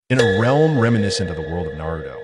In a realm reminiscent of the world of Naruto,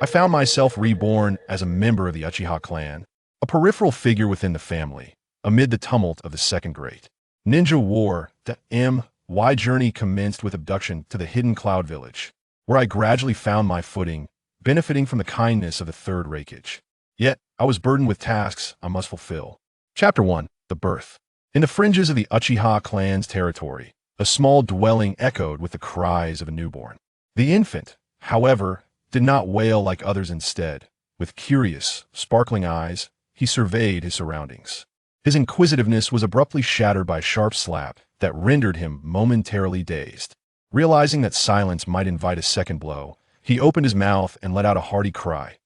I found myself reborn as a member of the Uchiha clan, a peripheral figure within the family, amid the tumult of the Second Great Ninja War. The my journey commenced with abduction to the hidden Cloud Village, where I gradually found my footing, benefiting from the kindness of the Third Raikage. Yet, I was burdened with tasks I must fulfill. Chapter 1. The Birth. In the fringes of the Uchiha clan's territory, a small dwelling echoed with the cries of a newborn. The infant, however, did not wail like others. Instead, with curious, sparkling eyes, he surveyed his surroundings. His inquisitiveness was abruptly shattered by a sharp slap that rendered him momentarily dazed. Realizing that silence might invite a second blow, he opened his mouth and let out a hearty cry.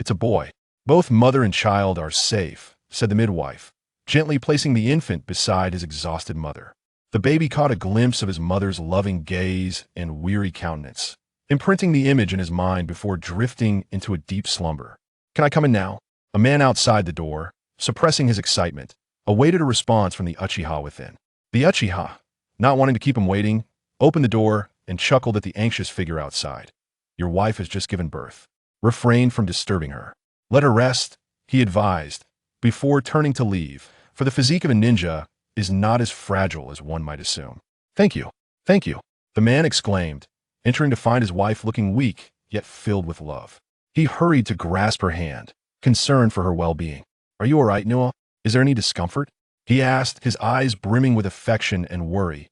"It's a boy. Both mother and child are safe," said the midwife, gently placing the infant beside his exhausted mother. The baby caught a glimpse of his mother's loving gaze and weary countenance, imprinting the image in his mind before drifting into a deep slumber. "Can I come in now?" A man outside the door, suppressing his excitement, awaited a response from the Uchiha within. The Uchiha, not wanting to keep him waiting, opened the door and chuckled at the anxious figure outside. "Your wife has just given birth. Refrain from disturbing her. Let her rest," he advised, before turning to leave, for the physique of a ninja is not as fragile as one might assume. "Thank you. Thank you," the man exclaimed, entering to find his wife looking weak, yet filled with love. He hurried to grasp her hand, concerned for her well-being. "Are you all right, Noah? Is there any discomfort?" he asked, his eyes brimming with affection and worry.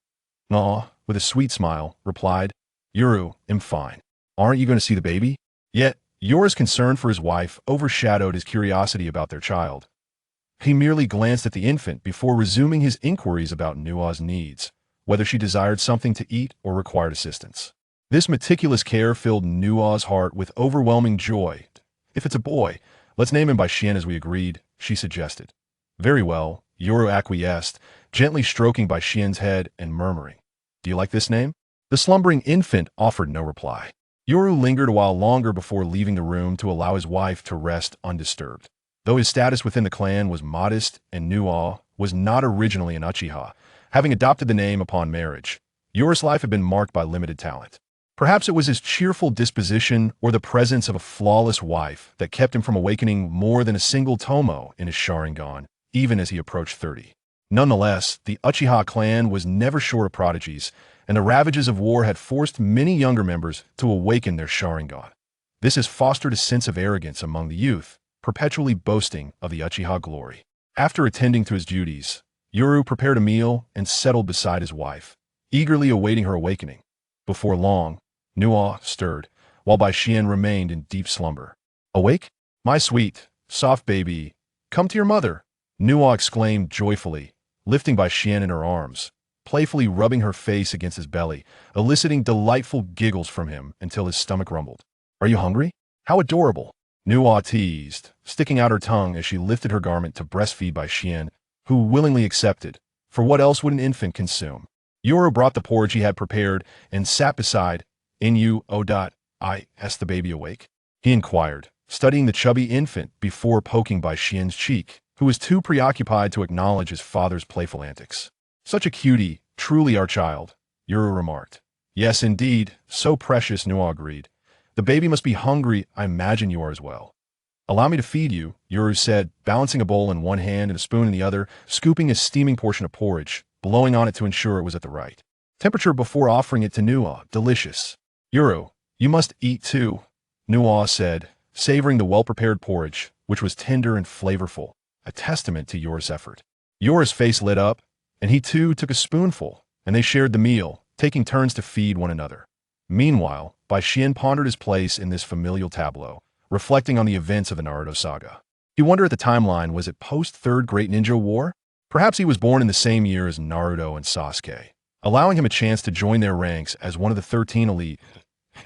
"Aw," with a sweet smile, replied, "Yuru, I'm fine. Aren't you going to see the baby?" Yet, Yora's concern for his wife overshadowed his curiosity about their child. He merely glanced at the infant before resuming his inquiries about Nua's needs, whether she desired something to eat or required assistance. This meticulous care filled Nua's heart with overwhelming joy. "If it's a boy, let's name him by Shien as we agreed," she suggested. "Very well," Yoru acquiesced, gently stroking by Shien's head and murmuring, "Do you like this name?" The slumbering infant offered no reply. Yoru lingered a while longer before leaving the room to allow his wife to rest undisturbed. Though his status within the clan was modest and Nua was not originally an Uchiha, having adopted the name upon marriage, Yoru's life had been marked by limited talent. Perhaps it was his cheerful disposition or the presence of a flawless wife that kept him from awakening more than a single tomo in his Sharingan, even as he approached 30. Nonetheless, the Uchiha clan was never short of prodigies, and the ravages of war had forced many younger members to awaken their Sharingan. This has fostered a sense of arrogance among the youth, perpetually boasting of the Uchiha glory. After attending to his duties, Yoru prepared a meal and settled beside his wife, eagerly awaiting her awakening. Before long, Nua stirred, while Bai Xian remained in deep slumber. "Awake? My sweet, soft baby, come to your mother," Nua exclaimed joyfully, lifting Bai Xian in her arms, playfully rubbing her face against his belly, eliciting delightful giggles from him until his stomach rumbled. "Are you hungry? How adorable," Nua teased, sticking out her tongue as she lifted her garment to breastfeed Bai Xian, who willingly accepted, for what else would an infant consume? Yoru brought the porridge he had prepared and sat beside. "I asked the baby awake?" he inquired, studying the chubby infant before poking Bai Xian's cheek, who was too preoccupied to acknowledge his father's playful antics. "Such a cutie, truly our child," Yoru remarked. "Yes, indeed, so precious," Nua agreed. "The baby must be hungry. I imagine you are as well." "Allow me to feed you," Yoru said, balancing a bowl in one hand and a spoon in the other, scooping a steaming portion of porridge, blowing on it to ensure it was at the right temperature before offering it to Nua. "Delicious." "Yoru, you must eat too," Nua said, savoring the well-prepared porridge, which was tender and flavorful, a testament to Yoru's effort. Yoru's face lit up, and he too took a spoonful, and they shared the meal, taking turns to feed one another. Meanwhile, Bai Xian pondered his place in this familial tableau, reflecting on the events of the Naruto saga. He wondered at the timeline, was it post-Third Great Ninja War? Perhaps he was born in the same year as Naruto and Sasuke, allowing him a chance to join their ranks as one of the 13 elite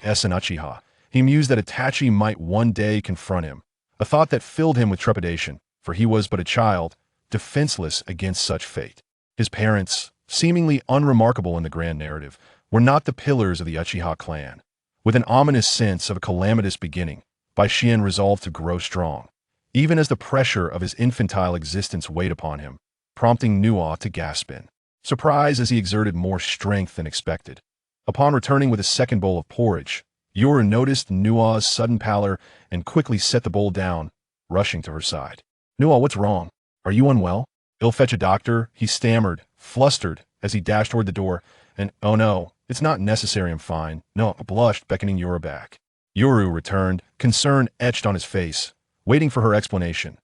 S and Uchiha. He mused that Itachi might one day confront him, a thought that filled him with trepidation, for he was but a child, defenseless against such fate. His parents, seemingly unremarkable in the grand narrative, were not the pillars of the Uchiha clan. With an ominous sense of a calamitous beginning, Bai Xian resolved to grow strong, even as the pressure of his infantile existence weighed upon him, prompting Nua to gasp in surprise as he exerted more strength than expected. Upon returning with a second bowl of porridge, Yoru noticed Nua's sudden pallor and quickly set the bowl down, rushing to her side. Nua, what's wrong? Are you unwell? I'll fetch a doctor, he stammered, flustered, as he dashed toward the door, and, oh no, it's not necessary, I'm fine. No, blushed, beckoning Yoru back. Yoru returned, concern etched on his face, waiting for her explanation.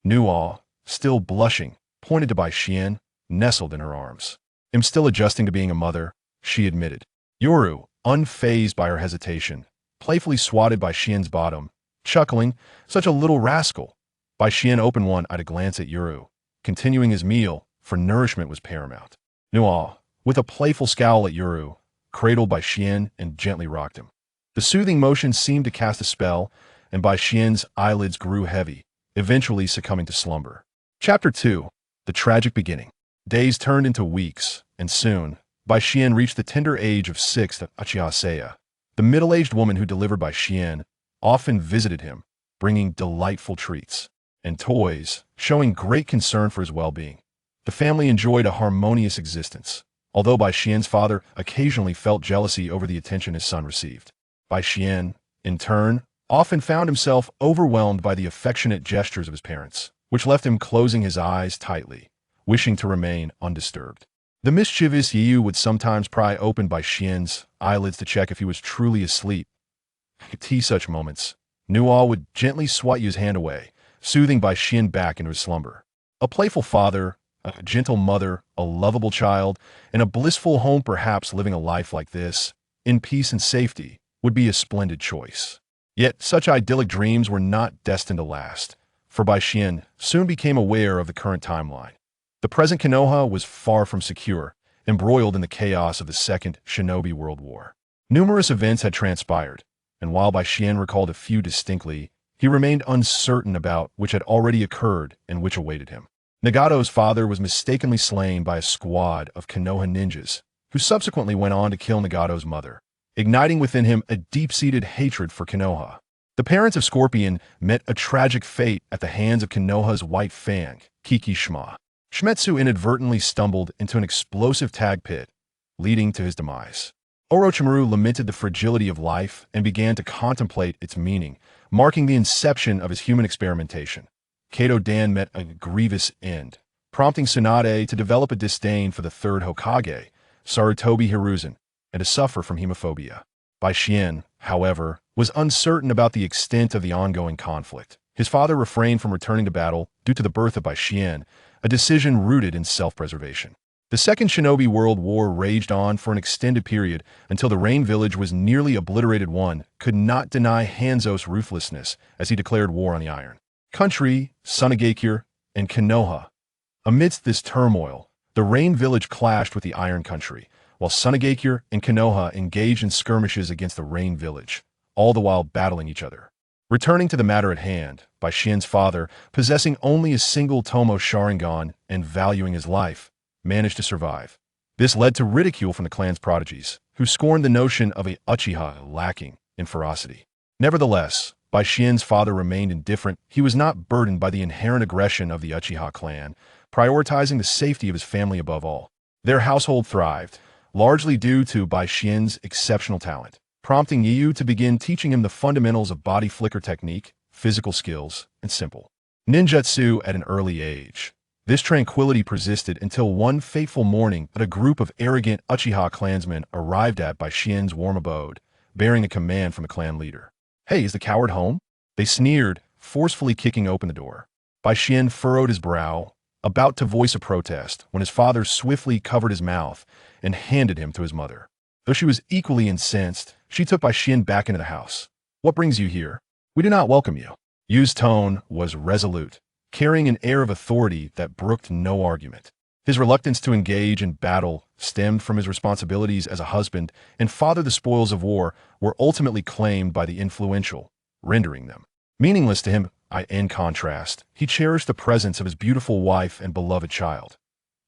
Nua, still blushing, pointed to Bai Xian, nestled in her arms. I'm still adjusting to being a mother, she admitted. Yoru, unfazed by her hesitation, playfully swatted Bai Xian's bottom, chuckling, such a little rascal. Bai Xian opened one-eyed a glance at Yoru, continuing his meal, for nourishment was paramount. Nua, with a playful scowl at Yoru, cradled Bai Xian and gently rocked him. The soothing motion seemed to cast a spell, and Bai Xian's eyelids grew heavy, eventually succumbing to slumber. Chapter 2. The Tragic Beginning. Days turned into weeks, and soon, Bai Xian reached the tender age of 6 at Uchiha Seiya. The middle-aged woman who delivered Bai Xian often visited him, bringing delightful treats and toys, showing great concern for his well-being. The family enjoyed a harmonious existence, although Bai Xian's father occasionally felt jealousy over the attention his son received. Bai Xian, in turn, often found himself overwhelmed by the affectionate gestures of his parents, which left him closing his eyes tightly, wishing to remain undisturbed. The mischievous Yu would sometimes pry open Bai Xian's eyelids to check if he was truly asleep. At such moments, Nua would gently swat Yu's hand away, soothing Bai Xian back into his slumber. A playful father, a gentle mother, a lovable child, and a blissful home, perhaps living a life like this, in peace and safety, would be a splendid choice. Yet such idyllic dreams were not destined to last, for Bai Xian soon became aware of the current timeline. The present Konoha was far from secure, embroiled in the chaos of the Second Shinobi World War. Numerous events had transpired, and while Bai Xian recalled a few distinctly, he remained uncertain about which had already occurred and which awaited him. Nagato's father was mistakenly slain by a squad of Konoha ninjas, who subsequently went on to kill Nagato's mother, igniting within him a deep-seated hatred for Konoha. The parents of Scorpion met a tragic fate at the hands of Konoha's White Fang, Kiki Shima. Shimetsu inadvertently stumbled into an explosive tag pit, leading to his demise. Orochimaru lamented the fragility of life and began to contemplate its meaning, marking the inception of his human experimentation. Kato Dan met a grievous end, prompting Tsunade to develop a disdain for the third Hokage, Sarutobi Hiruzen, and to suffer from hemophobia. Bai Xian, however, was uncertain about the extent of the ongoing conflict. His father refrained from returning to battle due to the birth of Bai Xian, a decision rooted in self-preservation. The Second Shinobi World War raged on for an extended period until the Rain Village was nearly obliterated. One could not deny Hanzo's ruthlessness as he declared war on the Iron Country, Sunagakure, and Konoha. Amidst this turmoil, the Rain Village clashed with the Iron Country, while Sunagakure and Konoha engaged in skirmishes against the Rain Village, all the while battling each other. Returning to the matter at hand, Bai Xian's father, possessing only a single Tomo Sharingan and valuing his life, managed to survive. This led to ridicule from the clan's prodigies, who scorned the notion of a Uchiha lacking in ferocity. Nevertheless, Bai Xian's father remained indifferent. He was not burdened by the inherent aggression of the Uchiha clan, prioritizing the safety of his family above all. Their household thrived, largely due to Bai Xian's exceptional talent, prompting Yu to begin teaching him the fundamentals of body flicker technique, physical skills, and simple ninjutsu at an early age. This tranquility persisted until one fateful morning that a group of arrogant Uchiha clansmen arrived at Bai Xian's warm abode, bearing a command from the clan leader. "Hey, is the coward home?" They sneered, forcefully kicking open the door. Bai Xian furrowed his brow, about to voice a protest, when his father swiftly covered his mouth and handed him to his mother. Though she was equally incensed, she took Bai Xian back into the house. "What brings you here? We do not welcome you." Yu's tone was resolute, carrying an air of authority that brooked no argument. His reluctance to engage in battle stemmed from his responsibilities as a husband and father. The spoils of war were ultimately claimed by the influential, rendering them meaningless to him. In contrast, he cherished the presence of his beautiful wife and beloved child.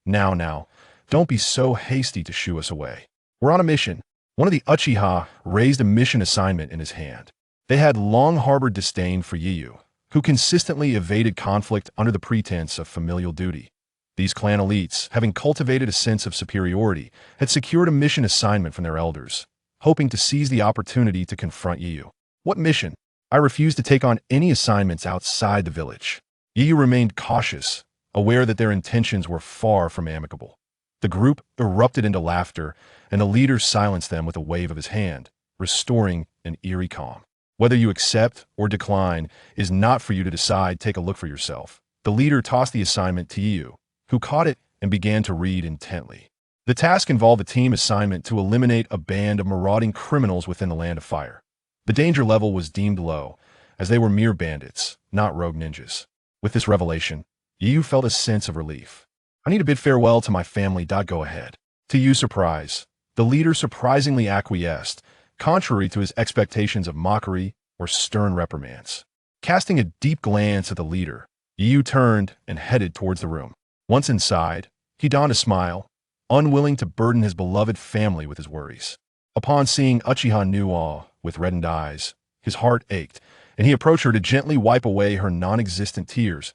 Now, don't be so hasty to shoo us away. We're on a mission." One of the Uchiha raised a mission assignment in his hand. They had long harbored disdain for Yu, who consistently evaded conflict under the pretense of familial duty. These clan elites, having cultivated a sense of superiority, had secured a mission assignment from their elders, hoping to seize the opportunity to confront Yu. What mission? I refused to take on any assignments outside the village. Yu remained cautious, aware that their intentions were far from amicable. The group erupted into laughter, and the leader silenced them with a wave of his hand, restoring an eerie calm. Whether you accept or decline is not for you to decide. Take a look for yourself. The leader tossed the assignment to Yu, who caught it and began to read intently. The task involved a team assignment to eliminate a band of marauding criminals within the Land of Fire. The danger level was deemed low, as they were mere bandits, not rogue ninjas. With this revelation, Yu felt a sense of relief. I need to bid farewell to my family. Go ahead. To Yu's surprise, the leader surprisingly acquiesced, contrary to his expectations of mockery or stern reprimands. Casting a deep glance at the leader, Yu turned and headed towards the room. Once inside, he donned a smile, unwilling to burden his beloved family with his worries. Upon seeing Uchiha Nuwa with reddened eyes, his heart ached, and he approached her to gently wipe away her non-existent tears.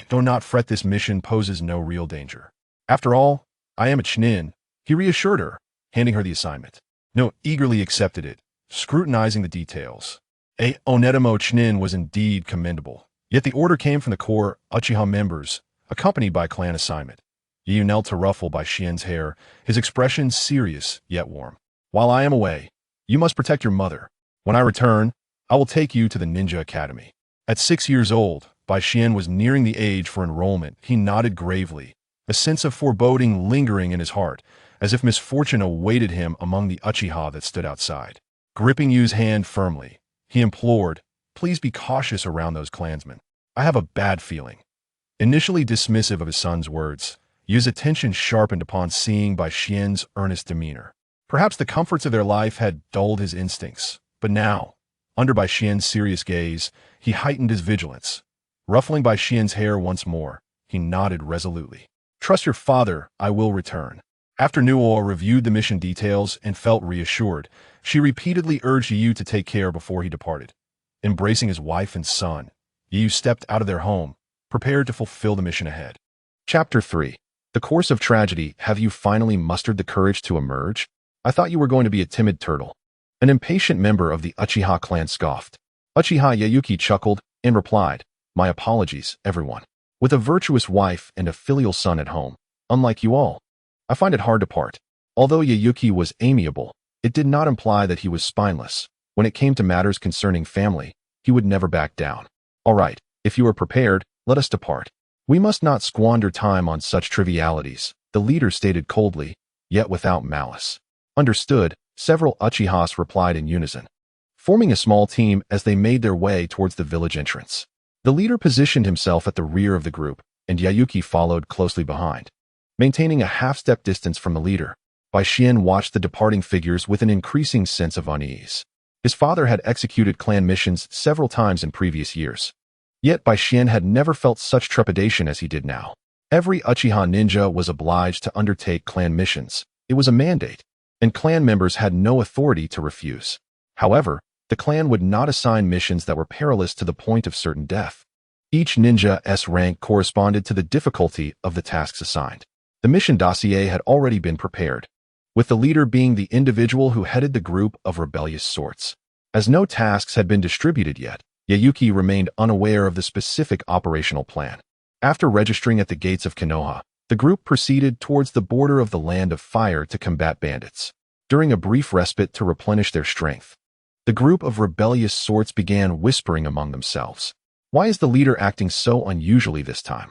Do not fret, this mission poses no real danger. After all, I am a Chunin, he reassured her, handing her the assignment. No eagerly accepted it, scrutinizing the details. A Onetamo Chunin was indeed commendable, yet the order came from the core Uchiha members, accompanied by clan assignment. Yu knelt to ruffle by Xian's hair, his expression serious yet warm. While I am away, you must protect your mother. When I return, I will take you to the Ninja Academy. At 6 years old, Bai Xian was nearing the age for enrollment. He nodded gravely, a sense of foreboding lingering in his heart, as if misfortune awaited him among the Uchiha that stood outside. Gripping Yu's hand firmly, he implored, please be cautious around those clansmen. I have a bad feeling. Initially dismissive of his son's words, Yu's attention sharpened upon seeing Bai Xian's earnest demeanor. Perhaps the comforts of their life had dulled his instincts, but now, under Bai Xian's serious gaze, he heightened his vigilance. Ruffling Bai Xian's hair once more, he nodded resolutely. Trust your father, I will return. After Nuo reviewed the mission details and felt reassured, she repeatedly urged Yu to take care before he departed. Embracing his wife and son, Yu stepped out of their home, prepared to fulfill the mission ahead. Chapter 3. The Course of Tragedy. Have you finally mustered the courage to emerge? I thought you were going to be a timid turtle. An impatient member of the Uchiha clan scoffed. Uchiha Yayuki chuckled and replied, my apologies, everyone. With a virtuous wife and a filial son at home, unlike you all, I find it hard to part. Although Yayuki was amiable, it did not imply that he was spineless. When it came to matters concerning family, he would never back down. All right, if you are prepared, let us depart. We must not squander time on such trivialities, the leader stated coldly, yet without malice. Understood, several Uchihas replied in unison, forming a small team as they made their way towards the village entrance. The leader positioned himself at the rear of the group, and Yayuki followed closely behind. Maintaining a half-step distance from the leader, Bai Xian watched the departing figures with an increasing sense of unease. His father had executed clan missions several times in previous years. Yet Bai Xian had never felt such trepidation as he did now. Every Uchiha ninja was obliged to undertake clan missions. It was a mandate, and clan members had no authority to refuse. However, the clan would not assign missions that were perilous to the point of certain death. Each ninja's rank corresponded to the difficulty of the tasks assigned. The mission dossier had already been prepared, with the leader being the individual who headed the group of rebellious sorts. As no tasks had been distributed yet, Yayuki remained unaware of the specific operational plan. After registering at the gates of Konoha, the group proceeded towards the border of the Land of Fire to combat bandits. During a brief respite to replenish their strength, the group of rebellious sorts began whispering among themselves. Why is the leader acting so unusually this time?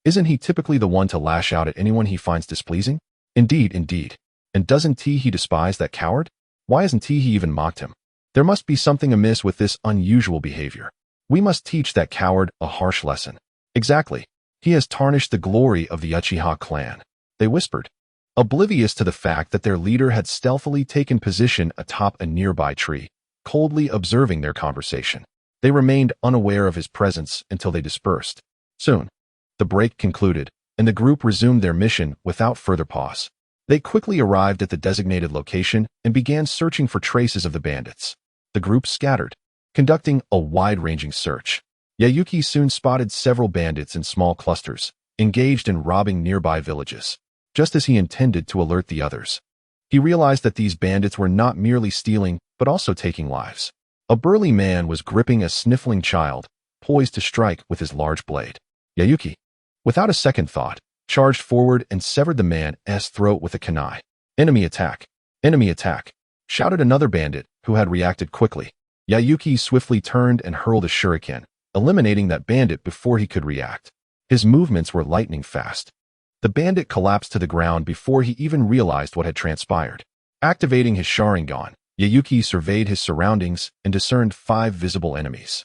Isn't he typically the one to lash out at anyone he finds displeasing? Indeed. And doesn't he despise that coward? Why hasn't he even mocked him? There must be something amiss with this unusual behavior. We must teach that coward a harsh lesson. Exactly. He has tarnished the glory of the Uchiha clan, they whispered, oblivious to the fact that their leader had stealthily taken position atop a nearby tree, coldly observing their conversation. They remained unaware of his presence until they dispersed. Soon, the break concluded, and the group resumed their mission without further pause. They quickly arrived at the designated location and began searching for traces of the bandits. The group scattered, conducting a wide-ranging search. Yayuki soon spotted several bandits in small clusters, engaged in robbing nearby villages. Just as he intended to alert the others, he realized that these bandits were not merely stealing, but also taking lives. A burly man was gripping a sniffling child, poised to strike with his large blade. Yayuki, without a second thought, charged forward and severed the man's throat with a kunai. Enemy attack! Enemy attack! Shouted another bandit who had reacted quickly. Yayuki swiftly turned and hurled a shuriken, eliminating that bandit before he could react. His movements were lightning fast. The bandit collapsed to the ground before he even realized what had transpired. Activating his Sharingan, Yayuki surveyed his surroundings and discerned 5 visible enemies.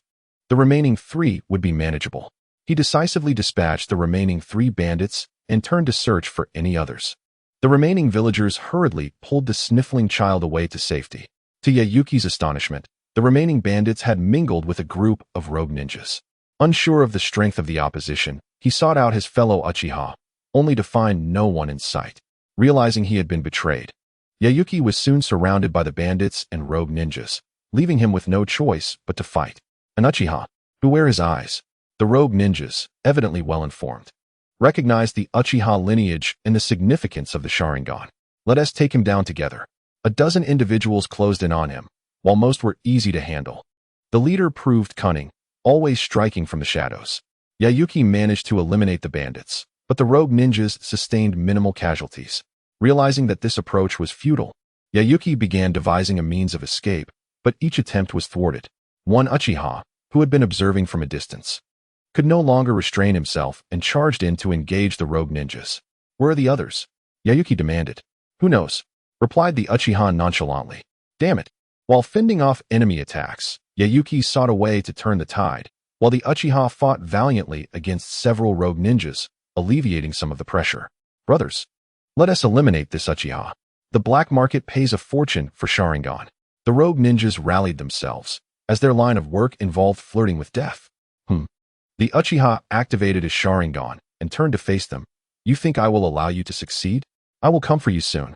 The remaining 3 would be manageable. He decisively dispatched the remaining 3 bandits and turned to search for any others. The remaining villagers hurriedly pulled the sniffling child away to safety. To Yayuki's astonishment, the remaining bandits had mingled with a group of rogue ninjas. Unsure of the strength of the opposition, he sought out his fellow Uchiha, only to find no one in sight. Realizing he had been betrayed, Yayuki was soon surrounded by the bandits and rogue ninjas, leaving him with no choice but to fight. An Uchiha, beware his eyes. The rogue ninjas, evidently well-informed, recognized the Uchiha lineage and the significance of the Sharingan. Let us take him down together. A dozen individuals closed in on him, while most were easy to handle. The leader proved cunning, always striking from the shadows. Yayuki managed to eliminate the bandits, but the rogue ninjas sustained minimal casualties. Realizing that this approach was futile, Yayuki began devising a means of escape, but each attempt was thwarted. One Uchiha, who had been observing from a distance, could no longer restrain himself and charged in to engage the rogue ninjas. Where are the others? Yayuki demanded. Who knows? Replied the Uchiha nonchalantly. Damn it. While fending off enemy attacks, Yayuki sought a way to turn the tide, while the Uchiha fought valiantly against several rogue ninjas, alleviating some of the pressure. Brothers, let us eliminate this Uchiha. The black market pays a fortune for Sharingan. The rogue ninjas rallied themselves, as their line of work involved flirting with death. The Uchiha activated his Sharingan and turned to face them. You think I will allow you to succeed? I will come for you soon.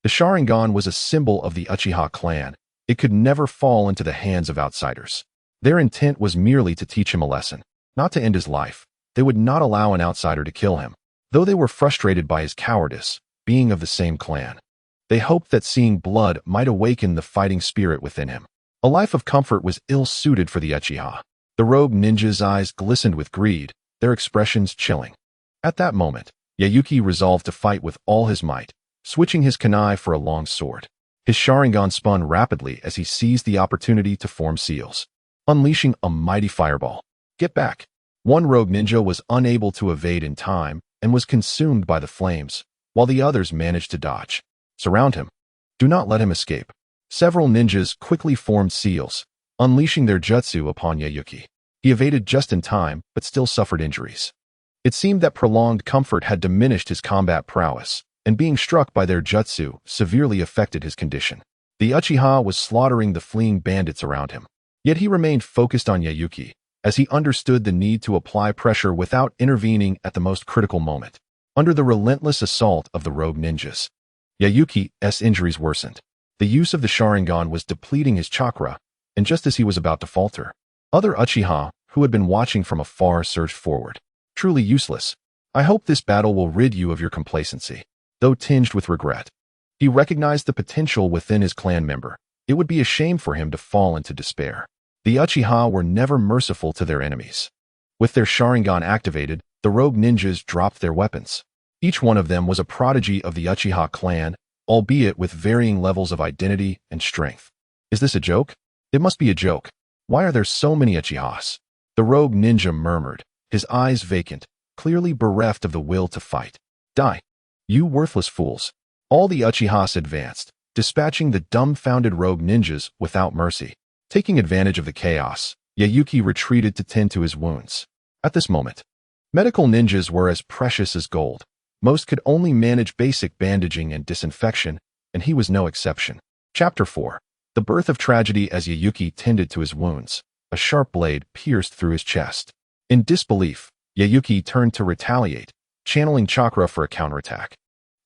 The Sharingan was a symbol of the Uchiha clan. It could never fall into the hands of outsiders. Their intent was merely to teach him a lesson, not to end his life. They would not allow an outsider to kill him, though they were frustrated by his cowardice, being of the same clan. They hoped that seeing blood might awaken the fighting spirit within him. A life of comfort was ill-suited for the Uchiha. The rogue ninja's eyes glistened with greed, their expressions chilling. At that moment, Yayuki resolved to fight with all his might, switching his kunai for a long sword. His Sharingan spun rapidly as he seized the opportunity to form seals, unleashing a mighty fireball. Get back! One rogue ninja was unable to evade in time and was consumed by the flames, while the others managed to dodge. Surround him. Do not let him escape. Several ninjas quickly formed seals, unleashing their jutsu upon Yayuki. He evaded just in time, but still suffered injuries. It seemed that prolonged comfort had diminished his combat prowess, and being struck by their jutsu severely affected his condition. The Uchiha was slaughtering the fleeing bandits around him. Yet he remained focused on Yayuki, as he understood the need to apply pressure without intervening at the most critical moment. Under the relentless assault of the rogue ninjas, Yayuki's injuries worsened. The use of the Sharingan was depleting his chakra, and just as he was about to falter, other Uchiha, who had been watching from afar, surged forward. Truly useless. I hope this battle will rid you of your complacency. Though tinged with regret, he recognized the potential within his clan member. It would be a shame for him to fall into despair. The Uchiha were never merciful to their enemies. With their Sharingan activated, the rogue ninjas dropped their weapons. Each one of them was a prodigy of the Uchiha clan, albeit with varying levels of identity and strength. Is this a joke? It must be a joke. Why are there so many Uchihas? The rogue ninja murmured, his eyes vacant, clearly bereft of the will to fight. Die, you worthless fools. All the Uchihas advanced, dispatching the dumbfounded rogue ninjas without mercy. Taking advantage of the chaos, Yayuki retreated to tend to his wounds. At this moment, medical ninjas were as precious as gold. Most could only manage basic bandaging and disinfection, and he was no exception. Chapter 4. The birth of tragedy. As Yayuki tended to his wounds, a sharp blade pierced through his chest. In disbelief, Yayuki turned to retaliate, channeling chakra for a counterattack,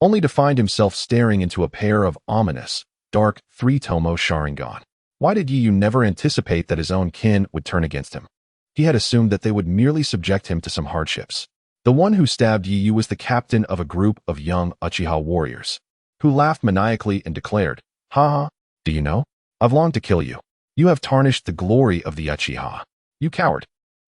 only to find himself staring into a pair of ominous, dark, three-tomo Sharingan. Why did Yu never anticipate that his own kin would turn against him? He had assumed that they would merely subject him to some hardships. The one who stabbed Yi Yu was the captain of a group of young Uchiha warriors, who laughed maniacally and declared, "Ha ha, do you know? I've longed to kill you. You have tarnished the glory of the Uchiha. You coward."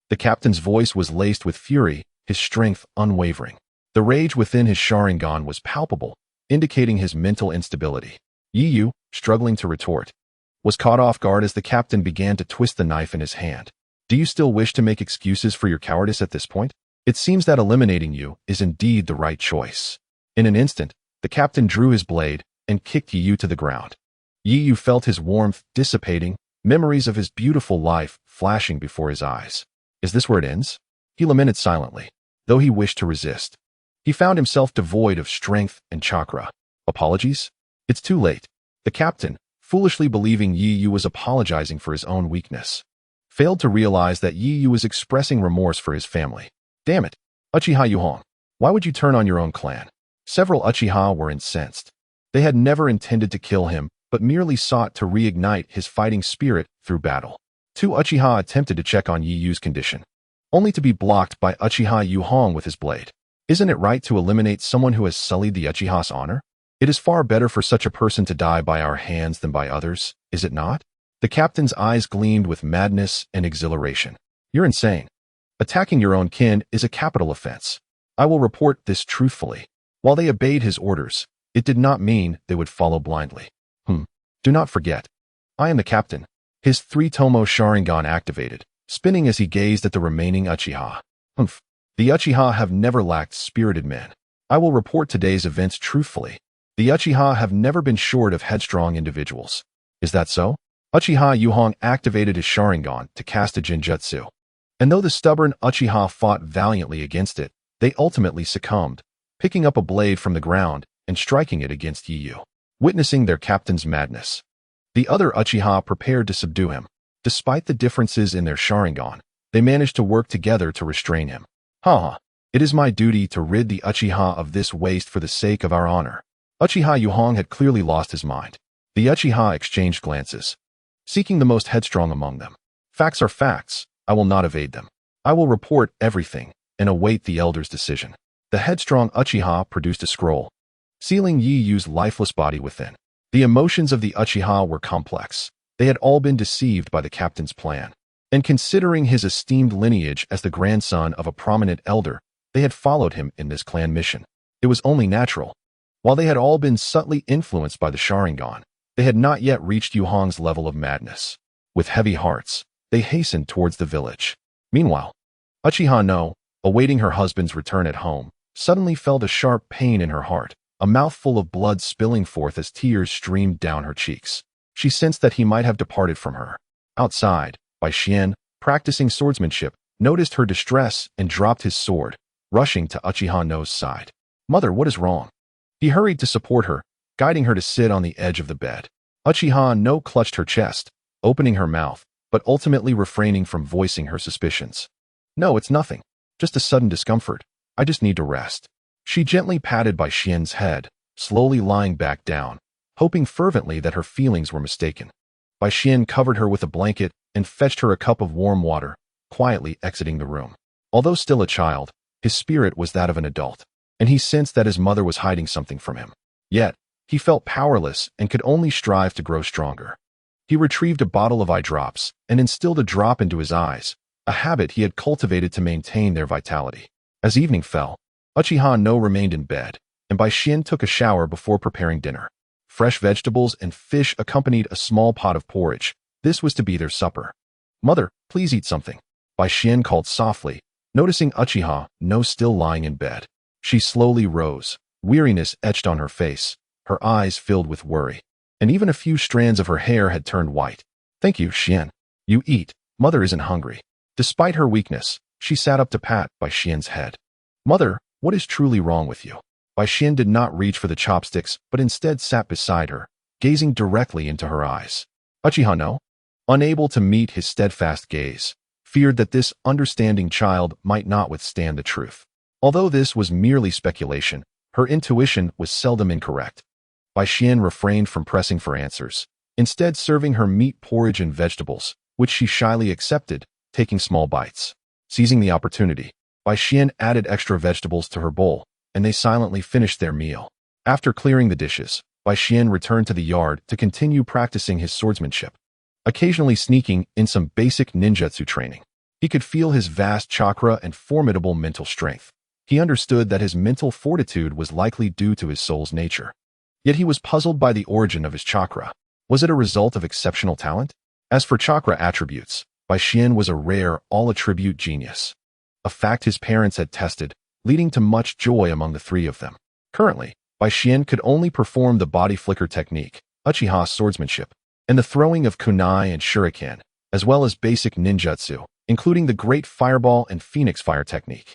The captain's voice was laced with fury, his strength unwavering. The rage within his Sharingan was palpable, indicating his mental instability. Yi Yu, struggling to retort, was caught off guard as the captain began to twist the knife in his hand. "Do you still wish to make excuses for your cowardice at this point? It seems that eliminating you is indeed the right choice." In an instant, the captain drew his blade and kicked Yi Yu to the ground. Yi Yu felt his warmth dissipating, memories of his beautiful life flashing before his eyes. Is this where it ends? He lamented silently, though he wished to resist. He found himself devoid of strength and chakra. Apologies? It's too late. The captain, foolishly believing Yi Yu was apologizing for his own weakness, failed to realize that Yi Yu was expressing remorse for his family. Damn it, Uchiha Yuhong, why would you turn on your own clan? Several Uchiha were incensed. They had never intended to kill him, but merely sought to reignite his fighting spirit through battle. Two Uchiha attempted to check on Yi Yu's condition, only to be blocked by Uchiha Yuhong with his blade. Isn't it right to eliminate someone who has sullied the Uchiha's honor? It is far better for such a person to die by our hands than by others, is it not? The captain's eyes gleamed with madness and exhilaration. You're insane. Attacking your own kin is a capital offense. I will report this truthfully. While they obeyed his orders, it did not mean they would follow blindly. Do not forget. I am the captain. His three-tomo Sharingan activated, spinning as he gazed at the remaining Uchiha. The Uchiha have never lacked spirited men. I will report today's events truthfully. The Uchiha have never been short of headstrong individuals. Is that so? Uchiha Yuhong activated his Sharingan to cast a Genjutsu. And though the stubborn Uchiha fought valiantly against it, they ultimately succumbed, picking up a blade from the ground and striking it against Yi Yu. Witnessing their captain's madness, the other Uchiha prepared to subdue him. Despite the differences in their Sharingan, they managed to work together to restrain him. It is my duty to rid the Uchiha of this waste for the sake of our honor. Uchiha Yuhong had clearly lost his mind. The Uchiha exchanged glances, seeking the most headstrong among them. Facts are facts. I will not evade them. I will report everything and await the elder's decision. The headstrong Uchiha produced a scroll, sealing Yi Yu's lifeless body within. The emotions of the Uchiha were complex. They had all been deceived by the captain's plan. And considering his esteemed lineage as the grandson of a prominent elder, they had followed him in this clan mission. It was only natural. While they had all been subtly influenced by the Sharingan, they had not yet reached Yuhong's level of madness. With heavy hearts, they hastened towards the village. Meanwhile, Uchiha No, awaiting her husband's return at home, suddenly felt a sharp pain in her heart, a mouthful of blood spilling forth as tears streamed down her cheeks. She sensed that he might have departed from her. Outside, Bai Xian, practicing swordsmanship, noticed her distress and dropped his sword, rushing to Uchiha No's side. "Mother, what is wrong?" He hurried to support her, guiding her to sit on the edge of the bed. Uchiha No clutched her chest, opening her mouth, but ultimately refraining from voicing her suspicions. "No, it's nothing. Just a sudden discomfort. I just need to rest." She gently patted Bai Xian's head, slowly lying back down, hoping fervently that her feelings were mistaken. Bai Xian covered her with a blanket and fetched her a cup of warm water, quietly exiting the room. Although still a child, his spirit was that of an adult, and he sensed that his mother was hiding something from him. Yet, he felt powerless and could only strive to grow stronger. He retrieved a bottle of eye drops and instilled a drop into his eyes, a habit he had cultivated to maintain their vitality. As evening fell, Uchiha No remained in bed, and Bai Xian took a shower before preparing dinner. Fresh vegetables and fish accompanied a small pot of porridge. This was to be their supper. "Mother, please eat something," Bai Xian called softly, noticing Uchiha No still lying in bed. She slowly rose, weariness etched on her face, her eyes filled with worry, and even a few strands of her hair had turned white. "Thank you, Xian. You eat. Mother isn't hungry." Despite her weakness, she sat up to pat Bai Xian's head. "Mother, what is truly wrong with you?" Bai Xian did not reach for the chopsticks, but instead sat beside her, gazing directly into her eyes. Uchiha No, unable to meet his steadfast gaze, feared that this understanding child might not withstand the truth. Although this was merely speculation, her intuition was seldom incorrect. Bai Xian refrained from pressing for answers, instead serving her meat porridge and vegetables, which she shyly accepted, taking small bites. Seizing the opportunity, Bai Xian added extra vegetables to her bowl, and they silently finished their meal. After clearing the dishes, Bai Xian returned to the yard to continue practicing his swordsmanship, occasionally sneaking in some basic ninjutsu training. He could feel his vast chakra and formidable mental strength. He understood that his mental fortitude was likely due to his soul's nature. Yet he was puzzled by the origin of his chakra. Was it a result of exceptional talent? As for chakra attributes, Bai Xian was a rare, all-attribute genius, a fact his parents had tested, leading to much joy among the three of them. Currently, Bai Xian could only perform the body flicker technique, Uchiha swordsmanship, and the throwing of kunai and shuriken, as well as basic ninjutsu, including the great fireball and phoenix fire technique.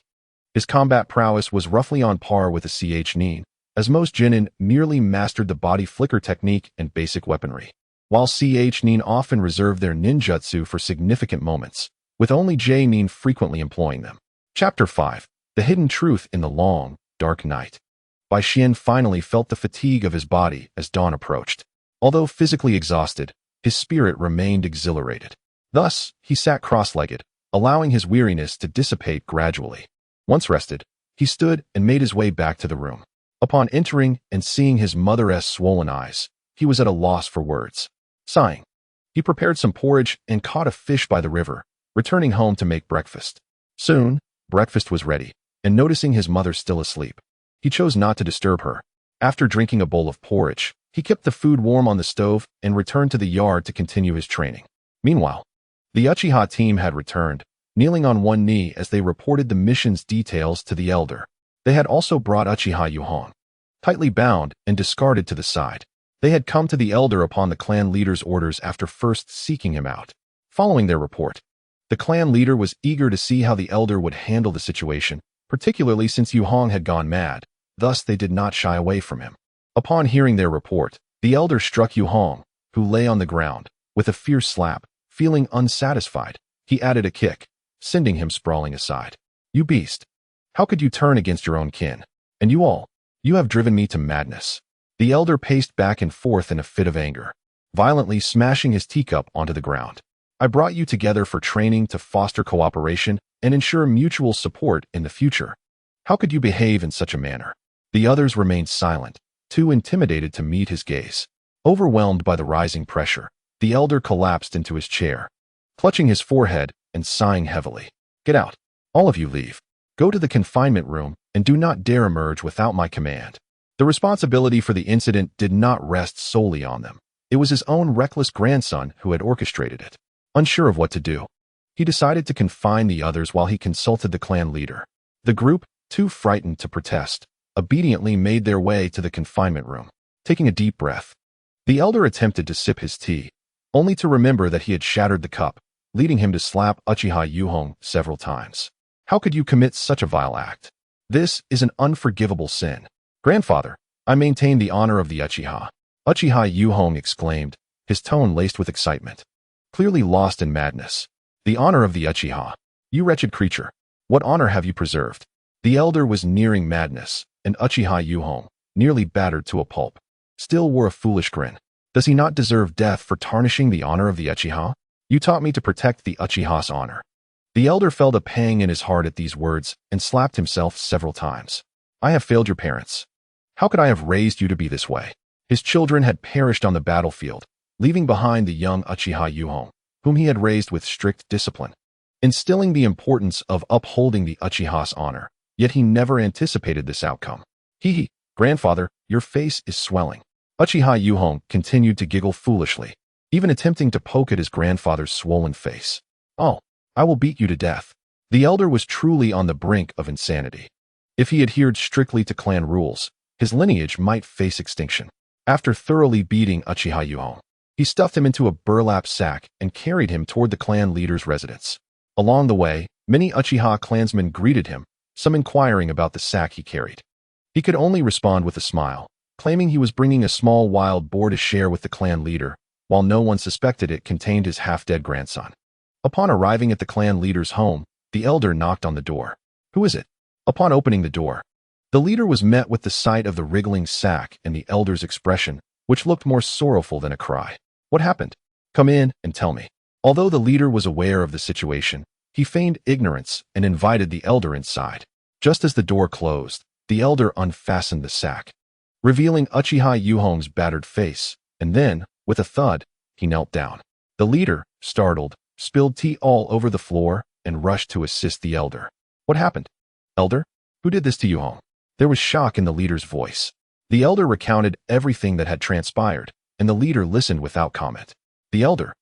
His combat prowess was roughly on par with a ch-nin, as most genin merely mastered the body flicker technique and basic weaponry, while ch-nin often reserved their ninjutsu for significant moments, with only j-nin frequently employing them. Chapter 5. The Hidden Truth in the Long, Dark Night. Bai Xian finally felt the fatigue of his body as dawn approached. Although physically exhausted, his spirit remained exhilarated. Thus, he sat cross-legged, allowing his weariness to dissipate gradually. Once rested, he stood and made his way back to the room. Upon entering and seeing his mother's swollen eyes, he was at a loss for words. Sighing, he prepared some porridge and caught a fish by the river, returning home to make breakfast. Soon, breakfast was ready, and noticing his mother still asleep, he chose not to disturb her. After drinking a bowl of porridge, he kept the food warm on the stove and returned to the yard to continue his training. Meanwhile, the Uchiha team had returned, kneeling on one knee as they reported the mission's details to the elder. They had also brought Uchiha Yuhong, tightly bound and discarded to the side. They had come to the elder upon the clan leader's orders after first seeking him out. Following their report, the clan leader was eager to see how the elder would handle the situation, particularly since Yuhong had gone mad. Thus, they did not shy away from him. Upon hearing their report, the elder struck Yuhong, who lay on the ground, with a fierce slap. Feeling unsatisfied, he added a kick, sending him sprawling aside. You beast! How could you turn against your own kin? And you all, you have driven me to madness. The elder paced back and forth in a fit of anger, violently smashing his teacup onto the ground. I brought you together for training to foster cooperation and ensure mutual support in the future. How could you behave in such a manner? The others remained silent, too intimidated to meet his gaze. Overwhelmed by the rising pressure, the elder collapsed into his chair, clutching his forehead and sighing heavily. Get out. All of you leave. Go to the confinement room and do not dare emerge without my command. The responsibility for the incident did not rest solely on them. It was his own reckless grandson who had orchestrated it. Unsure of what to do, he decided to confine the others while he consulted the clan leader. The group, too frightened to protest, obediently made their way to the confinement room. Taking a deep breath, the elder attempted to sip his tea, only to remember that he had shattered the cup, leading him to slap Uchiha Yuhong several times. How could you commit such a vile act? This is an unforgivable sin. Grandfather, I maintain the honor of the Uchiha. Uchiha Yuhong exclaimed, his tone laced with excitement, clearly lost in madness. The honor of the Uchiha. You wretched creature. What honor have you preserved? The elder was nearing madness, and Uchiha Yuhong, nearly battered to a pulp, still wore a foolish grin. Does he not deserve death for tarnishing the honor of the Uchiha? You taught me to protect the Uchiha's honor. The elder felt a pang in his heart at these words and slapped himself several times. I have failed your parents. How could I have raised you to be this way? His children had perished on the battlefield, leaving behind the young Uchiha Yuhong, whom he had raised with strict discipline, instilling the importance of upholding the Uchiha's honor. Yet he never anticipated this outcome. Hee, grandfather, your face is swelling. Uchiha Yuhong continued to giggle foolishly, even attempting to poke at his grandfather's swollen face. Oh, I will beat you to death. The elder was truly on the brink of insanity. If he adhered strictly to clan rules, his lineage might face extinction. After thoroughly beating Uchiha Yuhong, he stuffed him into a burlap sack and carried him toward the clan leader's residence. Along the way, many Uchiha clansmen greeted him, some inquiring about the sack he carried. He could only respond with a smile, claiming he was bringing a small wild boar to share with the clan leader, while no one suspected it contained his half-dead grandson. Upon arriving at the clan leader's home, the elder knocked on the door. Who is it? Upon opening the door, the leader was met with the sight of the wriggling sack and the elder's expression, which looked more sorrowful than a cry. What happened? Come in and tell me. Although the leader was aware of the situation, He feigned ignorance and invited the elder inside. Just as the door closed, the elder unfastened the sack, revealing Uchiha Yuhong's battered face, and then, with a thud, he knelt down. The leader, startled, spilled tea all over the floor and rushed to assist the elder. What happened? Elder? Who did this to Yuhong? There was shock in the leader's voice. The elder recounted everything that had transpired, and the leader listened without comment. The elder,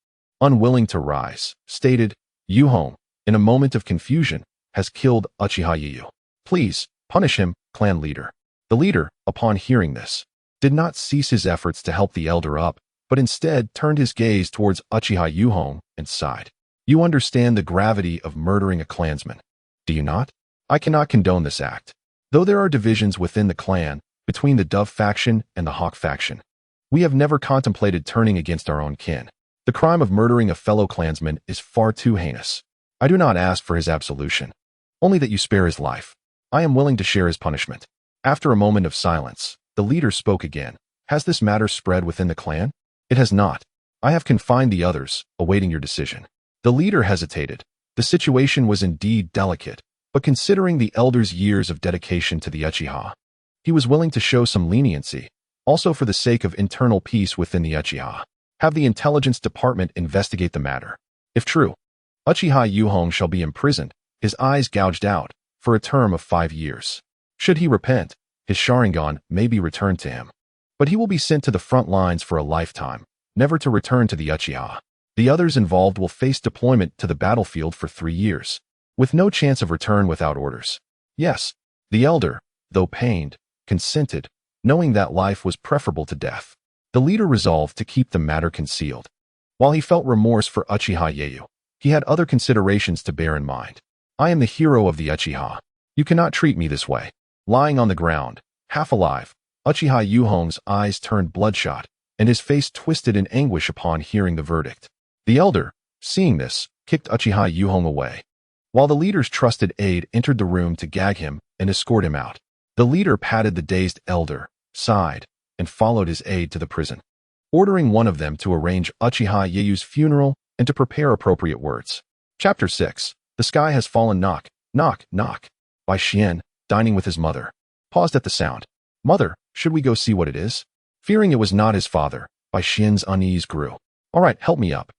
unwilling to rise, stated, Yuhong, in a moment of confusion, has killed Uchiha Yu. Please, punish him, clan leader. The leader, upon hearing this, did not cease his efforts to help the elder up, but instead turned his gaze towards Uchiha Yuhong and sighed. You understand the gravity of murdering a clansman, do you not? I cannot condone this act. Though there are divisions within the clan, between the Dove faction and the Hawk faction, we have never contemplated turning against our own kin. The crime of murdering a fellow clansman is far too heinous. I do not ask for his absolution, only that you spare his life. I am willing to share his punishment. After a moment of silence, the leader spoke again. Has this matter spread within the clan? It has not. I have confined the others, awaiting your decision. The leader hesitated. The situation was indeed delicate, but considering the elder's years of dedication to the Uchiha, he was willing to show some leniency, also for the sake of internal peace within the Uchiha. Have the intelligence department investigate the matter. If true, Uchiha Yuhong shall be imprisoned, his eyes gouged out, for a term of 5 years. Should he repent, his Sharingan may be returned to him. But he will be sent to the front lines for a lifetime, never to return to the Uchiha. The others involved will face deployment to the battlefield for 3 years, with no chance of return without orders. Yes, the elder, though pained, consented, knowing that life was preferable to death. The leader resolved to keep the matter concealed. While he felt remorse for Uchiha Ieyu, he had other considerations to bear in mind. I am the hero of the Uchiha. You cannot treat me this way. Lying on the ground, half alive, Uchiha Yuhong's eyes turned bloodshot, and his face twisted in anguish upon hearing the verdict. The elder, seeing this, kicked Uchiha Yuhong away, while the leader's trusted aide entered the room to gag him and escort him out. The leader patted the dazed elder, sighed, and followed his aide to the prison, ordering one of them to arrange Uchiha Ieyu's funeral and to prepare appropriate words. Chapter 6. The Sky Has Fallen. Knock, knock, knock. By Xian, dining with his mother. Paused at the sound. Mother, should we go see what it is? Fearing it was not his father, Bai Xian's unease grew. All right, help me up.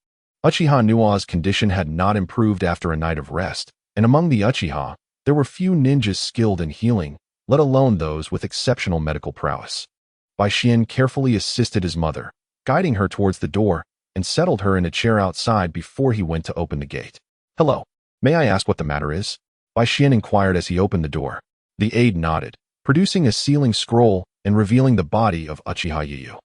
Uchiha Nua's condition had not improved after a night of rest, and among the Uchiha, there were few ninjas skilled in healing, let alone those with exceptional medical prowess. Bai Xian carefully assisted his mother, guiding her towards the door, and settled her in a chair outside before he went to open the gate. Hello, may I ask what the matter is? Bai Xian inquired as he opened the door. The aide nodded, producing a sealing scroll and revealing the body of Uchiha Ieyu.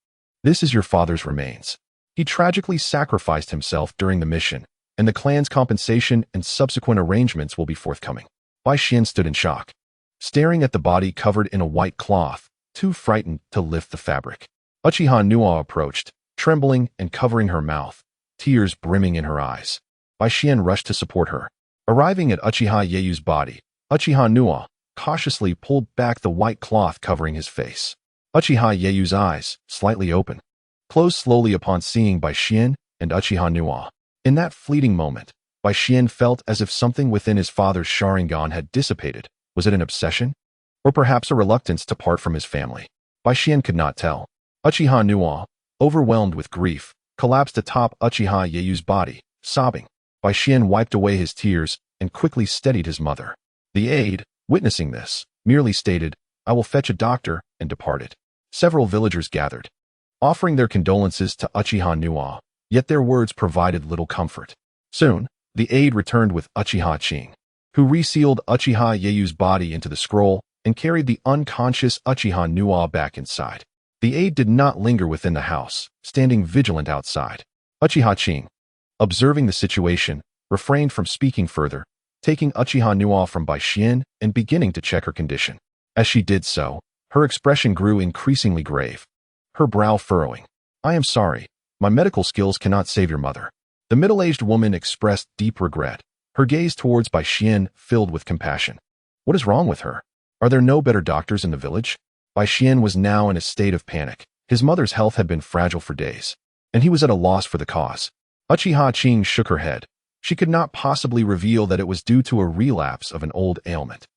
This is your father's remains. He tragically sacrificed himself during the mission, and the clan's compensation and subsequent arrangements will be forthcoming. Bai Xian stood in shock, staring at the body covered in a white cloth, too frightened to lift the fabric. Uchiha Nua approached, trembling and covering her mouth, tears brimming in her eyes. Bai Xian rushed to support her. Arriving at Uchiha Ieyu's body, Uchiha Nua cautiously pulled back the white cloth covering his face. Uchiha Ieyu's eyes, slightly open, closed slowly upon seeing Bai Xian and Uchiha Nua. In that fleeting moment, Bai Xian felt as if something within his father's Sharingan had dissipated. Was it an obsession? Or perhaps a reluctance to part from his family? Bai Xian could not tell. Uchiha Nua, overwhelmed with grief, collapsed atop Uchiha Ieyu's body, sobbing. Bai Xian wiped away his tears and quickly steadied his mother. The aide, witnessing this, merely stated, I will fetch a doctor, and departed. Several villagers gathered, offering their condolences to Uchiha Nua, yet their words provided little comfort. Soon, the aide returned with Uchiha Ching, who resealed Uchiha Ieyu's body into the scroll and carried the unconscious Uchiha Nua back inside. The aide did not linger within the house, standing vigilant outside. Uchiha Ching, observing the situation, refrained from speaking further, taking Uchiha Nua from Bai Xian and beginning to check her condition. As she did so, her expression grew increasingly grave, her brow furrowing. I am sorry, my medical skills cannot save your mother. The middle-aged woman expressed deep regret, her gaze towards Bai Xian filled with compassion. What is wrong with her? Are there no better doctors in the village? Bai Xian was now in a state of panic. His mother's health had been fragile for days, and he was at a loss for the cause. Uchiha Ching shook her head, She could not possibly reveal that it was due to a relapse of an old ailment.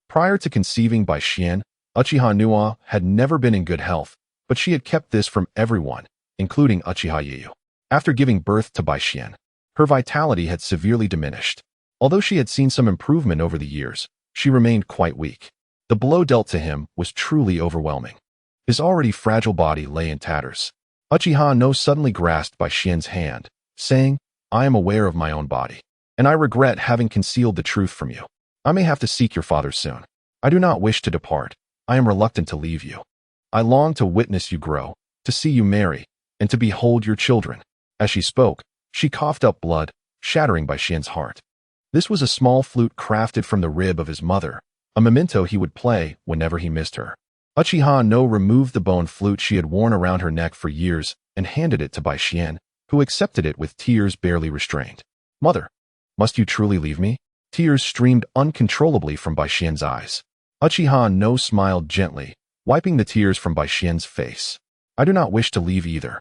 Prior to conceiving by Shien, Uchiha Nua had never been in good health, but she had kept this from everyone, including Uchiha Yu. After giving birth to Bai Xian, her vitality had severely diminished. Although she had seen some improvement over the years, she remained quite weak. The blow dealt to him was truly overwhelming. His already fragile body lay in tatters. Uchiha No suddenly grasped Bai Xian's hand, saying, "I am aware of my own body, and I regret having concealed the truth from you. I may have to seek your father soon. I do not wish to depart. I am reluctant to leave you. I long to witness you grow, to see you marry, and to behold your children." As she spoke, she coughed up blood, shattering Bai Xian's heart. This was a small flute crafted from the rib of his mother, a memento he would play whenever he missed her. Uchiha No removed the bone flute she had worn around her neck for years and handed it to Bai Xian, who accepted it with tears barely restrained. "Mother, must you truly leave me?" Tears streamed uncontrollably from Bai Xian's eyes. Uchiha No smiled gently, wiping the tears from Bai Xian's face. "I do not wish to leave either.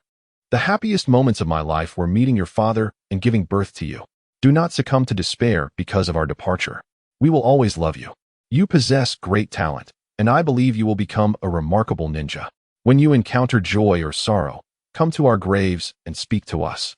The happiest moments of my life were meeting your father and giving birth to you. Do not succumb to despair because of our departure. We will always love you. You possess great talent, and I believe you will become a remarkable ninja. When you encounter joy or sorrow, come to our graves and speak to us.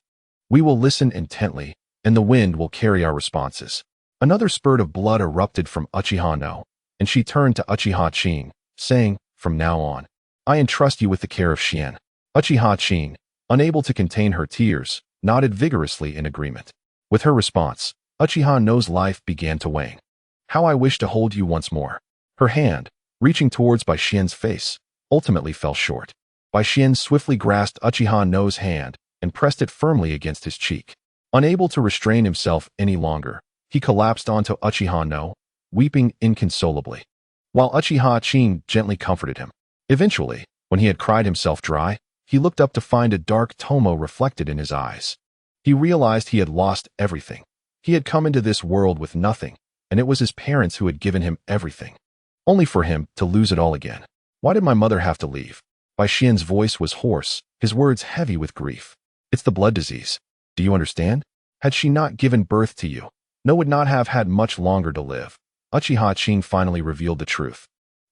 We will listen intently, and the wind will carry our responses." Another spurt of blood erupted from Uchiha No, and she turned to Uchiha Qing, saying, "From now on, I entrust you with the care of Xian." Uchiha Qing, unable to contain her tears, nodded vigorously in agreement. With her response, Uchiha No's life began to wane. "How I wish to hold you once more." Her hand, reaching towards Bai Xian's face, ultimately fell short. Bai Xian swiftly grasped Uchiha No's hand and pressed it firmly against his cheek. Unable to restrain himself any longer, he collapsed onto Uchiha No, weeping inconsolably, while Uchiha Qing gently comforted him. Eventually, when he had cried himself dry, he looked up to find a dark tomo reflected in his eyes. He realized he had lost everything. He had come into this world with nothing, and it was his parents who had given him everything, only for him to lose it all again. "Why did my mother have to leave?" Bai Xian's voice was hoarse, his words heavy with grief. "It's the blood disease. Do you understand? Had she not given birth to you, No would not have had much longer to live." Uchiha Qing finally revealed the truth,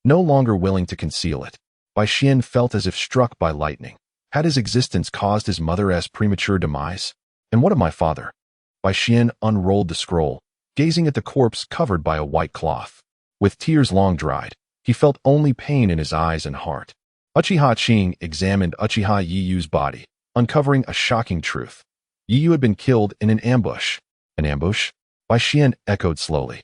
no longer willing to conceal it. Bai Xian felt as if struck by lightning. Had his existence caused his mother's premature demise? And what of my father? Bai Xian unrolled the scroll, gazing at the corpse covered by a white cloth. With tears long dried, he felt only pain in his eyes and heart. Uchiha Qing examined Uchiha Yiyu's body, uncovering a shocking truth. Yiyu had been killed in an ambush. An ambush? Bai Xian echoed slowly.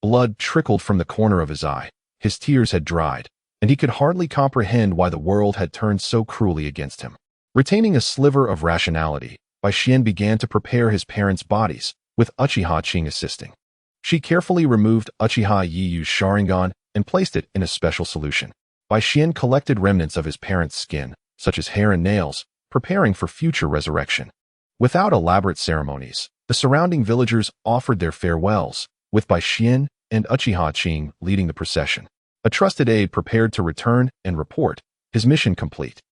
Blood trickled from the corner of his eye. His tears had dried, and he could hardly comprehend why the world had turned so cruelly against him. Retaining a sliver of rationality, Bai Xian began to prepare his parents' bodies, with Uchiha Qing assisting. She carefully removed Uchiha Yiyu's Sharingan and placed it in a special solution. Bai Xian collected remnants of his parents' skin, such as hair and nails, preparing for future resurrection. Without elaborate ceremonies, the surrounding villagers offered their farewells, with Bai Xian and Uchiha Qing leading the procession. A trusted aide prepared to return and report, his mission complete.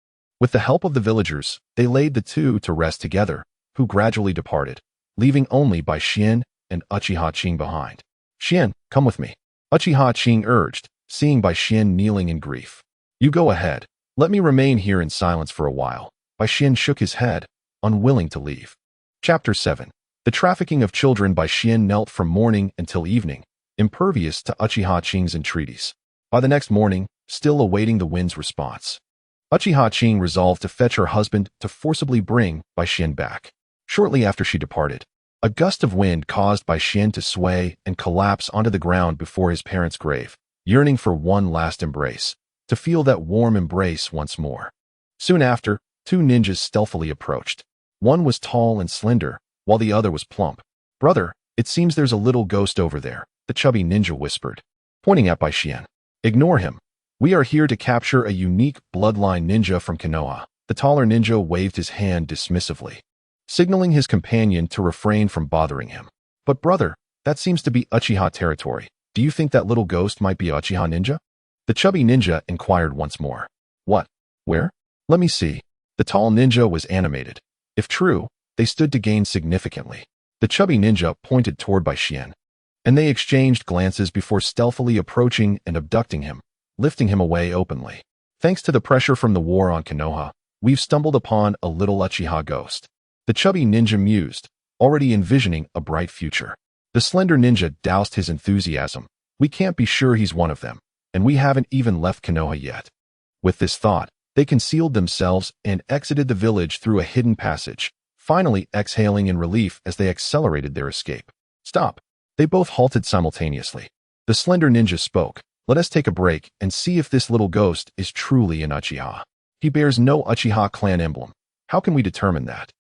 With the help of the villagers, they laid the two to rest together, who gradually departed, leaving only Bai Xian and Uchiha Qing behind. "Xian, come with me," Uchiha Qing urged, seeing Bai Xian kneeling in grief. "You go ahead. Let me remain here in silence for a while." Bai Xian shook his head, unwilling to leave. Chapter 7. The trafficking of children. Bai Xian knelt from morning until evening, impervious to Uchiha Qing's entreaties. By the next morning, still awaiting the wind's response, Uchiha Qing resolved to fetch her husband to forcibly bring Bai Xian back. Shortly after she departed, a gust of wind caused Bai Xian to sway and collapse onto the ground before his parents' grave, yearning for one last embrace, to feel that warm embrace once more. Soon after, two ninjas stealthily approached. One was tall and slender, while the other was plump. "Brother, it seems there's a little ghost over there," the chubby ninja whispered, pointing at Bai Xian. "Ignore him. We are here to capture a unique bloodline ninja from Konoha." The taller ninja waved his hand dismissively, signaling his companion to refrain from bothering him. "But brother, that seems to be Uchiha territory. Do you think that little ghost might be Uchiha ninja?" The chubby ninja inquired once more. "What? Where? Let me see." The tall ninja was animated. If true, they stood to gain significantly. The chubby ninja pointed toward Bai Xian, and they exchanged glances before stealthily approaching and abducting him, lifting him away openly. Thanks to the pressure from the war on Konoha, we've stumbled upon a little Uchiha ghost. The chubby ninja mused, already envisioning a bright future. The slender ninja doused his enthusiasm. We can't be sure he's one of them, and we haven't even left Konoha yet. With this thought, they concealed themselves and exited the village through a hidden passage, finally exhaling in relief as they accelerated their escape. Stop! They both halted simultaneously. The slender ninja spoke. Let us take a break and see if this little ghost is truly an Uchiha. He bears no Uchiha clan emblem. How can we determine that?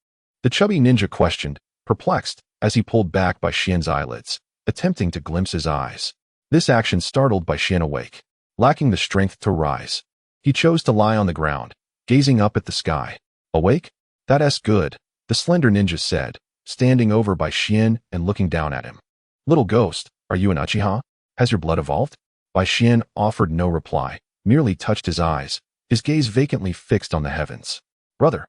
The chubby ninja questioned, perplexed, as he pulled back Bai Xian's eyelids, attempting to glimpse his eyes. This action startled Bai Xian awake. Lacking the strength to rise, he chose to lie on the ground, gazing up at the sky. Awake? That's good, the slender ninja said, standing over Bai Xian and looking down at him. Little ghost, are you an Uchiha? Has your blood evolved? Bai Xian offered no reply, merely touched his eyes, his gaze vacantly fixed on the heavens. Brother,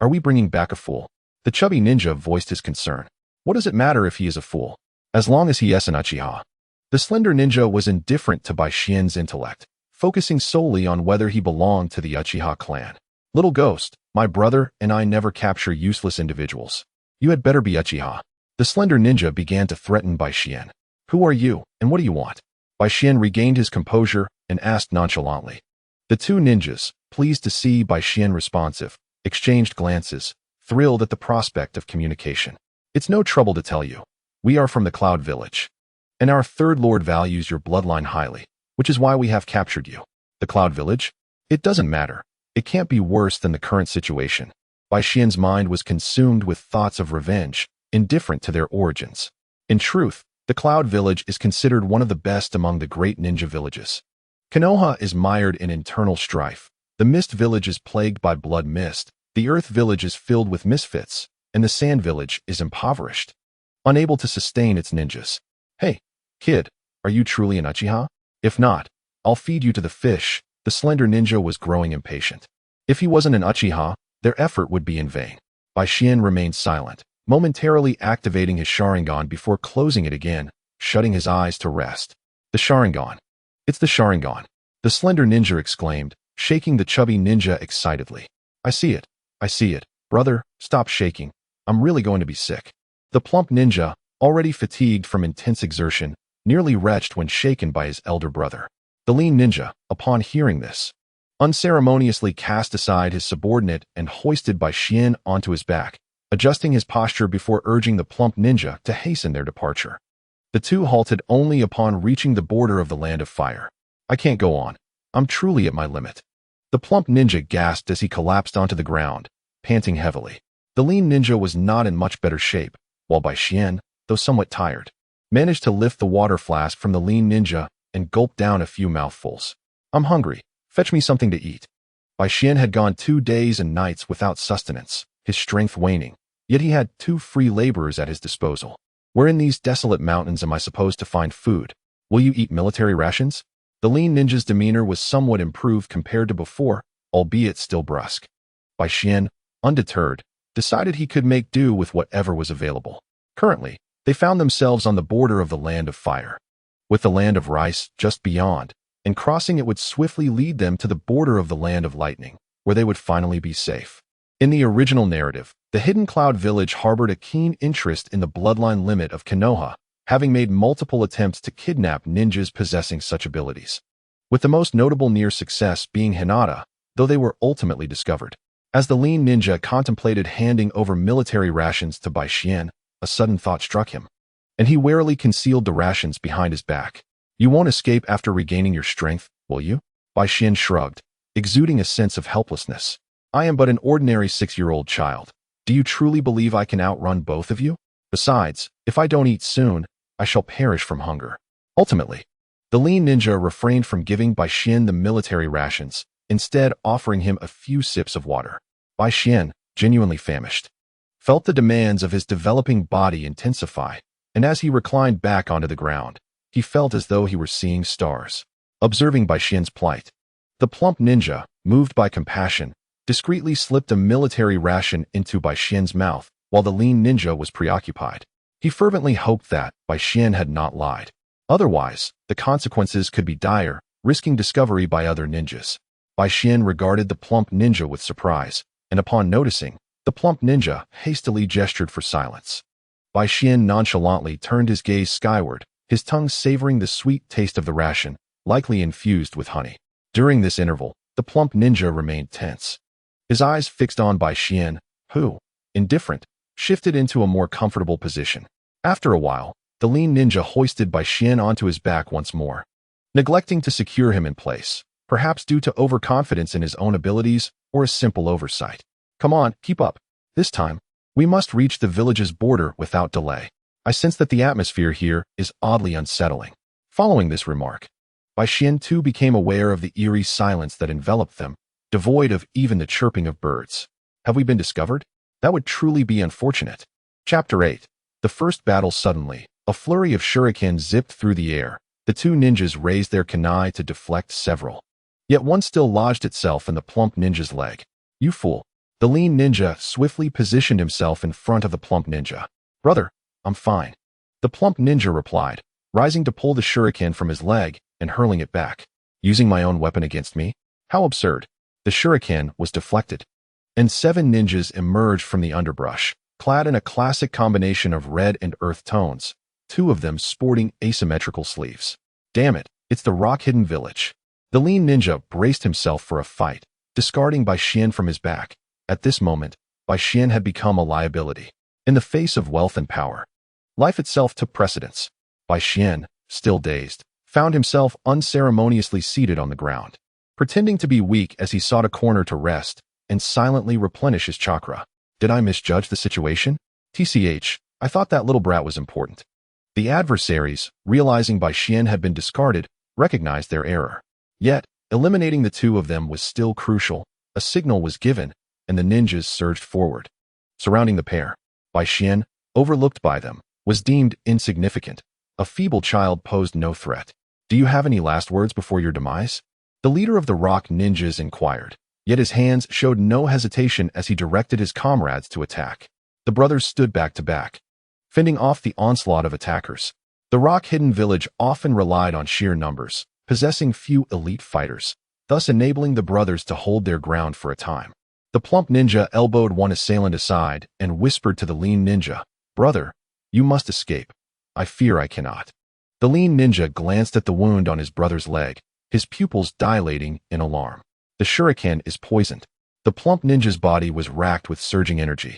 are we bringing back a fool? The chubby ninja voiced his concern. What does it matter if he is a fool, as long as he is an Uchiha? The slender ninja was indifferent to Bai Xian's intellect, focusing solely on whether he belonged to the Uchiha clan. Little ghost, my brother and I never capture useless individuals. You had better be Uchiha. The slender ninja began to threaten Bai Xian. Who are you, and what do you want? Bai Xian regained his composure and asked nonchalantly. The two ninjas, pleased to see Bai Xian responsive, exchanged glances, thrilled at the prospect of communication. It's no trouble to tell you. We are from the Cloud Village, and our third lord values your bloodline highly, which is why we have captured you. The Cloud Village? It doesn't matter. It can't be worse than the current situation. Bai Xian's mind was consumed with thoughts of revenge, indifferent to their origins. In truth, the Cloud Village is considered one of the best among the great ninja villages. Konoha is mired in internal strife. The Mist Village is plagued by blood mist, the Earth Village is filled with misfits, and the Sand Village is impoverished, unable to sustain its ninjas. Hey, kid, are you truly an Uchiha? If not, I'll feed you to the fish. The slender ninja was growing impatient. If he wasn't an Uchiha, their effort would be in vain. Bai Xian remained silent, momentarily activating his Sharingan before closing it again, shutting his eyes to rest. The Sharingan. It's the Sharingan. The slender ninja exclaimed, shaking the chubby ninja excitedly. I see it. I see it. Brother, stop shaking. I'm really going to be sick. The plump ninja, already fatigued from intense exertion, nearly retched when shaken by his elder brother. The lean ninja, upon hearing this, unceremoniously cast aside his subordinate and hoisted Bai Xian onto his back, adjusting his posture before urging the plump ninja to hasten their departure. The two halted only upon reaching the border of the Land of Fire. I can't go on. I'm truly at my limit. The plump ninja gasped as he collapsed onto the ground, panting heavily. The lean ninja was not in much better shape, while Bai Xian, though somewhat tired, managed to lift the water flask from the lean ninja and gulp down a few mouthfuls. I'm hungry. Fetch me something to eat. Bai Xian had gone 2 days and nights without sustenance, his strength waning, yet he had 2 free laborers at his disposal. Where in these desolate mountains am I supposed to find food? Will you eat military rations? The lean ninja's demeanor was somewhat improved compared to before, albeit still brusque. Bai Xian, undeterred, decided he could make do with whatever was available. Currently, they found themselves on the border of the Land of Fire, with the Land of Rice just beyond, and crossing it would swiftly lead them to the border of the Land of Lightning, where they would finally be safe. In the original narrative, the Hidden Cloud Village harbored a keen interest in the bloodline limit of Konoha, having made multiple attempts to kidnap ninjas possessing such abilities, with the most notable near success being Hinata, though they were ultimately discovered. As the lean ninja contemplated handing over military rations to Bai Xian, a sudden thought struck him, and he warily concealed the rations behind his back. You won't escape after regaining your strength, will you? Bai Xian shrugged, exuding a sense of helplessness. I am but an ordinary 6-year-old child. Do you truly believe I can outrun both of you? Besides, if I don't eat soon, I shall perish from hunger. Ultimately, the lean ninja refrained from giving Bai Xian the military rations, instead offering him a few sips of water. Bai Xian, genuinely famished, felt the demands of his developing body intensify, and as he reclined back onto the ground, he felt as though he were seeing stars. Observing Bai Xian's plight, the plump ninja, moved by compassion, discreetly slipped a military ration into Bai Xian's mouth while the lean ninja was preoccupied. He fervently hoped that Bai Xian had not lied. Otherwise, the consequences could be dire, risking discovery by other ninjas. Bai Xian regarded the plump ninja with surprise, and upon noticing, the plump ninja hastily gestured for silence. Bai Xian nonchalantly turned his gaze skyward, his tongue savoring the sweet taste of the ration, likely infused with honey. During this interval, the plump ninja remained tense. His eyes fixed on Bai Xian, who, indifferent, shifted into a more comfortable position. After a while, the lean ninja hoisted Bai Xian onto his back once more, neglecting to secure him in place, perhaps due to overconfidence in his own abilities or a simple oversight. Come on, keep up. This time, we must reach the village's border without delay. I sense that the atmosphere here is oddly unsettling. Following this remark, Bai Xian too became aware of the eerie silence that enveloped them, devoid of even the chirping of birds. Have we been discovered? That would truly be unfortunate. Chapter 8. The first battle. Suddenly, a flurry of shurikens zipped through the air. The two ninjas raised their kunai to deflect several. Yet one still lodged itself in the plump ninja's leg. You fool. The lean ninja swiftly positioned himself in front of the plump ninja. Brother, I'm fine. The plump ninja replied, rising to pull the shuriken from his leg and hurling it back. Using my own weapon against me? How absurd. The shuriken was deflected, and 7 ninjas emerged from the underbrush, clad in a classic combination of red and earth tones, 2 of them sporting asymmetrical sleeves. Damn it, it's the rock-hidden village. The lean ninja braced himself for a fight, discarding Bai Xian from his back. At this moment, Bai Xian had become a liability. In the face of wealth and power, life itself took precedence. Bai Xian, still dazed, found himself unceremoniously seated on the ground, pretending to be weak as he sought a corner to rest and silently replenish his chakra. Did I misjudge the situation? TCH, I thought that little brat was important. The adversaries, realizing Bai Xian had been discarded, recognized their error. Yet, eliminating the 2 of them was still crucial. A signal was given, and the ninjas surged forward. Surrounding the pair, Bai Xian, overlooked by them, was deemed insignificant. A feeble child posed no threat. Do you have any last words before your demise? The leader of the rock ninjas inquired, yet his hands showed no hesitation as he directed his comrades to attack. The brothers stood back to back, fending off the onslaught of attackers. The rock-hidden village often relied on sheer numbers, possessing few elite fighters, thus enabling the brothers to hold their ground for a time. The plump ninja elbowed one assailant aside and whispered to the lean ninja, Brother, you must escape. I fear I cannot. The lean ninja glanced at the wound on his brother's leg, his pupils dilating in alarm. The shuriken is poisoned. The plump ninja's body was racked with surging energy,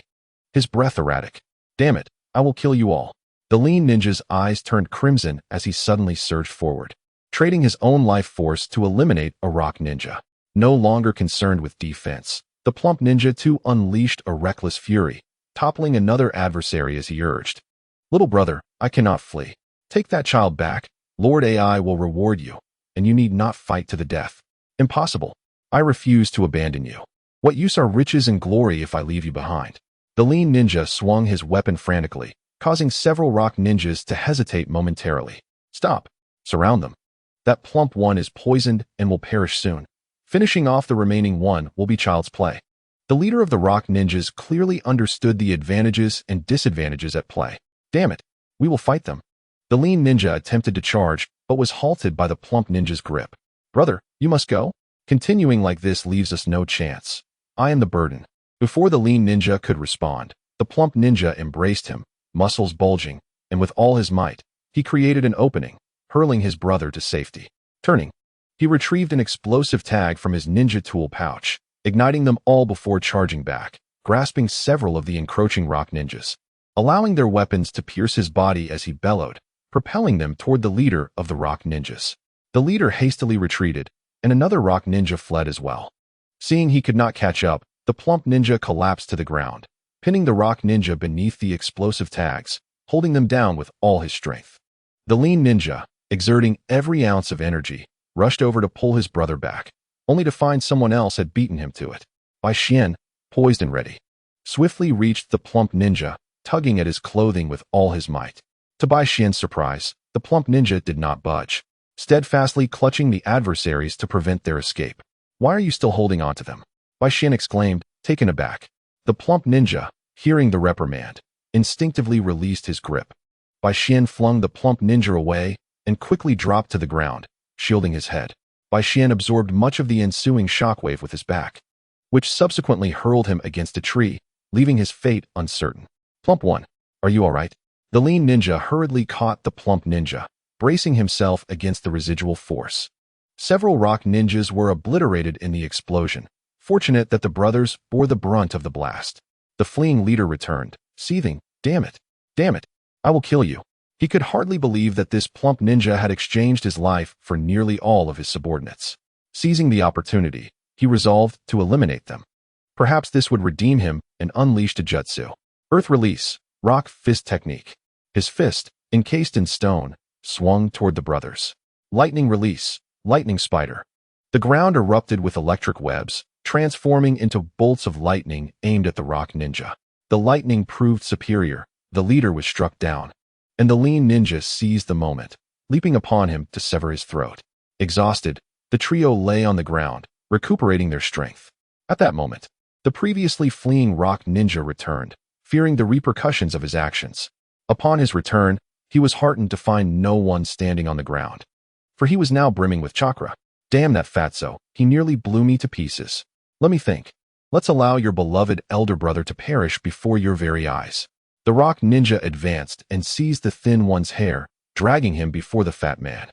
his breath erratic. Damn it, I will kill you all. The lean ninja's eyes turned crimson as he suddenly surged forward, trading his own life force to eliminate a rock ninja. No longer concerned with defense, the plump ninja too unleashed a reckless fury, toppling another adversary as he urged. Little brother, I cannot flee. Take that child back. Lord AI will reward you, and you need not fight to the death. Impossible. I refuse to abandon you. What use are riches and glory if I leave you behind? The lean ninja swung his weapon frantically, causing several rock ninjas to hesitate momentarily. Stop. Surround them. That plump one is poisoned and will perish soon. Finishing off the remaining one will be child's play. The leader of the rock ninjas clearly understood the advantages and disadvantages at play. Damn it, we will fight them. The lean ninja attempted to charge, but was halted by the plump ninja's grip. Brother, you must go? Continuing like this leaves us no chance. I am the burden. Before the lean ninja could respond, the plump ninja embraced him, muscles bulging, and with all his might, he created an opening, hurling his brother to safety. Turning, he retrieved an explosive tag from his ninja tool pouch, igniting them all before charging back, grasping several of the encroaching rock ninjas, allowing their weapons to pierce his body as he bellowed, propelling them toward the leader of the rock ninjas. The leader hastily retreated, and another rock ninja fled as well. Seeing he could not catch up, the plump ninja collapsed to the ground, pinning the rock ninja beneath the explosive tags, holding them down with all his strength. The lean ninja, exerting every ounce of energy, rushed over to pull his brother back, only to find someone else had beaten him to it. Bai Xian, poised and ready, swiftly reached the plump ninja, tugging at his clothing with all his might. To Bai Xian's surprise, the plump ninja did not budge, steadfastly clutching the adversaries to prevent their escape. Why are you still holding on to them? Bai Xian exclaimed, taken aback. The plump ninja, hearing the reprimand, instinctively released his grip. Bai Xian flung the plump ninja away and quickly dropped to the ground, shielding his head. Bai Xian absorbed much of the ensuing shockwave with his back, which subsequently hurled him against a tree, leaving his fate uncertain. Plump one, are you all right? The lean ninja hurriedly caught the plump ninja, bracing himself against the residual force. Several rock ninjas were obliterated in the explosion, fortunate that the brothers bore the brunt of the blast. The fleeing leader returned, seething, Damn it! Damn it! I will kill you." He could hardly believe that this plump ninja had exchanged his life for nearly all of his subordinates. Seizing the opportunity, he resolved to eliminate them. Perhaps this would redeem him and unleash the jutsu. Earth release, rock fist technique. His fist, encased in stone, swung toward the brothers. Lightning release, lightning spider. The ground erupted with electric webs, transforming into bolts of lightning aimed at the rock ninja. The lightning proved superior, the leader was struck down, and the lean ninja seized the moment, leaping upon him to sever his throat. Exhausted, the trio lay on the ground, recuperating their strength. At that moment, the previously fleeing rock ninja returned, fearing the repercussions of his actions. Upon his return, he was heartened to find no one standing on the ground, for he was now brimming with chakra. Damn that fatso, he nearly blew me to pieces. Let me think. Let's allow your beloved elder brother to perish before your very eyes. The rock ninja advanced and seized the thin one's hair, dragging him before the fat man.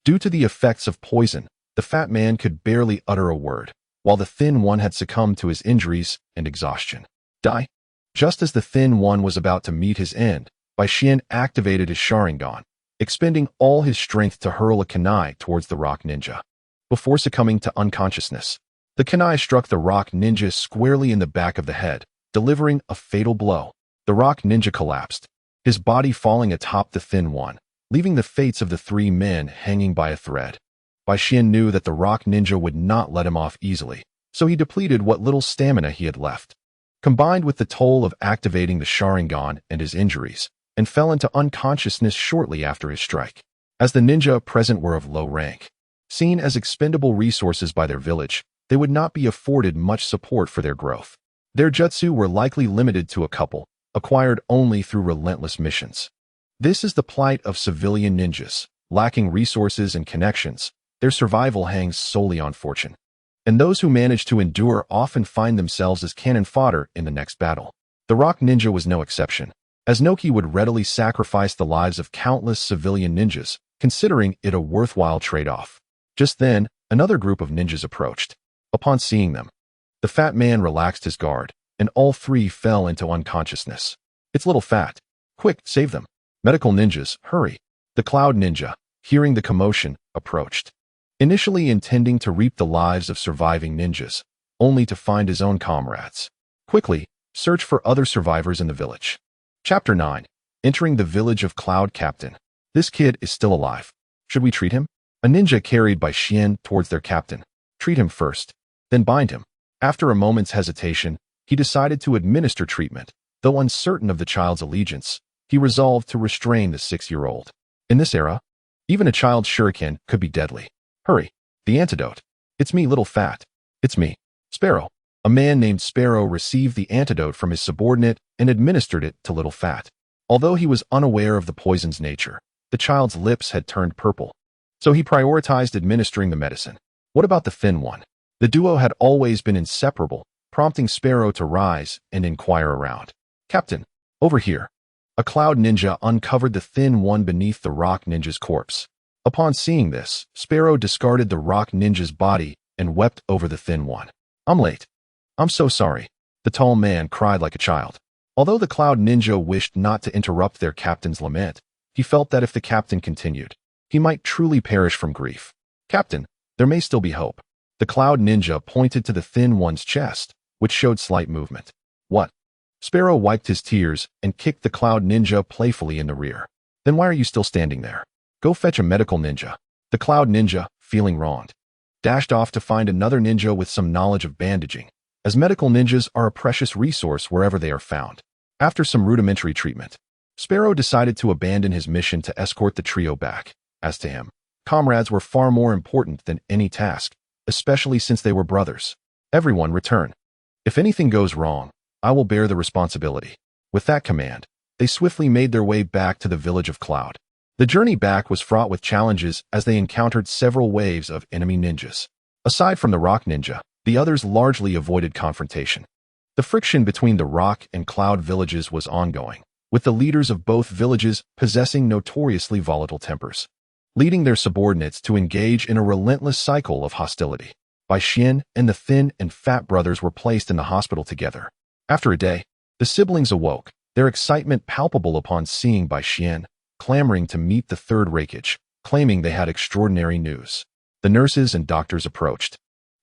Due to the effects of poison, the fat man could barely utter a word, while the thin one had succumbed to his injuries and exhaustion. Die? Just as the thin one was about to meet his end, Bai Xian activated his Sharingan, expending all his strength to hurl a kunai towards the rock ninja. Before succumbing to unconsciousness, the kunai struck the rock ninja squarely in the back of the head, delivering a fatal blow. The rock ninja collapsed, his body falling atop the thin one, leaving the fates of the three men hanging by a thread. Bai Xian knew that the rock ninja would not let him off easily, so he depleted what little stamina he had left. Combined with the toll of activating the Sharingan and his injuries, and fell into unconsciousness shortly after his strike. As the ninja present were of low rank, seen as expendable resources by their village, they would not be afforded much support for their growth. Their jutsu were likely limited to a couple, acquired only through relentless missions. This is the plight of civilian ninjas. Lacking resources and connections, their survival hangs solely on fortune. And those who manage to endure often find themselves as cannon fodder in the next battle. The rock ninja was no exception, as Noki would readily sacrifice the lives of countless civilian ninjas, considering it a worthwhile trade-off. Just then, another group of ninjas approached. Upon seeing them, the fat man relaxed his guard, and all three fell into unconsciousness. It's little fat. Quick, save them. Medical ninjas, hurry. The cloud ninja, hearing the commotion, approached. Initially intending to reap the lives of surviving ninjas, only to find his own comrades. Quickly, search for other survivors in the village. Chapter 9. Entering the village of Cloud Captain. This kid is still alive. Should we treat him? A ninja carried Bai Xian towards their captain. Treat him first, then bind him. After a moment's hesitation, he decided to administer treatment. Though uncertain of the child's allegiance, he resolved to restrain the 6-year-old. In this era, even a child's shuriken could be deadly. Hurry, the antidote. It's me, little fat. It's me, Sparrow. A man named Sparrow received the antidote from his subordinate and administered it to little fat. Although he was unaware of the poison's nature, the child's lips had turned purple, so he prioritized administering the medicine. What about the thin one? The duo had always been inseparable, prompting Sparrow to rise and inquire around. Captain, over here. A cloud ninja uncovered the thin one beneath the rock ninja's corpse. Upon seeing this, Sparrow discarded the rock ninja's body and wept over the thin one. I'm late. I'm so sorry. The tall man cried like a child. Although the cloud ninja wished not to interrupt their captain's lament, he felt that if the captain continued, he might truly perish from grief. Captain, there may still be hope. The cloud ninja pointed to the thin one's chest, which showed slight movement. What? Sparrow wiped his tears and kicked the cloud ninja playfully in the rear. Then why are you still standing there? Go fetch a medical ninja. The cloud ninja, feeling wronged, dashed off to find another ninja with some knowledge of bandaging, as medical ninjas are a precious resource wherever they are found. After some rudimentary treatment, Sparrow decided to abandon his mission to escort the trio back. As to him, comrades were far more important than any task, especially since they were brothers. Everyone return. If anything goes wrong, I will bear the responsibility. With that command, they swiftly made their way back to the village of Cloud. The journey back was fraught with challenges as they encountered several waves of enemy ninjas. Aside from the Rock Ninja, the others largely avoided confrontation. The friction between the Rock and Cloud villages was ongoing, with the leaders of both villages possessing notoriously volatile tempers, leading their subordinates to engage in a relentless cycle of hostility. Bai Xian and the thin and fat brothers were placed in the hospital together. After a day, the siblings awoke, their excitement palpable upon seeing Bai Xian, clamoring to meet the Third Raikage, claiming they had extraordinary news. The nurses and doctors approached,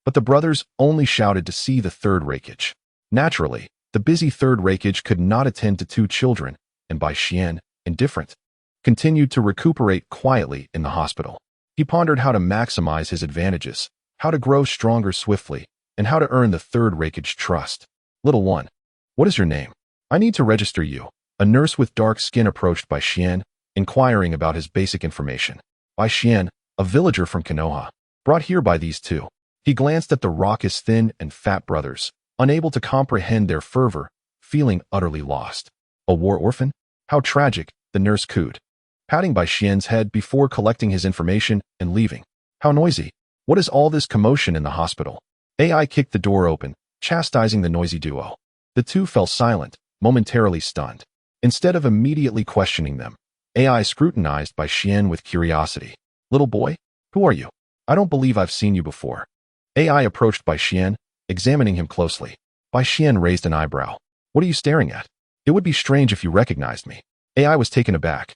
but the brothers only shouted to see the Third Raikage. Naturally, the busy Third Raikage could not attend to two children, and Bai Xian, indifferent, continued to recuperate quietly in the hospital. He pondered how to maximize his advantages, how to grow stronger swiftly, and how to earn the Third Raikage trust. Little one, what is your name? I need to register you. A nurse with dark skin approached Bai Xian, inquiring about his basic information. Bai Xian, a villager from Konoha, brought here by these two. He glanced at the raucous thin and fat brothers, unable to comprehend their fervor, feeling utterly lost. A war orphan? How tragic, the nurse cooed, patting Bai Xian's head before collecting his information and leaving. How noisy. What is all this commotion in the hospital? AI kicked the door open, chastising the noisy duo. The two fell silent, momentarily stunned. Instead of immediately questioning them, AI scrutinized Bai Xian with curiosity. Little boy, who are you? I don't believe I've seen you before. AI approached Bai Xian, examining him closely. Bai Xian raised an eyebrow. What are you staring at? It would be strange if you recognized me. AI was taken aback,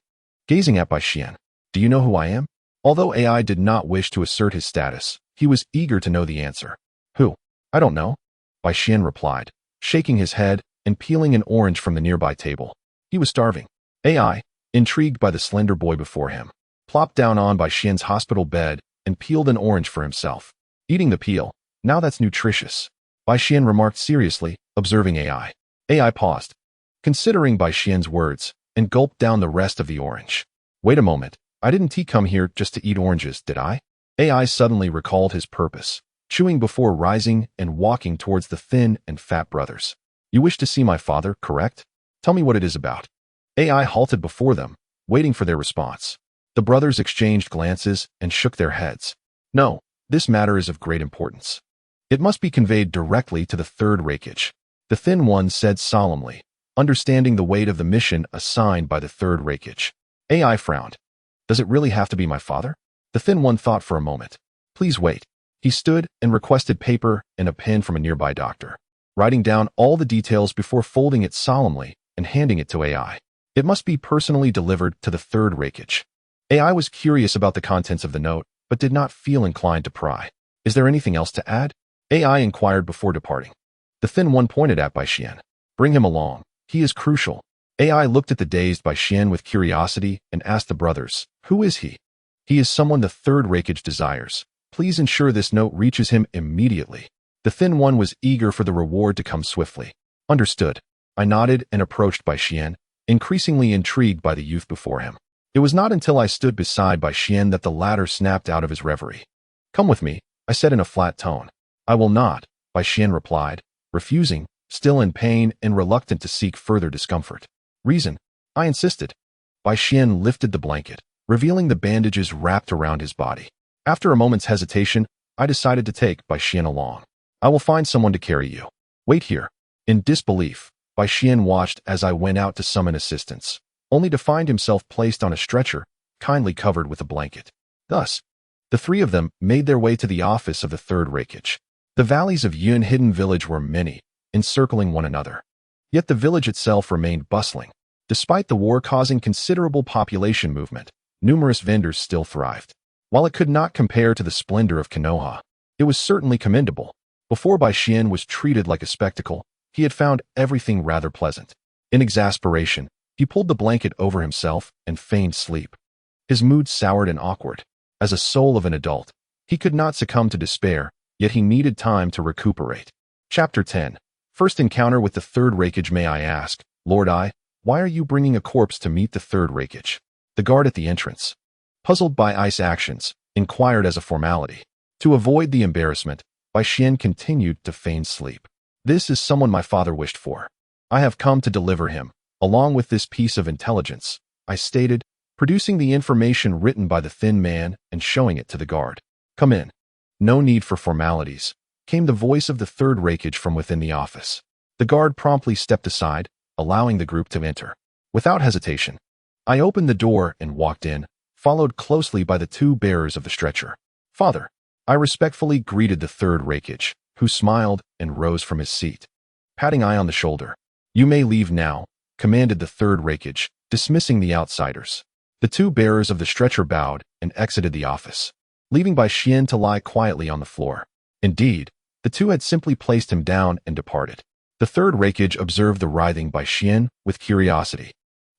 gazing at Bai Xian. Do you know who I am? Although AI did not wish to assert his status, he was eager to know the answer. Who? I don't know, Bai Xian replied, shaking his head and peeling an orange from the nearby table. He was starving. AI, intrigued by the slender boy before him, plopped down on Bai Xian's hospital bed and peeled an orange for himself. Eating the peel, now that's nutritious, Bai Xian remarked seriously, observing AI. AI paused, considering Bai Xian's words, and gulped down the rest of the orange. Wait a moment, I didn't come here just to eat oranges, did I? AI suddenly recalled his purpose, chewing before rising and walking towards the thin and fat brothers. You wish to see my father, correct? Tell me what it is about. AI halted before them, waiting for their response. The brothers exchanged glances and shook their heads. No, this matter is of great importance. It must be conveyed directly to the Third Raikage, the thin one said solemnly, understanding the weight of the mission assigned by the Third Raikage. AI frowned. Does it really have to be my father? The thin one thought for a moment. Please wait. He stood and requested paper and a pen from a nearby doctor, writing down all the details before folding it solemnly and handing it to AI. It must be personally delivered to the Third Raikage. AI was curious about the contents of the note, but did not feel inclined to pry. Is there anything else to add? AI inquired before departing. The thin one pointed at Bai Xian. Bring him along. He is crucial. AI looked at the dazed Bai Xian with curiosity and asked the brothers, who is he? He is someone the Third Raikage desires. Please ensure this note reaches him immediately. The thin one was eager for the reward to come swiftly. Understood. I nodded and approached Bai Xian, increasingly intrigued by the youth before him. It was not until I stood beside Bai Xian that the latter snapped out of his reverie. Come with me, I said in a flat tone. I will not, Bai Xian replied, refusing, still in pain and reluctant to seek further discomfort. Reason, I insisted. Bai Xian lifted the blanket, revealing the bandages wrapped around his body. After a moment's hesitation, I decided to take Bai Xian along. I will find someone to carry you. Wait here. In disbelief, Bai Xian watched as I went out to summon assistance, only to find himself placed on a stretcher, kindly covered with a blanket. Thus, the three of them made their way to the office of the Third Raikage. The valleys of Yun Hidden Village were many, encircling one another. Yet the village itself remained bustling. Despite the war causing considerable population movement, numerous vendors still thrived. While it could not compare to the splendor of Konoha, it was certainly commendable. Before Bai Xian was treated like a spectacle, he had found everything rather pleasant. In exasperation, he pulled the blanket over himself and feigned sleep. His mood soured and awkward. As a soul of an adult, he could not succumb to despair, yet he needed time to recuperate. Chapter 10. First encounter with the Third Raikage. May I ask, Lord I, why are you bringing a corpse to meet the Third Raikage? The guard at the entrance, puzzled by I's actions, inquired as a formality. To avoid the embarrassment, Bai Xian continued to feign sleep. This is someone my father wished for. I have come to deliver him, Along with this piece of intelligence, I stated, producing the information written by the thin man and showing it to the guard. Come in. No need for formalities, came the voice of the third Raikage from within the office. The guard promptly stepped aside, allowing the group to enter. Without hesitation, I opened the door and walked in, followed closely by the two bearers of the stretcher. Father, I respectfully greeted the third Raikage, who smiled and rose from his seat. Patting I on the shoulder. You may leave now, commanded the third Raikage, dismissing the outsiders. The two bearers of the stretcher bowed and exited the office, leaving Bai Xian to lie quietly on the floor. Indeed, the two had simply placed him down and departed. The third Raikage observed the writhing Bai Xian with curiosity.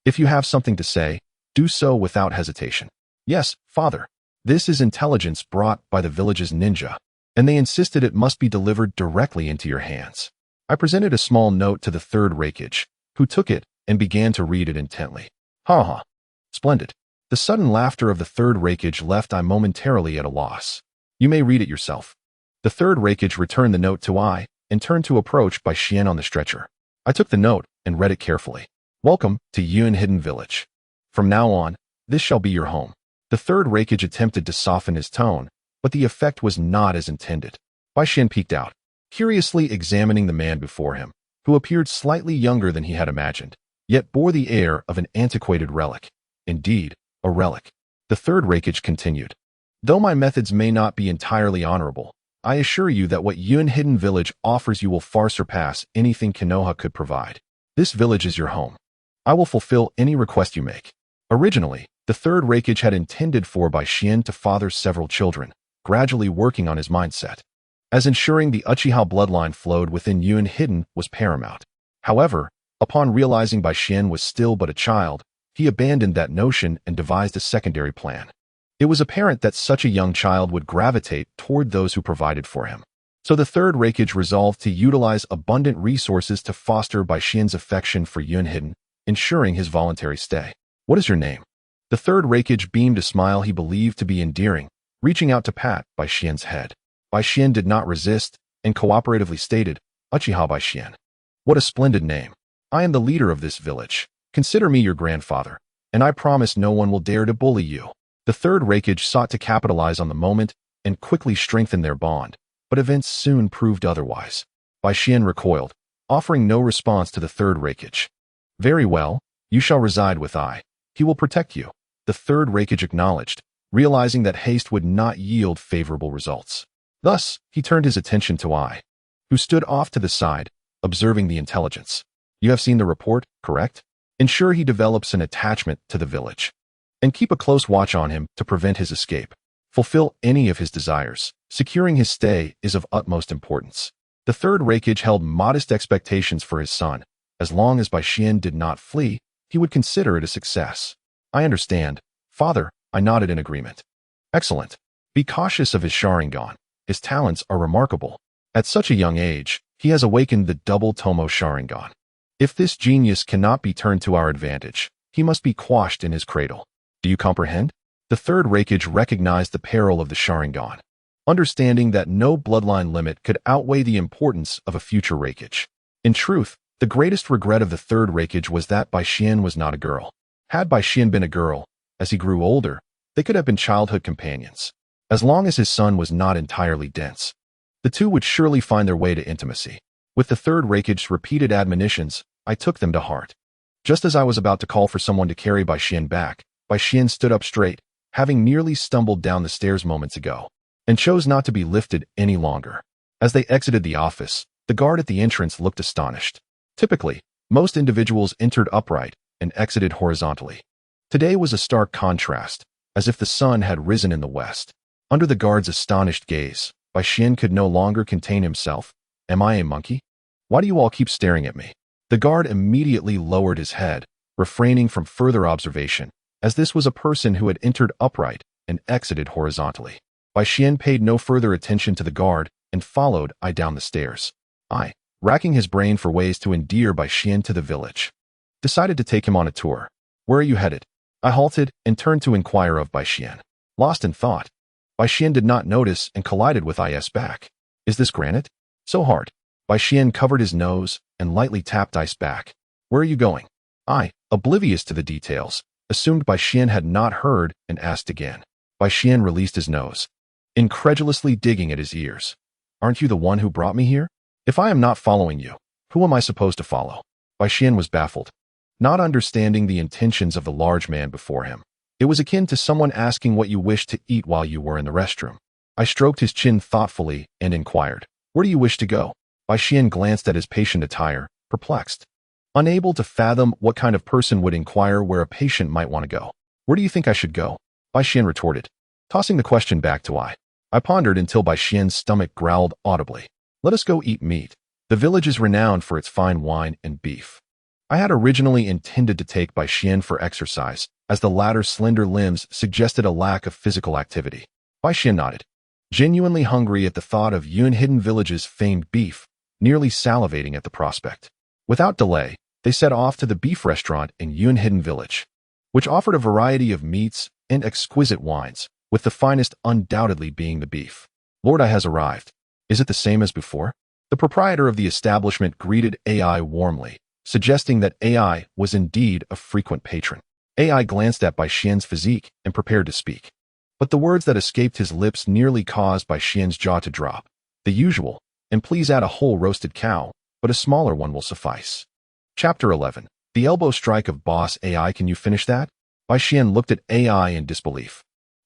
If you have something to say, do so without hesitation. Yes, father. This is intelligence brought by the village's ninja, and they insisted it must be delivered directly into your hands. I presented a small note to the third Raikage, who took it and began to read it intently. Ha ha. Splendid. The sudden laughter of the third Raikage left I momentarily at a loss. You may read it yourself. The third Raikage returned the note to I and turned to approach Bai Xian on the stretcher. I took the note and read it carefully. Welcome to Yuan Hidden Village. From now on, this shall be your home. The third Raikage attempted to soften his tone, but the effect was not as intended. Bai Xian peeked out, curiously examining the man before him, who appeared slightly younger than he had imagined, yet bore the air of an antiquated relic. Indeed, a relic. The third Raikage continued. Though my methods may not be entirely honorable, I assure you that what Yuan Hidden Village offers you will far surpass anything Konoha could provide. This village is your home. I will fulfill any request you make. Originally, the third Raikage had intended for Bai Xian to father several children, gradually working on his mindset, as ensuring the Uchiha bloodline flowed within Yuan Hidden was paramount. However, upon realizing Bai Xian was still but a child, he abandoned that notion and devised a secondary plan. It was apparent that such a young child would gravitate toward those who provided for him. So the third Raikage resolved to utilize abundant resources to foster Bai Xian's affection for Yuan Hidden, ensuring his voluntary stay. What is your name? The third Raikage beamed a smile he believed to be endearing, reaching out to pat Bai Xian's head. Bai Xian did not resist and cooperatively stated, Uchiha Bai Xian. What a splendid name. I am the leader of this village. Consider me your grandfather, and I promise no one will dare to bully you. The third Raikage sought to capitalize on the moment and quickly strengthen their bond, but events soon proved otherwise. Bai Xian recoiled, offering no response to the third Raikage. Very well, you shall reside with I. He will protect you. The third Raikage acknowledged, realizing that haste would not yield favorable results. Thus, he turned his attention to I, who stood off to the side, observing the intelligence. You have seen the report, correct? Ensure he develops an attachment to the village, and keep a close watch on him to prevent his escape. Fulfill any of his desires. Securing his stay is of utmost importance. The third Raikage held modest expectations for his son. As long as Bai Xian did not flee, he would consider it a success. I understand, father, I nodded in agreement. Excellent. Be cautious of his Sharingan. His talents are remarkable. At such a young age, he has awakened the double Tomo Sharingan. If this genius cannot be turned to our advantage, he must be quashed in his cradle. Do you comprehend? The third Raikage recognized the peril of the Sharingan, understanding that no bloodline limit could outweigh the importance of a future Raikage. In truth, the greatest regret of the third Raikage was that Bai Xian was not a girl. Had Bai Xian been a girl, as he grew older, they could have been childhood companions. As long as his son was not entirely dense, the two would surely find their way to intimacy. With the third Raikage's repeated admonitions, I took them to heart. Just as I was about to call for someone to carry Bai Xian back, Bai Xian stood up straight, having nearly stumbled down the stairs moments ago, and chose not to be lifted any longer. As they exited the office, the guard at the entrance looked astonished. Typically, most individuals entered upright and exited horizontally. Today was a stark contrast, as if the sun had risen in the west. Under the guard's astonished gaze, Bai Xian could no longer contain himself. Am I a monkey? Why do you all keep staring at me? The guard immediately lowered his head, refraining from further observation, as this was a person who had entered upright and exited horizontally. Bai Xian paid no further attention to the guard and followed I down the stairs. I, racking his brain for ways to endear Bai Xian to the village, decided to take him on a tour. Where are you headed? I halted and turned to inquire of Bai Xian. Lost in thought, Bai Xian did not notice and collided with I's back. Is this granite? So hard. Bai Xian covered his nose and lightly tapped I's back. Where are you going? I, oblivious to the details, assumed Bai Xian had not heard and asked again. Bai Xian released his nose, incredulously digging at his ears. Aren't you the one who brought me here? If I am not following you, who am I supposed to follow? Bai Xian was baffled, not understanding the intentions of the large man before him. It was akin to someone asking what you wished to eat while you were in the restroom. I stroked his chin thoughtfully and inquired, where do you wish to go? Bai Xian glanced at his patient attire, perplexed, unable to fathom what kind of person would inquire where a patient might want to go. Where do you think I should go? Bai Xian retorted, tossing the question back to I. I pondered until Bai Xian's stomach growled audibly. Let us go eat meat. The village is renowned for its fine wine and beef. I had originally intended to take Bai Xian for exercise, as the latter's slender limbs suggested a lack of physical activity. Bai Xian nodded, genuinely hungry at the thought of Yun Hidden Village's famed beef, nearly salivating at the prospect. Without delay, they set off to the beef restaurant in Yun Hidden Village, which offered a variety of meats and exquisite wines, with the finest undoubtedly being the beef. Lord, I has arrived. Is it the same as before? The proprietor of the establishment greeted AI warmly, suggesting that AI was indeed a frequent patron. AI glanced at Bai Xian's physique and prepared to speak. But the words that escaped his lips nearly caused Bai Xian's jaw to drop. The usual, and please add a whole roasted cow, but a smaller one will suffice. Chapter 11. The elbow strike of Boss AI. Can you finish that? Bai Xian looked at AI in disbelief.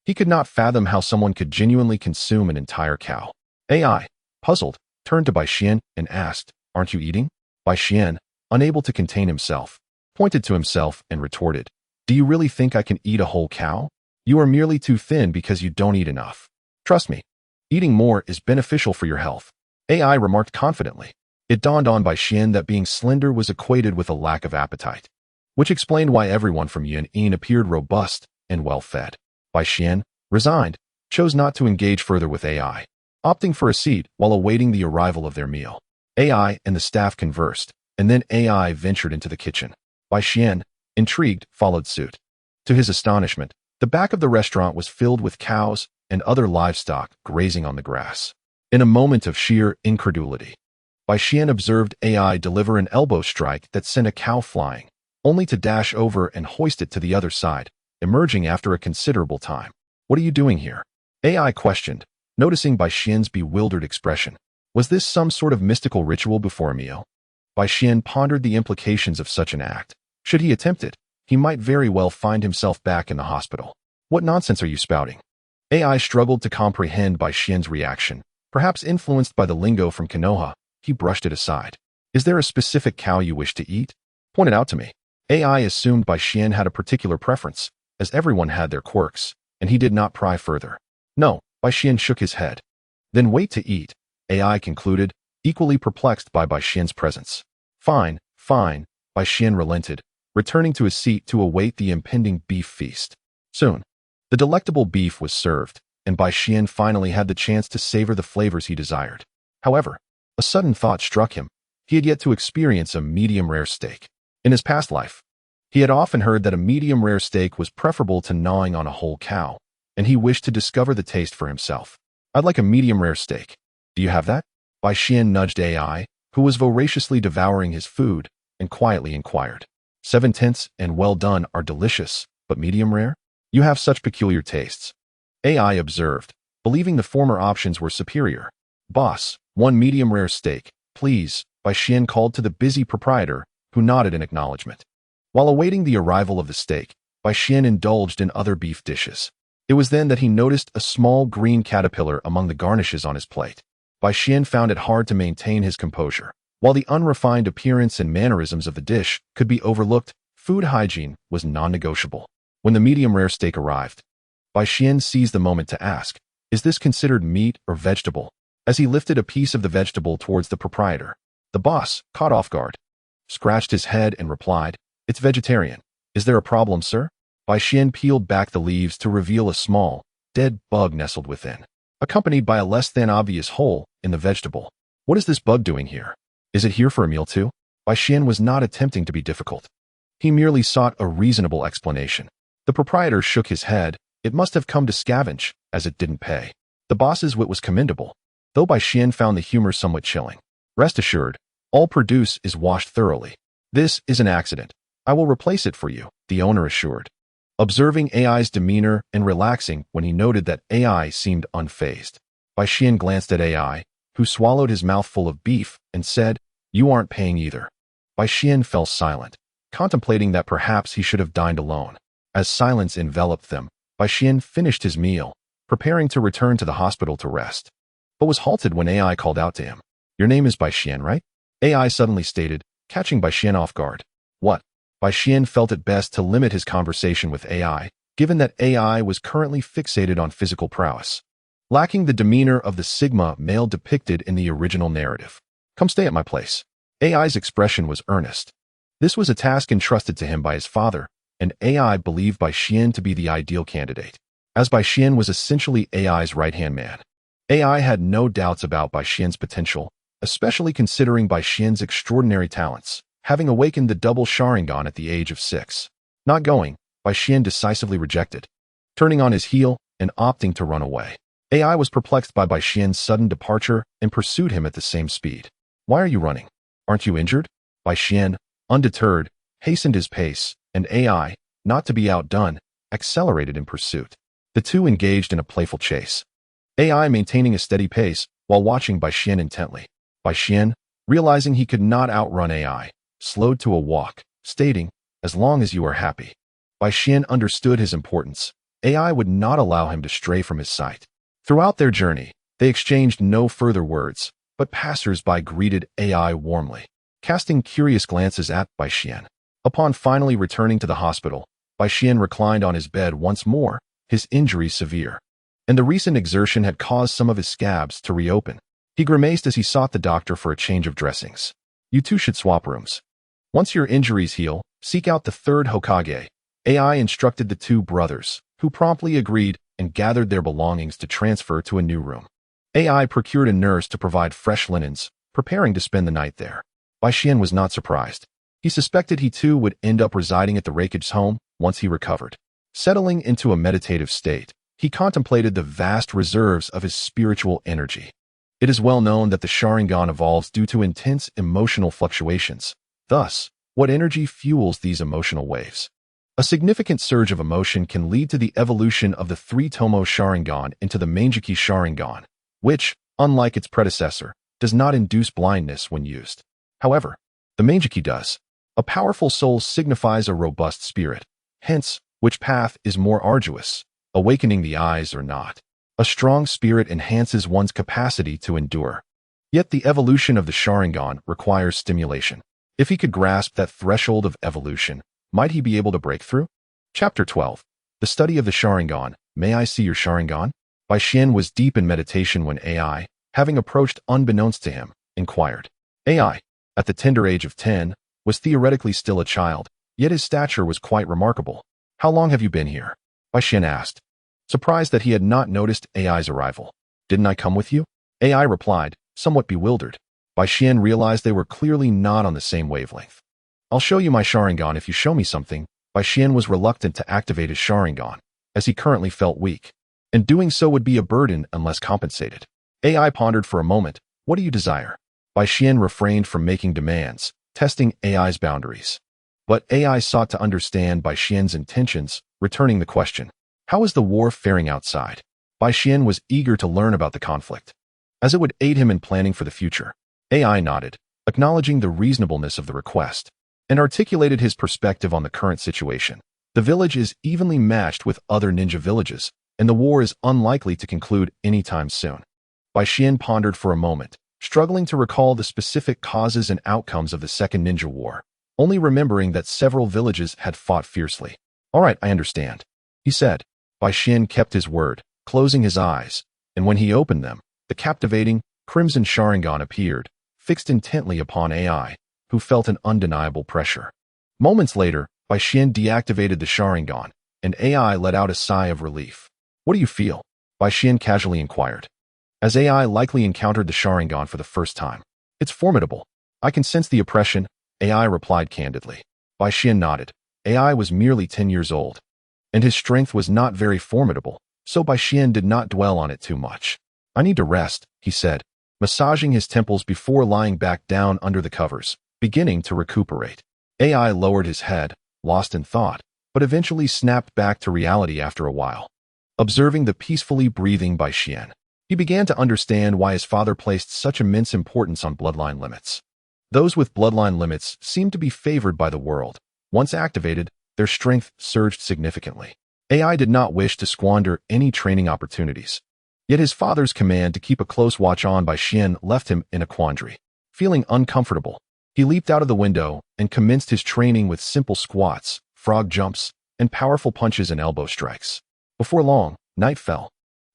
He could not fathom how someone could genuinely consume an entire cow. AI, puzzled, turned to Bai Xian and asked, aren't you eating? Bai Xian, unable to contain himself, pointed to himself and retorted, do you really think I can eat a whole cow? You are merely too thin because you don't eat enough. Trust me, eating more is beneficial for your health. AI remarked confidently. It dawned on Bai Xian that being slender was equated with a lack of appetite, which explained why everyone from Yun Yin appeared robust and well-fed. Bai Xian, resigned, chose not to engage further with AI, opting for a seat while awaiting the arrival of their meal. AI and the staff conversed, and then AI ventured into the kitchen. Bai Xian, intrigued, followed suit. To his astonishment, the back of the restaurant was filled with cows and other livestock grazing on the grass. In a moment of sheer incredulity, Bai Xian observed AI deliver an elbow strike that sent a cow flying, only to dash over and hoist it to the other side, emerging after a considerable time. What are you doing here? AI questioned, noticing Bai Xian's bewildered expression. Was this some sort of mystical ritual before a meal? Bai Xian pondered the implications of such an act. Should he attempt it, he might very well find himself back in the hospital. What nonsense are you spouting? AI struggled to comprehend Bai Xian's reaction. Perhaps influenced by the lingo from Konoha, he brushed it aside. Is there a specific cow you wish to eat? Point it out to me. AI assumed Bai Xian had a particular preference, as everyone had their quirks, and he did not pry further. No, Bai Xian shook his head. Then wait to eat, AI concluded, equally perplexed by Bai Xian's presence. Fine, fine, Bai Xian relented, returning to his seat to await the impending beef feast. Soon, the delectable beef was served, and Bai Xian finally had the chance to savor the flavors he desired. However, a sudden thought struck him. He had yet to experience a medium-rare steak. In his past life, he had often heard that a medium-rare steak was preferable to gnawing on a whole cow, and he wished to discover the taste for himself. I'd like a medium-rare steak. Do you have that? Bai Xian nudged AI, who was voraciously devouring his food, and quietly inquired. 7/10 and well done are delicious, but medium-rare? You have such peculiar tastes. AI observed, believing the former options were superior. Boss, one medium-rare steak, please, Bai Xian called to the busy proprietor, who nodded in acknowledgement. While awaiting the arrival of the steak, Bai Xian indulged in other beef dishes. It was then that he noticed a small green caterpillar among the garnishes on his plate. Bai Xian found it hard to maintain his composure. While the unrefined appearance and mannerisms of the dish could be overlooked, food hygiene was non-negotiable. When the medium-rare steak arrived, Bai Xian seized the moment to ask, is this considered meat or vegetable? As he lifted a piece of the vegetable towards the proprietor, the boss, caught off guard, scratched his head and replied, it's vegetarian. Is there a problem, sir? Bai Xian peeled back the leaves to reveal a small, dead bug nestled within, accompanied by a less than obvious hole in the vegetable. What is this bug doing here? Is it here for a meal too? Bai Xian was not attempting to be difficult. He merely sought a reasonable explanation. The proprietor shook his head. It must have come to scavenge, as it didn't pay. The boss's wit was commendable, though Bai Xian found the humor somewhat chilling. Rest assured, all produce is washed thoroughly. This is an accident. I will replace it for you, the owner assured. Observing AI's demeanor and relaxing when he noted that AI seemed unfazed. Bai Xian glanced at AI, who swallowed his mouth full of beef, and said, "You aren't paying either." Bai Xian fell silent, contemplating that perhaps he should have dined alone. As silence enveloped them, Bai Xian finished his meal, preparing to return to the hospital to rest, but was halted when AI called out to him. "Your name is Bai Xian, right?" AI suddenly stated, catching Bai Xian off guard. "What?" Bai Xian felt it best to limit his conversation with AI, given that AI was currently fixated on physical prowess, lacking the demeanor of the Sigma male depicted in the original narrative. "Come stay at my place." AI's expression was earnest. This was a task entrusted to him by his father, and AI believed Bai Xian to be the ideal candidate, as Bai Xian was essentially AI's right-hand man. AI had no doubts about Bai Xian's potential, especially considering Bai Xian's extraordinary talents, having awakened the double Sharingan at the age of 6. Not going, Bai Xian decisively rejected, turning on his heel and opting to run away. AI was perplexed by Bai Xian's sudden departure and pursued him at the same speed. "Why are you running? Aren't you injured?" Bai Xian, undeterred, hastened his pace, and AI, not to be outdone, accelerated in pursuit. The two engaged in a playful chase, AI maintaining a steady pace while watching Bai Xian intently. Bai Xian, realizing he could not outrun AI, slowed to a walk, stating, "As long as you are happy." Bai Xian understood his importance. AI would not allow him to stray from his sight. Throughout their journey, they exchanged no further words, but passers-by greeted AI warmly, casting curious glances at Bai Xian. Upon finally returning to the hospital, Bai Xian reclined on his bed once more, his injuries severe, and the recent exertion had caused some of his scabs to reopen. He grimaced as he sought the doctor for a change of dressings. "You two should swap rooms. Once your injuries heal, seek out the third Hokage." AI instructed the two brothers, who promptly agreed and gathered their belongings to transfer to a new room. AI procured a nurse to provide fresh linens, preparing to spend the night there. Bai Xian was not surprised. He suspected he too would end up residing at the Raikage's home once he recovered. Settling into a meditative state, he contemplated the vast reserves of his spiritual energy. It is well known that the Sharingan evolves due to intense emotional fluctuations. Thus, what energy fuels these emotional waves? A significant surge of emotion can lead to the evolution of the three-tomo Sharingan into the Manjiki Sharingan, which, unlike its predecessor, does not induce blindness when used. However, the Manjiki does. A powerful soul signifies a robust spirit, hence, which path is more arduous, awakening the eyes or not. A strong spirit enhances one's capacity to endure. Yet the evolution of the Sharingan requires stimulation. If he could grasp that threshold of evolution, might he be able to break through? Chapter 12. The Study of the Sharingan. May I see your Sharingan? Bai Xian was deep in meditation when AI, having approached unbeknownst to him, inquired. AI, at the tender age of 10, was theoretically still a child, yet his stature was quite remarkable. "How long have you been here?" Bai Xian asked, surprised that he had not noticed AI's arrival. "Didn't I come with you?" AI replied, somewhat bewildered. Bai Xian realized they were clearly not on the same wavelength. "I'll show you my Sharingan if you show me something." Bai Xian was reluctant to activate his Sharingan, as he currently felt weak, and doing so would be a burden unless compensated. AI pondered for a moment. "What do you desire?" Bai Xian refrained from making demands, testing AI's boundaries. But AI sought to understand Bai Xian's intentions, returning the question. "How is the war faring outside?" Bai Xian was eager to learn about the conflict, as it would aid him in planning for the future. AI nodded, acknowledging the reasonableness of the request, and articulated his perspective on the current situation. The village is evenly matched with other ninja villages, and the war is unlikely to conclude anytime soon. Bai Xian pondered for a moment, struggling to recall the specific causes and outcomes of the Second Ninja War, only remembering that several villages had fought fiercely. "All right, I understand," he said. Bai Xian kept his word, closing his eyes, and when he opened them, the captivating, crimson Sharingan appeared, fixed intently upon AI, who felt an undeniable pressure. Moments later, Bai Xian deactivated the Sharingan, and AI let out a sigh of relief. "What do you feel?" Bai Xian casually inquired, as AI likely encountered the Sharingan for the first time. "It's formidable. I can sense the oppression," AI replied candidly. Bai Xian nodded. AI was merely 10 years old, and his strength was not very formidable, so Bai Xian did not dwell on it too much. "I need to rest," he said, massaging his temples before lying back down under the covers, beginning to recuperate. AI lowered his head, lost in thought, but eventually snapped back to reality after a while. Observing the peacefully breathing Bai Xian, he began to understand why his father placed such immense importance on bloodline limits. Those with bloodline limits seemed to be favored by the world. Once activated, their strength surged significantly. AI did not wish to squander any training opportunities. Yet his father's command to keep a close watch on Bai Xian left him in a quandary. Feeling uncomfortable, he leaped out of the window and commenced his training with simple squats, frog jumps, and powerful punches and elbow strikes. Before long, night fell.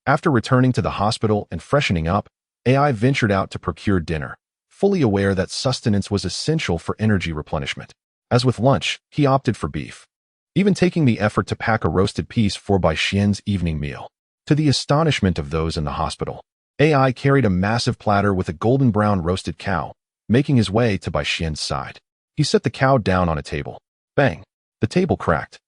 After returning to the hospital and freshening up, AI ventured out to procure dinner, fully aware that sustenance was essential for energy replenishment. As with lunch, he opted for beef, even taking the effort to pack a roasted piece for Bai Xian's evening meal. To the astonishment of those in the hospital, AI carried a massive platter with a golden brown roasted cow, making his way to Bai Xian's side. He set the cow down on a table. Bang! The table cracked.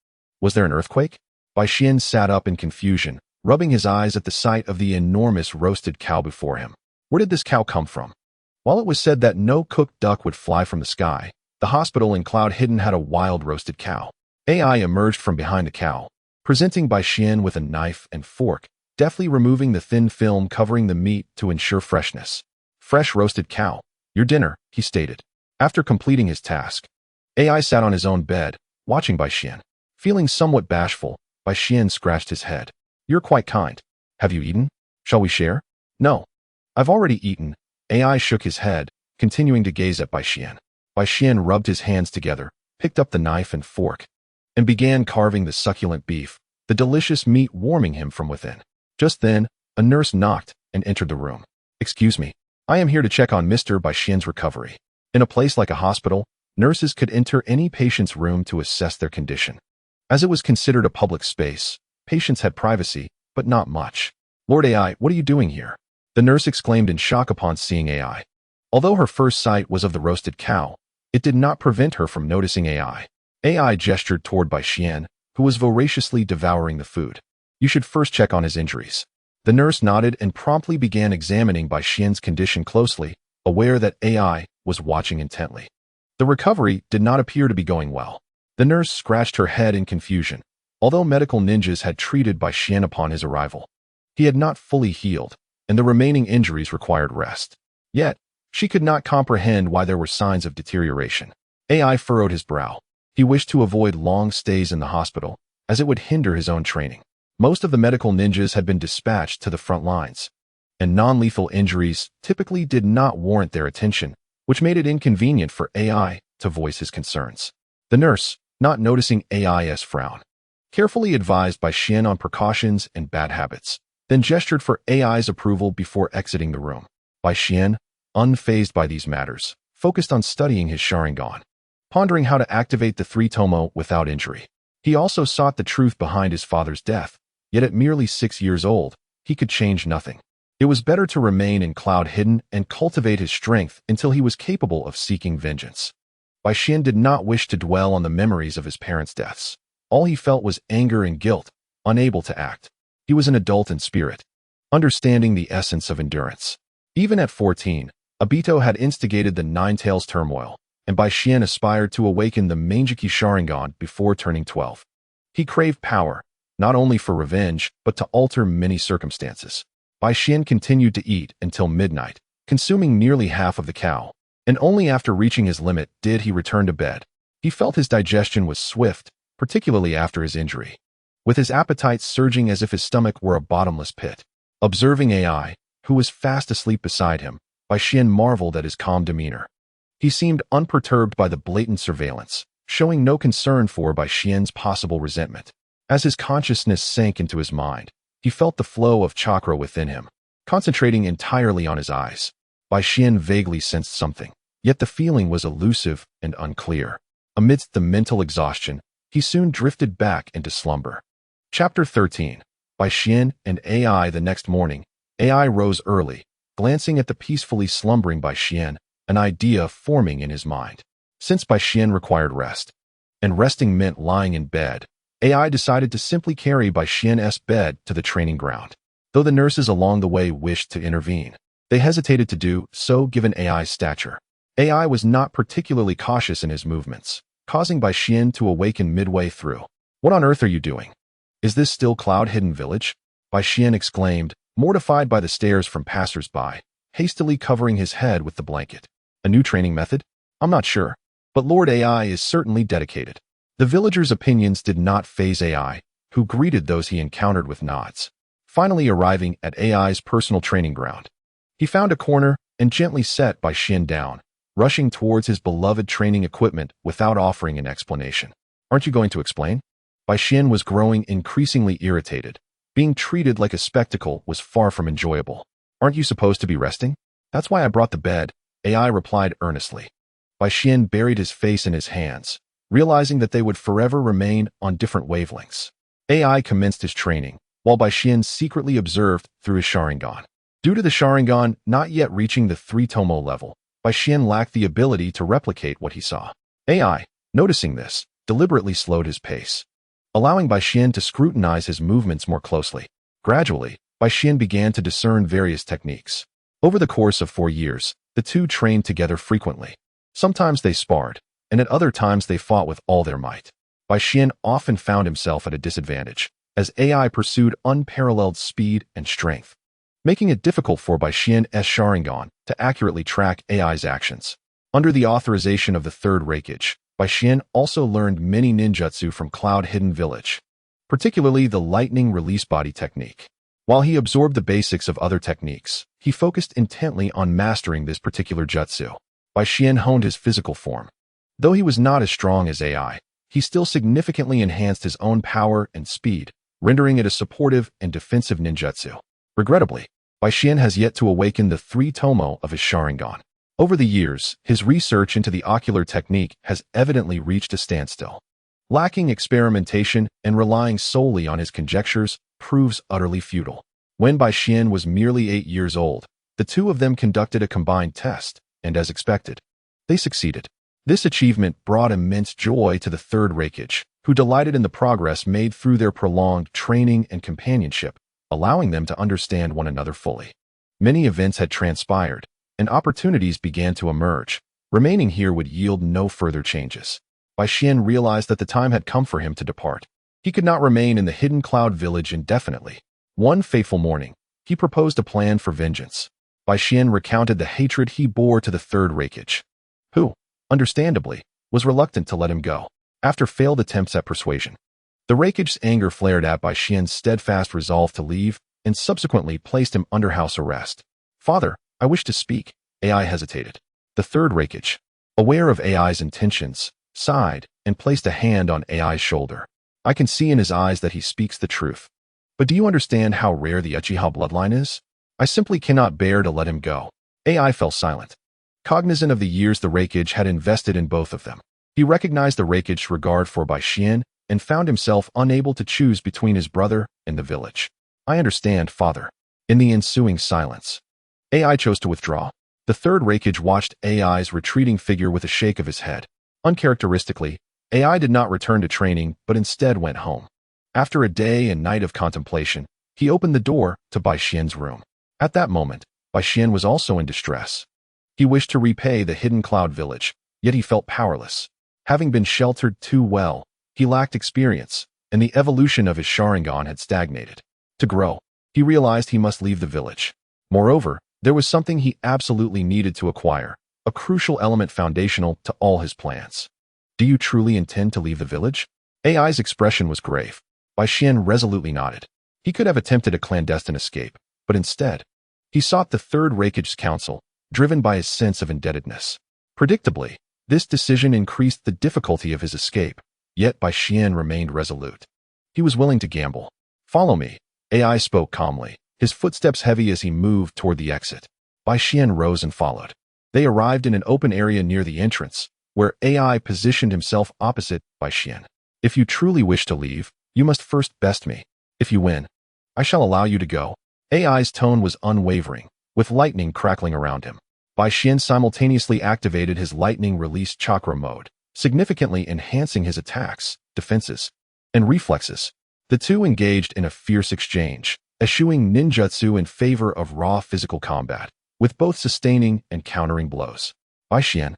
Was there an earthquake? Bai Xian sat up in confusion, rubbing his eyes at the sight of the enormous roasted cow before him. Where did this cow come from? While it was said that no cooked duck would fly from the sky, the hospital in Cloud Hidden had a wild roasted cow. AI emerged from behind the cow, presenting Bai Xian with a knife and fork, deftly removing the thin film covering the meat to ensure freshness. Fresh roasted cow. Your dinner, he stated. After completing his task, AI sat on his own bed, watching Bai Xian. Feeling somewhat bashful, Bai Xian scratched his head. You're quite kind. Have you eaten? Shall we share? No. I've already eaten. AI shook his head, continuing to gaze at Bai Xian. Bai Xian rubbed his hands together, picked up the knife and fork, and began carving the succulent beef, the delicious meat warming him from within. Just then, a nurse knocked and entered the room. Excuse me. I am here to check on Mr. Bai Xian's recovery. In a place like a hospital, nurses could enter any patient's room to assess their condition. As it was considered a public space, patients had privacy, but not much. Lord AI, what are you doing here? The nurse exclaimed in shock upon seeing AI. Although her first sight was of the roasted cow, it did not prevent her from noticing AI. AI gestured toward Bai Xian, who was voraciously devouring the food. You should first check on his injuries. The nurse nodded and promptly began examining Bai Xian's condition closely, aware that AI was watching intently. The recovery did not appear to be going well. The nurse scratched her head in confusion. Although medical ninjas had treated Bai Xian upon his arrival, he had not fully healed, and the remaining injuries required rest. Yet, she could not comprehend why there were signs of deterioration. AI furrowed his brow. He wished to avoid long stays in the hospital, as it would hinder his own training. Most of the medical ninjas had been dispatched to the front lines, and non-lethal injuries typically did not warrant their attention, which made it inconvenient for AI to voice his concerns. The nurse, not noticing AI's frown, carefully advised Bai Xian on precautions and bad habits, then gestured for AI's approval before exiting the room. Bai Xian, unfazed by these matters, focused on studying his Sharingan, pondering how to activate the three Tomo without injury. He also sought the truth behind his father's death, yet at merely 6 years old, he could change nothing. It was better to remain in Cloud Hidden and cultivate his strength until he was capable of seeking vengeance. Bai Xian did not wish to dwell on the memories of his parents' deaths. All he felt was anger and guilt, unable to act. He was an adult in spirit, understanding the essence of endurance. Even at 14, Obito had instigated the Nine Tails turmoil, and Bai Xian aspired to awaken the Manjiki Sharingan before turning 12. He craved power, not only for revenge, but to alter many circumstances. Bai Xian continued to eat until midnight, consuming nearly half of the cow, and only after reaching his limit did he return to bed. He felt his digestion was swift, particularly after his injury, with his appetite surging as if his stomach were a bottomless pit. Observing AI, who was fast asleep beside him, Bai Xian marveled at his calm demeanor. He seemed unperturbed by the blatant surveillance, showing no concern for Bai Xian's possible resentment. As his consciousness sank into his mind, he felt the flow of chakra within him, concentrating entirely on his eyes. Bai Xian vaguely sensed something, yet the feeling was elusive and unclear. Amidst the mental exhaustion, he soon drifted back into slumber. Chapter 13. Bai Xian and AI. The next morning, AI rose early, glancing at the peacefully slumbering Bai Xian, an idea forming in his mind. Since Bai Xian required rest, and resting meant lying in bed, AI decided to simply carry Bai Xian's bed to the training ground. Though the nurses along the way wished to intervene, they hesitated to do so given AI's stature. AI was not particularly cautious in his movements, causing Bai Xian to awaken midway through. "What on earth are you doing? Is this still Cloud-Hidden Village?" Bai Xian exclaimed, mortified by the stares from passers-by, hastily covering his head with the blanket. "A new training method? I'm not sure, but Lord AI is certainly dedicated." The villagers' opinions did not faze AI, who greeted those he encountered with nods. Finally arriving at AI's personal training ground, he found a corner and gently set Bai Xian down, rushing towards his beloved training equipment without offering an explanation. "Aren't you going to explain?" Bai Xian was growing increasingly irritated. Being treated like a spectacle was far from enjoyable. "Aren't you supposed to be resting?" "That's why I brought the bed," AI replied earnestly. Bai Xian buried his face in his hands, realizing that they would forever remain on different wavelengths. AI commenced his training, while Bai Xian secretly observed through his Sharingan. Due to the Sharingan not yet reaching the 3-tomo level, Bai Xian lacked the ability to replicate what he saw. AI, noticing this, deliberately slowed his pace, allowing Bai Xian to scrutinize his movements more closely. Gradually, Bai Xian began to discern various techniques. Over the course of 4 years, the two trained together frequently. Sometimes they sparred, and at other times they fought with all their might. Bai Xian often found himself at a disadvantage, as AI pursued unparalleled speed and strength, making it difficult for Bai Xian's Sharingan to accurately track AI's actions. Under the authorization of the Third Raikage, Bai Xian also learned many ninjutsu from Cloud-Hidden Village, particularly the lightning release body technique. While he absorbed the basics of other techniques, he focused intently on mastering this particular jutsu. Bai Xian honed his physical form. Though he was not as strong as AI, he still significantly enhanced his own power and speed, rendering it a supportive and defensive ninjutsu. Regrettably, Bai Xian has yet to awaken the 3-tomo of his Sharingan. Over the years, his research into the ocular technique has evidently reached a standstill. Lacking experimentation and relying solely on his conjectures proves utterly futile. When Bai Xian was merely 8 years old, the two of them conducted a combined test, and as expected, they succeeded. This achievement brought immense joy to the Third Raikage, who delighted in the progress made through their prolonged training and companionship, allowing them to understand one another fully. Many events had transpired, and opportunities began to emerge. Remaining here would yield no further changes. Bai Xian realized that the time had come for him to depart. He could not remain in the Hidden Cloud Village indefinitely. One fateful morning, he proposed a plan for vengeance. Bai Xian recounted the hatred he bore to the Third Raikage, who, understandably, was reluctant to let him go. After failed attempts at persuasion, the Raikage's anger flared at Bai Xian's steadfast resolve to leave and subsequently placed him under house arrest. "Father, I wish to speak." AI hesitated. The Third Raikage, aware of AI's intentions, sighed and placed a hand on AI's shoulder. "I can see in his eyes that he speaks the truth. But do you understand how rare the Uchiha bloodline is? I simply cannot bear to let him go." AI fell silent, cognizant of the years the Raikage had invested in both of them. He recognized the Raikage's regard for Bai Xian and found himself unable to choose between his brother and the village. "I understand, father." In the ensuing silence, AI chose to withdraw. The Third Raikage watched AI's retreating figure with a shake of his head. Uncharacteristically, AI did not return to training but instead went home. After a day and night of contemplation, he opened the door to Bai Xian's room. At that moment, Bai Xian was also in distress. He wished to repay the Hidden Cloud Village, yet he felt powerless. Having been sheltered too well, he lacked experience, and the evolution of his Sharingan had stagnated. To grow, he realized he must leave the village. Moreover, there was something he absolutely needed to acquire, a crucial element foundational to all his plans. "Do you truly intend to leave the village?" AI's expression was grave. Bai Xian resolutely nodded. He could have attempted a clandestine escape, but instead, he sought the Third Raikage's counsel, driven by his sense of indebtedness. Predictably, this decision increased the difficulty of his escape, yet Bai Xian remained resolute. He was willing to gamble. "Follow me," AI spoke calmly, his footsteps heavy as he moved toward the exit. Bai Xian rose and followed. They arrived in an open area near the entrance, where AI positioned himself opposite Bai Xian. "If you truly wish to leave, you must first best me. If you win, I shall allow you to go." AI's tone was unwavering, with lightning crackling around him. Bai Xian simultaneously activated his lightning release chakra mode, significantly enhancing his attacks, defenses, and reflexes. The two engaged in a fierce exchange, eschewing ninjutsu in favor of raw physical combat, with both sustaining and countering blows. Bai Xian,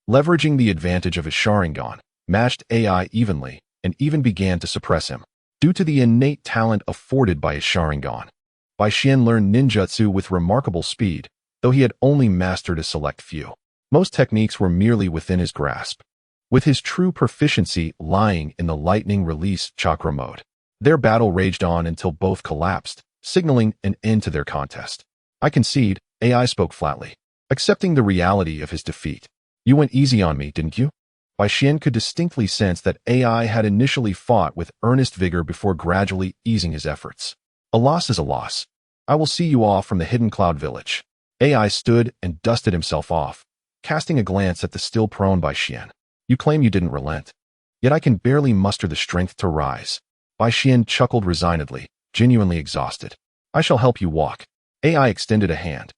leveraging the advantage of his Sharingan, matched AI evenly, and even began to suppress him, due to the innate talent afforded by his Sharingan. Bai Xian learned ninjutsu with remarkable speed, though he had only mastered a select few. Most techniques were merely within his grasp, with his true proficiency lying in the lightning release chakra mode. Their battle raged on until both collapsed, signaling an end to their contest. I concede, AI spoke flatly, accepting the reality of his defeat. You went easy on me, didn't you? Bai Xian could distinctly sense that AI had initially fought with earnest vigor before gradually easing his efforts. A loss is a loss. I will see you off from the Hidden Cloud Village. AI stood and dusted himself off, casting a glance at the still prone Bai Xian. You claim you didn't relent. Yet I can barely muster the strength to rise. Bai Xian chuckled resignedly, genuinely exhausted. I shall help you walk. AI extended a hand,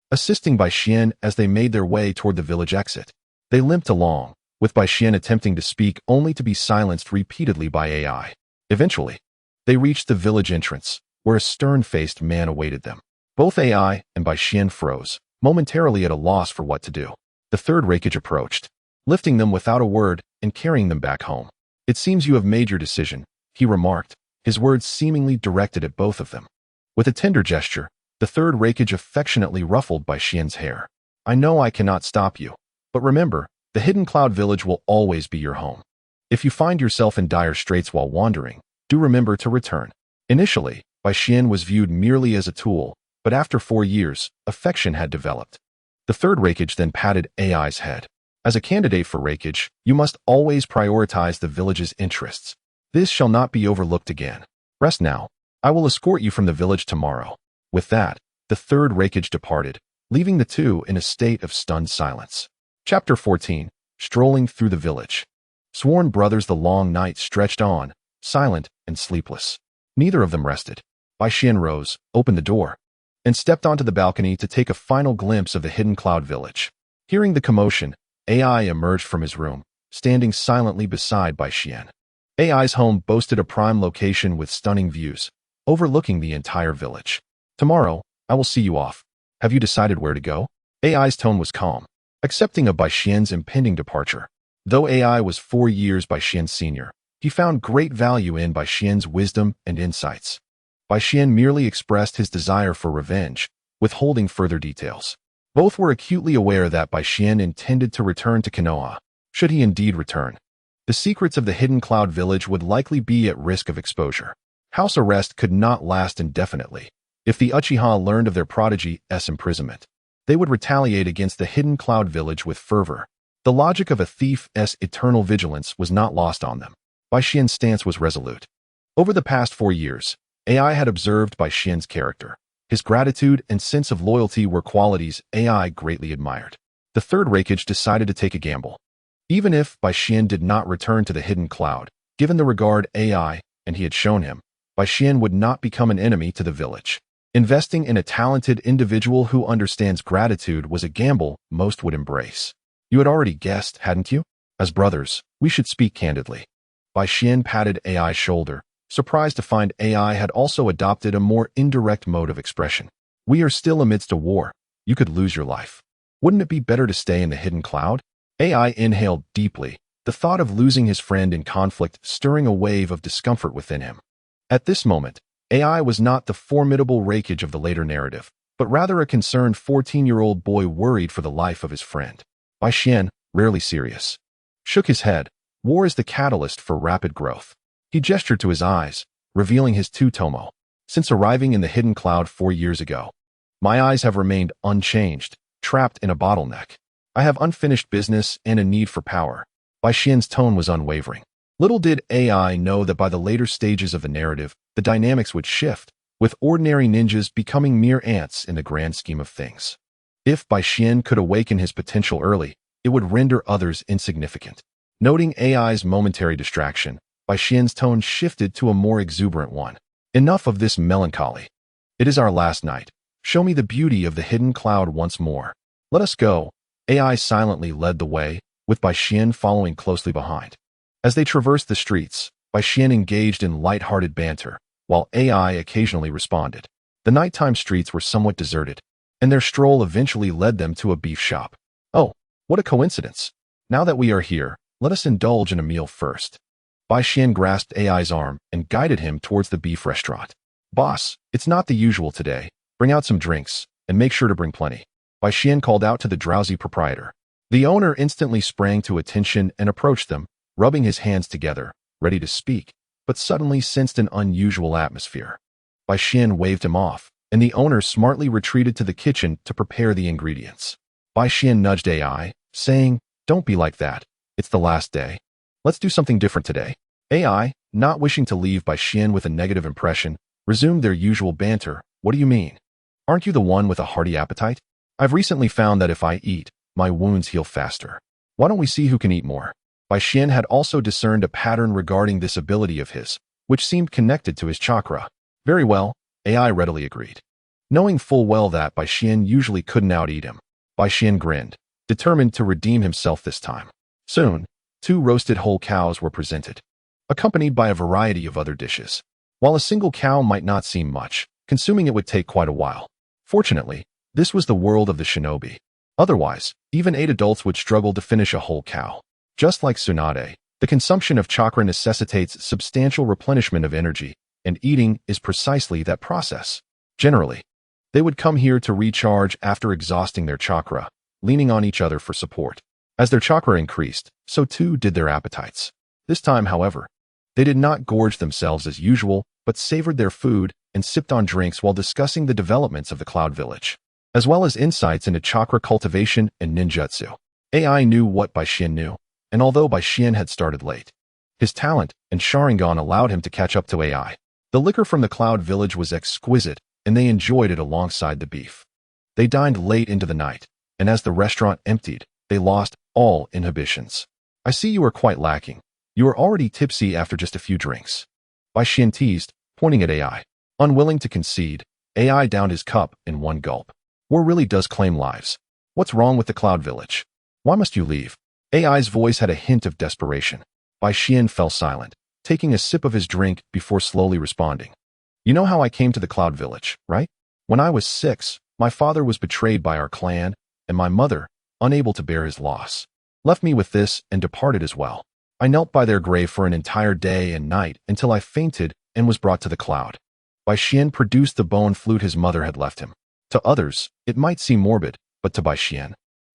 assisting Bai Xian as they made their way toward the village exit. They limped along, with Bai Xian attempting to speak only to be silenced repeatedly by AI. Eventually, they reached the village entrance, where a stern-faced man awaited them. Both AI and Bai Xian froze, momentarily at a loss for what to do. The Third Raikage approached, lifting them without a word and carrying them back home. It seems you have made your decision, he remarked, his words seemingly directed at both of them. With a tender gesture, the Third Raikage affectionately ruffled Bai Xian's hair. I know I cannot stop you, but remember, the Hidden Cloud Village will always be your home. If you find yourself in dire straits while wandering, do remember to return. Initially, Bai Xian was viewed merely as a tool, but after 4 years, affection had developed. The Third Raikage then patted AI's head. As a candidate for Raikage, you must always prioritize the village's interests. This shall not be overlooked again. Rest now. I will escort you from the village tomorrow. With that, the Third Raikage departed, leaving the two in a state of stunned silence. Chapter 14. Strolling through the village. Sworn brothers, the long night stretched on, silent and sleepless. Neither of them rested. Bai Xian rose, opened the door, and stepped onto the balcony to take a final glimpse of the Hidden Cloud Village. Hearing the commotion, AI emerged from his room, standing silently beside Bai Xian. AI's home boasted a prime location with stunning views, overlooking the entire village. Tomorrow, I will see you off. Have you decided where to go? AI's tone was calm, accepting of Bai Xian's impending departure. Though AI was 4 years Bai Xian's senior, he found great value in Bai Xian's wisdom and insights. Bai Xian merely expressed his desire for revenge, withholding further details. Both were acutely aware that Bai Xian intended to return to Konoha, should he indeed return. The secrets of the Hidden Cloud Village would likely be at risk of exposure. House arrest could not last indefinitely. If the Uchiha learned of their prodigy's imprisonment, they would retaliate against the Hidden Cloud Village with fervor. The logic of a thief's eternal vigilance was not lost on them. Bai Xian's stance was resolute. Over the past 4 years, AI had observed Bai Xian's character. His gratitude and sense of loyalty were qualities AI greatly admired. The Third Raikage decided to take a gamble. Even if Bai Xian did not return to the Hidden Cloud, given the regard AI and he had shown him, Bai Xian would not become an enemy to the village. Investing in a talented individual who understands gratitude was a gamble most would embrace. You had already guessed, hadn't you? As brothers, we should speak candidly. Bai Xian patted AI's shoulder, surprised to find AI had also adopted a more indirect mode of expression. We are still amidst a war. You could lose your life. Wouldn't it be better to stay in the Hidden Cloud? AI inhaled deeply, the thought of losing his friend in conflict stirring a wave of discomfort within him. At this moment, AI was not the formidable Raikage of the later narrative, but rather a concerned 14-year-old boy worried for the life of his friend. Bai Xian, rarely serious, shook his head. War is the catalyst for rapid growth. He gestured to his eyes, revealing his two-tomo. Since arriving in the Hidden Cloud 4 years ago, my eyes have remained unchanged, trapped in a bottleneck. I have unfinished business and a need for power. Bai Xian's tone was unwavering. Little did AI know that by the later stages of the narrative, the dynamics would shift, with ordinary ninjas becoming mere ants in the grand scheme of things. If Bai Xian could awaken his potential early, it would render others insignificant. Noting AI's momentary distraction, Bai Xian's tone shifted to a more exuberant one. Enough of this melancholy. It is our last night. Show me the beauty of the Hidden Cloud once more. Let us go. AI silently led the way, with Bai Xian following closely behind. As they traversed the streets, Bai Xian engaged in light-hearted banter, while AI occasionally responded. The nighttime streets were somewhat deserted, and their stroll eventually led them to a beef shop. Oh, what a coincidence. Now that we are here, Let us indulge in a meal first. Bai Xian grasped AI's arm and guided him towards the beef restaurant. Boss, it's not the usual today. Bring out some drinks, and make sure to bring plenty. Bai Xian called out to the drowsy proprietor. The owner instantly sprang to attention and approached them, rubbing his hands together, ready to speak, but suddenly sensed an unusual atmosphere. Bai Xian waved him off, and the owner smartly retreated to the kitchen to prepare the ingredients. Bai Xian nudged AI, saying, "Don't be like that. It's the last day. Let's do something different today." AI, not wishing to leave Bai Xian with a negative impression, resumed their usual banter. "What do you mean? Aren't you the one with a hearty appetite? I've recently found that if I eat, my wounds heal faster. Why don't we see who can eat more?" Bai Xian had also discerned a pattern regarding this ability of his, which seemed connected to his chakra. "Very well," AI readily agreed. Knowing full well that Bai Xian usually couldn't out-eat him, Bai Xian grinned, determined to redeem himself this time. Soon, 2 roasted whole cows were presented, accompanied by a variety of other dishes. While a single cow might not seem much, consuming it would take quite a while. Fortunately, this was the world of the shinobi. Otherwise, even 8 adults would struggle to finish a whole cow. Just like Tsunade, the consumption of chakra necessitates substantial replenishment of energy, and eating is precisely that process. Generally, they would come here to recharge after exhausting their chakra, leaning on each other for support. As their chakra increased, so too did their appetites. This time, however, they did not gorge themselves as usual, but savored their food and sipped on drinks while discussing the developments of the Cloud Village, as well as insights into chakra cultivation and ninjutsu. AI knew what Bai Xian knew, and although Bai Xian had started late, his talent and Sharingan allowed him to catch up to AI. The liquor from the Cloud Village was exquisite, and they enjoyed it alongside the beef. They dined late into the night, and as the restaurant emptied, they lost all inhibitions. "I see you are quite lacking. You are already tipsy after just a few drinks," Bai Xian teased, pointing at AI. Unwilling to concede, AI downed his cup in one gulp. "War really does claim lives. What's wrong with the Cloud Village? Why must you leave?" AI's voice had a hint of desperation. Bai Xian fell silent, taking a sip of his drink before slowly responding. "You know how I came to the Cloud Village, right? When I was 6, my father was betrayed by our clan, and my mother, unable to bear his loss, left me with this and departed as well. I knelt by their grave for an entire day and night until I fainted and was brought to the cloud." Bai Xian produced the bone flute his mother had left him. To others, it might seem morbid, but to Bai Xian,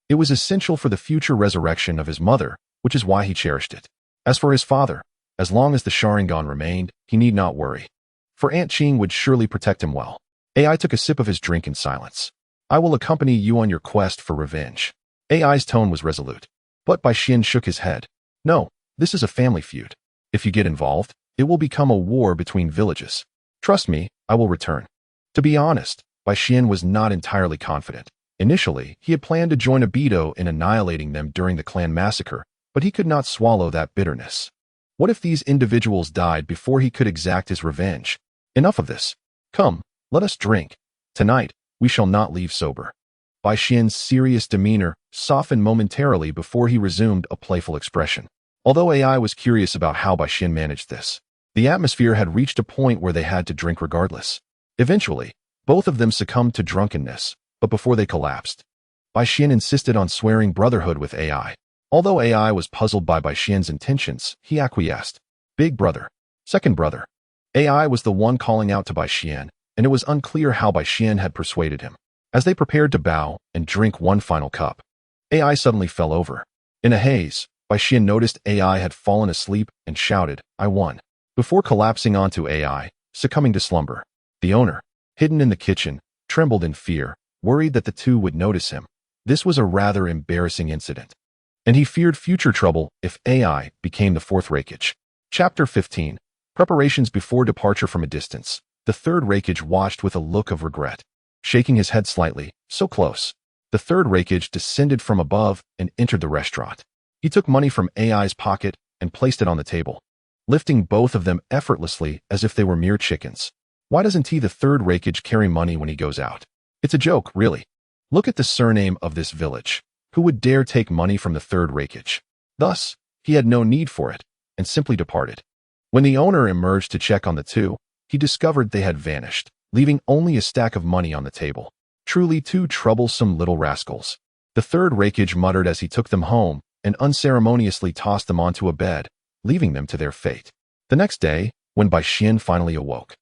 it was essential for the future resurrection of his mother, which is why he cherished it. As for his father, as long as the Sharingan remained, he need not worry, for Aunt Qing would surely protect him well. AI took a sip of his drink in silence. "I will accompany you on your quest for revenge." AI's tone was resolute, but Bai Xian shook his head. "No, this is a family feud. If you get involved, it will become a war between villages. Trust me, I will return." To be honest, Bai Xian was not entirely confident. Initially, he had planned to join Obito in annihilating them during the clan massacre, but he could not swallow that bitterness. What if these individuals died before he could exact his revenge? Enough of this. Come, let us drink. Tonight, we shall not leave sober. Bai Xian's serious demeanor softened momentarily before he resumed a playful expression. Although AI was curious about how Bai Xian managed this, the atmosphere had reached a point where they had to drink regardless. Eventually, both of them succumbed to drunkenness, but before they collapsed, Bai Xian insisted on swearing brotherhood with AI. Although AI was puzzled by Bai Xian's intentions, he acquiesced. "Big brother. Second brother." AI was the one calling out to Bai Xian, and it was unclear how Bai Xian had persuaded him. As they prepared to bow and drink one final cup, AI suddenly fell over. In a haze, Bai Xian noticed AI had fallen asleep and shouted, "I won," before collapsing onto AI, succumbing to slumber. The owner, hidden in the kitchen, trembled in fear, worried that the two would notice him. This was a rather embarrassing incident, and he feared future trouble if AI became the Fourth Raikage. Chapter 15. Preparations before departure. From a distance, the Third Raikage watched with a look of regret. Shaking his head slightly, so close, the Third Raikage descended from above and entered the restaurant. He took money from AI's pocket and placed it on the table, lifting both of them effortlessly as if they were mere chickens. Why doesn't he, the Third Raikage, carry money when he goes out? It's a joke, really. Look at the surname of this village. Who would dare take money from the Third Raikage? Thus, he had no need for it, and simply departed. When the owner emerged to check on the two, he discovered they had vanished, leaving only a stack of money on the table. Truly two troublesome little rascals. The Third Raikage muttered as he took them home, and unceremoniously tossed them onto a bed, leaving them to their fate. The next day, when Bai Xian finally awoke,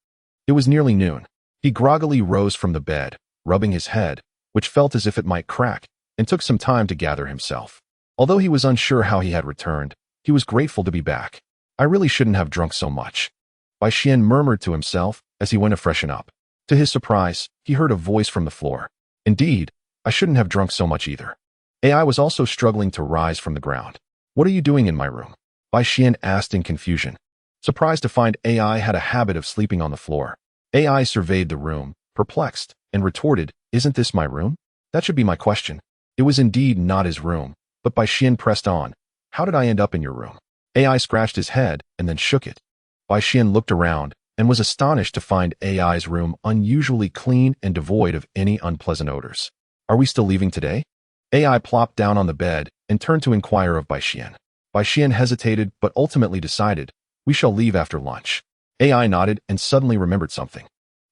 it was nearly noon. He groggily rose from the bed, rubbing his head, which felt as if it might crack, and took some time to gather himself. Although he was unsure how he had returned, he was grateful to be back. I really shouldn't have drunk so much, Bai Xian murmured to himself as he went to freshen up. To his surprise, he heard a voice from the floor. Indeed, I shouldn't have drunk so much either. AI was also struggling to rise from the ground. What are you doing in my room? Bai Xian asked in confusion. Surprised to find AI had a habit of sleeping on the floor. AI surveyed the room, perplexed, and retorted, "Isn't this my room? That should be my question." It was indeed not his room, but Bai Xian pressed on. "How did I end up in your room?" AI scratched his head and then shook it. Bai Xian looked around and was astonished to find AI's room unusually clean and devoid of any unpleasant odors. "Are we still leaving today?" AI plopped down on the bed and turned to inquire of Bai Xian. Bai Xian hesitated but ultimately decided, "We shall leave after lunch." AI nodded and suddenly remembered something.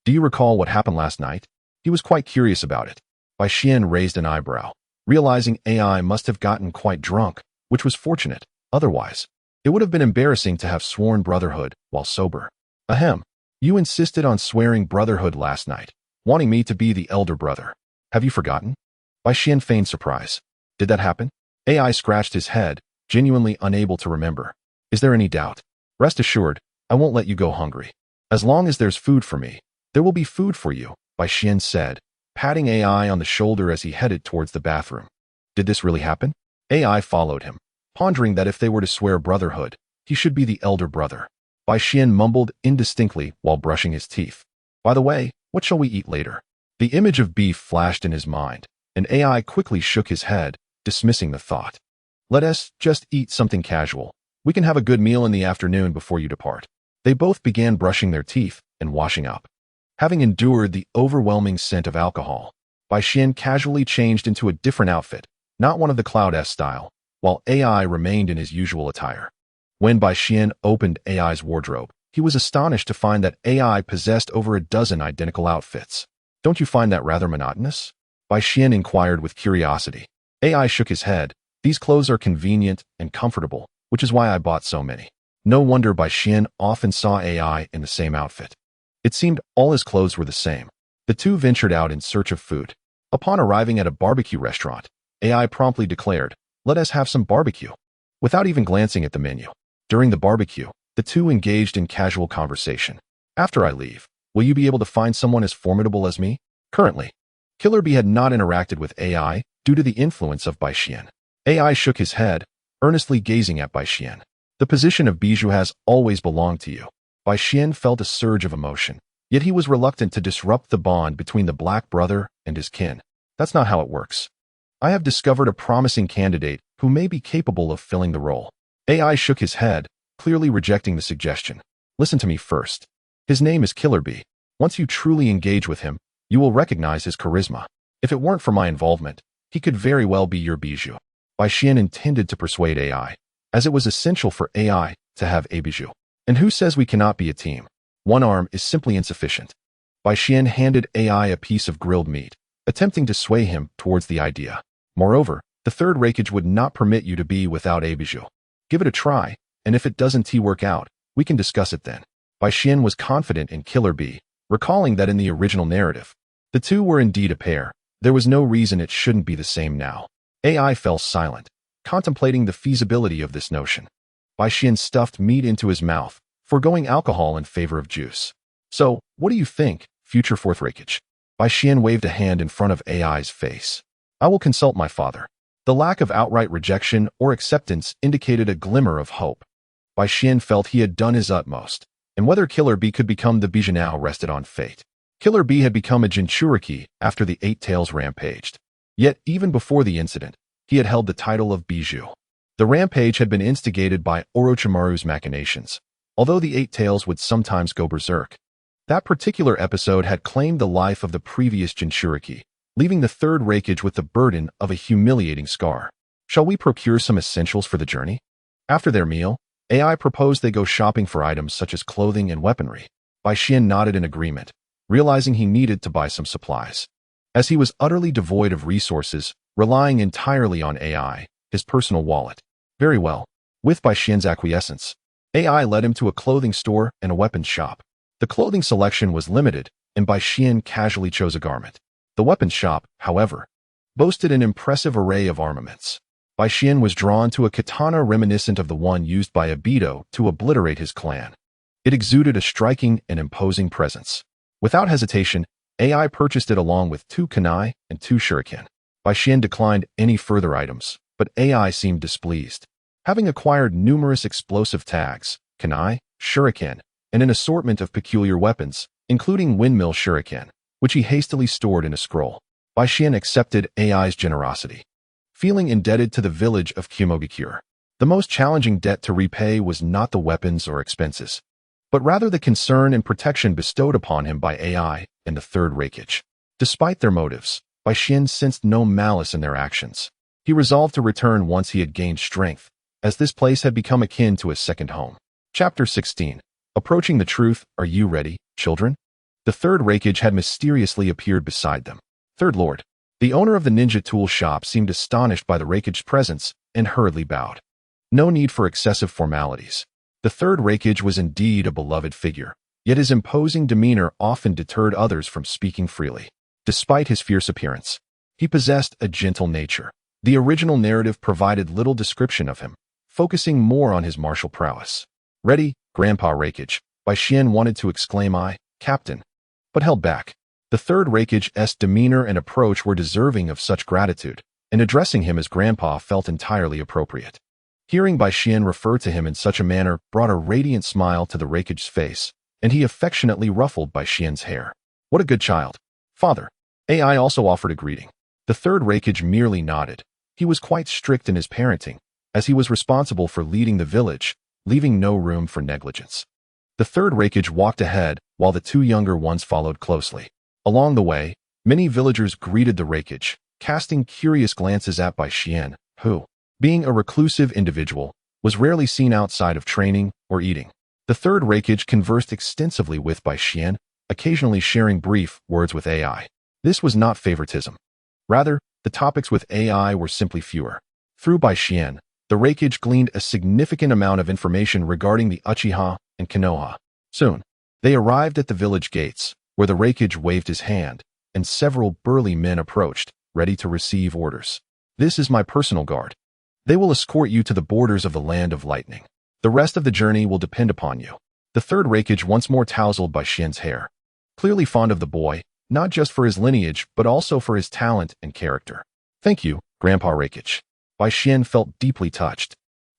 "Do you recall what happened last night?" He was quite curious about it. Bai Xian raised an eyebrow, realizing AI must have gotten quite drunk, which was fortunate. Otherwise, it would have been embarrassing to have sworn brotherhood while sober. "Ahem. You insisted on swearing brotherhood last night, wanting me to be the elder brother. Have you forgotten?" Bai Xian feigned surprise. "Did that happen?" AI scratched his head, genuinely unable to remember. "Is there any doubt? Rest assured, I won't let you go hungry. As long as there's food for me, there will be food for you," Bai Xian said, patting AI on the shoulder as he headed towards the bathroom. Did this really happen? AI followed him, pondering that if they were to swear brotherhood, he should be the elder brother. Bai Xian mumbled indistinctly while brushing his teeth. "By the way, what shall we eat later?" The image of beef flashed in his mind, and AI quickly shook his head, dismissing the thought. "Let us just eat something casual. We can have a good meal in the afternoon before you depart." They both began brushing their teeth and washing up. Having endured the overwhelming scent of alcohol, Bai Xian casually changed into a different outfit, not one of the Cloud S style, while AI remained in his usual attire. When Bai Xian opened AI's wardrobe, he was astonished to find that AI possessed over a dozen identical outfits. "Don't you find that rather monotonous?" Bai Xian inquired with curiosity. AI shook his head. "These clothes are convenient and comfortable, which is why I bought so many." No wonder Bai Xian often saw AI in the same outfit. It seemed all his clothes were the same. The two ventured out in search of food. Upon arriving at a barbecue restaurant, AI promptly declared, "Let us have some barbecue," without even glancing at the menu. During the barbecue, the two engaged in casual conversation. "After I leave, will you be able to find someone as formidable as me?" Currently, Killer Bee had not interacted with AI due to the influence of Bai Xian. AI shook his head, earnestly gazing at Bai Xian. "The position of Bijou has always belonged to you." Bai Xian felt a surge of emotion, yet he was reluctant to disrupt the bond between the black brother and his kin. "That's not how it works. I have discovered a promising candidate who may be capable of filling the role." AI shook his head, clearly rejecting the suggestion. "Listen to me first. His name is Killer Bee. Once you truly engage with him, you will recognize his charisma. If it weren't for my involvement, he could very well be your Bijou." Bai Xian intended to persuade AI, as it was essential for AI to have a Bijou. And who says we cannot be a team? One arm is simply insufficient. Bai Xian handed AI a piece of grilled meat, attempting to sway him towards the idea. "Moreover, the Third Raikage would not permit you to be without a Bijou. Give it a try, and if it doesn't work out, we can discuss it then." Bai Xian was confident in Killer Bee, recalling that in the original narrative, the two were indeed a pair. There was no reason it shouldn't be the same now. AI fell silent, contemplating the feasibility of this notion. Bai Xian stuffed meat into his mouth, foregoing alcohol in favor of juice. "So, what do you think, future Fourth Raikage?" Bai Xian waved a hand in front of AI's face. "I will consult my father." The lack of outright rejection or acceptance indicated a glimmer of hope. Bai Xian felt he had done his utmost, and whether Killer Bee could become the Bijou now rested on fate. Killer Bee had become a Jinchuriki after the Eight Tails rampaged. Yet, even before the incident, he had held the title of Bijou. The rampage had been instigated by Orochimaru's machinations, although the Eight Tails would sometimes go berserk. That particular episode had claimed the life of the previous Jinchuriki, leaving the Third Raikage with the burden of a humiliating scar. "Shall we procure some essentials for the journey?" After their meal, AI proposed they go shopping for items such as clothing and weaponry. Bai Xian nodded in agreement, realizing he needed to buy some supplies. As he was utterly devoid of resources, relying entirely on AI, his personal wallet. Very well. With Bai Xian's acquiescence, AI led him to a clothing store and a weapons shop. The clothing selection was limited, and Bai Xian casually chose a garment. The weapons shop, however, boasted an impressive array of armaments. Bai Xian was drawn to a katana reminiscent of the one used by Obito to obliterate his clan. It exuded a striking and imposing presence. Without hesitation, AI purchased it along with 2 kunai and 2 shuriken. Bai Xian declined any further items, but AI seemed displeased. Having acquired numerous explosive tags, kunai, shuriken, and an assortment of peculiar weapons, including windmill shuriken, which he hastily stored in a scroll, Bai Xian accepted AI's generosity. Feeling indebted to the village of Kumogakure, the most challenging debt to repay was not the weapons or expenses, but rather the concern and protection bestowed upon him by AI and the Third Raikage. Despite their motives, Bai Xian sensed no malice in their actions. He resolved to return once he had gained strength, as this place had become akin to his second home. Chapter 16. Approaching the truth. Are you ready, children? The Third Raikage had mysteriously appeared beside them. Third Lord. The owner of the ninja tool shop seemed astonished by the Raikage's presence and hurriedly bowed. No need for excessive formalities. The Third Raikage was indeed a beloved figure, yet his imposing demeanor often deterred others from speaking freely. Despite his fierce appearance, he possessed a gentle nature. The original narrative provided little description of him, focusing more on his martial prowess. Ready, Grandpa Raikage, Bai Xian wanted to exclaim Captain, but held back. The Third Raikage's demeanor and approach were deserving of such gratitude, and addressing him as Grandpa felt entirely appropriate. Hearing Bai Xian refer to him in such a manner brought a radiant smile to the Raikage's face, and he affectionately ruffled Bai Xian's hair. What a good child. Father. AI also offered a greeting. The Third Raikage merely nodded. He was quite strict in his parenting, as he was responsible for leading the village, leaving no room for negligence. The Third Raikage walked ahead, while the 2 younger ones followed closely. Along the way, many villagers greeted the Raikage, casting curious glances at Bai Xian, who, being a reclusive individual, was rarely seen outside of training or eating. The Third Raikage conversed extensively with Bai Xian, occasionally sharing brief words with AI. This was not favoritism. Rather, the topics with AI were simply fewer. Through Bai Xian, the Raikage gleaned a significant amount of information regarding the Uchiha and Konoha. Soon, they arrived at the village gates, where the Raikage waved his hand, and several burly men approached, ready to receive orders. This is my personal guard. They will escort you to the borders of the Land of Lightning. The rest of the journey will depend upon you. The Third Raikage once more tousled Bai Xian's hair. Clearly fond of the boy, not just for his lineage, but also for his talent and character. Thank you, Grandpa Raikage. Bai Xian felt deeply touched.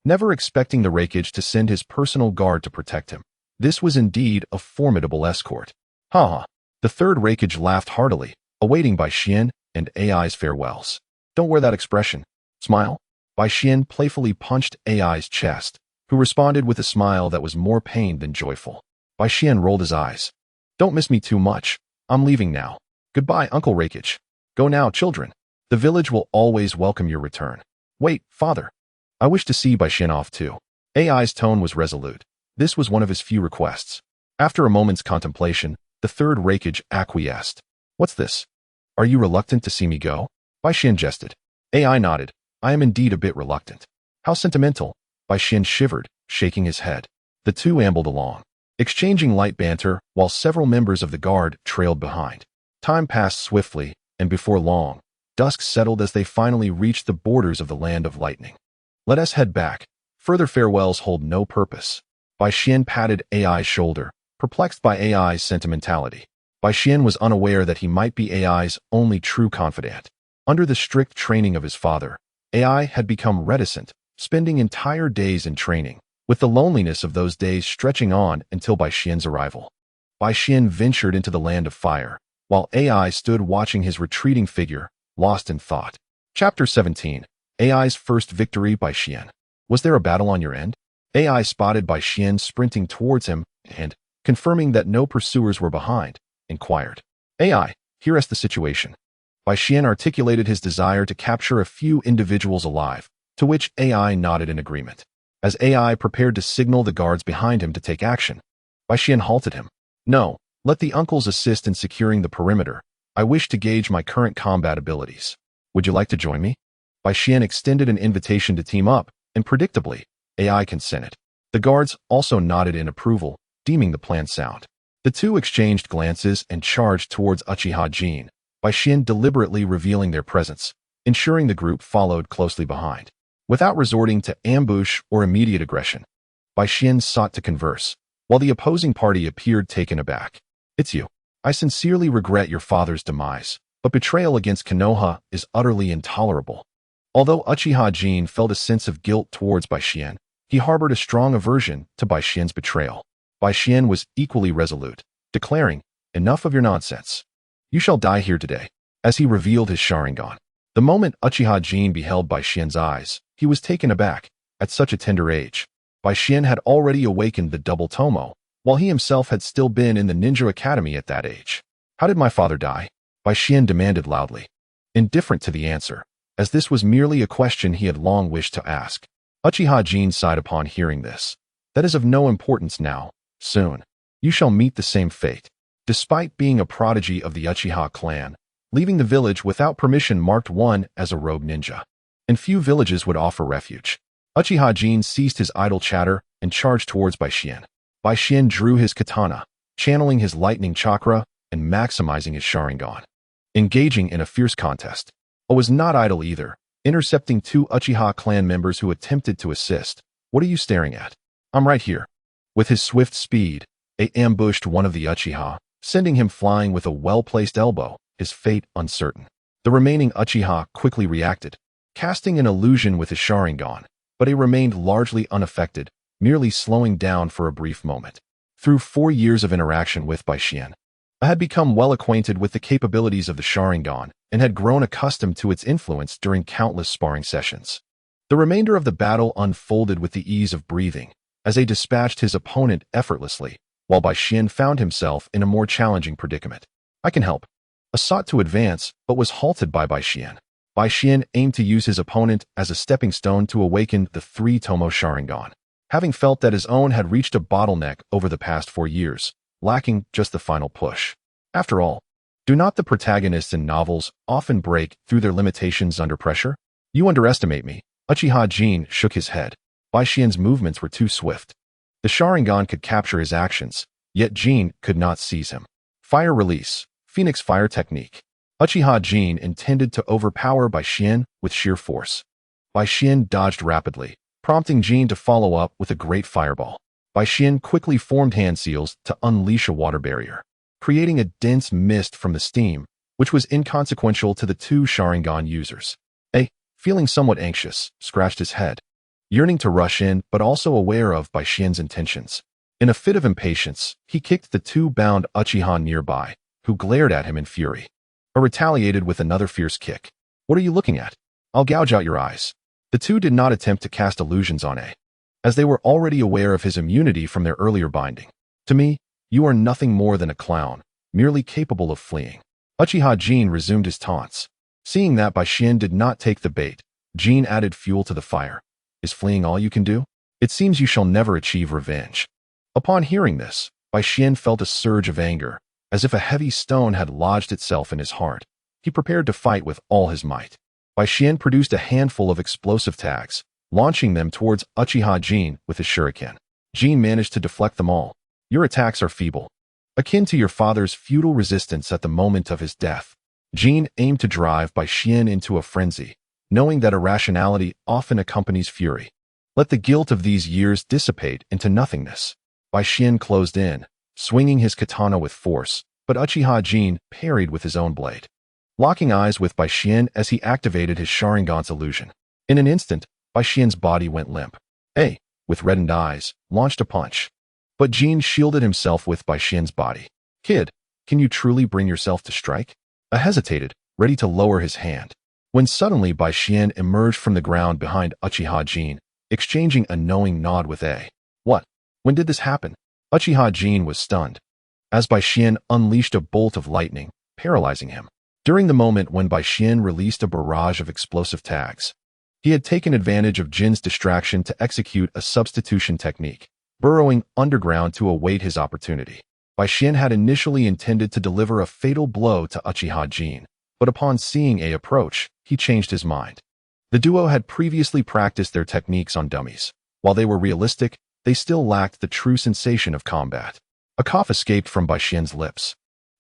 Never expecting the Raikage to send his personal guard to protect him, this was indeed a formidable escort. Ha! The Third Raikage laughed heartily, awaiting Bai Xian and AI's farewells. Don't wear that expression. Smile. Bai Xian playfully punched AI's chest, who responded with a smile that was more pained than joyful. Bai Xian rolled his eyes. Don't miss me too much. I'm leaving now. Goodbye, Uncle Raikage. Go now, children. The village will always welcome your return. Wait, father. I wish to see Bai Xian off too. AI's tone was resolute. This was one of his few requests. After a moment's contemplation, the Third Raikage acquiesced. What's this? Are you reluctant to see me go? Bai Xian jested. AI nodded. I am indeed a bit reluctant. How sentimental. Bai Xian shivered, shaking his head. The two ambled along, exchanging light banter while several members of the guard trailed behind. Time passed swiftly, and before long, dusk settled as they finally reached the borders of the Land of Lightning. Let us head back. Further farewells hold no purpose. Bai Xian patted AI's shoulder, perplexed by AI's sentimentality. Bai Xian was unaware that he might be AI's only true confidant. Under the strict training of his father, AI had become reticent, spending entire days in training, with the loneliness of those days stretching on until Bai Xian's arrival. Bai Xian ventured into the Land of Fire, while AI stood watching his retreating figure, lost in thought. Chapter 17. AI's first victory. Bai Xian. Was there a battle on your end? AI spotted Bai Xian sprinting towards him and, confirming that no pursuers were behind, inquired. AI, here is the situation. Bai Xian articulated his desire to capture a few individuals alive, to which AI nodded in agreement. As AI prepared to signal the guards behind him to take action, Bai Xian halted him. No, let the uncles assist in securing the perimeter. I wish to gauge my current combat abilities. Would you like to join me? Bai Xian extended an invitation to team up, and predictably, AI consented. The guards also nodded in approval, deeming the plan sound. The two exchanged glances and charged towards Uchiha Jin, Bai Xian deliberately revealing their presence, ensuring the group followed closely behind. Without resorting to ambush or immediate aggression, Bai Xian sought to converse, while the opposing party appeared taken aback. "It's you. I sincerely regret your father's demise, but betrayal against Konoha is utterly intolerable." Although Uchiha Jin felt a sense of guilt towards Bai Xian, he harbored a strong aversion to Bai Xian's betrayal. Bai Xian was equally resolute, declaring, "Enough of your nonsense. You shall die here today," as he revealed his Sharingan. The moment Uchiha Jin beheld Bai Xian's eyes, he was taken aback. At such a tender age, Bai Xian had already awakened the double Tomo, while he himself had still been in the ninja academy at that age. "How did my father die?" Bai Xian demanded loudly, indifferent to the answer, as this was merely a question he had long wished to ask. Uchiha Jin sighed upon hearing this. "That is of no importance now. Soon, you shall meet the same fate." Despite being a prodigy of the Uchiha clan, leaving the village without permission marked one as a rogue ninja, and few villages would offer refuge. Uchiha Jin ceased his idle chatter and charged towards Bai Xian. Bai Xian drew his katana, channeling his lightning chakra and maximizing his Sharingan, engaging in a fierce contest. But was not idle either, intercepting two Uchiha clan members who attempted to assist. "What are you staring at? I'm right here." With his swift speed, he ambushed one of the Uchiha, sending him flying with a well-placed elbow, his fate uncertain. The remaining Uchiha quickly reacted, casting an illusion with his Sharingan, but he remained largely unaffected, merely slowing down for a brief moment. Through 4 years of interaction with Bai Xian, I had become well acquainted with the capabilities of the Sharingan and had grown accustomed to its influence during countless sparring sessions. The remainder of the battle unfolded with the ease of breathing, as he dispatched his opponent effortlessly, while Bai Xian found himself in a more challenging predicament. "I can help." I sought to advance, but was halted by Bai Xian. Bai Xian aimed to use his opponent as a stepping stone to awaken the 3-Tomo Sharingan, having felt that his own had reached a bottleneck over the past 4 years, lacking just the final push. After all, do not the protagonists in novels often break through their limitations under pressure? "You underestimate me." Uchiha Jin shook his head. Bai Xian's movements were too swift. The Sharingan could capture his actions, yet Jin could not seize him. Fire release, Phoenix Fire technique. Uchiha Jin intended to overpower Bai Xian with sheer force. Bai Xian dodged rapidly, prompting Jin to follow up with a great fireball. Bai Xian quickly formed hand seals to unleash a water barrier, creating a dense mist from the steam, which was inconsequential to the two Sharingan users. Feeling somewhat anxious, scratched his head, yearning to rush in but also aware of Bai Xian's intentions. In a fit of impatience, he kicked the two bound Uchiha nearby, who glared at him in fury. Or retaliated with another fierce kick. "What are you looking at? I'll gouge out your eyes." The two did not attempt to cast illusions on A, as they were already aware of his immunity from their earlier binding. "To me, you are nothing more than a clown, merely capable of fleeing." Uchiha Jin resumed his taunts. Seeing that Bai Xian did not take the bait, Jin added fuel to the fire. "Is fleeing all you can do? It seems you shall never achieve revenge." Upon hearing this, Bai Xian felt a surge of anger, as if a heavy stone had lodged itself in his heart. He prepared to fight with all his might. Bai Xian produced a handful of explosive tags, launching them towards Uchiha Jin with his shuriken. Jin managed to deflect them all. "Your attacks are feeble, akin to your father's futile resistance at the moment of his death." Jin aimed to drive Bai Xian into a frenzy, knowing that irrationality often accompanies fury. Let the guilt of these years dissipate into nothingness. Bai Xian closed in, swinging his katana with force, but Uchiha Jin parried with his own blade, locking eyes with Bai Xian as he activated his Sharingan's illusion. In an instant, Bai Xian's body went limp. With reddened eyes, launched a punch. But Jin shielded himself with Bai Xian's body. "Kid, can you truly bring yourself to strike?" I hesitated, ready to lower his hand, when suddenly Bai Xian emerged from the ground behind Uchiha Jin, exchanging a knowing nod with A. "What? When did this happen?" Uchiha Jin was stunned, as Bai Xian unleashed a bolt of lightning, paralyzing him. During the moment when Bai Xian released a barrage of explosive tags, he had taken advantage of Jin's distraction to execute a substitution technique, burrowing underground to await his opportunity. Bai Xian had initially intended to deliver a fatal blow to Uchiha Jin, but upon seeing A approach, he changed his mind. The duo had previously practiced their techniques on dummies. While they were realistic, they still lacked the true sensation of combat. A cough escaped from Bai Xian's lips,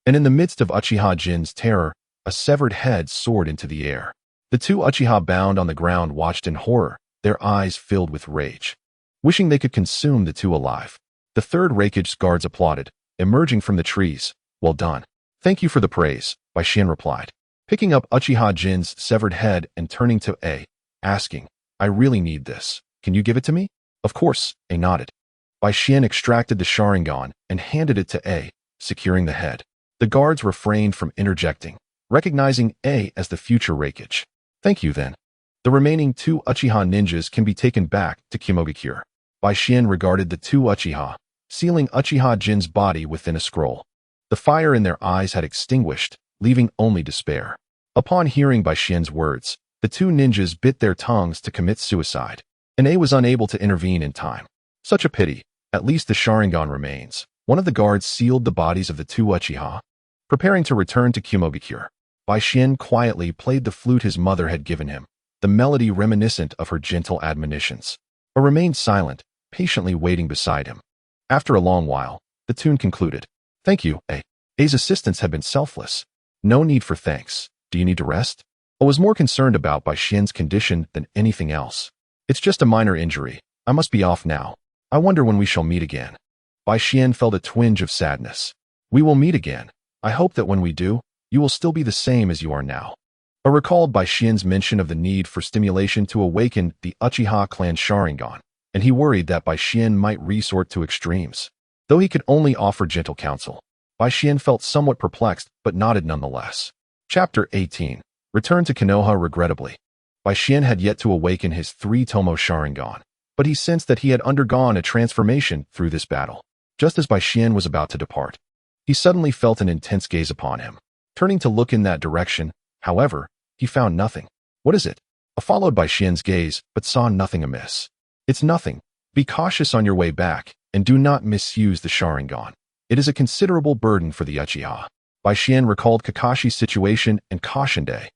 and in the midst of Uchiha Jin's terror, a severed head soared into the air. The two Uchiha bound on the ground watched in horror, their eyes filled with rage, wishing they could consume the two alive. The Third Raikage's guards applauded, emerging from the trees. Well done. Thank you for the praise, Bai Xian replied, picking up Uchiha Jin's severed head and turning to A, asking, I really need this. Can you give it to me? Of course, A nodded. Bai Xian extracted the Sharingan and handed it to A, securing the head. The guards refrained from interjecting, recognizing A as the future Raikage. Thank you then. The remaining two Uchiha ninjas can be taken back to Kumogakure. Bai Xian regarded the two Uchiha, sealing Uchiha Jin's body within a scroll. The fire in their eyes had extinguished, leaving only despair. Upon hearing Bai Xian's words, the two ninjas bit their tongues to commit suicide, and A was unable to intervene in time. Such a pity. At least the Sharingan remains. One of the guards sealed the bodies of the two Uchiha, preparing to return to Kumogakure. Bai Xian quietly played the flute his mother had given him, the melody reminiscent of her gentle admonitions, or remained silent, patiently waiting beside him. After a long while, the tune concluded. Thank you, A. A's assistance had been selfless. No need for thanks. Do you need to rest? I was more concerned about Bai Xian's condition than anything else. It's just a minor injury. I must be off now. I wonder when we shall meet again. Bai Xian felt a twinge of sadness. We will meet again. I hope that when we do, you will still be the same as you are now. I recalled Bai Xian's mention of the need for stimulation to awaken the Uchiha clan Sharingan, and he worried that Bai Xian might resort to extremes. Though he could only offer gentle counsel, Bai Xian felt somewhat perplexed but nodded nonetheless. Chapter 18. Return to Konoha regrettably. Bai Xian had yet to awaken his three-tomo Sharingan, but he sensed that he had undergone a transformation through this battle. Just as Bai Xian was about to depart, he suddenly felt an intense gaze upon him. Turning to look in that direction, however, he found nothing. What is it? I followed Bai Xian's gaze, but saw nothing amiss. It's nothing. Be cautious on your way back, and do not misuse the Sharingan. It is a considerable burden for the Uchiha. Bai Xian recalled Kakashi's situation and cautioned A.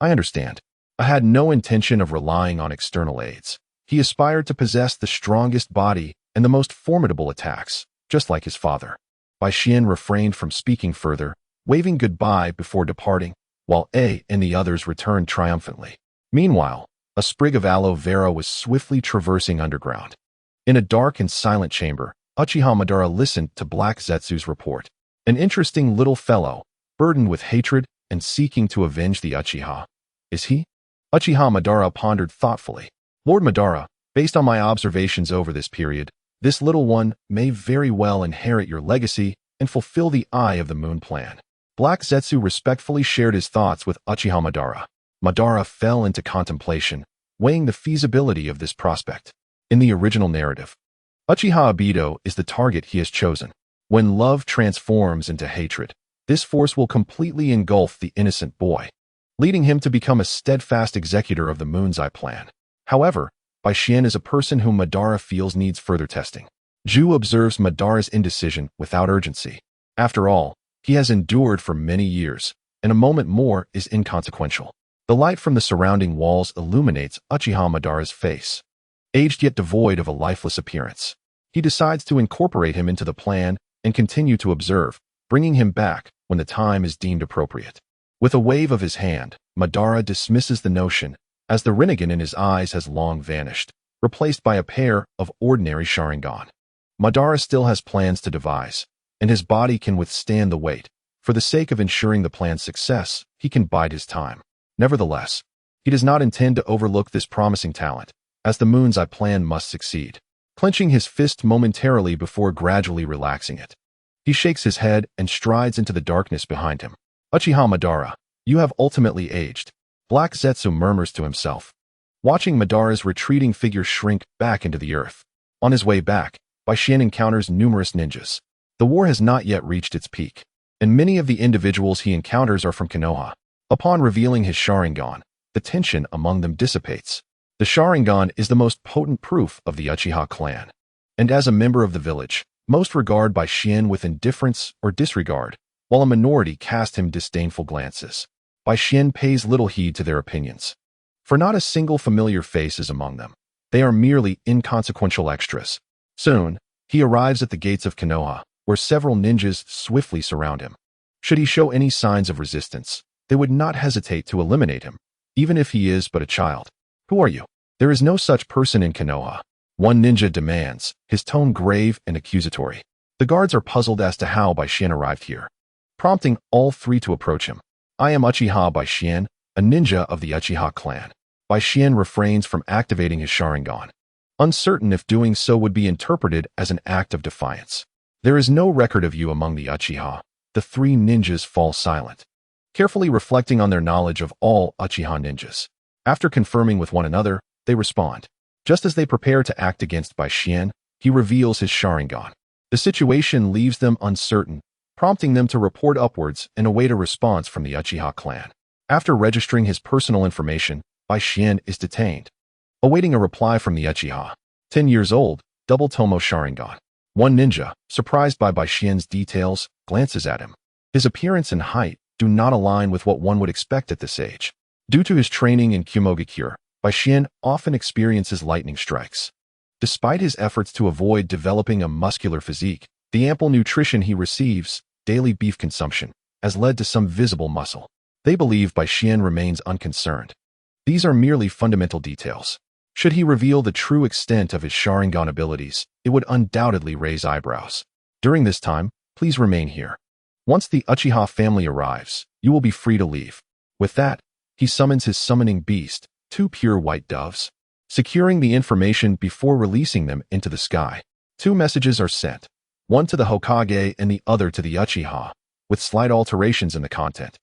I understand. I had no intention of relying on external aids. He aspired to possess the strongest body and the most formidable attacks, just like his father. Bai Xian refrained from speaking further, waving goodbye before departing, while A and the others returned triumphantly. Meanwhile, a sprig of aloe vera was swiftly traversing underground. In a dark and silent chamber, Uchiha Madara listened to Black Zetsu's report. An interesting little fellow, burdened with hatred and seeking to avenge the Uchiha. Is he? Uchiha Madara pondered thoughtfully. Lord Madara, based on my observations over this period, this little one may very well inherit your legacy and fulfill the Eye of the Moon plan. Black Zetsu respectfully shared his thoughts with Uchiha Madara. Madara fell into contemplation, weighing the feasibility of this prospect. In the original narrative, Uchiha Obito is the target he has chosen. When love transforms into hatred, this force will completely engulf the innocent boy, leading him to become a steadfast executor of the Moon's Eye plan. However, Bai Xian is a person whom Madara feels needs further testing. Zhu observes Madara's indecision without urgency. After all, he has endured for many years, and a moment more is inconsequential. The light from the surrounding walls illuminates Uchiha Madara's face, aged yet devoid of a lifeless appearance. He decides to incorporate him into the plan and continue to observe, bringing him back when the time is deemed appropriate. With a wave of his hand, Madara dismisses the notion, as the Rinnegan in his eyes has long vanished, replaced by a pair of ordinary Sharingan. Madara still has plans to devise, and his body can withstand the weight. For the sake of ensuring the plan's success, he can bide his time. Nevertheless, he does not intend to overlook this promising talent, as the Moon's Eye plan must succeed. Clenching his fist momentarily before gradually relaxing it, he shakes his head and strides into the darkness behind him. Uchiha Madara, you have ultimately aged. Black Zetsu murmurs to himself, watching Madara's retreating figure shrink back into the earth. On his way back, Bai Xian encounters numerous ninjas. The war has not yet reached its peak, and many of the individuals he encounters are from Konoha. Upon revealing his Sharingan, the tension among them dissipates. The Sharingan is the most potent proof of the Uchiha clan, and as a member of the village, most regard Bai Xian with indifference or disregard, while a minority cast him disdainful glances. Bai Xian pays little heed to their opinions. for not a single familiar face is among them. They are merely inconsequential extras. Soon, he arrives at the gates of Konoha, where several ninjas swiftly surround him. Should he show any signs of resistance, they would not hesitate to eliminate him, even if he is but a child. Who are you? There is no such person in Konoha. One ninja demands, his tone grave and accusatory. The guards are puzzled as to how Bai Xian arrived here, prompting all three to approach him. I am Uchiha Bai Xian, a ninja of the Uchiha clan. Bai Xian refrains from activating his Sharingan, uncertain if doing so would be interpreted as an act of defiance. There is no record of you among the Uchiha. The three ninjas fall silent, carefully reflecting on their knowledge of all Uchiha ninjas. After confirming with one another, they respond. Just as they prepare to act against Bai Xian, he reveals his Sharingan. The situation leaves them uncertain, prompting them to report upwards and await a response from the Uchiha clan. After registering his personal information, Bai Xian is detained, awaiting a reply from the Uchiha. 10 years old, double Tomo Sharingan. One ninja, surprised by Bai Xian's details, glances at him. His appearance and height do not align with what one would expect at this age. Due to his training in Kumogakure, Bai Xian often experiences lightning strikes. Despite his efforts to avoid developing a muscular physique, the ample nutrition he receives, daily beef consumption, has led to some visible muscle. They believe Bai Xian remains unconcerned. These are merely fundamental details. Should he reveal the true extent of his Sharingan abilities, it would undoubtedly raise eyebrows. During this time, please remain here. Once the Uchiha family arrives, you will be free to leave. With that, he summons his summoning beast, 2 pure white doves. Securing the information before releasing them into the sky, 2 messages are sent, one to the Hokage and the other to the Uchiha, with slight alterations in the content.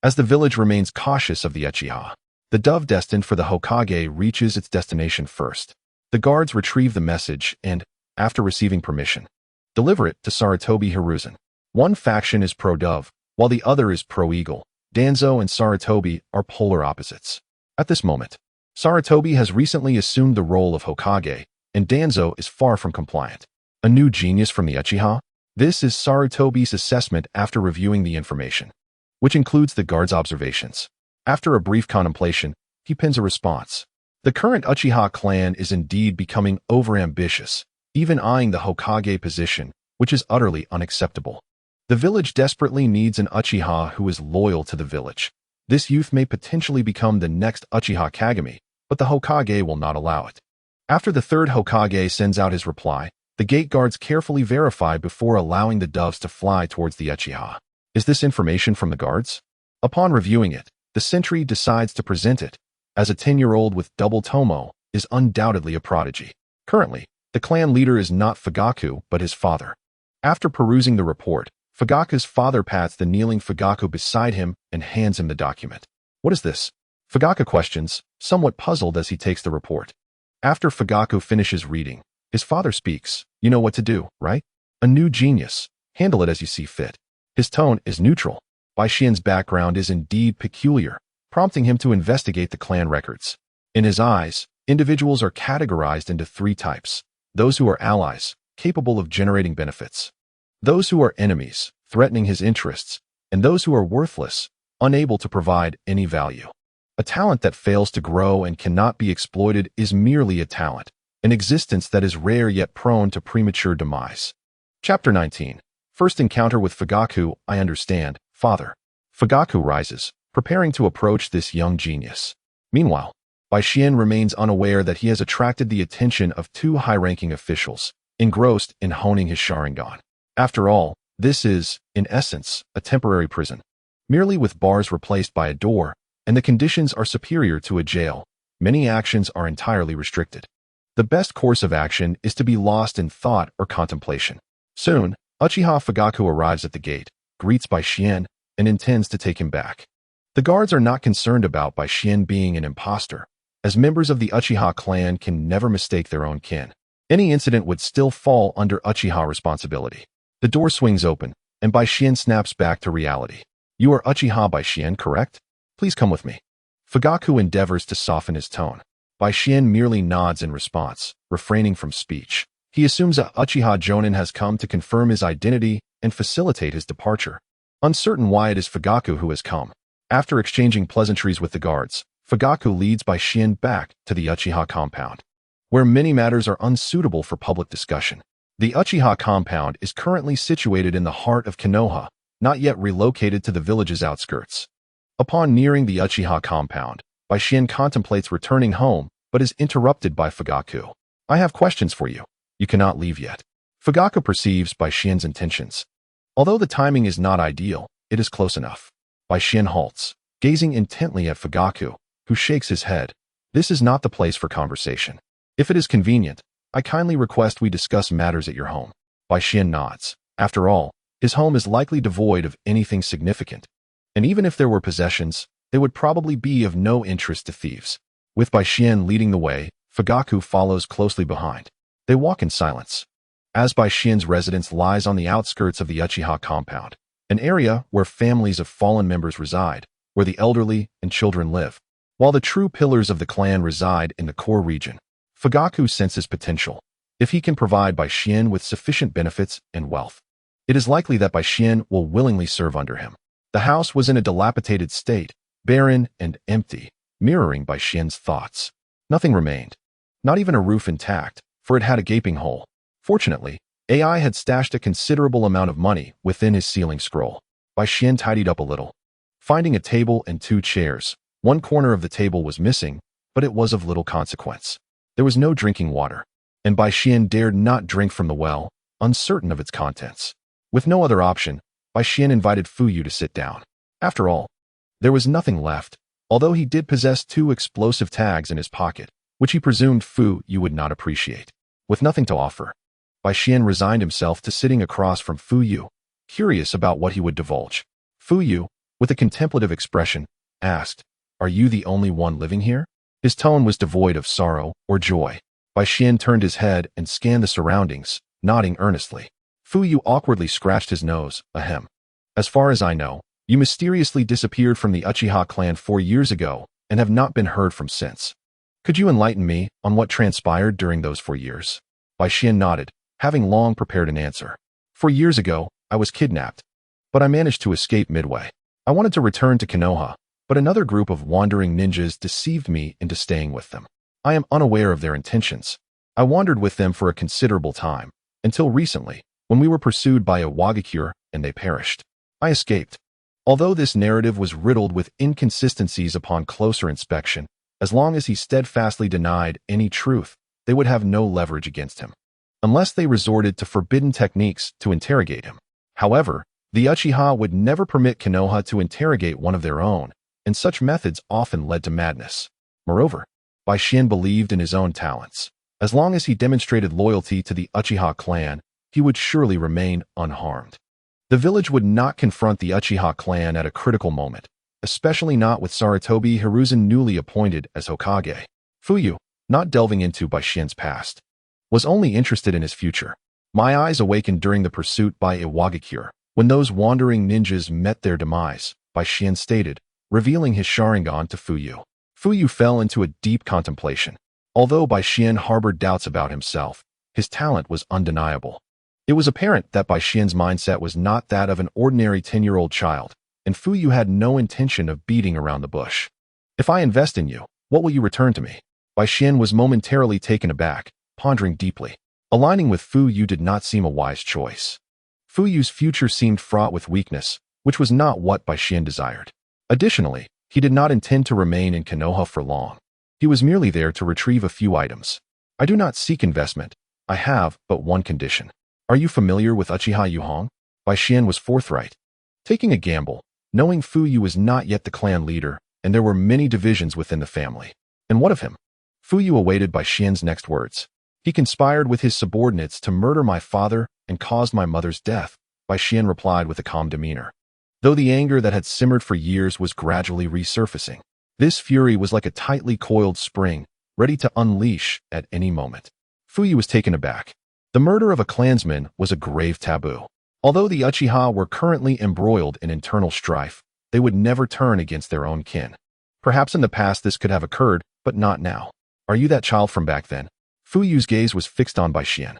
As the village remains cautious of the Uchiha, the dove destined for the Hokage reaches its destination first. The guards retrieve the message and, after receiving permission, deliver it to Sarutobi Hiruzen. One faction is pro-dove, while the other is pro-eagle. Danzo and Sarutobi are polar opposites. At this moment, Sarutobi has recently assumed the role of Hokage, and Danzo is far from compliant. A new genius from the Uchiha? This is Sarutobi's assessment after reviewing the information, which includes the guard's observations. After a brief contemplation, he pens a response. The current Uchiha clan is indeed becoming overambitious, even eyeing the Hokage position, which is utterly unacceptable. The village desperately needs an Uchiha who is loyal to the village. This youth may potentially become the next Uchiha Kagami, but the Hokage will not allow it. After the third Hokage sends out his reply, the gate guards carefully verify before allowing the doves to fly towards the Uchiha. Is this information from the guards? Upon reviewing it, the sentry decides to present it, as a 10-year-old with double Tomo is undoubtedly a prodigy. Currently, the clan leader is not Fugaku, but his father. After perusing the report, Fugaku's father pats the kneeling Fugaku beside him and hands him the document. What is this? Fugaku questions, somewhat puzzled as he takes the report. After Fugaku finishes reading, his father speaks. You know what to do, right? A new genius. Handle it as you see fit. His tone is neutral. Bai Xian's background is indeed peculiar, prompting him to investigate the clan records. In his eyes, individuals are categorized into 3 types. Those who are allies, capable of generating benefits. Those who are enemies, threatening his interests. And those who are worthless, unable to provide any value. A talent that fails to grow and cannot be exploited is merely a talent, an existence that is rare yet prone to premature demise. Chapter 19. First encounter with Fugaku. I understand, father. Fugaku rises, preparing to approach this young genius. Meanwhile, Bai Xian remains unaware that he has attracted the attention of 2 high-ranking officials, engrossed in honing his Sharingan. After all, this is, in essence, a temporary prison, merely with bars replaced by a door, and the conditions are superior to a jail. Many actions are entirely restricted. The best course of action is to be lost in thought or contemplation. Soon, Uchiha Fugaku arrives at the gate, greets Bai Xian, and intends to take him back. The guards are not concerned about Bai Xian being an imposter, as members of the Uchiha clan can never mistake their own kin. Any incident would still fall under Uchiha responsibility. The door swings open, and Bai Xian snaps back to reality. You are Uchiha Bai Xian, correct? Please come with me. Fugaku endeavors to soften his tone. Bai Xian merely nods in response, refraining from speech. He assumes a Uchiha Jonin has come to confirm his identity and facilitate his departure. Uncertain why it is Fugaku who has come. After exchanging pleasantries with the guards, Fugaku leads Bai Xian back to the Uchiha compound, where many matters are unsuitable for public discussion. The Uchiha compound is currently situated in the heart of Konoha, not yet relocated to the village's outskirts. Upon nearing the Uchiha compound, Bai Xian contemplates returning home, but is interrupted by Fugaku. I have questions for you. You cannot leave yet. Fugaku perceives Bai Xian's intentions. Although the timing is not ideal, it is close enough. Bai Xian halts, gazing intently at Fugaku, who shakes his head. This is not the place for conversation. If it is convenient, I kindly request we discuss matters at your home. Bai Xian nods. After all, his home is likely devoid of anything significant. And even if there were possessions, they would probably be of no interest to thieves. With Bai Xian leading the way, Fugaku follows closely behind. They walk in silence. As Bai Xian's residence lies on the outskirts of the Uchiha compound, an area where families of fallen members reside, where the elderly and children live, while the true pillars of the clan reside in the core region. Fugaku senses potential. If he can provide Bai Xian with sufficient benefits and wealth, it is likely that Bai Xian will willingly serve under him. The house was in a dilapidated state, barren and empty, mirroring Bai Xian's thoughts. Nothing remained. Not even a roof intact, for it had a gaping hole. Fortunately, AI had stashed a considerable amount of money within his ceiling scroll. Bai Xian tidied up a little. Finding a table and 2 chairs, one corner of the table was missing, but it was of little consequence. There was no drinking water, and Bai Xian dared not drink from the well, uncertain of its contents. With no other option, Bai Xian invited Fuyu to sit down. After all, there was nothing left, although he did possess 2 explosive tags in his pocket, which he presumed Fuyu would not appreciate. With nothing to offer, Bai Xian resigned himself to sitting across from Fuyu, curious about what he would divulge. Fuyu, with a contemplative expression, asked, "Are you the only one living here?" His tone was devoid of sorrow or joy. Bai Xian turned his head and scanned the surroundings, nodding earnestly. Fuyu awkwardly scratched his nose. Ahem. As far as I know, you mysteriously disappeared from the Uchiha clan 4 years ago and have not been heard from since. Could you enlighten me on what transpired during those 4 years? Bai Xian nodded, having long prepared an answer. 4 years ago, I was kidnapped, but I managed to escape midway. I wanted to return to Konoha, but another group of wandering ninjas deceived me into staying with them. I am unaware of their intentions. I wandered with them for a considerable time, until recently, when we were pursued by a Wagakure and they perished. I escaped. Although this narrative was riddled with inconsistencies upon closer inspection, as long as he steadfastly denied any truth, they would have no leverage against him, unless they resorted to forbidden techniques to interrogate him. However, the Uchiha would never permit Konoha to interrogate one of their own, and such methods often led to madness. Moreover, Bai Xian believed in his own talents. As long as he demonstrated loyalty to the Uchiha clan, he would surely remain unharmed. The village would not confront the Uchiha clan at a critical moment, especially not with Sarutobi Hiruzen newly appointed as Hokage. Fuyu, not delving into Bai Xian's past, was only interested in his future. My eyes awakened during the pursuit by a Wagakure, when those wandering ninjas met their demise, Bai Xian stated, revealing his Sharingan to Fuyu. Fuyu fell into a deep contemplation. Although Bai Xian harbored doubts about himself, his talent was undeniable. It was apparent that Bai Xian's mindset was not that of an ordinary 10-year-old child, and Fuyu had no intention of beating around the bush. If I invest in you, what will you return to me? Bai Xian was momentarily taken aback, pondering deeply. Aligning with Fuyu did not seem a wise choice. Fuyu's future seemed fraught with weakness, which was not what Bai Xian desired. Additionally, he did not intend to remain in Konoha for long. He was merely there to retrieve a few items. I do not seek investment. I have but one condition. Are you familiar with Uchiha Yuhong? Bai Xian was forthright. Taking a gamble, knowing Fuyu was not yet the clan leader, and there were many divisions within the family. And what of him? Fuyu awaited Bai Xian's next words. He conspired with his subordinates to murder my father and caused my mother's death, Bai Xian replied with a calm demeanor. Though the anger that had simmered for years was gradually resurfacing, this fury was like a tightly coiled spring, ready to unleash at any moment. Fuyu was taken aback. The murder of a clansman was a grave taboo. Although the Uchiha were currently embroiled in internal strife, they would never turn against their own kin. Perhaps in the past this could have occurred, but not now. Are you that child from back then? Fuyu's gaze was fixed on Bai Xian.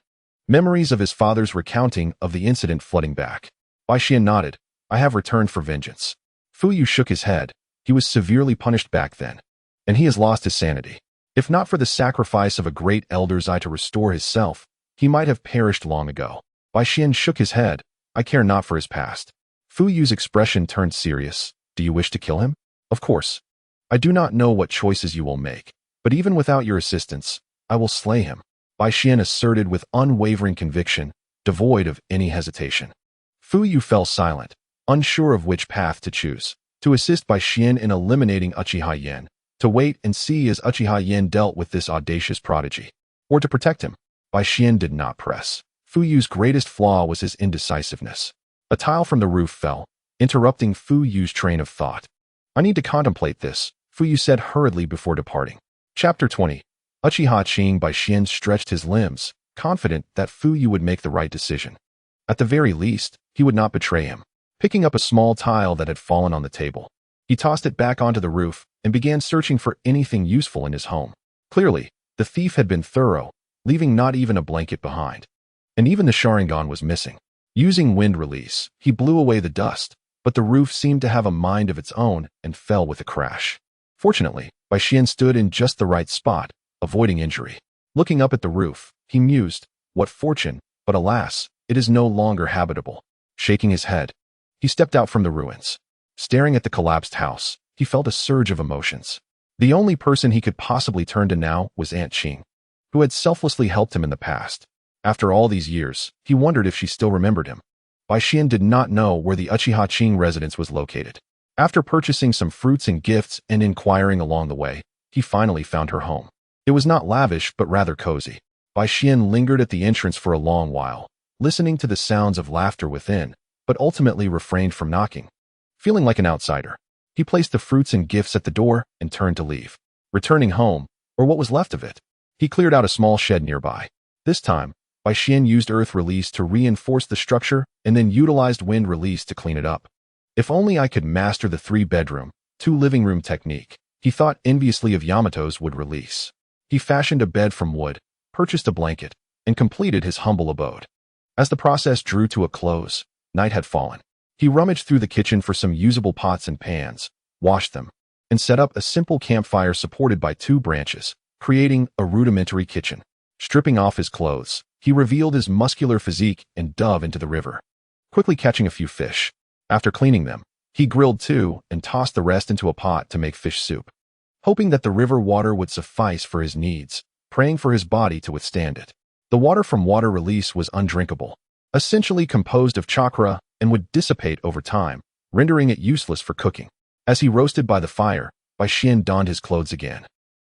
Memories of his father's recounting of the incident flooding back. Bai Xian nodded. I have returned for vengeance. Fuyu shook his head. He was severely punished back then. and he has lost his sanity. If not for the sacrifice of a great elder's eye to restore his self, he might have perished long ago. Bai Xian shook his head. I care not for his past. Fu Yu's expression turned serious. Do you wish to kill him? Of course. I do not know what choices you will make, but even without your assistance, I will slay him. Bai Xian asserted with unwavering conviction, devoid of any hesitation. Fu Yu fell silent, unsure of which path to choose. To assist Bai Xian in eliminating Uchiha Yen, to wait and see as Uchiha Yen dealt with this audacious prodigy, or to protect him. Bai Xian did not press. Fu Yu's greatest flaw was his indecisiveness. A tile from the roof fell, interrupting Fu Yu's train of thought. I need to contemplate this, Fu Yu said hurriedly before departing. Chapter 20. Uchiha Qing. Bai Xian stretched his limbs, confident that Fu Yu would make the right decision. At the very least, he would not betray him. Picking up a small tile that had fallen on the table, he tossed it back onto the roof and began searching for anything useful in his home. Clearly, the thief had been thorough, leaving not even a blanket behind. And even the Sharingan was missing. Using wind release, he blew away the dust, but the roof seemed to have a mind of its own and fell with a crash. Fortunately, Bai Xian stood in just the right spot, avoiding injury. Looking up at the roof, he mused, what fortune, but alas, it is no longer habitable. Shaking his head, he stepped out from the ruins. Staring at the collapsed house, he felt a surge of emotions. The only person he could possibly turn to now was Aunt Qing, who had selflessly helped him in the past. After all these years, he wondered if she still remembered him. Bai Xian did not know where the Uchiha Qing residence was located. After purchasing some fruits and gifts and inquiring along the way, he finally found her home. It was not lavish but rather cozy. Bai Xian lingered at the entrance for a long while, listening to the sounds of laughter within, but ultimately refrained from knocking. Feeling like an outsider, he placed the fruits and gifts at the door and turned to leave. Returning home, or what was left of it, he cleared out a small shed nearby. This time, Bai Xian used earth release to reinforce the structure and then utilized wind release to clean it up. If only I could master the 3-bedroom, 2-living-room technique, he thought enviously of Yamato's wood release. He fashioned a bed from wood, purchased a blanket, and completed his humble abode. As the process drew to a close, night had fallen. He rummaged through the kitchen for some usable pots and pans, washed them, and set up a simple campfire supported by 2 branches, creating a rudimentary kitchen. Stripping off his clothes, he revealed his muscular physique and dove into the river, quickly catching a few fish. After cleaning them, he grilled 2 and tossed the rest into a pot to make fish soup, hoping that the river water would suffice for his needs, praying for his body to withstand it. The water from water release was undrinkable, essentially composed of chakra, and would dissipate over time, rendering it useless for cooking. As he roasted by the fire, Bai Xian donned his clothes again.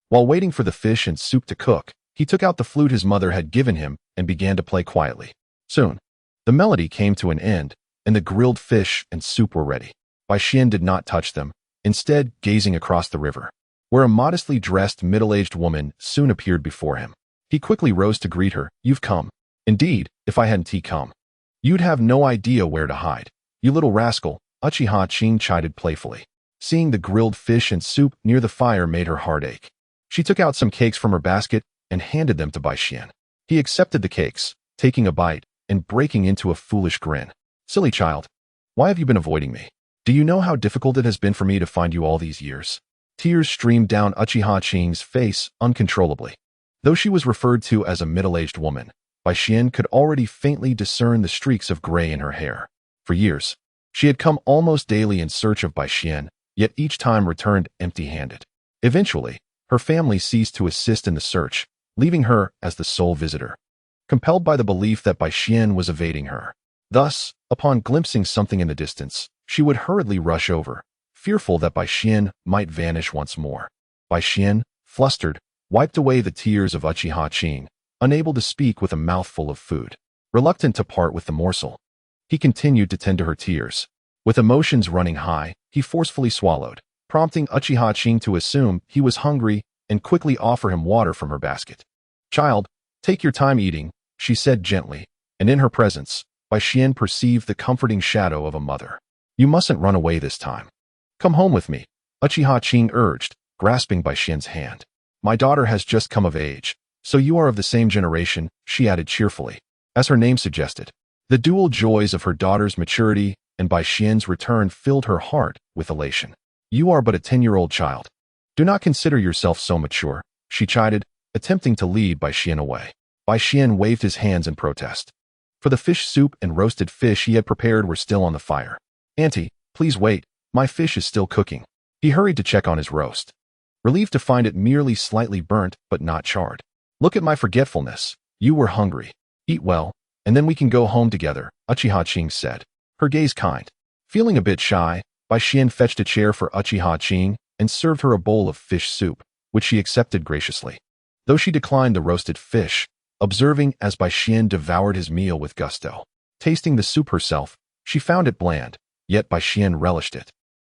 While waiting for the fish and soup to cook, he took out the flute his mother had given him and began to play quietly. Soon, the melody came to an end, and the grilled fish and soup were ready. Bai Xian did not touch them, instead gazing across the river, where a modestly dressed middle-aged woman soon appeared before him. He quickly rose to greet her. You've come. Indeed, if I hadn't come, you'd have no idea where to hide. You little rascal, Uchiha Qing chided playfully. Seeing the grilled fish and soup near the fire made her heart ache. She took out some cakes from her basket and handed them to Bai Xian. He accepted the cakes, taking a bite and breaking into a foolish grin. Silly child, why have you been avoiding me? Do you know how difficult it has been for me to find you all these years? Tears streamed down Uchiha Qing's face uncontrollably. Though she was referred to as a middle-aged woman, Bai Xian could already faintly discern the streaks of gray in her hair. For years, she had come almost daily in search of Bai Xian, yet each time returned empty-handed. Eventually, her family ceased to assist in the search, leaving her as the sole visitor, compelled by the belief that Bai Xian was evading her. Thus, upon glimpsing something in the distance, she would hurriedly rush over, fearful that Bai Xian might vanish once more. Bai Xian, flustered, wiped away the tears of Uchiha Qing, unable to speak with a mouthful of food. Reluctant to part with the morsel, he continued to tend to her tears. With emotions running high, he forcefully swallowed, prompting Uchiha Qing to assume he was hungry and quickly offer him water from her basket. Child, take your time eating, she said gently, and in her presence, Bai Xian perceived the comforting shadow of a mother. You mustn't run away this time. Come home with me, Uchiha Qing urged, grasping Bai Xian's hand. My daughter has just come of age, so you are of the same generation, she added cheerfully. As her name suggested, the dual joys of her daughter's maturity and Bai Xian's return filled her heart with elation. You are but a 10-year-old child. Do not consider yourself so mature, she chided, attempting to lead Bai Xian away. Bai Xian waved his hands in protest. For the fish soup and roasted fish he had prepared were still on the fire. Auntie, please wait, my fish is still cooking. He hurried to check on his roast, relieved to find it merely slightly burnt but not charred. Look at my forgetfulness. You were hungry. Eat well, and then we can go home together, Uchiha Qing said, her gaze kind. Feeling a bit shy, Bai Xian fetched a chair for Uchiha Qing and served her a bowl of fish soup, which she accepted graciously. Though she declined the roasted fish, observing as Bai Xian devoured his meal with gusto. Tasting the soup herself, she found it bland, yet Bai Xian relished it,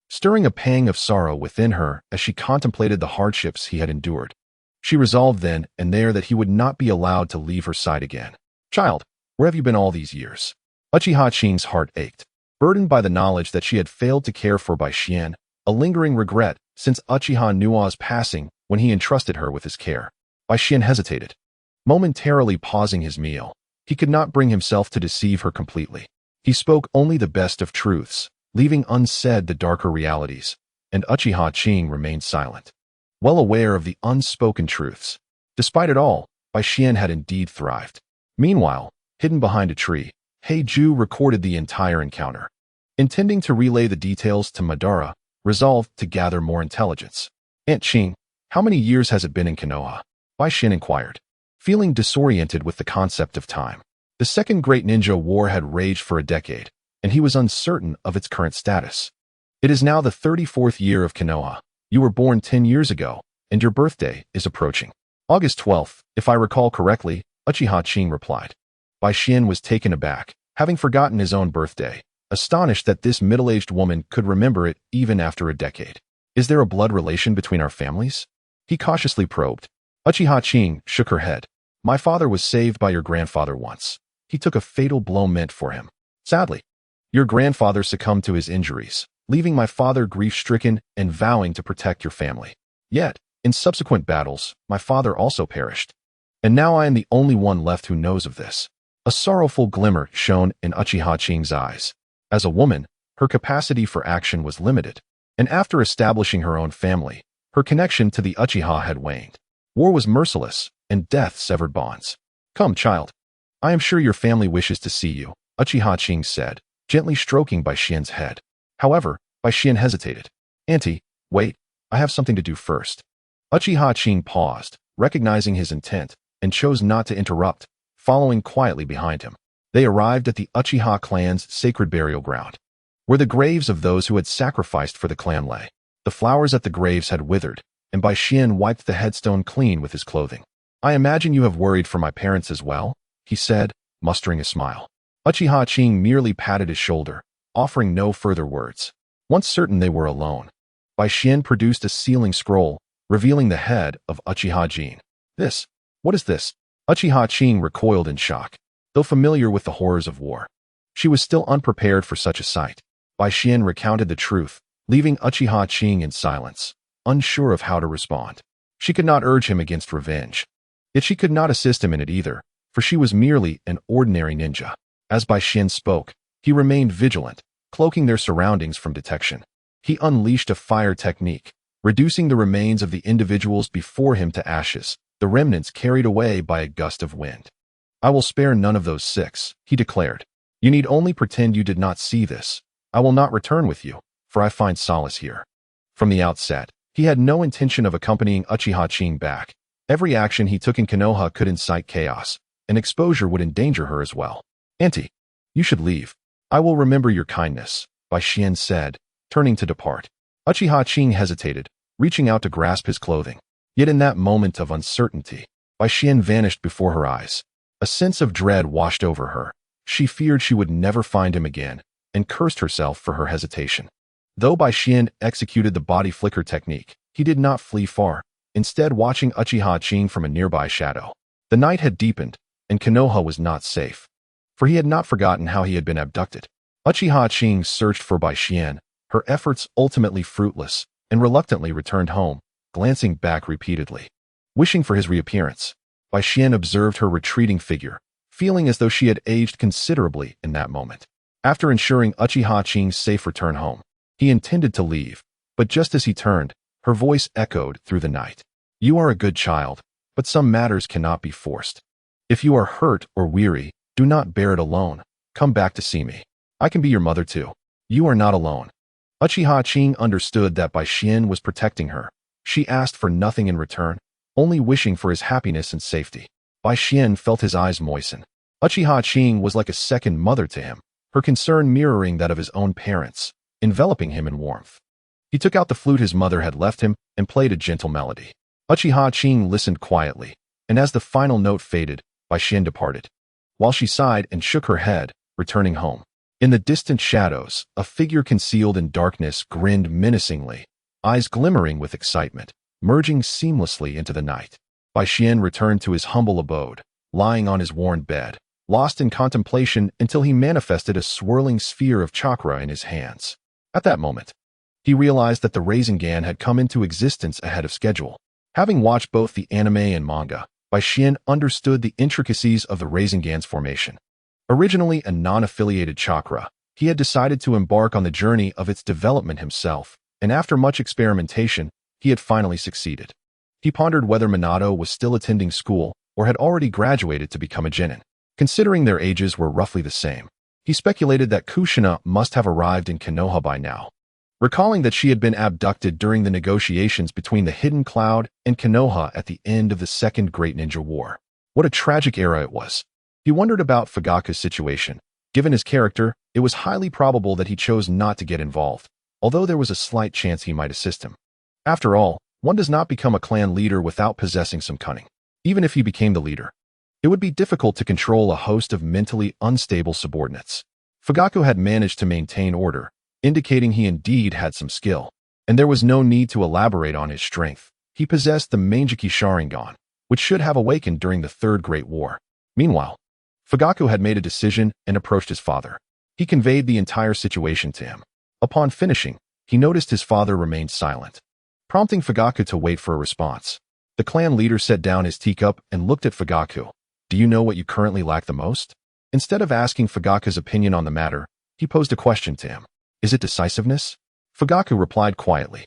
stirring a pang of sorrow within her as she contemplated the hardships he had endured. She resolved then and there that he would not be allowed to leave her side again. Child, where have you been all these years? Uchiha Qing's heart ached, burdened by the knowledge that she had failed to care for Bai Xian, a lingering regret since Uchiha Nua's passing when he entrusted her with his care. Bai Xian hesitated, momentarily pausing his meal. He could not bring himself to deceive her completely. He spoke only the best of truths, leaving unsaid the darker realities, and Uchiha Qing remained silent, well aware of the unspoken truths. Despite it all, Bai Xian had indeed thrived. Meanwhile, hidden behind a tree, Heiju recorded the entire encounter, intending to relay the details to Madara, resolved to gather more intelligence. Aunt Qing, how many years has it been in Konoha? Bai Xian inquired, feeling disoriented with the concept of time. The Second Great Ninja War had raged for a decade, and he was uncertain of its current status. It is now the 34th year of Konoha. You were born 10 years ago, and your birthday is approaching. August 12th, if I recall correctly, Uchiha Qing replied. Bai Xian was taken aback, having forgotten his own birthday, astonished that this middle-aged woman could remember it even after a decade. Is there a blood relation between our families? He cautiously probed. Uchiha Qing shook her head. My father was saved by your grandfather once. He took a fatal blow meant for him. Sadly, your grandfather succumbed to his injuries, leaving my father grief-stricken and vowing to protect your family. Yet, in subsequent battles, my father also perished. And now I am the only one left who knows of this. A sorrowful glimmer shone in Uchiha Qing's eyes. As a woman, her capacity for action was limited, and after establishing her own family, her connection to the Uchiha had waned. War was merciless, and death severed bonds. Come, child. I am sure your family wishes to see you, Uchiha Qing said, gently stroking Bai Xian's head. However, Bai Xian hesitated. Auntie, wait, I have something to do first. Uchiha Qing paused, recognizing his intent, and chose not to interrupt, following quietly behind him. They arrived at the Uchiha clan's sacred burial ground, where the graves of those who had sacrificed for the clan lay. The flowers at the graves had withered, and Bai Xian wiped the headstone clean with his clothing. I imagine you have worried for my parents as well, he said, mustering a smile. Uchiha Qing merely patted his shoulder, offering no further words. Once certain they were alone, Bai Xian produced a sealing scroll, revealing the head of Uchiha Jin. What is this? Uchiha Qing recoiled in shock, though familiar with the horrors of war. She was still unprepared for such a sight. Bai Xian recounted the truth, leaving Uchiha Qing in silence, unsure of how to respond. She could not urge him against revenge. Yet she could not assist him in it either, for she was merely an ordinary ninja. As Bai Xian spoke, he remained vigilant, cloaking their surroundings from detection. He unleashed a fire technique, reducing the remains of the individuals before him to ashes, the remnants carried away by a gust of wind. I will spare none of those 6, he declared. You need only pretend you did not see this. I will not return with you, for I find solace here. From the outset, he had no intention of accompanying Uchiha Qing back. Every action he took in Konoha could incite chaos, and exposure would endanger her as well. Auntie, you should leave. I will remember your kindness, Bai Xian said, turning to depart. Uchiha Qing hesitated, reaching out to grasp his clothing. Yet in that moment of uncertainty, Bai Xian vanished before her eyes. A sense of dread washed over her. She feared she would never find him again, and cursed herself for her hesitation. Though Bai Xian executed the body flicker technique, he did not flee far, instead watching Uchiha Qing from a nearby shadow. The night had deepened, and Konoha was not safe, for he had not forgotten how he had been abducted. Uchiha Qing searched for Bai Xian, her efforts ultimately fruitless, and reluctantly returned home, glancing back repeatedly, wishing for his reappearance. Bai Xian observed her retreating figure, feeling as though she had aged considerably in that moment. After ensuring Uchiha Qing's safe return home, he intended to leave, but just as he turned, Her voice echoed through the night. You are a good child, but some matters cannot be forced. If you are hurt or weary, do not bear it alone. Come back to see me. I can be your mother too. You are not alone. Uchiha Ching understood that Bai Xian was protecting her. She asked for nothing in return, only wishing for his happiness and safety. Bai Xian felt his eyes moisten. Uchiha Ching was like a second mother to him, her concern mirroring that of his own parents, enveloping him in warmth. He took out the flute his mother had left him and played a gentle melody. Uchiha Ching listened quietly, and as the final note faded, Bai Xian departed. While she sighed and shook her head, returning home. In the distant shadows, a figure concealed in darkness grinned menacingly, eyes glimmering with excitement, merging seamlessly into the night. Bai Xian returned to his humble abode, lying on his worn bed, lost in contemplation until he manifested a swirling sphere of chakra in his hands. At that moment, he realized that the Rasengan had come into existence ahead of schedule. Having watched both the anime and manga, Bai Xian understood the intricacies of the Rasengan's formation. Originally a non-affiliated chakra, he had decided to embark on the journey of its development himself, and after much experimentation, he had finally succeeded. He pondered whether Minato was still attending school or had already graduated to become a genin. Considering their ages were roughly the same, he speculated that Kushina must have arrived in Konoha by now. Recalling that she had been abducted during the negotiations between the Hidden Cloud and Konoha at the end of the Second Great Ninja War. What a tragic era it was. He wondered about Fugaku's situation. Given his character, it was highly probable that he chose not to get involved, although there was a slight chance he might assist him. After all, one does not become a clan leader without possessing some cunning. Even if he became the leader, it would be difficult to control a host of mentally unstable subordinates. Fugaku had managed to maintain order, indicating he indeed had some skill, and there was no need to elaborate on his strength. He possessed the Manjiki Sharingan, which should have awakened during the Third Great War. Meanwhile, Fugaku had made a decision and approached his father. He conveyed the entire situation to him. Upon finishing, he noticed his father remained silent, prompting Fugaku to wait for a response. The clan leader set down his teacup and looked at Fugaku. Do you know what you currently lack the most? Instead of asking Fugaku's opinion on the matter, he posed a question to him. Is it decisiveness? Fugaku replied quietly.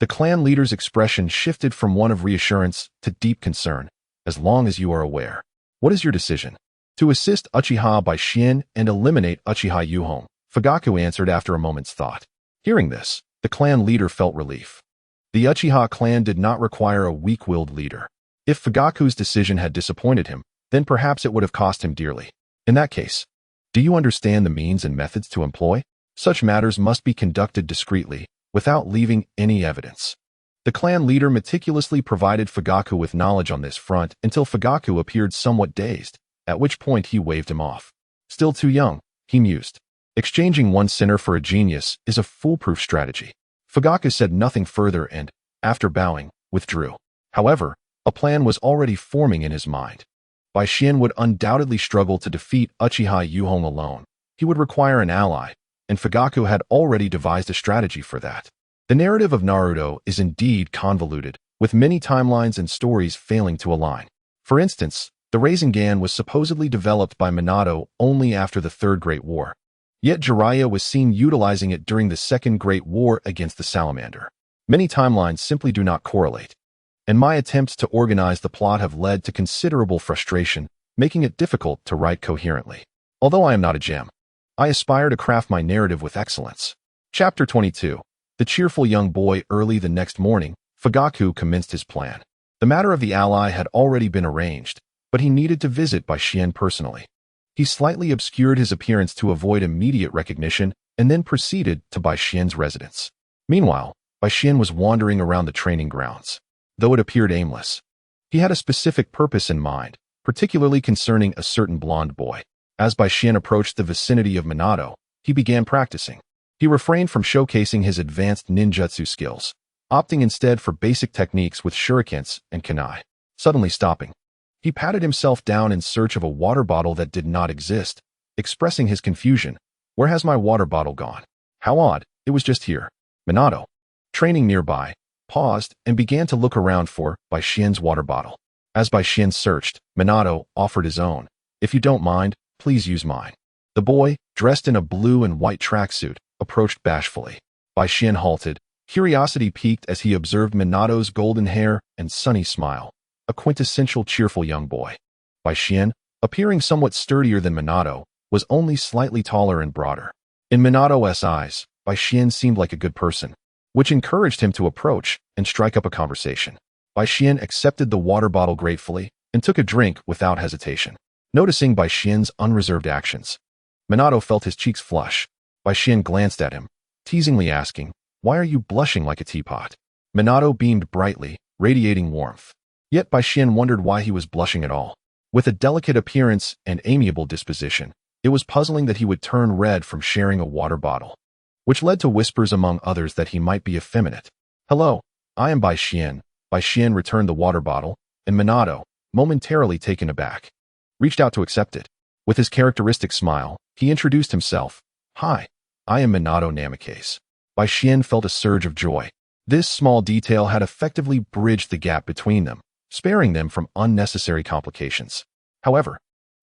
The clan leader's expression shifted from one of reassurance to deep concern. As long as you are aware. What is your decision? To assist Uchiha Bai Xian and eliminate Uchiha Yuhong, Fugaku answered after a moment's thought. Hearing this, the clan leader felt relief. The Uchiha clan did not require a weak-willed leader. If Fugaku's decision had disappointed him, then perhaps it would have cost him dearly. In that case, do you understand the means and methods to employ? Such matters must be conducted discreetly, without leaving any evidence. The clan leader meticulously provided Fugaku with knowledge on this front until Fugaku appeared somewhat dazed, at which point he waved him off. Still too young, he mused. Exchanging one sinner for a genius is a foolproof strategy. Fugaku said nothing further and, after bowing, withdrew. However, a plan was already forming in his mind. Bai Xian would undoubtedly struggle to defeat Uchiha Yuhong alone. He would require an ally, and Fugaku had already devised a strategy for that. The narrative of Naruto is indeed convoluted, with many timelines and stories failing to align. For instance, the Rasengan was supposedly developed by Minato only after the Third Great War. Yet Jiraiya was seen utilizing it during the Second Great War against the Salamander. Many timelines simply do not correlate, and my attempts to organize the plot have led to considerable frustration, making it difficult to write coherently. Although I am not a gem, I aspire to craft my narrative with excellence. Chapter 22. The cheerful young boy. Early the next morning, Fugaku commenced his plan. The matter of the ally had already been arranged, but he needed to visit Bai Xian personally. He slightly obscured his appearance to avoid immediate recognition and then proceeded to Bai Xian's residence. Meanwhile, Bai Xian was wandering around the training grounds. Though it appeared aimless, he had a specific purpose in mind, particularly concerning a certain blonde boy. As Bai Xian approached the vicinity of Minato, he began practicing. He refrained from showcasing his advanced ninjutsu skills, opting instead for basic techniques with shurikens and kunai. Suddenly stopping, he patted himself down in search of a water bottle that did not exist, expressing his confusion. Where has my water bottle gone? How odd, it was just here. Minato, training nearby, paused and began to look around for Bai Xian's water bottle. As Bai Xian searched, Minato offered his own. If you don't mind, please use mine. The boy, dressed in a blue and white tracksuit, approached bashfully. Bai Xian halted, Curiosity piqued as he observed Minato's golden hair and sunny smile, a quintessential cheerful young boy. Bai Xian, appearing somewhat sturdier than Minato, was only slightly taller and broader. In Minato's eyes, Bai Xian seemed like a good person, which encouraged him to approach and strike up a conversation. Bai Xian accepted the water bottle gratefully and took a drink without hesitation. Noticing Bai Xian's unreserved actions, Minato felt his cheeks flush. Bai Xian glanced at him, teasingly asking, "Why are you blushing like a teapot?" Minato beamed brightly, radiating warmth. Yet Bai Xian wondered why he was blushing at all. With a delicate appearance and amiable disposition, it was puzzling that he would turn red from sharing a water bottle, which led to whispers among others that he might be effeminate. "Hello, I am Bai Xian." Bai Xian returned the water bottle, and Minato, momentarily taken aback, reached out to accept it. With his characteristic smile, he introduced himself. "Hi, I am Minato Namikaze." Bai Xian felt a surge of joy. This small detail had effectively bridged the gap between them, sparing them from unnecessary complications. However,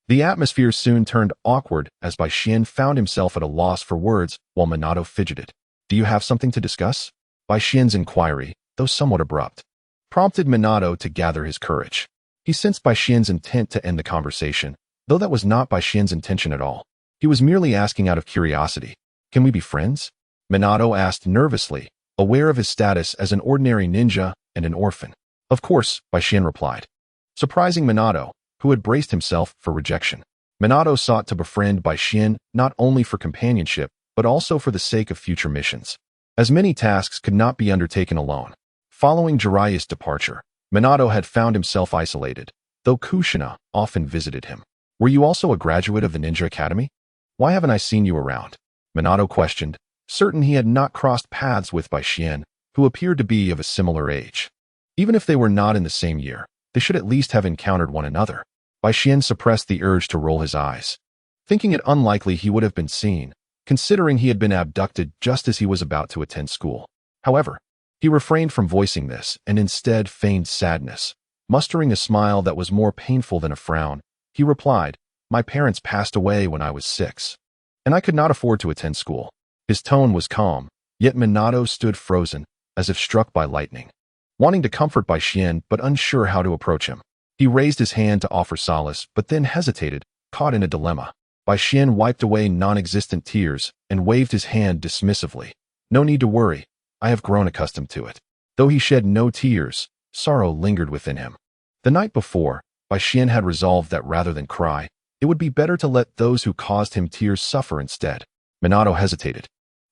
the atmosphere soon turned awkward as Bai Xian found himself at a loss for words while Minato fidgeted. "Do you have something to discuss?" Bai Xian's inquiry, though somewhat abrupt, prompted Minato to gather his courage. He sensed Bai Xian's intent to end the conversation, though that was not Bai Xian's intention at all. He was merely asking out of curiosity. "Can we be friends?" Minato asked nervously, aware of his status as an ordinary ninja and an orphan. "Of course," Bai Xian replied, surprising Minato, who had braced himself for rejection. Minato sought to befriend Bai Xian not only for companionship, but also for the sake of future missions, as many tasks could not be undertaken alone. Following Jiraiya's departure, Minato had found himself isolated, though Kushina often visited him. "Were you also a graduate of the Ninja Academy? Why haven't I seen you around?" Minato questioned, certain he had not crossed paths with Bai Xian, who appeared to be of a similar age. Even if they were not in the same year, they should at least have encountered one another. Bai Xian suppressed the urge to roll his eyes, thinking it unlikely he would have been seen, considering he had been abducted just as he was about to attend school. However, he refrained from voicing this and instead feigned sadness. Mustering a smile that was more painful than a frown, he replied, "My parents passed away when I was 6, and I could not afford to attend school." His tone was calm, yet Minato stood frozen, as if struck by lightning, wanting to comfort Bai Xian but unsure how to approach him. He raised his hand to offer solace but then hesitated, caught in a dilemma. Bai Xian wiped away non-existent tears and waved his hand dismissively. "No need to worry, I have grown accustomed to it." Though he shed no tears, sorrow lingered within him. The night before, Bai Xian had resolved that rather than cry, it would be better to let those who caused him tears suffer instead. Minato hesitated,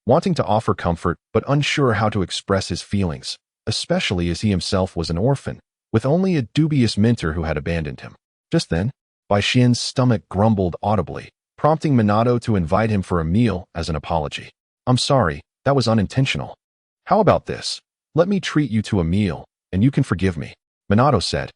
wanting to offer comfort but unsure how to express his feelings, especially as he himself was an orphan, with only a dubious mentor who had abandoned him. Just then, Bai Xian's stomach grumbled audibly, prompting Minato to invite him for a meal as an apology. "I'm sorry, that was unintentional. How about this? Let me treat you to a meal, and you can forgive me," Minato said,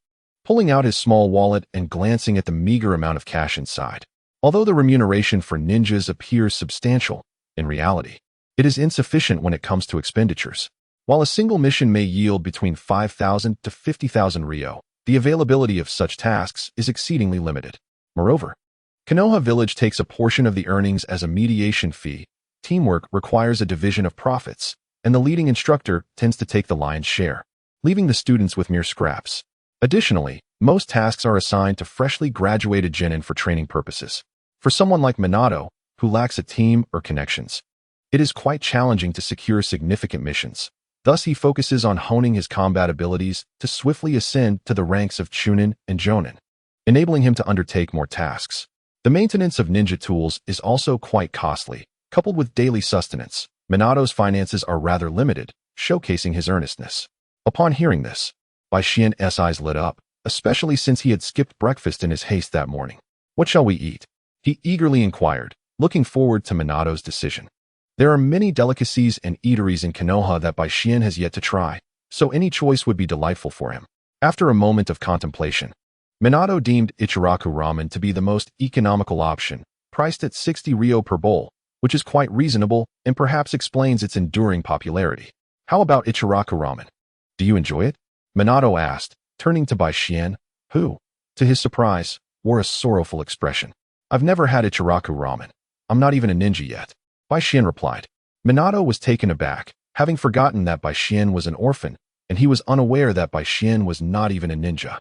pulling out his small wallet and glancing at the meager amount of cash inside. Although the remuneration for ninjas appears substantial, in reality, it is insufficient when it comes to expenditures. While a single mission may yield between 5,000 to 50,000 ryo, the availability of such tasks is exceedingly limited. Moreover, Konoha Village takes a portion of the earnings as a mediation fee. Teamwork requires a division of profits, and the leading instructor tends to take the lion's share, leaving the students with mere scraps. Additionally, most tasks are assigned to freshly graduated genin for training purposes. For someone like Minato, who lacks a team or connections, it is quite challenging to secure significant missions. Thus, he focuses on honing his combat abilities to swiftly ascend to the ranks of Chunin and Jonin, enabling him to undertake more tasks. The maintenance of ninja tools is also quite costly, coupled with daily sustenance. Minato's finances are rather limited, showcasing his earnestness. Upon hearing this, Bai Xian's eyes lit up, especially since he had skipped breakfast in his haste that morning. "What shall we eat?" he eagerly inquired, looking forward to Minato's decision. There are many delicacies and eateries in Konoha that Bai Xian has yet to try, so any choice would be delightful for him. After a moment of contemplation, Minato deemed Ichiraku ramen to be the most economical option, priced at 60 ryo per bowl, which is quite reasonable and perhaps explains its enduring popularity. "How about Ichiraku ramen? Do you enjoy it?" Minato asked, turning to Bai Xian, who, to his surprise, wore a sorrowful expression. "I've never had Ichiraku ramen. I'm not even a ninja yet," Bai Xian replied. Minato was taken aback. having forgotten that Baishien was an orphan, and he was unaware that Baishien was not even a ninja.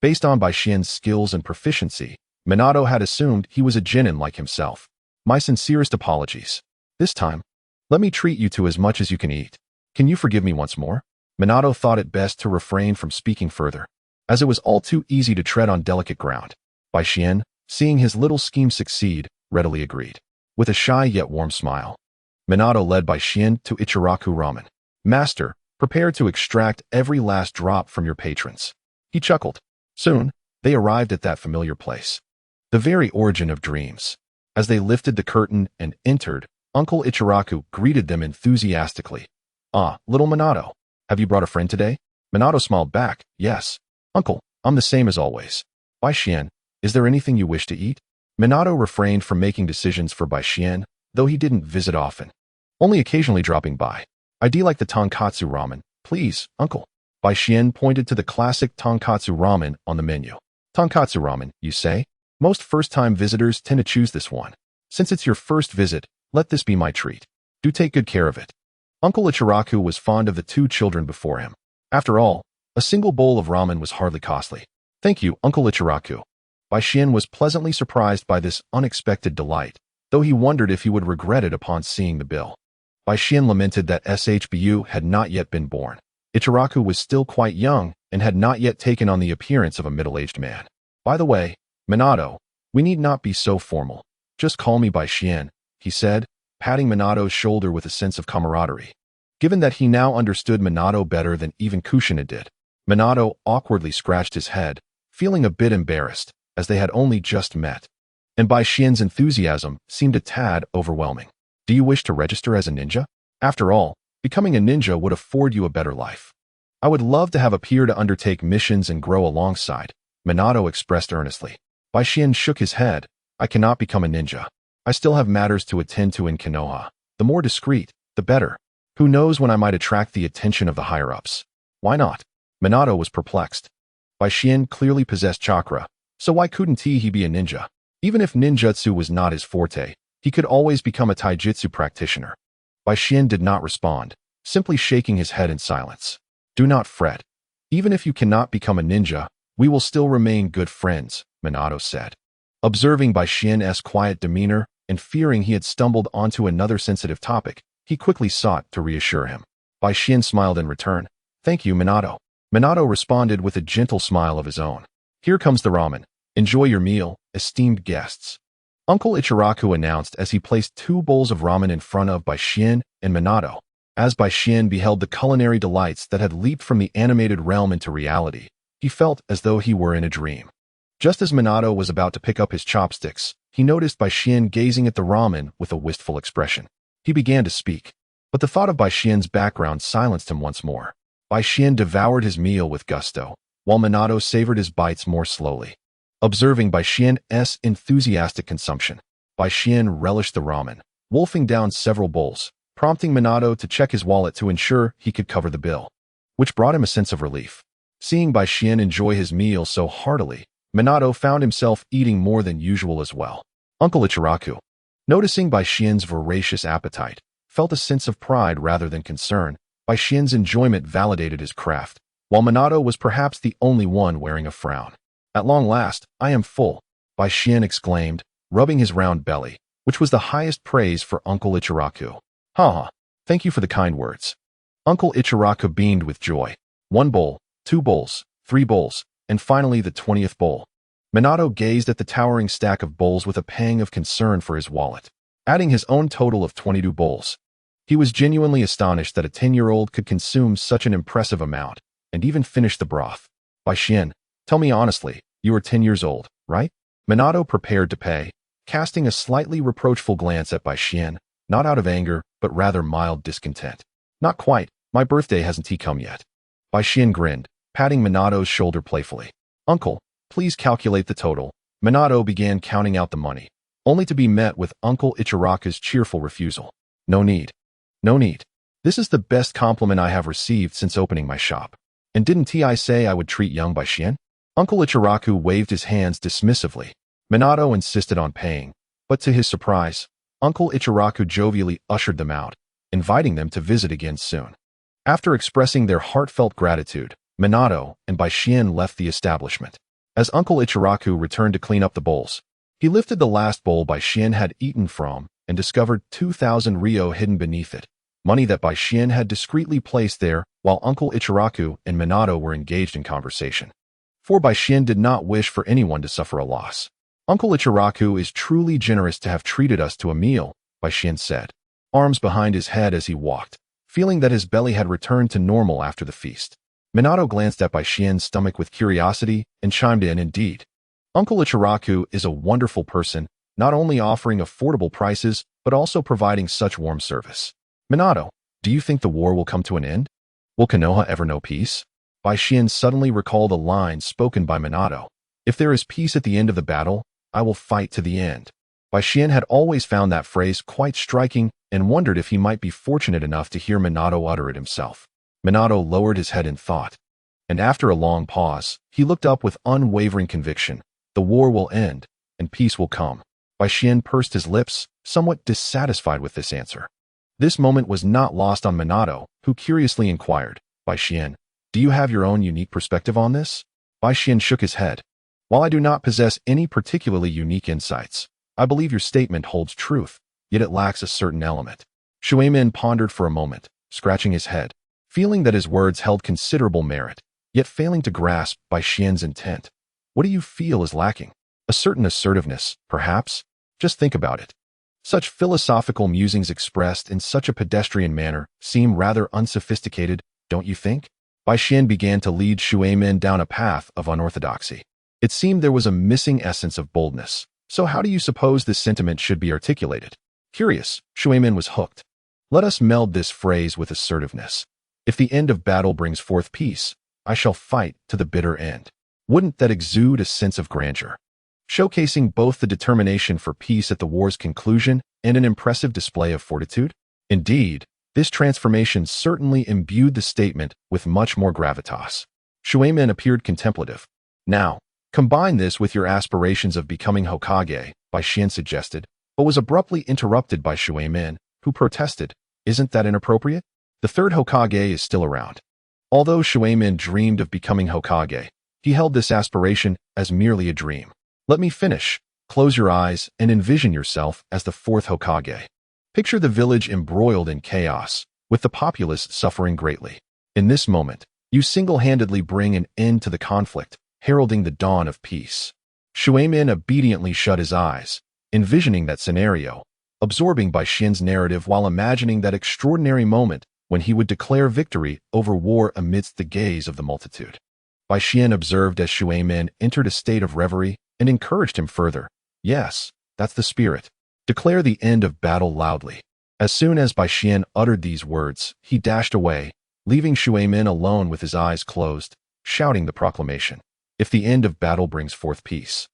Based on Baishien's skills and proficiency, Minato had assumed he was a genin like himself. My sincerest apologies. This time, let me treat you to as much as you can eat. Can you forgive me once more? Minato thought it best to refrain from speaking further, as it was all too easy to tread on delicate ground. Baishien, seeing his little scheme succeed, readily agreed, with a shy yet warm smile. Minato led Baishien to Ichiraku Ramen. Master, prepare to extract every last drop from your patrons. He chuckled. Soon, they arrived at that familiar place. The very origin of dreams. As they lifted the curtain and entered, Uncle Ichiraku greeted them enthusiastically. Ah, little Minato, have you brought a friend today? Minato smiled back. Yes, Uncle, I'm the same as always. Baishien, is there anything you wish to eat? Minato refrained from making decisions for Baishien, though he didn't visit often, only occasionally dropping by. I'd like the tonkatsu ramen, please, Uncle. Baishien pointed to the classic tonkatsu ramen on the menu. Tonkatsu ramen, you say? Most first-time visitors tend to choose this one. Since it's your first visit, let this be my treat. Do take good care of it. Uncle Ichiraku was fond of the two children before him. After all, a single bowl of ramen was hardly costly. Thank you, Uncle Ichiraku. Baishien was pleasantly surprised by this unexpected delight, though he wondered if he would regret it upon seeing the bill. Baishien lamented that SHBU had not yet been born. Ichiraku was still quite young and had not yet taken on the appearance of a middle-aged man. By the way, Minato, we need not be so formal. Just call me Baishien, he said, patting Minato's shoulder with a sense of camaraderie. Given that he now understood Minato better than even Kushina did, Minato awkwardly scratched his head, feeling a bit embarrassed, as they had only just met. And Baishien's enthusiasm seemed a tad overwhelming. Do you wish to register as a ninja? After all, becoming a ninja would afford you a better life. I would love to have a peer to undertake missions and grow alongside, Minato expressed earnestly. Baishien shook his head. I cannot become a ninja. I still have matters to attend to in Konoha. The more discreet, the better. Who knows when I might attract the attention of the higher-ups? Why not? Minato was perplexed. Baishien clearly possessed chakra, so why couldn't he be a ninja? Even if ninjutsu was not his forte, he could always become a taijutsu practitioner. Baishien did not respond, simply shaking his head in silence. Do not fret. Even if you cannot become a ninja, we will still remain good friends, Minato said. Observing Baishien's quiet demeanor and fearing he had stumbled onto another sensitive topic, he quickly sought to reassure him. Baishien smiled in return. Thank you, Minato. Minato responded with a gentle smile of his own. Here comes the ramen. Enjoy your meal, esteemed guests. Uncle Ichiraku announced as he placed 2 bowls of ramen in front of Baishien and Minato. As Baishien beheld the culinary delights that had leaped from the animated realm into reality, he felt as though he were in a dream. Just as Minato was about to pick up his chopsticks, he noticed Baishien gazing at the ramen with a wistful expression. He began to speak, but the thought of Baishien's background silenced him once more. Baishien devoured his meal with gusto, while Minato savored his bites more slowly. Observing Baishien's enthusiastic consumption, Baishien relished the ramen, wolfing down several bowls, prompting Minato to check his wallet to ensure he could cover the bill, which brought him a sense of relief. Seeing Baishien enjoy his meal so heartily, Minato found himself eating more than usual as well. Uncle Ichiraku, noticing Baishien's voracious appetite, felt a sense of pride rather than concern. Baishien's enjoyment validated his craft, while Minato was perhaps the only one wearing a frown. At long last, I am full, Baishien exclaimed, rubbing his round belly, which was the highest praise for Uncle Ichiraku. Ha! Thank you for the kind words. Uncle Ichiraku beamed with joy. 1 bowl, 2 bowls, 3 bowls, and finally the 20th bowl. Minato gazed at the towering stack of bowls with a pang of concern for his wallet, adding his own total of 22 bowls. He was genuinely astonished that a 10-year-old could consume such an impressive amount, and even finish the broth. Baishien, tell me honestly, you are 10 years old, right? Minato prepared to pay, casting a slightly reproachful glance at Baishien, not out of anger, but rather mild discontent. Not quite, my birthday hasn't come yet. Baishien grinned, patting Minato's shoulder playfully. Uncle, please calculate the total. Minato began counting out the money, only to be met with Uncle Ichiraku's cheerful refusal. No need. No need. This is the best compliment I have received since opening my shop. And didn't I say I would treat young Baishien? Uncle Ichiraku waved his hands dismissively. Minato insisted on paying, but to his surprise, Uncle Ichiraku jovially ushered them out, inviting them to visit again soon. After expressing their heartfelt gratitude, Minato and Baishien left the establishment. As Uncle Ichiraku returned to clean up the bowls, he lifted the last bowl Baishien had eaten from and discovered 2,000 ryo hidden beneath it, money that Baishien had discreetly placed there while Uncle Ichiraku and Minato were engaged in conversation. For Baishien did not wish for anyone to suffer a loss. Uncle Ichiraku is truly generous to have treated us to a meal, Baishien said, arms behind his head as he walked, feeling that his belly had returned to normal after the feast. Minato glanced at Baishien's stomach with curiosity and chimed in, indeed. Uncle Ichiraku is a wonderful person, not only offering affordable prices, but also providing such warm service. Minato, do you think the war will come to an end? Will Konoha ever know peace? Baishien suddenly recalled a line spoken by Minato. If there is peace at the end of the battle, I will fight to the end. Baishien had always found that phrase quite striking and wondered if he might be fortunate enough to hear Minato utter it himself. Minato lowered his head in thought, and after a long pause, he looked up with unwavering conviction. The war will end, and peace will come. Baishien pursed his lips, somewhat dissatisfied with this answer. This moment was not lost on Minato, who curiously inquired, Baishien, do you have your own unique perspective on this? Baishien shook his head. While I do not possess any particularly unique insights, I believe your statement holds truth, yet it lacks a certain element. Shuemin pondered for a moment, scratching his head, feeling that his words held considerable merit, yet failing to grasp Baishien's intent. What do you feel is lacking? A certain assertiveness, perhaps? Just think about it. Such philosophical musings expressed in such a pedestrian manner seem rather unsophisticated, don't you think? Baishien began to lead Shuemin down a path of unorthodoxy. It seemed there was a missing essence of boldness. So how do you suppose this sentiment should be articulated? Curious, Shuemin was hooked. Let us meld this phrase with assertiveness. If the end of battle brings forth peace, I shall fight to the bitter end. Wouldn't that exude a sense of grandeur? Showcasing both the determination for peace at the war's conclusion and an impressive display of fortitude? Indeed, this transformation certainly imbued the statement with much more gravitas. Shuemin appeared contemplative. Now, combine this with your aspirations of becoming Hokage, Baishien suggested, but was abruptly interrupted by Shuemin, who protested, isn't that inappropriate? The third Hokage is still around. Although Shuemin dreamed of becoming Hokage, he held this aspiration as merely a dream. Let me finish. Close your eyes and envision yourself as the fourth Hokage. Picture the village embroiled in chaos, with the populace suffering greatly. In this moment, you single-handedly bring an end to the conflict, heralding the dawn of peace. Shuemin obediently shut his eyes, envisioning that scenario, absorbing Baishien's narrative while imagining that extraordinary moment when he would declare victory over war amidst the gaze of the multitude. Baishien observed as Shuemin entered a state of reverie and encouraged him further. Yes, that's the spirit. Declare the end of battle loudly. As soon as Baishien uttered these words, he dashed away, leaving Shuemin alone with his eyes closed, shouting the proclamation. If the end of battle brings forth peace,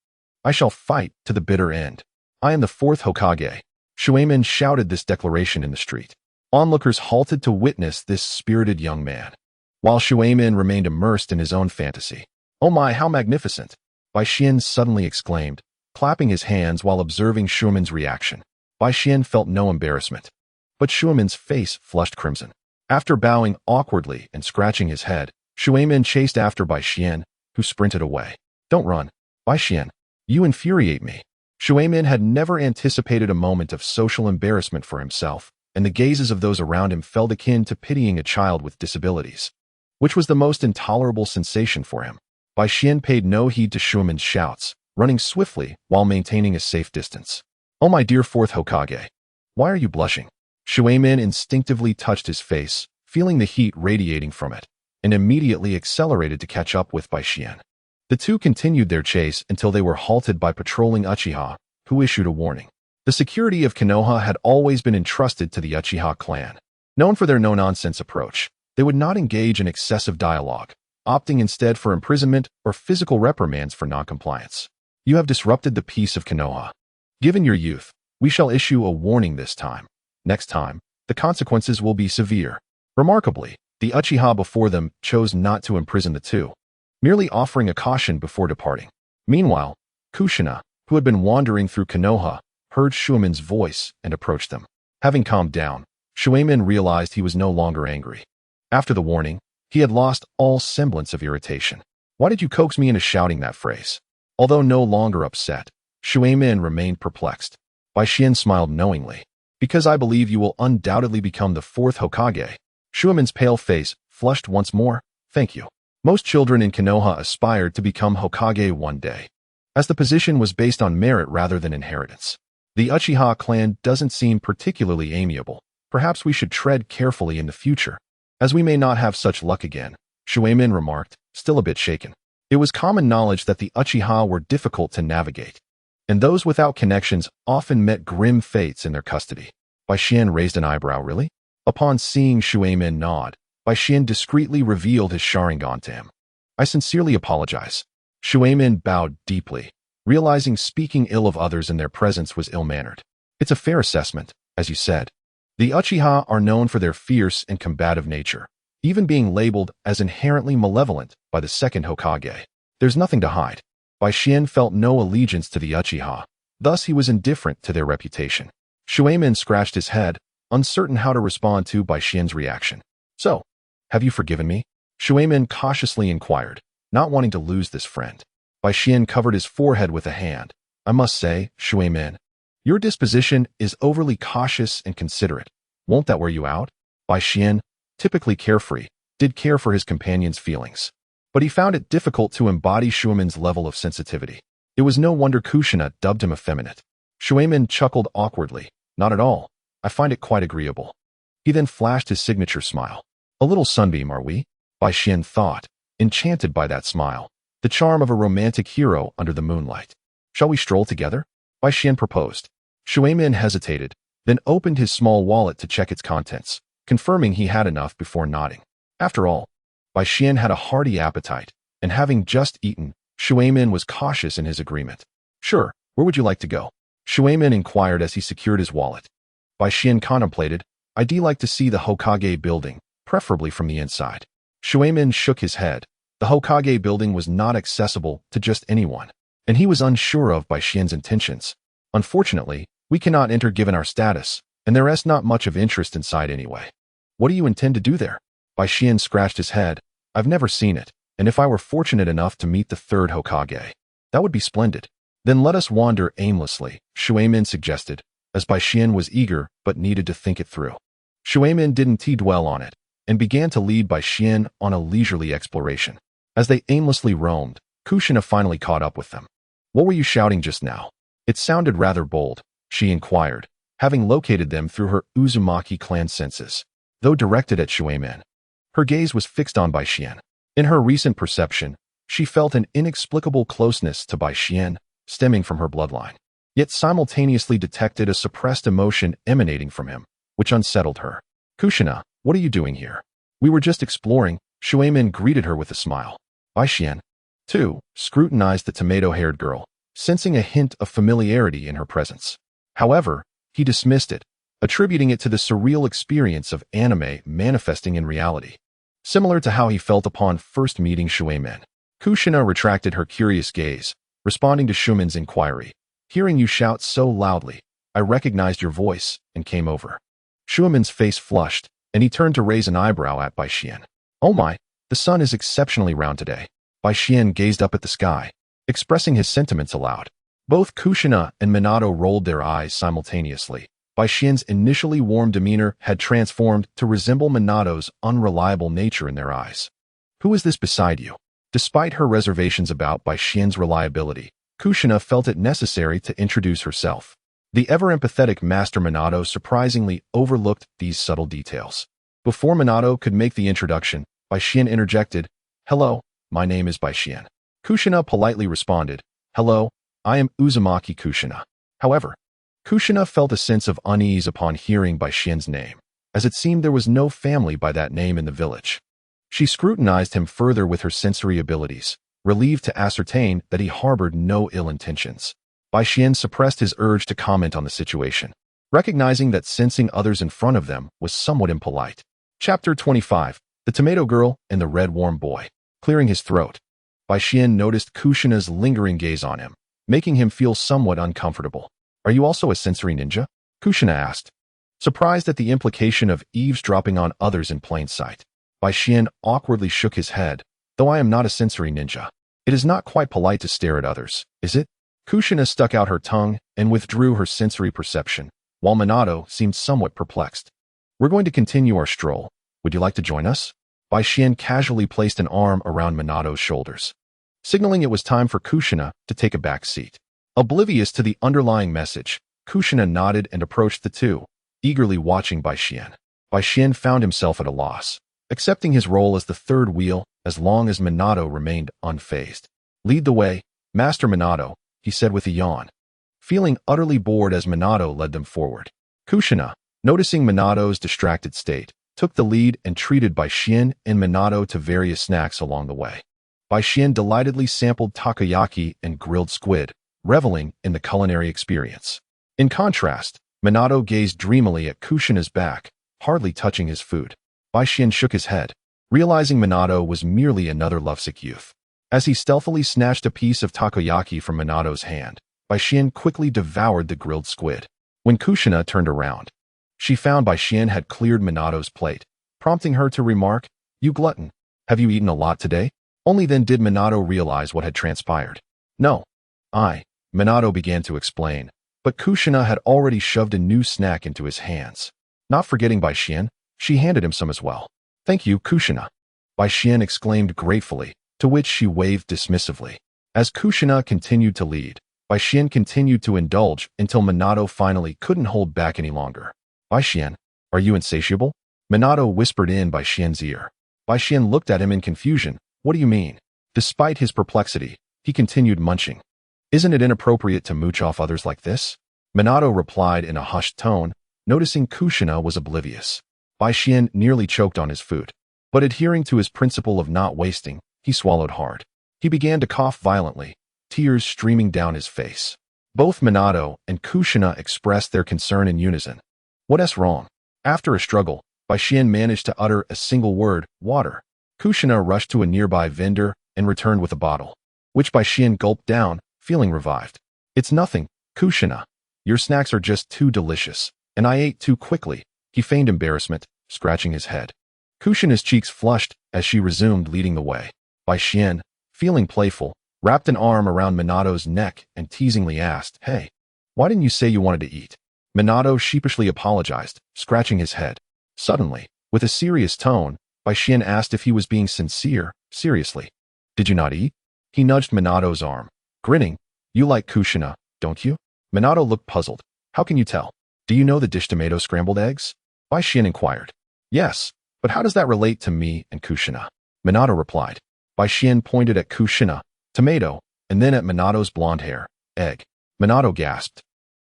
I shall fight to the bitter end. I am the fourth Hokage. Shuemin shouted this declaration in the street. Onlookers halted to witness this spirited young man, while Shuemin remained immersed in his own fantasy. Oh my, how magnificent! Baishien suddenly exclaimed, clapping his hands while observing Shuemin's reaction. Baishien felt no embarrassment, but Shuemin's face flushed crimson. After bowing awkwardly and scratching his head, Shuemin chased after Baishien, who sprinted away. Don't run, Baishien. You infuriate me. Shuemin had never anticipated a moment of social embarrassment for himself, and the gazes of those around him felt akin to pitying a child with disabilities, which was the most intolerable sensation for him. Baishien paid no heed to Shuemin's shouts, running swiftly while maintaining a safe distance. Oh my dear fourth Hokage, why are you blushing? Shuemin instinctively touched his face, feeling the heat radiating from it, and immediately accelerated to catch up with Baishien. The two continued their chase until they were halted by patrolling Uchiha, who issued a warning. The security of Konoha had always been entrusted to the Uchiha clan. Known for their no-nonsense approach, they would not engage in excessive dialogue, opting instead for imprisonment or physical reprimands for noncompliance. You have disrupted the peace of Konoha. Given your youth, we shall issue a warning this time. Next time, the consequences will be severe. Remarkably, the Uchiha before them chose not to imprison the two, merely offering a caution before departing. Meanwhile, Kushina, who had been wandering through Konoha, heard Shuemin's voice and approached them. Having calmed down, Shuemin realized he was no longer angry. After the warning, he had lost all semblance of irritation. Why did you coax me into shouting that phrase? Although no longer upset, Shuemin remained perplexed. Bai Xian smiled knowingly. Because I believe you will undoubtedly become the fourth Hokage. Shuemin's pale face flushed once more. Thank you. Most children in Konoha aspired to become Hokage one day, as the position was based on merit rather than inheritance. The Uchiha clan doesn't seem particularly amiable. Perhaps we should tread carefully in the future, as we may not have such luck again, Shuemin remarked, still a bit shaken. It was common knowledge that the Uchiha were difficult to navigate, and those without connections often met grim fates in their custody. Bai Xian raised an eyebrow. Really? Upon seeing Shuemin nod, Bai Xian discreetly revealed his Sharingan to him. I sincerely apologize. Shuemin bowed deeply, realizing speaking ill of others in their presence was ill-mannered. It's a fair assessment, as you said. The Uchiha are known for their fierce and combative nature, even being labeled as inherently malevolent by the second Hokage. There's nothing to hide. Bai Xian felt no allegiance to the Uchiha, thus he was indifferent to their reputation. Shuemin scratched his head, uncertain how to respond to Bai Xian's reaction. So, have you forgiven me? Shuemin cautiously inquired, not wanting to lose this friend. Bai Xian covered his forehead with a hand. I must say, Shuemin, your disposition is overly cautious and considerate. Won't that wear you out? Bai Xian, typically carefree, did care for his companion's feelings, but he found it difficult to embody Shuemin's level of sensitivity. It was no wonder Kushina dubbed him effeminate. Shuemin chuckled awkwardly. Not at all. I find it quite agreeable. He then flashed his signature smile. A little sunbeam, are we? Bai Xian thought, enchanted by that smile, the charm of a romantic hero under the moonlight. Shall we stroll together? Bai Xian proposed. Shuemin hesitated, then opened his small wallet to check its contents, confirming he had enough before nodding. After all, Bai Xian had a hearty appetite, and having just eaten, Shuemin was cautious in his agreement. Sure, where would you like to go? Shuemin inquired as he secured his wallet. Bai Xian contemplated, I'd like to see the Hokage building, preferably from the inside. Shuemin shook his head. The Hokage building was not accessible to just anyone, and he was unsure of Bai Xian's intentions. Unfortunately, we cannot enter given our status, and there is not much of interest inside anyway. What do you intend to do there? Bai Xian scratched his head. I've never seen it, and if I were fortunate enough to meet the third Hokage, that would be splendid. Then let us wander aimlessly, Shuemin suggested, as Bai Xian was eager but needed to think it through. Shuemin didn't dwell on it, and began to lead Bai Xian on a leisurely exploration. As they aimlessly roamed, Kushina finally caught up with them. What were you shouting just now? It sounded rather bold, she inquired, having located them through her Uzumaki clan senses, though directed at Shuemin. Her gaze was fixed on Bai Xian. In her recent perception, she felt an inexplicable closeness to Bai Xian, stemming from her bloodline, yet simultaneously detected a suppressed emotion emanating from him, which unsettled her. Kushina, what are you doing here? We were just exploring, Shuemin greeted her with a smile. Bai Xian, too, scrutinized the tomato-haired girl, sensing a hint of familiarity in her presence. However, he dismissed it, attributing it to the surreal experience of anime manifesting in reality, similar to how he felt upon first meeting Shuemin. Kushina retracted her curious gaze, responding to Shuemin's inquiry. Hearing you shout so loudly, I recognized your voice and came over. Shuemin's face flushed, and he turned to raise an eyebrow at Bai Xian. Oh my, the sun is exceptionally round today. Bai Xian gazed up at the sky, expressing his sentiments aloud. Both Kushina and Minato rolled their eyes simultaneously. Bai Xian's initially warm demeanor had transformed to resemble Minato's unreliable nature in their eyes. Who is this beside you? Despite her reservations about Bai Xian's reliability, Kushina felt it necessary to introduce herself. The ever-empathetic Master Minato surprisingly overlooked these subtle details. Before Minato could make the introduction, Bai Xian interjected, Hello, my name is Bai Xian. Kushina politely responded, Hello, I am Uzumaki Kushina. However, Kushina felt a sense of unease upon hearing Bai Xian's name, as it seemed there was no family by that name in the village. She scrutinized him further with her sensory abilities, relieved to ascertain that he harbored no ill intentions. Bai Xian suppressed his urge to comment on the situation, recognizing that sensing others in front of them was somewhat impolite. Chapter 25, The Tomato Girl and the Red Warm Boy. Clearing his throat, Bai Xian noticed Kushina's lingering gaze on him, making him feel somewhat uncomfortable. Are you also a sensory ninja? Kushina asked. surprised at the implication of eavesdropping on others in plain sight. Bai Xian awkwardly shook his head. Though I am not a sensory ninja, it is not quite polite to stare at others, is it? Kushina stuck out her tongue and withdrew her sensory perception, while Minato seemed somewhat perplexed. We're going to continue our stroll. Would you like to join us? Bai Xian casually placed an arm around Minato's shoulders, signaling it was time for Kushina to take a back seat. Oblivious to the underlying message, Kushina nodded and approached the two, eagerly watching Bai Xian. Bai Xian found himself at a loss, accepting his role as the third wheel as long as Minato remained unfazed. Lead the way, Master Minato, he said with a yawn, feeling utterly bored as Minato led them forward. Kushina, noticing Minato's distracted state, took the lead and treated Bai Xian and Minato to various snacks along the way. Bai Xian delightedly sampled takoyaki and grilled squid, reveling in the culinary experience. In contrast, Minato gazed dreamily at Kushina's back, hardly touching his food. Bai Xian shook his head, realizing Minato was merely another lovesick youth. As he stealthily snatched a piece of takoyaki from Minato's hand, Bai Xian quickly devoured the grilled squid. When Kushina turned around, she found Bai Xian had cleared Minato's plate, prompting her to remark, "You glutton, have you eaten a lot today?" Only then did Minato realize what had transpired. "No. Minato began to explain, but Kushina had already shoved a new snack into his hands. Not forgetting Bai Xian, she handed him some as well. "Thank you, Kushina," Bai Xian exclaimed gratefully, to which she waved dismissively. As Kushina continued to lead, Bai Xian continued to indulge until Minato finally couldn't hold back any longer. "Bai Xian, are you insatiable?" Minato whispered in Bai Xian's ear. Bai Xian looked at him in confusion. "What do you mean?" Despite his perplexity, he continued munching. "Isn't it inappropriate to mooch off others like this?" Minato replied in a hushed tone, noticing Kushina was oblivious. Bai Xian nearly choked on his food, but adhering to his principle of not wasting, he swallowed hard. He began to cough violently, tears streaming down his face. Both Minato and Kushina expressed their concern in unison. "What's wrong?" After a struggle, Bai Xian managed to utter a single word, "Water." Kushina rushed to a nearby vendor and returned with a bottle, which Bai Xian gulped down, feeling revived. "It's nothing, Kushina. Your snacks are just too delicious, and I ate too quickly," he feigned embarrassment, scratching his head. Kushina's cheeks flushed as she resumed leading the way. Bai Xian, feeling playful, wrapped an arm around Minato's neck and teasingly asked, "Hey, why didn't you say you wanted to eat?" Minato sheepishly apologized, scratching his head. Suddenly, with a serious tone, Bai Xian asked if he was being sincere. "Seriously, did you not eat?" He nudged Minato's arm, grinning. "You like Kushina, don't you?" Minato looked puzzled. "How can you tell? Do you know the dish tomato scrambled eggs?" Bai Xian inquired. "Yes, but how does that relate to me and Kushina?" Minato replied. Bai Xian pointed at Kushina, tomato, and then at Minato's blonde hair, egg. Minato gasped,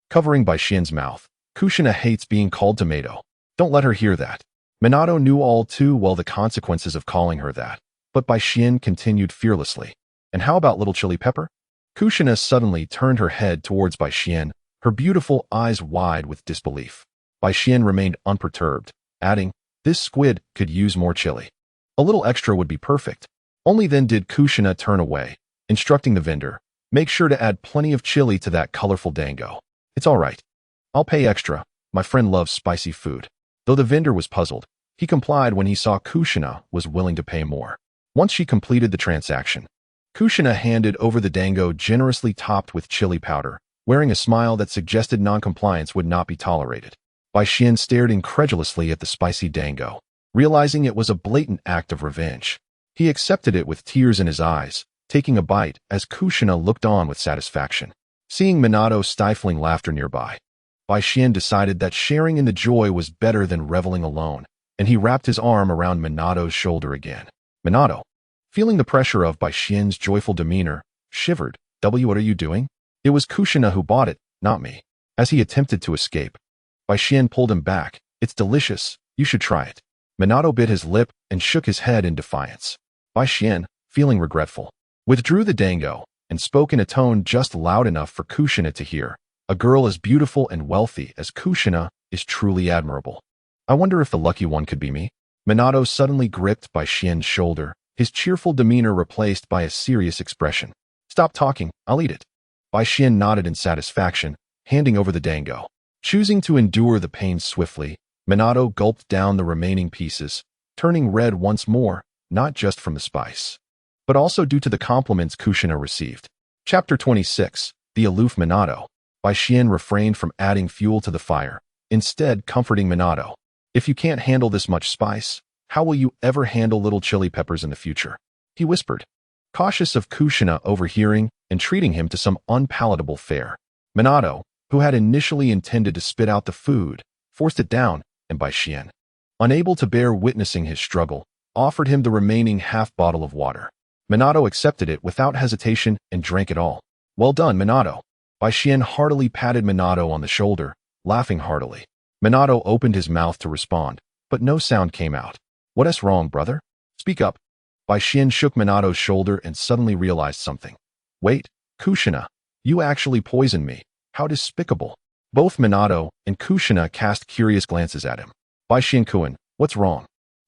covering Bai Xian's mouth. "Kushina hates being called tomato. Don't let her hear that." Minato knew all too well the consequences of calling her that, but Bai Xian continued fearlessly. "And how about little chili pepper?" Kushina suddenly turned her head towards Bai Xian, her beautiful eyes wide with disbelief. Bai Xian remained unperturbed, adding, "This squid could use more chili. A little extra would be perfect." Only then did Kushina turn away, instructing the vendor, "Make sure to add plenty of chili to that colorful dango." "It's all right. I'll pay extra. My friend loves spicy food." Though the vendor was puzzled, he complied when he saw Kushina was willing to pay more. Once she completed the transaction, Kushina handed over the dango generously topped with chili powder, wearing a smile that suggested non-compliance would not be tolerated. Bai Xian stared incredulously at the spicy dango, realizing it was a blatant act of revenge. He accepted it with tears in his eyes, taking a bite as Kushina looked on with satisfaction. Seeing Minato stifling laughter nearby, Bai Xian decided that sharing in the joy was better than reveling alone, and he wrapped his arm around Minato's shoulder again. Minato, feeling the pressure of Bai Xian's joyful demeanor, shivered. What are you doing?" It was Kushina who bought it, not me. As he attempted to escape, Bai Xian pulled him back. "It's delicious. You should try it." Minato bit his lip and shook his head in defiance. Bai Xian, feeling regretful, withdrew the dango and spoke in a tone just loud enough for Kushina to hear. "A girl as beautiful and wealthy as Kushina is truly admirable. I wonder if the lucky one could be me." Minato suddenly gripped Bai Xian's shoulder, his cheerful demeanor replaced by a serious expression. "Stop talking, I'll eat it." Bai Xian nodded in satisfaction, handing over the dango. Choosing to endure the pain swiftly, Minato gulped down the remaining pieces, turning red once more, not just from the spice, but also due to the compliments Kushina received. Chapter 26, The Aloof Minato. Bai Xian refrained from adding fuel to the fire, instead comforting Minato. If you can't handle this much spice, how will you ever handle little chili peppers in the future? He whispered, cautious of Kushina overhearing and treating him to some unpalatable fare. Minato, who had initially intended to spit out the food, forced it down, and Bai Xian, unable to bear witnessing his struggle, offered him the remaining half bottle of water. Minato accepted it without hesitation and drank it all. Well done, Minato. Bai Xian heartily patted Minato on the shoulder, laughing heartily. Minato opened his mouth to respond, but no sound came out. What's wrong, brother? Speak up. Bai Xian shook Minato's shoulder and suddenly realized something. Wait, Kushina, you actually poisoned me. How despicable. Both Minato and Kushina cast curious glances at him. Bai Xian-kun, what's wrong?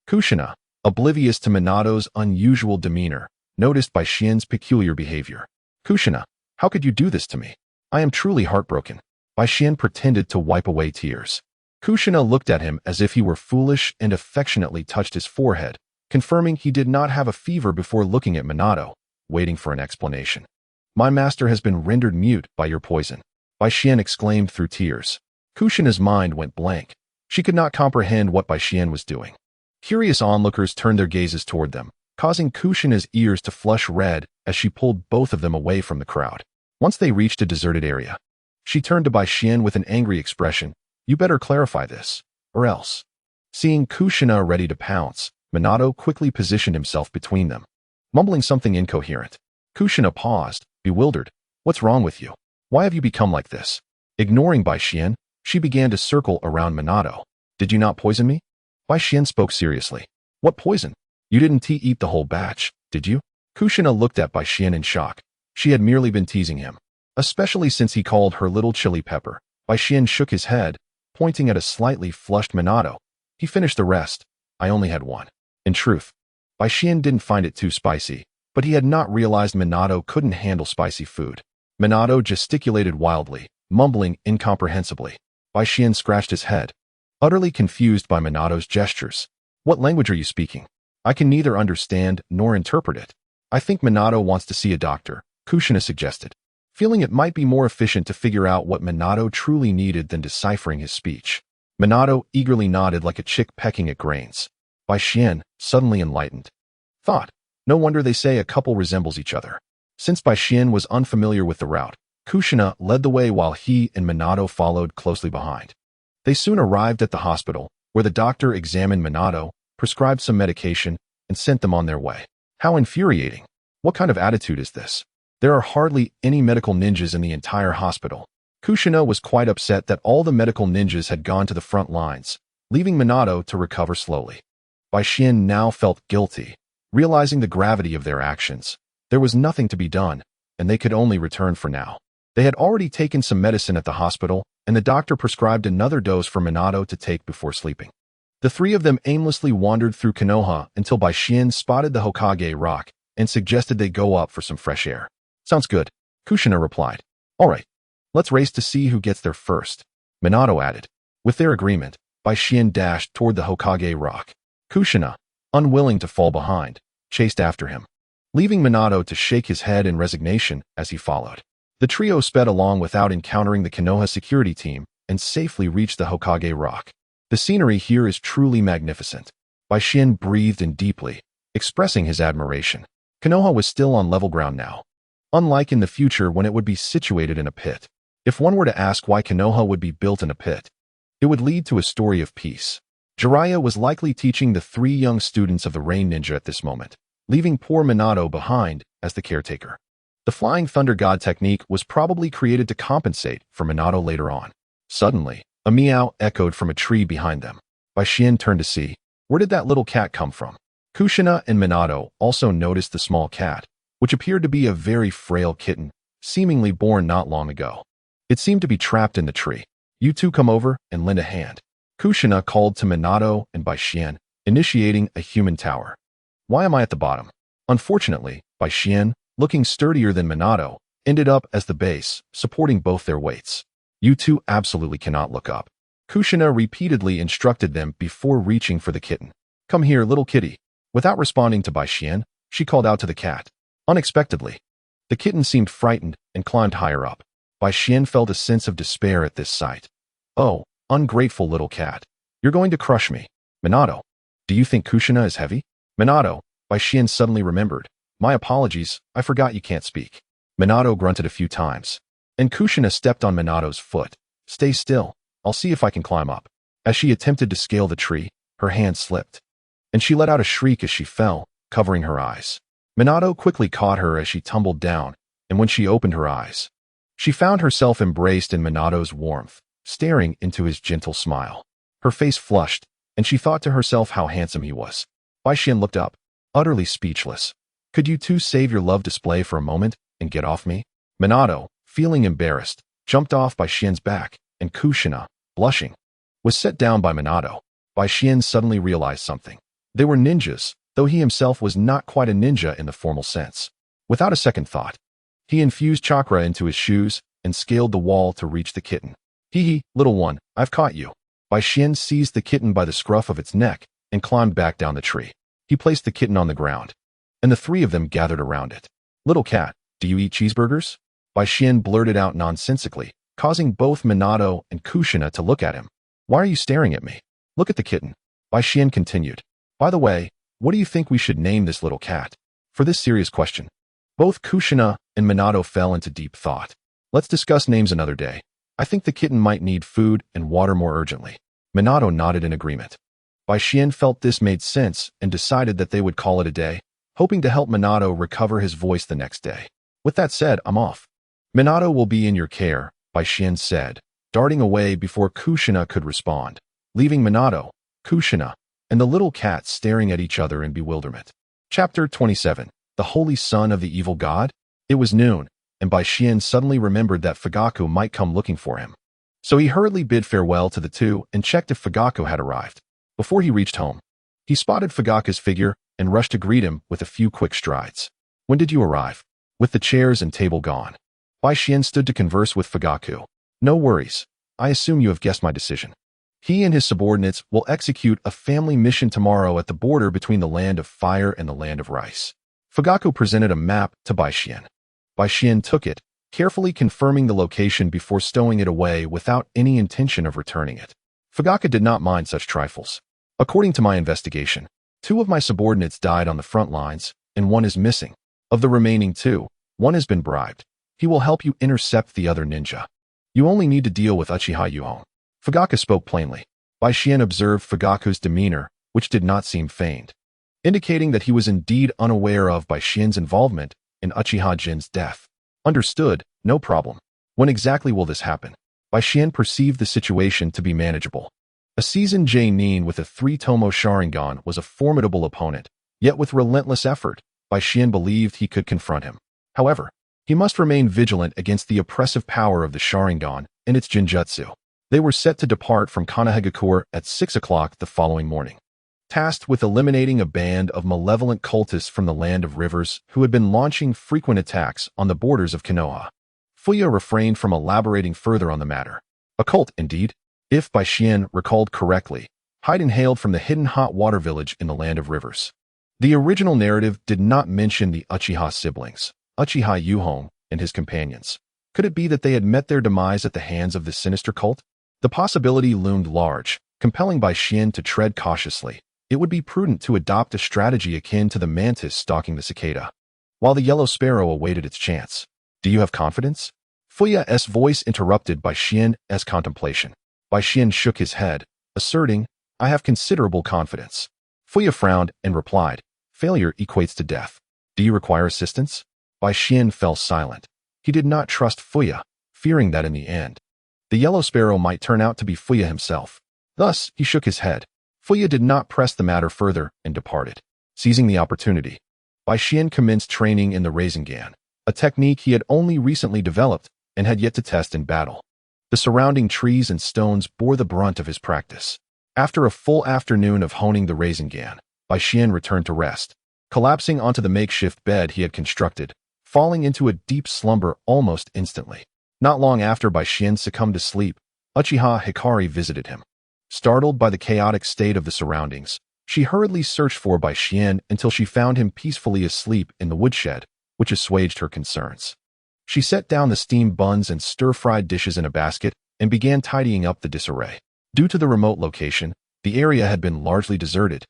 Kushina, oblivious to Minato's unusual demeanor, noticed Bai Xian's peculiar behavior. Kushina, how could you do this to me? I am truly heartbroken. Bai Xian pretended to wipe away tears. Kushina looked at him as if he were foolish and affectionately touched his forehead, confirming he did not have a fever before looking at Minato, waiting for an explanation. My master has been rendered mute by your poison. Bai Xian exclaimed through tears. Kushina's mind went blank. She could not comprehend what Bai Xian was doing. Curious onlookers turned their gazes toward them, causing Kushina's ears to flush red as she pulled both of them away from the crowd. Once they reached a deserted area, she turned to Bai Xian with an angry expression. You better clarify this, or else. Seeing Kushina ready to pounce, Minato quickly positioned himself between them, mumbling something incoherent. Kushina paused, bewildered. What's wrong with you? Why have you become like this? Ignoring Bai Xian, she began to circle around Minato. Did you not poison me? Bai Xian spoke seriously. What poison? You didn't eat the whole batch, did you? Kushina looked at Bai Xian in shock. She had merely been teasing him, especially since he called her little chili pepper. Bai Xian shook his head, pointing at a slightly flushed Minato. He finished the rest. I only had one. In truth, Bai Xian didn't find it too spicy, but he had not realized Minato couldn't handle spicy food. Minato gesticulated wildly, mumbling incomprehensibly. Bai Xian scratched his head, utterly confused by Minato's gestures. What language are you speaking? I can neither understand nor interpret it. I think Minato wants to see a doctor, Kushina suggested, feeling it might be more efficient to figure out what Minato truly needed than deciphering his speech. Minato eagerly nodded like a chick pecking at grains. Bai Xian, suddenly enlightened, thought, no wonder they say a couple resembles each other. Since Bai Xian was unfamiliar with the route, Kushina led the way while he and Minato followed closely behind. They soon arrived at the hospital, where the doctor examined Minato, prescribed some medication, and sent them on their way. How infuriating. What kind of attitude is this? There are hardly any medical ninjas in the entire hospital. Kushina was quite upset that all the medical ninjas had gone to the front lines, leaving Minato to recover slowly. Bai Xian now felt guilty, realizing the gravity of their actions. There was nothing to be done, and they could only return for now. They had already taken some medicine at the hospital, and the doctor prescribed another dose for Minato to take before sleeping. The three of them aimlessly wandered through Konoha until Bai Xian spotted the Hokage rock and suggested they go up for some fresh air. Sounds good, Kushina replied. All right, let's race to see who gets there first, Minato added. With their agreement, Bai Xian dashed toward the Hokage rock. Kushina, unwilling to fall behind, chased after him, leaving Minato to shake his head in resignation as he followed. The trio sped along without encountering the Konoha security team and safely reached the Hokage rock. The scenery here is truly magnificent. Bai Xian breathed in deeply, expressing his admiration. Konoha was still on level ground now, unlike in the future when it would be situated in a pit. If one were to ask why Konoha would be built in a pit, it would lead to a story of peace. Jiraiya was likely teaching the three young students of the Rain Ninja at this moment, leaving poor Minato behind as the caretaker. The Flying Thunder God technique was probably created to compensate for Minato later on. Suddenly, a meow echoed from a tree behind them. Bai Xian turned to see. Where did that little cat come from? Kushina and Minato also noticed the small cat, which appeared to be a very frail kitten, seemingly born not long ago. It seemed to be trapped in the tree. You two come over and lend a hand, Kushina called to Minato and Bai Xian, initiating a human tower. Why am I at the bottom? Unfortunately, Bai Xian, looking sturdier than Minato, ended up as the base, supporting both their weights. You two absolutely cannot look up. Kushina repeatedly instructed them before reaching for the kitten. Come here, little kitty. Without responding to Bai Xian, she called out to the cat. Unexpectedly, the kitten seemed frightened and climbed higher up. Bai Xian felt a sense of despair at this sight. Oh, ungrateful little cat. You're going to crush me. Minato, do you think Kushina is heavy? Minato, Bai Xian suddenly remembered. My apologies, I forgot you can't speak. Minato grunted a few times. And Kushina stepped on Minato's foot. Stay still, I'll see if I can climb up. As she attempted to scale the tree, her hand slipped. And she let out a shriek as she fell, covering her eyes. Minato quickly caught her as she tumbled down, and when she opened her eyes, she found herself embraced in Minato's warmth, staring into his gentle smile. Her face flushed, and she thought to herself how handsome he was. Bai Xian looked up, utterly speechless. Could you two save your love display for a moment and get off me? Minato, feeling embarrassed, jumped off Bai Xian's back, and Kushina, blushing, was set down by Minato. Bai Xian suddenly realized something. They were ninjas, though he himself was not quite a ninja in the formal sense. Without a second thought, he infused chakra into his shoes and scaled the wall to reach the kitten. Hee, little one, I've caught you. Bai Xian seized the kitten by the scruff of its neck and climbed back down the tree. He placed the kitten on the ground, and the three of them gathered around it. Little cat, do you eat cheeseburgers? Bai Xian blurted out nonsensically, causing both Minato and Kushina to look at him. Why are you staring at me? Look at the kitten. Bai Xian continued. By the way, what do you think we should name this little cat? For this serious question, both Kushina and Minato fell into deep thought. Let's discuss names another day. I think the kitten might need food and water more urgently. Minato nodded in agreement. Bai Xian felt this made sense and decided that they would call it a day, hoping to help Minato recover his voice the next day. With that said, I'm off. Minato will be in your care, Bai Xian said, darting away before Kushina could respond, leaving Minato, Kushina, and the little cat staring at each other in bewilderment. Chapter 27. The Holy Son of the Evil God? It was noon, and Bai Xian suddenly remembered that Fugaku might come looking for him. So he hurriedly bid farewell to the two and checked if Fugaku had arrived. Before he reached home, he spotted Fugaku's figure and rushed to greet him with a few quick strides. When did you arrive? With the chairs and table gone. Bai Xian stood to converse with Fugaku. No worries. I assume you have guessed my decision. He and his subordinates will execute a family mission tomorrow at the border between the land of fire and the land of rice. Fugaku presented a map to Bai Xian. Bai Xian took it, carefully confirming the location before stowing it away without any intention of returning it. Fugaku did not mind such trifles. According to my investigation, 2 of my subordinates died on the front lines, and 1 is missing. Of the remaining 2, 1 has been bribed. He will help you intercept the other ninja. You only need to deal with Uchiha Yuhong. Fugaku spoke plainly. Bai Xian observed Fugaku's demeanor, which did not seem feigned, indicating that he was indeed unaware of Bai Xian's involvement in Uchiha Jin's death. Understood, no problem. When exactly will this happen? Bai Xian perceived the situation to be manageable. A seasoned Nin with a 3-tomo Sharingan was a formidable opponent, yet with relentless effort, Bai Xian believed he could confront him. However, he must remain vigilant against the oppressive power of the Sharingan and its Jinjutsu. They were set to depart from Konoha at 6 o'clock the following morning, tasked with eliminating a band of malevolent cultists from the land of rivers who had been launching frequent attacks on the borders of Konoha. Fuya refrained from elaborating further on the matter. A cult, indeed, if Bai Xian recalled correctly, Haiden hailed from the hidden hot water village in the land of rivers. The original narrative did not mention the Uchiha siblings, Uchiha Yuhong and his companions. Could it be that they had met their demise at the hands of this sinister cult? The possibility loomed large, compelling Bai Xian to tread cautiously. It would be prudent to adopt a strategy akin to the mantis stalking the cicada, while the yellow sparrow awaited its chance. Do you have confidence? Fuya's voice interrupted Bai Xian's contemplation. Bai Xian shook his head, asserting, I have considerable confidence. Fuya frowned and replied, failure equates to death. Do you require assistance? Bai Xian fell silent. He did not trust Fuya, fearing that in the end, the yellow sparrow might turn out to be Fuya himself. Thus, he shook his head. Fuya did not press the matter further and departed. Seizing the opportunity, Bai Xian commenced training in the Rasengan, a technique he had only recently developed and had yet to test in battle. The surrounding trees and stones bore the brunt of his practice. After a full afternoon of honing the Rasengan, Bai Xian returned to rest, collapsing onto the makeshift bed he had constructed, falling into a deep slumber almost instantly. Not long after Bai Xian succumbed to sleep, Uchiha Hikari visited him. Startled by the chaotic state of the surroundings, she hurriedly searched for Bai Xian until she found him peacefully asleep in the woodshed, which assuaged her concerns. She set down the steamed buns and stir-fried dishes in a basket and began tidying up the disarray. Due to the remote location, the area had been largely deserted,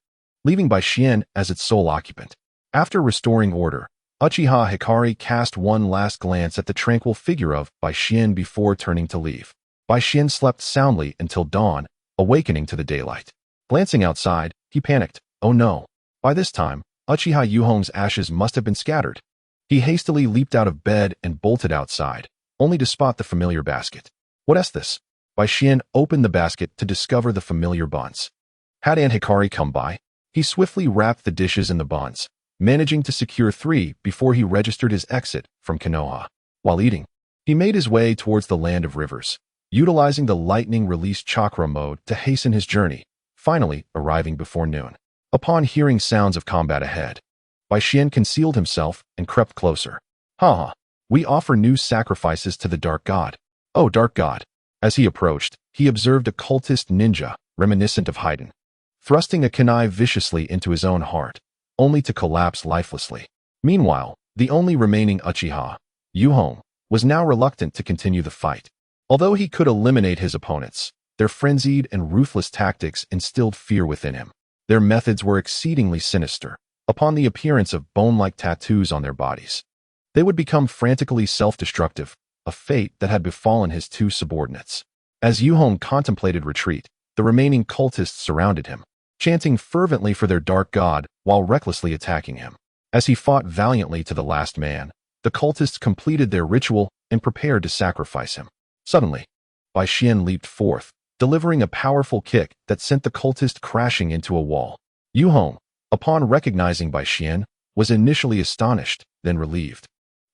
leaving Bai Xian as its sole occupant. After restoring order, Uchiha Hikari cast one last glance at the tranquil figure of Bai Xian before turning to leave. Bai Xian slept soundly until dawn, awakening to the daylight. Glancing outside, he panicked. Oh no. By this time, Uchiha Yuhong's ashes must have been scattered. He hastily leaped out of bed and bolted outside, only to spot the familiar basket. What is this? Bai Xian opened the basket to discover the familiar buns. Had Aunt Hikari come by? He swiftly wrapped the dishes in the buns, managing to secure 3 before he registered his exit from Konoha. While eating, he made his way towards the land of rivers, utilizing the lightning release chakra mode to hasten his journey, finally arriving before noon. Upon hearing sounds of combat ahead, Bai Xian concealed himself and crept closer. Haha, we offer new sacrifices to the Dark God. Oh, Dark God. As he approached, he observed a cultist ninja, reminiscent of Haiden, thrusting a kunai viciously into his own heart, only to collapse lifelessly. Meanwhile, the only remaining Uchiha, Yuhong, was now reluctant to continue the fight. Although he could eliminate his opponents, their frenzied and ruthless tactics instilled fear within him. Their methods were exceedingly sinister. Upon the appearance of bone-like tattoos on their bodies, they would become frantically self-destructive, a fate that had befallen his 2 subordinates. As Yuhong contemplated retreat, the remaining cultists surrounded him, chanting fervently for their dark god while recklessly attacking him. As he fought valiantly to the last man, the cultists completed their ritual and prepared to sacrifice him. Suddenly, Bai Xian leaped forth, delivering a powerful kick that sent the cultist crashing into a wall. Yuhong, upon recognizing Bai Xian, was initially astonished, then relieved.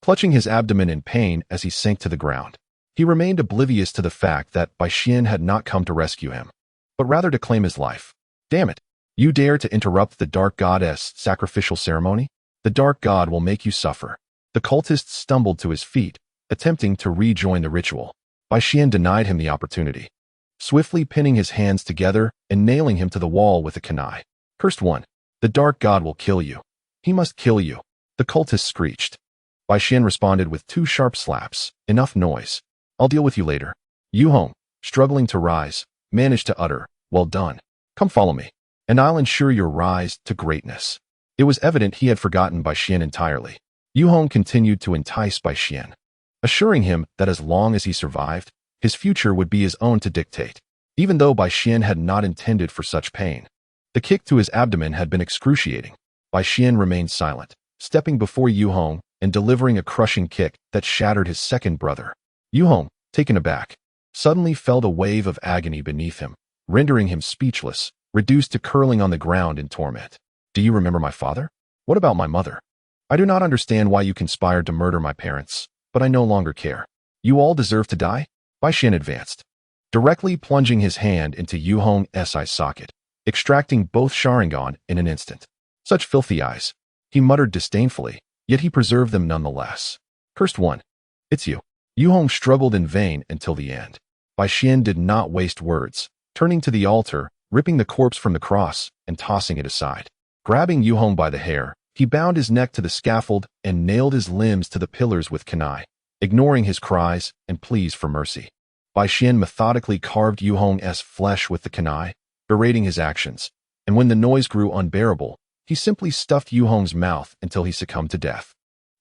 Clutching his abdomen in pain as he sank to the ground, he remained oblivious to the fact that Bai Xian had not come to rescue him, but rather to claim his life. Damn it! You dare to interrupt the Dark God's sacrificial ceremony? The Dark God will make you suffer. The cultist stumbled to his feet, attempting to rejoin the ritual. Bai Xian denied him the opportunity, swiftly pinning his hands together and nailing him to the wall with a kunai. Cursed one! The Dark God will kill you. He must kill you. The cultist screeched. Bai Xian responded with 2 sharp slaps. Enough noise. I'll deal with you later. Yuhong, struggling to rise, managed to utter, well done. Come follow me, and I'll ensure your rise to greatness. It was evident he had forgotten Bai Xian entirely. Yuhong continued to entice Bai Xian, assuring him that as long as he survived, his future would be his own to dictate. Even though Bai Xian had not intended for such pain, the kick to his abdomen had been excruciating. Bai Xian remained silent, stepping before Yuhong and delivering a crushing kick that shattered his second brother. Yuhong, taken aback, suddenly felt a wave of agony beneath him, rendering him speechless, reduced to curling on the ground in torment. Do you remember my father? What about my mother? I do not understand why you conspired to murder my parents, but I no longer care. You all deserve to die? Bai Xian advanced, directly plunging his hand into Yuhong's eye socket, extracting both Sharingan in an instant. Such filthy eyes, he muttered disdainfully, yet he preserved them nonetheless. Cursed one. It's you. Yuhong struggled in vain until the end. Bai Xian did not waste words, turning to the altar, ripping the corpse from the cross, and tossing it aside. Grabbing Yuhong by the hair, he bound his neck to the scaffold and nailed his limbs to the pillars with kunai, ignoring his cries and pleas for mercy. Bai Xian methodically carved Yuhong's flesh with the kunai, berating his actions, and when the noise grew unbearable, he simply stuffed Yuhong's mouth until he succumbed to death.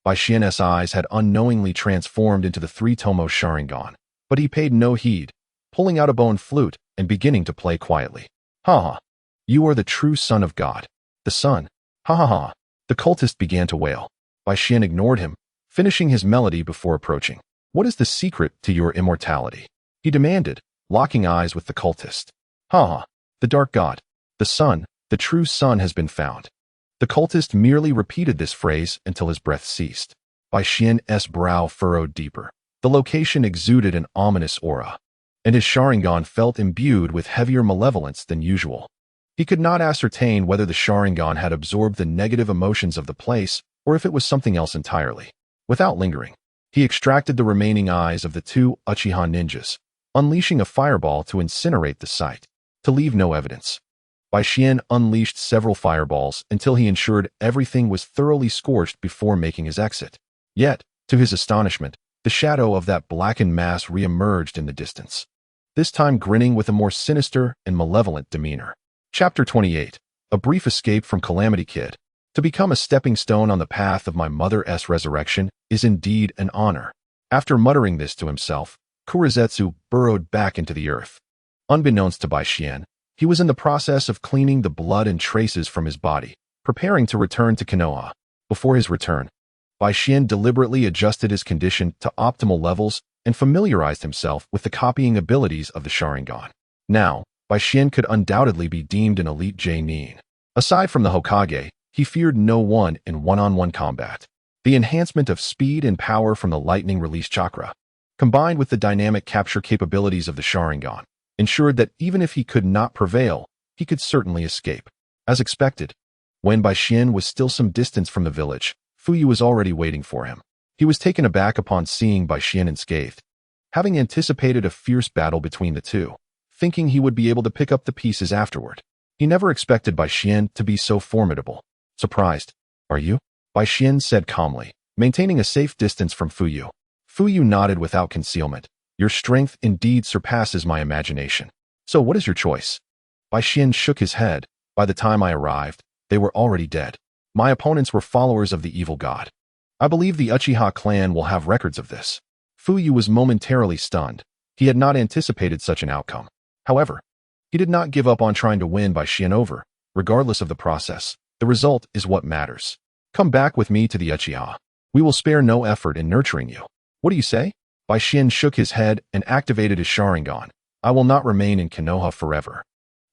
Bai Xian's eyes had unknowingly transformed into the 3-tomo Sharingan, but he paid no heed, pulling out a bone flute and beginning to play quietly. Ha ha! You are the true son of God. The son. Ha ha ha! The cultist began to wail. Bai Xian ignored him, finishing his melody before approaching. What is the secret to your immortality? He demanded, locking eyes with the cultist. Ha ha! The Dark God, the Son, the true Son has been found. The cultist merely repeated this phrase until his breath ceased. Bai Xian's brow furrowed deeper. The location exuded an ominous aura, and his Sharingan felt imbued with heavier malevolence than usual. He could not ascertain whether the Sharingan had absorbed the negative emotions of the place or if it was something else entirely. Without lingering, He extracted the remaining eyes of the two Uchiha ninjas, unleashing a fireball to incinerate the site, to leave no evidence. Bai Xian unleashed several fireballs until he ensured everything was thoroughly scorched before making his exit. Yet, to his astonishment, the shadow of that blackened mass re-emerged in the distance, this time grinning with a more sinister and malevolent demeanor. Chapter 28. A brief escape from Calamity Kid. To become a stepping stone on the path of my mother's resurrection is indeed an honor. After muttering this to himself, Kurizetsu burrowed back into the earth. Unbeknownst to Bai Xian, he was in the process of cleaning the blood and traces from his body, preparing to return to Konoha. Before his return, Bai Xian deliberately adjusted his condition to optimal levels and familiarized himself with the copying abilities of the Sharingan. Now, Bai Xian could undoubtedly be deemed an elite Genin. Aside from the Hokage, he feared no one in one-on-one combat. The enhancement of speed and power from the lightning release chakra, combined with the dynamic capture capabilities of the Sharingan, ensured that even if he could not prevail, he could certainly escape. As expected, when Bai Xian was still some distance from the village, Fuyu was already waiting for him. He was taken aback upon seeing Bai Xian unscathed, having anticipated a fierce battle between the two, thinking he would be able to pick up the pieces afterward. He never expected Bai Xian to be so formidable. Surprised, are you? Bai Xian said calmly, maintaining a safe distance from Fuyu. Fuyu nodded without concealment. Your strength indeed surpasses my imagination. So what is your choice? Bai Xian shook his head. By the time I arrived, they were already dead. My opponents were followers of the evil god. I believe the Uchiha clan will have records of this. Fuyu was momentarily stunned. He had not anticipated such an outcome. However, he did not give up on trying to win Bai Xian over. Regardless of the process, the result is what matters. Come back with me to the Uchiha. We will spare no effort in nurturing you. What do you say? Bai Xian shook his head and activated his Sharingan. I will not remain in Konoha forever.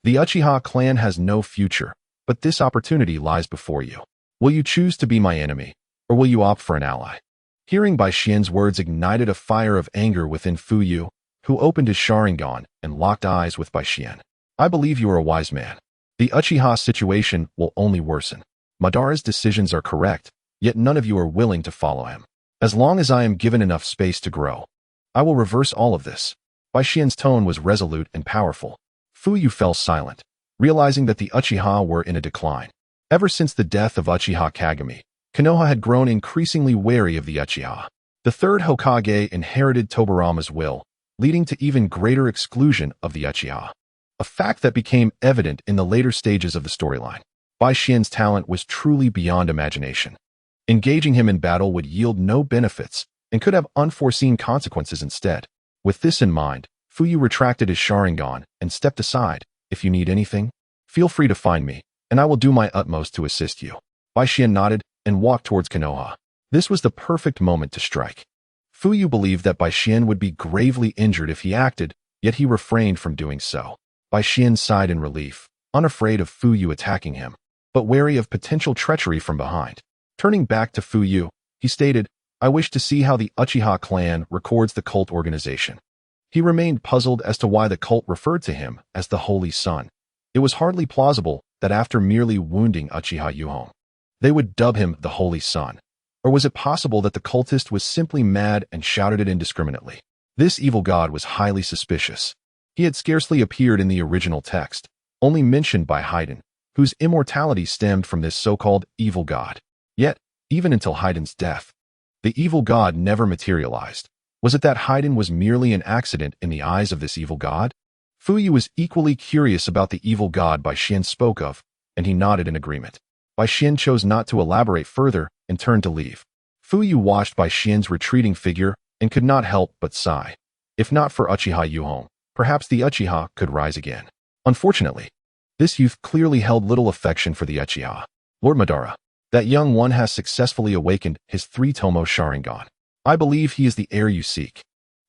The Uchiha clan has no future, but this opportunity lies before you. Will you choose to be my enemy, or will you opt for an ally? Hearing Bai Xian's words ignited a fire of anger within Fuyu, who opened his Sharingan and locked eyes with Bai Xian. I believe you are a wise man. The Uchiha situation will only worsen. Madara's decisions are correct, yet none of you are willing to follow him. As long as I am given enough space to grow, I will reverse all of this. Bai Xian's tone was resolute and powerful. Fuyu fell silent, realizing that the Uchiha were in a decline. Ever since the death of Uchiha Kagami, Konoha had grown increasingly wary of the Uchiha. The third Hokage inherited Tobirama's will, leading to even greater exclusion of the Uchiha, a fact that became evident in the later stages of the storyline. Bai Xian's talent was truly beyond imagination. Engaging him in battle would yield no benefits and could have unforeseen consequences instead. With this in mind, Fuyu retracted his Sharingan and stepped aside. If you need anything, feel free to find me, and I will do my utmost to assist you. Bai Xian nodded and walked towards Konoha. This was the perfect moment to strike. Fuyu believed that Bai Xian would be gravely injured if he acted, yet he refrained from doing so. Bai Xian sighed in relief, unafraid of Fuyu attacking him, but wary of potential treachery from behind. Turning back to Fuyu, he stated, I wish to see how the Uchiha clan records the cult organization. He remained puzzled as to why the cult referred to him as the Holy Son. It was hardly plausible that after merely wounding Uchiha Yuhong, they would dub him the Holy Son. Or was it possible that the cultist was simply mad and shouted it indiscriminately? This evil god was highly suspicious. He had scarcely appeared in the original text, only mentioned by Haydn, whose immortality stemmed from this so-called evil god. Yet, even until Haydn's death, the evil god never materialized. Was it that Haydn was merely an accident in the eyes of this evil god? Fuyu was equally curious about the evil god Bai Xian spoke of, and he nodded in agreement. Bai Xian chose not to elaborate further and turned to leave. Fuyu watched Bai Xian's retreating figure and could not help but sigh. If not for Uchiha Yuhong, perhaps the Uchiha could rise again. Unfortunately, this youth clearly held little affection for the Uchiha. Lord Madara, that young one has successfully awakened his three-tomo Sharingan. I believe he is the heir you seek.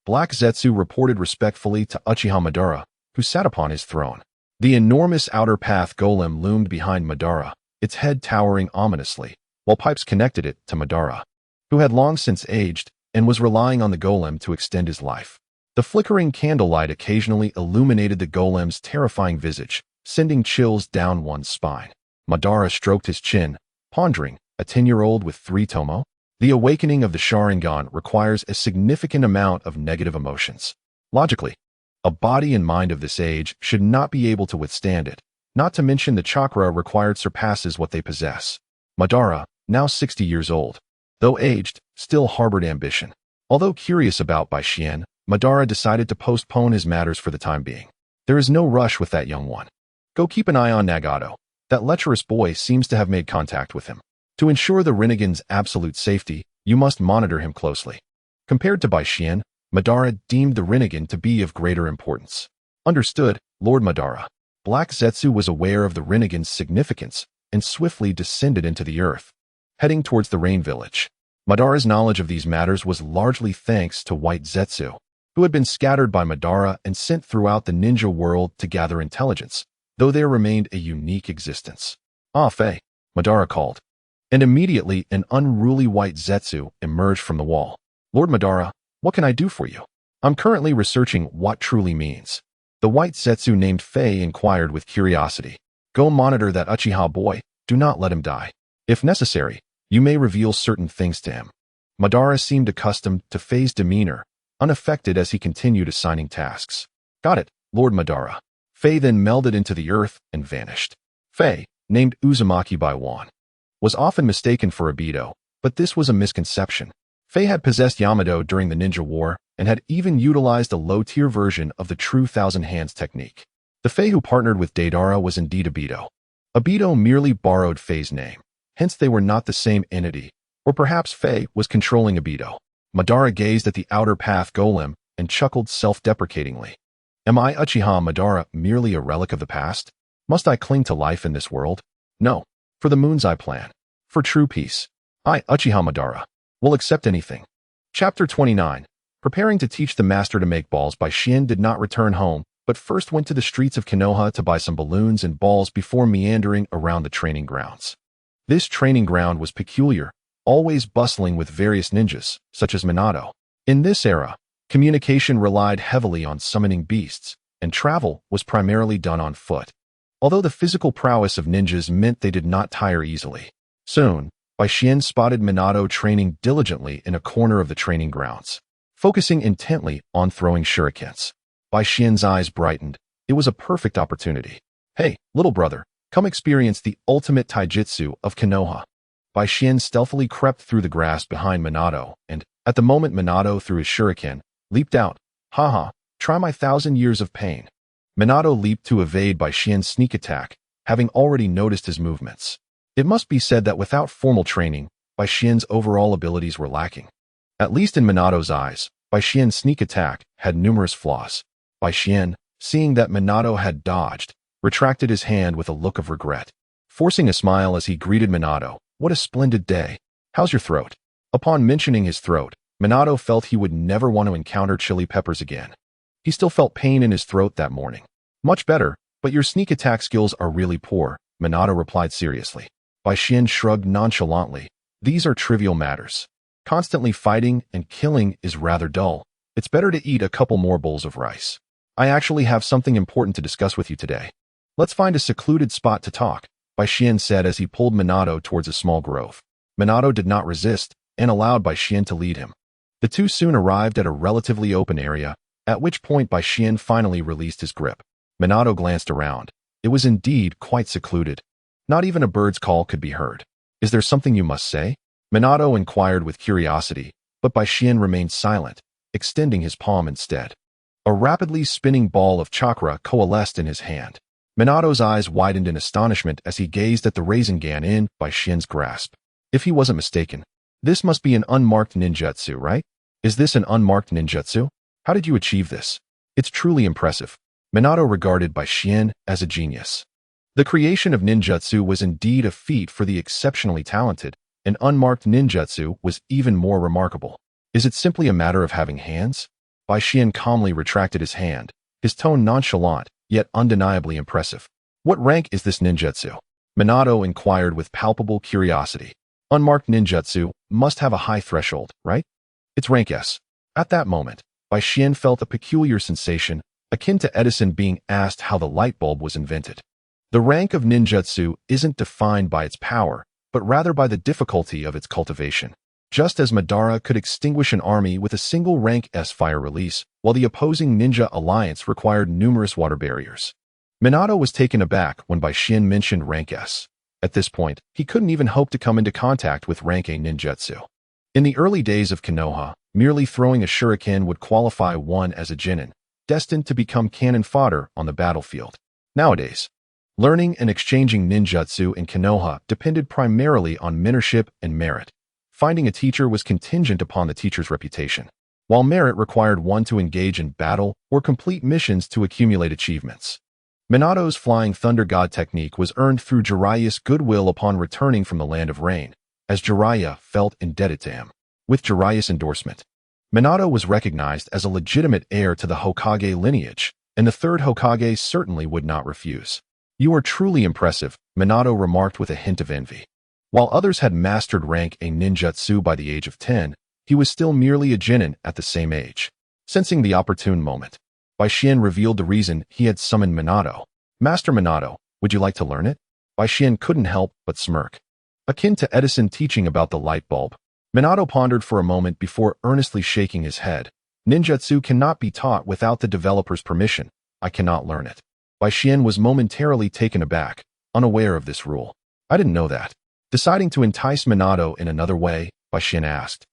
Black Zetsu reported respectfully to Uchiha Madara, who sat upon his throne. The enormous outer path golem loomed behind Madara, its head towering ominously, while pipes connected it to Madara, who had long since aged and was relying on the golem to extend his life. The flickering candlelight occasionally illuminated the golem's terrifying visage, sending chills down one's spine. Madara stroked his chin, pondering, a 10-year-old with three tomo? The awakening of the Sharingan requires a significant amount of negative emotions. Logically, a body and mind of this age should not be able to withstand it, not to mention the chakra required surpasses what they possess. Madara, now 60 years old, though aged, still harbored ambition. Although curious about Bai Xian, Madara decided to postpone his matters for the time being. There is no rush with that young one. Go keep an eye on Nagato. That lecherous boy seems to have made contact with him. To ensure the Rinnegan's absolute safety, you must monitor him closely. Compared to Bai Xian, Madara deemed the Rinnegan to be of greater importance. Understood, Lord Madara. Black Zetsu was aware of the Rinnegan's significance and swiftly descended into the earth, heading towards the Rain Village. Madara's knowledge of these matters was largely thanks to White Zetsu, who had been scattered by Madara and sent throughout the ninja world to gather intelligence, though there remained a unique existence. Ah, Fei, Madara called. And immediately an unruly White Zetsu emerged from the wall. Lord Madara, what can I do for you? I'm currently researching what truly means. The White Zetsu named Fei inquired with curiosity. Go monitor that Uchiha boy, do not let him die. If necessary, you may reveal certain things to him. Madara seemed accustomed to Fei's demeanor, unaffected as he continued assigning tasks. Got it, Lord Madara. Fei then melded into the earth and vanished. Fei, named Uzumaki by Wan, was often mistaken for Obito, but this was a misconception. Fei had possessed Yamato during the Ninja War and had even utilized a low-tier version of the true Thousand Hands technique. The Fei who partnered with Deidara was indeed Obito. Obito merely borrowed Fei's name, hence they were not the same entity, or perhaps Fei was controlling Obito. Madara gazed at the outer path golem and chuckled self-deprecatingly. Am I Uchiha Madara merely a relic of the past? Must I cling to life in this world? No. For the moon's eye plan. For true peace. I, Uchiha Madara, will accept anything. Chapter 29. Preparing to teach the master to make balls, Bai Xian did not return home, but first went to the streets of Konoha to buy some balloons and balls before meandering around the training grounds. This training ground was peculiar, always bustling with various ninjas, such as Minato. In this era, communication relied heavily on summoning beasts, and travel was primarily done on foot. Although the physical prowess of ninjas meant they did not tire easily. Soon, Bai Xian spotted Minato training diligently in a corner of the training grounds, focusing intently on throwing shurikens. Bai Xian's eyes brightened. It was a perfect opportunity. Hey, little brother, come experience the ultimate taijutsu of Konoha. Bai Xian stealthily crept through the grass behind Minato, and, at the moment Minato threw his shuriken, leaped out. Haha, try my 1,000 years of pain. Minato leaped to evade Bai Xian's sneak attack, having already noticed his movements. It must be said that without formal training, Bai Xian's overall abilities were lacking. At least in Minato's eyes, Bai Xian's sneak attack had numerous flaws. Bai Xian, seeing that Minato had dodged, retracted his hand with a look of regret, forcing a smile as he greeted Minato. What a splendid day. How's your throat? Upon mentioning his throat, Minato felt he would never want to encounter chili peppers again. He still felt pain in his throat that morning. Much better, but your sneak attack skills are really poor, Minato replied seriously. Bai Xian shrugged nonchalantly. These are trivial matters. Constantly fighting and killing is rather dull. It's better to eat a couple more bowls of rice. I actually have something important to discuss with you today. Let's find a secluded spot to talk, Bai Xian said as he pulled Minato towards a small grove. Minato did not resist and allowed Bai Xian to lead him. The two soon arrived at a relatively open area, at which point Bai Xian finally released his grip. Minato glanced around. It was indeed quite secluded. Not even a bird's call could be heard. Is there something you must say? Minato inquired with curiosity, but Bai Xian remained silent, extending his palm instead. A rapidly spinning ball of chakra coalesced in his hand. Minato's eyes widened in astonishment as he gazed at the Rasengan in Bai Xian's grasp. If he wasn't mistaken, this must be an unmarked ninjutsu, right? Is this an unmarked ninjutsu? How did you achieve this? It's truly impressive. Minato regarded Bai Xian as a genius. The creation of ninjutsu was indeed a feat for the exceptionally talented, and unmarked ninjutsu was even more remarkable. Is it simply a matter of having hands? Bai Xian calmly retracted his hand, his tone nonchalant, yet undeniably impressive. What rank is this ninjutsu? Minato inquired with palpable curiosity. Unmarked ninjutsu must have a high threshold, right? It's rank S. At that moment, Bai Xian felt a peculiar sensation, akin to Edison being asked how the light bulb was invented. The rank of ninjutsu isn't defined by its power, but rather by the difficulty of its cultivation. Just as Madara could extinguish an army with a single rank S fire release, while the opposing ninja alliance required numerous water barriers. Minato was taken aback when Baishin mentioned rank S. At this point, he couldn't even hope to come into contact with rank A ninjutsu. In the early days of Konoha, merely throwing a shuriken would qualify one as a genin, destined to become cannon fodder on the battlefield. Nowadays, learning and exchanging ninjutsu in Konoha depended primarily on mentorship and merit. Finding a teacher was contingent upon the teacher's reputation, while merit required one to engage in battle or complete missions to accumulate achievements. Minato's Flying Thunder God technique was earned through Jiraiya's goodwill upon returning from the Land of Rain, as Jiraiya felt indebted to him. With Jiraiya's endorsement, Minato was recognized as a legitimate heir to the Hokage lineage, and the third Hokage certainly would not refuse. "You are truly impressive," Minato remarked with a hint of envy. While others had mastered rank A ninjutsu by the age of 10, he was still merely a genin at the same age. Sensing the opportune moment, Baishin revealed the reason he had summoned Minato. "Master Minato, would you like to learn it?" Baishin couldn't help but smirk. Akin to Edison teaching about the light bulb, Minato pondered for a moment before earnestly shaking his head. "Ninjutsu cannot be taught without the developer's permission. I cannot learn it." Baishin was momentarily taken aback, unaware of this rule. "I didn't know that." Deciding to entice Minato in another way, Baishin asked,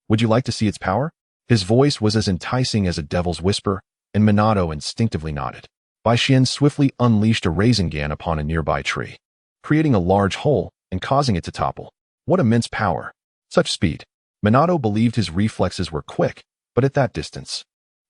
"Would you like to see its power?" His voice was as enticing as a devil's whisper, and Minato instinctively nodded. Baishin swiftly unleashed a Rasengan upon a nearby tree, creating a large hole and causing it to topple. What immense power! Such speed! Minato believed his reflexes were quick, but at that distance,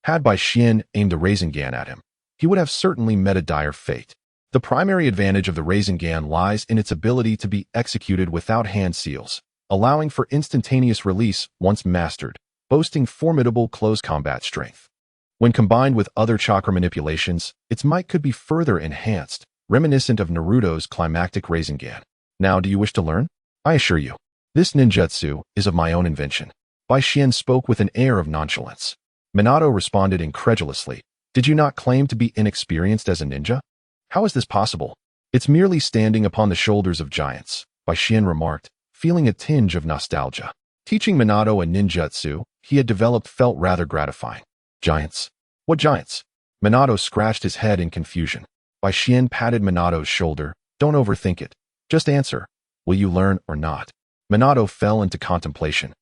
had Baishin aimed a Rasengan at him, he would have certainly met a dire fate. The primary advantage of the Rasengan lies in its ability to be executed without hand seals, allowing for instantaneous release once mastered, boasting formidable close combat strength. When combined with other chakra manipulations, its might could be further enhanced, reminiscent of Naruto's climactic Rasengan. "Now do you wish to learn?" "I assure you, this ninjutsu is of my own invention." Baishin spoke with an air of nonchalance. Minato responded incredulously, "Did you not claim to be inexperienced as a ninja? How is this possible?" "It's merely standing upon the shoulders of giants," Baishin remarked, feeling a tinge of nostalgia. Teaching Minato a ninjutsu he had developed felt rather gratifying. "Giants? What giants?" Minato scratched his head in confusion. Baishin patted Minato's shoulder. "Don't overthink it. Just answer. Will you learn or not?" Minato fell into contemplation,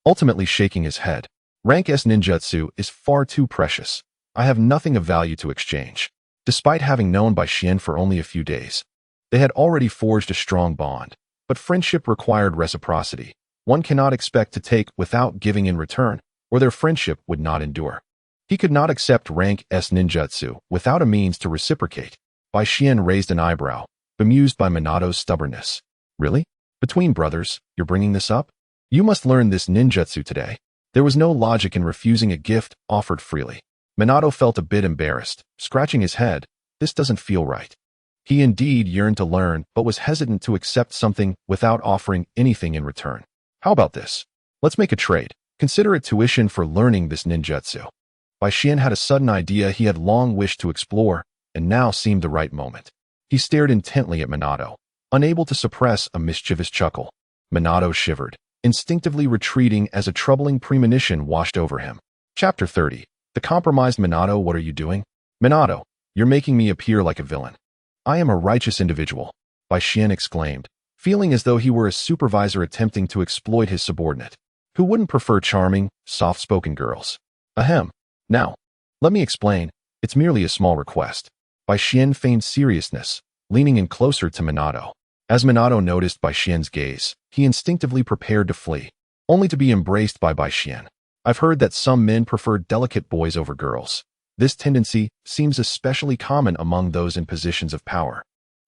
ultimately shaking his head. "Rank S ninjutsu is far too precious. I have nothing of value to exchange." Despite having known Baishin for only a few days, they had already forged a strong bond. But friendship required reciprocity. One cannot expect to take without giving in return, or their friendship would not endure. He could not accept rank S ninjutsu without a means to reciprocate. Baishin raised an eyebrow, bemused by Minato's stubbornness. "Really? Between brothers, you're bringing this up? You must learn this ninjutsu today." There was no logic in refusing a gift offered freely. Minato felt a bit embarrassed, scratching his head. This doesn't feel right. He indeed yearned to learn, but was hesitant to accept something without offering anything in return. "How about this? Let's make a trade. Consider it tuition for learning this ninjutsu." Baishin had a sudden idea he had long wished to explore, and now seemed the right moment. He stared intently at Minato, unable to suppress a mischievous chuckle. Minato shivered, instinctively retreating as a troubling premonition washed over him. Chapter 30. The compromised Minato. "What are you doing?" "Minato, you're making me appear like a villain." "I am a righteous individual," Baishin exclaimed, feeling as though he were a supervisor attempting to exploit his subordinate. Who wouldn't prefer charming, soft-spoken girls? Ahem. "Now, let me explain. It's merely a small request." Baishin feigned seriousness, leaning in closer to Minato. As Minato noticed Baishin's gaze, he instinctively prepared to flee, only to be embraced by Baishin. "I've heard that some men prefer delicate boys over girls. This tendency seems especially common among those in positions of power.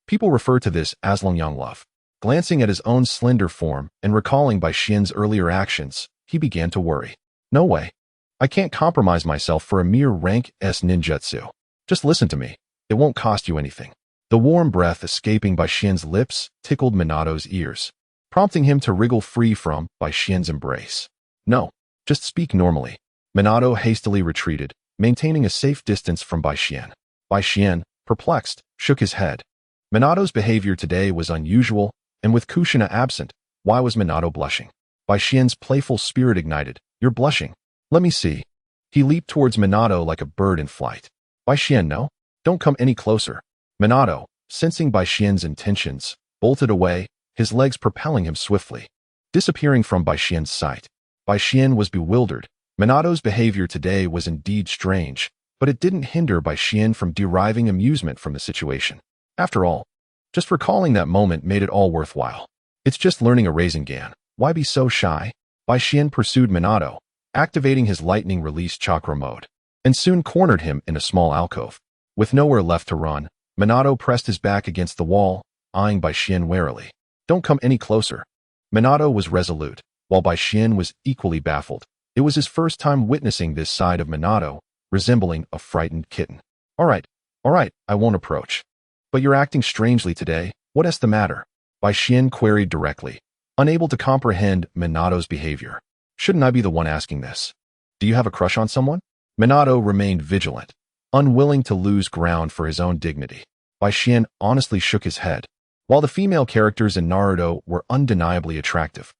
People refer to this as long love." Glancing at his own slender form and recalling Baishin's earlier actions, he began to worry. "No way. I can't compromise myself for a mere rank S ninjutsu. Just listen to me. It won't cost you anything." The warm breath escaping Baishin's lips tickled Minato's ears, prompting him to wriggle free from Baishin's embrace. "No. Just speak normally." Minato hastily retreated, maintaining a safe distance from Baishin. Baishin, perplexed, shook his head. Minato's behavior today was unusual, and with Kushina absent, why was Minato blushing? Bai Xian's playful spirit ignited. You're blushing. Let me see. He leaped towards Minato like a bird in flight. Bai Xian, no? Don't come any closer. Minato, sensing Bai Xian's intentions, bolted away, his legs propelling him swiftly, disappearing from Bai Xian's sight. Bai Xian was bewildered. Minato's behavior today was indeed strange, but it didn't hinder Bai Xian from deriving amusement from the situation. After all, just recalling that moment made it all worthwhile. It's just learning a Rasengan. Why be so shy? Bai Xian pursued Minato, activating his lightning release chakra mode, and soon cornered him in a small alcove. With nowhere left to run, Minato pressed his back against the wall, eyeing Bai Xian warily. Don't come any closer. Minato was resolute, while Bai Xian was equally baffled. It was his first time witnessing this side of Minato, resembling a frightened kitten. All right, I won't approach. But you're acting strangely today. What's the matter? Bai Xian queried directly, unable to comprehend Minato's behavior. Shouldn't I be the one asking this? Do you have a crush on someone? Minato remained vigilant, unwilling to lose ground for his own dignity. Bai Xian honestly shook his head. While the female characters in Naruto were undeniably attractive,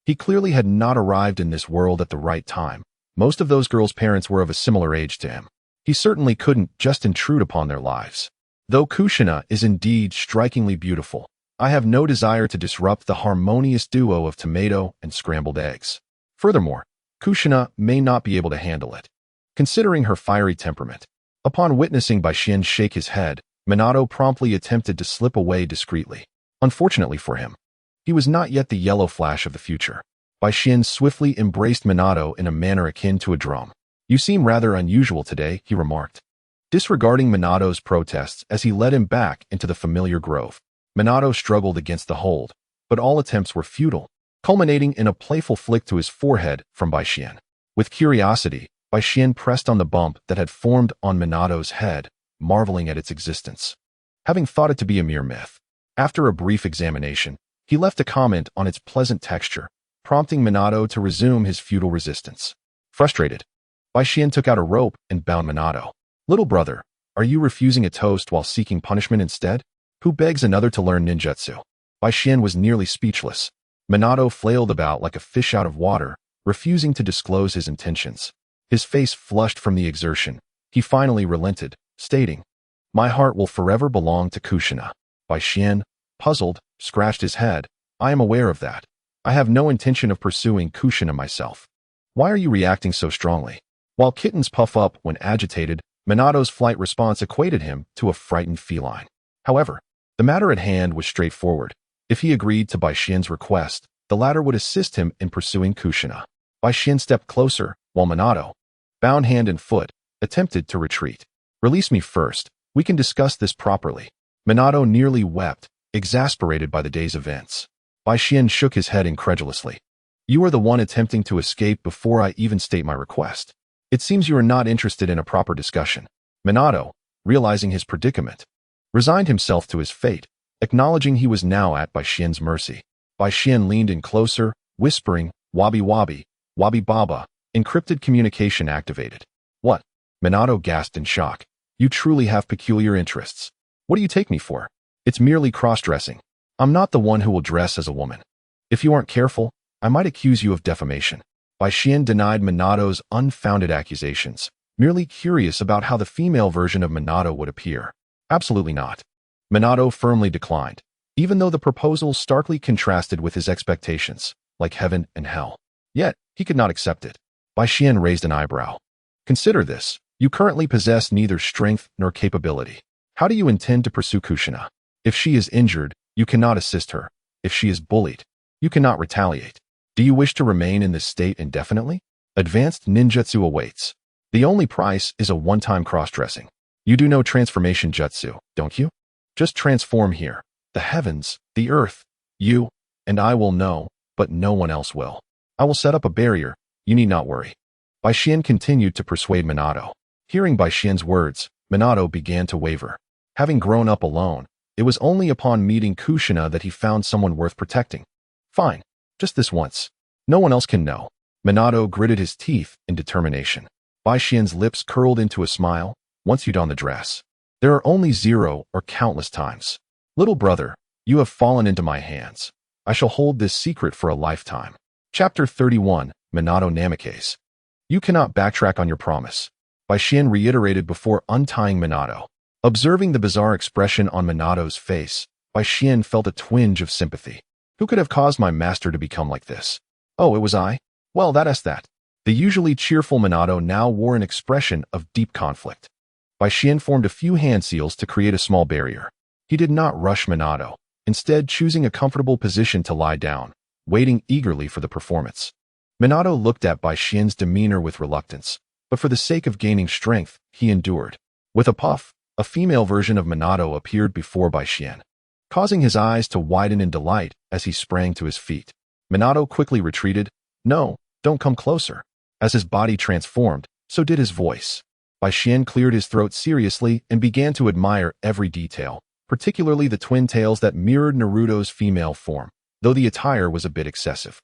he clearly had not arrived in this world at the right time. Most of those girls' parents were of a similar age to him. He certainly couldn't just intrude upon their lives. Though Kushina is indeed strikingly beautiful, I have no desire to disrupt the harmonious duo of tomato and scrambled eggs. Furthermore, Kushina may not be able to handle it, considering her fiery temperament. Upon witnessing Bai Xian shake his head, Minato promptly attempted to slip away discreetly. Unfortunately for him, he was not yet the yellow flash of the future. Bai Xian swiftly embraced Minato in a manner akin to a drum. You seem rather unusual today, he remarked, disregarding Minato's protests as he led him back into the familiar grove. Minato struggled against the hold, but all attempts were futile, culminating in a playful flick to his forehead from Bai Xian. With curiosity, Bai Xian pressed on the bump that had formed on Minato's head, marveling at its existence. Having thought it to be a mere myth, after a brief examination, he left a comment on its pleasant texture, prompting Minato to resume his futile resistance. Frustrated, Bai Xian took out a rope and bound Minato. Little brother, are you refusing a toast while seeking punishment instead? Who begs another to learn ninjutsu? Bai Xian was nearly speechless. Minato flailed about like a fish out of water, refusing to disclose his intentions. His face flushed from the exertion. He finally relented, stating, My heart will forever belong to Kushina. Bai Xian, puzzled, scratched his head. I am aware of that. I have no intention of pursuing Kushina myself. Why are you reacting so strongly? While kittens puff up when agitated, Minato's flight response equated him to a frightened feline. However, the matter at hand was straightforward. If he agreed to Bai Xian's request, the latter would assist him in pursuing Kushina. Bai Xian stepped closer, while Minato, bound hand and foot, attempted to retreat. Release me first. We can discuss this properly. Minato nearly wept, exasperated by the day's events. Bai Xian shook his head incredulously. You are the one attempting to escape before I even state my request. It seems you are not interested in a proper discussion. Minato, realizing his predicament, resigned himself to his fate, acknowledging he was now at Bai Xian's mercy. Bai Xian leaned in closer, whispering, Wabi Wabi, Wabi Baba, encrypted communication activated. What? Minato gasped in shock. You truly have peculiar interests. What do you take me for? It's merely cross-dressing. I'm not the one who will dress as a woman. If you aren't careful, I might accuse you of defamation. Bai Xian denied Minato's unfounded accusations, merely curious about how the female version of Minato would appear. Absolutely not. Minato firmly declined, even though the proposal starkly contrasted with his expectations, like heaven and hell. Yet, he could not accept it. Bai Xian raised an eyebrow. Consider this. You currently possess neither strength nor capability. How do you intend to pursue Kushina? If she is injured, you cannot assist her. If she is bullied, you cannot retaliate. Do you wish to remain in this state indefinitely? Advanced ninjutsu awaits. The only price is a one-time cross-dressing. You do know transformation jutsu, don't you? Just transform here. The heavens, the earth, you, and I will know, but no one else will. I will set up a barrier. You need not worry. Bai Xian continued to persuade Minato. Hearing Bai Xian's words, Minato began to waver. Having grown up alone, it was only upon meeting Kushina that he found someone worth protecting. Fine. Just this once. No one else can know. Minato gritted his teeth in determination. Bai Xian's lips curled into a smile. Once you don the dress, there are only 0 or countless times. Little brother, you have fallen into my hands. I shall hold this secret for a lifetime. Chapter 31, Minato Namikaze. You cannot backtrack on your promise. By Shien reiterated before untying Minato. Observing the bizarre expression on Minato's face, By Shien felt a twinge of sympathy. Who could have caused my master to become like this? Oh, it was I? Well, that's that. The usually cheerful Minato now wore an expression of deep conflict. By Shien formed a few hand seals to create a small barrier. He did not rush Minato, instead choosing a comfortable position to lie down, waiting eagerly for the performance. Minato looked at By Shien's demeanor with reluctance, but for the sake of gaining strength, he endured. With a puff, a female version of Minato appeared before By Shien, causing his eyes to widen in delight as he sprang to his feet. Minato quickly retreated. No, don't come closer. As his body transformed, so did his voice. By Shien cleared his throat seriously and began to admire every detail, particularly the twin tails that mirrored Naruto's female form, though the attire was a bit excessive.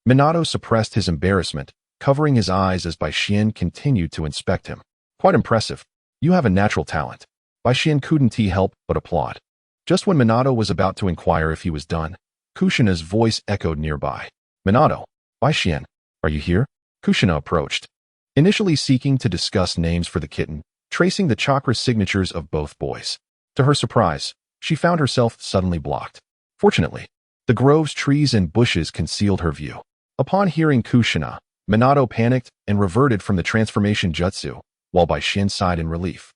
Minato suppressed his embarrassment, covering his eyes as By Shien continued to inspect him. Quite impressive. You have a natural talent. By Shien couldn't help but applaud. Just when Minato was about to inquire if he was done, Kushina's voice echoed nearby. Minato, By Shien, are you here? Kushina approached, initially seeking to discuss names for the kitten, tracing the chakra signatures of both boys. To her surprise, she found herself suddenly blocked. Fortunately, the grove's trees and bushes concealed her view. Upon hearing Kushina, Minato panicked and reverted from the transformation jutsu, while By Shien sighed in relief,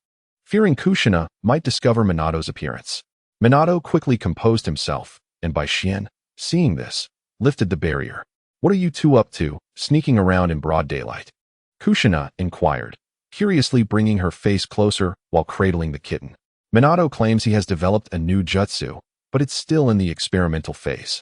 fearing Kushina might discover Minato's appearance. Minato quickly composed himself, and By Shien, seeing this, lifted the barrier. What are you two up to, sneaking around in broad daylight? Kushina inquired, curiously bringing her face closer while cradling the kitten. Minato claims he has developed a new jutsu, but it's still in the experimental phase.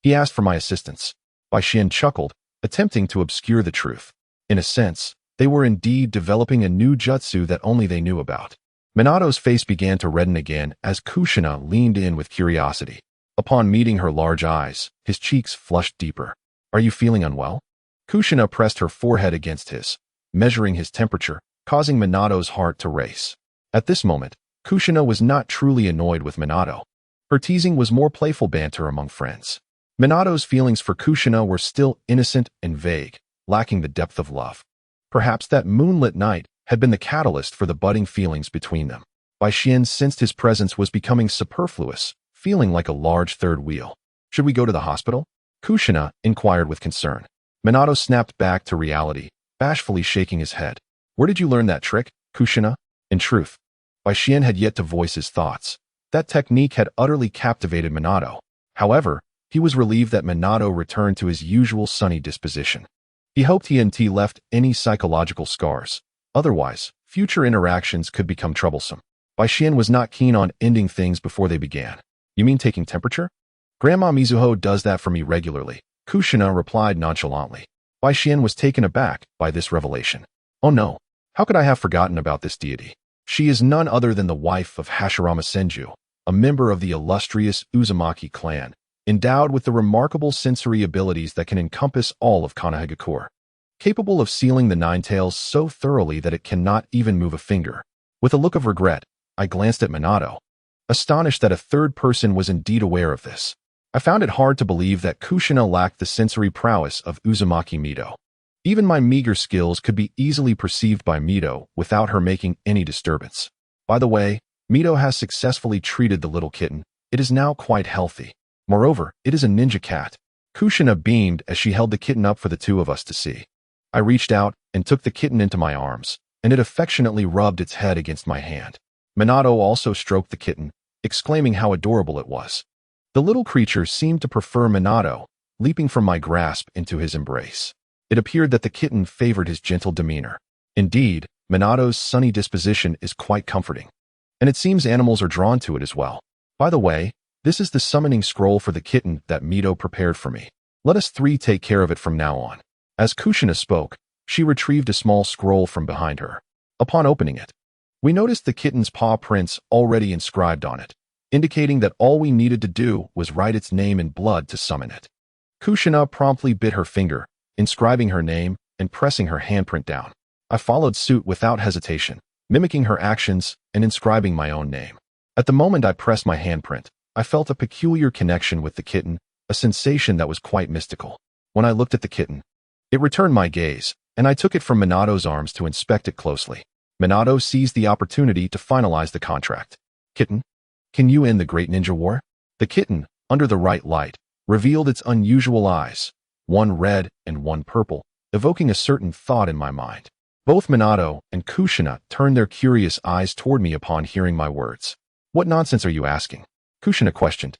He asked for my assistance. By Shien chuckled, attempting to obscure the truth. In a sense, they were indeed developing a new jutsu that only they knew about. Minato's face began to redden again as Kushina leaned in with curiosity. Upon meeting her large eyes, his cheeks flushed deeper. Are you feeling unwell? Kushina pressed her forehead against his, measuring his temperature, causing Minato's heart to race. At this moment, Kushina was not truly annoyed with Minato. Her teasing was more playful banter among friends. Minato's feelings for Kushina were still innocent and vague, lacking the depth of love. Perhaps that moonlit night had been the catalyst for the budding feelings between them. By Shien sensed his presence was becoming superfluous, feeling like a large third wheel. Should we go to the hospital? Kushina inquired with concern. Minato snapped back to reality, bashfully shaking his head. Where did you learn that trick, Kushina? In truth, By Shien had yet to voice his thoughts. That technique had utterly captivated Minato. However, he was relieved that Minato returned to his usual sunny disposition. He hoped he hadn't left any psychological scars. Otherwise, future interactions could become troublesome. By Shien was not keen on ending things before they began. You mean taking temperature? Grandma Mizuho does that for me regularly, Kushina replied nonchalantly. By Shien was taken aback by this revelation. Oh no, how could I have forgotten about this deity? She is none other than the wife of Hashirama Senju, a member of the illustrious Uzumaki clan, endowed with the remarkable sensory abilities that can encompass all of Konoha, capable of sealing the nine tails so thoroughly that it cannot even move a finger. With a look of regret, I glanced at Minato, astonished that a third person was indeed aware of this. I found it hard to believe that Kushina lacked the sensory prowess of Uzumaki Mito. Even my meager skills could be easily perceived by Mito without her making any disturbance. By the way, Mito has successfully treated the little kitten. It is now quite healthy. Moreover, it is a ninja cat. Kushina beamed as she held the kitten up for the two of us to see. I reached out and took the kitten into my arms, and it affectionately rubbed its head against my hand. Minato also stroked the kitten, exclaiming how adorable it was. The little creature seemed to prefer Minato, leaping from my grasp into his embrace. It appeared that the kitten favored his gentle demeanor. Indeed, Minato's sunny disposition is quite comforting, and it seems animals are drawn to it as well. By the way, this is the summoning scroll for the kitten that Mito prepared for me. Let us three take care of it from now on. As Kushina spoke, she retrieved a small scroll from behind her. Upon opening it, we noticed the kitten's paw prints already inscribed on it, indicating that all we needed to do was write its name in blood to summon it. Kushina promptly bit her finger, inscribing her name and pressing her handprint down. I followed suit without hesitation, mimicking her actions and inscribing my own name. At the moment I pressed my handprint, I felt a peculiar connection with the kitten, a sensation that was quite mystical. When I looked at the kitten, it returned my gaze, and I took it from Minato's arms to inspect it closely. Minato seized the opportunity to finalize the contract. Kitten, can you end the Great Ninja War? The kitten, under the right light, revealed its unusual eyes, one red and one purple, evoking a certain thought in my mind. Both Minato and Kushina turned their curious eyes toward me upon hearing my words. What nonsense are you asking? Kushina questioned,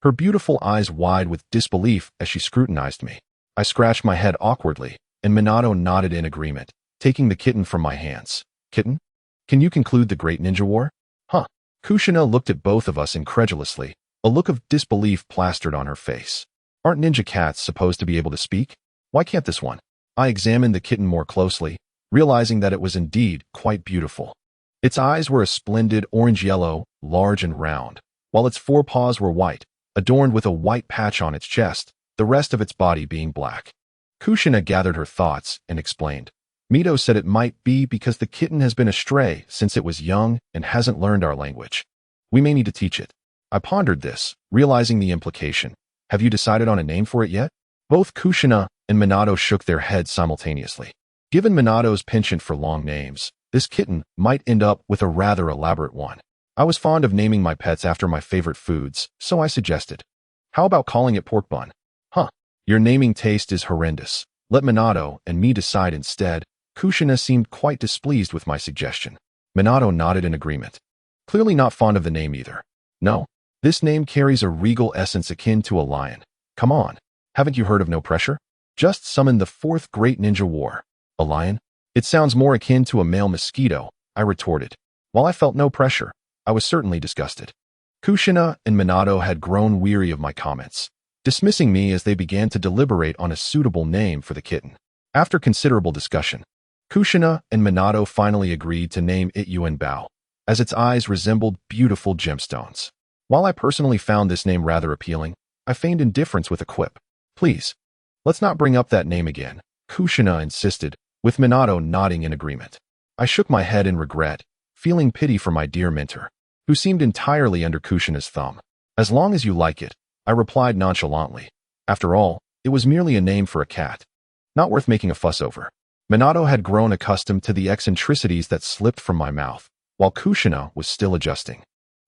her beautiful eyes wide with disbelief as she scrutinized me. I scratched my head awkwardly, and Minato nodded in agreement, taking the kitten from my hands. Kitten, can you conclude the Great Ninja War? Huh. Kushina looked at both of us incredulously, a look of disbelief plastered on her face. Aren't ninja cats supposed to be able to speak? Why can't this one? I examined the kitten more closely, realizing that it was indeed quite beautiful. Its eyes were a splendid orange-yellow, large and round, while its forepaws were white, adorned with a white patch on its chest, the rest of its body being black. Kushina gathered her thoughts and explained. Mito said it might be because the kitten has been astray since it was young and hasn't learned our language. We may need to teach it. I pondered this, realizing the implication. Have you decided on a name for it yet? Both Kushina and Minato shook their heads simultaneously. Given Minato's penchant for long names, this kitten might end up with a rather elaborate one. I was fond of naming my pets after my favorite foods, so I suggested. How about calling it pork bun? Huh, your naming taste is horrendous. Let Minato and me decide instead. Kushina seemed quite displeased with my suggestion. Minato nodded in agreement. Clearly not fond of the name either. No, this name carries a regal essence akin to a lion. Come on, haven't you heard of No Pressure? Just summon the Fourth Great Ninja War. A lion? It sounds more akin to a male mosquito, I retorted. While I felt no pressure, I was certainly disgusted. Kushina and Minato had grown weary of my comments, dismissing me as they began to deliberate on a suitable name for the kitten. After considerable discussion, Kushina and Minato finally agreed to name it Yuanbao, as its eyes resembled beautiful gemstones. While I personally found this name rather appealing, I feigned indifference with a quip. Please, let's not bring up that name again, Kushina insisted, with Minato nodding in agreement. I shook my head in regret, feeling pity for my dear mentor, who seemed entirely under Kushina's thumb. As long as you like it, I replied nonchalantly. After all, it was merely a name for a cat. Not worth making a fuss over. Minato had grown accustomed to the eccentricities that slipped from my mouth, while Kushina was still adjusting.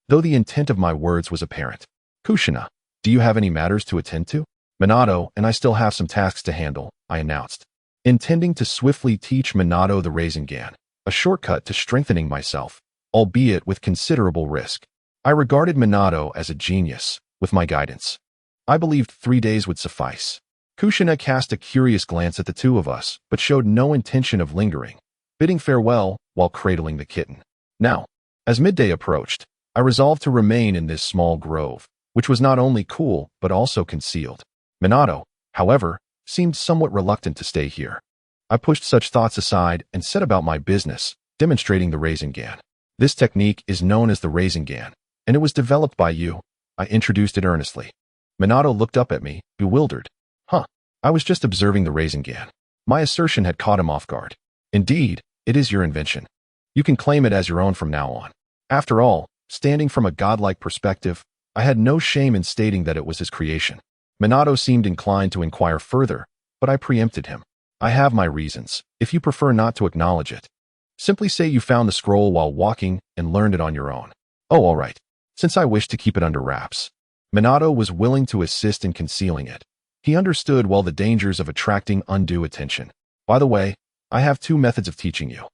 Though the intent of my words was apparent. Kushina, do you have any matters to attend to? Minato and I still have some tasks to handle, I announced, intending to swiftly teach Minato the Rasengan, a shortcut to strengthening myself, albeit with considerable risk. I regarded Minato as a genius, with my guidance. I believed 3 days would suffice. Kushina cast a curious glance at the two of us, but showed no intention of lingering, bidding farewell while cradling the kitten. Now, as midday approached, I resolved to remain in this small grove, which was not only cool but also concealed. Minato, however, seemed somewhat reluctant to stay here. I pushed such thoughts aside and set about my business, demonstrating the Rasengan. This technique is known as the Rasengan, and it was developed by you. I introduced it earnestly. Minato looked up at me, bewildered. Huh, I was just observing the Rasengan. My assertion had caught him off guard. Indeed, it is your invention. You can claim it as your own from now on. After all, standing from a godlike perspective, I had no shame in stating that it was his creation. Minato seemed inclined to inquire further, but I preempted him. I have my reasons, if you prefer not to acknowledge it. Simply say you found the scroll while walking and learned it on your own. Oh, all right, since I wish to keep it under wraps. Minato was willing to assist in concealing it. He understood well the dangers of attracting undue attention. By the way, I have 2 methods of teaching you.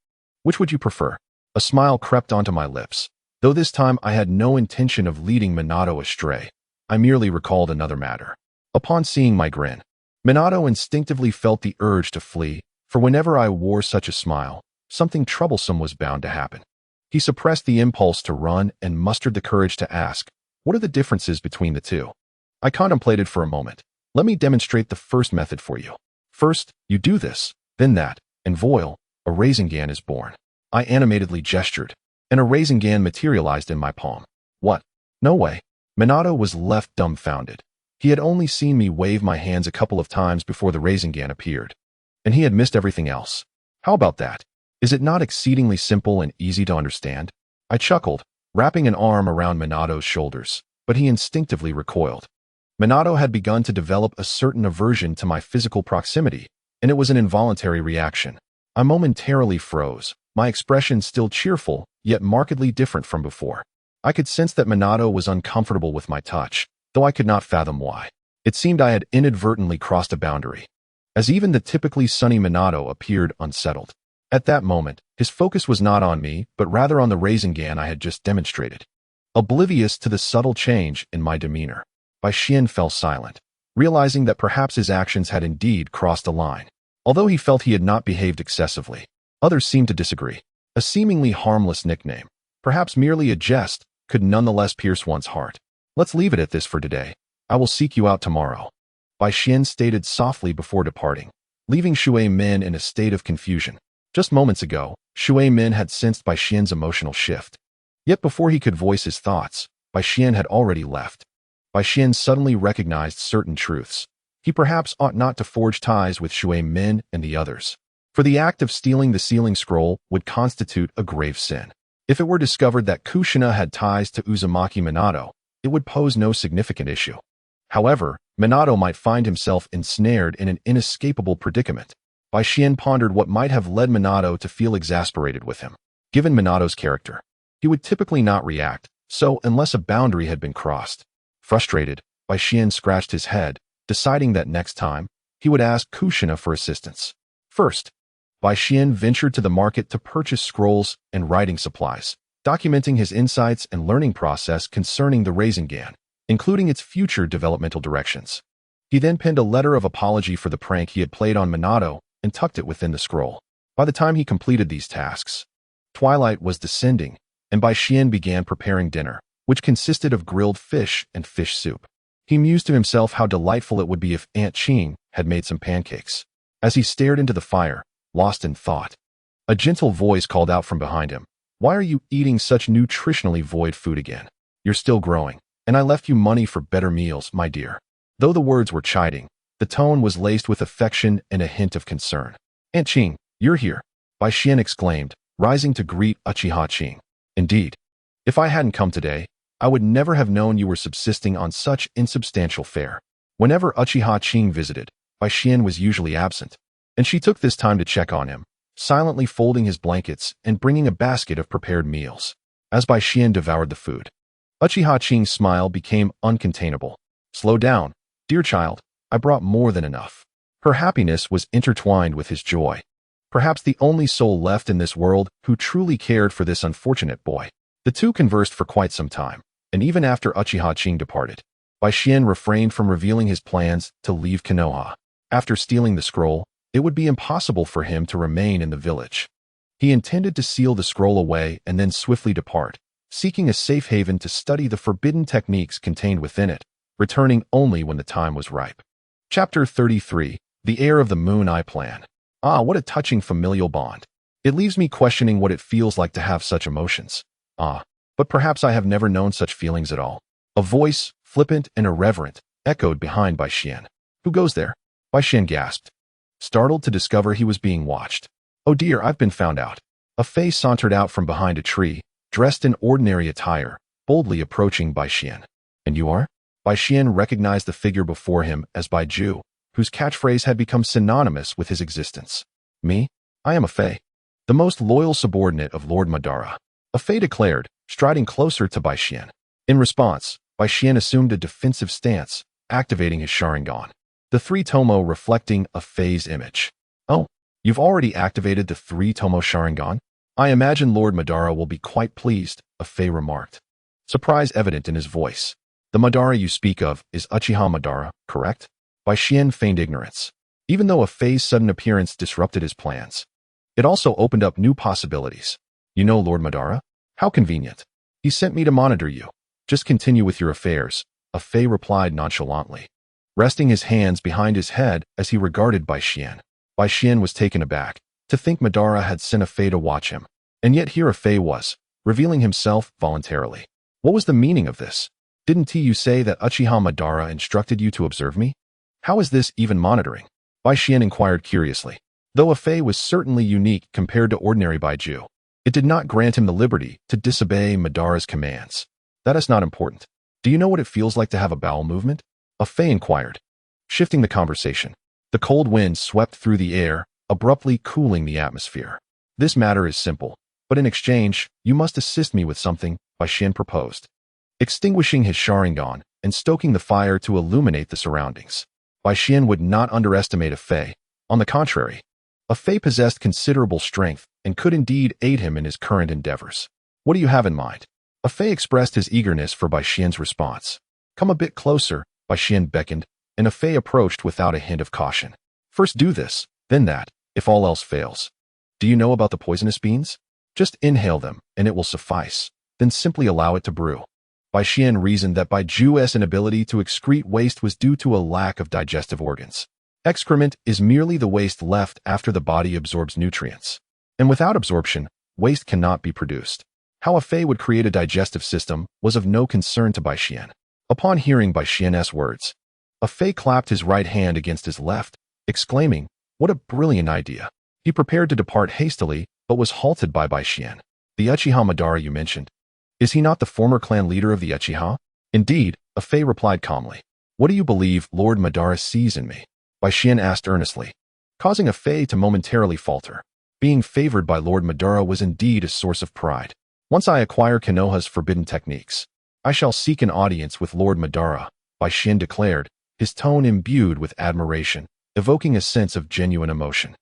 Which would you prefer? A smile crept onto my lips. Though this time I had no intention of leading Minato astray, I merely recalled another matter. Upon seeing my grin, Minato instinctively felt the urge to flee, for whenever I wore such a smile, something troublesome was bound to happen. He suppressed the impulse to run and mustered the courage to ask, what are the differences between the two? I contemplated for a moment. Let me demonstrate the first method for you. First, you do this, then that, and voil, a Rasengan is born. I animatedly gestured, and a Rasengan materialized in my palm. What? No way. Minato was left dumbfounded. He had only seen me wave my hands a couple of times before the Rasengan appeared, and he had missed everything else. How about that? Is it not exceedingly simple and easy to understand? I chuckled, wrapping an arm around Minato's shoulders, but he instinctively recoiled. Minato had begun to develop a certain aversion to my physical proximity, and it was an involuntary reaction. I momentarily froze, my expression still cheerful, yet markedly different from before. I could sense that Minato was uncomfortable with my touch, though I could not fathom why. It seemed I had inadvertently crossed a boundary, as even the typically sunny Minato appeared unsettled. At that moment, his focus was not on me, but rather on the Rasengan I had just demonstrated. Oblivious to the subtle change in my demeanor, Baishin fell silent, realizing that perhaps his actions had indeed crossed a line. Although he felt he had not behaved excessively, others seemed to disagree. A seemingly harmless nickname, perhaps merely a jest, could nonetheless pierce one's heart. Let's leave it at this for today. I will seek you out tomorrow, Baishin stated softly before departing, leaving Shui Min in a state of confusion. Just moments ago, Shui Min had sensed Baishin's emotional shift. Yet before he could voice his thoughts, Baishin had already left. Baishin suddenly recognized certain truths. He perhaps ought not to forge ties with Shui Min and the others, for the act of stealing the sealing scroll would constitute a grave sin. If it were discovered that Kushina had ties to Uzumaki Minato, it would pose no significant issue. However, Minato might find himself ensnared in an inescapable predicament. Baishin pondered what might have led Minato to feel exasperated with him. Given Minato's character, he would typically not react, so unless a boundary had been crossed. Frustrated, Baishin scratched his head, deciding that next time, he would ask Kushina for assistance. First, Baishin ventured to the market to purchase scrolls and writing supplies, documenting his insights and learning process concerning the Rasengan, including its future developmental directions. He then penned a letter of apology for the prank he had played on Minato and tucked it within the scroll. By the time he completed these tasks, twilight was descending, and Baishin began preparing dinner, which consisted of grilled fish and fish soup. He mused to himself how delightful it would be if Aunt Ching had made some pancakes. As he stared into the fire, lost in thought, a gentle voice called out from behind him, "Why are you eating such nutritionally void food again? You're still growing, and I left you money for better meals, my dear." Though the words were chiding, the tone was laced with affection and a hint of concern. "Aunt Ching, you're here," Baishin exclaimed, rising to greet Uchiha Ching. "Indeed. If I hadn't come today, I would never have known you were subsisting on such insubstantial fare." Whenever Uchiha Ching visited, Baishin was usually absent, and she took this time to check on him, silently folding his blankets and bringing a basket of prepared meals. As Baishin devoured the food, Uchiha Ching's smile became uncontainable. "Slow down, dear child, I brought more than enough." Her happiness was intertwined with his joy. Perhaps the only soul left in this world who truly cared for this unfortunate boy. The two conversed for quite some time, and even after Uchiha Ching departed, Baishin refrained from revealing his plans to leave Konoha. After stealing the scroll, it would be impossible for him to remain in the village. He intended to seal the scroll away and then swiftly depart, seeking a safe haven to study the forbidden techniques contained within it, returning only when the time was ripe. Chapter 33, The Heir of the Moon Eye Plan. Ah, what a touching familial bond. It leaves me questioning what it feels like to have such emotions. Ah, but perhaps I have never known such feelings at all. A voice, flippant and irreverent, echoed behind Baishin. "Who goes there?" Baishin gasped, startled to discover he was being watched. "Oh dear, I've been found out." A face sauntered out from behind a tree, dressed in ordinary attire, boldly approaching Baishin. "And you are?" Baishin recognized the figure before him as Baiju, whose catchphrase had become synonymous with his existence. "Me? I am a Fae, the most loyal subordinate of Lord Madara," a Fae declared, striding closer to Baishin. In response, Baishin assumed a defensive stance, activating his Sharingan, the three tomo reflecting a Fae's image. "Oh, you've already activated the three tomo Sharingan? I imagine Lord Madara will be quite pleased," a Fae remarked, surprise evident in his voice. "The Madara you speak of is Uchiha Madara, correct?" Baishin feigned ignorance. Even though a Fae's sudden appearance disrupted his plans, it also opened up new possibilities. "You know Lord Madara? How convenient. He sent me to monitor you. Just continue with your affairs," a Fae replied nonchalantly, resting his hands behind his head as he regarded Baishin. Baishin was taken aback to think Madara had sent a Fae to watch him, and yet here a Fae was, revealing himself voluntarily. What was the meaning of this? "Didn't you say that Uchiha Madara instructed you to observe me? How is this even monitoring?" Baishin inquired curiously. Though a Fae was certainly unique compared to ordinary Baiju, it did not grant him the liberty to disobey Madara's commands. "That is not important. Do you know what it feels like to have a bowel movement?" Fei inquired, shifting the conversation. The cold wind swept through the air, abruptly cooling the atmosphere. This matter is simple, but in exchange, you must assist me with something, Bai Xian proposed. Extinguishing his Sharingan and stoking the fire to illuminate the surroundings. Bai Xian would not underestimate Fei. On the contrary, Fei possessed considerable strength and could indeed aid him in his current endeavors. What do you have in mind? Fei expressed his eagerness for Bai Xian's response. Come a bit closer, Bai Xian beckoned, and Fei approached without a hint of caution. First do this, then that, if all else fails. Do you know about the poisonous beans? Just inhale them, and it will suffice. Then simply allow it to brew. Bai Xian reasoned that Bai Ju's inability to excrete waste was due to a lack of digestive organs. Excrement is merely the waste left after the body absorbs nutrients. And without absorption, waste cannot be produced. How Fei would create a digestive system was of no concern to Bai Xian. Upon hearing Bai Xian's words, Fei clapped his right hand against his left, exclaiming, "What a brilliant idea." He prepared to depart hastily, but was halted by Bai Xian. The Uchiha Madara you mentioned. Is he not the former clan leader of the Uchiha? Indeed, Fei replied calmly. What do you believe Lord Madara sees in me? Bai Xian asked earnestly, causing Fei to momentarily falter. Being favored by Lord Madara was indeed a source of pride. Once I acquire Konoha's forbidden techniques, I shall seek an audience with Lord Madara, Bai Xian declared, his tone imbued with admiration, evoking a sense of genuine emotion.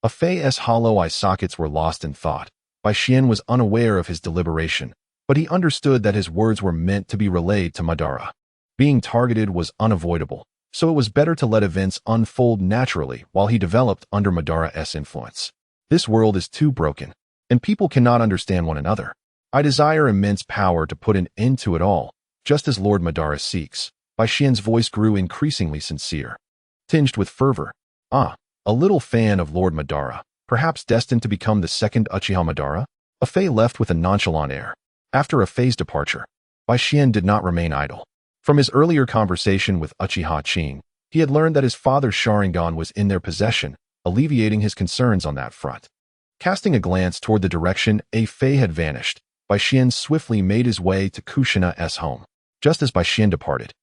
Fei's hollow eye sockets were lost in thought. Bai Xian was unaware of his deliberation, but he understood that his words were meant to be relayed to Madara. Being targeted was unavoidable, so it was better to let events unfold naturally while he developed under Madara's influence. This world is too broken, and people cannot understand one another. I desire immense power to put an end to it all, just as Lord Madara seeks. Bai Xian's voice grew increasingly sincere, tinged with fervor. A little fan of Lord Madara, perhaps destined to become the second Uchiha Madara? Fei left with a nonchalant air. After Fei's departure, Bai Xian did not remain idle. From his earlier conversation with Uchiha Qing, he had learned that his father's Sharingan was in their possession, alleviating his concerns on that front. Casting a glance toward the direction Fei had vanished, Bai Xian swiftly made his way to Kushina's home. Just as Bai Xian departed,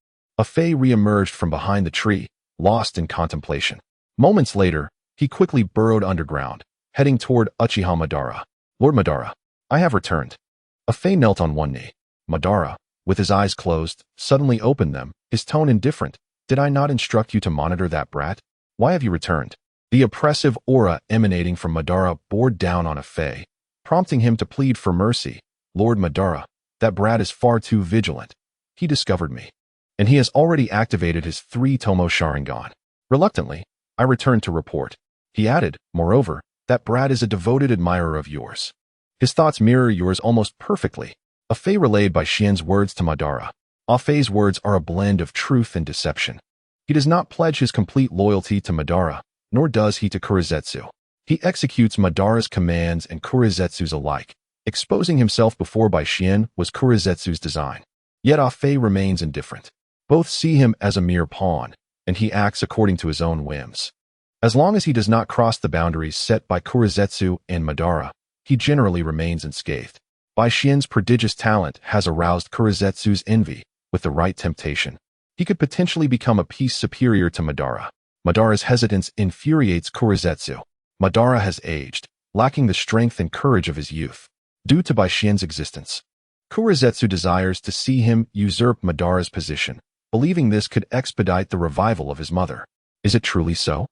Fei re-emerged from behind the tree, lost in contemplation. Moments later, he quickly burrowed underground, heading toward Uchiha Madara. Lord Madara, I have returned. Fei knelt on one knee. Madara, with his eyes closed, suddenly opened them, his tone indifferent. Did I not instruct you to monitor that brat? Why have you returned? The oppressive aura emanating from Madara bore down on Fei, prompting him to plead for mercy. Lord Madara, that brat is far too vigilant. He discovered me, and he has already activated his 3-Tomo Sharingan. Reluctantly, I returned to report. He added, moreover, that brat is a devoted admirer of yours. His thoughts mirror yours almost perfectly. Fei relayed Bai Xian's words to Madara. Fei's words are a blend of truth and deception. He does not pledge his complete loyalty to Madara, nor does he to Kurizetsu. He executes Madara's commands and Kurizetsu's alike. Exposing himself before Bai Xian was Kurizetsu's design. Yet Fei remains indifferent. Both see him as a mere pawn, and he acts according to his own whims. As long as he does not cross the boundaries set by Kurizetsu and Madara, he generally remains unscathed. Bai Xian's prodigious talent has aroused Kurizetsu's envy. With the right temptation, he could potentially become a piece superior to Madara. Madara's hesitance infuriates Kurizetsu. Madara has aged, lacking the strength and courage of his youth. Due to Bai Xian's existence, Kurizetsu desires to see him usurp Madara's position, believing this could expedite the revival of his mother. Is it truly so?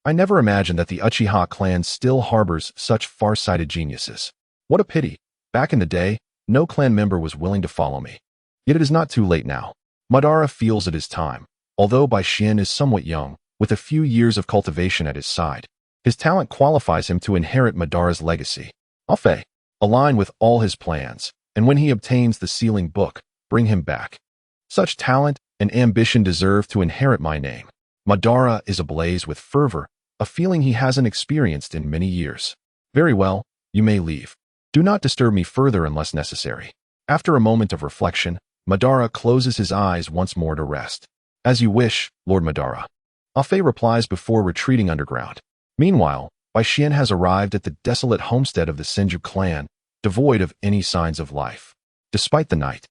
I never imagined that the Uchiha clan still harbors such far-sighted geniuses. What a pity. Back in the day, no clan member was willing to follow me. Yet it is not too late now. Madara feels it is time. Although Bai Xian is somewhat young, with a few years of cultivation at his side, his talent qualifies him to inherit Madara's legacy. Fei, align with all his plans, and when he obtains the sealing book, bring him back. Such talent and ambition deserve to inherit my name. Madara is ablaze with fervor, a feeling he hasn't experienced in many years. Very well, you may leave. Do not disturb me further unless necessary. After a moment of reflection, Madara closes his eyes once more to rest. As you wish, Lord Madara. Fei replies before retreating underground. Meanwhile, Bai Xian has arrived at the desolate homestead of the Senju clan, devoid of any signs of life. Despite the night,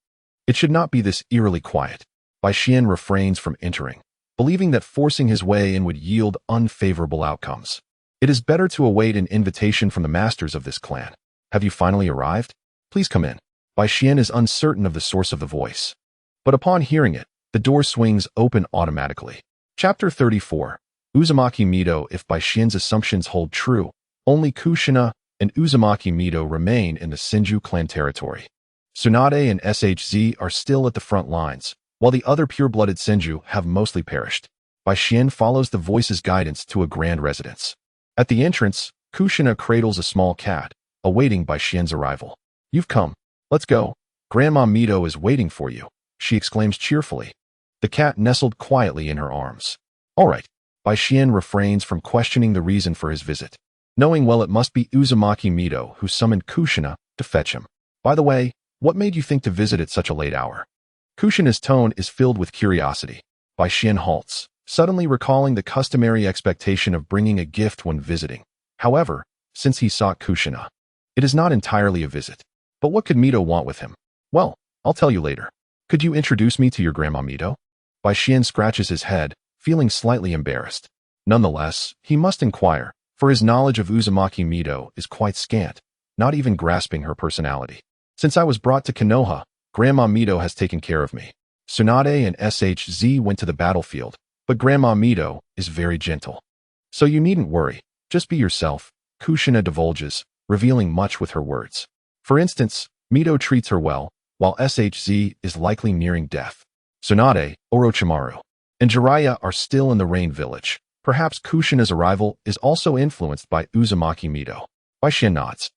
it should not be this eerily quiet. Bai Xian refrains from entering, believing that forcing his way in would yield unfavorable outcomes. It is better to await an invitation from the masters of this clan. Have you finally arrived? Please come in. Bai Xian is uncertain of the source of the voice. But upon hearing it, the door swings open automatically. Chapter 34. Uzumaki Mido. If Bai Xian's assumptions hold true, only Kushina and Uzumaki Mido remain in the Senju clan territory. Tsunade and SHZ are still at the front lines, while the other pure-blooded Senju have mostly perished. Bai Xian follows the voice's guidance to a grand residence. At the entrance, Kushina cradles a small cat, awaiting Bai Xian's arrival. You've come. Let's go. Grandma Mido is waiting for you, she exclaims cheerfully. The cat nestled quietly in her arms. All right. Bai Xian refrains from questioning the reason for his visit, knowing well it must be Uzumaki Mido who summoned Kushina to fetch him. By the way, what made you think to visit at such a late hour? Kushina's tone is filled with curiosity. Bai Xian halts, suddenly recalling the customary expectation of bringing a gift when visiting. However, since he sought Kushina, it is not entirely a visit. But what could Mido want with him? Well, I'll tell you later. Could you introduce me to your grandma Mido? Bai Xian scratches his head, feeling slightly embarrassed. Nonetheless, he must inquire, for his knowledge of Uzumaki Mido is quite scant, not even grasping her personality. Since I was brought to Konoha, Grandma Mido has taken care of me. Tsunade and SHZ went to the battlefield, but Grandma Mido is very gentle. So you needn't worry, just be yourself, Kushina divulges, revealing much with her words. For instance, Mido treats her well, while SHZ is likely nearing death. Tsunade, Orochimaru, and Jiraiya are still in the Rain Village. Perhaps Kushina's arrival is also influenced by Uzumaki Mido. Bai Xian nods.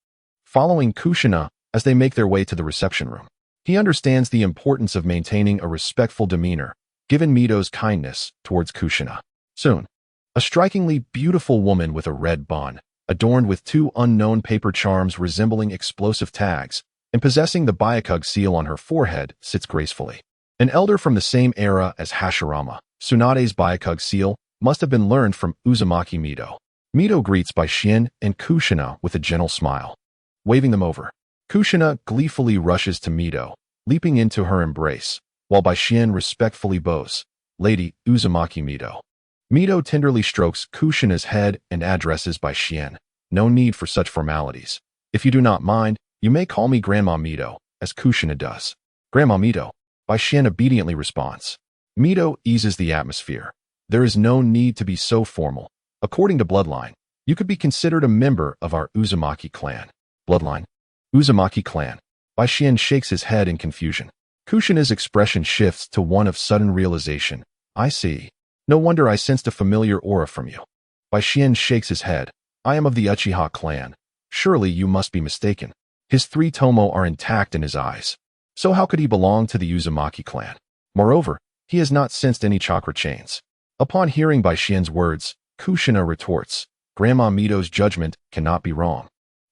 Following Kushina as they make their way to the reception room, he understands the importance of maintaining a respectful demeanor, given Mido's kindness towards Kushina. Soon, a strikingly beautiful woman with a red bun, adorned with two unknown paper charms resembling explosive tags, and possessing the Byakugan seal on her forehead, sits gracefully. An elder from the same era as Hashirama, Tsunade's Byakugan seal, must have been learned from Uzumaki Mido. Mido greets Bai Xian and Kushina with a gentle smile. Waving them over, Kushina gleefully rushes to Mido, leaping into her embrace, while Bai Xian respectfully bows, Lady Uzumaki Mido. Mido tenderly strokes Kushina's head and addresses Bai Xian. No need for such formalities. If you do not mind, you may call me Grandma Mido, as Kushina does. Grandma Mido, Bai Xian obediently responds. Mido eases the atmosphere. There is no need to be so formal. According to bloodline, you could be considered a member of our Uzumaki clan. Bloodline. Uzumaki clan. Bai Xian shakes his head in confusion. Kushina's expression shifts to one of sudden realization. I see. No wonder I sensed a familiar aura from you. Bai Xian shakes his head. I am of the Uchiha clan. Surely you must be mistaken. His three tomo are intact in his eyes. So how could he belong to the Uzumaki clan? Moreover, he has not sensed any chakra chains. Upon hearing Bai Xian's words, Kushina retorts, Grandma Mido's judgment cannot be wrong.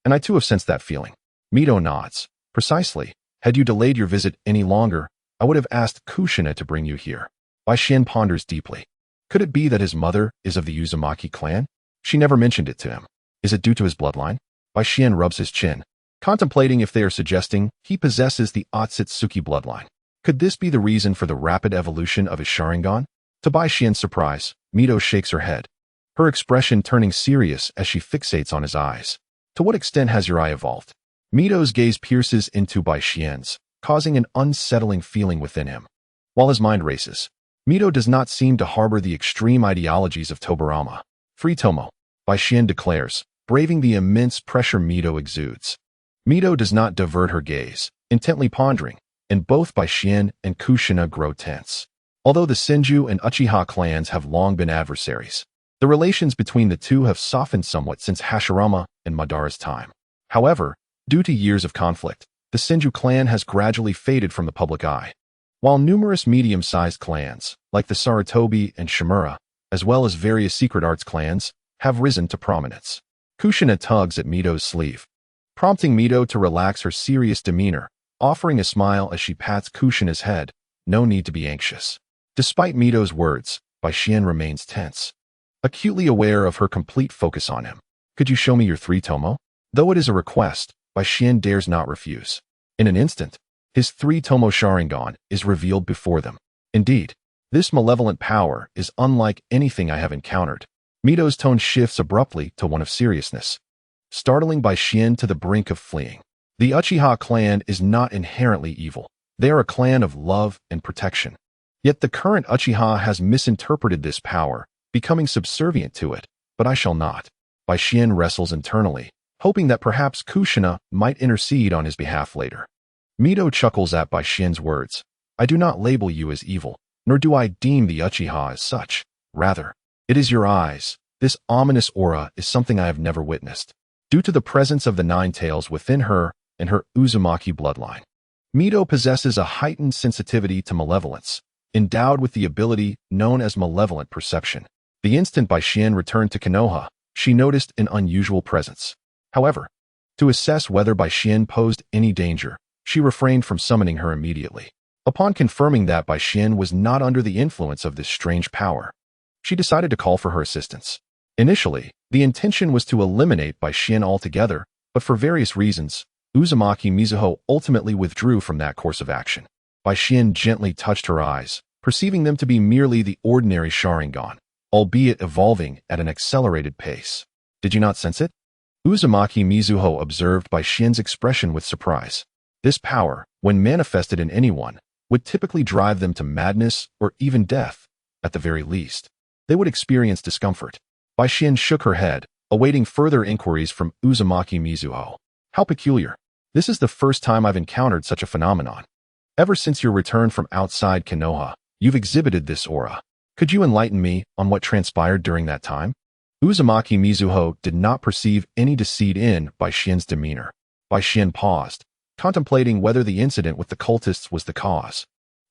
And I too have sensed that feeling. Mido nods. Precisely. Had you delayed your visit any longer, I would have asked Kushina to bring you here. Bai Xian ponders deeply. Could it be that his mother is of the Uzumaki clan? She never mentioned it to him. Is it due to his bloodline? Bai Xian rubs his chin, contemplating if they are suggesting he possesses the Otsutsuki bloodline. Could this be the reason for the rapid evolution of his Sharingan? To Bai Xian's surprise, Mido shakes her head, her expression turning serious as she fixates on his eyes. To what extent has your eye evolved? Mido's gaze pierces into Bai Xian's, causing an unsettling feeling within him. While his mind races, Mido does not seem to harbor the extreme ideologies of Tobirama. Free Tomo, Bai Xian declares, braving the immense pressure Mido exudes. Mido does not divert her gaze, intently pondering, and both Bai Xian and Kushina grow tense. Although the Senju and Uchiha clans have long been adversaries, the relations between the two have softened somewhat since Hashirama and Madara's time. However, due to years of conflict, the Senju clan has gradually faded from the public eye, while numerous medium-sized clans, like the Sarutobi and Shimura, as well as various secret arts clans, have risen to prominence. Kushina tugs at Mido's sleeve, prompting Mido to relax her serious demeanor, offering a smile as she pats Kushina's head. No need to be anxious. Despite Mido's words, Bai Xian remains tense, acutely aware of her complete focus on him. Could you show me your three tomo? Though it is a request, Bai Xian dares not refuse. In an instant, his three tomo Sharingan is revealed before them. Indeed, this malevolent power is unlike anything I have encountered. Mito's tone shifts abruptly to one of seriousness, startling Bai Xian to the brink of fleeing. The Uchiha clan is not inherently evil. They are a clan of love and protection. Yet the current Uchiha has misinterpreted this power, becoming subservient to it, but I shall not. Bai Xian wrestles internally, hoping that perhaps Kushina might intercede on his behalf later. Mito chuckles at Bai Xian's words. I do not label you as evil, nor do I deem the Uchiha as such. Rather, it is your eyes. This ominous aura is something I have never witnessed, due to the presence of the Nine Tails within her and her Uzumaki bloodline. Mito possesses a heightened sensitivity to malevolence, endowed with the ability known as malevolent perception. The instant Bai Xian returned to Konoha, she noticed an unusual presence. However, to assess whether Bai Xian posed any danger, she refrained from summoning her immediately. Upon confirming that Bai Xian was not under the influence of this strange power, she decided to call for her assistance. Initially, the intention was to eliminate Bai Xian altogether, but for various reasons, Uzumaki Mizuho ultimately withdrew from that course of action. Bai Xian gently touched her eyes, perceiving them to be merely the ordinary Sharingan, albeit evolving at an accelerated pace. Did you not sense it? Uzumaki Mizuho observed Bai Xian's expression with surprise. This power, when manifested in anyone, would typically drive them to madness or even death. At the very least, they would experience discomfort. Bai Xian shook her head, awaiting further inquiries from Uzumaki Mizuho. How peculiar. This is the first time I've encountered such a phenomenon. Ever since your return from outside Konoha, you've exhibited this aura. Could you enlighten me on what transpired during that time? Uzumaki Mizuho did not perceive any deceit in Bai Xian's demeanor. Bai Xian paused, contemplating whether the incident with the cultists was the cause,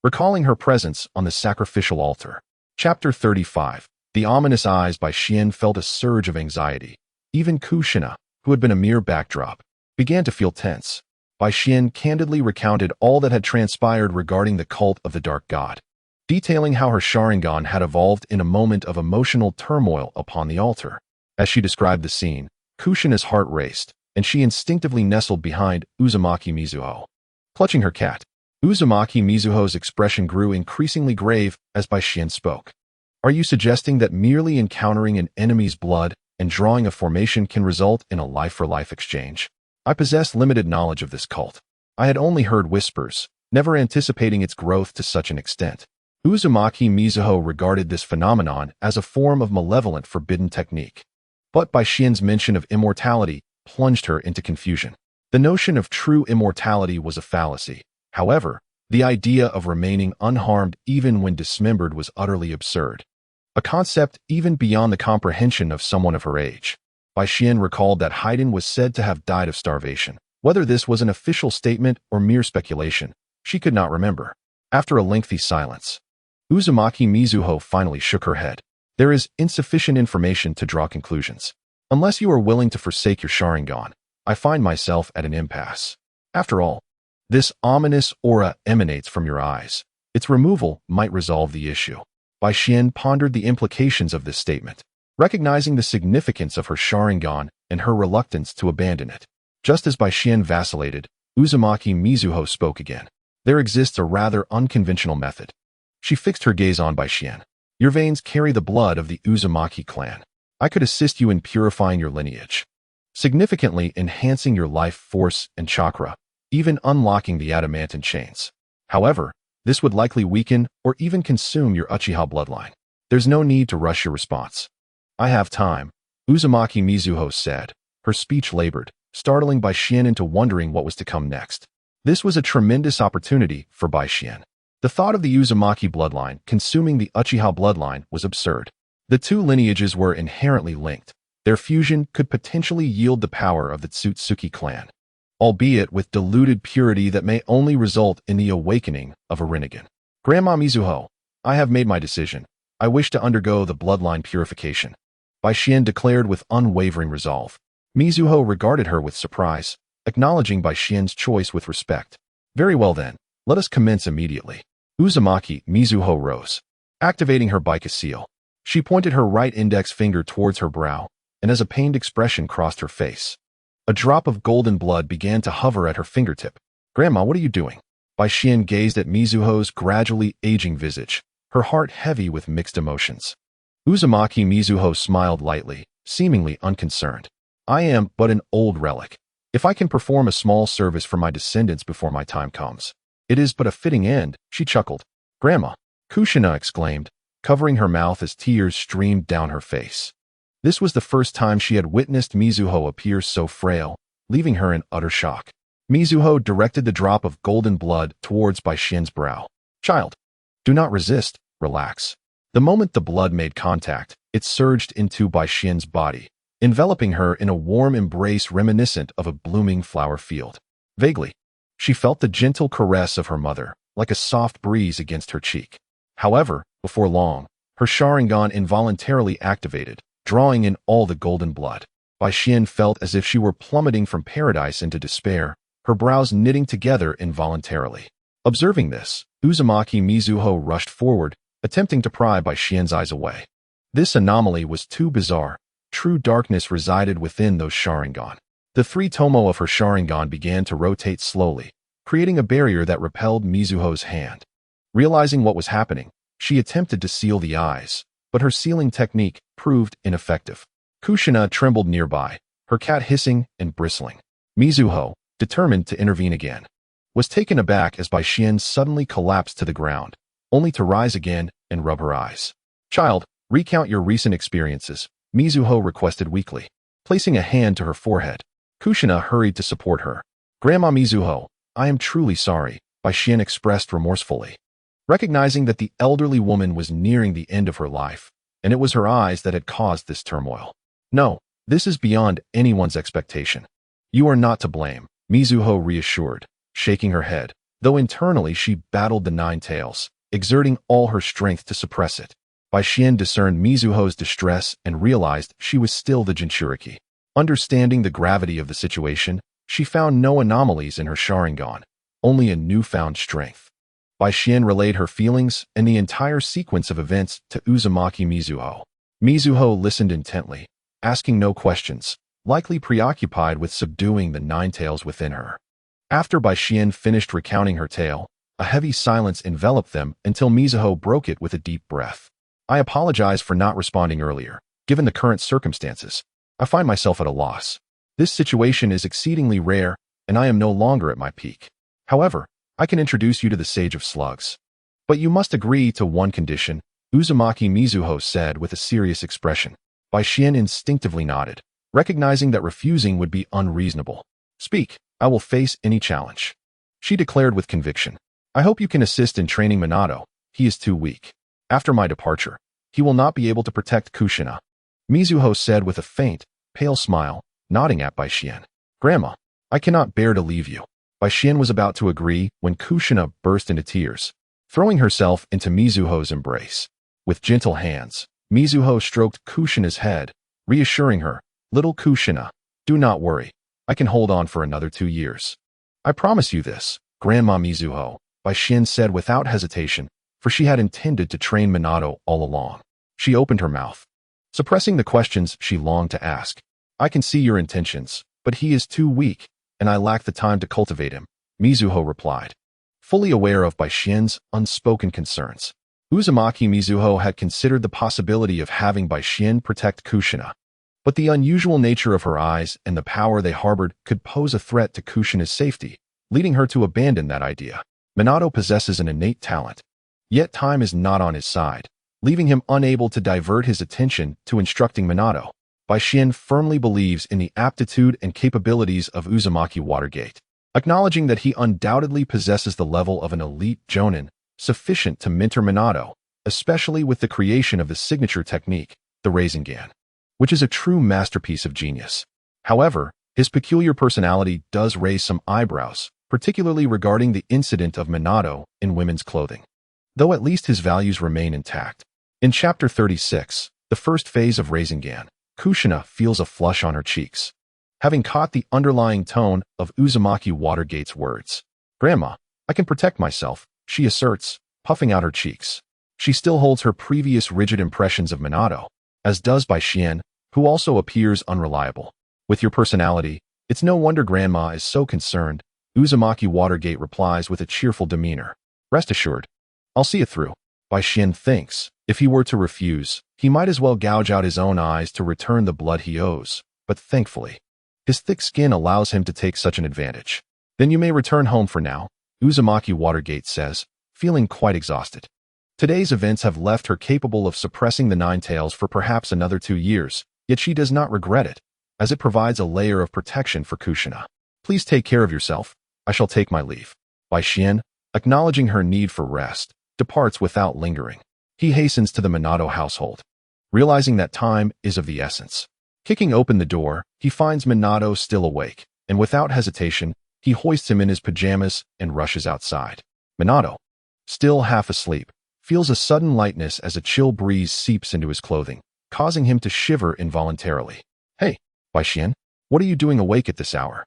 recalling her presence on the sacrificial altar. Chapter 35. The ominous eyes. Bai Xian felt a surge of anxiety. Even Kushina, who had been a mere backdrop, began to feel tense. Bai Xian candidly recounted all that had transpired regarding the cult of the Dark God, detailing how her Sharingan had evolved in a moment of emotional turmoil upon the altar. As she described the scene, Kushina's heart raced, and she instinctively nestled behind Uzumaki Mizuho. Clutching her cat, Uzumaki Mizuho's expression grew increasingly grave as Bai Xian spoke. Are you suggesting that merely encountering an enemy's blood and drawing a formation can result in a life-for-life exchange? I possess limited knowledge of this cult. I had only heard whispers, never anticipating its growth to such an extent. Uzumaki Mizuho regarded this phenomenon as a form of malevolent forbidden technique. But Bai Xian's mention of immortality plunged her into confusion. The notion of true immortality was a fallacy. However, the idea of remaining unharmed even when dismembered was utterly absurd, a concept even beyond the comprehension of someone of her age. Bai Xian recalled that Haiden was said to have died of starvation. Whether this was an official statement or mere speculation, she could not remember. After a lengthy silence, Uzumaki Mizuho finally shook her head. There is insufficient information to draw conclusions. Unless you are willing to forsake your Sharingan, I find myself at an impasse. After all, this ominous aura emanates from your eyes. Its removal might resolve the issue. Bai Xian pondered the implications of this statement, recognizing the significance of her Sharingan and her reluctance to abandon it. Just as Bai Xian vacillated, Uzumaki Mizuho spoke again. There exists a rather unconventional method. She fixed her gaze on Bai Xian. Your veins carry the blood of the Uzumaki clan. I could assist you in purifying your lineage, significantly enhancing your life force and chakra, even unlocking the adamantine chains. However, this would likely weaken or even consume your Uchiha bloodline. There's no need to rush your response. I have time, Uzumaki Mizuho said. Her speech labored, startling Bai Xian into wondering what was to come next. This was a tremendous opportunity for Bai Xian. The thought of the Uzumaki bloodline consuming the Uchiha bloodline was absurd. The two lineages were inherently linked. Their fusion could potentially yield the power of the Tsutsuki clan, albeit with diluted purity that may only result in the awakening of a Rinnegan. Grandma Mizuho, I have made my decision. I wish to undergo the bloodline purification, Bai Xian declared with unwavering resolve. Mizuho regarded her with surprise, acknowledging Bai Xian's choice with respect. Very well then, let us commence immediately. Uzumaki Mizuho rose, activating her Baika seal. She pointed her right index finger towards her brow, and as a pained expression crossed her face, a drop of golden blood began to hover at her fingertip. Grandma, what are you doing? Bai Xian gazed at Mizuho's gradually aging visage, her heart heavy with mixed emotions. Uzumaki Mizuho smiled lightly, seemingly unconcerned. I am but an old relic. If I can perform a small service for my descendants before my time comes, it is but a fitting end, she chuckled. Grandma, Kushina exclaimed, covering her mouth as tears streamed down her face. This was the first time she had witnessed Mizuho appear so frail, leaving her in utter shock. Mizuho directed the drop of golden blood towards Bai Xian's brow. Child, do not resist, relax. The moment the blood made contact, it surged into Bai Xian's body, enveloping her in a warm embrace reminiscent of a blooming flower field. Vaguely, she felt the gentle caress of her mother, like a soft breeze against her cheek. However, before long, her Sharingan involuntarily activated, drawing in all the golden blood. Bai Xian felt as if she were plummeting from paradise into despair, her brows knitting together involuntarily. Observing this, Uzumaki Mizuho rushed forward, attempting to pry Bai Xian's eyes away. This anomaly was too bizarre. True darkness resided within those Sharingan. The three tomo of her Sharingan began to rotate slowly, creating a barrier that repelled Mizuho's hand. Realizing what was happening, she attempted to seal the eyes, but her sealing technique proved ineffective. Kushina trembled nearby, her cat hissing and bristling. Mizuho, determined to intervene again, was taken aback as Bai Xian suddenly collapsed to the ground, only to rise again and rub her eyes. Child, recount your recent experiences, Mizuho requested weakly. Placing a hand to her forehead, Kushina hurried to support her. Grandma Mizuho, I am truly sorry, Bai Xian expressed remorsefully. Recognizing that the elderly woman was nearing the end of her life, and it was her eyes that had caused this turmoil. No, this is beyond anyone's expectation. You are not to blame, Mizuho reassured, shaking her head, though internally she battled the nine tails, exerting all her strength to suppress it. Bai Xian discerned Mizuho's distress and realized she was still the Jinchuriki. Understanding the gravity of the situation, she found no anomalies in her Sharingan, only a newfound strength. Bai Xian relayed her feelings and the entire sequence of events to Uzumaki Mizuho. Mizuho listened intently, asking no questions, likely preoccupied with subduing the nine tails within her. After Bai Xian finished recounting her tale, a heavy silence enveloped them until Mizuho broke it with a deep breath. I apologize for not responding earlier. Given the current circumstances, I find myself at a loss. This situation is exceedingly rare, and I am no longer at my peak. However, I can introduce you to the Sage of Slugs. But you must agree to one condition, Uzumaki Mizuho said with a serious expression. Bai Xian instinctively nodded, recognizing that refusing would be unreasonable. Speak, I will face any challenge. She declared with conviction. I hope you can assist in training Minato. He is too weak. After my departure, he will not be able to protect Kushina. Mizuho said with a faint, pale smile, nodding at Bai Xian. Grandma, I cannot bear to leave you. Bai Xian was about to agree when Kushina burst into tears, throwing herself into Mizuho's embrace. With gentle hands, Mizuho stroked Kushina's head, reassuring her, Little Kushina, do not worry. I can hold on for another 2 years. I promise you this, Grandma Mizuho, Bai Xian said without hesitation, for she had intended to train Minato all along. She opened her mouth, suppressing the questions she longed to ask. I can see your intentions, but he is too weak, and I lack the time to cultivate him, Mizuho replied, fully aware of Bai Xian's unspoken concerns. Uzumaki Mizuho had considered the possibility of having Bai Xian protect Kushina, but the unusual nature of her eyes and the power they harbored could pose a threat to Kushina's safety, leading her to abandon that idea. Minato possesses an innate talent, yet time is not on his side, leaving him unable to divert his attention to instructing Minato. Bai Xian firmly believes in the aptitude and capabilities of Uzumaki Watergate, acknowledging that he undoubtedly possesses the level of an elite jonin, sufficient to mentor Minato, especially with the creation of the signature technique, the Rasengan, which is a true masterpiece of genius. However, his peculiar personality does raise some eyebrows, particularly regarding the incident of Minato in women's clothing, though at least his values remain intact. In Chapter 36, the first phase of Rasengan, Kushina feels a flush on her cheeks, having caught the underlying tone of Uzumaki Watergate's words. Grandma, I can protect myself, she asserts, puffing out her cheeks. She still holds her previous rigid impressions of Minato, as does Bai Xian, who also appears unreliable. With your personality, it's no wonder Grandma is so concerned, Uzumaki Watergate replies with a cheerful demeanor. Rest assured, I'll see it through. Bai Xian thinks, if he were to refuse, he might as well gouge out his own eyes to return the blood he owes, but thankfully, his thick skin allows him to take such an advantage. Then you may return home for now, Uzumaki Watergate says, feeling quite exhausted. Today's events have left her capable of suppressing the Nine Tails for perhaps another 2 years, yet she does not regret it, as it provides a layer of protection for Kushina. Please take care of yourself. I shall take my leave. Bai Xian, acknowledging her need for rest, departs without lingering. He hastens to the Minato household, realizing that time is of the essence. Kicking open the door, he finds Minato still awake, and without hesitation, he hoists him in his pajamas and rushes outside. Minato, still half asleep, feels a sudden lightness as a chill breeze seeps into his clothing, causing him to shiver involuntarily. Hey, Bai Xian, what are you doing awake at this hour?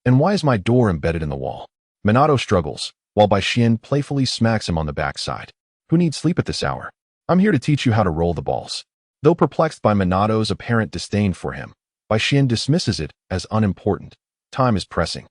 And why is my door embedded in the wall? Minato struggles, while Bai Xian playfully smacks him on the backside. Who needs sleep at this hour? I'm here to teach you how to roll the balls. Though perplexed by Minato's apparent disdain for him, Bai Xian dismisses it as unimportant. Time is pressing,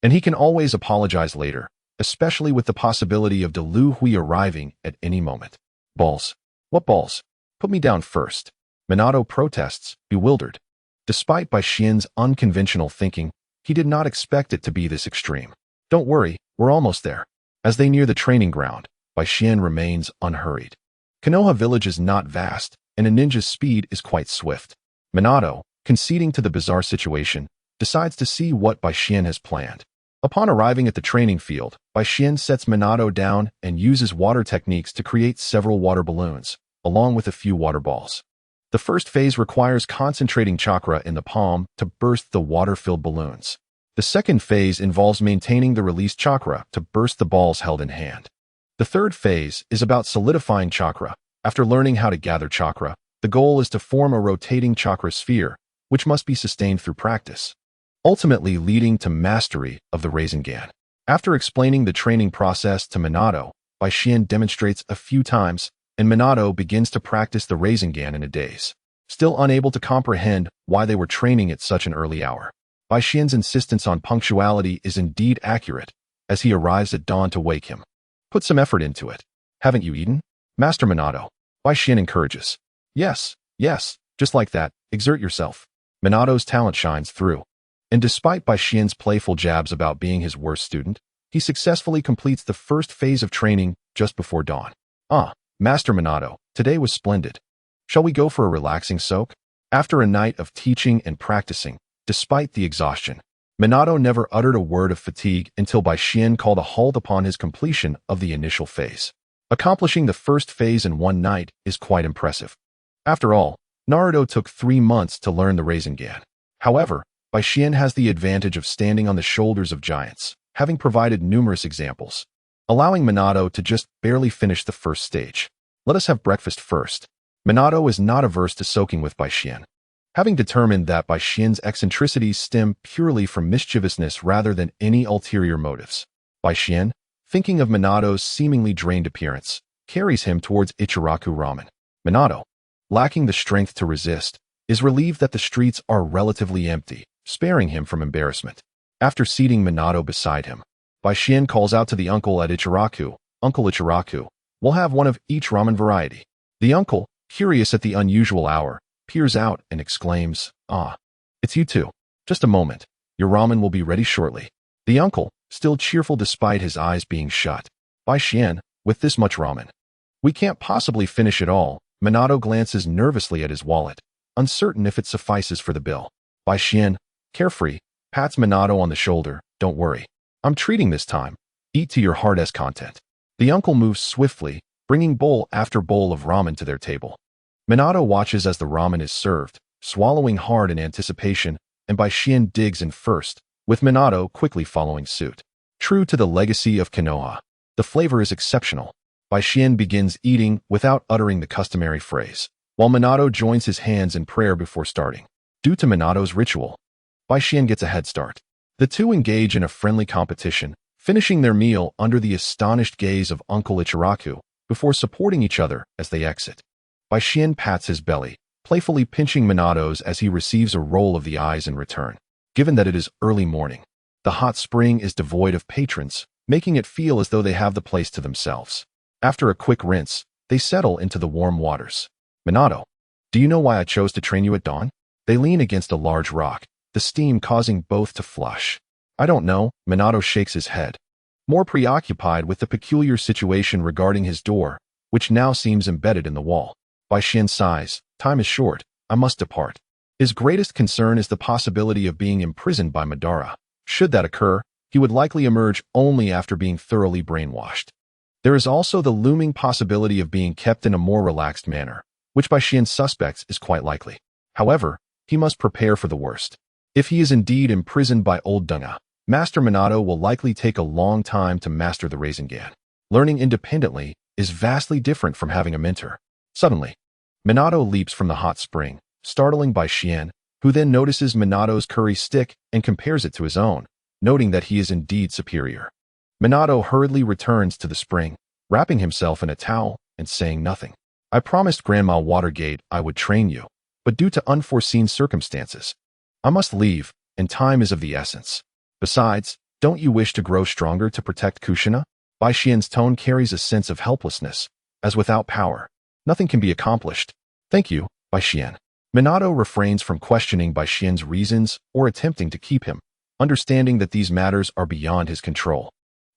and he can always apologize later, especially with the possibility of Delu Hui arriving at any moment. Balls? What balls? Put me down first. Minato protests, bewildered. Despite Bai Xian's unconventional thinking, he did not expect it to be this extreme. Don't worry, we're almost there. As they near the training ground, Bai Xian remains unhurried. Konoha village is not vast, and a ninja's speed is quite swift. Minato, conceding to the bizarre situation, decides to see what Bai Xian has planned. Upon arriving at the training field, Bai Xian sets Minato down and uses water techniques to create several water balloons, along with a few water balls. The first phase requires concentrating chakra in the palm to burst the water-filled balloons. The second phase involves maintaining the released chakra to burst the balls held in hand. The third phase is about solidifying chakra. After learning how to gather chakra, the goal is to form a rotating chakra sphere, which must be sustained through practice, ultimately leading to mastery of the Rasengan. After explaining the training process to Minato, Bai Xian demonstrates a few times, and Minato begins to practice the Rasengan in a daze. Still unable to comprehend why they were training at such an early hour, Bai Xian's insistence on punctuality is indeed accurate, as he arrives at dawn to wake him. Put some effort into it. Haven't you eaten? Master Minato. Bai Xian encourages. Yes, just like that, exert yourself. Minato's talent shines through. And despite Bai Xian's playful jabs about being his worst student, he successfully completes the first phase of training just before dawn. Master Minato, today was splendid. Shall we go for a relaxing soak? After a night of teaching and practicing, despite the exhaustion, Minato never uttered a word of fatigue until Bai Xian called a halt upon his completion of the initial phase. Accomplishing the first phase in one night is quite impressive. After all, Naruto took 3 months to learn the Rasengan. However, Bai Xian has the advantage of standing on the shoulders of giants, having provided numerous examples, allowing Minato to just barely finish the first stage. Let us have breakfast first. Minato is not averse to soaking with Bai Xian. Having determined that Bai Xian's eccentricities stem purely from mischievousness rather than any ulterior motives, Bai Xian, thinking of Minato's seemingly drained appearance, carries him towards Ichiraku Ramen. Minato, lacking the strength to resist, is relieved that the streets are relatively empty, sparing him from embarrassment. After seating Minato beside him, Bai Xian calls out to the uncle at Ichiraku, Uncle Ichiraku, we'll have one of each ramen variety. The uncle, curious at the unusual hour, peers out and exclaims, it's you two. Just a moment. Your ramen will be ready shortly. The uncle, still cheerful despite his eyes being shut. Bai Xian, with this much ramen, we can't possibly finish it all. Minato glances nervously at his wallet, uncertain if it suffices for the bill. Bai Xian, carefree, pats Minato on the shoulder. Don't worry. I'm treating this time. Eat to your heart's content. The uncle moves swiftly, bringing bowl after bowl of ramen to their table. Minato watches as the ramen is served, swallowing hard in anticipation, and Bai Xian digs in first, with Minato quickly following suit. True to the legacy of Konoha, the flavor is exceptional. Bai Xian begins eating without uttering the customary phrase, while Minato joins his hands in prayer before starting. Due to Minato's ritual, Bai Xian gets a head start. The two engage in a friendly competition, finishing their meal under the astonished gaze of Uncle Ichiraku, before supporting each other as they exit. Bai Xian pats his belly, playfully pinching Minato's as he receives a roll of the eyes in return. Given that it is early morning, The hot spring is devoid of patrons, making it feel as though they have the place to themselves. After a quick rinse, they settle into the warm waters. Minato, do you know why I chose to train you at dawn? They lean against a large rock, the steam causing both to flush. I don't know, Minato shakes his head, more preoccupied with the peculiar situation regarding his door, which now seems embedded in the wall. Baishin sighs, time is short, I must depart. His greatest concern is the possibility of being imprisoned by Madara. Should that occur, he would likely emerge only after being thoroughly brainwashed. There is also the looming possibility of being kept in a more relaxed manner, which Baishin suspects is quite likely. However, he must prepare for the worst. If he is indeed imprisoned by Old Dunga, Master Minato will likely take a long time to master the Rasengan. Learning independently is vastly different from having a mentor. Suddenly, Minato leaps from the hot spring, startling Baishin, who then notices Minato's curry stick and compares it to his own, noting that he is indeed superior. Minato hurriedly returns to the spring, wrapping himself in a towel and saying nothing. I promised Grandma Watergate I would train you, but due to unforeseen circumstances, I must leave, and time is of the essence. Besides, don't you wish to grow stronger to protect Kushina? Baishin's tone carries a sense of helplessness, as without power, nothing can be accomplished. Thank you, Baishin. Minato refrains from questioning Baishin's reasons or attempting to keep him, understanding that these matters are beyond his control.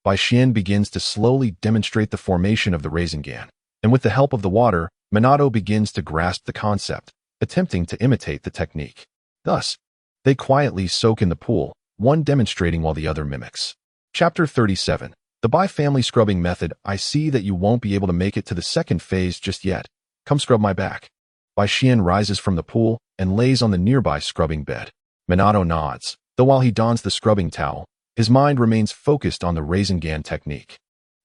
Baishin begins to slowly demonstrate the formation of the Rasengan, and with the help of the water, Minato begins to grasp the concept, attempting to imitate the technique. Thus, they quietly soak in the pool, one demonstrating while the other mimics. Chapter 37. The bi-family scrubbing method. I see that you won't be able to make it to the second phase just yet. Come scrub my back. Baishin rises from the pool and lays on the nearby scrubbing bed. Minato nods, though while he dons the scrubbing towel, his mind remains focused on the Rasengan technique.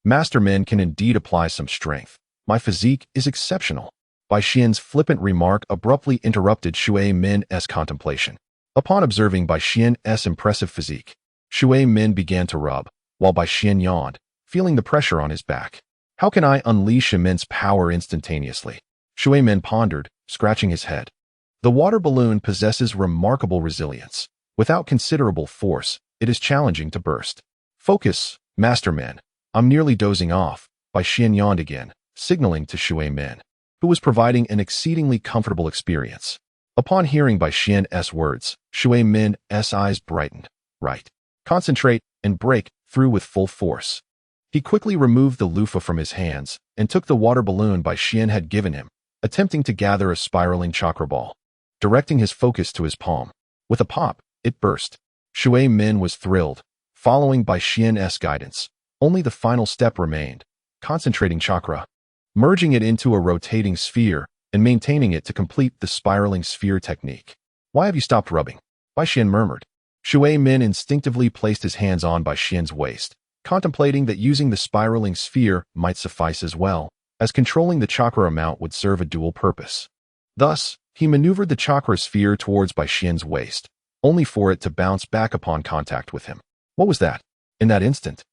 Master men can indeed apply some strength. My physique is exceptional. Baishin's flippant remark abruptly interrupted Shui Min's contemplation. Upon observing Baishin's impressive physique, Shui Min began to rub, while Baishin yawned, feeling the pressure on his back. How can I unleash immense power instantaneously? Shui Min pondered, scratching his head. The water balloon possesses remarkable resilience. Without considerable force, it is challenging to burst. Focus, Master Men. I'm nearly dozing off. Baishin yawned again, signaling to Shui Min, who was providing an exceedingly comfortable experience. Upon hearing Baishin's words, Shui Min's eyes brightened. Right. Concentrate and break through with full force. He quickly removed the loofah from his hands and took the water balloon Baishin had given him, attempting to gather a spiraling chakra ball. Directing his focus to his palm. With a pop, it burst. Shui Min was thrilled, following Baishin's guidance. Only the final step remained, concentrating chakra, merging it into a rotating sphere and maintaining it to complete the spiraling sphere technique. Why have you stopped rubbing? Baishin murmured. Shui Min instinctively placed his hands on Baishin's waist, contemplating that using the spiraling sphere might suffice as well, as controlling the chakra amount would serve a dual purpose. Thus, he maneuvered the chakra sphere towards Baishin's waist, only for it to bounce back upon contact with him. What was that? In that instant,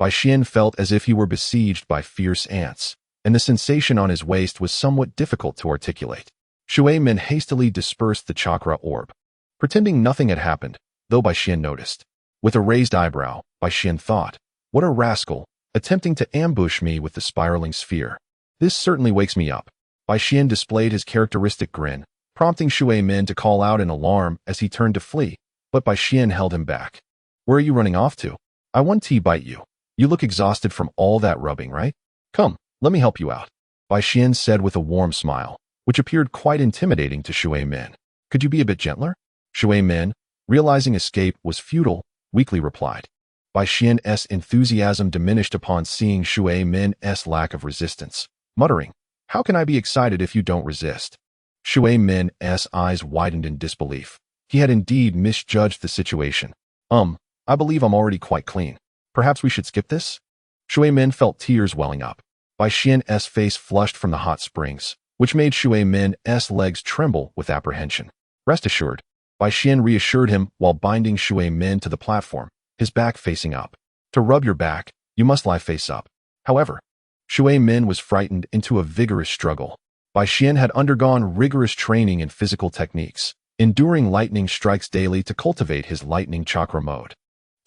Baishin felt as if he were besieged by fierce ants, and the sensation on his waist was somewhat difficult to articulate. Shui Min hastily dispersed the chakra orb, pretending nothing had happened, though Baishin noticed. With a raised eyebrow, Baishin thought, what a rascal, attempting to ambush me with the spiraling sphere. This certainly wakes me up. Baishin displayed his characteristic grin, prompting Shui Min to call out in alarm as he turned to flee, but Baishin held him back. Where are you running off to? I want to bite you. You look exhausted from all that rubbing, right? Come, let me help you out. Baishin said with a warm smile, which appeared quite intimidating to Shui Min. Could you be a bit gentler? Shui Min, realizing escape was futile, weakly replied. Baishin's enthusiasm diminished upon seeing Shui Min's lack of resistance, muttering, how can I be excited if you don't resist? Shui Min's eyes widened in disbelief. He had indeed misjudged the situation. I believe I'm already quite clean. Perhaps we should skip this? Shui Min felt tears welling up. Baishin's face flushed from the hot springs, which made Shui Min's legs tremble with apprehension. Rest assured, Baishin reassured him while binding Shui Min to the platform, his back facing up. To rub your back, you must lie face up. However, Shui Min was frightened into a vigorous struggle. Baishin had undergone rigorous training in physical techniques, enduring lightning strikes daily to cultivate his lightning chakra mode.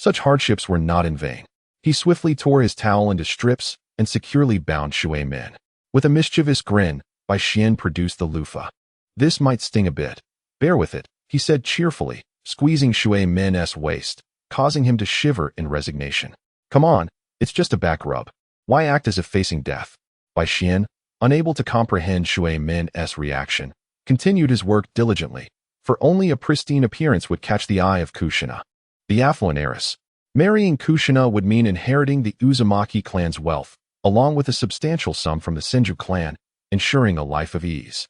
Such hardships were not in vain. He swiftly tore his towel into strips and securely bound Shui Min. With a mischievous grin, Bai Xian produced the loofah. This might sting a bit. Bear with it, he said cheerfully, squeezing Shui Min's waist, causing him to shiver in resignation. Come on, it's just a back rub. Why act as if facing death? Bai Xian, unable to comprehend Shui Min's reaction, continued his work diligently, for only a pristine appearance would catch the eye of Kushina, the affluent heiress. Marrying Kushina would mean inheriting the Uzumaki clan's wealth, along with a substantial sum from the Senju clan, ensuring a life of ease.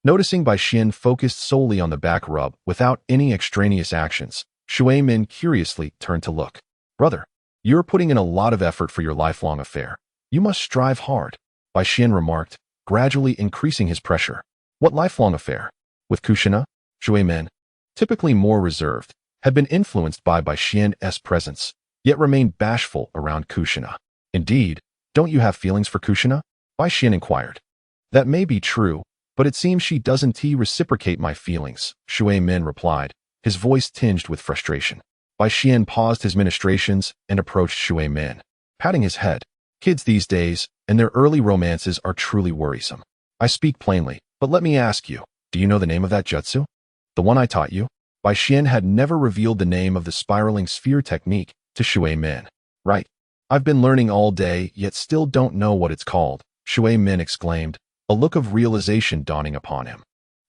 Noticing Bai Xian focused solely on the back rub without any extraneous actions, Shui Min curiously turned to look. Brother, you're putting in a lot of effort for your lifelong affair. You must strive hard, Bai Xian remarked, gradually increasing his pressure. What lifelong affair? With Kushina? Shui Min, typically more reserved, had been influenced by Bai Xian's presence, yet remained bashful around Kushina. Indeed, don't you have feelings for Kushina? Bai Xian inquired. That may be true, but it seems she doesn't reciprocate my feelings, Shui Min replied, his voice tinged with frustration. Bai Xian paused his ministrations and approached Shui Min, patting his head. Kids these days, and their early romances are truly worrisome. I speak plainly, but let me ask you, do you know the name of that jutsu? The one I taught you? Bai Xian had never revealed the name of the spiraling sphere technique to Shui Min. Right. I've been learning all day, yet still don't know what it's called, Shui Min exclaimed, a look of realization dawning upon him.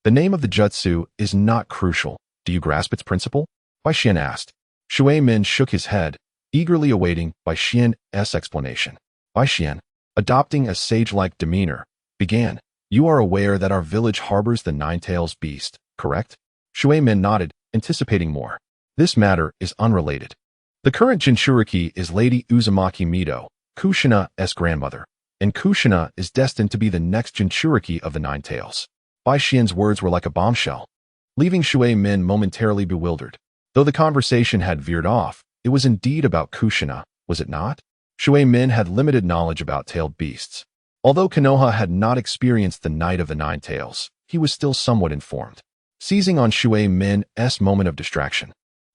The name of the jutsu is not crucial. Do you grasp its principle? Bai Xian asked. Shui Min shook his head, eagerly awaiting Bai Xian's explanation. Bai Xian, adopting a sage-like demeanor, began. You are aware that our village harbors the nine-tails beast, correct? Shui Min nodded, anticipating more. This matter is unrelated. The current Jinchuriki is Lady Uzumaki Mido, Kushina's grandmother, and Kushina is destined to be the next Jinchuriki of the Nine Tails. Bai Xian's words were like a bombshell, leaving Shui Min momentarily bewildered. Though the conversation had veered off, it was indeed about Kushina, was it not? Shui Min had limited knowledge about tailed beasts. Although Konoha had not experienced the Night of the Nine Tails, he was still somewhat informed. Seizing on Shui Min's moment of distraction,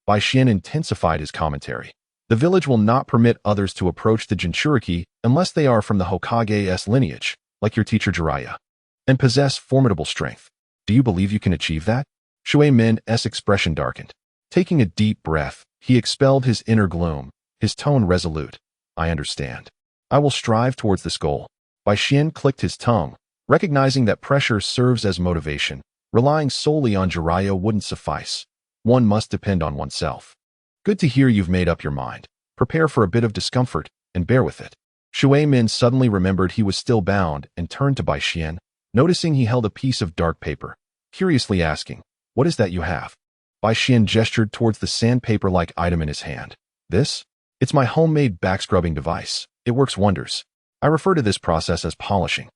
Bai Xian intensified his commentary. The village will not permit others to approach the Jinchuriki unless they are from the Hokage's lineage, like your teacher Jiraiya, and possess formidable strength. Do you believe you can achieve that? Shui Min's expression darkened. Taking a deep breath, he expelled his inner gloom, his tone resolute. I understand. I will strive towards this goal. Bai Xian clicked his tongue, recognizing that pressure serves as motivation. Relying solely on Jiraiya wouldn't suffice. One must depend on oneself. Good to hear you've made up your mind. Prepare for a bit of discomfort, and bear with it. Shui Min suddenly remembered he was still bound and turned to Bai Xian, noticing he held a piece of dark paper, curiously asking, What is that you have? Bai Xian gestured towards the sandpaper-like item in his hand. This? It's my homemade back-scrubbing device. It works wonders. I refer to this process as polishing.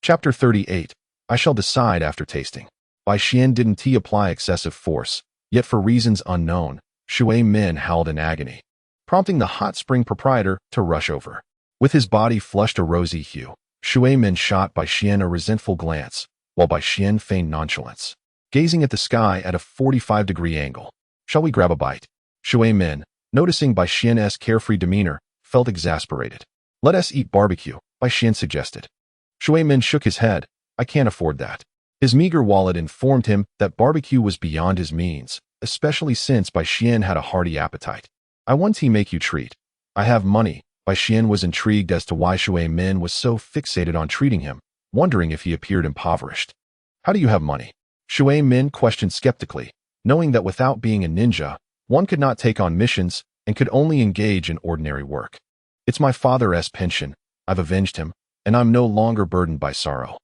Chapter 38. I shall decide after tasting. Bai Xian didn't apply excessive force, yet for reasons unknown, Shui Min howled in agony, prompting the hot spring proprietor to rush over. With his body flushed a rosy hue, Shui Min shot Bai Xian a resentful glance, while Bai Xian feigned nonchalance, gazing at the sky at a 45-degree angle. Shall we grab a bite? Shui Min, noticing Bai Xian's carefree demeanor, felt exasperated. Let us eat barbecue, Bai Xian suggested. Shui Min shook his head. I can't afford that. His meager wallet informed him that barbecue was beyond his means, especially since Bai Xian had a hearty appetite. I want to make you treat. I have money. Bai Xian was intrigued as to why Shui Min was so fixated on treating him, wondering if he appeared impoverished. How do you have money? Shui Min questioned skeptically, knowing that without being a ninja, one could not take on missions and could only engage in ordinary work. It's my father's pension. I've avenged him, and I'm no longer burdened by sorrow.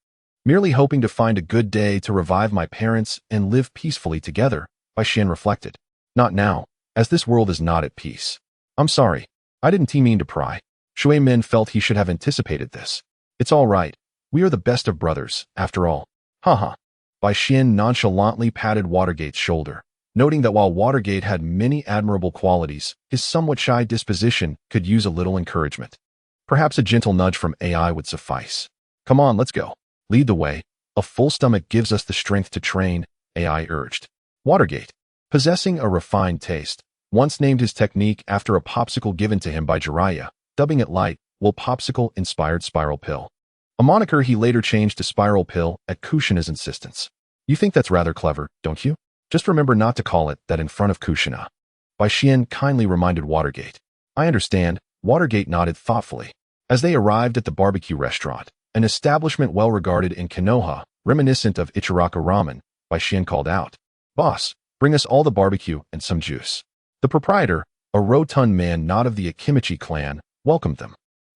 Merely hoping to find a good day to revive my parents and live peacefully together, Bai Xian reflected. Not now, as this world is not at peace. I'm sorry. I didn't mean to pry. Shui Min felt he should have anticipated this. It's all right. We are the best of brothers, after all. Haha. Bai Xian nonchalantly patted Watergate's shoulder, noting that while Watergate had many admirable qualities, his somewhat shy disposition could use a little encouragement. Perhaps a gentle nudge from AI would suffice. Come on, let's go. Lead the way. A full stomach gives us the strength to train, AI urged. Watergate, possessing a refined taste, once named his technique after a popsicle given to him by Jiraiya, dubbing it Light, Will Popsicle-inspired Spiral Pill. A moniker he later changed to Spiral Pill at Kushina's insistence. You think that's rather clever, don't you? Just remember not to call it that in front of Kushina. Bai Xian kindly reminded Watergate. I understand, Watergate nodded thoughtfully. As they arrived at the barbecue restaurant, an establishment well regarded in Konoha, reminiscent of Ichiraka ramen, Bai Xian called out, Boss, bring us all the barbecue and some juice. The proprietor, a rotund man not of the Akimichi clan, welcomed them.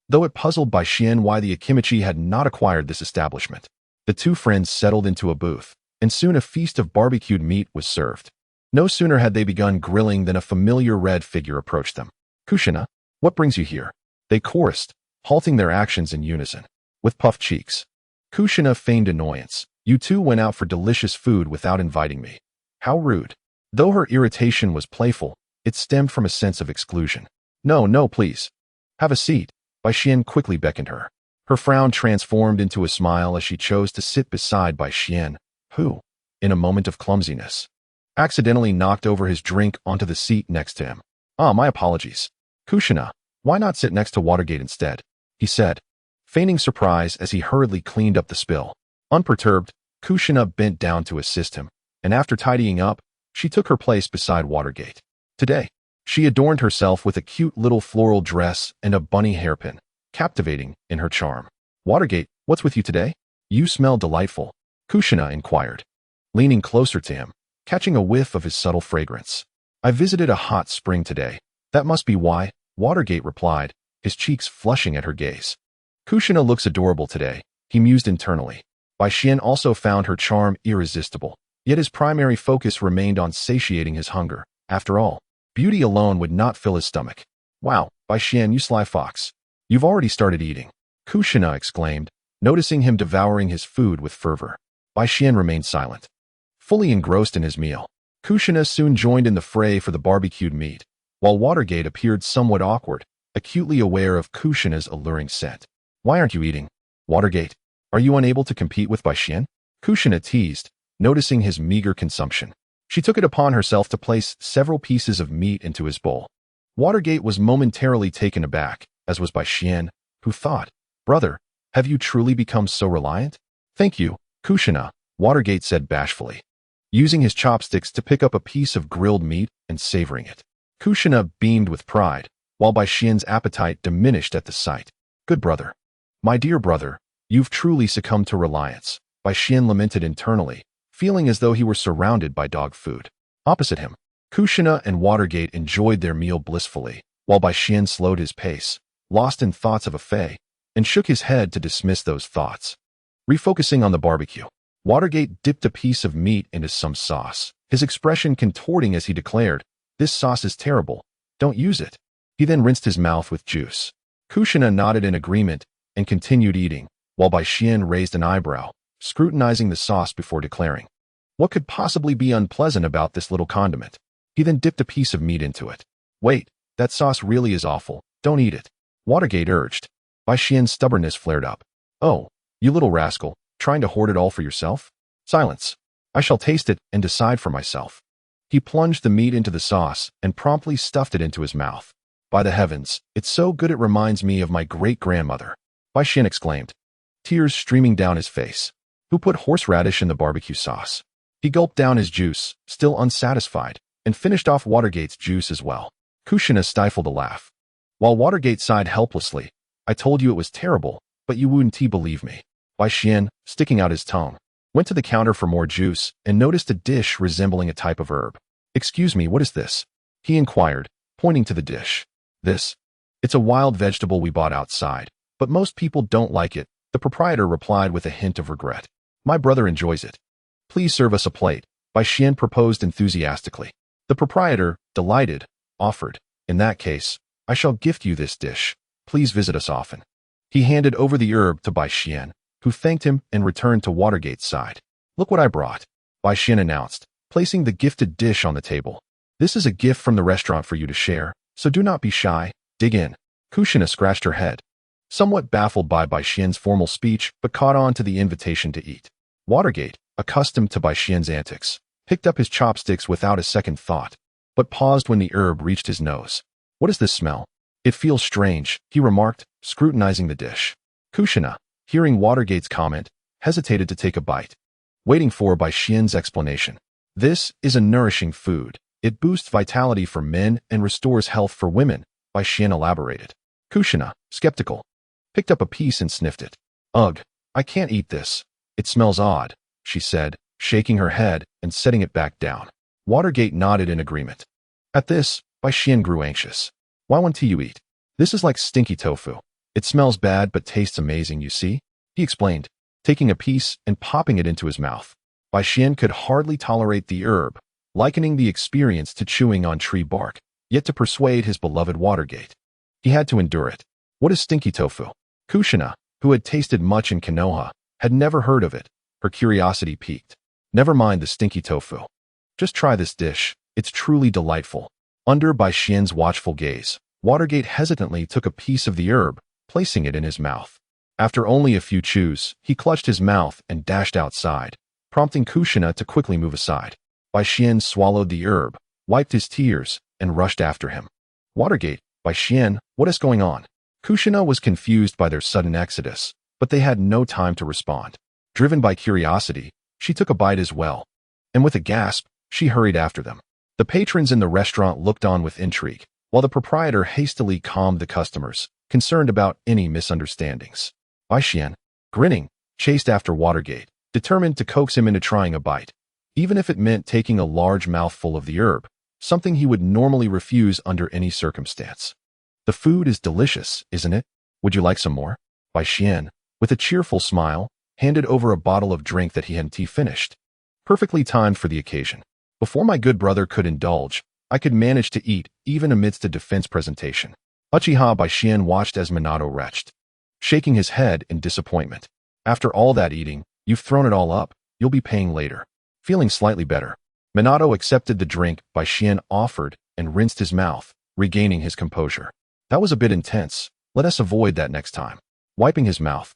Though it puzzled Bai Xian why the Akimichi had not acquired this establishment, the two friends settled into a booth, and soon a feast of barbecued meat was served. No sooner had they begun grilling than a familiar red figure approached them. Kushina, what brings you here? They chorused, halting their actions in unison. With puffed cheeks. Kushina feigned annoyance. You two went out for delicious food without inviting me. How rude. Though her irritation was playful, it stemmed from a sense of exclusion. No, please. Have a seat. Bai Xian quickly beckoned her. Her frown transformed into a smile as she chose to sit beside Bai Xian, who, in a moment of clumsiness, accidentally knocked over his drink onto the seat next to him. My apologies. Kushina, why not sit next to Watergate instead? He said, feigning surprise as he hurriedly cleaned up the spill. Unperturbed, Kushina bent down to assist him, and after tidying up, she took her place beside Watergate. Today, she adorned herself with a cute little floral dress and a bunny hairpin, captivating in her charm. Watergate, what's with you today? You smell delightful, Kushina inquired, leaning closer to him, catching a whiff of his subtle fragrance. I visited a hot spring today. That must be why, Watergate replied, his cheeks flushing at her gaze. Kushina looks adorable today, he mused internally. Bai Xian also found her charm irresistible, yet his primary focus remained on satiating his hunger. After all, beauty alone would not fill his stomach. Wow, Bai Xian, you sly fox. You've already started eating, Kushina exclaimed, noticing him devouring his food with fervor. Bai Xian remained silent, fully engrossed in his meal. Kushina soon joined in the fray for the barbecued meat, while Watergate appeared somewhat awkward, acutely aware of Kushina's alluring scent. Why aren't you eating? Watergate, are you unable to compete with Bai Xian? Kushina teased, noticing his meager consumption. She took it upon herself to place several pieces of meat into his bowl. Watergate was momentarily taken aback, as was Bai Xian, who thought, Brother, have you truly become so reliant? Thank you, Kushina, Watergate said bashfully, using his chopsticks to pick up a piece of grilled meat and savoring it. Kushina beamed with pride, while Bai Xian's appetite diminished at the sight. Good brother. My dear brother, you've truly succumbed to reliance, Bai Xian lamented internally, feeling as though he were surrounded by dog food. Opposite him, Kushina and Watergate enjoyed their meal blissfully, while Bai Xian slowed his pace, lost in thoughts of a fay, and shook his head to dismiss those thoughts. Refocusing on the barbecue, Watergate dipped a piece of meat into some sauce, his expression contorting as he declared, This sauce is terrible, don't use it. He then rinsed his mouth with juice. Kushina nodded in agreement and continued eating, while Bai Xian raised an eyebrow, scrutinizing the sauce before declaring, What could possibly be unpleasant about this little condiment? He then dipped a piece of meat into it. Wait, that sauce really is awful, don't eat it, Watergate urged. Bai Xian's stubbornness flared up. Oh, you little rascal, trying to hoard it all for yourself? Silence. I shall taste it and decide for myself. He plunged the meat into the sauce and promptly stuffed it into his mouth. By the heavens, it's so good it reminds me of my great-grandmother, Bai Xian exclaimed, tears streaming down his face. Who put horseradish in the barbecue sauce? He gulped down his juice, still unsatisfied, and finished off Watergate's juice as well. Kushina stifled a laugh. While Watergate sighed helplessly, I told you it was terrible, but you wouldn't believe me. Bai Xian, sticking out his tongue, went to the counter for more juice and noticed a dish resembling a type of herb. Excuse me, what is this? He inquired, pointing to the dish. It's a wild vegetable we bought outside, but most people don't like it, the proprietor replied with a hint of regret. My brother enjoys it. Please serve us a plate, Bai Xian proposed enthusiastically. The proprietor, delighted, offered, In that case, I shall gift you this dish. Please visit us often. He handed over the herb to Bai Xian, who thanked him and returned to Watergate's side. Look what I brought, Bai Xian announced, placing the gifted dish on the table. This is a gift from the restaurant for you to share, so do not be shy, dig in. Kushina scratched her head, somewhat baffled by Bai Xian's formal speech, but caught on to the invitation to eat. Watergate, accustomed to Bai Xian's antics, picked up his chopsticks without a second thought. but paused when the herb reached his nose. What is this smell? It feels strange, he remarked, scrutinizing the dish. Kushina, hearing Watergate's comment, hesitated to take a bite, waiting for Bai Xian's explanation. This is a nourishing food. It boosts vitality for men and restores health for women, Bai Xian elaborated. Kushina, skeptical, picked up a piece and sniffed it. Ugh, I can't eat this. It smells odd, she said, shaking her head and setting it back down. Watergate nodded in agreement. At this, Bai Xian grew anxious. Why won't you eat? This is like stinky tofu. It smells bad but tastes amazing, you see? He explained, taking a piece and popping it into his mouth. Bai Xian could hardly tolerate the herb, likening the experience to chewing on tree bark, yet to persuade his beloved Watergate. He had to endure it. What is stinky tofu? Kushina, who had tasted much in Konoha, had never heard of it. Her curiosity piqued. Never mind the stinky tofu. Just try this dish. It's truly delightful. Under Bai Xian's watchful gaze, Watergate hesitantly took a piece of the herb, placing it in his mouth. After only a few chews, he clutched his mouth and dashed outside, prompting Kushina to quickly move aside. Bai Xian swallowed the herb, wiped his tears, and rushed after him. Watergate, Bai Xian, what is going on? Kushina was confused by their sudden exodus, but they had no time to respond. Driven by curiosity, she took a bite as well, and with a gasp, she hurried after them. The patrons in the restaurant looked on with intrigue, while the proprietor hastily calmed the customers, concerned about any misunderstandings. Bai Xian, grinning, chased after Watergate, determined to coax him into trying a bite, even if it meant taking a large mouthful of the herb, something he would normally refuse under any circumstance. The food is delicious, isn't it? Would you like some more? Bai Xian, with a cheerful smile, handed over a bottle of drink that he hadn't finished. Perfectly timed for the occasion. Before my good brother could indulge, I could manage to eat, even amidst a defense presentation. Uchiha Bai Xian watched as Minato retched, shaking his head in disappointment. After all that eating, you've thrown it all up, you'll be paying later. Feeling slightly better, Minato accepted the drink Bai Xian offered and rinsed his mouth, regaining his composure. That was a bit intense. Let us avoid that next time. Wiping his mouth,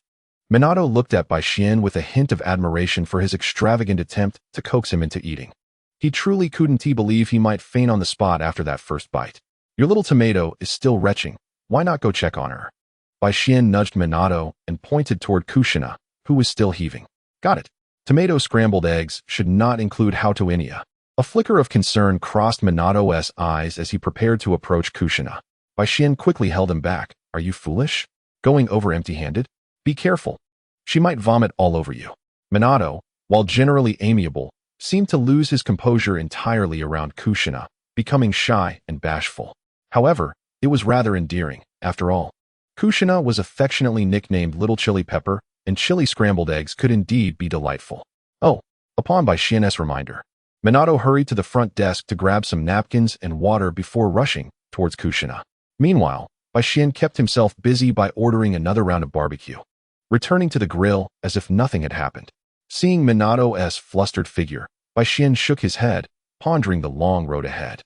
Minato looked at Bai Xian with a hint of admiration for his extravagant attempt to coax him into eating. He truly couldn't believe he might faint on the spot after that first bite. Your little tomato is still retching. Why not go check on her? Bai Xian nudged Minato and pointed toward Kushina, who was still heaving. Got it. Tomato scrambled eggs should not include Hautoinia. A flicker of concern crossed Minato's eyes as he prepared to approach Kushina. Bai Xian quickly held him back. Are you foolish? Going over empty-handed? Be careful. She might vomit all over you. Minato, while generally amiable, seemed to lose his composure entirely around Kushina, becoming shy and bashful. However, it was rather endearing, after all. Kushina was affectionately nicknamed Little Chili Pepper, and chili scrambled eggs could indeed be delightful. Oh, upon Bai Xian's reminder, Minato hurried to the front desk to grab some napkins and water before rushing towards Kushina. Meanwhile, Bai Xian kept himself busy by ordering another round of barbecue, returning to the grill as if nothing had happened. Seeing Minato's flustered figure, Bai Xian shook his head, pondering the long road ahead.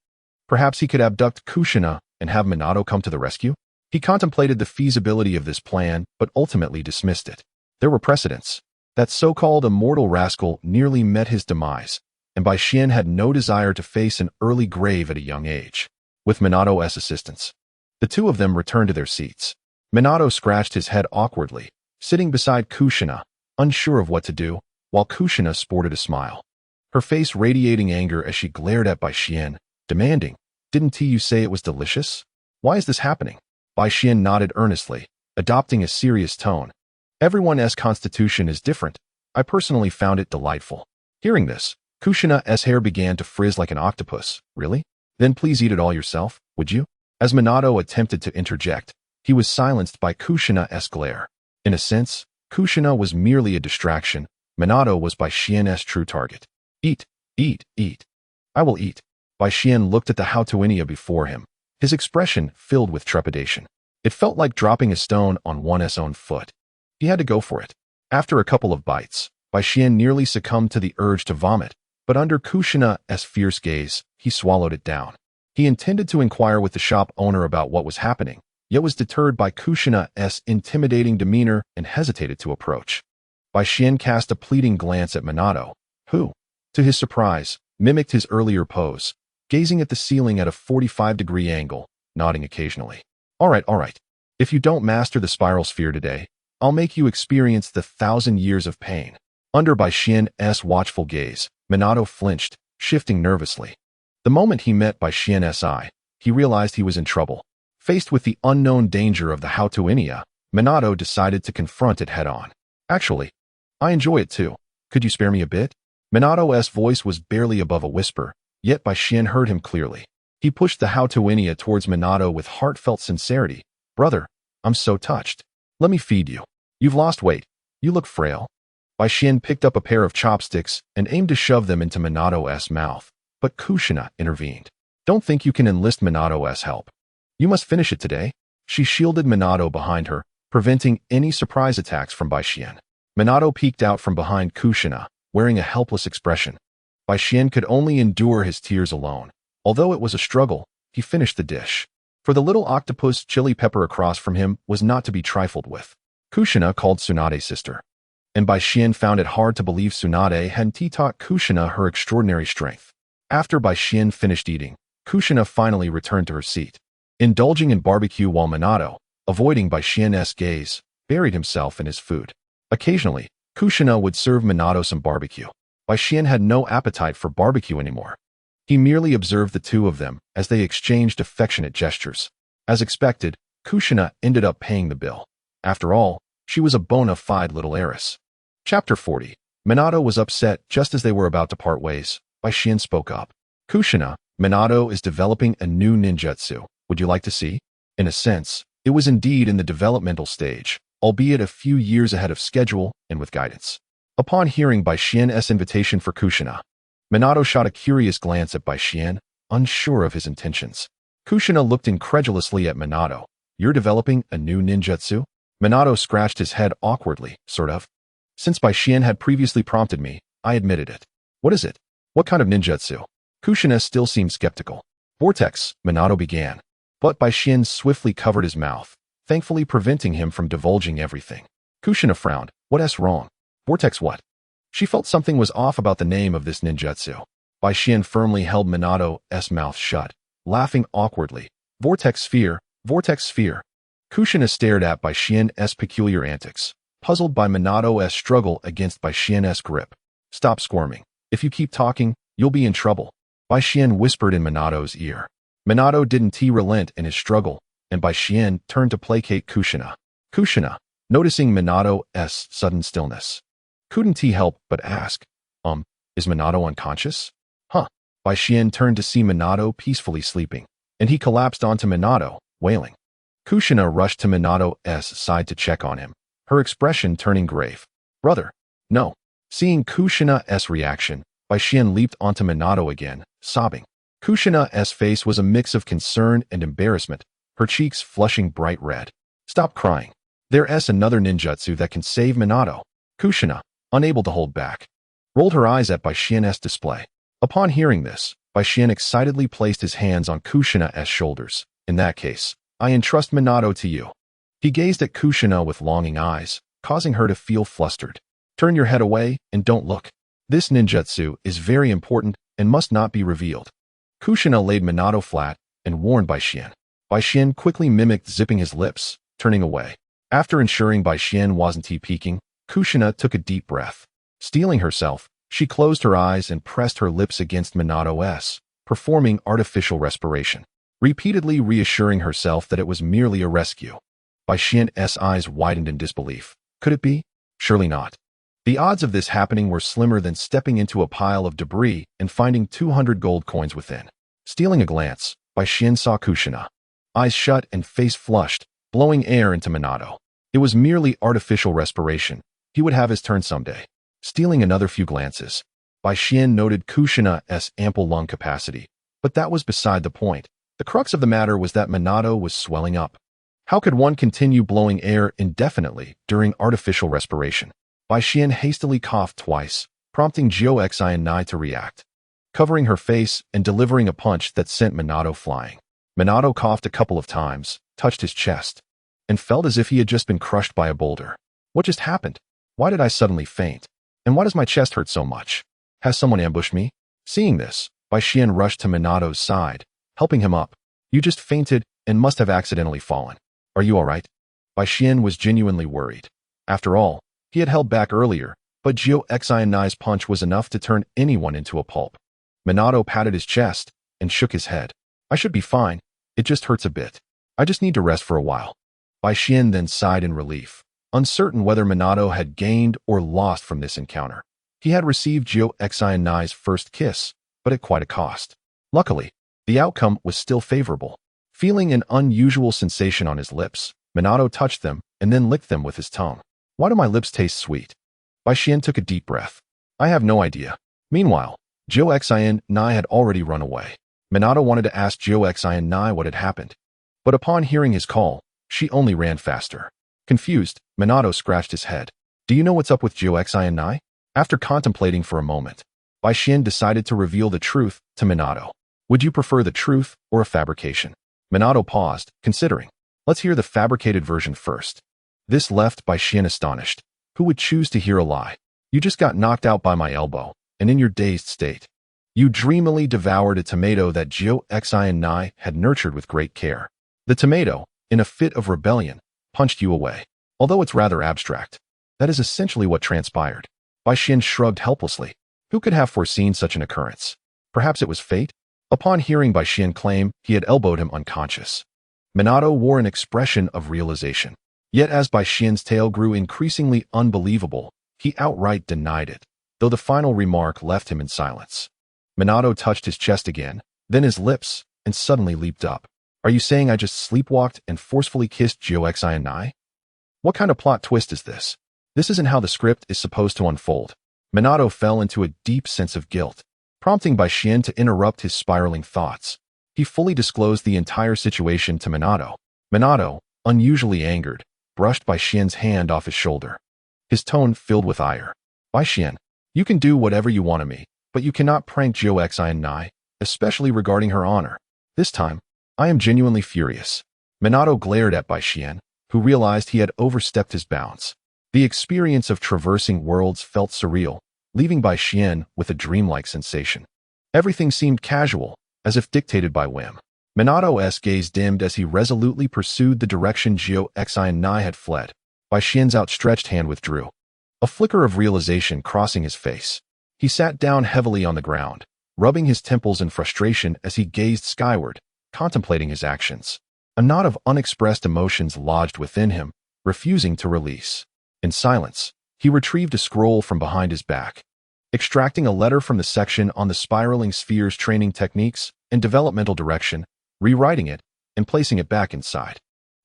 Perhaps he could abduct Kushina and have Minato come to the rescue? He contemplated the feasibility of this plan, but ultimately dismissed it. There were precedents. That so-called immortal rascal nearly met his demise, and Bai Xian had no desire to face an early grave at a young age. With Minato's assistance, the two of them returned to their seats. Minato scratched his head awkwardly, sitting beside Kushina, unsure of what to do, while Kushina sported a smile, her face radiating anger as she glared at Bai Xian, demanding, "Didn't you say it was delicious? Why is this happening?" Bai Xian nodded earnestly, adopting a serious tone. "Everyone's constitution is different. I personally found it delightful." Hearing this, Kushina's hair began to frizz like an octopus. Really? Then please eat it all yourself, would you? As Minato attempted to interject, he was silenced by Kushina's glare. In a sense, Kushina was merely a distraction. Minato was Bai Xian's true target. Eat, eat, eat. I will eat. Bai Xian looked at the Hautoinia before him, his expression filled with trepidation. It felt like dropping a stone on one's own foot. He had to go for it. After a couple of bites, Bai Xian nearly succumbed to the urge to vomit, but under Kushina's fierce gaze, he swallowed it down. He intended to inquire with the shop owner about what was happening, yet was deterred by Kushina's intimidating demeanor and hesitated to approach. Bai Xian cast a pleading glance at Minato, who, to his surprise, mimicked his earlier pose, gazing at the ceiling at a 45-degree angle, nodding occasionally. All right. If you don't master the spiral sphere today, I'll make you experience the 1,000 years of pain. Under Bai Xian's watchful gaze, Minato flinched, shifting nervously. The moment he met Bai Xian's eye, he realized he was in trouble. Faced with the unknown danger of the Hautuinia, Minato decided to confront it head-on. Actually, I enjoy it too. Could you spare me a bit? Minato's voice was barely above a whisper, yet Bai Xian heard him clearly. He pushed the Hautuinia towards Minato with heartfelt sincerity. Brother, I'm so touched. Let me feed you. You've lost weight. You look frail. Bai Xian picked up a pair of chopsticks and aimed to shove them into Minato's mouth, but Kushina intervened. Don't think you can enlist Minato's help. You must finish it today. She shielded Minato behind her, preventing any surprise attacks from Bai Xian. Minato peeked out from behind Kushina, wearing a helpless expression. Bai Xian could only endure his tears alone. Although it was a struggle, he finished the dish. For the little octopus chili pepper across from him was not to be trifled with. Kushina called Tsunade's sister. And Bai Xian found it hard to believe Tsunade hadn't taught Kushina her extraordinary strength. After Bai Xian finished eating, Kushina finally returned to her seat. Indulging in barbecue while Minato, avoiding Bai Xian's gaze, buried himself in his food. Occasionally, Kushina would serve Minato some barbecue. Bai Xian had no appetite for barbecue anymore. He merely observed the two of them as they exchanged affectionate gestures. As expected, Kushina ended up paying the bill. After all, she was a bona fide little heiress. Chapter 40. Minato was upset just as they were about to part ways. Bai Xian spoke up. Kushina, Minato is developing a new ninjutsu. Would you like to see? In a sense, it was indeed in the developmental stage, albeit a few years ahead of schedule and with guidance. Upon hearing Bai Xian's invitation for Kushina, Minato shot a curious glance at Bai Xian, unsure of his intentions. Kushina looked incredulously at Minato. You're developing a new ninjutsu? Minato scratched his head awkwardly, sort of. Since Bai Xian had previously prompted me, I admitted it. What is it? What kind of ninjutsu? Kushina still seemed skeptical. Vortex, Minato began. But Bai Xian swiftly covered his mouth, thankfully preventing him from divulging everything. Kushina frowned. What's wrong? Vortex what? She felt something was off about the name of this ninjutsu. Bai Xian firmly held Minato's mouth shut, laughing awkwardly. Vortex sphere, vortex sphere. Kushina stared at Bai Xian's peculiar antics, puzzled by Minato's struggle against Bai Xian's grip. Stop squirming. If you keep talking, you'll be in trouble. Bai Xian whispered in Minato's ear. Minato didn't relent in his struggle, and Bai Xian turned to placate Kushina. Kushina, noticing Minato's sudden stillness, couldn't help but ask, is Minato unconscious? Huh. Bai Xian turned to see Minato peacefully sleeping, and he collapsed onto Minato, wailing. Kushina rushed to Minato's side to check on him, her expression turning grave. Brother, no. Seeing Kushina's reaction, Bai Xian leaped onto Minato again, sobbing. Kushina's face was a mix of concern and embarrassment, her cheeks flushing bright red. Stop crying. There's another ninjutsu that can save Minato. Kushina, unable to hold back, rolled her eyes at Bai Xian's display. Upon hearing this, Bai Xian excitedly placed his hands on Kushina's shoulders. In that case, I entrust Minato to you. He gazed at Kushina with longing eyes, causing her to feel flustered. Turn your head away and don't look. This ninjutsu is very important and must not be revealed. Kushina laid Minato flat and warned Bai Xian. Bai Xian quickly mimicked zipping his lips, turning away. After ensuring Bai Xian wasn't peeking, Kushina took a deep breath. Steeling herself, she closed her eyes and pressed her lips against Minato's, performing artificial respiration, repeatedly reassuring herself that it was merely a rescue. Bai Xian's eyes widened in disbelief. Could it be? Surely not. The odds of this happening were slimmer than stepping into a pile of debris and finding 200 gold coins within. Stealing a glance, Bai Xian saw Kushina, eyes shut and face flushed, blowing air into Minato. It was merely artificial respiration. He would have his turn someday. Stealing another few glances, Bai Xian noted Kushina's ample lung capacity, but that was beside the point. The crux of the matter was that Minato was swelling up. How could one continue blowing air indefinitely during artificial respiration? Bai Xian hastily coughed twice, prompting Jiao Xian to react, covering her face and delivering a punch that sent Minato flying. Minato coughed a couple of times, touched his chest, and felt as if he had just been crushed by a boulder. What just happened? Why did I suddenly faint? And why does my chest hurt so much? Has someone ambushed me? Seeing this, Bai Xian rushed to Minato's side, helping him up. You just fainted and must have accidentally fallen. Are you alright? Bai Xian was genuinely worried. After all, he had held back earlier, but Jiu Xinai's punch was enough to turn anyone into a pulp. Minato patted his chest and shook his head. I should be fine. It just hurts a bit. I just need to rest for a while. Bai Xian then sighed in relief, uncertain whether Minato had gained or lost from this encounter. He had received Jiu Xinai's first kiss, but at quite a cost. Luckily, the outcome was still favorable. Feeling an unusual sensation on his lips, Minato touched them and then licked them with his tongue. Why do my lips taste sweet? Bai Xian took a deep breath. I have no idea. Meanwhile, Jiu Xinai had already run away. Minato wanted to ask Jiu Xinai what had happened, but upon hearing his call, she only ran faster. Confused, Minato scratched his head. Do you know what's up with Jiu Xinai? After contemplating for a moment, Bai Xian decided to reveal the truth to Minato. Would you prefer the truth or a fabrication? Minato paused, considering. Let's hear the fabricated version first. This left Bai Xian astonished. Who would choose to hear a lie? You just got knocked out by my elbow, and in your dazed state. You dreamily devoured a tomato that Jiu Xinai had nurtured with great care. The tomato, in a fit of rebellion, punched you away. Although it's rather abstract, that is essentially what transpired. Bai Xian shrugged helplessly. Who could have foreseen such an occurrence? Perhaps it was fate? Upon hearing Bai Xian claim he had elbowed him unconscious, Minato wore an expression of realization. Yet as Bai Xian's tale grew increasingly unbelievable, he outright denied it, though the final remark left him in silence. Minato touched his chest again, then his lips, and suddenly leaped up. Are you saying I just sleepwalked and forcefully kissed Jiu Xinai? What kind of plot twist is this? This isn't how the script is supposed to unfold. Minato fell into a deep sense of guilt, prompting Bai Xian to interrupt his spiraling thoughts. He fully disclosed the entire situation to Minato. Minato, unusually angered, brushed Bai Xian's hand off his shoulder. His tone filled with ire. Bai Xian, you can do whatever you want of me, but you cannot prank Jiu Xinai, especially regarding her honor. This time, I am genuinely furious. Minato glared at Bai Xian, who realized he had overstepped his bounds. The experience of traversing worlds felt surreal, leaving Bai Xian with a dreamlike sensation. Everything seemed casual, as if dictated by whim. Minato's gaze dimmed as he resolutely pursued the direction Jiu Xinai had fled. Bai Xian's outstretched hand withdrew, a flicker of realization crossing his face. He sat down heavily on the ground, rubbing his temples in frustration as he gazed skyward, contemplating his actions. A knot of unexpressed emotions lodged within him, refusing to release. In silence, he retrieved a scroll from behind his back. Extracting a letter from the section on the spiraling spheres training techniques and developmental direction, rewriting it, and placing it back inside.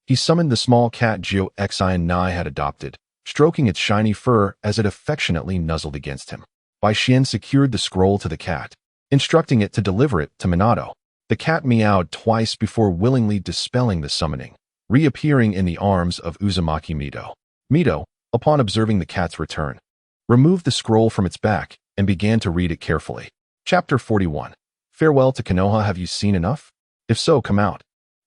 He summoned the small cat Jiu Xinai had adopted, stroking its shiny fur as it affectionately nuzzled against him. Bai Xian secured the scroll to the cat, instructing it to deliver it to Minato. The cat meowed twice before willingly dispelling the summoning, reappearing in the arms of Uzumaki Mito. Mito, upon observing the cat's return, removed the scroll from its back and began to read it carefully. Chapter 41. Farewell to Konoha. Have you seen enough? If so, come out.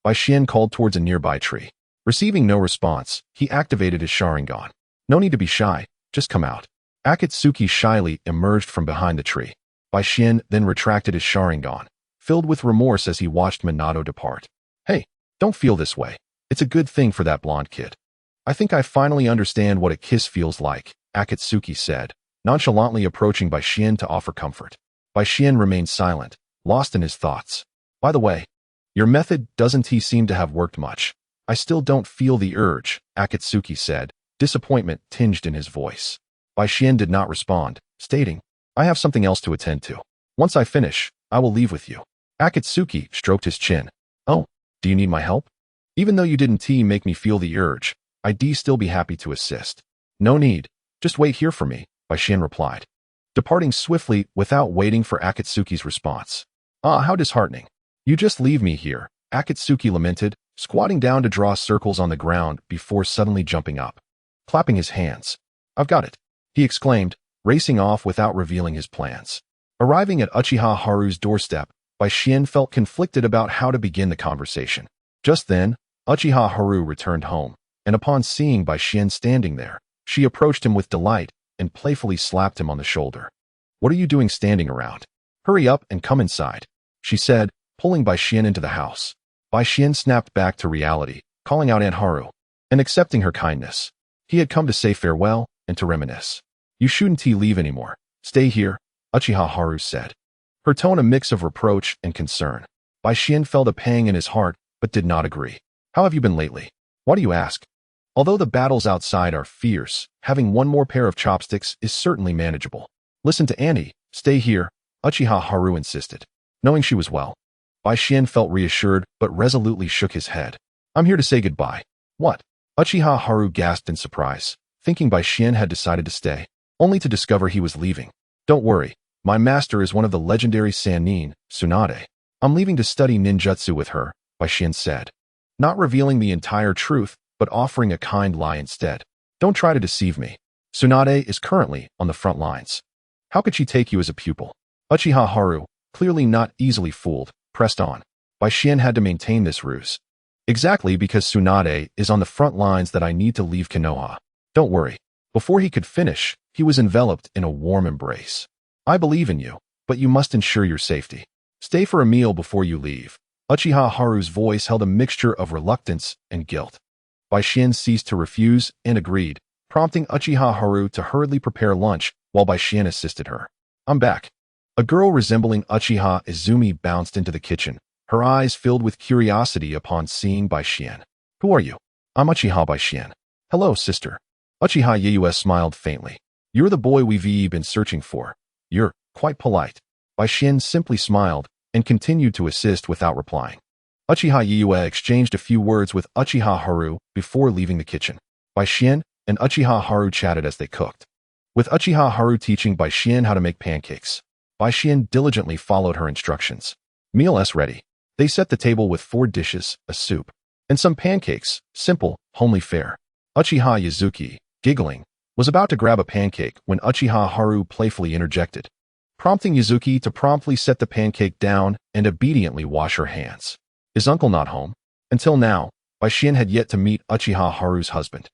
Bai Xian called towards a nearby tree. Receiving no response, he activated his Sharingan. No need to be shy, just come out. Akatsuki shyly emerged from behind the tree. Bai Xian then retracted his Sharingan, filled with remorse as he watched Minato depart. Hey, don't feel this way. It's a good thing for that blonde kid. I think I finally understand what a kiss feels like, Akatsuki said, nonchalantly approaching Bai Xian to offer comfort. Bai Xian remained silent, lost in his thoughts. By the way, your method doesn't seem to have worked much. I still don't feel the urge, Akatsuki said, disappointment tinged in his voice. Bai Xian did not respond, stating, I have something else to attend to. Once I finish, I will leave with you. Akatsuki stroked his chin. Oh, do you need my help? Even though you didn't make me feel the urge, I'd still be happy to assist. No need. Just wait here for me, Bai Xian replied, departing swiftly without waiting for Akatsuki's response. Ah, how disheartening. You just leave me here, Akatsuki lamented, squatting down to draw circles on the ground before suddenly jumping up. Clapping his hands. I've got it, he exclaimed, racing off without revealing his plans. Arriving at Uchiha Haru's doorstep, Bai Xian felt conflicted about how to begin the conversation. Just then, Uchiha Haru returned home, and upon seeing Bai Xian standing there, she approached him with delight and playfully slapped him on the shoulder. What are you doing standing around? Hurry up and come inside, she said, pulling Bai Xian into the house. Bai Xian snapped back to reality, calling out Aunt Haru, and accepting her kindness. He had come to say farewell and to reminisce. You shouldn't leave anymore. Stay here, Uchiha Haru said. Her tone a mix of reproach and concern. Bai Xian felt a pang in his heart, but did not agree. How have you been lately? Why do you ask? Although the battles outside are fierce, having one more pair of chopsticks is certainly manageable. Listen to Annie, stay here, Uchiha Haru insisted. Knowing she was well, Bai Xian felt reassured but resolutely shook his head. I'm here to say goodbye. What? Uchiha Haru gasped in surprise, thinking Bai Xian had decided to stay, only to discover he was leaving. Don't worry, my master is one of the legendary Sannin, Tsunade. I'm leaving to study ninjutsu with her, Bai Xian said. Not revealing the entire truth, but offering a kind lie instead. Don't try to deceive me. Tsunade is currently on the front lines. How could she take you as a pupil? Uchiha Haru, clearly not easily fooled, pressed on. Bai Xian had to maintain this ruse. Exactly because Tsunade is on the front lines that I need to leave Konoha. Don't worry. Before he could finish, he was enveloped in a warm embrace. I believe in you, but you must ensure your safety. Stay for a meal before you leave. Uchiha Haru's voice held a mixture of reluctance and guilt. Bai Xian ceased to refuse and agreed, prompting Uchiha Haru to hurriedly prepare lunch while Bai Xian assisted her. I'm back. A girl resembling Uchiha Izumi bounced into the kitchen, her eyes filled with curiosity upon seeing Bai Xian. Who are you? I'm Uchiha Bai Xian. Hello, sister. Uchiha Yayue smiled faintly. You're the boy we've been searching for. You're quite polite. Bai Xian simply smiled and continued to assist without replying. Uchiha Yayue exchanged a few words with Uchiha Haru before leaving the kitchen. Bai Xian and Uchiha Haru chatted as they cooked. With Uchiha Haru teaching Bai Xian how to make pancakes, Bai Xian diligently followed her instructions. Meal is ready. They set the table with 4 dishes, a soup, and some pancakes, simple, homely fare. Uchiha Yuzuki, giggling, was about to grab a pancake when Uchiha Haru playfully interjected, prompting Yuzuki to promptly set the pancake down and obediently wash her hands. Is uncle not home? Until now, Bai Xian had yet to meet Uchiha Haru's husband.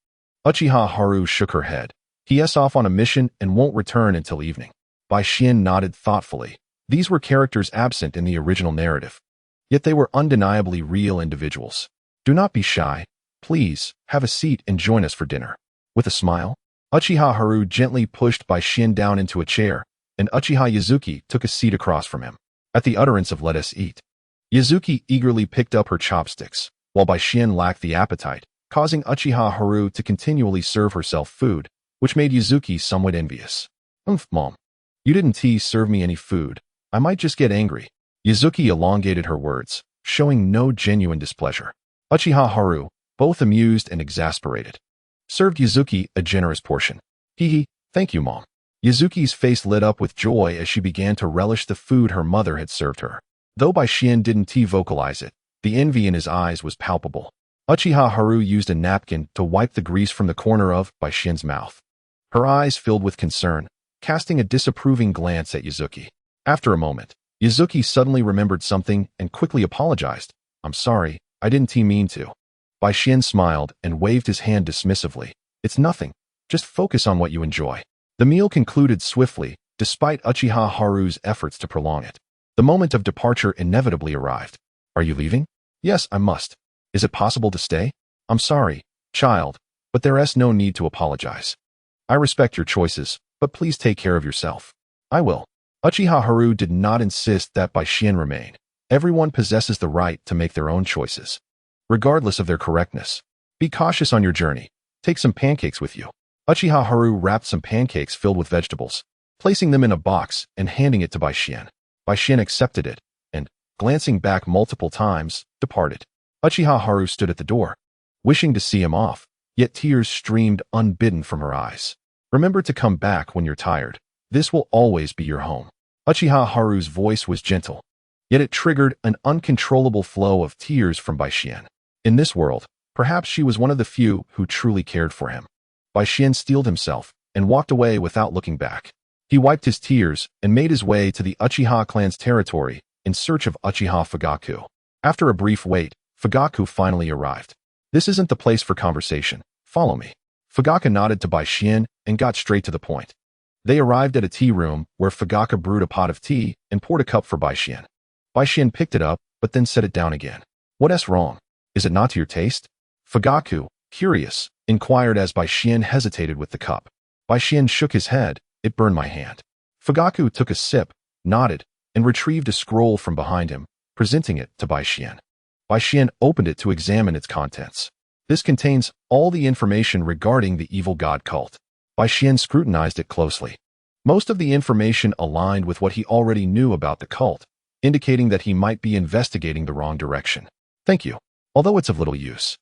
Uchiha Haru shook her head. He is off on a mission and won't return until evening. Bai Xian nodded thoughtfully. These were characters absent in the original narrative. Yet they were undeniably real individuals. Do not be shy. Please, have a seat and join us for dinner. With a smile, Uchiha Haru gently pushed Bai Xian down into a chair, and Uchiha Yuzuki took a seat across from him. At the utterance of "let us eat," Yuzuki eagerly picked up her chopsticks, while Bai Xian lacked the appetite, causing Uchiha Haru to continually serve herself food, which made Yuzuki somewhat envious. Mom. You didn't serve me any food. I might just get angry. Yuzuki elongated her words, showing no genuine displeasure. Uchiha Haru, both amused and exasperated, served Yuzuki a generous portion. Thank you, Mom. Yuzuki's face lit up with joy as she began to relish the food her mother had served her. Though Bai Xian didn't vocalize it, the envy in his eyes was palpable. Uchiha Haru used a napkin to wipe the grease from the corner of Bai Xian's mouth. Her eyes filled with concern, casting a disapproving glance at Yuzuki. After a moment, Yuzuki suddenly remembered something and quickly apologized. I'm sorry, I didn't mean to. Bai Xian smiled and waved his hand dismissively. It's nothing. Just focus on what you enjoy. The meal concluded swiftly, despite Uchiha Haru's efforts to prolong it. The moment of departure inevitably arrived. Are you leaving? Yes, I must. Is it possible to stay? I'm sorry, child, but there is no need to apologize. I respect your choices, but please take care of yourself. I will. Uchiha Haru did not insist that Bai Xian remain. Everyone possesses the right to make their own choices, regardless of their correctness. Be cautious on your journey. Take some pancakes with you. Uchiha Haru wrapped some pancakes filled with vegetables, placing them in a box and handing it to Bai Xian. Bai Xian accepted it, and, glancing back multiple times, departed. Uchiha Haru stood at the door, wishing to see him off, yet tears streamed unbidden from her eyes. Remember to come back when you're tired. This will always be your home. Uchiha Haru's voice was gentle, yet it triggered an uncontrollable flow of tears from Bai Xian. In this world, perhaps she was one of the few who truly cared for him. Bai Xian steeled himself and walked away without looking back. He wiped his tears and made his way to the Uchiha clan's territory in search of Uchiha Fugaku. After a brief wait, Fugaku finally arrived. This isn't the place for conversation. Follow me. Fugaku nodded to Bai Xian and got straight to the point. They arrived at a tea room where Fugaku brewed a pot of tea and poured a cup for Baishien. Baishien picked it up, but then set it down again. What's wrong? Is it not to your taste? Fugaku, curious, inquired as Baishien hesitated with the cup. Baishien shook his head. It burned my hand. Fugaku took a sip, nodded, and retrieved a scroll from behind him, presenting it to Baishien. Baishien opened it to examine its contents. This contains all the information regarding the evil god cult. Baishien scrutinized it closely. Most of the information aligned with what he already knew about the cult, indicating that he might be investigating the wrong direction. Thank you. Although it's of little use,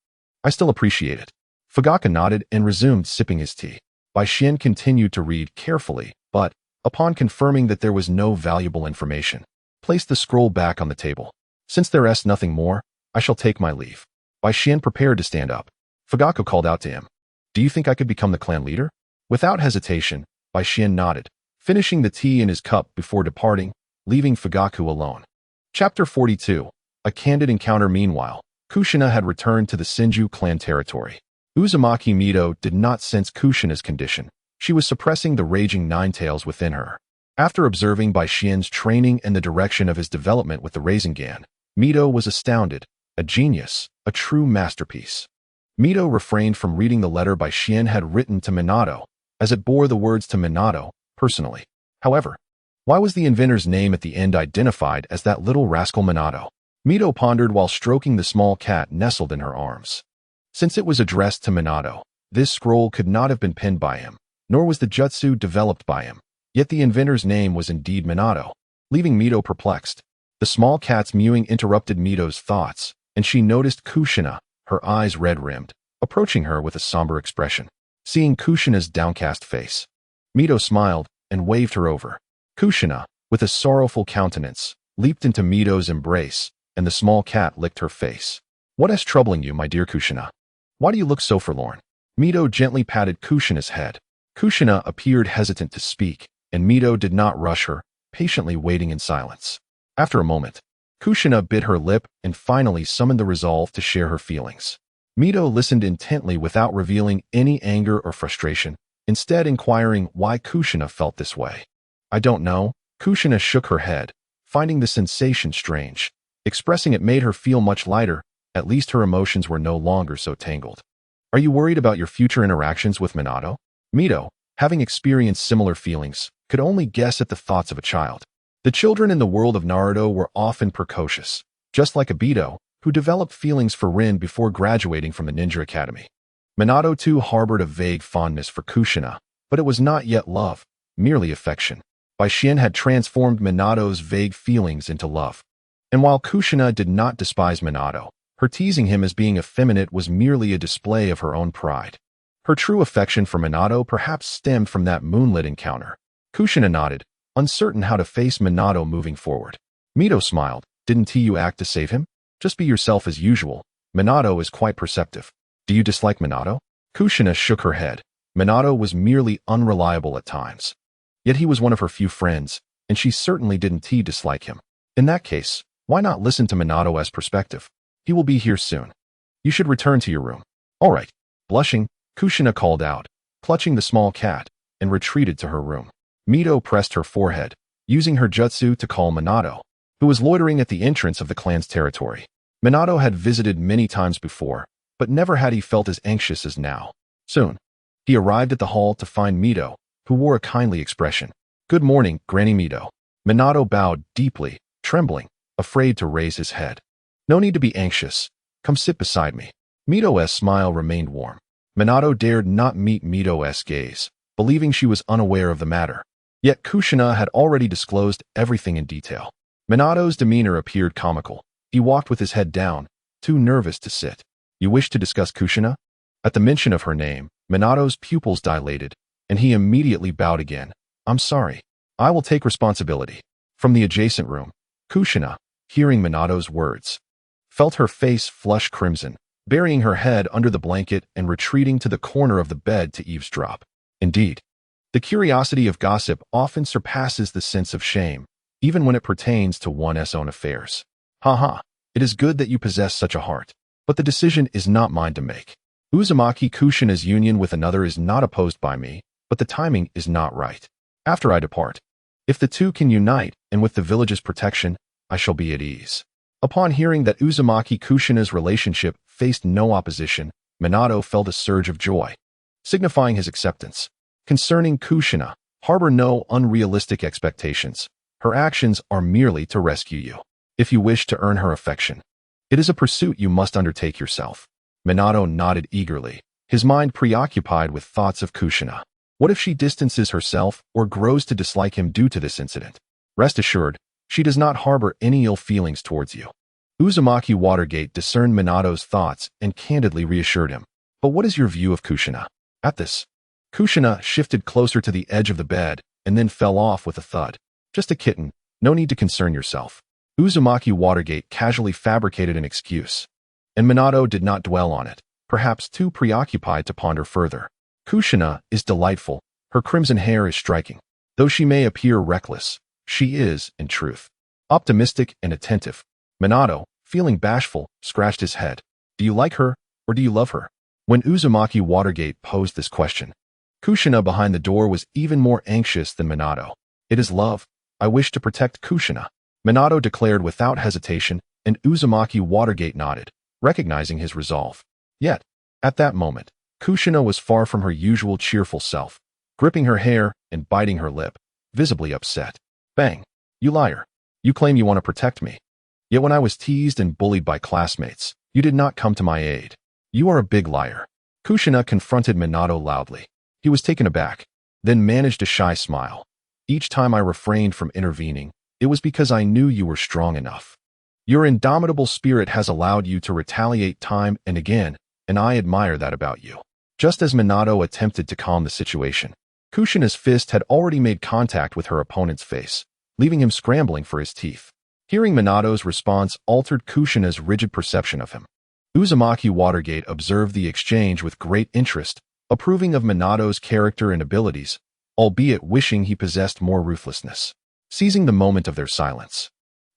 I still appreciate it. Fugaku nodded and resumed sipping his tea. Baishien continued to read carefully, but, upon confirming that there was no valuable information, placed the scroll back on the table. Since there is nothing more, I shall take my leave. Baishien prepared to stand up. Fugaku called out to him. Do you think I could become the clan leader? Without hesitation, Baishien nodded, finishing the tea in his cup before departing, leaving Fugaku alone. Chapter 42. A candid encounter. Meanwhile, Kushina had returned to the Senju clan territory. Uzumaki Mito did not sense Kushina's condition. She was suppressing the raging nine-tails within her. After observing Baishien's training and the direction of his development with the Rasengan, Mito was astounded. A genius, a true masterpiece. Mito refrained from reading the letter Baishien had written to Minato, as it bore the words to Minato, personally. However, why was the inventor's name at the end identified as that little rascal Minato? Mito pondered while stroking the small cat nestled in her arms. Since it was addressed to Minato, this scroll could not have been penned by him, nor was the jutsu developed by him. Yet the inventor's name was indeed Minato, leaving Mito perplexed. The small cat's mewing interrupted Mito's thoughts, and she noticed Kushina, her eyes red-rimmed, approaching her with a somber expression. Seeing Kushina's downcast face, Mito smiled and waved her over. Kushina, with a sorrowful countenance, leaped into Mito's embrace, and the small cat licked her face. What is troubling you, my dear Kushina? Why do you look so forlorn? Mito gently patted Kushina's head. Kushina appeared hesitant to speak, and Mito did not rush her, patiently waiting in silence. After a moment, Kushina bit her lip and finally summoned the resolve to share her feelings. Mito listened intently without revealing any anger or frustration, instead inquiring why Kushina felt this way. I don't know. Kushina shook her head, finding the sensation strange. Expressing it made her feel much lighter. At least her emotions were no longer so tangled. Are you worried about your future interactions with Minato? Mito, having experienced similar feelings, could only guess at the thoughts of a child. The children in the world of Naruto were often precocious, just like Obito, who developed feelings for Rin before graduating from the Ninja Academy. Minato too harbored a vague fondness for Kushina, but it was not yet love, merely affection. Baishien had transformed Minato's vague feelings into love. And while Kushina did not despise Minato, her teasing him as being effeminate was merely a display of her own pride. Her true affection for Minato perhaps stemmed from that moonlit encounter. Kushina nodded, uncertain how to face Minato moving forward. Mito smiled. Didn't you act to save him? Just be yourself as usual. Minato is quite perceptive. Do you dislike Minato? Kushina shook her head. Minato was merely unreliable at times. Yet he was one of her few friends, and she certainly didn't dislike him. In that case, why not listen to Minato's perspective? He will be here soon. You should return to your room. All right. Blushing, Kushina called out, clutching the small cat, and retreated to her room. Mito pressed her forehead, using her jutsu to call Minato, who was loitering at the entrance of the clan's territory. Minato had visited many times before, but never had he felt as anxious as now. Soon, he arrived at the hall to find Mito, who wore a kindly expression. Good morning, Granny Mito. Minato bowed deeply, trembling, afraid to raise his head. No need to be anxious. Come sit beside me. Mito's smile remained warm. Minato dared not meet Mito's gaze, believing she was unaware of the matter. Yet Kushina had already disclosed everything in detail. Minato's demeanor appeared comical. He walked with his head down, too nervous to sit. You wish to discuss Kushina? At the mention of her name, Minato's pupils dilated, and he immediately bowed again. I'm sorry. I will take responsibility. From the adjacent room, Kushina, hearing Minato's words, felt her face flush crimson, burying her head under the blanket and retreating to the corner of the bed to eavesdrop. Indeed, the curiosity of gossip often surpasses the sense of shame, even when it pertains to one's own affairs. It is good that you possess such a heart, but the decision is not mine to make. Uzumaki Kushina's union with another is not opposed by me, but the timing is not right. after I depart. If the two can unite, and with the village's protection, I shall be at ease." Upon hearing that Uzumaki Kushina's relationship faced no opposition, Minato felt a surge of joy, signifying his acceptance. Concerning Kushina, harbor no unrealistic expectations. Her actions are merely to rescue you. If you wish to earn her affection, it is a pursuit you must undertake yourself. Minato nodded eagerly, his mind preoccupied with thoughts of Kushina. What if she distances herself or grows to dislike him due to this incident? Rest assured, she does not harbor any ill feelings towards you. Uzumaki Watergate discerned Minato's thoughts and candidly reassured him. But what is your view of Kushina? At this, Kushina shifted closer to the edge of the bed and then fell off with a thud. Just a kitten, no need to concern yourself. Uzumaki Watergate casually fabricated an excuse, and Minato did not dwell on it, perhaps too preoccupied to ponder further. Kushina is delightful, her crimson hair is striking. Though she may appear reckless, she is, in truth, optimistic and attentive. Minato, feeling bashful, scratched his head. Do you like her, or do you love her? When Uzumaki Watergate posed this question, Kushina behind the door was even more anxious than Minato. It is love. I wish to protect Kushina, Minato declared without hesitation, and Uzumaki Watergate nodded, recognizing his resolve. Yet, at that moment, Kushina was far from her usual cheerful self, gripping her hair and biting her lip, visibly upset. Bang! You liar! You claim you want to protect me. Yet when I was teased and bullied by classmates, you did not come to my aid. You are a big liar. Kushina confronted Minato loudly. He was taken aback, then managed a shy smile. Each time I refrained from intervening, it was because I knew you were strong enough. Your indomitable spirit has allowed you to retaliate time and again, and I admire that about you. Just as Minato attempted to calm the situation, Kushina's fist had already made contact with her opponent's face, leaving him scrambling for his teeth. Hearing Minato's response altered Kushina's rigid perception of him. Uzumaki Watergate observed the exchange with great interest, approving of Minato's character and abilities, albeit wishing he possessed more ruthlessness. Seizing the moment of their silence,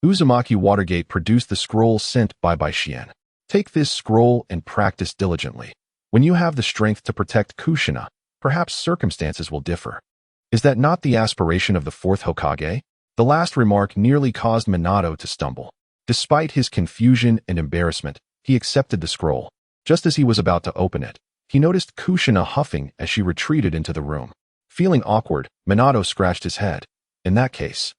Uzumaki Watergate produced the scroll sent by Baishien. Take this scroll and practice diligently. When you have the strength to protect Kushina, perhaps circumstances will differ. Is that not the aspiration of the fourth Hokage? The last remark nearly caused Minato to stumble. Despite his confusion and embarrassment, he accepted the scroll. Just as he was about to open it, he noticed Kushina huffing as she retreated into the room. Feeling awkward, Minato scratched his head. In that case,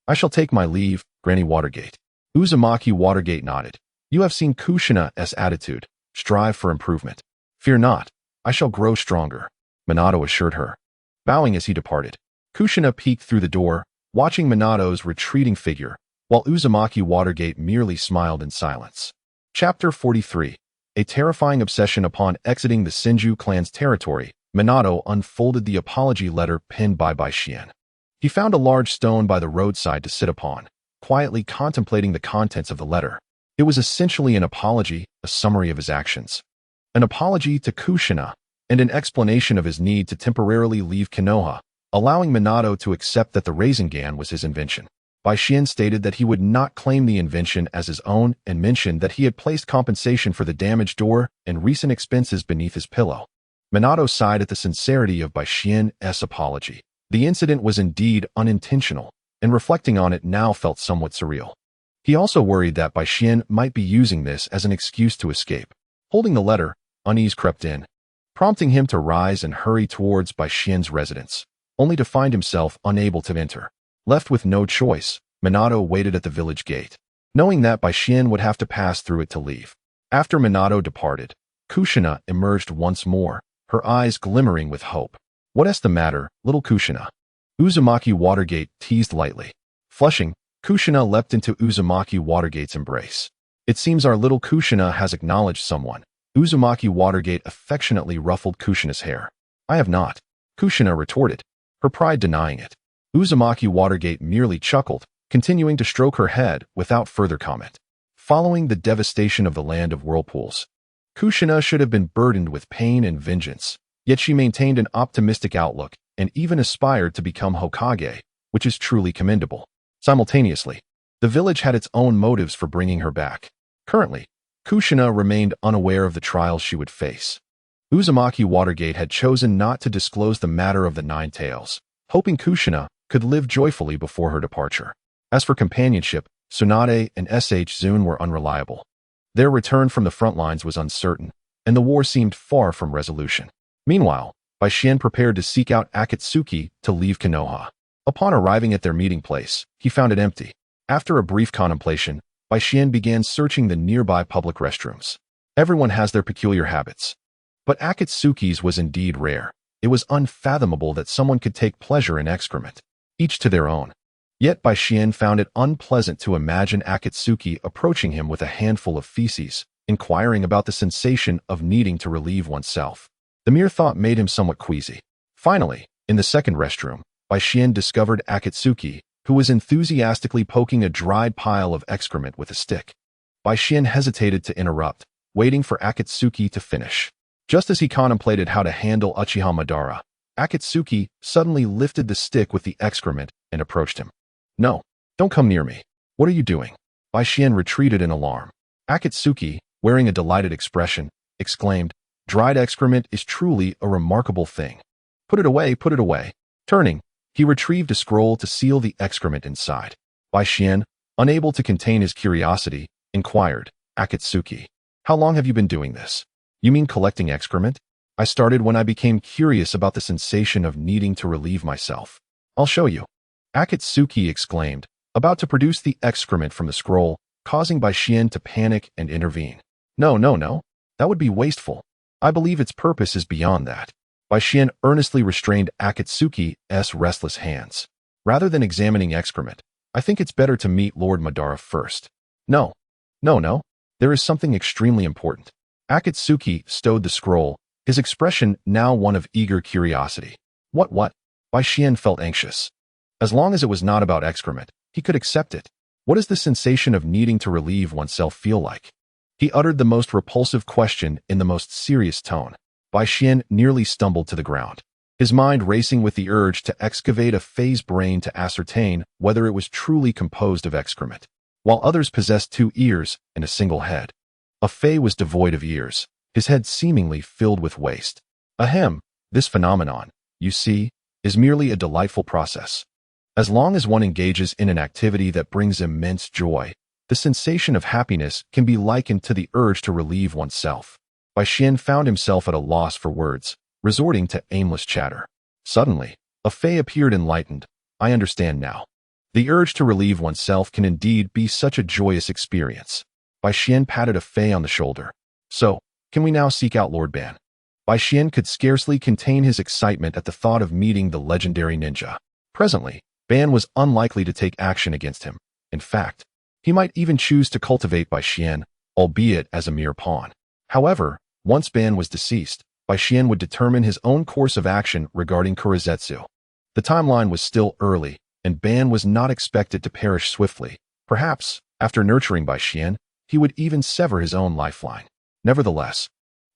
I shall take my leave, Granny Watergate. Uzumaki Watergate nodded. You have seen Kushina's attitude. Strive for improvement. Fear not, I shall grow stronger, Minato assured her. Bowing as he departed, Kushina peeked through the door, watching Minato's retreating figure, while Uzumaki Watergate merely smiled in silence. Chapter 43. A terrifying obsession. Upon exiting the Senju clan's territory, Minato unfolded the apology letter penned by Baishien. He found a large stone by the roadside to sit upon, quietly contemplating the contents of the letter. It was essentially an apology, a summary of his actions. An apology to Kushina, and an explanation of his need to temporarily leave Konoha, allowing Minato to accept that the Rasengan was his invention. Baishien stated that he would not claim the invention as his own and mentioned that he had placed compensation for the damaged door and recent expenses beneath his pillow. Minato sighed at the sincerity of Baishien's apology. The incident was indeed unintentional, and reflecting on it now felt somewhat surreal. He also worried that Baishien might be using this as an excuse to escape. Holding the letter, unease crept in, prompting him to rise and hurry towards Baishien's residence, only to find himself unable to enter. Left with no choice, Minato waited at the village gate, knowing that Baishien would have to pass through it to leave. After Minato departed, Kushina emerged once more, her eyes glimmering with hope. What's the matter, little Kushina? Uzumaki Watergate teased lightly. Flushing, Kushina leapt into Uzumaki Watergate's embrace. It seems our little Kushina has acknowledged someone. Uzumaki Watergate affectionately ruffled Kushina's hair. I have not, Kushina retorted, her pride denying it. Uzumaki Watergate merely chuckled, continuing to stroke her head without further comment. Following the devastation of the land of whirlpools, Kushina should have been burdened with pain and vengeance, yet she maintained an optimistic outlook and even aspired to become Hokage, which is truly commendable. Simultaneously, the village had its own motives for bringing her back. Currently, Kushina remained unaware of the trials she would face. Uzumaki Watergate had chosen not to disclose the matter of the 9 tails, hoping Kushina could live joyfully before her departure. As for companionship, Tsunade and Zune were unreliable. Their return from the front lines was uncertain, and the war seemed far from resolution. Meanwhile, Baishien prepared to seek out Akatsuki to leave Konoha. Upon arriving at their meeting place, he found it empty. After a brief contemplation, Baishien began searching the nearby public restrooms. Everyone has their peculiar habits. But Akatsuki's was indeed rare. It was unfathomable that someone could take pleasure in excrement, each to their own. Yet Baishien found it unpleasant to imagine Akatsuki approaching him with a handful of feces, inquiring about the sensation of needing to relieve oneself. The mere thought made him somewhat queasy. Finally, in the second restroom, Baishien discovered Akatsuki, who was enthusiastically poking a dried pile of excrement with a stick. Baishien hesitated to interrupt, waiting for Akatsuki to finish. Just as he contemplated how to handle Uchiha Madara, Akatsuki suddenly lifted the stick with the excrement and approached him. "No, don't come near me. What are you doing?" Baishien retreated in alarm. Akatsuki, wearing a delighted expression, exclaimed, "Dried excrement is truly a remarkable thing. Put it away, put it away." Turning, he retrieved a scroll to seal the excrement inside. Baishien, unable to contain his curiosity, inquired, "Akatsuki, how long have you been doing this?" "You mean collecting excrement?" "I started when I became curious about the sensation of needing to relieve myself." "I'll show you." Akatsuki exclaimed, about to produce the excrement from the scroll, causing Baishien to panic and intervene. No, that would be wasteful. I believe its purpose is beyond that." Baishien earnestly restrained Akatsuki's restless hands. "Rather than examining excrement, I think it's better to meet Lord Madara first." No, there is something extremely important." Akatsuki stowed the scroll, his expression now one of eager curiosity. What? Baishien felt anxious. As long as it was not about excrement, he could accept it. What does the sensation of needing to relieve oneself feel like? He uttered the most repulsive question in the most serious tone. Baishien nearly stumbled to the ground, his mind racing with the urge to excavate a Fei's brain to ascertain whether it was truly composed of excrement. While others possessed 2 ears and a single head, a Fei was devoid of ears, his head seemingly filled with waste. Ahem, this phenomenon, you see, is merely a delightful process. As long as one engages in an activity that brings immense joy, the sensation of happiness can be likened to the urge to relieve oneself. Baishien found himself at a loss for words, resorting to aimless chatter. Suddenly, a Fei appeared enlightened. "I understand now. The urge to relieve oneself can indeed be such a joyous experience." Baishien patted a Fei on the shoulder. "So, can we now seek out Lord Ban?" Baishien could scarcely contain his excitement at the thought of meeting the legendary ninja. Presently, Ban was unlikely to take action against him. In fact, he might even choose to cultivate Baishien, albeit as a mere pawn. However, once Ban was deceased, Baishien would determine his own course of action regarding Kurizetsu. The timeline was still early, and Ban was not expected to perish swiftly. Perhaps, after nurturing Baishien, he would even sever his own lifeline. Nevertheless,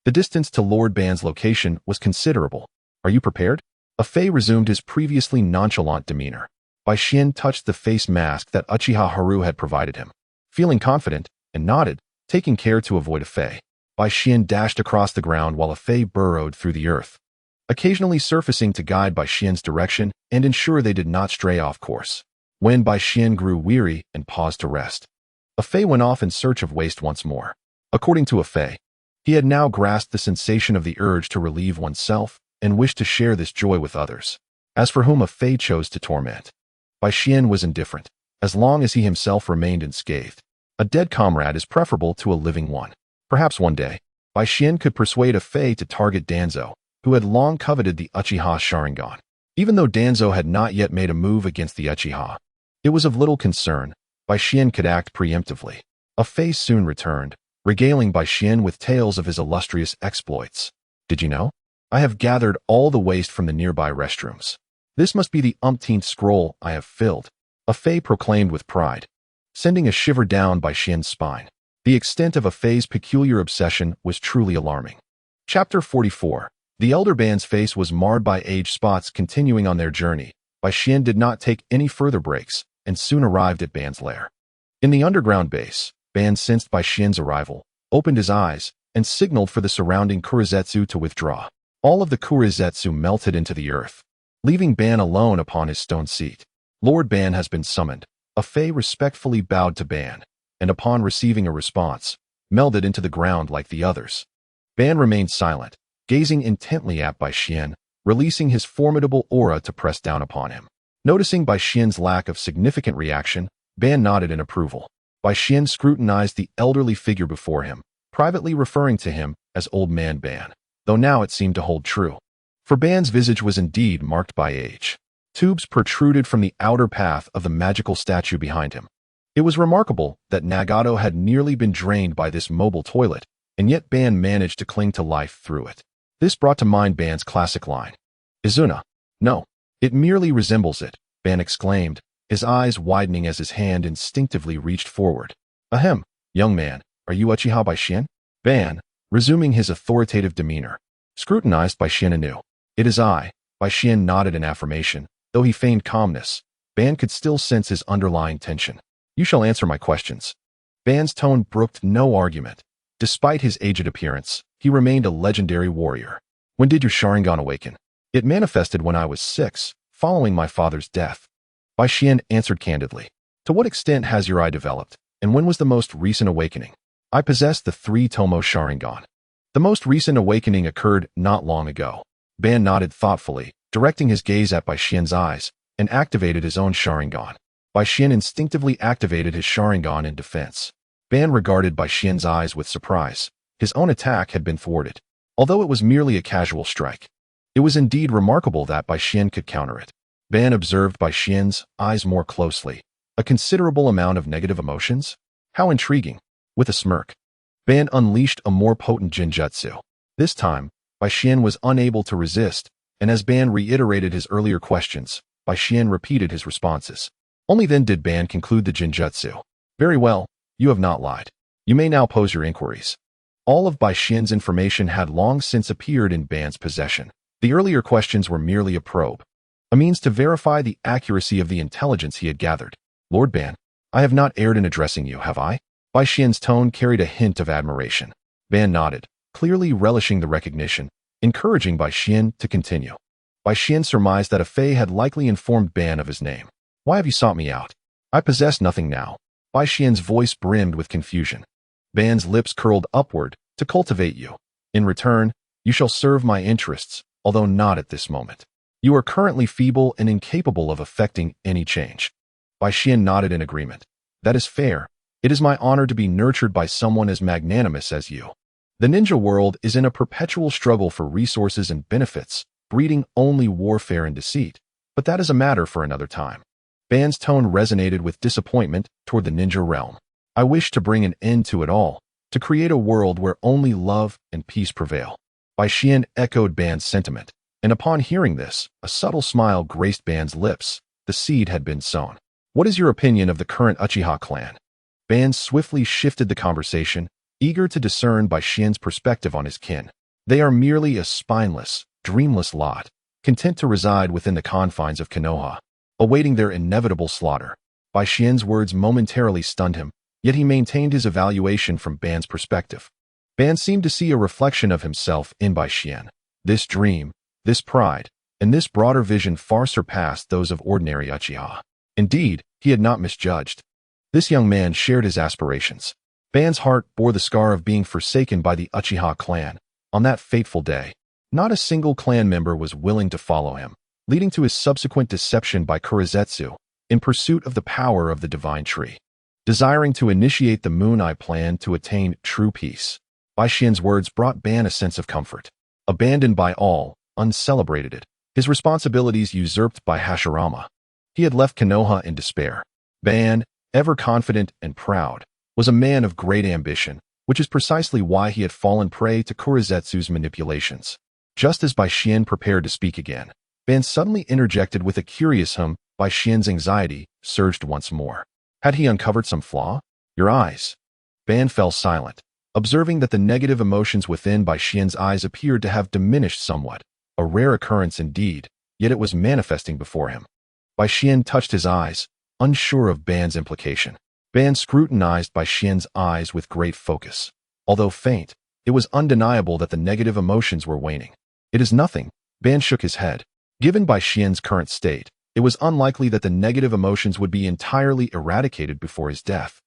the distance to Lord Ban's location was considerable. "Are you prepared?" A Fei resumed his previously nonchalant demeanor. Baishien touched the face mask that Uchiha Haru had provided him, feeling confident, and nodded, taking care to avoid a Fei. Baishien dashed across the ground while a Fei burrowed through the earth, occasionally surfacing to guide Baishien's direction and ensure they did not stray off course. When Baishien grew weary and paused to rest, a Fei went off in search of waste once more. According to a Fei, he had now grasped the sensation of the urge to relieve oneself and wished to share this joy with others. As for whom a Fei chose to torment, Baishien was indifferent, as long as he himself remained unscathed. A dead comrade is preferable to a living one. Perhaps one day, Baishien could persuade a Fei to target Danzo, who had long coveted the Uchiha Sharingan. Even though Danzo had not yet made a move against the Uchiha, it was of little concern. Baishien could act preemptively. A Fei soon returned, regaling Baishien with tales of his illustrious exploits. "Did you know? I have gathered all the waste from the nearby restrooms. This must be the umpteenth scroll I have filled," a Fei proclaimed with pride, sending a shiver down Baishien's spine. The extent of a Fei's peculiar obsession was truly alarming. Chapter 44. The elder Ban's face was marred by age spots. Continuing on their journey, Baishien did not take any further breaks and soon arrived at Ban's lair. In the underground base, Ban sensed Baishien's arrival, opened his eyes, and signaled for the surrounding Kurizetsu to withdraw. All of the Kurizetsu melted into the earth. leaving Ban alone upon his stone seat. Lord Ban has been summoned. A Fae respectfully bowed to Ban, and upon receiving a response, melded into the ground like the others. Ban remained silent, gazing intently at Bai Xian, releasing his formidable aura to press down upon him. Noticing Bai Xian's lack of significant reaction, Ban nodded in approval. Bai Xian scrutinized the elderly figure before him, privately referring to him as Old Man Ban, though now it seemed to hold true. For Ban's visage was indeed marked by age. Tubes protruded from the outer path of the magical statue behind him. It was remarkable that Nagato had nearly been drained by this mobile toilet, and yet Ban managed to cling to life through it. This brought to mind Ban's classic line. Izuna. No, it merely resembles it, Ban exclaimed, his eyes widening as his hand instinctively reached forward. Ahem, young man, are you Uchiha Bai Xian? Ban, resuming his authoritative demeanor, scrutinized Bai Xian anew. It is I. Bai Xian nodded in affirmation. Though he feigned calmness, Ban could still sense his underlying tension. You shall answer my questions. Ban's tone brooked no argument. Despite his aged appearance, he remained a legendary warrior. When did your Sharingan awaken? It manifested when I was 6, following my father's death. Bai Xian answered candidly. To what extent has your eye developed, and when was the most recent awakening? I possess the 3-Tomo Sharingan. The most recent awakening occurred not long ago. Ban nodded thoughtfully, directing his gaze at Bai Xian's eyes, and activated his own Sharingan. Bai Xian instinctively activated his Sharingan in defense. Ban regarded Bai Xian's eyes with surprise. His own attack had been thwarted, although it was merely a casual strike. It was indeed remarkable that Bai Xian could counter it. Ban observed Bai Xian's eyes more closely. A considerable amount of negative emotions? How intriguing. With a smirk, Ban unleashed a more potent Jinjutsu. This time, Bai Xian was unable to resist, and as Ban reiterated his earlier questions, Bai Xian repeated his responses. Only then did Ban conclude the Jinjutsu. Very well, you have not lied. You may now pose your inquiries. All of Bai Xian's information had long since appeared in Ban's possession. The earlier questions were merely a probe, a means to verify the accuracy of the intelligence he had gathered. Lord Ban, I have not erred in addressing you, have I? Bai Xian's tone carried a hint of admiration. Ban nodded, clearly relishing the recognition, encouraging Bai Xian to continue. Bai Xian surmised that a Fae had likely informed Ban of his name. Why have you sought me out? I possess nothing now. Bai Xian's voice brimmed with confusion. Ban's lips curled upward to cultivate you. In return, you shall serve my interests, although not at this moment. You are currently feeble and incapable of effecting any change. Bai Xian nodded in agreement. That is fair. It is my honor to be nurtured by someone as magnanimous as you. The ninja world is in a perpetual struggle for resources and benefits, breeding only warfare and deceit, but that is a matter for another time. Ban's tone resonated with disappointment toward the ninja realm. I wish to bring an end to it all, to create a world where only love and peace prevail. Bai Xian echoed Ban's sentiment, and upon hearing this, a subtle smile graced Ban's lips. The seed had been sown. What is your opinion of the current Uchiha clan? Ban swiftly shifted the conversation, eager to discern Bai Xian's perspective on his kin. They are merely a spineless, dreamless lot, content to reside within the confines of Konoha, awaiting their inevitable slaughter. Bai Xian's words momentarily stunned him, yet he maintained his evaluation from Ban's perspective. Ban seemed to see a reflection of himself in Bai Xian. This dream, this pride, and this broader vision far surpassed those of ordinary Uchiha. Indeed, he had not misjudged. This young man shared his aspirations. Ban's heart bore the scar of being forsaken by the Uchiha clan. On that fateful day, not a single clan member was willing to follow him, leading to his subsequent deception by Kurizetsu in pursuit of the power of the divine tree. Desiring to initiate the Moon Eye plan to attain true peace, Bai Xian's words brought Ban a sense of comfort. Abandoned by all, uncelebrated it, his responsibilities usurped by Hashirama. He had left Konoha in despair. Ban, ever confident and proud, was a man of great ambition, which is precisely why he had fallen prey to Kurizetsu's manipulations. Just as Bai Xian prepared to speak again, Ban suddenly interjected with a curious hum. Bai Xian's anxiety surged once more. Had he uncovered some flaw? Your eyes. Ban fell silent, observing that the negative emotions within Bai Xian's eyes appeared to have diminished somewhat, a rare occurrence indeed, yet it was manifesting before him. Bai Xian touched his eyes, unsure of Ban's implication. Ban scrutinized Bai Xian's eyes with great focus. Although faint, it was undeniable that the negative emotions were waning. It is nothing. Ban shook his head. Given Bai Xian's current state, it was unlikely that the negative emotions would be entirely eradicated before his death.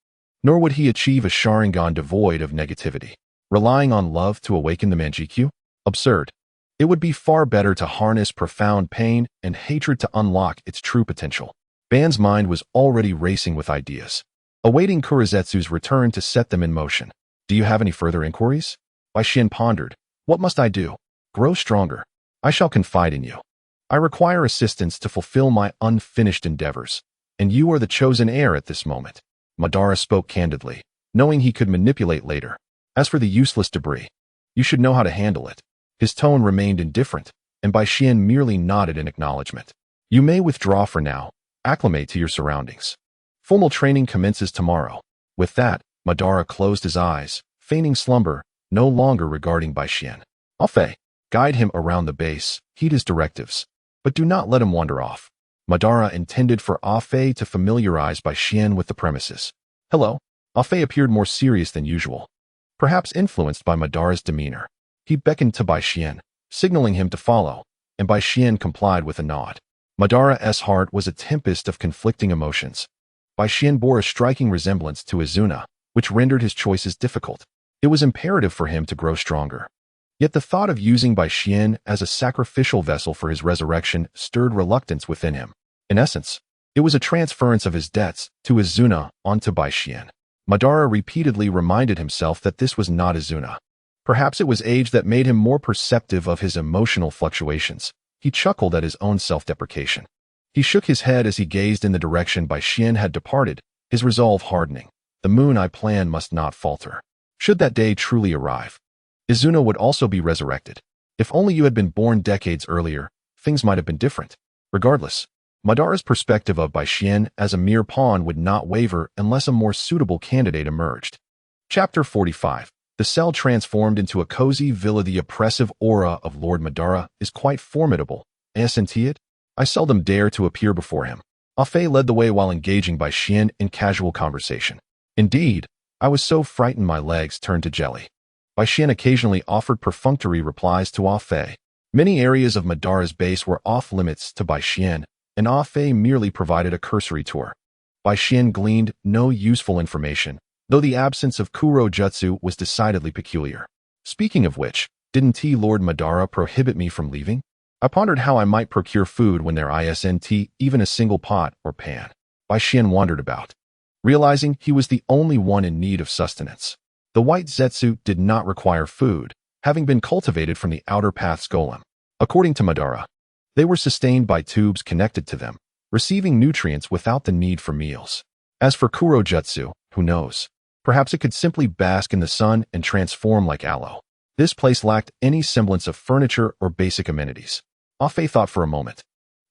Nor would he achieve a Sharingan devoid of negativity. Relying on love to awaken the Manjikyu? Absurd. It would be far better to harness profound pain and hatred to unlock its true potential. Ban's mind was already racing with ideas, awaiting Kurizetsu's return to set them in motion. Do you have any further inquiries? Bai Xian pondered. What must I do? Grow stronger. I shall confide in you. I require assistance to fulfill my unfinished endeavors, and you are the chosen heir at this moment. Madara spoke candidly, knowing he could manipulate later. As for the useless debris, you should know how to handle it. His tone remained indifferent, and Bai Xian merely nodded in acknowledgement. You may withdraw for now. Acclimate to your surroundings. Formal training commences tomorrow. With that, Madara closed his eyes, feigning slumber, no longer regarding Bai Xian. Afei, guide him around the base, heed his directives, but do not let him wander off. Madara intended for Afei to familiarize Bai Xian with the premises. Hello. Afei appeared more serious than usual, perhaps influenced by Madara's demeanor. He beckoned to Bai Xian, signaling him to follow, and Bai Xian complied with a nod. Madara's heart was a tempest of conflicting emotions. Bai Xian bore a striking resemblance to Izuna, which rendered his choices difficult. It was imperative for him to grow stronger. Yet the thought of using Bai Xian as a sacrificial vessel for his resurrection stirred reluctance within him. In essence, it was a transference of his debts to Izuna onto Bai Xian. Madara repeatedly reminded himself that this was not Izuna. Perhaps it was age that made him more perceptive of his emotional fluctuations. He chuckled at his own self-deprecation. He shook his head as he gazed in the direction Bai Xian had departed, his resolve hardening. The Moon Eye plan must not falter. Should that day truly arrive, Izuna would also be resurrected. If only you had been born decades earlier, things might have been different. Regardless, Madara's perspective of Bai Xian as a mere pawn would not waver unless a more suitable candidate emerged. Chapter 45. The cell transformed into a cozy villa. The oppressive aura of Lord Madara is quite formidable. Isn't it? I seldom dare to appear before him. Afei led the way while engaging Bai Xian in casual conversation. Indeed, I was so frightened my legs turned to jelly. Bai Xian occasionally offered perfunctory replies to Afei. Many areas of Madara's base were off-limits to Bai Xian, and Afei merely provided a cursory tour. Bai Xian gleaned no useful information, though the absence of Kuro Jutsu was decidedly peculiar. Speaking of which, didn't Lord Madara prohibit me from leaving? I pondered how I might procure food when there isn't even a single pot or pan. Bai Xian wandered about, realizing he was the only one in need of sustenance. The white Zetsu did not require food, having been cultivated from the outer path's golem. According to Madara, they were sustained by tubes connected to them, receiving nutrients without the need for meals. As for Kuro Jutsu, who knows? Perhaps it could simply bask in the sun and transform like aloe. This place lacked any semblance of furniture or basic amenities. Afei thought for a moment,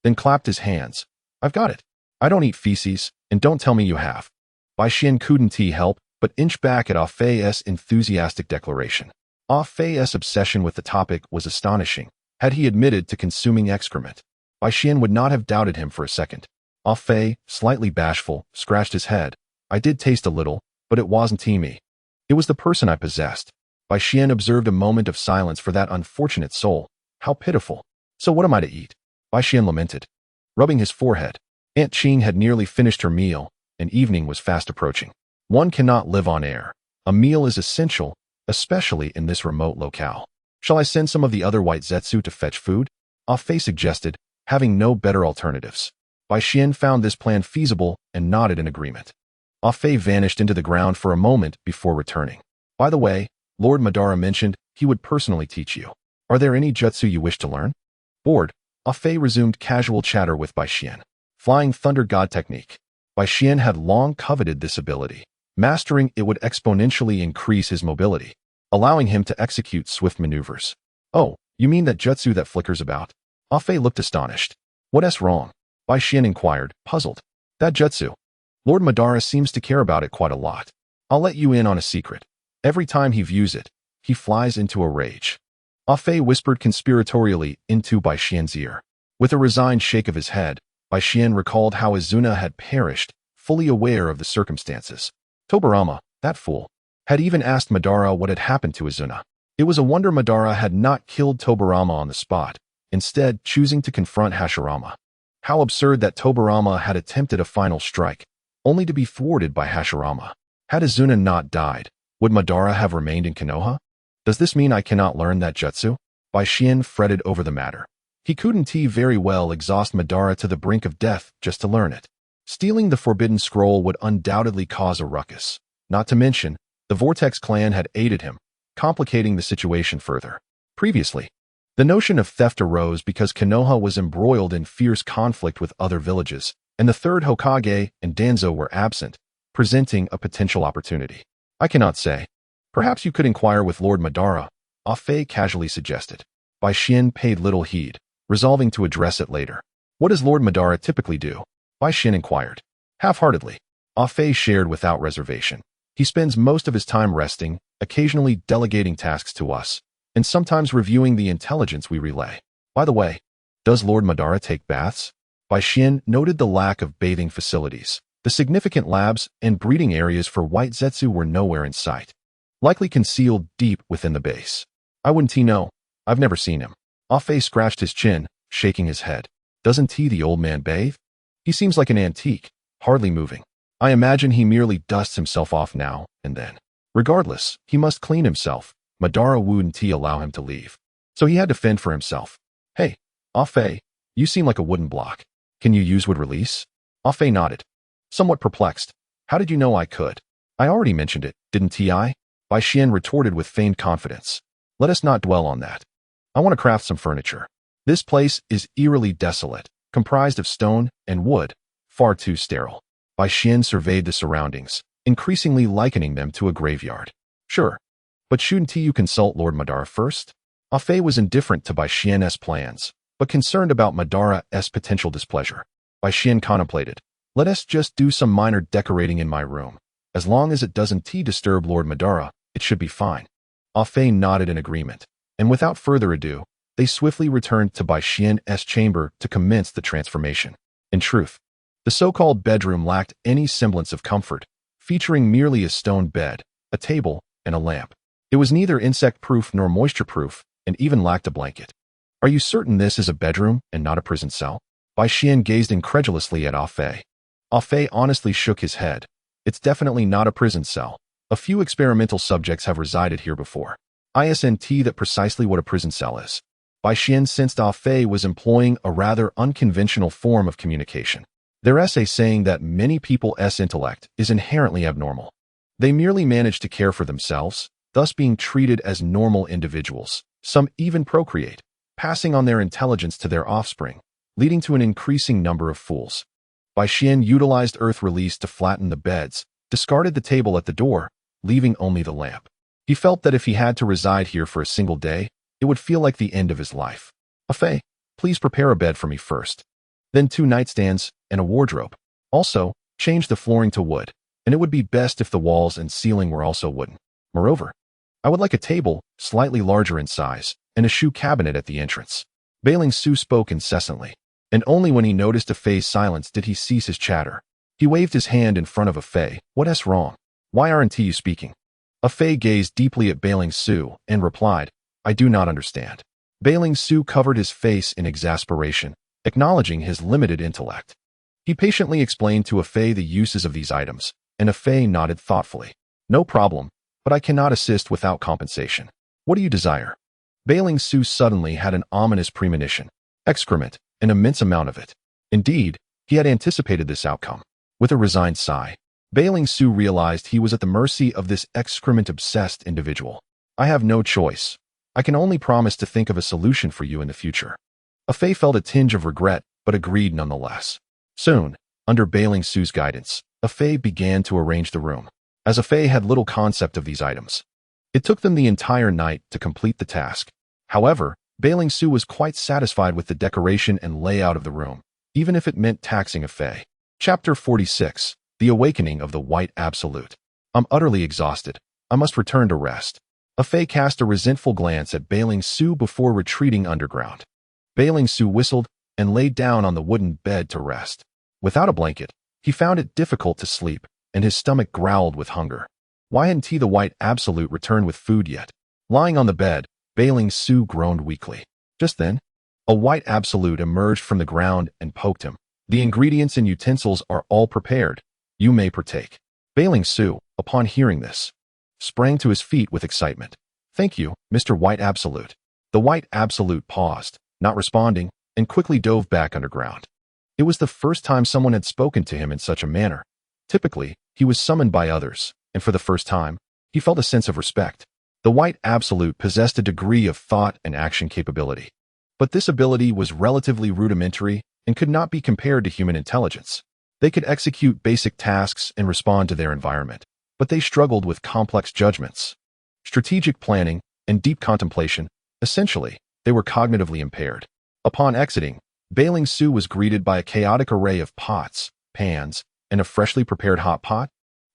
then clapped his hands. I've got it. I don't eat feces, and don't tell me you have. Bai Xian couldn't help but inch back at Afei's enthusiastic declaration. Afei's obsession with the topic was astonishing. Had he admitted to consuming excrement, Bai Xian would not have doubted him for a second. Afei, slightly bashful, scratched his head. I did taste a little, but it wasn't me. It was the person I possessed. Bai Xian observed a moment of silence for that unfortunate soul. How pitiful. So what am I to eat? Bai Xian lamented, rubbing his forehead. Aunt Qing had nearly finished her meal, and evening was fast approaching. One cannot live on air. A meal is essential, especially in this remote locale. Shall I send some of the other white Zetsu to fetch food? Afei suggested, having no better alternatives. Bai Xian found this plan feasible and nodded in agreement. Afei vanished into the ground for a moment before returning. By the way, Lord Madara mentioned he would personally teach you. Are there any jutsu you wish to learn? Bored, Afei resumed casual chatter with Bai Xian. Flying Thunder God technique. Bai Xian had long coveted this ability. Mastering it would exponentially increase his mobility, allowing him to execute swift maneuvers. Oh, you mean that jutsu that flickers about? Afei looked astonished. What's wrong? Bai Xian inquired, puzzled. That jutsu. Lord Madara seems to care about it quite a lot. I'll let you in on a secret. Every time he views it, he flies into a rage. Afei whispered conspiratorially into Bai Xian's ear. With a resigned shake of his head, Bai Xian recalled how Izuna had perished, fully aware of the circumstances. Tobirama, that fool, had even asked Madara what had happened to Izuna. It was a wonder Madara had not killed Tobirama on the spot, instead choosing to confront Hashirama. How absurd that Tobirama had attempted a final strike, only to be thwarted by Hashirama. Had Izuna not died, would Madara have remained in Konoha? Does this mean I cannot learn that jutsu? Baishin fretted over the matter. He couldn't very well exhaust Madara to the brink of death just to learn it. Stealing the forbidden scroll would undoubtedly cause a ruckus. Not to mention, the Vortex clan had aided him, complicating the situation further. Previously, the notion of theft arose because Konoha was embroiled in fierce conflict with other villages, and the third Hokage and Danzo were absent, presenting a potential opportunity. I cannot say. Perhaps you could inquire with Lord Madara, Afei casually suggested. Baishin paid little heed, resolving to address it later. What does Lord Madara typically do? Baishin inquired. Half-heartedly. Afei shared without reservation. He spends most of his time resting, occasionally delegating tasks to us, and sometimes reviewing the intelligence we relay. By the way, does Lord Madara take baths? Baishin noted the lack of bathing facilities. The significant labs and breeding areas for white Zetsu were nowhere in sight, likely concealed deep within the base. I wouldn't know. I've never seen him. Afei scratched his chin, shaking his head. Doesn't the old man bathe? He seems like an antique, hardly moving. I imagine he merely dusts himself off now and then. Regardless, he must clean himself. Madara wouldn't allow him to leave. So he had to fend for himself. Hey, Afei, you seem like a wooden block. Can you use wood release? Afei nodded, somewhat perplexed. How did you know I could? I already mentioned it, didn't I? Baishin retorted with feigned confidence. Let us not dwell on that. I want to craft some furniture. This place is eerily desolate, comprised of stone and wood, far too sterile. Baishin surveyed the surroundings, increasingly likening them to a graveyard. Sure, but shouldn't you consult Lord Madara first? Afei was indifferent to Baishin's plans, but concerned about Madara's potential displeasure. Baishin contemplated. Let us just do some minor decorating in my room. As long as it doesn't disturb Lord Madara, it should be fine. Afei nodded in agreement, and without further ado, they swiftly returned to Baishin's chamber to commence the transformation. In truth, the so-called bedroom lacked any semblance of comfort, featuring merely a stone bed, a table, and a lamp. It was neither insect-proof nor moisture-proof, and even lacked a blanket. Are you certain this is a bedroom and not a prison cell? Baishin gazed incredulously at Afei. Afei honestly shook his head. It's definitely not a prison cell. A few experimental subjects have resided here before. Isn't that precisely what a prison cell is? Baishin sensed Afei was employing a rather unconventional form of communication. Their essay saying that many people's intellect is inherently abnormal. They merely manage to care for themselves, thus being treated as normal individuals. Some even procreate, passing on their intelligence to their offspring, leading to an increasing number of fools. Baishin utilized earth release to flatten the beds, discarded the table at the door, leaving only the lamp. He felt that if he had to reside here for a single day, it would feel like the end of his life. Afei, please prepare a bed for me first. Then 2 nightstands and a wardrobe. Also, change the flooring to wood, and it would be best if the walls and ceiling were also wooden. Moreover, I would like a table, slightly larger in size, and a shoe cabinet at the entrance. Bailing Su spoke incessantly, and only when he noticed Afei's silence did he cease his chatter. He waved his hand in front of Afei. What's wrong? Why aren't you speaking? Afei gazed deeply at Bailing Su and replied, I do not understand. Bailing Su covered his face in exasperation, acknowledging his limited intellect. He patiently explained to Afei the uses of these items, and Afei nodded thoughtfully. No problem, but I cannot assist without compensation. What do you desire? Bailing Su suddenly had an ominous premonition. Excrement, an immense amount of it. Indeed, he had anticipated this outcome. With a resigned sigh, Bailing Su realized he was at the mercy of this excrement-obsessed individual. I have no choice. I can only promise to think of a solution for you in the future. Afei felt a tinge of regret, but agreed nonetheless. Soon, under Bailing Su's guidance, Afei began to arrange the room. As Afei had little concept of these items, it took them the entire night to complete the task. However, Bailing Su was quite satisfied with the decoration and layout of the room, even if it meant taxing Afei. Chapter 46. The Awakening of the White Absolute. I'm utterly exhausted. I must return to rest. Afei cast a resentful glance at Bailing Su before retreating underground. Bailing Su whistled and laid down on the wooden bed to rest. Without a blanket, he found it difficult to sleep, and his stomach growled with hunger. Why hadn't the White Absolute returned with food yet? Lying on the bed, Bailing Su groaned weakly. Just then, A white absolute emerged from the ground and poked him. The ingredients and utensils are all prepared. You may partake. Bailing Su, upon hearing this, sprang to his feet with excitement. Thank you, Mr. White Absolute. The White Absolute paused, not responding, and quickly dove back underground. It was the first time someone had spoken to him in such a manner. Typically, he was summoned by others, and for the first time, he felt a sense of respect. The White Absolute possessed a degree of thought and action capability. But this ability was relatively rudimentary and could not be compared to human intelligence. They could execute basic tasks and respond to their environment, but they struggled with complex judgments, strategic planning, and deep contemplation. Essentially, they were cognitively impaired. Upon exiting, Bailing Su was greeted by a chaotic array of pots, pans, and a freshly prepared hot pot.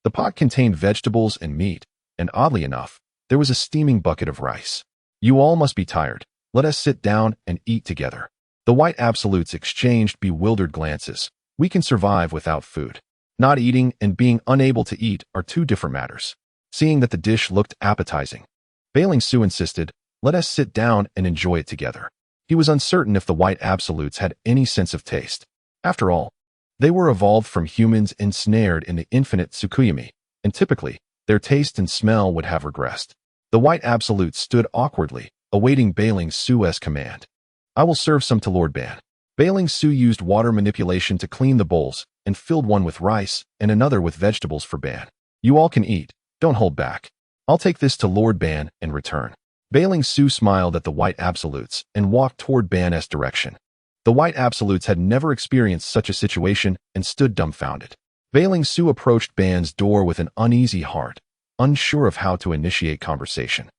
The pot contained vegetables and meat, and oddly enough, there was a steaming bucket of rice. You all must be tired. Let us sit down and eat together. The White Absolutes exchanged bewildered glances. We can survive without food. Not eating and being unable to eat are two different matters. Seeing that the dish looked appetizing, Bailing Su insisted, let us sit down and enjoy it together. He was uncertain if the White Absolutes had any sense of taste. After all, they were evolved from humans ensnared in the infinite Tsukuyami, and typically, their taste and smell would have regressed. The White Absolute stood awkwardly, awaiting Bailing Su's command. I will serve some to Lord Ban. Bailing Su used water manipulation to clean the bowls and filled one with rice and another with vegetables for Ban. You all can eat. Don't hold back. I'll take this to Lord Ban and return. Bailing Su smiled at the White Absolutes and walked toward Ban's direction. The White Absolutes had never experienced such a situation and stood dumbfounded. Bailing Su approached Ban's door with an uneasy heart, unsure of how to initiate conversation.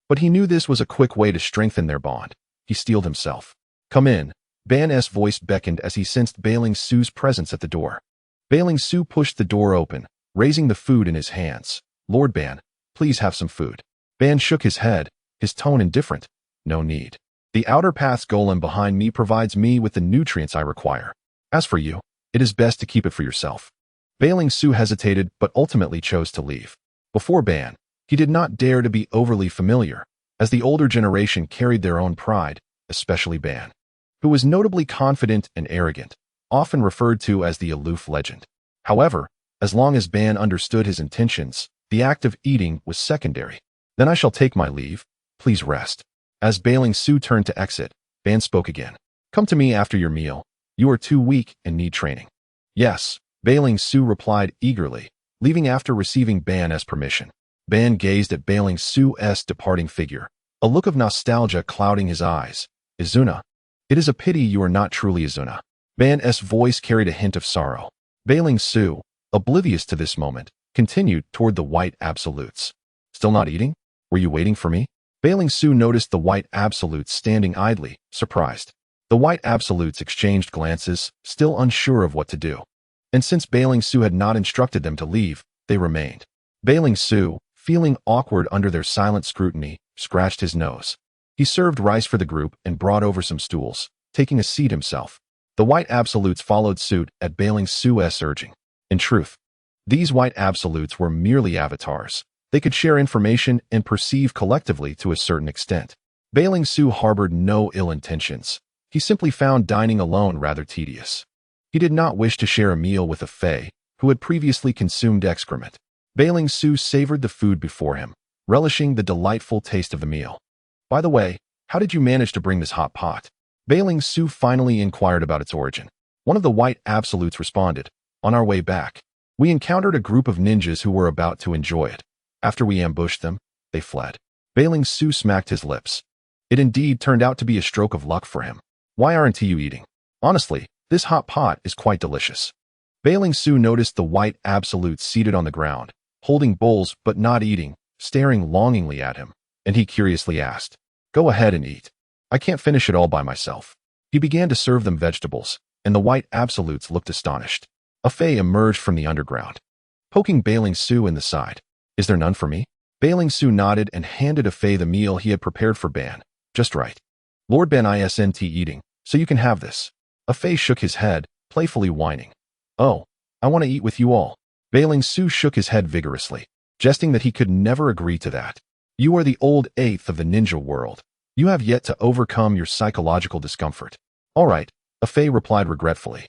But he knew this was a quick way to strengthen their bond. He steeled himself. Come in. Ban's voice beckoned as he sensed Bailing Su's presence at the door. Bailing Su pushed the door open, raising the food in his hands. Lord Ban, please have some food. Ban shook his head, his tone indifferent. No need. The outer path's golem behind me provides me with the nutrients I require. As for you, it is best to keep it for yourself. Bailing Su hesitated but ultimately chose to leave. Before Ban, he did not dare to be overly familiar, as the older generation carried their own pride, especially Ban, who was notably confident and arrogant, often referred to as the aloof legend. However, as long as Ban understood his intentions, the act of eating was secondary. Then I shall take my leave. Please rest. As Bailing Su turned to exit, Ban spoke again. Come to me after your meal. You are too weak and need training. Yes, Bailing Su replied eagerly, leaving after receiving Ban's permission. Ban gazed at Bailing Su's departing figure, a look of nostalgia clouding his eyes. Izuna. It is a pity you are not truly Izuna. Ban's voice carried a hint of sorrow. Bailing Su, oblivious to this moment, continued toward the White Absolutes. Still not eating? Were you waiting for me? Bailing Su noticed the White Absolutes standing idly, surprised. The White Absolutes exchanged glances, still unsure of what to do. And since Bailing Su had not instructed them to leave, they remained. Bailing Su, feeling awkward under their silent scrutiny, scratched his nose. He served rice for the group and brought over some stools, taking a seat himself. The White Absolutes followed suit at Bailing Su's urging. In truth, these White Absolutes were merely avatars. They could share information and perceive collectively to a certain extent. Bailing Su harbored no ill intentions. He simply found dining alone rather tedious. He did not wish to share a meal with a Fae who had previously consumed excrement. Bailing Su savored the food before him, relishing the delightful taste of the meal. By the way, how did you manage to bring this hot pot? Bailing Su finally inquired about its origin. One of the White Absolutes responded, on our way back, we encountered a group of ninjas who were about to enjoy it. After we ambushed them, they fled. Bailing Su smacked his lips. It indeed turned out to be a stroke of luck for him. Why aren't you eating? Honestly, this hot pot is quite delicious. Bailing Su noticed the White Absolutes seated on the ground, holding bowls but not eating, staring longingly at him, and he curiously asked, go ahead and eat. I can't finish it all by myself. He began to serve them vegetables, and the White Absolutes looked astonished. A Fae emerged from the underground, poking Bailing Su in the side. Is there none for me? Bailing Su nodded and handed a Fae the meal he had prepared for Ban. Just right. Lord Ban isn't eating, so you can have this. A Fae shook his head, playfully whining. Oh, I want to eat with you all. Bailing Su shook his head vigorously, jesting that he could never agree to that. You are the old eighth of the ninja world. You have yet to overcome your psychological discomfort. All right, Afei replied regretfully,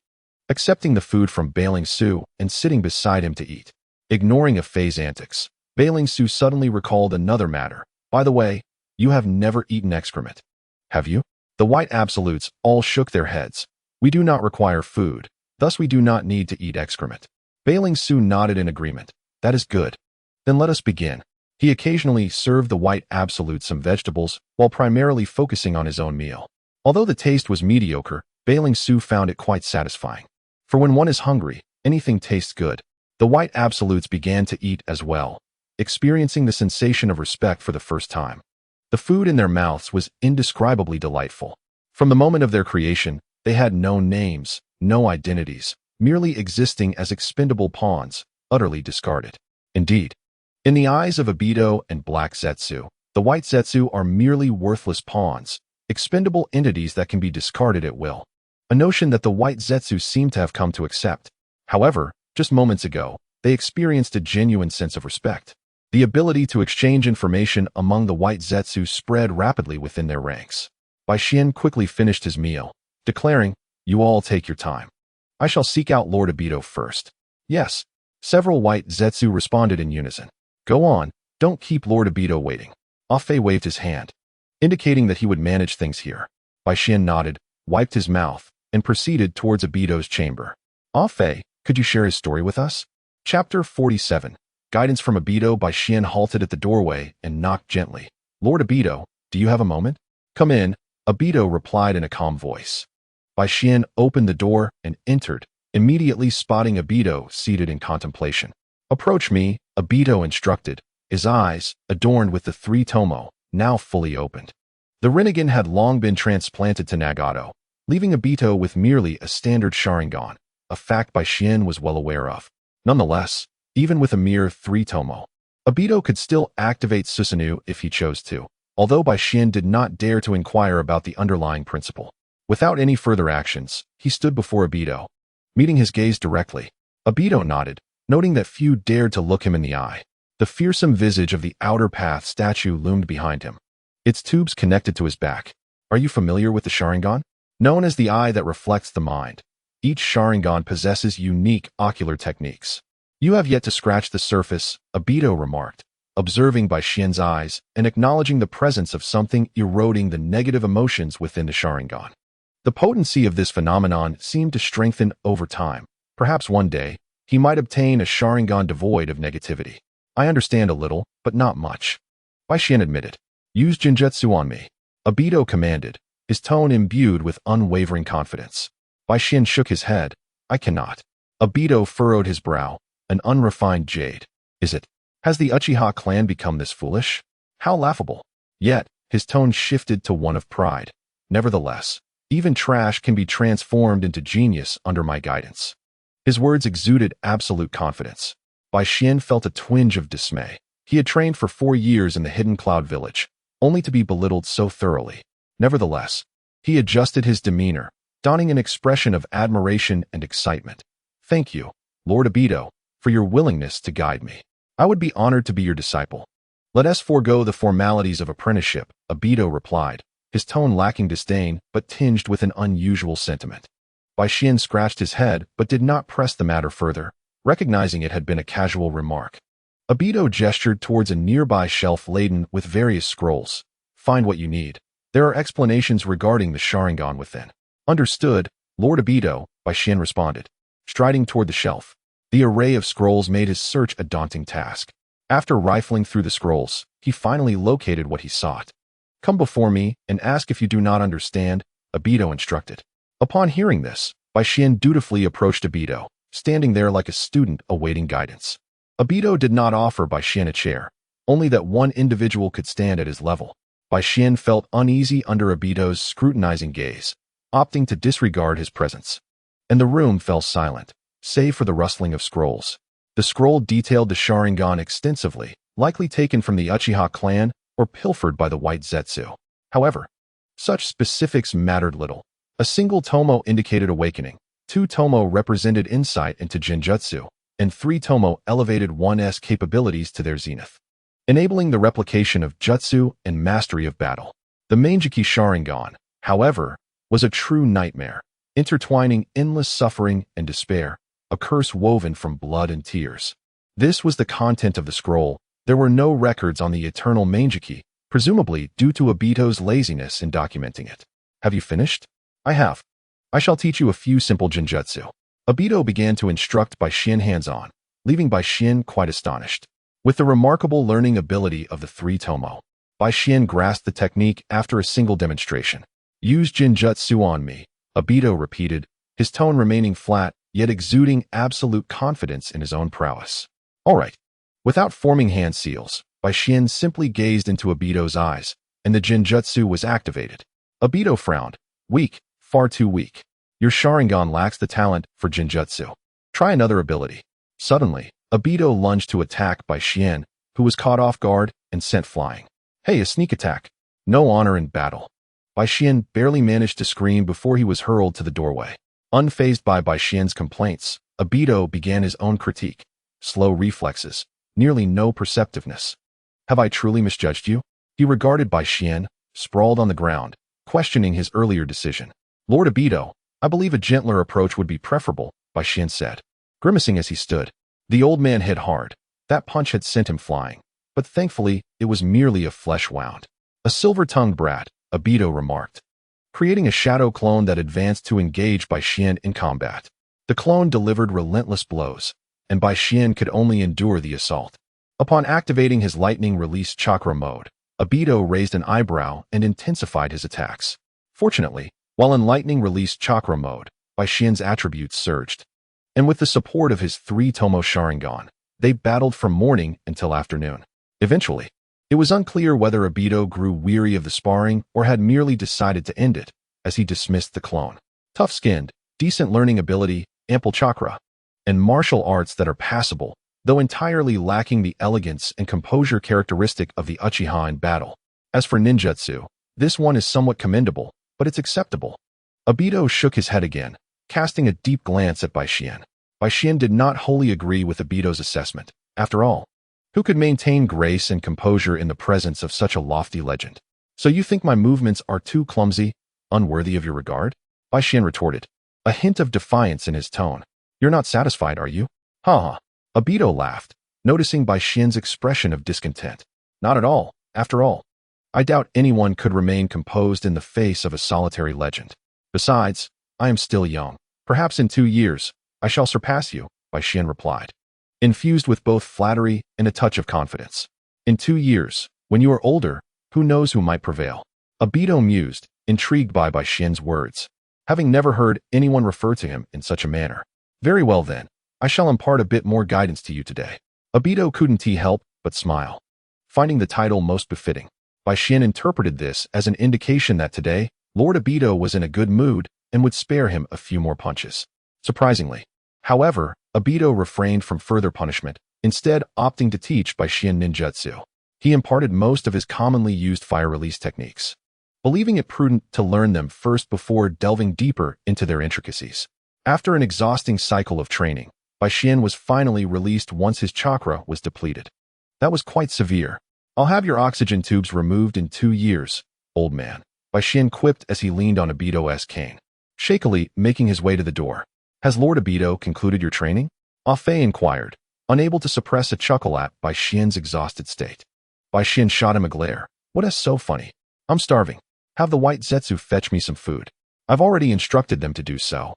accepting the food from Bailing Su and sitting beside him to eat. Ignoring Afei's antics, Bailing Su suddenly recalled another matter. By the way, you have never eaten excrement. Have you? The white absolutes all shook their heads. We do not require food, thus we do not need to eat excrement. Bailing Su nodded in agreement. That is good. Then let us begin. He occasionally served the white absolute some vegetables while primarily focusing on his own meal. Although the taste was mediocre, Bailing Su found it quite satisfying. For when one is hungry, anything tastes good. The white absolutes began to eat as well, experiencing the sensation of respect for the first time. The food in their mouths was indescribably delightful. From the moment of their creation, they had no names, no identities, merely existing as expendable pawns, utterly discarded. Indeed, in the eyes of Obito and Black Zetsu, the white Zetsu are merely worthless pawns, expendable entities that can be discarded at will. A notion that the white Zetsu seem to have come to accept. However, just moments ago, they experienced a genuine sense of respect. The ability to exchange information among the white Zetsu spread rapidly within their ranks. Bai Xian quickly finished his meal, declaring, "You all take your time. I shall seek out Lord Obito first." Yes, several white Zetsu responded in unison. Go on, don't keep Lord Obito waiting. Afei waved his hand, indicating that he would manage things here. Bai Xian nodded, wiped his mouth, and proceeded towards Obito's chamber. Afei, could you share his story with us? Chapter 47. Guidance from Obito. Bai Xian halted at the doorway and knocked gently. Lord Obito, do you have a moment? Come in, Obito replied in a calm voice. Bai Xian opened the door and entered, immediately spotting Obito seated in contemplation. Approach me, Obito instructed, his eyes, adorned with the three tomo, now fully opened. The Rinnegan had long been transplanted to Nagato, leaving Obito with merely a standard Sharingan, a fact Bai Xian was well aware of. Nonetheless, even with a mere three tomo, Obito could still activate Susanoo if he chose to, although Bai Xian did not dare to inquire about the underlying principle. Without any further actions, he stood before Obito, meeting his gaze directly. Obito nodded, noting that few dared to look him in the eye. The fearsome visage of the Outer Path statue loomed behind him, its tubes connected to his back. Are you familiar with the Sharingan? Known as the eye that reflects the mind, each Sharingan possesses unique ocular techniques. You have yet to scratch the surface, Obito remarked, observing Bai Xian's eyes and acknowledging the presence of something eroding the negative emotions within the Sharingan. The potency of this phenomenon seemed to strengthen over time. Perhaps one day, he might obtain a Sharingan devoid of negativity. I understand a little, but not much. Bai Xian admitted. Use Genjutsu on me, Obito commanded, his tone imbued with unwavering confidence. Bai Xian shook his head. I cannot. Obito furrowed his brow, an unrefined jade. Is it? Has the Uchiha clan become this foolish? How laughable. Yet, his tone shifted to one of pride. Nevertheless, even trash can be transformed into genius under my guidance. His words exuded absolute confidence. Bai Xian felt a twinge of dismay. He had trained for 4 years in the Hidden Cloud Village, only to be belittled so thoroughly. Nevertheless, he adjusted his demeanor, donning an expression of admiration and excitement. Thank you, Lord Obito, for your willingness to guide me. I would be honored to be your disciple. Let us forego the formalities of apprenticeship, Obito replied, his tone lacking disdain but tinged with an unusual sentiment. Bai Xian scratched his head but did not press the matter further, recognizing it had been a casual remark. Obito gestured towards a nearby shelf laden with various scrolls. Find what you need. There are explanations regarding the Sharingan within. Understood, Lord Obito, Bai Xian responded, striding toward the shelf. The array of scrolls made his search a daunting task. After rifling through the scrolls, he finally located what he sought. Come before me and ask if you do not understand, Obito instructed. Upon hearing this, Bai Xian dutifully approached Obito, standing there like a student awaiting guidance. Obito did not offer Bai Xian a chair, only that one individual could stand at his level. Bai Xian felt uneasy under Obito's scrutinizing gaze, opting to disregard his presence. And the room fell silent, save for the rustling of scrolls. The scroll detailed the Sharingan extensively, likely taken from the Uchiha clan or pilfered by the white Zetsu. However, such specifics mattered little. A single tomo indicated awakening, 2 tomo represented insight into Genjutsu, and 3 tomo elevated one's capabilities to their zenith, enabling the replication of jutsu and mastery of battle. The Manjiki Sharingan, however, was a true nightmare, intertwining endless suffering and despair, a curse woven from blood and tears. This was the content of the scroll. There were no records on the eternal Manjiki, presumably due to Obito's laziness in documenting it. Have you finished? I have. I shall teach you a few simple genjutsu. Obito began to instruct Bai Xian hands-on, leaving Bai Xian quite astonished. With the remarkable learning ability of the three Tomo, Bai Xian grasped the technique after a single demonstration. Use genjutsu on me, Obito repeated, his tone remaining flat, yet exuding absolute confidence in his own prowess. All right. Without forming hand seals, Bai Xian simply gazed into Obito's eyes, and the genjutsu was activated. Obito frowned. Weak, far too weak. Your Sharingan lacks the talent for genjutsu. Try another ability. Suddenly, Obito lunged to attack Bai Xian, who was caught off guard and sent flying. Hey, a sneak attack. No honor in battle. Bai Xian barely managed to scream before he was hurled to the doorway. Unfazed by Bai Xian's complaints, Obito began his own critique. Slow reflexes, nearly no perceptiveness. Have I truly misjudged you? He regarded Bai Xian, sprawled on the ground, questioning his earlier decision. Lord Obito, I believe a gentler approach would be preferable, Bai Xian said. Grimacing as he stood, the old man hit hard. That punch had sent him flying, but thankfully it was merely a flesh wound. A silver-tongued brat, Obito remarked, creating a shadow clone that advanced to engage Bai Xian in combat. The clone delivered relentless blows, and Bai Xian could only endure the assault. Upon activating his lightning-release chakra mode, Obito raised an eyebrow and intensified his attacks. Fortunately, while in lightning-release chakra mode, Bai Xian's attributes surged. And with the support of his three Tomo Sharingan, they battled from morning until afternoon. Eventually, it was unclear whether Obito grew weary of the sparring or had merely decided to end it, as he dismissed the clone. Tough-skinned, decent learning ability, ample chakra, and martial arts that are passable, though entirely lacking the elegance and composure characteristic of the Uchiha in battle. As for ninjutsu, this one is somewhat commendable, but it's acceptable. Obito shook his head again, casting a deep glance at Bai Xian. Bai Xian did not wholly agree with Obito's assessment. After all, who could maintain grace and composure in the presence of such a lofty legend? So you think my movements are too clumsy, unworthy of your regard? Bai Xian retorted, a hint of defiance in his tone. You're not satisfied, are you? Ha ha. Obito laughed, noticing Bai Xian's expression of discontent. Not at all, after all. I doubt anyone could remain composed in the face of a solitary legend. Besides, I am still young. Perhaps in 2 years, I shall surpass you, Bai Xian replied, infused with both flattery and a touch of confidence. In 2 years, when you are older, who knows who might prevail? Obito mused, intrigued by Bai Xian's words, having never heard anyone refer to him in such a manner. Very well then, I shall impart a bit more guidance to you today. Obito couldn't help but smile, finding the title most befitting. Bai Xian interpreted this as an indication that today, Lord Obito was in a good mood and would spare him a few more punches. Surprisingly, however, Obito refrained from further punishment, instead opting to teach Bai Xian ninjutsu. He imparted most of his commonly used fire release techniques, believing it prudent to learn them first before delving deeper into their intricacies. After an exhausting cycle of training, Bai Xian was finally released once his chakra was depleted. That was quite severe. I'll have your oxygen tubes removed in 2 years, old man, Bai Xian quipped as he leaned on Obito's cane, shakily making his way to the door. Has Lord Obito concluded your training? Ah Fei inquired, unable to suppress a chuckle at Bai Xian's exhausted state. Bai Xian shot him a glare. What is so funny? I'm starving. Have the white Zetsu fetch me some food. I've already instructed them to do so.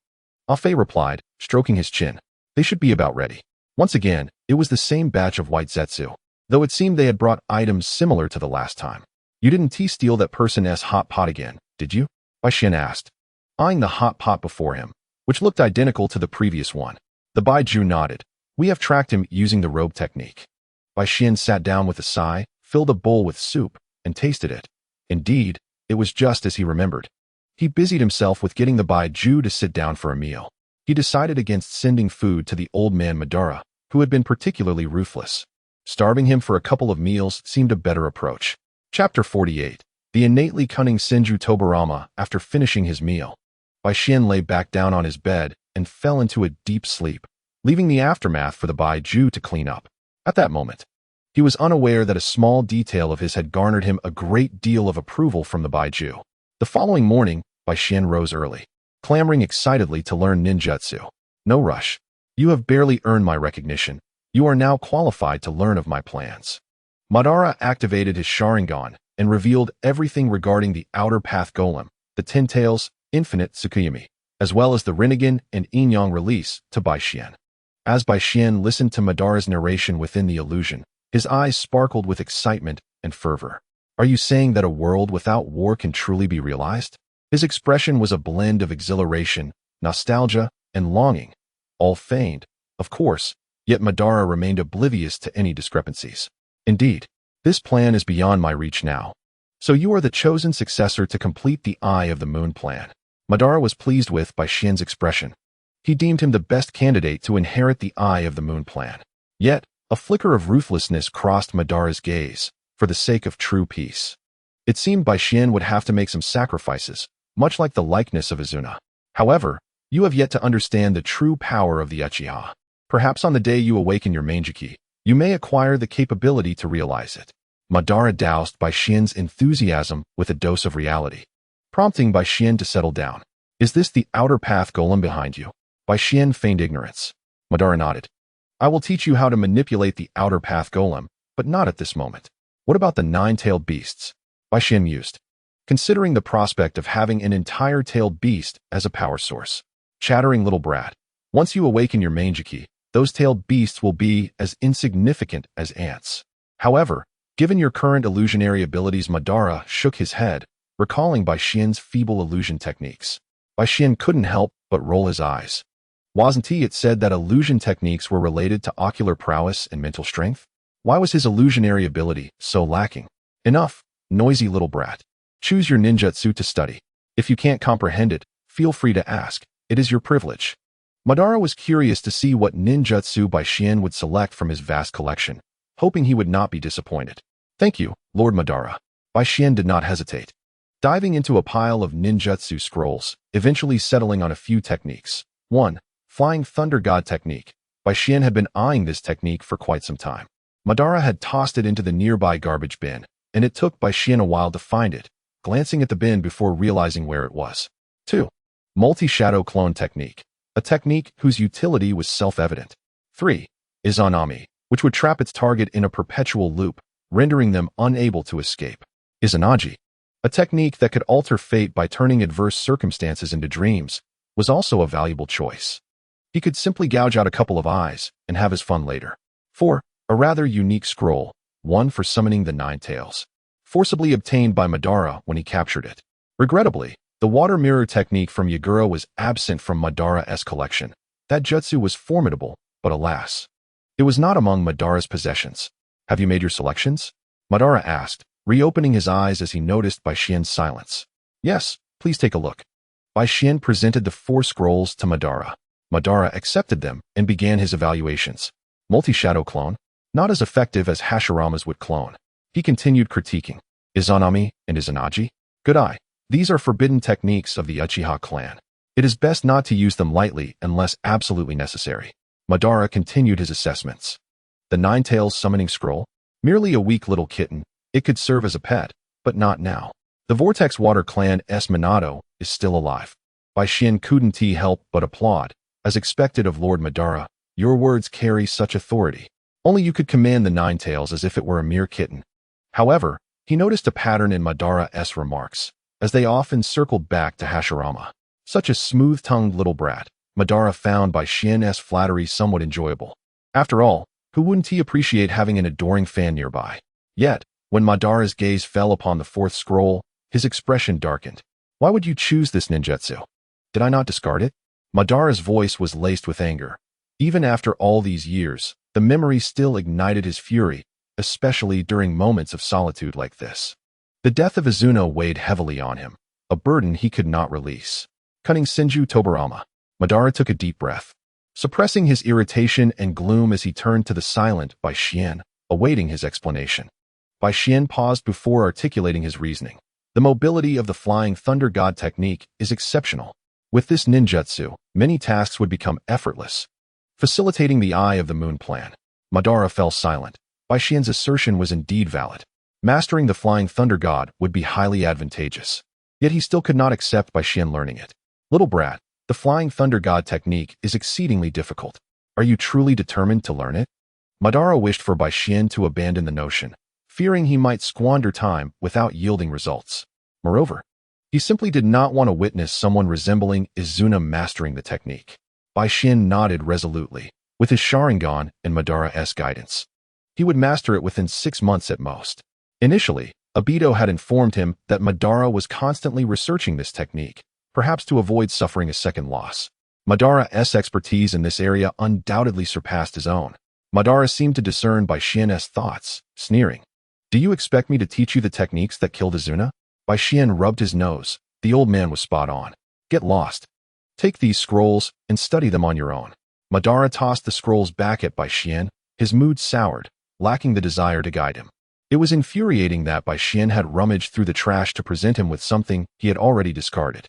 Ah Fei replied, stroking his chin. They should be about ready. Once again, it was the same batch of white Zetsu, though it seemed they had brought items similar to the last time. You didn't steal that person's hot pot again, did you? Bai Xian asked, eyeing the hot pot before him, which looked identical to the previous one. The Baiju nodded. We have tracked him using the robe technique. Bai Xian sat down with a sigh, filled a bowl with soup, and tasted it. Indeed, it was just as he remembered. He busied himself with getting the Baiju to sit down for a meal. He decided against sending food to the old man Madara, who had been particularly ruthless. Starving him for a couple of meals seemed a better approach. Chapter 48. The innately cunning Senju Tobarama after finishing his meal. Bai Xian lay back down on his bed and fell into a deep sleep, leaving the aftermath for the Baiju to clean up. At that moment, He was unaware that a small detail of his had garnered him a great deal of approval from the Baiju. The following morning, Bai Xian rose early, clamoring excitedly to learn ninjutsu. No rush. You have barely earned my recognition. You are now qualified to learn of my plans. Madara activated his Sharingan and revealed everything regarding the Outer Path Golem, the Ten Tails, Infinite Tsukuyami, as well as the Rinnegan and Yin-Yang release to Bai Xian. As Bai Xian listened to Madara's narration within the illusion, his eyes sparkled with excitement and fervor. Are you saying that a world without war can truly be realized? His expression was a blend of exhilaration, nostalgia, and longing, all feigned, of course, yet Madara remained oblivious to any discrepancies. Indeed, this plan is beyond my reach now. So you are the chosen successor to complete the Eye of the Moon plan. Madara was pleased with Bai Xian's expression. He deemed him the best candidate to inherit the Eye of the Moon plan. Yet, a flicker of ruthlessness crossed Madara's gaze, for the sake of true peace. It seemed Bai Xian would have to make some sacrifices, much like the likeness of Izuna. However, you have yet to understand the true power of the Uchiha. Perhaps on the day you awaken your Manjiki, you may acquire the capability to realize it. Madara doused Bai Xian's enthusiasm with a dose of reality, prompting Bai Xian to settle down. Is this the Outer Path Golem behind you? Bai Xian feigned ignorance. Madara nodded. I will teach you how to manipulate the Outer Path Golem, but not at this moment. What about the nine-tailed beasts? Bai Xian mused, considering the prospect of having an entire tailed beast as a power source. Chattering little brat. Once you awaken your Manjiki, those tailed beasts will be as insignificant as ants. However, given your current illusionary abilities, Madara shook his head, recalling Bai Xian's feeble illusion techniques. Bai Xian couldn't help but roll his eyes. Wasn't it said that illusion techniques were related to ocular prowess and mental strength? Why was his illusionary ability so lacking? Enough, noisy little brat. Choose your ninjutsu to study. If you can't comprehend it, feel free to ask. It is your privilege. Madara was curious to see what ninjutsu Bai Xian would select from his vast collection, hoping he would not be disappointed. Thank you, Lord Madara. Bai Xian did not hesitate, diving into a pile of ninjutsu scrolls, eventually settling on a few techniques. 1. Flying Thunder God Technique. Bai Xian had been eyeing this technique for quite some time. Madara had tossed it into the nearby garbage bin, and it took Bai Xian a while to find it, glancing at the bin before realizing where it was. 2. Multi-Shadow Clone Technique. A technique whose utility was self-evident. 3. Izanami, which would trap its target in a perpetual loop, rendering them unable to escape. Izanagi, a technique that could alter fate by turning adverse circumstances into dreams, was also a valuable choice. He could simply gouge out a couple of eyes and have his fun later. 4. A rather unique scroll, one for summoning the Nine Tails, forcibly obtained by Madara when he captured it. Regrettably, the water mirror technique from Yagura was absent from Madara's collection. That jutsu was formidable, but alas, it was not among Madara's possessions. Have you made your selections? Madara asked, reopening his eyes as he noticed Bai Xian's silence. Yes, please take a look. Bai Xian presented the 4 scrolls to Madara. Madara accepted them and began his evaluations. Multi-Shadow Clone, not as effective as Hashirama's would clone. He continued critiquing. Izanami and Izanagi? Good eye. These are forbidden techniques of the Uchiha clan. It is best not to use them lightly unless absolutely necessary. Madara continued his assessments. The Nine Tails Summoning Scroll? Merely a weak little kitten, it could serve as a pet, but not now. The Vortex Water Clan's Minato is still alive. Bai Xian couldn't help but applaud. As expected of Lord Madara, your words carry such authority. Only you could command the Nine Tails as if it were a mere kitten. However, he noticed a pattern in Madara's remarks, as they often circled back to Hashirama. Such a smooth-tongued little brat, Madara found Bai Xian's flattery somewhat enjoyable. After all, who wouldn't he appreciate having an adoring fan nearby? Yet, when Madara's gaze fell upon the 4th scroll, his expression darkened. Why would you choose this ninjutsu? Did I not discard it? Madara's voice was laced with anger. Even after all these years, the memory still ignited his fury, especially during moments of solitude like this. The death of Izuna weighed heavily on him, a burden he could not release. Cunning Senju Tobarama. Madara took a deep breath, suppressing his irritation and gloom as he turned to the silent Bai Xian, awaiting his explanation. Bai Xian paused before articulating his reasoning. The mobility of the Flying Thunder God technique is exceptional. With this ninjutsu, many tasks would become effortless, facilitating the Eye of the Moon plan. Madara fell silent. Bai Bai Xian's assertion was indeed valid. Mastering the Flying Thunder God would be highly advantageous. Yet he still could not accept Bai Xian learning it. Little brat, the Flying Thunder God technique is exceedingly difficult. Are you truly determined to learn it? Madara wished for Bai Xian to abandon the notion, fearing he might squander time without yielding results. Moreover, he simply did not want to witness someone resembling Izuna mastering the technique. Bai Xian nodded resolutely, with his Sharingan and Madara's guidance. He would master it within 6 months at most. Initially, Obito had informed him that Madara was constantly researching this technique, perhaps to avoid suffering a second loss. Madara's expertise in this area undoubtedly surpassed his own. Madara seemed to discern Bai Xian's thoughts, sneering. Do you expect me to teach you the techniques that killed Izuna? Bai Xian rubbed his nose. The old man was spot on. Get lost. Take these scrolls and study them on your own. Madara tossed the scrolls back at Bai Xian, his mood soured, lacking the desire to guide him. It was infuriating that Bai Xian had rummaged through the trash to present him with something he had already discarded.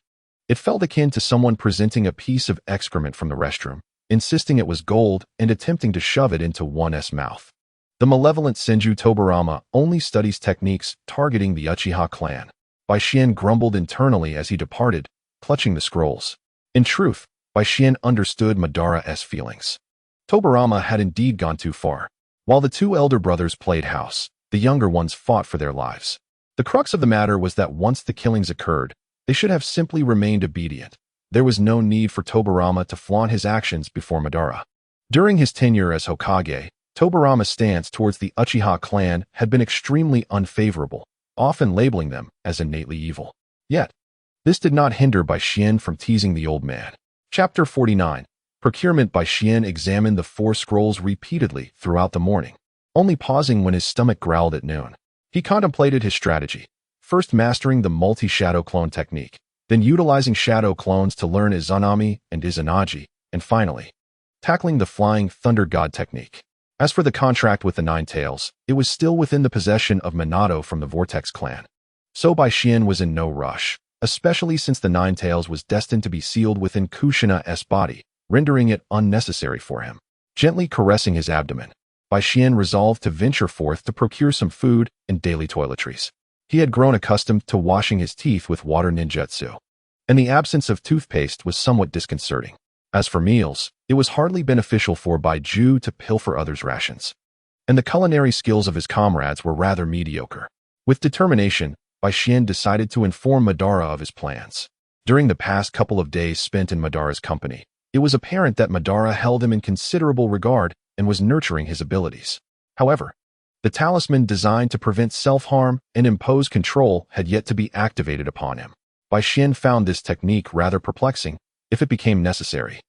It felt akin to someone presenting a piece of excrement from the restroom, insisting it was gold and attempting to shove it into one's mouth. The malevolent Senju Tobirama only studies techniques targeting the Uchiha clan. Bai Xian grumbled internally as he departed, clutching the scrolls. In truth, Bai Xian understood Madara's feelings. Tobirama had indeed gone too far. While the two elder brothers played house, the younger ones fought for their lives. The crux of the matter was that once the killings occurred, they should have simply remained obedient. There was no need for Tobirama to flaunt his actions before Madara. During his tenure as Hokage, Tobirama's stance towards the Uchiha clan had been extremely unfavorable, often labeling them as innately evil. Yet, this did not hinder Bai Xian from teasing the old man. Chapter 49. Procurement. Bai Xian examined the 4 scrolls repeatedly throughout the morning, only pausing when his stomach growled at noon. He contemplated his strategy, first mastering the multi-shadow clone technique, then utilizing shadow clones to learn Izanami and Izanagi, and finally, tackling the Flying Thunder God technique. As for the contract with the Nine Tails, it was still within the possession of Minato from the Vortex clan. So Bai Xian was in no rush, especially since the Nine Tails was destined to be sealed within Kushina's body, rendering it unnecessary for him. Gently caressing his abdomen, Bai Xian resolved to venture forth to procure some food and daily toiletries. He had grown accustomed to washing his teeth with water ninjutsu, and the absence of toothpaste was somewhat disconcerting. As for meals, it was hardly beneficial for Bai Ju to pilfer others' rations, and the culinary skills of his comrades were rather mediocre. With determination, Bai Xian decided to inform Madara of his plans. During the past couple of days spent in Madara's company, it was apparent that Madara held him in considerable regard and was nurturing his abilities. However, the talisman designed to prevent self-harm and impose control had yet to be activated upon him. Bai Xian found this technique rather perplexing, if it became necessary.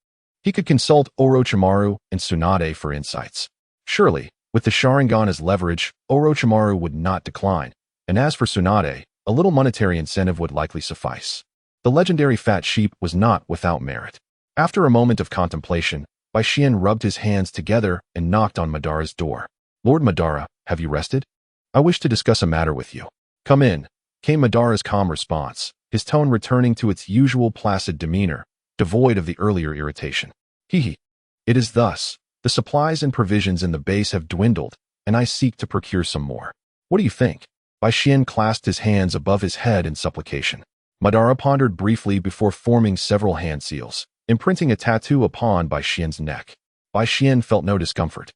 He could consult Orochimaru and Tsunade for insights. Surely, with the Sharingan as leverage, Orochimaru would not decline, and as for Tsunade, a little monetary incentive would likely suffice. The legendary fat sheep was not without merit. After a moment of contemplation, Bai Xian rubbed his hands together and knocked on Madara's door. Lord Madara, have you rested? I wish to discuss a matter with you. Come in, came Madara's calm response, his tone returning to its usual placid demeanor, devoid of the earlier irritation. It is thus. The supplies and provisions in the base have dwindled, and I seek to procure some more. What do you think? Bai Xian clasped his hands above his head in supplication. Madara pondered briefly before forming several hand seals, imprinting a tattoo upon Bai Xian's neck. Bai Xian felt no discomfort.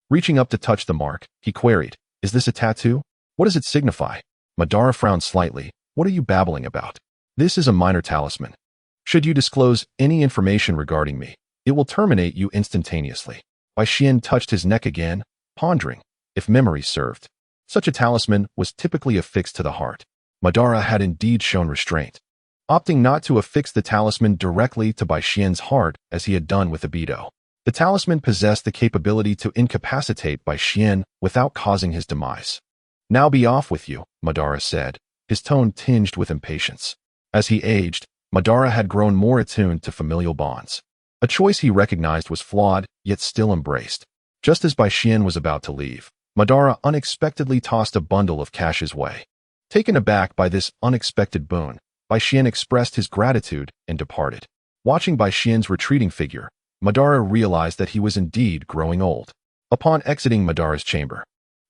Reaching up to touch the mark, he queried, Is this a tattoo? What does it signify? Madara frowned slightly. What are you babbling about? This is a minor talisman. Should you disclose any information regarding me, it will terminate you instantaneously. Bai Xian touched his neck again, pondering, if memory served. Such a talisman was typically affixed to the heart. Madara had indeed shown restraint, opting not to affix the talisman directly to Bai Xian's heart as he had done with Obito. The talisman possessed the capability to incapacitate Bai Xian without causing his demise. Now be off with you, Madara said, his tone tinged with impatience. As he aged, Madara had grown more attuned to familial bonds. A choice he recognized was flawed, yet still embraced. Just as Bai Xian was about to leave, Madara unexpectedly tossed a bundle of cash his way. Taken aback by this unexpected boon, Bai Xian expressed his gratitude and departed. Watching Bai Xian's retreating figure, Madara realized that he was indeed growing old. Upon exiting Madara's chamber,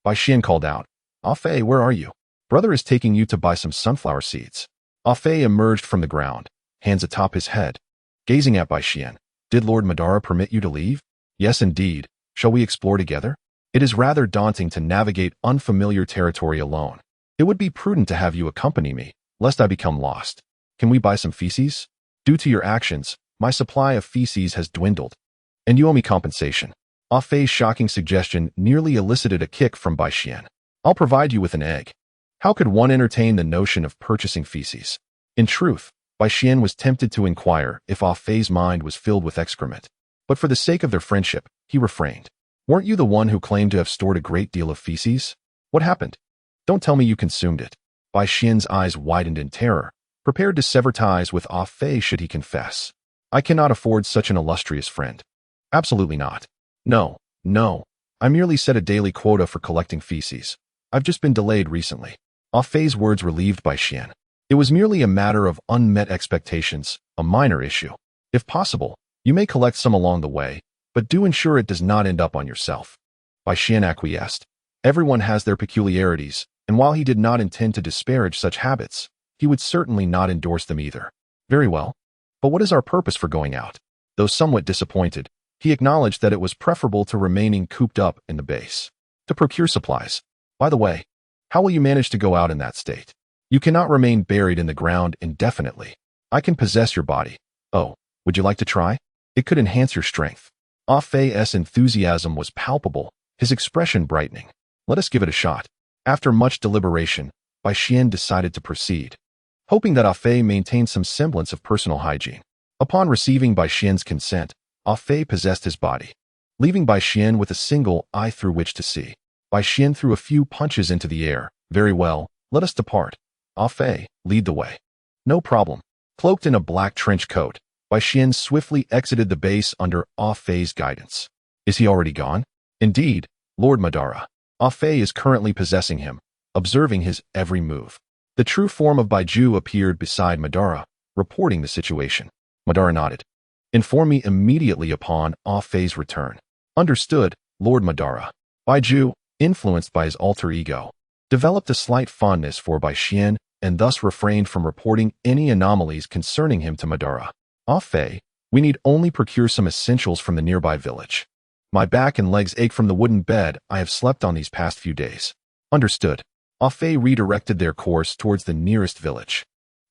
Bai Xian called out. Ah Fei, where are you? Brother is taking you to buy some sunflower seeds. Ah Fei emerged from the ground, hands atop his head, gazing at Bai Xian. Did Lord Madara permit you to leave? Yes, indeed. Shall we explore together? It is rather daunting to navigate unfamiliar territory alone. It would be prudent to have you accompany me, lest I become lost. Can we buy some feces? Due to your actions, my supply of feces has dwindled, and you owe me compensation. Ah Fei's shocking suggestion nearly elicited a kick from Bai Xian. I'll provide you with an egg. How could one entertain the notion of purchasing feces? In truth, Bai Xian was tempted to inquire if Ah Fei's mind was filled with excrement. But for the sake of their friendship, he refrained. Weren't you the one who claimed to have stored a great deal of feces? What happened? Don't tell me you consumed it. Bai Xian's eyes widened in terror, prepared to sever ties with Ah Fei should he confess. I cannot afford such an illustrious friend. Absolutely not. No. I merely set a daily quota for collecting feces. I've just been delayed recently. Ah Fei's words relieved Bai Xian. It was merely a matter of unmet expectations, a minor issue. If possible, you may collect some along the way, but do ensure it does not end up on yourself. Bai Xian acquiesced. Everyone has their peculiarities, and while he did not intend to disparage such habits, he would certainly not endorse them either. Very well. But what is our purpose for going out? Though somewhat disappointed, he acknowledged that it was preferable to remaining cooped up in the base. To procure supplies. By the way, how will you manage to go out in that state? You cannot remain buried in the ground indefinitely. I can possess your body. Oh, would you like to try? It could enhance your strength. Ah Fei's enthusiasm was palpable, his expression brightening. Let us give it a shot. After much deliberation, Bai Xian decided to proceed, hoping that Ah Fei maintained some semblance of personal hygiene. Upon receiving Bai Xian's consent, Ah Fei possessed his body, leaving Bai Xian with a single eye through which to see. Bai Xian threw a few punches into the air. Very well, let us depart. Ah Fei, lead the way. No problem. Cloaked in a black trench coat, Bai Xian swiftly exited the base under Ah Fei's guidance. Is he already gone? Indeed, Lord Madara. Ah Fei is currently possessing him, observing his every move. The true form of Baiju appeared beside Madara, reporting the situation. Madara nodded. Inform me immediately upon Ah Fei's return. Understood, Lord Madara. Baiju, influenced by his alter ego, developed a slight fondness for Bai Xian and thus refrained from reporting any anomalies concerning him to Madara. Ah Fei, we need only procure some essentials from the nearby village. My back and legs ache from the wooden bed I have slept on these past few days. Understood. Ah Fei redirected their course towards the nearest village.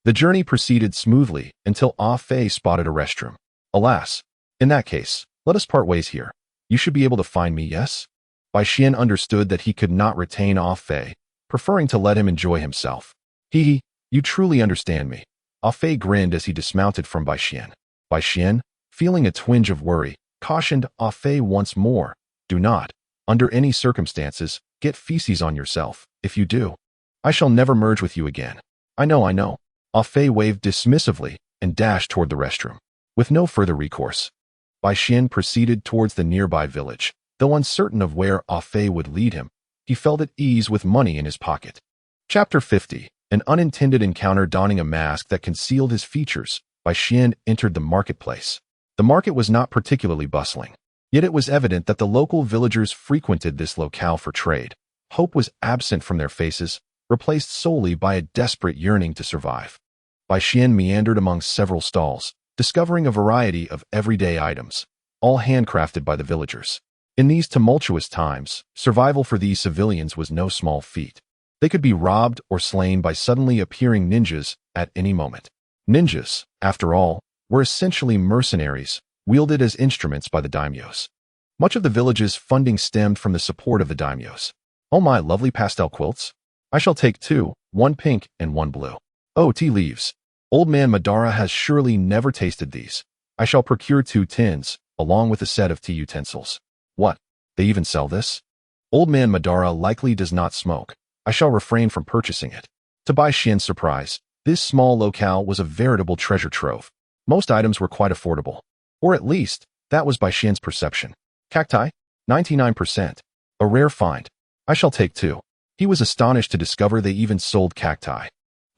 The journey proceeded smoothly until Ah Fei spotted a restroom. Alas, in that case, let us part ways here. You should be able to find me, yes? Bai Xian understood that he could not retain Ah Fei, preferring to let him enjoy himself. Hee, you truly understand me. Ah Fei grinned as he dismounted from Bai Xian. Bai Xian, feeling a twinge of worry, cautioned Ah Fei once more. Do not, under any circumstances, get feces on yourself. If you do, I shall never merge with you again. I know. Ah Fei waved dismissively and dashed toward the restroom. With no further recourse, Bai Xian proceeded towards the nearby village. Though uncertain of where Ah Fei would lead him, he felt at ease with money in his pocket. Chapter 50. An unintended encounter. Donning a mask that concealed his features, Bai Xian entered the marketplace. The market was not particularly bustling, yet it was evident that the local villagers frequented this locale for trade. Hope was absent from their faces, replaced solely by a desperate yearning to survive. Bai Xian meandered among several stalls, discovering a variety of everyday items, all handcrafted by the villagers. In these tumultuous times, survival for these civilians was no small feat. They could be robbed or slain by suddenly appearing ninjas at any moment. Ninjas, after all, were essentially mercenaries, wielded as instruments by the daimyos. Much of the village's funding stemmed from the support of the daimyos. Oh my lovely pastel quilts. I shall take 2, 1 pink and 1 blue. Oh, tea leaves. Old man Madara has surely never tasted these. I shall procure 2 tins, along with a set of tea utensils. What? They even sell this? Old man Madara likely does not smoke. I shall refrain from purchasing it. To Bai Xian's surprise, this small locale was a veritable treasure trove. Most items were quite affordable. Or at least, that was Bai Xian's perception. Cacti? 99%. A rare find. I shall take 2. He was astonished to discover they even sold cacti.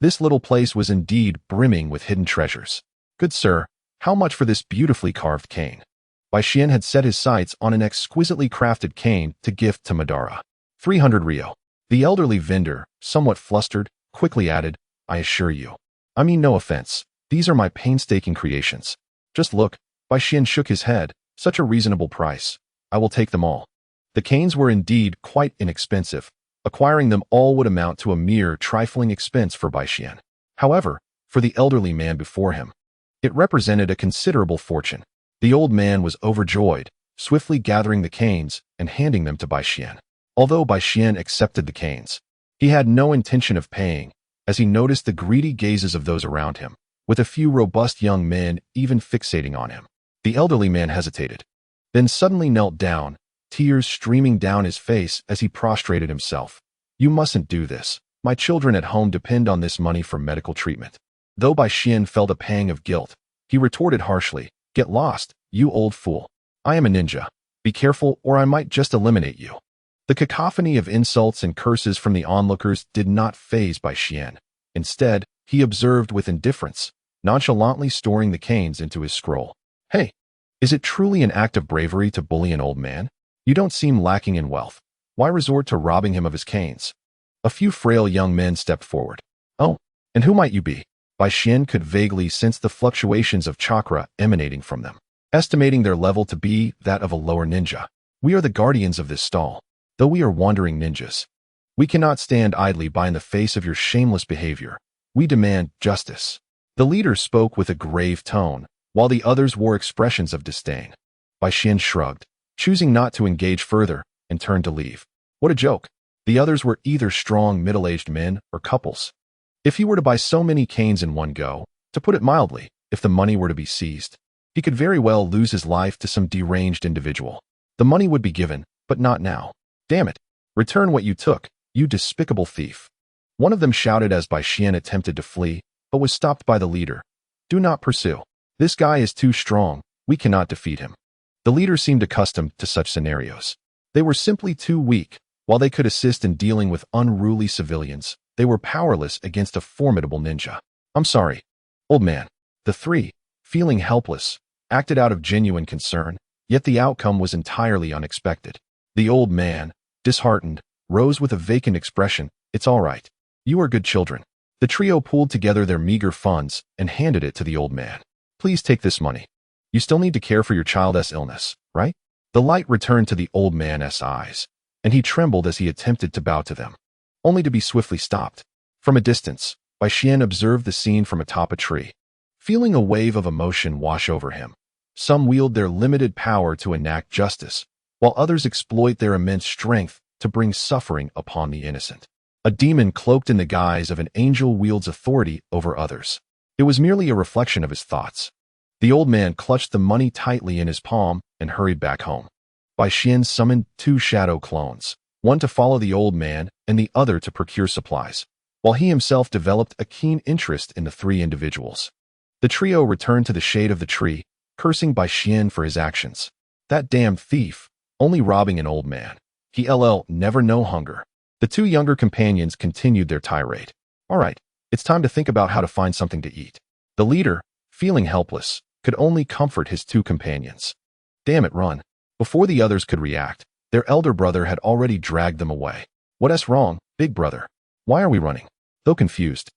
This little place was indeed brimming with hidden treasures. Good sir, how much for this beautifully carved cane? Bai Xian had set his sights on an exquisitely crafted cane to gift to Madara. 300 Rio. The elderly vendor, somewhat flustered, quickly added, I assure you. I mean no offense. These are my painstaking creations. Just look. Bai Xian shook his head. Such a reasonable price. I will take them all. The canes were indeed quite inexpensive. Acquiring them all would amount to a mere trifling expense for Bai Xian. However, for the elderly man before him, it represented a considerable fortune. The old man was overjoyed, swiftly gathering the canes and handing them to Bai Xian. Although Bai Xian accepted the canes, he had no intention of paying, as he noticed the greedy gazes of those around him, with a few robust young men even fixating on him. The elderly man hesitated, then suddenly knelt down, tears streaming down his face as he prostrated himself. You mustn't do this. My children at home depend on this money for medical treatment. Though Bai Xian felt a pang of guilt, he retorted harshly, Get lost, you old fool. I am a ninja. Be careful or I might just eliminate you. The cacophony of insults and curses from the onlookers did not faze Bai Xian. Instead, he observed with indifference, nonchalantly storing the canes into his scroll. Hey, is it truly an act of bravery to bully an old man? You don't seem lacking in wealth. Why resort to robbing him of his canes? A few frail young men stepped forward. Oh, and who might you be? Bai Xian could vaguely sense the fluctuations of chakra emanating from them, estimating their level to be that of a lower ninja. We are the guardians of this stall. Though we are wandering ninjas, we cannot stand idly by in the face of your shameless behavior. We demand justice. The leader spoke with a grave tone, while the others wore expressions of disdain. Bai Xian shrugged, choosing not to engage further, and turned to leave. What a joke. The others were either strong middle-aged men or couples. If he were to buy so many canes in one go, to put it mildly, if the money were to be seized, he could very well lose his life to some deranged individual. The money would be given, but not now. Damn it. Return what you took, you despicable thief. One of them shouted as Bai Xian attempted to flee, but was stopped by the leader. Do not pursue. This guy is too strong. We cannot defeat him. The leader seemed accustomed to such scenarios. They were simply too weak. While they could assist in dealing with unruly civilians, they were powerless against a formidable ninja. I'm sorry, old man. The three, feeling helpless, acted out of genuine concern, yet the outcome was entirely unexpected. The old man, disheartened, rose with a vacant expression. It's all right. You are good children. The trio pulled together their meager funds and handed it to the old man. Please take this money. You still need to care for your child's illness, right? The light returned to the old man's eyes, and he trembled as he attempted to bow to them, only to be swiftly stopped. From a distance, Bai Xian observed the scene from atop a tree. Feeling a wave of emotion wash over him, some wield their limited power to enact justice, while others exploit their immense strength to bring suffering upon the innocent. A demon cloaked in the guise of an angel wields authority over others. It was merely a reflection of his thoughts. The old man clutched the money tightly in his palm and hurried back home. Bai Xian summoned 2 shadow clones, one to follow the old man and the other to procure supplies, while he himself developed a keen interest in the 3 individuals. The trio returned to the shade of the tree, cursing Bai Xian for his actions. That damned thief, only robbing an old man. He'll never know hunger. The 2 younger companions continued their tirade. All right, it's time to think about how to find something to eat. The leader, feeling helpless, could only comfort his 2 companions. Damn it, run. Before the others could react, their elder brother had already dragged them away. What's wrong, big brother? Why are we running? Though confused,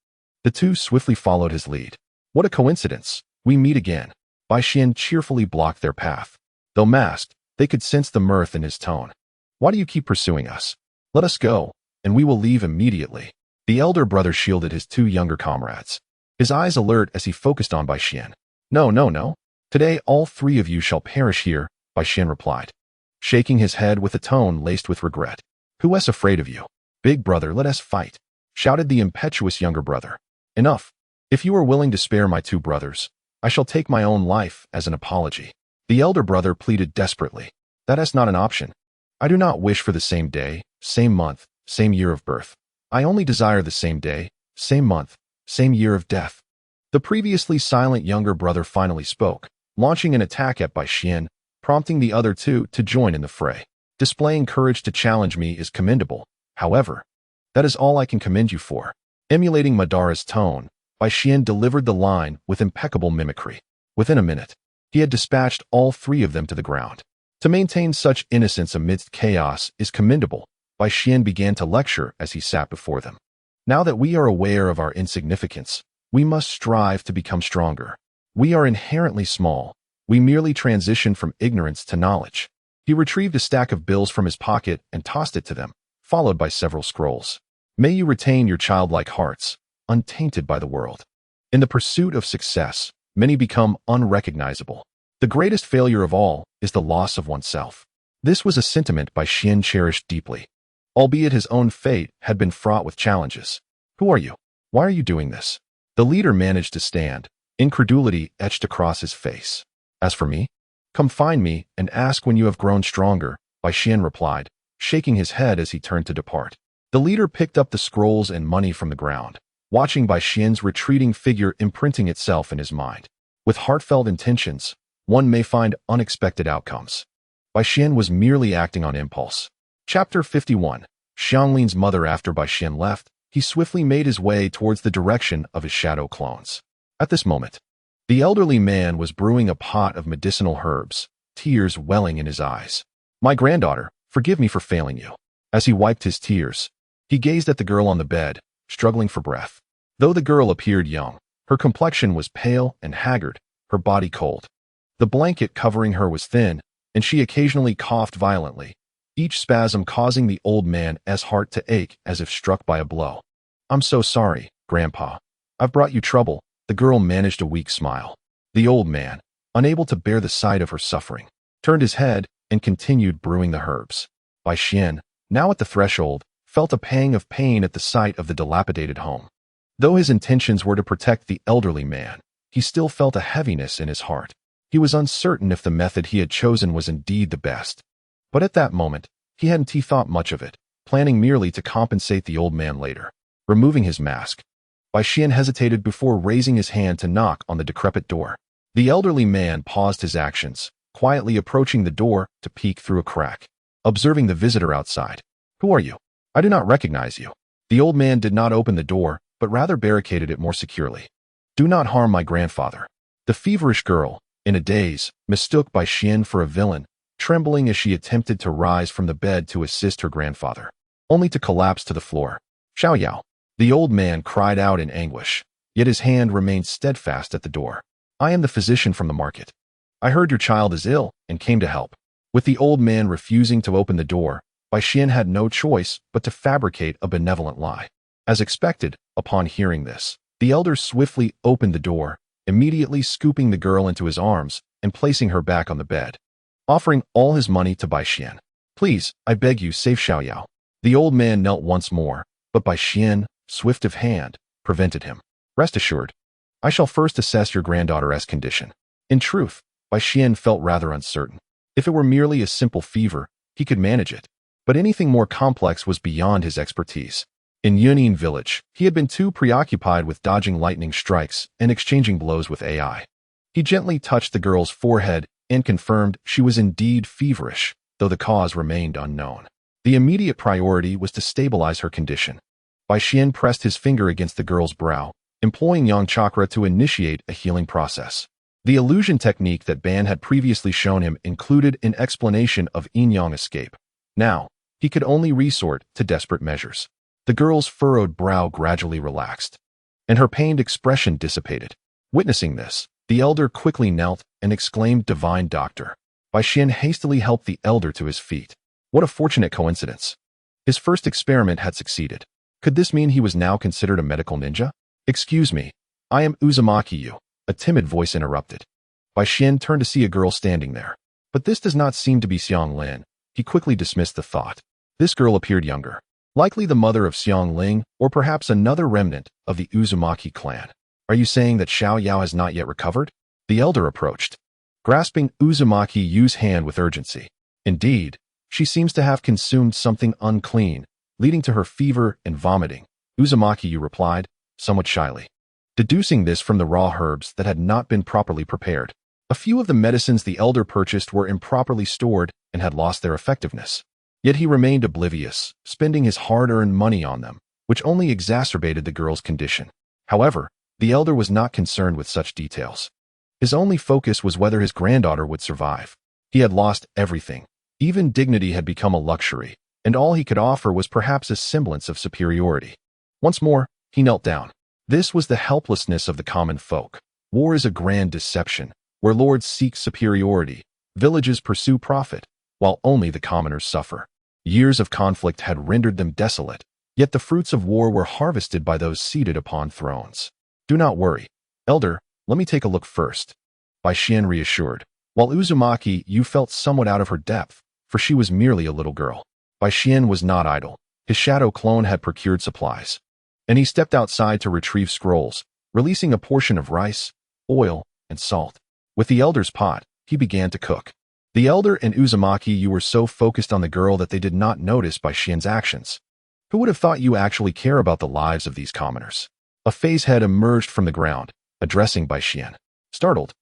the 2 swiftly followed his lead. What a coincidence. We meet again. Bai Xian cheerfully blocked their path. Though masked, they could sense the mirth in his tone. Why do you keep pursuing us? Let us go, and we will leave immediately. The elder brother shielded his 2 younger comrades, his eyes alert as he focused on Bai Xian. No. Today all 3 of you shall perish here, Bai Xian replied, shaking his head with a tone laced with regret. Who is afraid of you? Big brother, let us fight, shouted the impetuous younger brother. Enough. If you are willing to spare my 2 brothers, I shall take my own life as an apology. The elder brother pleaded desperately. That is not an option. I do not wish for the same day, same month, same year of birth. I only desire the same day, same month, same year of death. The previously silent younger brother finally spoke, launching an attack at Bai Xian, prompting the other 2 to join in the fray. Displaying courage to challenge me is commendable. However, that is all I can commend you for. Emulating Madara's tone, Bai Xian delivered the line with impeccable mimicry. Within a minute, he had dispatched all 3 of them to the ground. To maintain such innocence amidst chaos is commendable, Bai Xian began to lecture as he sat before them. Now that we are aware of our insignificance, we must strive to become stronger. We are inherently small. We merely transition from ignorance to knowledge. He retrieved a stack of bills from his pocket and tossed it to them, followed by several scrolls. May you retain your childlike hearts, untainted by the world. In the pursuit of success, many become unrecognizable. The greatest failure of all is the loss of oneself. This was a sentiment Bai Xian cherished deeply, albeit his own fate had been fraught with challenges. Who are you? Why are you doing this? The leader managed to stand, incredulity etched across his face. As for me, come find me and ask when you have grown stronger, Bai Xian replied, shaking his head as he turned to depart. The leader picked up the scrolls and money from the ground, watching Bai Xian's retreating figure imprinting itself in his mind. With heartfelt intentions, one may find unexpected outcomes. Bai Xian was merely acting on impulse. Chapter 51. Xiangling's mother. After Bai Xian left, he swiftly made his way towards the direction of his shadow clones. At this moment, the elderly man was brewing a pot of medicinal herbs, tears welling in his eyes. My granddaughter, forgive me for failing you. As he wiped his tears, he gazed at the girl on the bed, struggling for breath. Though the girl appeared young, her complexion was pale and haggard, her body cold. The blanket covering her was thin, and she occasionally coughed violently, each spasm causing the old man's heart to ache as if struck by a blow. I'm so sorry, Grandpa. I've brought you trouble. The girl managed a weak smile. The old man, unable to bear the sight of her suffering, turned his head and continued brewing the herbs. Bai Xian, now at the threshold, felt a pang of pain at the sight of the dilapidated home. Though his intentions were to protect the elderly man, he still felt a heaviness in his heart. He was uncertain if the method he had chosen was indeed the best. But at that moment, he hadn't thought much of it, planning merely to compensate the old man later. Removing his mask, Bai Xian hesitated before raising his hand to knock on the decrepit door. The elderly man paused his actions, quietly approaching the door to peek through a crack. Observing the visitor outside. Who are you? I do not recognize you. The old man did not open the door, but rather barricaded it more securely. Do not harm my grandfather. The feverish girl, in a daze, mistook Bai Xian for a villain, trembling as she attempted to rise from the bed to assist her grandfather, only to collapse to the floor. Xiaoyao. The old man cried out in anguish, yet his hand remained steadfast at the door. I am the physician from the market. I heard your child is ill and came to help. With the old man refusing to open the door, Bai Xian had no choice but to fabricate a benevolent lie. As expected, upon hearing this, the elder swiftly opened the door, immediately scooping the girl into his arms and placing her back on the bed, offering all his money to Bai Xian. Please, I beg you, save Xiaoyao. The old man knelt once more, but Bai Xian, swift of hand, prevented him. Rest assured, I shall first assess your granddaughter's condition. In truth, Bai Xian felt rather uncertain. If it were merely a simple fever, he could manage it, but anything more complex was beyond his expertise. In Yunin village, he had been too preoccupied with dodging lightning strikes and exchanging blows with AI. He gently touched the girl's forehead and confirmed she was indeed feverish, though the cause remained unknown. The immediate priority was to stabilize her condition. Bai Xian pressed his finger against the girl's brow, employing yang chakra to initiate a healing process. The illusion technique that Ban had previously shown him included an explanation of yin-yang escape. Now, he could only resort to desperate measures. The girl's furrowed brow gradually relaxed, and her pained expression dissipated. Witnessing this, the elder quickly knelt and exclaimed, Divine Doctor. Bai Xian hastily helped the elder to his feet. What a fortunate coincidence. His first experiment had succeeded. Could this mean he was now considered a medical ninja? Excuse me, I am Uzumaki-yu, a timid voice interrupted. Bai Xian turned to see a girl standing there. But this does not seem to be Xiang Lin. He quickly dismissed the thought. This girl appeared younger, likely the mother of Xiang Ling, or perhaps another remnant of the Uzumaki clan. Are you saying that Xiaoyao has not yet recovered? The elder approached, grasping Uzumaki-yu's hand with urgency. Indeed, she seems to have consumed something unclean, leading to her fever and vomiting, Uzumaki-yu replied, somewhat shyly, deducing this from the raw herbs that had not been properly prepared. A few of the medicines the elder purchased were improperly stored and had lost their effectiveness. Yet he remained oblivious, spending his hard-earned money on them, which only exacerbated the girl's condition. However, the elder was not concerned with such details. His only focus was whether his granddaughter would survive. He had lost everything. Even dignity had become a luxury, and all he could offer was perhaps a semblance of superiority. Once more, he knelt down. This was the helplessness of the common folk. War is a grand deception, where lords seek superiority, villages pursue profit, while only the commoners suffer. Years of conflict had rendered them desolate, yet the fruits of war were harvested by those seated upon thrones. Do not worry, elder, let me take a look first. Bai Xian reassured. While Uzumaki Yu felt somewhat out of her depth, for she was merely a little girl. Bai Xian was not idle. His shadow clone had procured supplies, and he stepped outside to retrieve scrolls, releasing a portion of rice, oil, and salt. With the elder's pot, he began to cook. The elder and Uzumaki Yu were so focused on the girl that they did not notice Bai Xian's actions. Who would have thought you actually care about the lives of these commoners? A Fei's head emerged from the ground, addressing Bai Xian. Startled,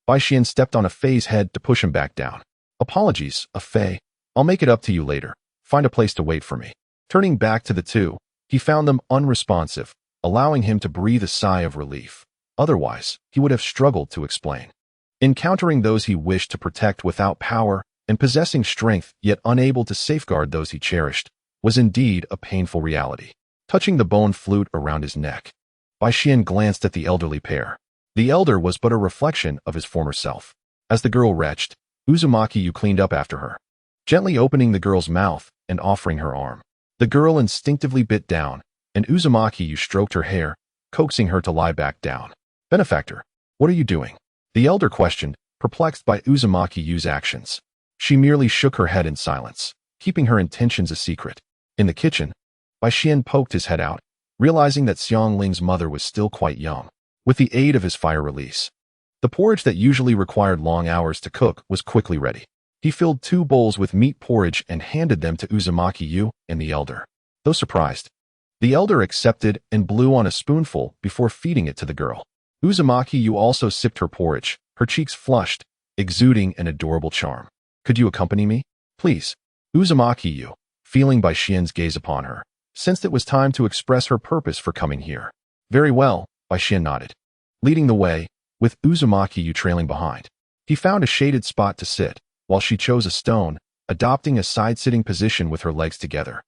Bai Xian stepped on a Fei's head to push him back down. Apologies, a Fei. I'll make it up to you later. Find a place to wait for me. Turning back to the two, he found them unresponsive, allowing him to breathe a sigh of relief. Otherwise, he would have struggled to explain. Encountering those he wished to protect without power and possessing strength yet unable to safeguard those he cherished was indeed a painful reality. Touching the bone flute around his neck, Bai Xian glanced at the elderly pair. The elder was but a reflection of his former self. As the girl retched, Uzumaki Yu cleaned up after her, gently opening the girl's mouth and offering her arm. The girl instinctively bit down, and Uzumaki Yu stroked her hair, coaxing her to lie back down. Benefactor, what are you doing? The elder questioned, perplexed by Uzumaki Yu's actions. She merely shook her head in silence, keeping her intentions a secret. In the kitchen, Bai Xian poked his head out, realizing that Xiang Ling's mother was still quite young. With the aid of his fire release, the porridge that usually required long hours to cook was quickly ready. He filled 2 bowls with meat porridge and handed them to Uzumaki Yu and the elder. Though surprised, the elder accepted and blew on a spoonful before feeding it to the girl. Uzumaki Yu also sipped her porridge, her cheeks flushed, exuding an adorable charm. Could you accompany me? Please. Uzumaki Yu, feeling Bai Xian's gaze upon her, sensed it was time to express her purpose for coming here. Very well, Bai Xian nodded. Leading the way, with Uzumaki Yu trailing behind, he found a shaded spot to sit, while she chose a stone, adopting a side-sitting position with her legs together.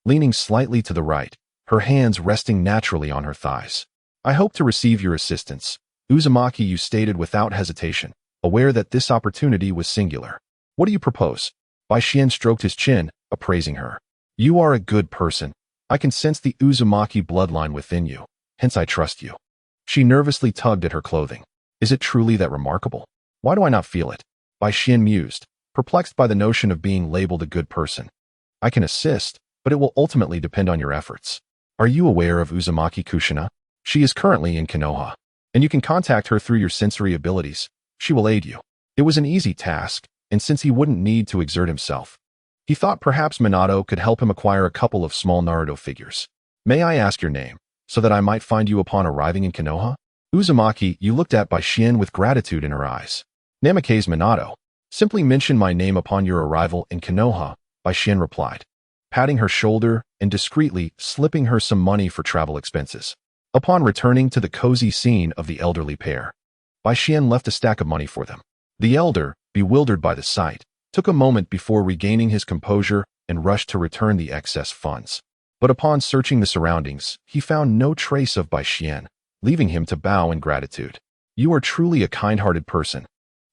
Leaning slightly to the right, her hands resting naturally on her thighs. I hope to receive your assistance, Uzumaki Yu stated without hesitation, aware that this opportunity was singular. What do you propose? Bai Xian stroked his chin, appraising her. You are a good person. I can sense the Uzumaki bloodline within you, hence I trust you. She nervously tugged at her clothing. Is it truly that remarkable? Why do I not feel it? Bai Xian mused, perplexed by the notion of being labeled a good person. I can assist, but it will ultimately depend on your efforts. Are you aware of Uzumaki Kushina? She is currently in Konoha, and you can contact her through your sensory abilities. She will aid you. It was an easy task, and since he wouldn't need to exert himself, he thought perhaps Minato could help him acquire a couple of small Naruto figures. May I ask your name, so that I might find you upon arriving in Konoha? Uzumaki Yu looked at Bai Xian with gratitude in her eyes. Namikaze Minato. Simply mention my name upon your arrival in Konoha, Bai Xian replied, patting her shoulder and discreetly slipping her some money for travel expenses. Upon returning to the cozy scene of the elderly pair, Bai Xian left a stack of money for them. The elder, bewildered by the sight, took a moment before regaining his composure and rushed to return the excess funds. But upon searching the surroundings, he found no trace of Bai Xian, leaving him to bow in gratitude. You are truly a kind-hearted person.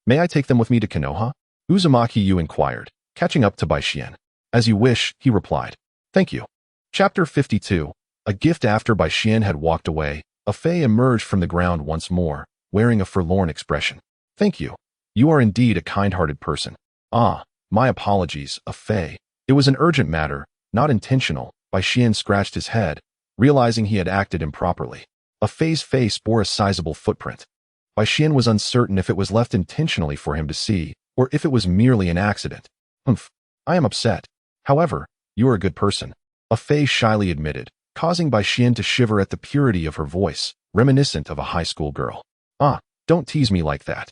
May I take them with me to Konoha? Uzumaki Yu inquired, catching up to Bai Xian. As you wish, he replied. Thank you. Chapter 52. A gift. After Bai Xian had walked away, a Fei emerged from the ground once more, wearing a forlorn expression. Thank you. You are indeed a kind-hearted person. Ah, my apologies, a Fei. It was an urgent matter, not intentional. Bai Xian scratched his head, realizing he had acted improperly. A Fei's face bore a sizable footprint. Bai Xian was uncertain if it was left intentionally for him to see, or if it was merely an accident. Humph, I am upset. However, you are a good person, a Fei shyly admitted, causing Bai Xian to shiver at the purity of her voice, reminiscent of a high school girl. Ah, don't tease me like that.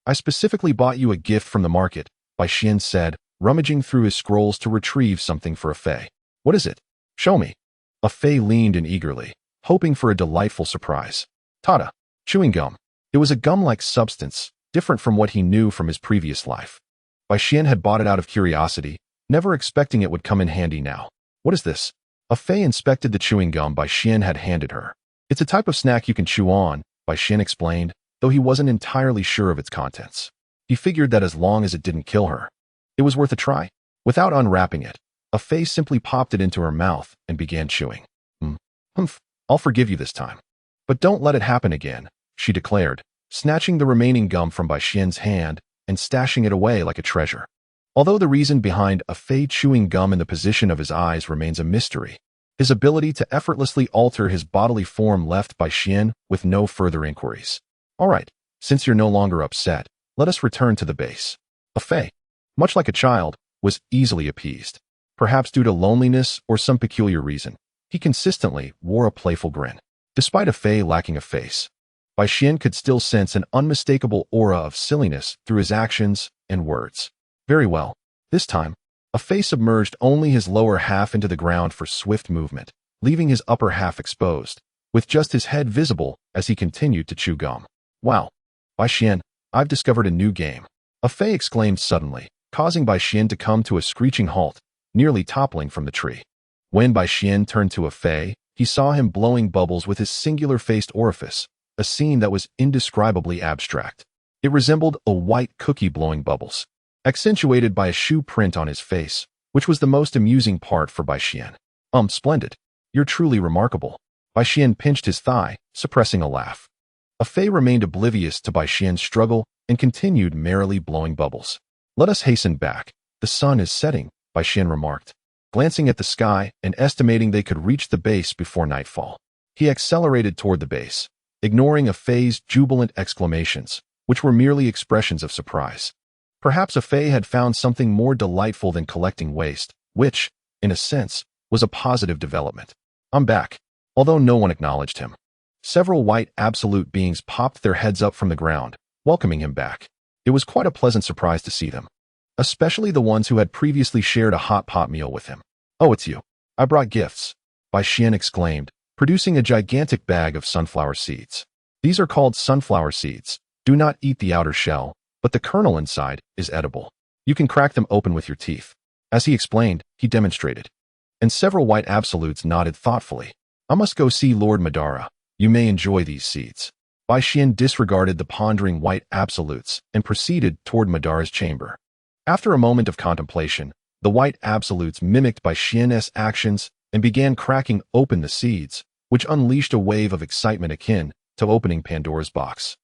I specifically bought you a gift from the market, Bai Xian said, rummaging through his scrolls to retrieve something for a Fei. What is it? Show me. A Fei leaned in eagerly, hoping for a delightful surprise. Tada! Chewing gum. It was a gum-like substance, different from what he knew from his previous life. Bai Xian had bought it out of curiosity, never expecting it would come in handy now. What is this? A Fei inspected the chewing gum Bai Xian had handed her. It's a type of snack you can chew on, Bai Xian explained, though he wasn't entirely sure of its contents. He figured that as long as it didn't kill her, it was worth a try. Without unwrapping it, a Fei simply popped it into her mouth and began chewing. Humph, I'll forgive you this time. But don't let it happen again, she declared, snatching the remaining gum from Bai Xian's hand and stashing it away like a treasure. Although the reason behind a Fei chewing gum in the position of his eyes remains a mystery, his ability to effortlessly alter his bodily form left Bai Xian with no further inquiries. All right, since you're no longer upset, let us return to the base. A Fei, much like a child, was easily appeased. Perhaps due to loneliness or some peculiar reason, he consistently wore a playful grin. Despite a Fei lacking a face, Bai Xian could still sense an unmistakable aura of silliness through his actions and words. Very well. This time, a Fei submerged only his lower half into the ground for swift movement, leaving his upper half exposed, with just his head visible as he continued to chew gum. Wow. Bai Xian, I've discovered a new game. A Fei exclaimed suddenly, causing Bai Xian to come to a screeching halt, nearly toppling from the tree. When Bai Xian turned to a Fei, he saw him blowing bubbles with his singular-faced orifice, a scene that was indescribably abstract. It resembled a white cookie blowing bubbles, accentuated by a shoe print on his face, which was the most amusing part for Bai Xian. Splendid. You're truly remarkable. Bai Xian pinched his thigh, suppressing a laugh. A Fei remained oblivious to Bai Xian's struggle and continued merrily blowing bubbles. Let us hasten back. The sun is setting, Bai Xian remarked, glancing at the sky and estimating they could reach the base before nightfall. He accelerated toward the base, ignoring a Fei's jubilant exclamations, which were merely expressions of surprise. Perhaps a Fei had found something more delightful than collecting waste, which, in a sense, was a positive development. I'm back, although no one acknowledged him. Several white absolute beings popped their heads up from the ground, welcoming him back. It was quite a pleasant surprise to see them, especially the ones who had previously shared a hot pot meal with him. Oh, it's you. I brought gifts, Bai Xian exclaimed, producing a gigantic bag of sunflower seeds. These are called sunflower seeds. Do not eat the outer shell, but the kernel inside is edible. You can crack them open with your teeth. As he explained, he demonstrated. And several white absolutes nodded thoughtfully. I must go see Lord Madara. You may enjoy these seeds. Bai Xian disregarded the pondering white absolutes and proceeded toward Madara's chamber. After a moment of contemplation, the white absolutes mimicked Bai Xian's actions and began cracking open the seeds, which unleashed a wave of excitement akin to opening Pandora's box.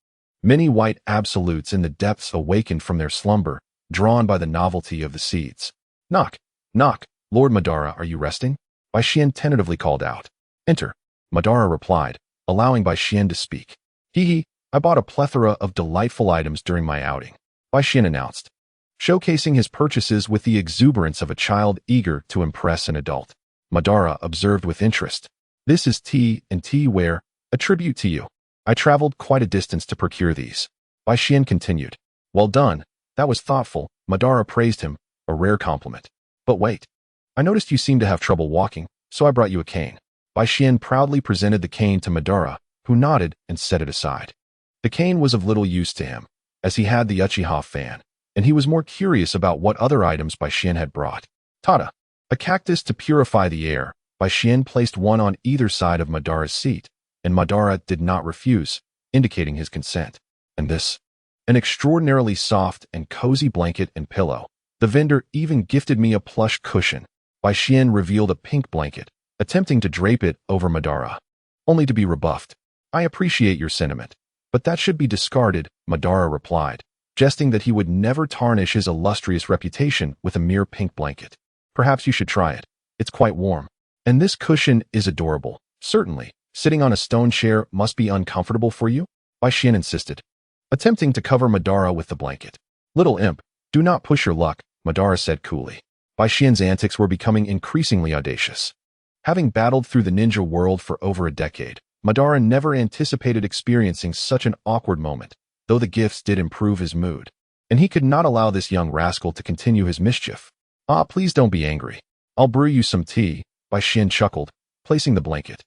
Many white absolutes in the depths awakened from their slumber, drawn by the novelty of the seeds. Knock, knock, Lord Madara, are you resting? Bai Xian tentatively called out. Enter, Madara replied, allowing Bai Xian to speak. Hee, I bought a plethora of delightful items during my outing, Bai Xian announced, showcasing his purchases with the exuberance of a child eager to impress an adult. Madara observed with interest. This is tea and tea ware, a tribute to you. I traveled quite a distance to procure these. Bai Xian continued. Well done, that was thoughtful, Madara praised him, a rare compliment. But wait, I noticed you seem to have trouble walking, so I brought you a cane. Bai Xian proudly presented the cane to Madara, who nodded and set it aside. The cane was of little use to him, as he had the Uchiha fan, and he was more curious about what other items Bai Xian had brought. Tada, a cactus to purify the air. Bai Xian placed one on either side of Madara's seat, and Madara did not refuse, indicating his consent. And this? An extraordinarily soft and cozy blanket and pillow. The vendor even gifted me a plush cushion. Bai Xian revealed a pink blanket, attempting to drape it over Madara, only to be rebuffed. I appreciate your sentiment, but that should be discarded, Madara replied, jesting that he would never tarnish his illustrious reputation with a mere pink blanket. Perhaps you should try it. It's quite warm. And this cushion is adorable. Certainly, sitting on a stone chair must be uncomfortable for you, Bai Xian insisted, attempting to cover Madara with the blanket. Little imp, do not push your luck, Madara said coolly. Bai Xian's antics were becoming increasingly audacious. Having battled through the ninja world for over a decade, Madara never anticipated experiencing such an awkward moment, though the gifts did improve his mood, and he could not allow this young rascal to continue his mischief. Ah, please don't be angry. I'll brew you some tea, Bai Xian chuckled, placing the blanket,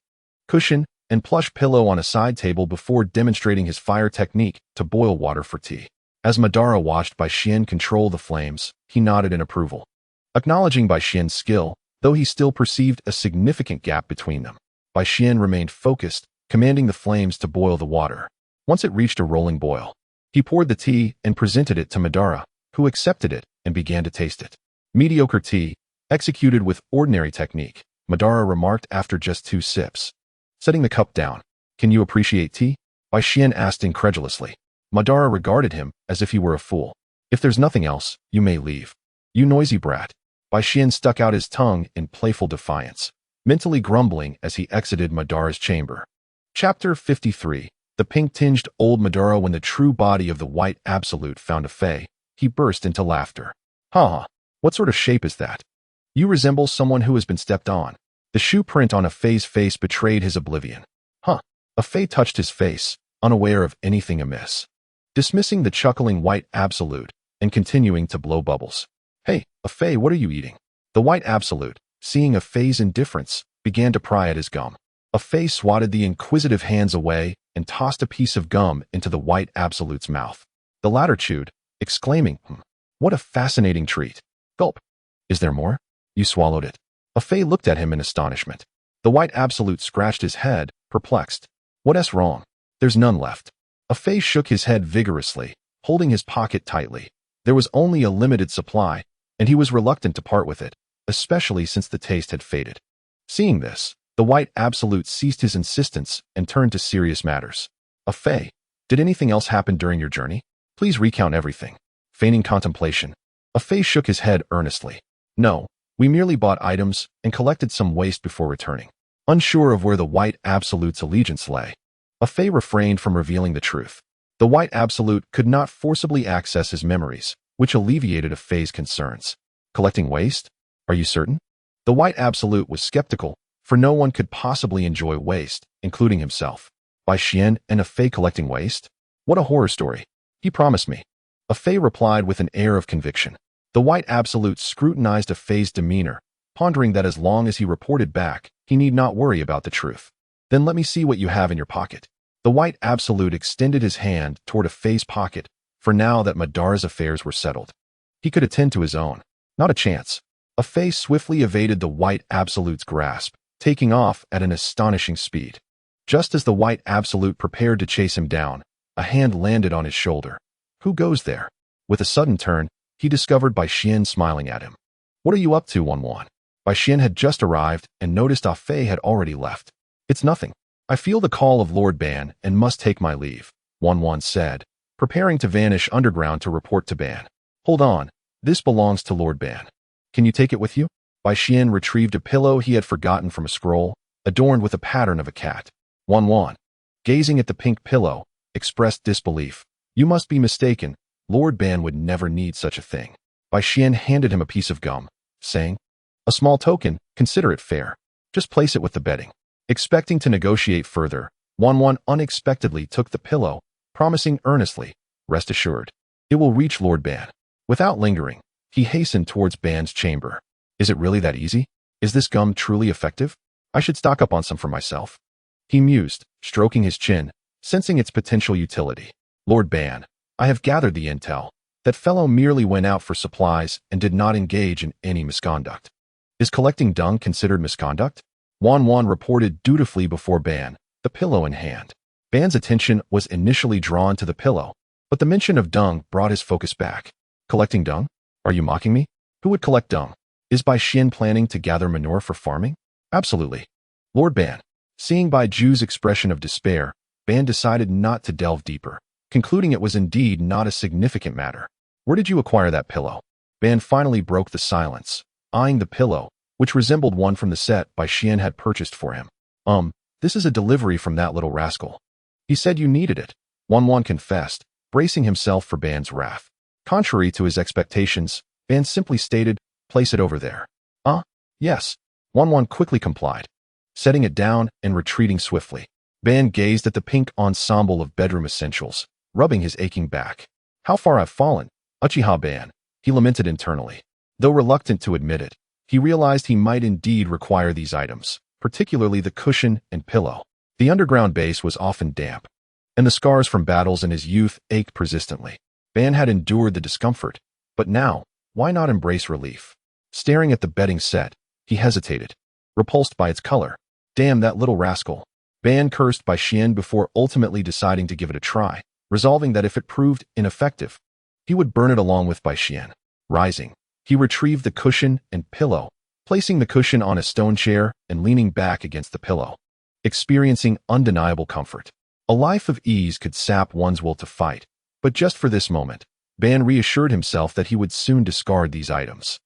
cushion, and plush pillow on a side table before demonstrating his fire technique to boil water for tea. As Madara watched Bai Xian control the flames, he nodded in approval. Acknowledging Bai Xian's skill, though he still perceived a significant gap between them. Bai Xian remained focused, commanding the flames to boil the water. Once it reached a rolling boil, he poured the tea and presented it to Madara, who accepted it and began to taste it. Mediocre tea, executed with ordinary technique, Madara remarked after just 2 sips. Setting the cup down, "Can you appreciate tea?" Bai Xian asked incredulously. Madara regarded him as if he were a fool. "If there's nothing else, you may leave. You noisy brat." Bai Xian stuck out his tongue in playful defiance, mentally grumbling as he exited Madara's chamber. Chapter 53. The pink-tinged old Madara. When the true body of the white absolute found a Fey, he burst into laughter. "Ha! What sort of shape is that? You resemble someone who has been stepped on." The shoe print on a Fey's face betrayed his oblivion. "Huh." A Fey touched his face, unaware of anything amiss, dismissing the chuckling white absolute and continuing to blow bubbles. "Hey, a Fey, what are you eating?" The white absolute, seeing a Fey's indifference, began to pry at his gum. A Fey swatted the inquisitive hands away and tossed a piece of gum into the white absolute's mouth. The latter chewed, exclaiming, "What a fascinating treat." Gulp. "Is there more?" "You swallowed it." A Fey looked at him in astonishment. The white absolute scratched his head, perplexed. "What's wrong?" "There's none left." A Fey shook his head vigorously, holding his pocket tightly. There was only a limited supply, and he was reluctant to part with it, especially since the taste had faded. Seeing this, the white absolute ceased his insistence and turned to serious matters. "A Fey, did anything else happen during your journey? Please recount everything." Feigning contemplation, a Fey shook his head earnestly. "No, we merely bought items and collected some waste before returning." Unsure of where the white absolute's allegiance lay, a Fey refrained from revealing the truth. The white absolute could not forcibly access his memories, which alleviated a Fey's concerns. "Collecting waste? Are you certain?" The white absolute was skeptical, for no one could possibly enjoy waste, including himself. Bai Xian and a Fey collecting waste? What a horror story. "He promised me." A Fey replied with an air of conviction. The white absolute scrutinized a Fey's demeanor, pondering that as long as he reported back, he need not worry about the truth. "Then let me see what you have in your pocket." The white absolute extended his hand toward a Fey's pocket, for now that Madara's affairs were settled, he could attend to his own. Not a chance. A Fey swiftly evaded the white absolute's grasp, taking off at an astonishing speed. Just as the white absolute prepared to chase him down, a hand landed on his shoulder. "Who goes there?" With a sudden turn, he discovered Bai Xian smiling at him. "What are you up to, Wan?" Bai Xian had just arrived and noticed Ah Fei had already left. "It's nothing. I feel the call of Lord Ban and must take my leave," Wan said, preparing to vanish underground to report to Ban. "Hold on, this belongs to Lord Ban. Can you take it with you?" Bai Xian retrieved a pillow he had forgotten from a scroll, adorned with a pattern of a cat. Wan, gazing at the pink pillow, expressed disbelief. "You must be mistaken. Lord Ban would never need such a thing." Bai Xian handed him a piece of gum, saying, "A small token, consider it fair. Just place it with the bedding." Expecting to negotiate further, Wan unexpectedly took the pillow, promising earnestly, "Rest assured, it will reach Lord Ban." Without lingering, he hastened towards Ban's chamber. "Is it really that easy? Is this gum truly effective? I should stock up on some for myself," he mused, stroking his chin, sensing its potential utility. "Lord Ban, I have gathered the intel. That fellow merely went out for supplies and did not engage in any misconduct." "Is collecting dung considered misconduct?" Wan reported dutifully before Ban, the pillow in hand. Ban's attention was initially drawn to the pillow, but the mention of dung brought his focus back. "Collecting dung? Are you mocking me? Who would collect dung? Is Bai Xian planning to gather manure for farming?" "Absolutely." Lord Ban. Seeing Bai Ju's expression of despair, Ban decided not to delve deeper, concluding it was indeed not a significant matter. "Where did you acquire that pillow?" Ban finally broke the silence, eyeing the pillow, which resembled one from the set Bai Xian had purchased for him. This is a delivery from that little rascal. He said you needed it," Wan confessed, bracing himself for Ban's wrath. Contrary to his expectations, Ban simply stated, "Place it over there." Yes." Wan quickly complied, setting it down and retreating swiftly. Ban gazed at the pink ensemble of bedroom essentials, rubbing his aching back. "How far I've fallen, Uchiha Ban," he lamented internally. Though reluctant to admit it, he realized he might indeed require these items, particularly the cushion and pillow. The underground base was often damp, and the scars from battles in his youth ached persistently. Ban had endured the discomfort, but now, why not embrace relief? Staring at the bedding set, he hesitated, repulsed by its color. Damn that little rascal. Ban cursed by Xian before ultimately deciding to give it a try, resolving that if it proved ineffective, he would burn it along with Bai Xian. Rising, he retrieved the cushion and pillow, placing the cushion on a stone chair and leaning back against the pillow, experiencing undeniable comfort. A life of ease could sap one's will to fight, but just for this moment, Ban reassured himself that he would soon discard these items.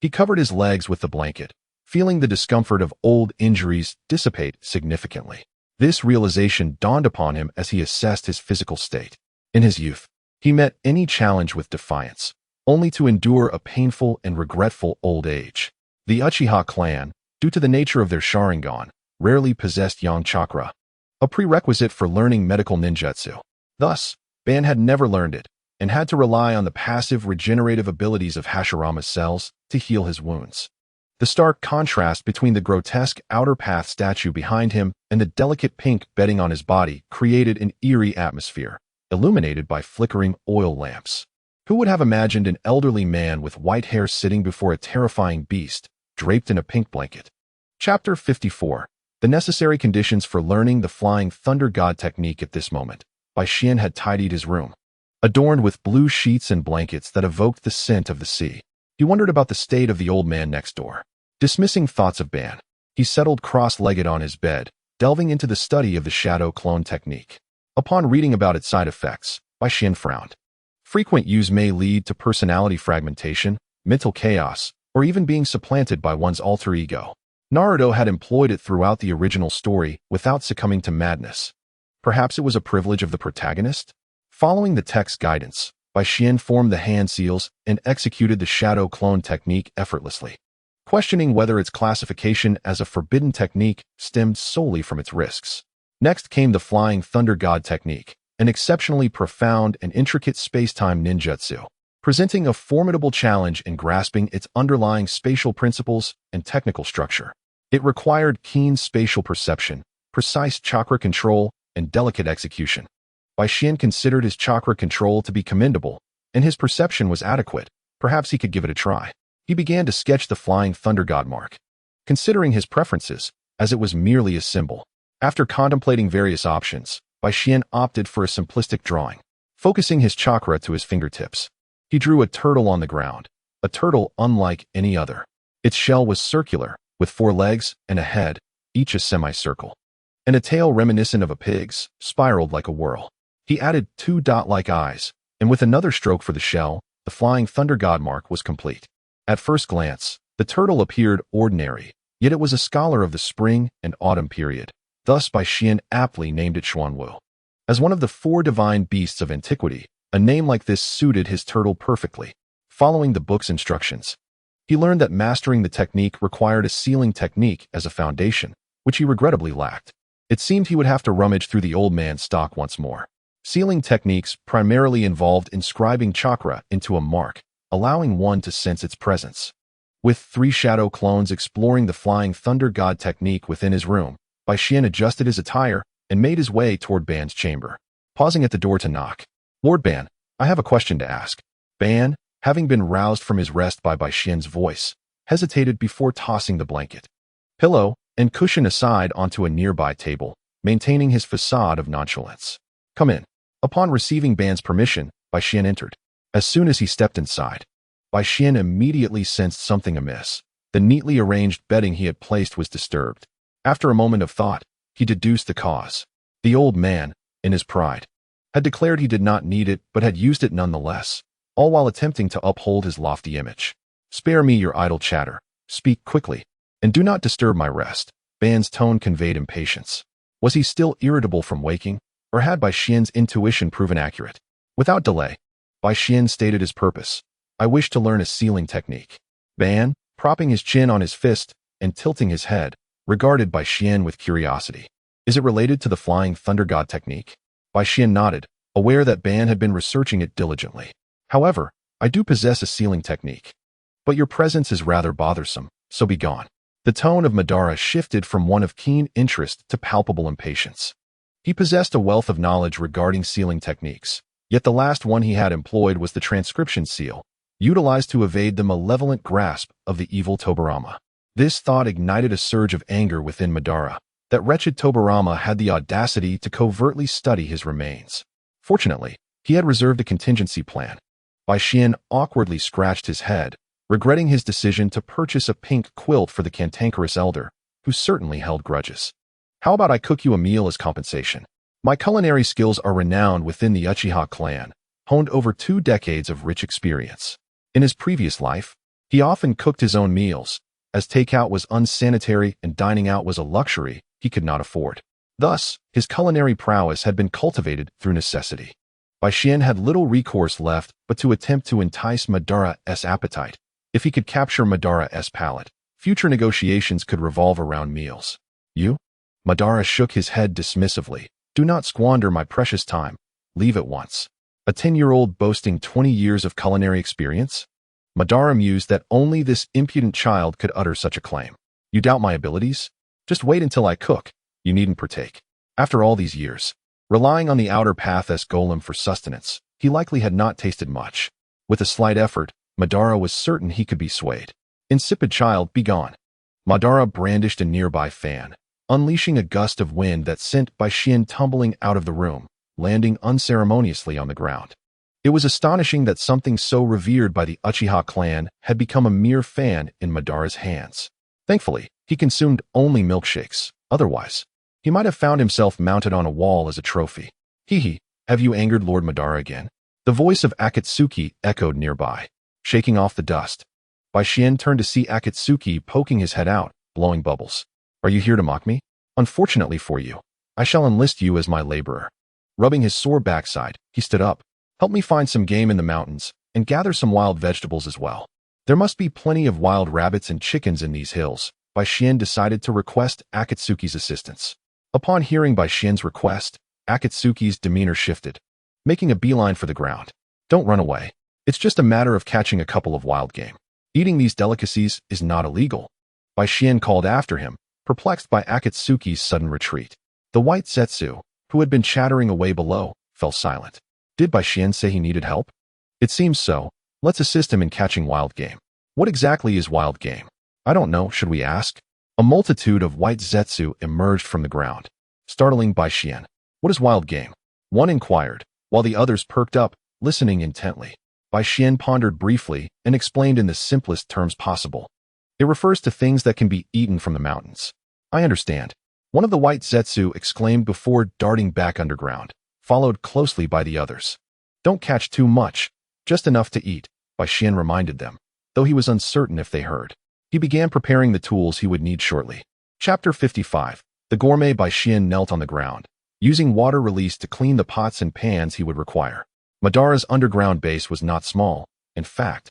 He covered his legs with the blanket, feeling the discomfort of old injuries dissipate significantly. This realization dawned upon him as he assessed his physical state. In his youth, he met any challenge with defiance, only to endure a painful and regretful old age. The Uchiha clan, due to the nature of their Sharingan, rarely possessed yang chakra, a prerequisite for learning medical ninjutsu. Thus, Ban had never learned it, and had to rely on the passive regenerative abilities of Hashirama's cells to heal his wounds. The stark contrast between the grotesque outer path statue behind him and the delicate pink bedding on his body created an eerie atmosphere, illuminated by flickering oil lamps. Who would have imagined an elderly man with white hair sitting before a terrifying beast, draped in a pink blanket? Chapter 54. The necessary conditions for learning the Flying Thunder God technique at this moment. Bai Xian had tidied his room, adorned with blue sheets and blankets that evoked the scent of the sea. He wondered about the state of the old man next door. Dismissing thoughts of Ban, he settled cross-legged on his bed, delving into the study of the shadow clone technique. Upon reading about its side effects, Bai Xian frowned. Frequent use may lead to personality fragmentation, mental chaos, or even being supplanted by one's alter ego. Naruto had employed it throughout the original story without succumbing to madness. Perhaps it was a privilege of the protagonist? Following the text's guidance, Bai Xian formed the hand seals and executed the shadow clone technique effortlessly, questioning whether its classification as a forbidden technique stemmed solely from its risks. Next came the Flying Thunder God technique, an exceptionally profound and intricate space-time ninjutsu, presenting a formidable challenge in grasping its underlying spatial principles and technical structure. It required keen spatial perception, precise chakra control, and delicate execution. Bai Xian considered his chakra control to be commendable, and his perception was adequate. Perhaps he could give it a try. He began to sketch the Flying Thunder God mark, considering his preferences, as it was merely a symbol. After contemplating various options, Bai Xian opted for a simplistic drawing, focusing his chakra to his fingertips. He drew a turtle on the ground, a turtle unlike any other. Its shell was circular, with 4 legs and a head, each a semicircle, and a tail reminiscent of a pig's, spiraled like a whirl. He added 2 dot-like eyes, and with another stroke for the shell, the Flying Thunder God mark was complete. At first glance, the turtle appeared ordinary, yet it was a scholar of the spring and autumn period. Thus Bai Xian aptly named it Xuanwu. As one of the 4 divine beasts of antiquity, a name like this suited his turtle perfectly. Following the book's instructions, he learned that mastering the technique required a sealing technique as a foundation, which he regrettably lacked. It seemed he would have to rummage through the old man's stock once more. Sealing techniques primarily involved inscribing chakra into a mark, allowing one to sense its presence. With 3 shadow clones exploring the Flying Thunder God technique within his room, Bai Xian adjusted his attire and made his way toward Ban's chamber, pausing at the door to knock. "Lord Ban, I have a question to ask." Ban, having been roused from his rest by Bai Xian's voice, hesitated before tossing the blanket, pillow, and cushion aside onto a nearby table, maintaining his facade of nonchalance. "Come in." Upon receiving Ban's permission, Bai Xian entered. As soon as he stepped inside, Bai Xian immediately sensed something amiss. The neatly arranged bedding he had placed was disturbed. After a moment of thought, he deduced the cause. The old man, in his pride, had declared he did not need it but had used it nonetheless, all while attempting to uphold his lofty image. "Spare me your idle chatter. Speak quickly, and do not disturb my rest." Ban's tone conveyed impatience. Was he still irritable from waking, or had Bai Xian's intuition proven accurate? Without delay, Bai Xian stated his purpose. "I wish to learn a sealing technique." Ban, propping his chin on his fist and tilting his head, regarded Bai Xian with curiosity. "Is it related to the Flying Thunder God technique?" Bai Xian nodded, aware that Ban had been researching it diligently. "However, I do possess a sealing technique. But your presence is rather bothersome, so be gone." The tone of Madara shifted from one of keen interest to palpable impatience. He possessed a wealth of knowledge regarding sealing techniques, yet the last one he had employed was the transcription seal, utilized to evade the malevolent grasp of the evil Tobirama. This thought ignited a surge of anger within Madara. That wretched Tobirama had the audacity to covertly study his remains. Fortunately, he had reserved a contingency plan. Bai Xian awkwardly scratched his head, regretting his decision to purchase a pink quilt for the cantankerous elder, who certainly held grudges. How about I cook you a meal as compensation? My culinary skills are renowned within the Uchiha clan, honed over 2 decades of rich experience. In his previous life, he often cooked his own meals, as takeout was unsanitary and dining out was a luxury he could not afford. Thus, his culinary prowess had been cultivated through necessity. Bai Xian had little recourse left but to attempt to entice Madara's appetite. If he could capture Madara's palate, future negotiations could revolve around meals. You? Madara shook his head dismissively. Do not squander my precious time. Leave at once. A 10-year-old boasting 20 years of culinary experience? Madara mused that only this impudent child could utter such a claim. You doubt my abilities? Just wait until I cook. You needn't partake. After all these years, relying on the outer path as golem for sustenance, he likely had not tasted much. With a slight effort, Madara was certain he could be swayed. Insipid child, be gone. Madara brandished a nearby fan, unleashing a gust of wind that sent Bai Xian tumbling out of the room, landing unceremoniously on the ground. It was astonishing that something so revered by the Uchiha clan had become a mere fan in Madara's hands. Thankfully, he consumed only milkshakes. Otherwise, he might have found himself mounted on a wall as a trophy. Hee, have you angered Lord Madara again? The voice of Akatsuki echoed nearby, shaking off the dust. Bai Xian turned to see Akatsuki poking his head out, blowing bubbles. Are you here to mock me? Unfortunately for you, I shall enlist you as my laborer. Rubbing his sore backside, he stood up. Help me find some game in the mountains, and gather some wild vegetables as well. There must be plenty of wild rabbits and chickens in these hills. Bai Xian decided to request Akatsuki's assistance. Upon hearing Bai Xian's request, Akatsuki's demeanor shifted, making a beeline for the ground. Don't run away. It's just a matter of catching a couple of wild game. Eating these delicacies is not illegal. Bai Xian called after him, perplexed by Akatsuki's sudden retreat. The white Zetsu, who had been chattering away below, fell silent. Did Bai Xian say he needed help? It seems so. Let's assist him in catching wild game. What exactly is wild game? I don't know, should we ask? A multitude of white Zetsu emerged from the ground, startling Bai Xian. What is wild game? One inquired, while the others perked up, listening intently. Bai Xian pondered briefly and explained in the simplest terms possible. It refers to things that can be eaten from the mountains. I understand. One of the white Zetsu exclaimed before darting back underground, followed closely by the others. Don't catch too much, just enough to eat, Bai Xian reminded them, though he was uncertain if they heard. He began preparing the tools he would need shortly. Chapter 55. The gourmet Bai Xian knelt on the ground, using water released to clean the pots and pans he would require. Madara's underground base was not small. In fact,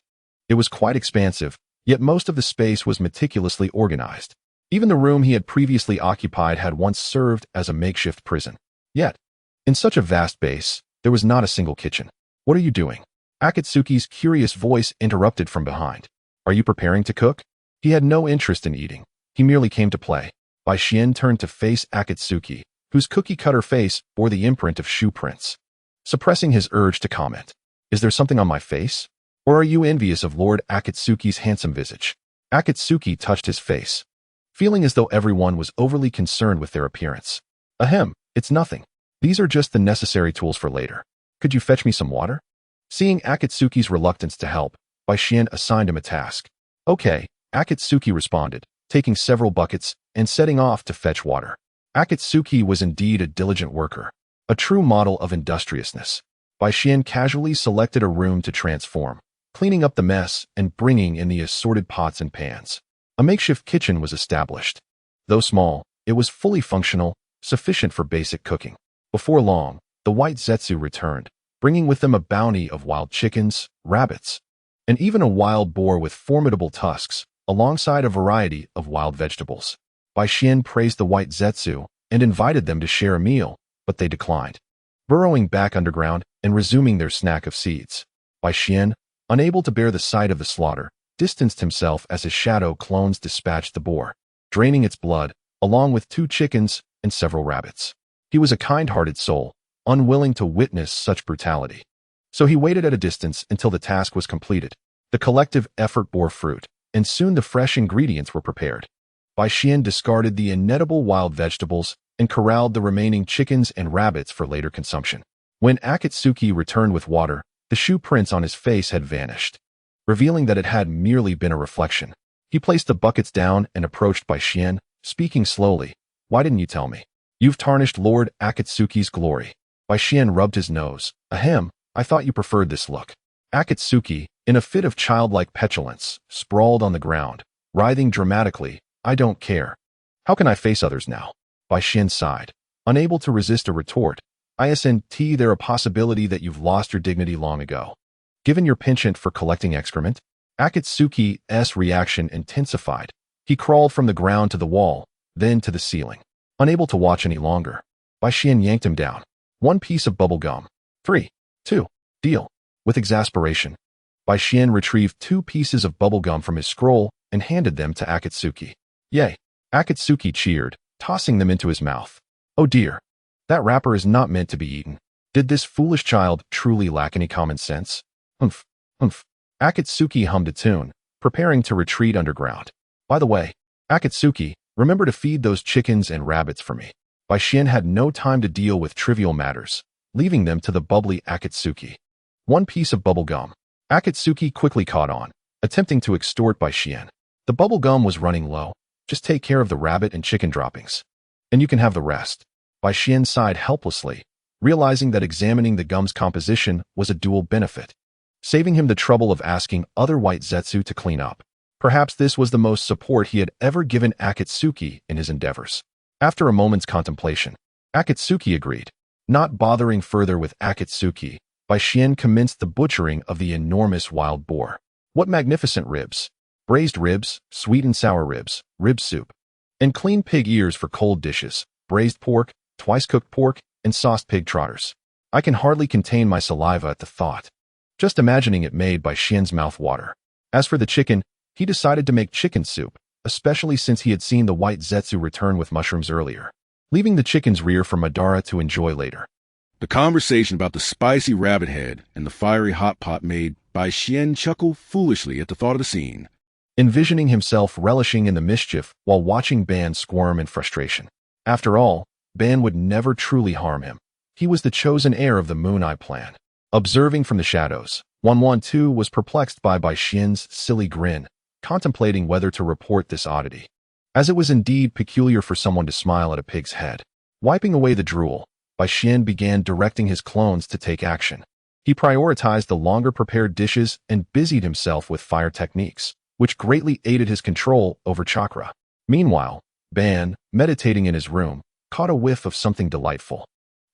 it was quite expansive, yet most of the space was meticulously organized. Even the room he had previously occupied had once served as a makeshift prison. Yet, in such a vast base, there was not a single kitchen. What are you doing? Akatsuki's curious voice interrupted from behind. Are you preparing to cook? He had no interest in eating. He merely came to play. Bai Xian turned to face Akatsuki, whose cookie-cutter face bore the imprint of shoe prints. Suppressing his urge to comment. Is there something on my face? Or are you envious of Lord Akatsuki's handsome visage? Akatsuki touched his face, feeling as though everyone was overly concerned with their appearance. Ahem, it's nothing. These are just the necessary tools for later. Could you fetch me some water? Seeing Akatsuki's reluctance to help, Bai Xian assigned him a task. Okay, Akatsuki responded, taking several buckets and setting off to fetch water. Akatsuki was indeed a diligent worker, a true model of industriousness. Bai Xian casually selected a room to transform, cleaning up the mess and bringing in the assorted pots and pans. A makeshift kitchen was established. Though small, it was fully functional, sufficient for basic cooking. Before long, the white Zetsu returned, bringing with them a bounty of wild chickens, rabbits, and even a wild boar with formidable tusks, alongside a variety of wild vegetables. Bai Xian praised the white Zetsu and invited them to share a meal, but they declined, burrowing back underground and resuming their snack of seeds. Bai Xian, unable to bear the sight of the slaughter, distanced himself as his shadow clones dispatched the boar, draining its blood, along with 2 chickens and several rabbits. He was a kind-hearted soul, unwilling to witness such brutality. So he waited at a distance until the task was completed, The collective effort bore fruit, and soon the fresh ingredients were prepared. Bai Xian discarded the inedible wild vegetables and corralled the remaining chickens and rabbits for later consumption. When Akatsuki returned with water, the shoe prints on his face had vanished, revealing that it had merely been a reflection. He placed the buckets down and approached Bai Xian, speaking slowly. "Why didn't you tell me? You've tarnished Lord Akatsuki's glory." Bai Xian rubbed his nose. "Ahem, I thought you preferred this look." Akatsuki, in a fit of childlike petulance, sprawled on the ground, writhing dramatically. "I don't care. How can I face others now?" Bai Xian sighed, unable to resist a retort. "Isn't there a possibility that you've lost your dignity long ago, given your penchant for collecting excrement?" Akatsuki's reaction intensified. He crawled from the ground to the wall, then to the ceiling. Unable to watch any longer, Bai Xian yanked him down. "One piece of bubble gum. 3, 2, deal." With exasperation, Bai Xian retrieved 2 pieces of bubble gum from his scroll and handed them to Akatsuki. "Yay!" Akatsuki cheered, tossing them into his mouth. "Oh dear. That wrapper is not meant to be eaten. Did this foolish child truly lack any common sense?" Humph, humph. Akatsuki hummed a tune, preparing to retreat underground. "By the way, Akatsuki, remember to feed those chickens and rabbits for me." Bai Xian had no time to deal with trivial matters, leaving them to the bubbly Akatsuki. 1 piece of bubble gum. Akatsuki quickly caught on, attempting to extort Bai Xian. "The bubble gum was running low. Just take care of the rabbit and chicken droppings, and you can have the rest." Bai Xian sighed helplessly, realizing that examining the gum's composition was a dual benefit, saving him the trouble of asking other white zetsu to clean up. Perhaps this was the most support he had ever given Akatsuki in his endeavors. After a moment's contemplation, Akatsuki agreed. Not bothering further with Akatsuki, Bai Xian commenced the butchering of the enormous wild boar. What magnificent ribs! Braised ribs, sweet and sour ribs, rib soup, and clean pig ears for cold dishes, braised pork, twice-cooked pork, and sauced pig trotters. I can hardly contain my saliva at the thought. Just imagining it made Bai Xian's mouth water. As for the chicken, he decided to make chicken soup, especially since he had seen the white zetsu return with mushrooms earlier, leaving the chicken's rear for Madara to enjoy later. The conversation about the spicy rabbit head and the fiery hot pot made Bai Xian chuckle foolishly at the thought of the scene, envisioning himself relishing in the mischief while watching Ban squirm in frustration. After all, Ban would never truly harm him. He was the chosen heir of the Moon Eye plan. Observing from the shadows, 112 was perplexed by Bai Xian's silly grin, contemplating whether to report this oddity, as it was indeed peculiar for someone to smile at a pig's head. Wiping away the drool, Bai Xian began directing his clones to take action. He prioritized the longer prepared dishes and busied himself with fire techniques, which greatly aided his control over chakra. Meanwhile, Ban, meditating in his room, caught a whiff of something delightful.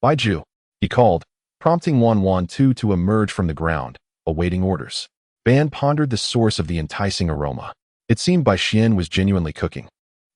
"Baiju," he called, prompting 112 to emerge from the ground, awaiting orders. Ban pondered the source of the enticing aroma. It seemed Bai Xian was genuinely cooking,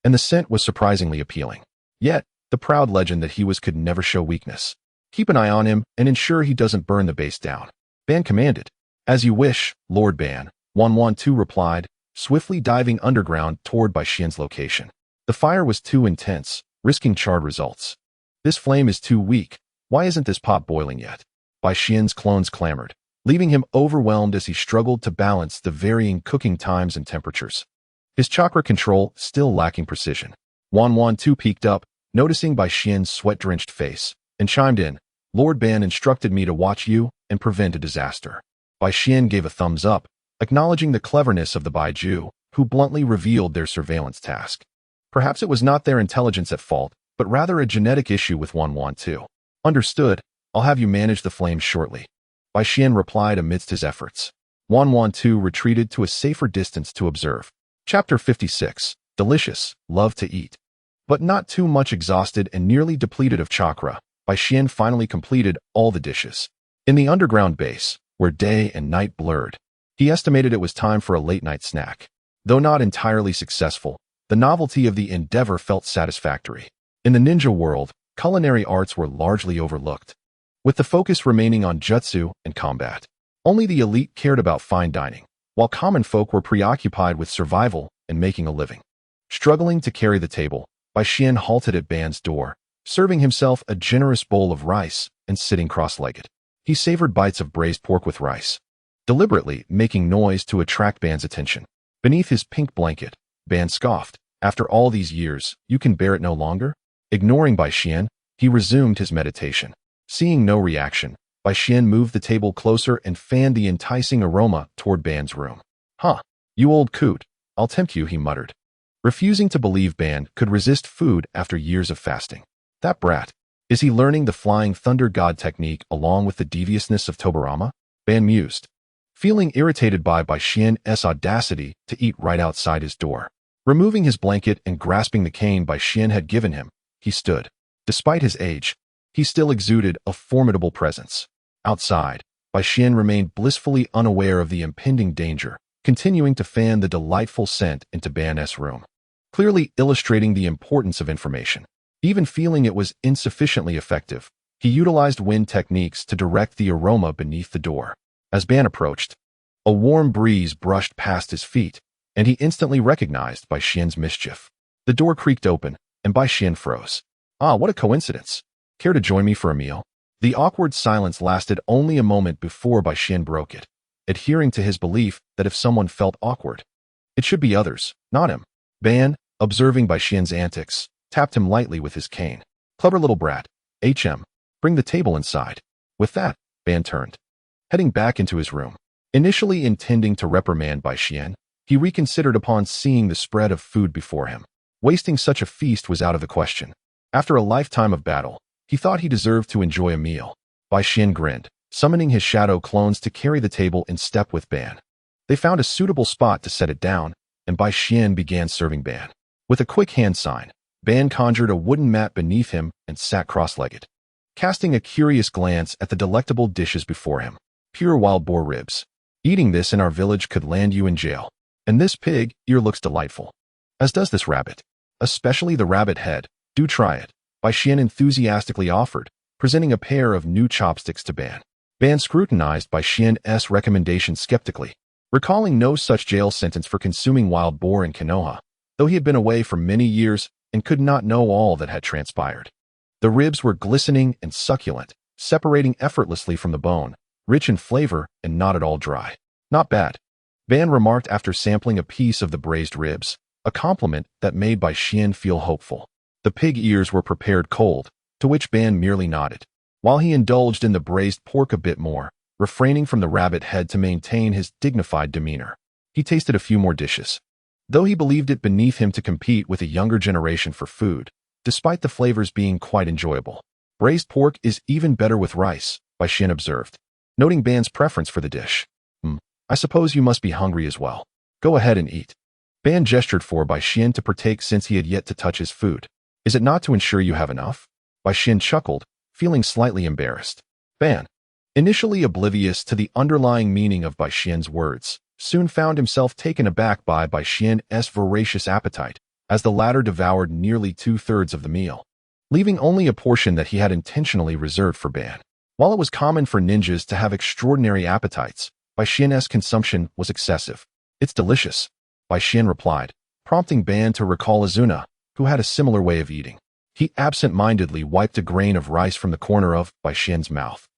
and the scent was surprisingly appealing. Yet, the proud legend that he could never show weakness. "Keep an eye on him and ensure he doesn't burn the base down," Ban commanded. "As you wish, Lord Ban," 112 replied, swiftly diving underground toward Bai Xian's location. The fire was too intense, risking charred results. "This flame is too weak. Why isn't this pot boiling yet?" Bai Xian's clones clamored, leaving him overwhelmed as he struggled to balance the varying cooking times and temperatures. His chakra control still lacking precision. 112 peeked up, noticing Bai Xian's sweat-drenched face, and chimed in. "Lord Ban instructed me to watch you and prevent a disaster." Bai Xian gave a thumbs up, acknowledging the cleverness of the Baiju, who bluntly revealed their surveillance task. Perhaps it was not their intelligence at fault, but rather a genetic issue with 112. "Understood. I'll have you manage the flames shortly," Bai Xian replied amidst his efforts. 112 retreated to a safer distance to observe. Chapter 56. Delicious, love to eat. But not too much exhausted and nearly depleted of chakra, Bai Xian finally completed all the dishes. In the underground base, where day and night blurred, he estimated it was time for a late-night snack. Though not entirely successful, the novelty of the endeavor felt satisfactory. In the ninja world, culinary arts were largely overlooked, with the focus remaining on jutsu and combat. Only the elite cared about fine dining, while common folk were preoccupied with survival and making a living. Struggling to carry the table, Bai Xian halted at Ban's door, serving himself a generous bowl of rice and sitting cross-legged. He savored bites of braised pork with rice, deliberately making noise to attract Ban's attention. Beneath his pink blanket, Ban scoffed. After all these years, you can bear it no longer? Ignoring Bai Xian, he resumed his meditation. Seeing no reaction, Bai Xian moved the table closer and fanned the enticing aroma toward Ban's room. Huh, you old coot, I'll tempt you, he muttered, refusing to believe Ban could resist food after years of fasting. That brat. Is he learning the flying thunder god technique along with the deviousness of Tobarama? Ban mused, feeling irritated by Bai Xian's audacity to eat right outside his door. Removing his blanket and grasping the cane Bai Xian had given him, he stood. Despite his age, he still exuded a formidable presence. Outside, Bai Xian remained blissfully unaware of the impending danger, continuing to fan the delightful scent into Ban's room, clearly illustrating the importance of information. Even feeling it was insufficiently effective, he utilized wind techniques to direct the aroma beneath the door. As Ban approached, a warm breeze brushed past his feet, and he instantly recognized Bai Xian's mischief. The door creaked open, and Bai Xian froze. Ah, what a coincidence. Care to join me for a meal? The awkward silence lasted only a moment before Bai Xian broke it, adhering to his belief that if someone felt awkward, it should be others, not him. Ban, observing Bai Xian's antics, tapped him lightly with his cane. Clever little brat. Bring the table inside. With that, Ban turned, heading back into his room. Initially intending to reprimand Bai Xian, he reconsidered upon seeing the spread of food before him. Wasting such a feast was out of the question. After a lifetime of battle, he thought he deserved to enjoy a meal. Bai Xian grinned, summoning his shadow clones to carry the table in step with Ban. They found a suitable spot to set it down, and Bai Xian began serving Ban. With a quick hand sign, Ban conjured a wooden mat beneath him and sat cross-legged, casting a curious glance at the delectable dishes before him. Pure wild boar ribs. Eating this in our village could land you in jail. And this pig ear looks delightful. As does this rabbit. Especially the rabbit head. Do try it. Bai Xian enthusiastically offered, presenting a pair of new chopsticks to Ban. Ban scrutinized Bai Xian's recommendation skeptically, recalling no such jail sentence for consuming wild boar in Konoha, though he had been away for many years and could not know all that had transpired. The ribs were glistening and succulent, separating effortlessly from the bone, rich in flavor and not at all dry. Not bad, Ban remarked after sampling a piece of the braised ribs, a compliment that made Bai Xian feel hopeful. The pig ears were prepared cold, to which Ban merely nodded, while he indulged in the braised pork a bit more, refraining from the rabbit head to maintain his dignified demeanor. He tasted a few more dishes, though he believed it beneath him to compete with a younger generation for food, despite the flavors being quite enjoyable. Braised pork is even better with rice, Bai Xian observed, noting Ban's preference for the dish. I suppose you must be hungry as well. Go ahead and eat. Ban gestured for Bai Xian to partake since he had yet to touch his food. Is it not to ensure you have enough? Bai Xian chuckled, feeling slightly embarrassed. Ban, initially oblivious to the underlying meaning of Bai Xian's words, soon found himself taken aback by Bai Xian's voracious appetite, as the latter devoured nearly 2/3 of the meal, leaving only a portion that he had intentionally reserved for Ban. While it was common for ninjas to have extraordinary appetites, Bai Xian's consumption was excessive. It's delicious, Bai Xian replied, prompting Ban to recall Azuna, who had a similar way of eating. He absent-mindedly wiped a grain of rice from the corner of Bai Xian's mouth.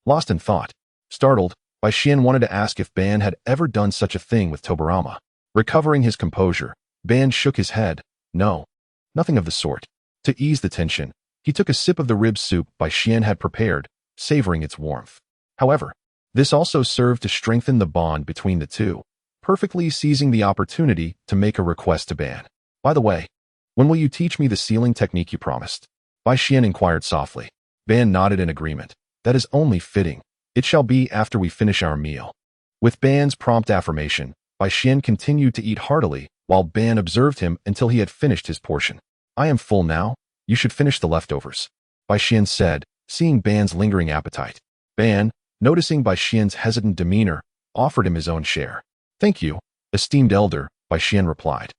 Lost in thought, startled, Bai Xian wanted to ask if Ban had ever done such a thing with Tobarama. Recovering his composure, Ban shook his head. No, nothing of the sort. To ease the tension, he took a sip of the rib soup Bai Xian had prepared, savoring its warmth. However, this also served to strengthen the bond between the two, perfectly seizing the opportunity to make a request to Ban. By the way, when will you teach me the sealing technique you promised? Bai Xian inquired softly. Ban nodded in agreement. That is only fitting. It shall be after we finish our meal. With Ban's prompt affirmation, Bai Xian continued to eat heartily, while Ban observed him until he had finished his portion. I am full now. You should finish the leftovers, Bai Xian said, seeing Ban's lingering appetite. Ban, noticing Bai Xian's hesitant demeanor, offered him his own share. Thank you, esteemed elder, Bai Xian replied,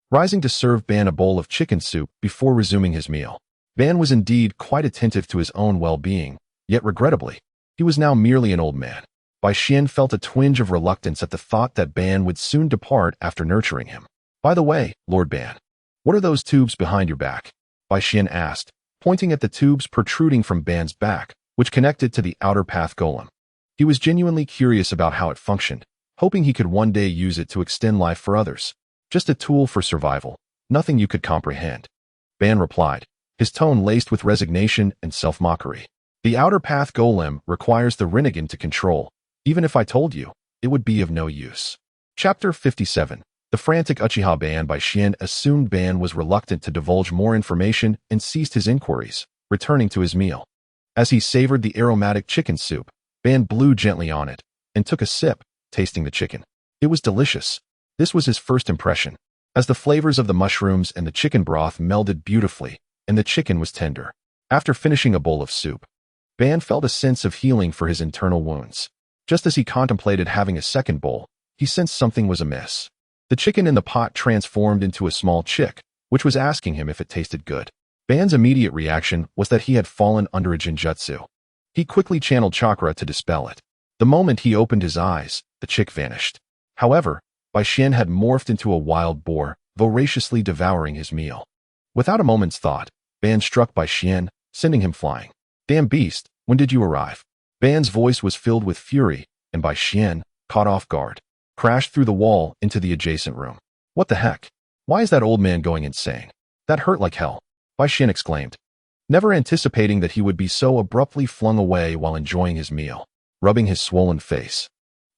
rising to serve Ban a bowl of chicken soup before resuming his meal. Ban was indeed quite attentive to his own well-being, yet regrettably, he was now merely an old man. Bai Xian felt a twinge of reluctance at the thought that Ban would soon depart after nurturing him. By the way, Lord Ban, what are those tubes behind your back? Bai Xian asked, pointing at the tubes protruding from Ban's back, which connected to the outer path golem. He was genuinely curious about how it functioned, hoping he could one day use it to extend life for others. Just a tool for survival, nothing you could comprehend. Ban replied, his tone laced with resignation and self-mockery. The outer path golem requires the Rinnegan to control. Even if I told you, it would be of no use. Chapter 57. The frantic Uchiha Ban by Shien assumed Ban was reluctant to divulge more information and ceased his inquiries, returning to his meal. As he savored the aromatic chicken soup, Ban blew gently on it and took a sip, tasting the chicken. It was delicious. This was his first impression, as the flavors of the mushrooms and the chicken broth melded beautifully, and the chicken was tender. After finishing a bowl of soup, Ban felt a sense of healing for his internal wounds. Just as he contemplated having a second bowl, he sensed something was amiss. The chicken in the pot transformed into a small chick, which was asking him if it tasted good. Ban's immediate reaction was that he had fallen under a genjutsu. He quickly channeled chakra to dispel it. The moment he opened his eyes, the chick vanished. However, Bai Xian had morphed into a wild boar, voraciously devouring his meal. Without a moment's thought, Ban struck Bai Xian, sending him flying. Damn beast, when did you arrive? Ban's voice was filled with fury, and Bai Xian, caught off guard, crashed through the wall into the adjacent room. What the heck? Why is that old man going insane? That hurt like hell, Bai Xian exclaimed, never anticipating that he would be so abruptly flung away while enjoying his meal. Rubbing his swollen face,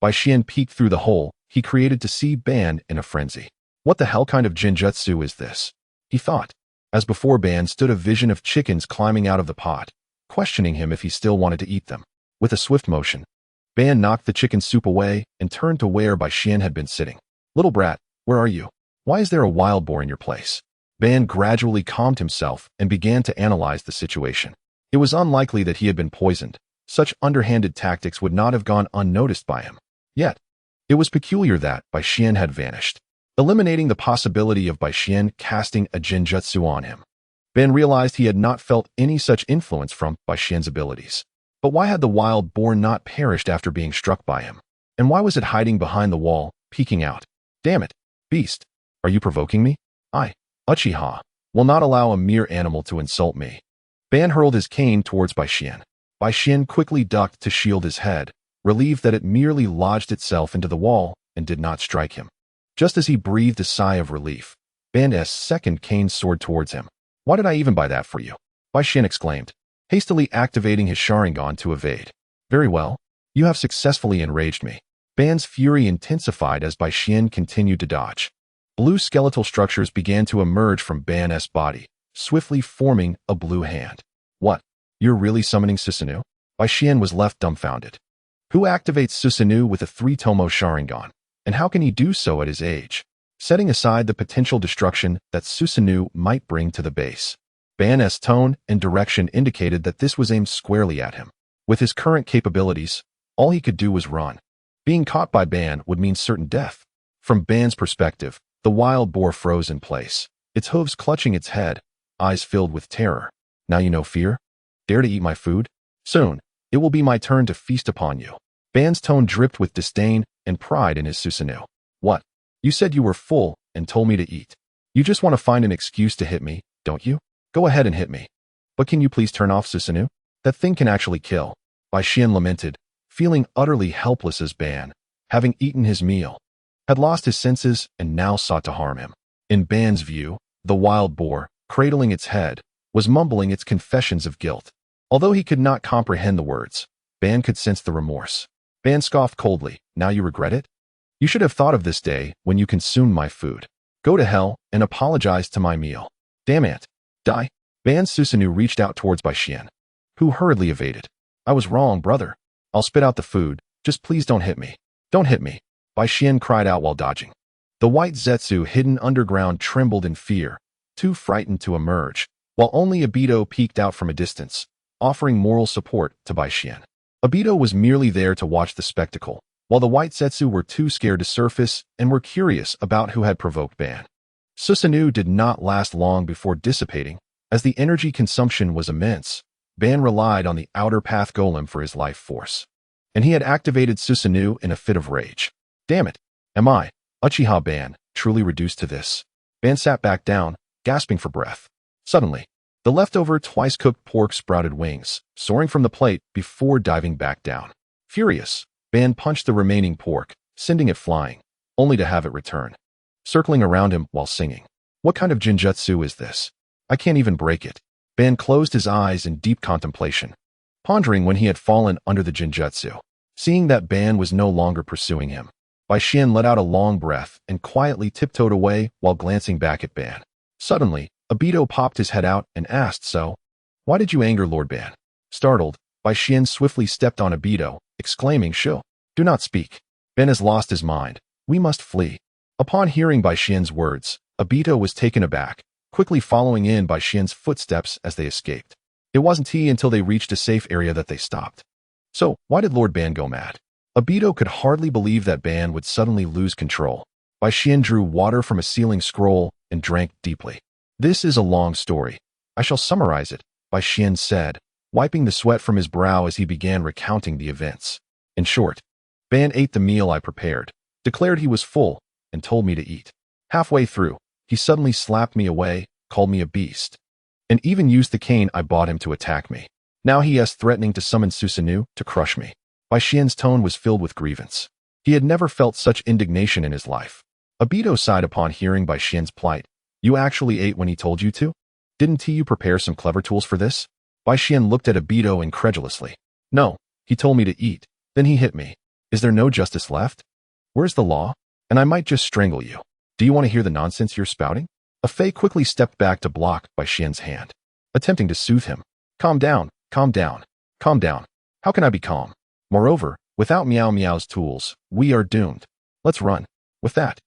Bai Xian peeked through the hole he created to see Ban in a frenzy. What the hell kind of genjutsu is this? He thought. As before Ban stood a vision of chickens climbing out of the pot, questioning him if he still wanted to eat them. With a swift motion, Ban knocked the chicken soup away and turned to where Bai Xian had been sitting. Little brat, where are you? Why is there a wild boar in your place? Ban gradually calmed himself and began to analyze the situation. It was unlikely that he had been poisoned. Such underhanded tactics would not have gone unnoticed by him. Yet, it was peculiar that Bai Xian had vanished, eliminating the possibility of Bai Xian casting a genjutsu on him. Ban realized he had not felt any such influence from Bai Xian's abilities. But why had the wild boar not perished after being struck by him? And why was it hiding behind the wall, peeking out? Damn it, beast, are you provoking me? I, Uchiha, will not allow a mere animal to insult me. Ban hurled his cane towards Bai Xian. Bai Xian quickly ducked to shield his head, relieved that it merely lodged itself into the wall and did not strike him. Just as he breathed a sigh of relief, Ban's second cane soared towards him. Why did I even buy that for you? Bai Xian exclaimed, hastily activating his Sharingan to evade. Very well, you have successfully enraged me. Ban's fury intensified as Bai Xian continued to dodge. Blue skeletal structures began to emerge from Ban's body, swiftly forming a blue hand. What? You're really summoning Susanoo? Bai Xian was left dumbfounded. Who activates Susanoo with a 3-tomo Sharingan, and how can he do so at his age? Setting aside the potential destruction that Susanoo might bring to the base, Ban's tone and direction indicated that this was aimed squarely at him. With his current capabilities, all he could do was run. Being caught by Ban would mean certain death. From Ban's perspective, the wild boar froze in place, its hooves clutching its head, eyes filled with terror. Now you know fear? Dare to eat my food? Soon, it will be my turn to feast upon you. Ban's tone dripped with disdain and pride in his Susanoo. What? You said you were full and told me to eat. You just want to find an excuse to hit me, don't you? Go ahead and hit me. But can you please turn off Susanoo? That thing can actually kill. Bai Xian lamented, feeling utterly helpless as Ban, having eaten his meal, had lost his senses and now sought to harm him. In Ban's view, the wild boar, cradling its head, was mumbling its confessions of guilt. Although he could not comprehend the words, Ban could sense the remorse. Ban scoffed coldly, now you regret it? You should have thought of this day when you consumed my food. Go to hell and apologize to my meal. Damn it. Die. Ban Susanoo reached out towards Bai Xian, who hurriedly evaded. I was wrong, brother. I'll spit out the food, just please don't hit me. Don't hit me. Bai Xian cried out while dodging. The white Zetsu hidden underground trembled in fear, too frightened to emerge, while only Obito peeked out from a distance, offering moral support to Bai Xian. Obito was merely there to watch the spectacle, while the white Zetsu were too scared to surface and were curious about who had provoked Ban. Susanoo did not last long before dissipating. As the energy consumption was immense, Ban relied on the outer path golem for his life force, and he had activated Susanoo in a fit of rage. Damn it! Am I, Uchiha Ban, truly reduced to this? Ban sat back down, gasping for breath. Suddenly, the leftover twice-cooked pork sprouted wings, soaring from the plate before diving back down. Furious, Ban punched the remaining pork, sending it flying, only to have it return, circling around him while singing. What kind of jinjutsu is this? I can't even break it. Ban closed his eyes in deep contemplation, pondering when he had fallen under the jinjutsu. Seeing that Ban was no longer pursuing him, Bai Xian let out a long breath and quietly tiptoed away while glancing back at Ban. Suddenly, Obito popped his head out and asked, "So, why did you anger Lord Ban?" Startled, Bai Xian swiftly stepped on Obito, exclaiming, "Shoo, do not speak. Ban has lost his mind. We must flee." Upon hearing Bai Xian's words, Obito was taken aback, quickly following in Bai Xian's footsteps as they escaped. It wasn't until they reached a safe area that they stopped. So, why did Lord Ban go mad? Obito could hardly believe that Ban would suddenly lose control. Bai Xian drew water from a ceiling scroll and drank deeply. "This is a long story. I shall summarize it," Bai Xian said, wiping the sweat from his brow as he began recounting the events. "In short, Ban ate the meal I prepared, declared he was full, and told me to eat. Halfway through, he suddenly slapped me away, called me a beast, and even used the cane I bought him to attack me. Now he is threatening to summon Susanoo to crush me." Bai Xian's tone was filled with grievance. He had never felt such indignation in his life. Obito sighed upon hearing Bai Xian's plight. "You actually ate when he told you to? Didn't you prepare some clever tools for this?" Bai Xian looked at Obito incredulously. "No, he told me to eat. Then he hit me. Is there no justice left? Where's the law? And I might just strangle you. Do you want to hear the nonsense you're spouting?" A Fei quickly stepped back to block Bai Xian's hand, attempting to soothe him. Calm down, calm down, calm down. How can I be calm? Moreover, without Meow Meow's tools, we are doomed. Let's run." With that,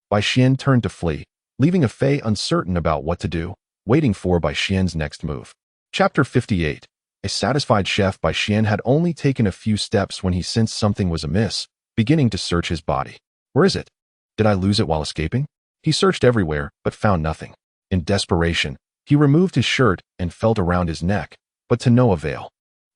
Bai Xian turned to flee, leaving a Fei uncertain about what to do, waiting for Bai Xian's next move. Chapter 58. A satisfied chef. Bai Xian had only taken a few steps when he sensed something was amiss, beginning to search his body. "Where is it? Did I lose it while escaping?" He searched everywhere, but found nothing. In desperation, he removed his shirt and felt around his neck, but to no avail.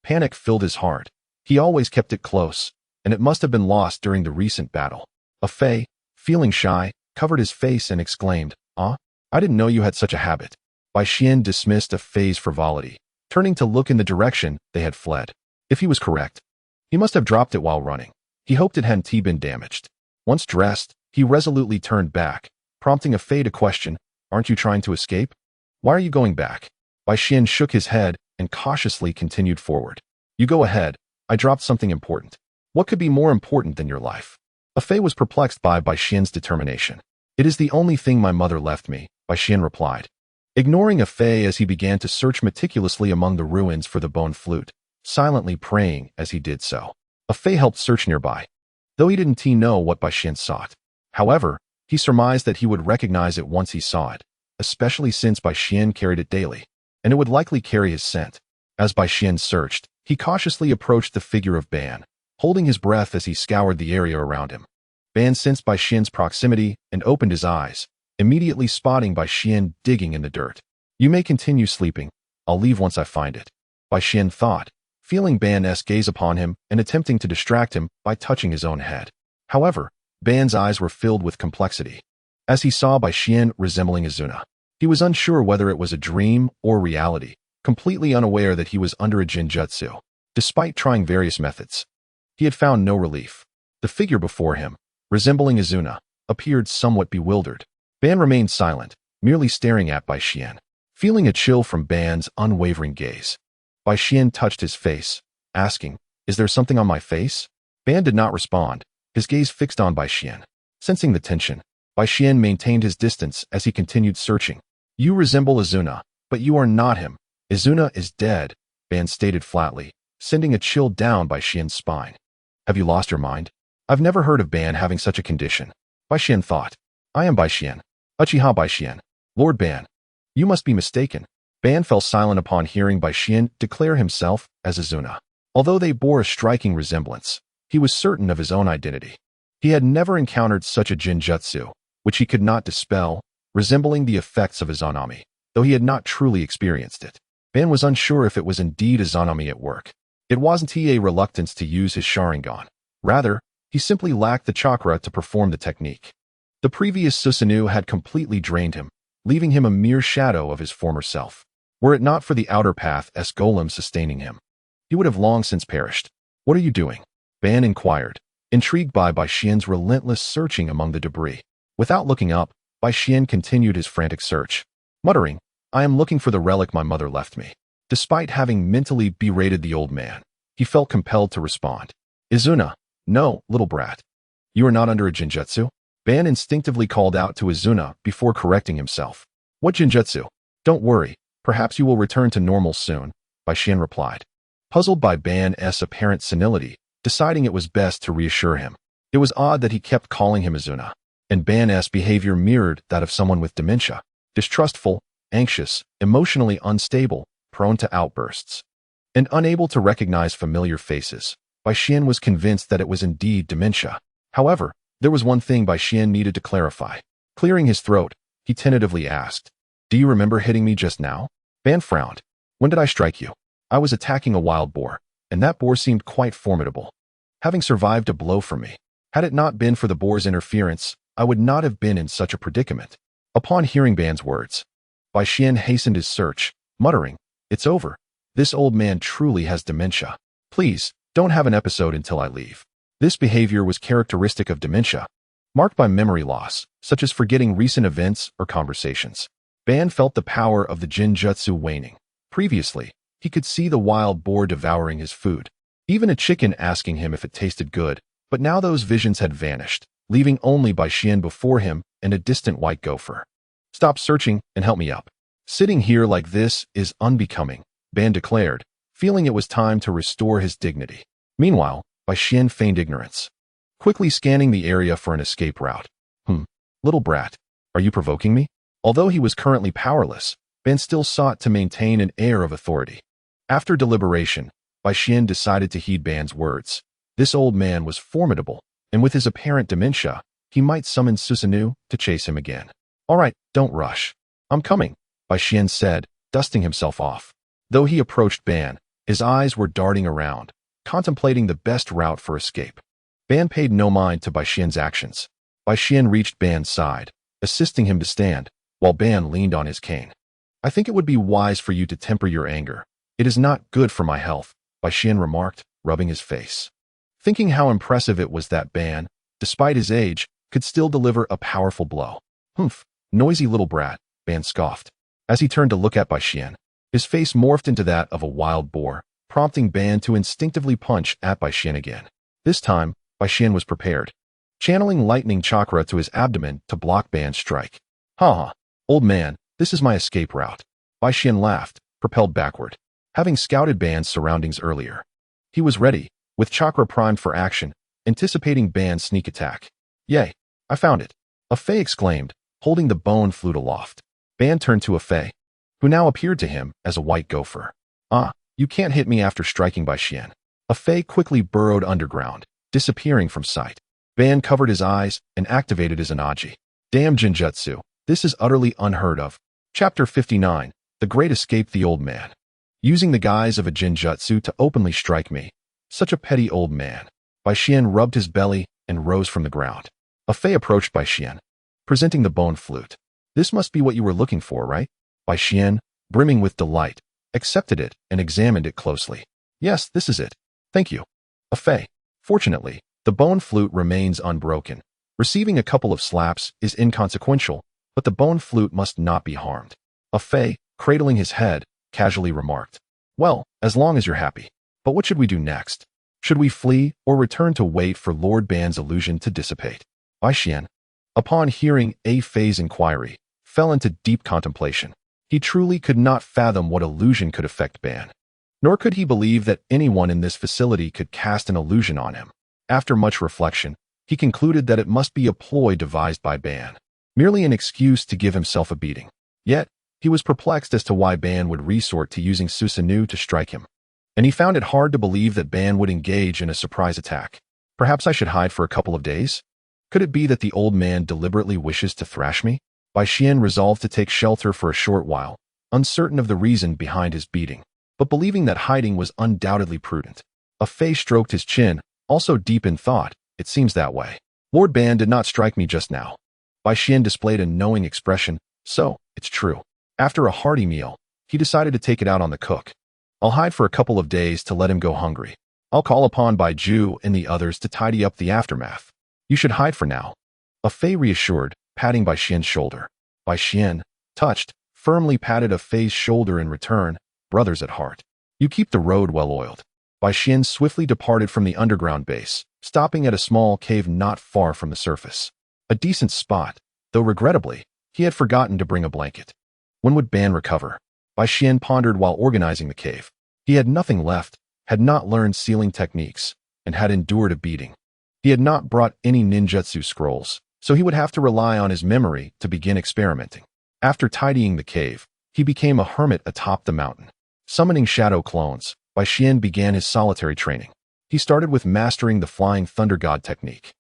Panic filled his heart. He always kept it close, and it must have been lost during the recent battle. A Fei, feeling shy, covered his face and exclaimed, "Ah, I didn't know you had such a habit." Bai Xian dismissed a Fei's frivolity, turning to look in the direction they had fled. If he was correct, he must have dropped it while running. He hoped it hadn't been damaged. Once dressed, he resolutely turned back, prompting a Fei to question, "Aren't you trying to escape? Why are you going back?" Bai Xian shook his head and cautiously continued forward. "You go ahead. I dropped something important." "What could be more important than your life?" A Fei was perplexed by Bai Xian's determination. "It is the only thing my mother left me," Bai Xian replied, ignoring a Fei as he began to search meticulously among the ruins for the bone flute, silently praying as he did so. A Fei helped search nearby, though he didn't know what Bai Xian sought. However, he surmised that he would recognize it once he saw it, especially since Bai Xian carried it daily, and it would likely carry his scent. As Bai Xian searched, he cautiously approached the figure of Ban, holding his breath as he scoured the area around him. Ban sensed Bai Xian's proximity and opened his eyes, immediately spotting Bai Xian digging in the dirt. "You may continue sleeping. I'll leave once I find it," Bai Xian thought, feeling Ban's gaze upon him and attempting to distract him by touching his own head. However, Ban's eyes were filled with complexity, as he saw Bai Xian resembling Izuna. He was unsure whether it was a dream or reality, completely unaware that he was under a jinjutsu. Despite trying various methods, he had found no relief. The figure before him, resembling Izuna, appeared somewhat bewildered. Ban remained silent, merely staring at Bai Xian, feeling a chill from Ban's unwavering gaze. Bai Xian touched his face, asking, "Is there something on my face?" Ban did not respond, his gaze fixed on Bai Xian. Sensing the tension, Bai Xian maintained his distance as he continued searching. "You resemble Izuna, but you are not him. Izuna is dead," Ban stated flatly, sending a chill down Bai Xian's spine. "Have you lost your mind? I've never heard of Ban having such a condition." Bai Xian thought. "I am Bai Xian. Uchiha Bai Xian. Lord Ban. You must be mistaken." Ban fell silent upon hearing Bai Xian declare himself as Izuna. Although they bore a striking resemblance, he was certain of his own identity. He had never encountered such a jinjutsu, which he could not dispel, resembling the effects of a Zanami, though he had not truly experienced it. Ban was unsure if it was indeed a Zanami at work. It wasn't a reluctance to use his Sharingan. Rather, he simply lacked the chakra to perform the technique. The previous Susanoo had completely drained him, leaving him a mere shadow of his former self. Were it not for the outer path's golem sustaining him, he would have long since perished. "What are you doing?" Ban inquired, intrigued by Bai Xian's relentless searching among the debris. Without looking up, Bai Xian continued his frantic search, muttering, "I am looking for the relic my mother left me." Despite having mentally berated the old man, he felt compelled to respond. "Izuna, no, little brat. You are not under a jinjutsu?" Ban instinctively called out to Izuna before correcting himself. "What jinjutsu? Don't worry, perhaps you will return to normal soon," Bai Xian replied. Puzzled by Ban's apparent senility, deciding it was best to reassure him. It was odd that he kept calling him Izuna, and Ban's behavior mirrored that of someone with dementia, distrustful, anxious, emotionally unstable, prone to outbursts. And unable to recognize familiar faces, Bai Xian was convinced that it was indeed dementia. However, there was one thing Bai Xian needed to clarify. Clearing his throat, he tentatively asked, "Do you remember hitting me just now?" Ban frowned. "When did I strike you?" "I was attacking a wild boar, and that boar seemed quite formidable. Having survived a blow from me. Had it not been for the boar's interference, I would not have been in such a predicament." Upon hearing Ban's words, Bai Xian hastened his search, muttering, "It's over. This old man truly has dementia. Please, don't have an episode until I leave." This behavior was characteristic of dementia, marked by memory loss, such as forgetting recent events or conversations. Ban felt the power of the Jinjutsu waning. Previously, he could see the wild boar devouring his food, even a chicken asking him if it tasted good, but now those visions had vanished, leaving only Bai Xian before him and a distant white gopher. "Stop searching and help me up. Sitting here like this is unbecoming," Ban declared, feeling it was time to restore his dignity. Meanwhile, Bai Xian feigned ignorance, quickly scanning the area for an escape route. Little brat, are you provoking me?" Although he was currently powerless, Ban still sought to maintain an air of authority. After deliberation, Bai Xian decided to heed Ban's words. This old man was formidable, and with his apparent dementia, he might summon Susanoo to chase him again. "All right, don't rush. I'm coming," Bai Xian said, dusting himself off. Though he approached Ban, his eyes were darting around, contemplating the best route for escape. Ban paid no mind to Bai Xian's actions. Bai Xian reached Ban's side, assisting him to stand, while Ban leaned on his cane. "I think it would be wise for you to temper your anger. It is not good for my health," Bai Xian remarked, rubbing his face. Thinking how impressive it was that Ban, despite his age, could still deliver a powerful blow. Noisy little brat," Ban scoffed. As he turned to look at Bai Xian, his face morphed into that of a wild boar, prompting Ban to instinctively punch at Bai Xian again. This time, Bai Xian was prepared, channeling lightning chakra to his abdomen to block Ban's strike. "Ha! Old man, this is my escape route." Bai Xian laughed, propelled backward. Having scouted Ban's surroundings earlier, he was ready, with chakra primed for action, anticipating Ban's sneak attack. "Yay, I found it!" A Fei exclaimed, holding the bone flute aloft. Ban turned to a Fei, who now appeared to him as a white gopher. "Ah, you can't hit me after striking Bai Xian." A Fei quickly burrowed underground, disappearing from sight. Ban covered his eyes and activated his Anaji. "Damn Jinjutsu, this is utterly unheard of." Chapter 59, The Great Escape. The old man. Using the guise of a Jinjutsu to openly strike me. Such a petty old man. Bai Xian rubbed his belly and rose from the ground. A Fei approached Bai Xian, presenting the bone flute. "This must be what you were looking for, right?" Bai Xian, brimming with delight, accepted it and examined it closely. "Yes, this is it. Thank you." A Fei. Fortunately, the bone flute remains unbroken. Receiving a couple of slaps is inconsequential, but the bone flute must not be harmed. A Fei, cradling his head, casually remarked, "Well, as long as you're happy. But what should we do next? Should we flee or return to wait for Lord Ban's illusion to dissipate?" Bai Xian, upon hearing A Fei's inquiry, fell into deep contemplation. He truly could not fathom what illusion could affect Ban. Nor could he believe that anyone in this facility could cast an illusion on him. After much reflection, he concluded that it must be a ploy devised by Ban, merely an excuse to give himself a beating. Yet, he was perplexed as to why Ban would resort to using Susanoo to strike him, and he found it hard to believe that Ban would engage in a surprise attack. "Perhaps I should hide for a couple of days? Could it be that the old man deliberately wishes to thrash me?" Bai Xian resolved to take shelter for a short while, uncertain of the reason behind his beating, but believing that hiding was undoubtedly prudent. A Fei stroked his chin, also deep in thought. "It seems that way. Lord Ban did not strike me just now." Bai Xian displayed a knowing expression. "So, it's true." After a hearty meal, he decided to take it out on the cook. "I'll hide for a couple of days to let him go hungry." I'll call upon Baiju and the others to tidy up the aftermath. You should hide for now. A Fei reassured, patting Bai Xian's shoulder. Bai Xian, touched, firmly patted a Fei's shoulder in return, brothers at heart. You keep the road well oiled. Bai Xian swiftly departed from the underground base, stopping at a small cave not far from the surface. A decent spot, though regrettably, he had forgotten to bring a blanket. When would Ban recover? Bai Xian pondered while organizing the cave. He had nothing left, had not learned sealing techniques, and had endured a beating. He had not brought any ninjutsu scrolls, so he would have to rely on his memory to begin experimenting. After tidying the cave, he became a hermit atop the mountain. Summoning shadow clones, Bai Xian began his solitary training. He started with mastering the Flying Thunder God technique,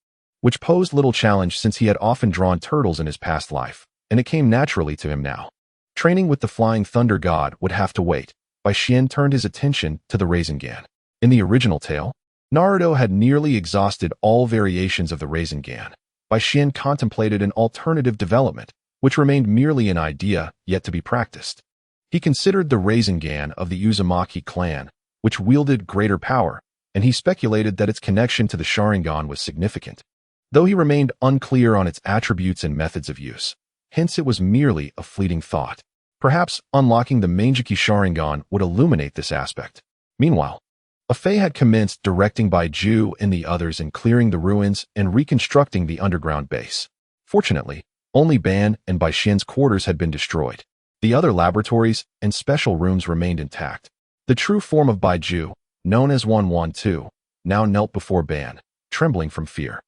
which posed little challenge since he had often drawn turtles in his past life, and it came naturally to him now. Training with the Flying Thunder God would have to wait. Bai Xian turned his attention to the Rasengan. In the original tale, Naruto had nearly exhausted all variations of the Rasengan. Bai Xian contemplated an alternative development, which remained merely an idea yet to be practiced. He considered the Rasengan of the Uzumaki clan, which wielded greater power, and he speculated that its connection to the Sharingan was significant, though he remained unclear on its attributes and methods of use. Hence it was merely a fleeting thought. Perhaps unlocking the Mangeki Sharingan would illuminate this aspect. Meanwhile, a Fei had commenced directing Baiju and the others in clearing the ruins and reconstructing the underground base. Fortunately, only Ban and Bai Xian's quarters had been destroyed. The other laboratories and special rooms remained intact. The true form of Baiju, known as 112, now knelt before Ban, trembling from fear.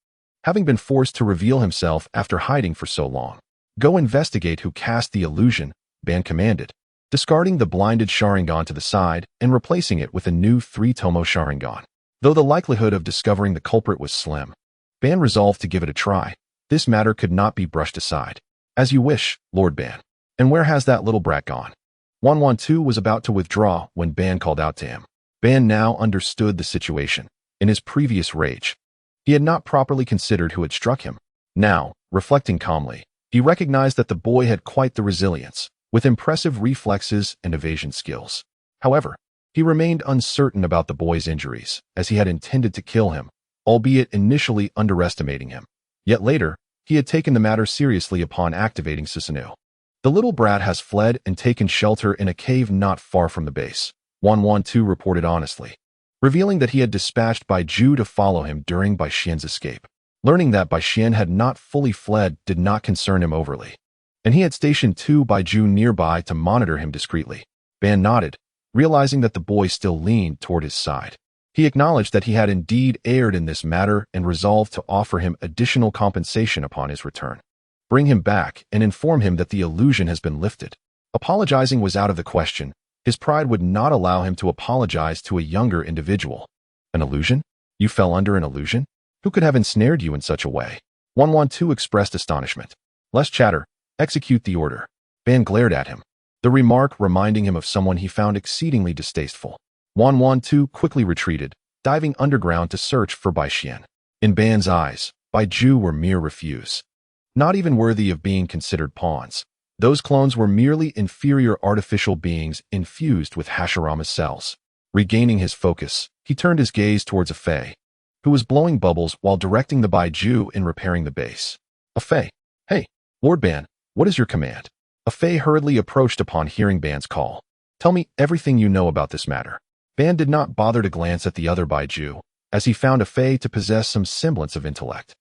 Having been forced to reveal himself after hiding for so long. Go investigate who cast the illusion, Ban commanded, discarding the blinded Sharingan to the side and replacing it with a new 3-tomo Sharingan. Though the likelihood of discovering the culprit was slim, Ban resolved to give it a try. This matter could not be brushed aside. As you wish, Lord Ban. And where has that little brat gone? 112 was about to withdraw when Ban called out to him. Ban now understood the situation. In his previous rage, he had not properly considered who had struck him. Now, reflecting calmly, he recognized that the boy had quite the resilience, with impressive reflexes and evasion skills. However, he remained uncertain about the boy's injuries, as he had intended to kill him, albeit initially underestimating him. Yet later, he had taken the matter seriously upon activating Susanoo. The little brat has fled and taken shelter in a cave not far from the base, 112 reported honestly, revealing that he had dispatched Baiju to follow him during Bai Xian's escape. Learning that Bai Xian had not fully fled did not concern him overly, and he had stationed 2 Baiju nearby to monitor him discreetly. Ban nodded, realizing that the boy still leaned toward his side. He acknowledged that he had indeed erred in this matter and resolved to offer him additional compensation upon his return. Bring him back and inform him that the illusion has been lifted. Apologizing was out of the question. His pride would not allow him to apologize to a younger individual. An illusion? You fell under an illusion? Who could have ensnared you in such a way? 112 expressed astonishment. Less chatter. Execute the order. Ban glared at him, the remark reminding him of someone he found exceedingly distasteful. 112 quickly retreated, diving underground to search for Bai Xian. In Ban's eyes, Baiju were mere refuse. Not even worthy of being considered pawns. Those clones were merely inferior artificial beings infused with Hashirama's cells. Regaining his focus, he turned his gaze towards a Fei, who was blowing bubbles while directing the Baiju in repairing the base. A Fei. Hey, Lord Ban, what is your command? A Fei hurriedly approached upon hearing Ban's call. Tell me everything you know about this matter. Ban did not bother to glance at the other Baiju, as he found a Fei to possess some semblance of intellect.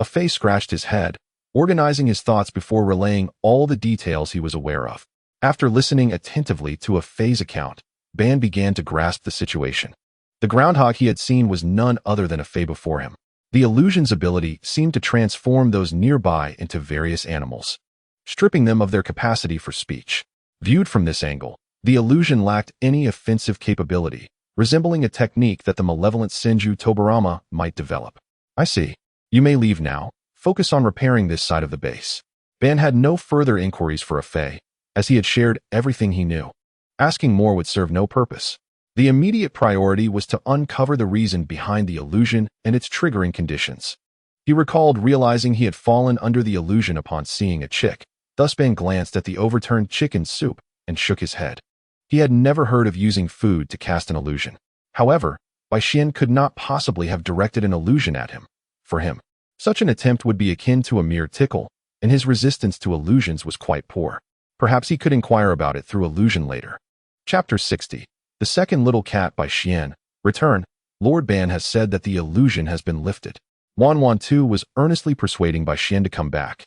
A Fei scratched his head, organizing his thoughts before relaying all the details he was aware of. After listening attentively to a Fei's account, Ban began to grasp the situation. The groundhog he had seen was none other than a Fei before him. The illusion's ability seemed to transform those nearby into various animals, stripping them of their capacity for speech. Viewed from this angle, the illusion lacked any offensive capability, resembling a technique that the malevolent Senju Tobarama might develop. I see. You may leave now. Focus on repairing this side of the base. Ban had no further inquiries for a Fei, as he had shared everything he knew. Asking more would serve no purpose. The immediate priority was to uncover the reason behind the illusion and its triggering conditions. He recalled realizing he had fallen under the illusion upon seeing a chick. Thus Ban glanced at the overturned chicken soup and shook his head. He had never heard of using food to cast an illusion. However, Bai Xian could not possibly have directed an illusion at him. For him, such an attempt would be akin to a mere tickle, and his resistance to illusions was quite poor. Perhaps he could inquire about it through illusion later. Chapter 60. The Second Little Cat by Xian. Return. Lord Ban has said that the illusion has been lifted. Wan too was earnestly persuading Bai Xian to come back.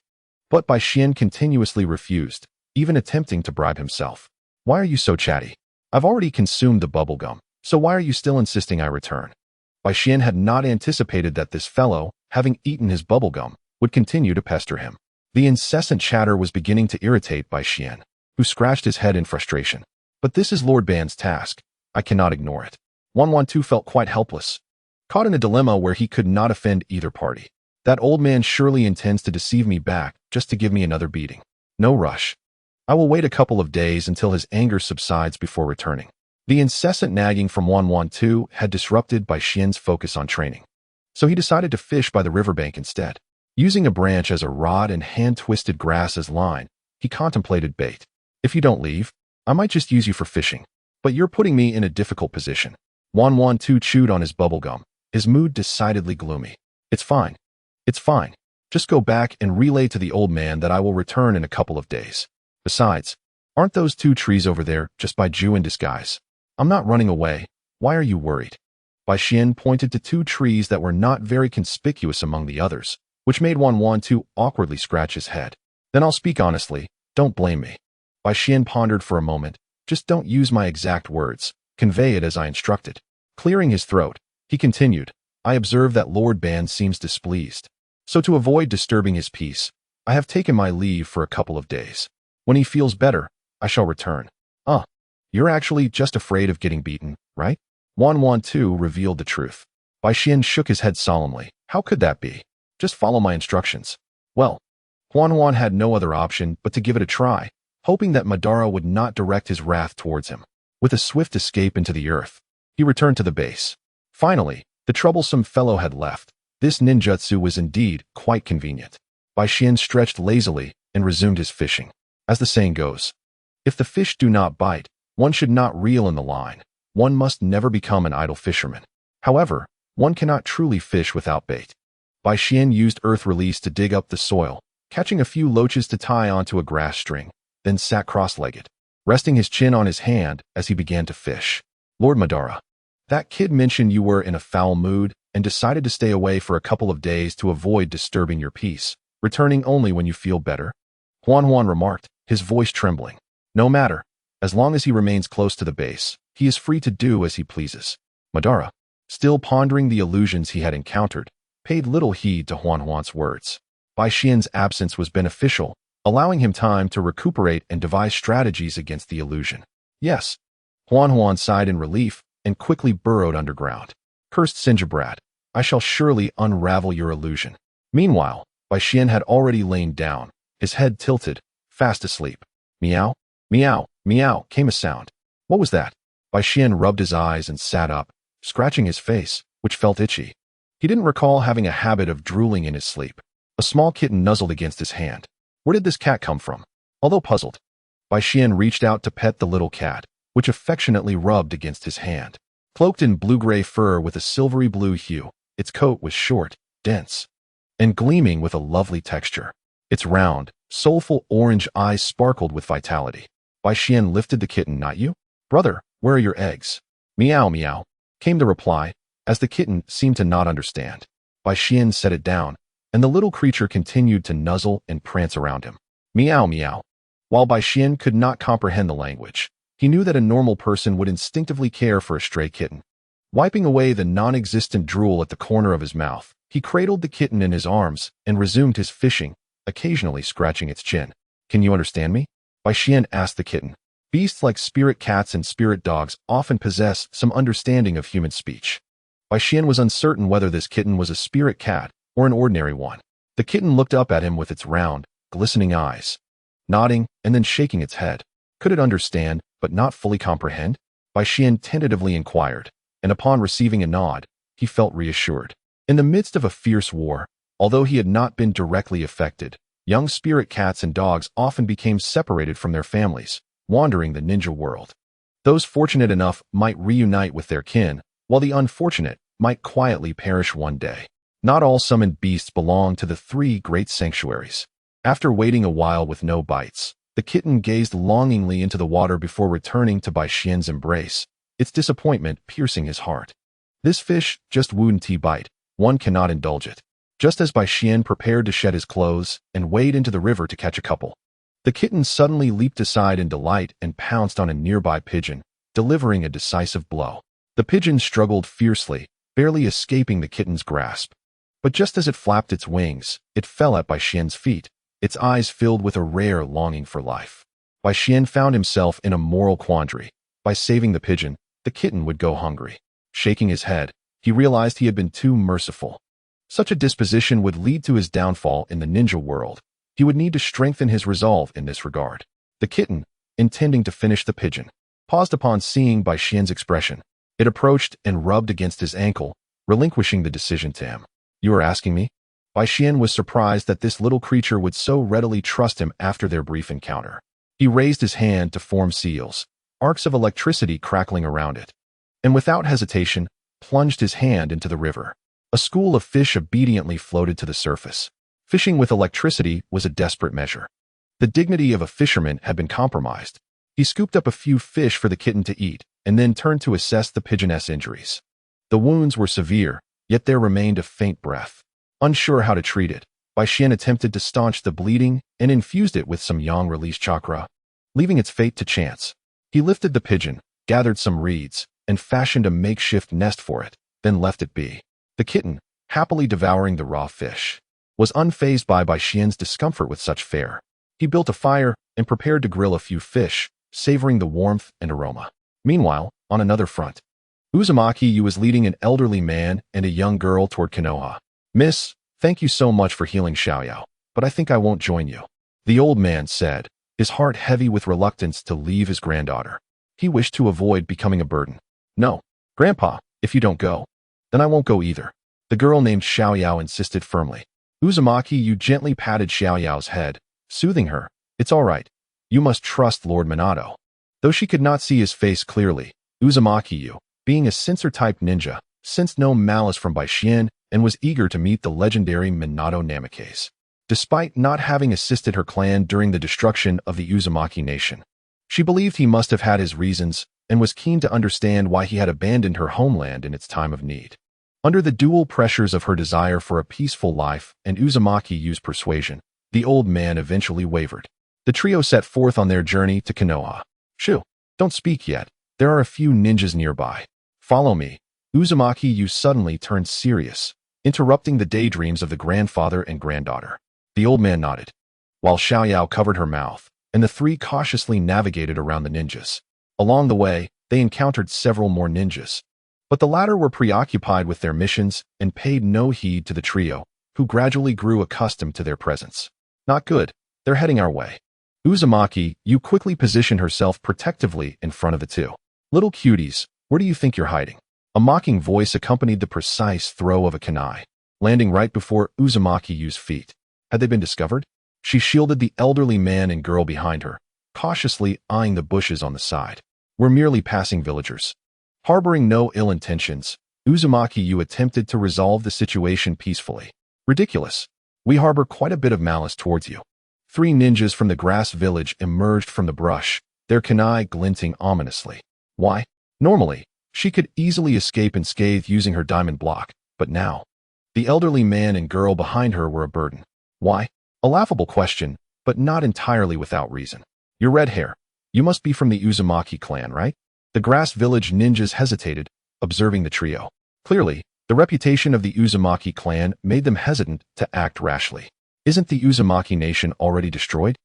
But Bai Xian continuously refused, even attempting to bribe himself. Why are you so chatty? I've already consumed the bubblegum, so why are you still insisting I return? Bai Xian had not anticipated that this fellow, having eaten his bubblegum, would continue to pester him. The incessant chatter was beginning to irritate Bai Xian, who scratched his head in frustration. But this is Lord Ban's task. I cannot ignore it. Wan too felt quite helpless, caught in a dilemma where he could not offend either party. That old man surely intends to deceive me back just to give me another beating. No rush. I will wait a couple of days until his anger subsides before returning. The incessant nagging from Wan too had disrupted Bai Xian's focus on training. So he decided to fish by the riverbank instead. Using a branch as a rod and hand-twisted grass as line, he contemplated bait. If you don't leave, I might just use you for fishing. But you're putting me in a difficult position. Wan too chewed on his bubblegum, his mood decidedly gloomy. It's fine. It's fine. Just go back and relay to the old man that I will return in a couple of days. Besides, aren't those 2 trees over there just by Jew in disguise? I'm not running away. Why are you worried? Bai Xian pointed to 2 trees that were not very conspicuous among the others, which made Wan too awkwardly scratch his head. Then I'll speak honestly. Don't blame me. Bai Xian pondered for a moment. Just don't use my exact words. Convey it as I instructed. Clearing his throat, he continued, I observe that Lord Ban seems displeased. So to avoid disturbing his peace, I have taken my leave for a couple of days. When he feels better, I shall return. You're actually just afraid of getting beaten, right? Wan too revealed the truth. Bai Xian shook his head solemnly. How could that be? Just follow my instructions. Well, Wan had no other option but to give it a try, hoping that Madara would not direct his wrath towards him. With a swift escape into the earth, he returned to the base. Finally, the troublesome fellow had left. This ninjutsu was indeed quite convenient. Bai Xian stretched lazily and resumed his fishing. As the saying goes, if the fish do not bite, one should not reel in the line. One must never become an idle fisherman. However, one cannot truly fish without bait. Bai Xian used earth release to dig up the soil, catching a few loaches to tie onto a grass string, then sat cross-legged, resting his chin on his hand as he began to fish. Lord Madara, that kid mentioned you were in a foul mood and decided to stay away for a couple of days to avoid disturbing your peace, returning only when you feel better. Wan remarked, his voice trembling. No matter. As long as he remains close to the base, he is free to do as he pleases. Madara, still pondering the illusions he had encountered, paid little heed to Wan's words. Bai Xian's absence was beneficial, allowing him time to recuperate and devise strategies against the illusion. Yes. Wan sighed in relief and quickly burrowed underground. Cursed Sinjabrat, I shall surely unravel your illusion. Meanwhile, Bai Xian had already lain down, his head tilted, fast asleep. Meow, meow, meow came a sound. What was that? Bai Xian rubbed his eyes and sat up, scratching his face, which felt itchy. He didn't recall having a habit of drooling in his sleep. A small kitten nuzzled against his hand. Where did this cat come from? Although puzzled, Bai Xian reached out to pet the little cat, which affectionately rubbed against his hand. Cloaked in blue-gray fur with a silvery blue hue, its coat was short, dense, and gleaming with a lovely texture. Its round, soulful orange eyes sparkled with vitality. Bai Xian lifted the kitten. Not you? Brother, where are your eggs? Meow meow, came the reply, as the kitten seemed to not understand. Bai Xian set it down, and the little creature continued to nuzzle and prance around him. Meow meow. While Bai Xian could not comprehend the language, he knew that a normal person would instinctively care for a stray kitten. Wiping away the non-existent drool at the corner of his mouth, he cradled the kitten in his arms and resumed his fishing, occasionally scratching its chin. Can you understand me? Bai Xian asked the kitten. Beasts like spirit cats and spirit dogs often possess some understanding of human speech. Bai Xian was uncertain whether this kitten was a spirit cat or an ordinary one. The kitten looked up at him with its round, glistening eyes, nodding and then shaking its head. Could it understand, but not fully comprehend? Bai Xian tentatively inquired, and upon receiving a nod, he felt reassured. In the midst of a fierce war, although he had not been directly affected, young spirit cats and dogs often became separated from their families, wandering the ninja world. Those fortunate enough might reunite with their kin, while the unfortunate might quietly perish one day. Not all summoned beasts belong to the three great sanctuaries. After waiting a while with no bites, the kitten gazed longingly into the water before returning to Bai Xian's embrace, its disappointment piercing his heart. This fish just wouldn't bite. One cannot indulge it. Just as Bai Xian prepared to shed his clothes and wade into the river to catch a couple, the kitten suddenly leaped aside in delight and pounced on a nearby pigeon, delivering a decisive blow. The pigeon struggled fiercely, barely escaping the kitten's grasp. But just as it flapped its wings, it fell at Bai Xian's feet, its eyes filled with a rare longing for life. Bai Xian found himself in a moral quandary. By saving the pigeon, the kitten would go hungry. Shaking his head, he realized he had been too merciful. Such a disposition would lead to his downfall in the ninja world. He would need to strengthen his resolve in this regard. The kitten, intending to finish the pigeon, paused upon seeing Bai Xian's expression. It approached and rubbed against his ankle, relinquishing the decision to him. "You are asking me?" Bai Xian was surprised that this little creature would so readily trust him after their brief encounter. He raised his hand to form seals, arcs of electricity crackling around it, and without hesitation, plunged his hand into the river. A school of fish obediently floated to the surface. Fishing with electricity was a desperate measure. The dignity of a fisherman had been compromised. He scooped up a few fish for the kitten to eat, and then turned to assess the pigeoness injuries. The wounds were severe, yet there remained a faint breath. Unsure how to treat it, Bai Xian attempted to staunch the bleeding and infused it with some yang release chakra, leaving its fate to chance. He lifted the pigeon, gathered some reeds, and fashioned a makeshift nest for it, then left it be. The kitten, happily devouring the raw fish, was unfazed by Bai Xian's discomfort with such fare. He built a fire and prepared to grill a few fish, savoring the warmth and aroma. Meanwhile, on another front, Uzumaki was leading an elderly man and a young girl toward Konoha. "Miss, thank you so much for healing Xiaoyao, but I think I won't join you," the old man said, his heart heavy with reluctance to leave his granddaughter. He wished to avoid becoming a burden. "No, Grandpa, if you don't go, then I won't go either," the girl named Xiaoyao insisted firmly. Uzumaki gently patted Xiaoyao's head, soothing her. "It's all right. You must trust Lord Minato." Though she could not see his face clearly, Uzumaki, being a sensor-type ninja, sensed no malice from Bai Xian and was eager to meet the legendary Minato Namikaze. Despite not having assisted her clan during the destruction of the Uzumaki nation, she believed he must have had his reasons and was keen to understand why he had abandoned her homeland in its time of need. Under the dual pressures of her desire for a peaceful life and Uzumaki's persuasion, the old man eventually wavered. The trio set forth on their journey to Konoha. "Shoo, don't speak yet. There are a few ninjas nearby. Follow me." Uzumaki suddenly turned serious, interrupting the daydreams of the grandfather and granddaughter. The old man nodded, while Xiaoyao covered her mouth, and the three cautiously navigated around the ninjas. Along the way, they encountered several more ninjas, but the latter were preoccupied with their missions and paid no heed to the trio, who gradually grew accustomed to their presence. "Not good. They're heading our way." Uzumaki quickly positioned herself protectively in front of the two. "Little cuties, where do you think you're hiding?" A mocking voice accompanied the precise throw of a kunai, landing right before Uzumaki's feet. Had they been discovered? She shielded the elderly man and girl behind her, cautiously eyeing the bushes on the side. "We're merely passing villagers." Harboring no ill intentions, Uzumaki attempted to resolve the situation peacefully. "Ridiculous. We harbor quite a bit of malice towards you." Three ninjas from the grass village emerged from the brush, their kunai glinting ominously. Why? Normally, she could easily escape unscathed using her diamond block, but now, the elderly man and girl behind her were a burden. Why? A laughable question, but not entirely without reason. "Your red hair. You must be from the Uzumaki clan, right?" The grass village ninjas hesitated, observing the trio. Clearly, the reputation of the Uzumaki clan made them hesitant to act rashly. "Isn't the Uzumaki nation already destroyed?"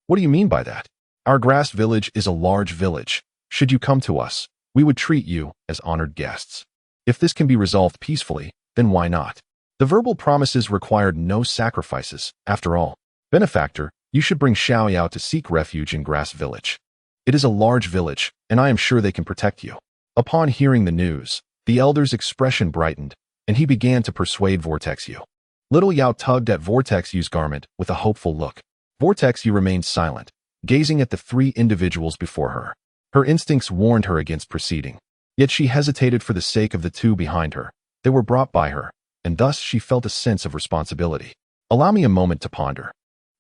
"What do you mean by that?" "Our grass village is a large village. Should you come to us, we would treat you as honored guests. If this can be resolved peacefully, then why not?" The verbal promises required no sacrifices. After all, benefactor, you should bring Xiaoyao to seek refuge in Grass Village. It is a large village, and I am sure they can protect you. Upon hearing the news, the elder's expression brightened, and he began to persuade Vortex U. Little Yao tugged at Vortex U's garment with a hopeful look. Vortex U remained silent, gazing at the three individuals before her. Her instincts warned her against proceeding. Yet she hesitated for the sake of the two behind her. They were brought by her, and thus she felt a sense of responsibility. "Allow me a moment to ponder,"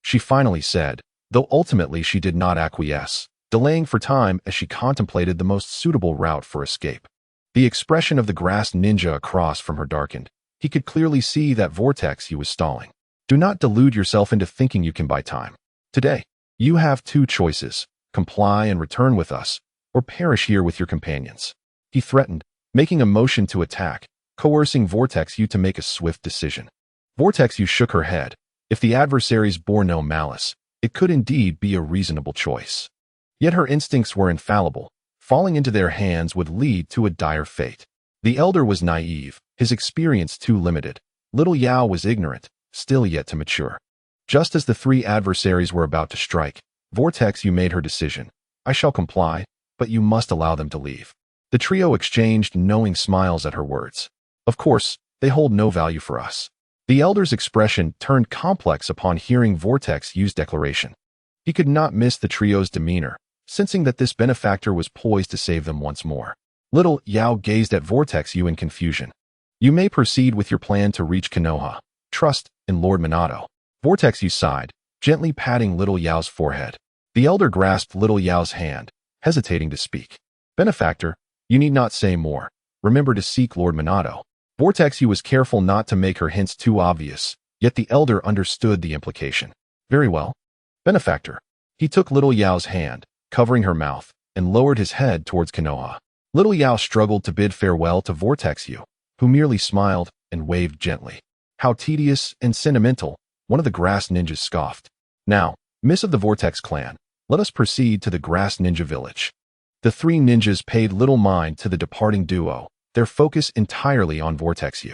she finally said, though ultimately she did not acquiesce, delaying for time as she contemplated the most suitable route for escape. The expression of the grass ninja across from her darkened. He could clearly see that vortex was stalling. "Do not delude yourself into thinking you can buy time. Today, you have two choices: comply and return with us, or perish here with your companions," he threatened, making a motion to attack, coercing Vortex to make a swift decision. Vortex shook her head. If the adversaries bore no malice, it could indeed be a reasonable choice. Yet her instincts were infallible. Falling into their hands would lead to a dire fate. The elder was naive, his experience too limited. Little Yao was ignorant, still yet to mature. Just as the three adversaries were about to strike, Vortex made her decision. "I shall comply, but you must allow them to leave." The trio exchanged knowing smiles at her words. "Of course, they hold no value for us." The elder's expression turned complex upon hearing Vortex's declaration. He could not miss the trio's demeanor, sensing that this benefactor was poised to save them once more. Little Yao gazed at Vortex in confusion. "You may proceed with your plan to reach Konoha. Trust in Lord Minato." Vortex sighed, gently patting Little Yao's forehead. The elder grasped Little Yao's hand, hesitating to speak. "Benefactor, you need not say more. Remember to seek Lord Minato." Vortex was careful not to make her hints too obvious, yet the elder understood the implication. "Very well. Benefactor." He took Little Yao's hand, covering her mouth, and lowered his head towards Konoha. Little Yao struggled to bid farewell to Vortex, who merely smiled and waved gently. "How tedious and sentimental," one of the grass ninjas scoffed. "Now, Miss of the Vortex clan, let us proceed to the grass ninja village." The three ninjas paid little mind to the departing duo, their focus entirely on Vortex.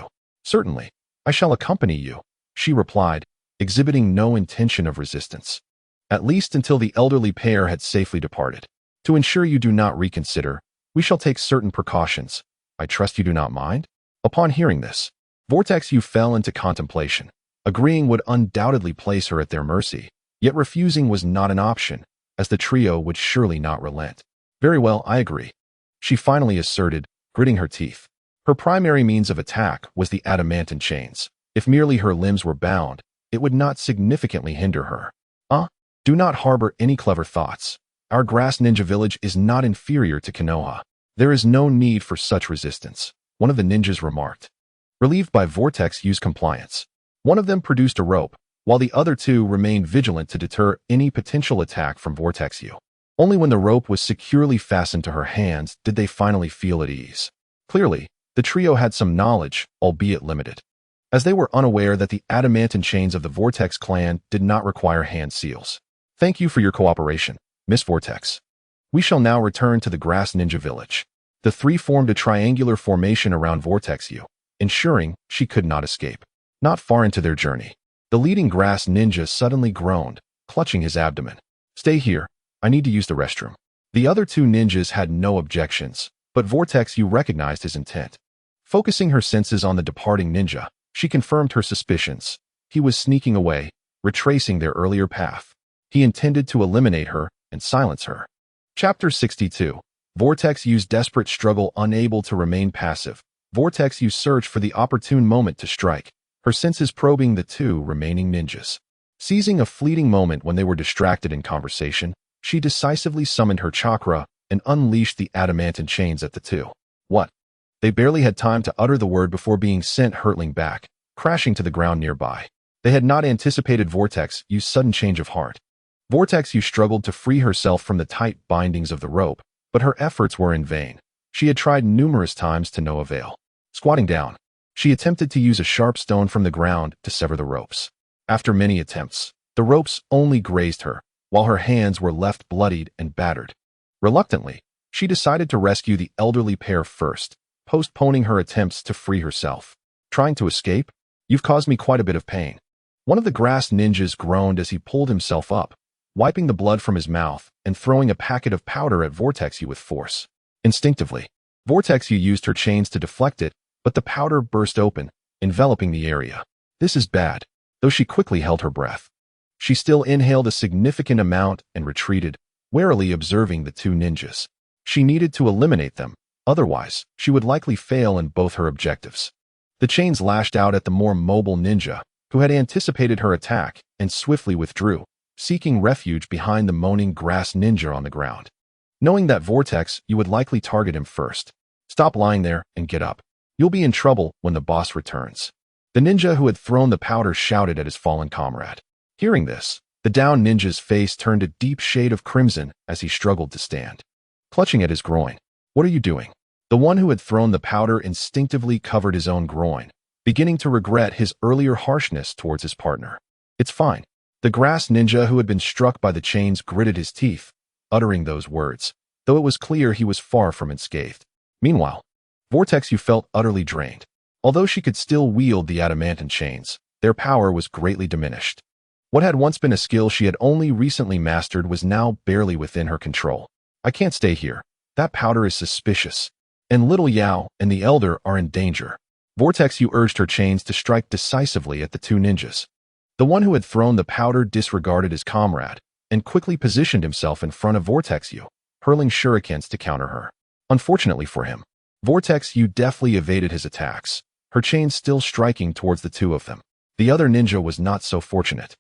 "Certainly, I shall accompany you," she replied, exhibiting no intention of resistance. "At least until the elderly pair had safely departed. To ensure you do not reconsider, we shall take certain precautions. I trust you do not mind?" Upon hearing this, Vortex fell into contemplation. Agreeing would undoubtedly place her at their mercy, yet refusing was not an option, as the trio would surely not relent. "Very well, I agree," she finally asserted, gritting her teeth. Her primary means of attack was the adamantine chains. If merely her limbs were bound, it would not significantly hinder her. Do not harbor any clever thoughts. Our grass ninja village is not inferior to Konoha. There is no need for such resistance," one of the ninjas remarked. Relieved by Vortex's compliance, one of them produced a rope, while the other two remained vigilant to deter any potential attack from Vortex. Only when the rope was securely fastened to her hands did they finally feel at ease. Clearly, the trio had some knowledge, albeit limited, as they were unaware that the adamantine chains of the Vortex clan did not require hand seals. "Thank you for your cooperation, Miss Vortex. We shall now return to the grass ninja village." The three formed a triangular formation around Vortex, ensuring she could not escape. Not far into their journey, the leading grass ninja suddenly groaned, clutching his abdomen. "Stay here. I need to use the restroom." The other two ninjas had no objections, but Vortex recognized his intent. Focusing her senses on the departing ninja, she confirmed her suspicions. He was sneaking away, retracing their earlier path. He intended to eliminate her and silence her. Chapter 62. Vortex desperate struggle. Unable to remain passive, Vortex searched for the opportune moment to strike, her senses probing the two remaining ninjas. Seizing a fleeting moment when they were distracted in conversation, she decisively summoned her chakra and unleashed the adamantine chains at the two. What? They barely had time to utter the word before being sent hurtling back, crashing to the ground nearby. They had not anticipated Vortex's sudden change of heart. Vortex struggled to free herself from the tight bindings of the rope, but her efforts were in vain. She had tried numerous times to no avail. Squatting down, she attempted to use a sharp stone from the ground to sever the ropes. After many attempts, the ropes only grazed her, while her hands were left bloodied and battered. Reluctantly, she decided to rescue the elderly pair first, postponing her attempts to free herself. "Trying to escape? You've caused me quite a bit of pain." One of the grass ninjas groaned as he pulled himself up, wiping the blood from his mouth and throwing a packet of powder at Vortex with force. Instinctively, Vortex used her chains to deflect it, but the powder burst open, enveloping the area. "This is bad," though she quickly held her breath. She still inhaled a significant amount and retreated, warily observing the two ninjas. She needed to eliminate them, Otherwise, she would likely fail in both her objectives. The chains lashed out at the more mobile ninja, who had anticipated her attack and swiftly withdrew, seeking refuge behind the moaning grass ninja on the ground. Knowing that vortex, you would likely target him first. Stop lying there and get up. You'll be in trouble when the boss returns. The ninja who had thrown the powder shouted at his fallen comrade. Hearing this, the downed ninja's face turned a deep shade of crimson as he struggled to stand. Clutching at his groin. What are you doing? The one who had thrown the powder instinctively covered his own groin, beginning to regret his earlier harshness towards his partner. It's fine. The grass ninja who had been struck by the chains gritted his teeth, uttering those words, though it was clear he was far from unscathed. Meanwhile, Vortex you felt utterly drained. Although she could still wield the adamantine chains, their power was greatly diminished. What had once been a skill she had only recently mastered was now barely within her control. I can't stay here. That powder is suspicious. And little Yao and the elder are in danger. Vortex you urged her chains to strike decisively at the two ninjas. The one who had thrown the powder disregarded his comrade and quickly positioned himself in front of Vortex you, hurling shurikens to counter her. Unfortunately for him, Vortex you deftly evaded his attacks, her chains still striking towards the two of them. The other ninja was not so fortunate.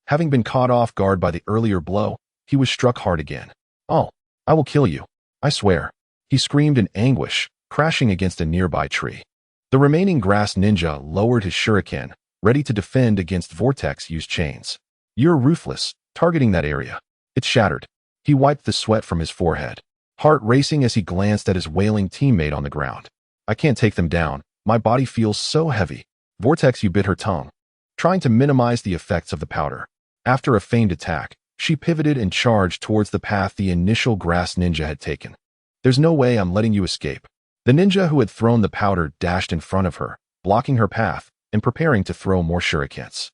Having been caught off guard by the earlier blow, he was struck hard again. Oh, I will kill you. I swear. He screamed in anguish, crashing against a nearby tree. The remaining grass ninja lowered his shuriken, ready to defend against Vortex U's chains. You're ruthless, targeting that area. It shattered. He wiped the sweat from his forehead, heart racing as he glanced at his wailing teammate on the ground. I can't take them down. My body feels so heavy. Vortex U bit her tongue, trying to minimize the effects of the powder. After a feigned attack, she pivoted and charged towards the path the initial grass ninja had taken. There's no way I'm letting you escape. The ninja who had thrown the powder dashed in front of her, blocking her path and preparing to throw more shurikens.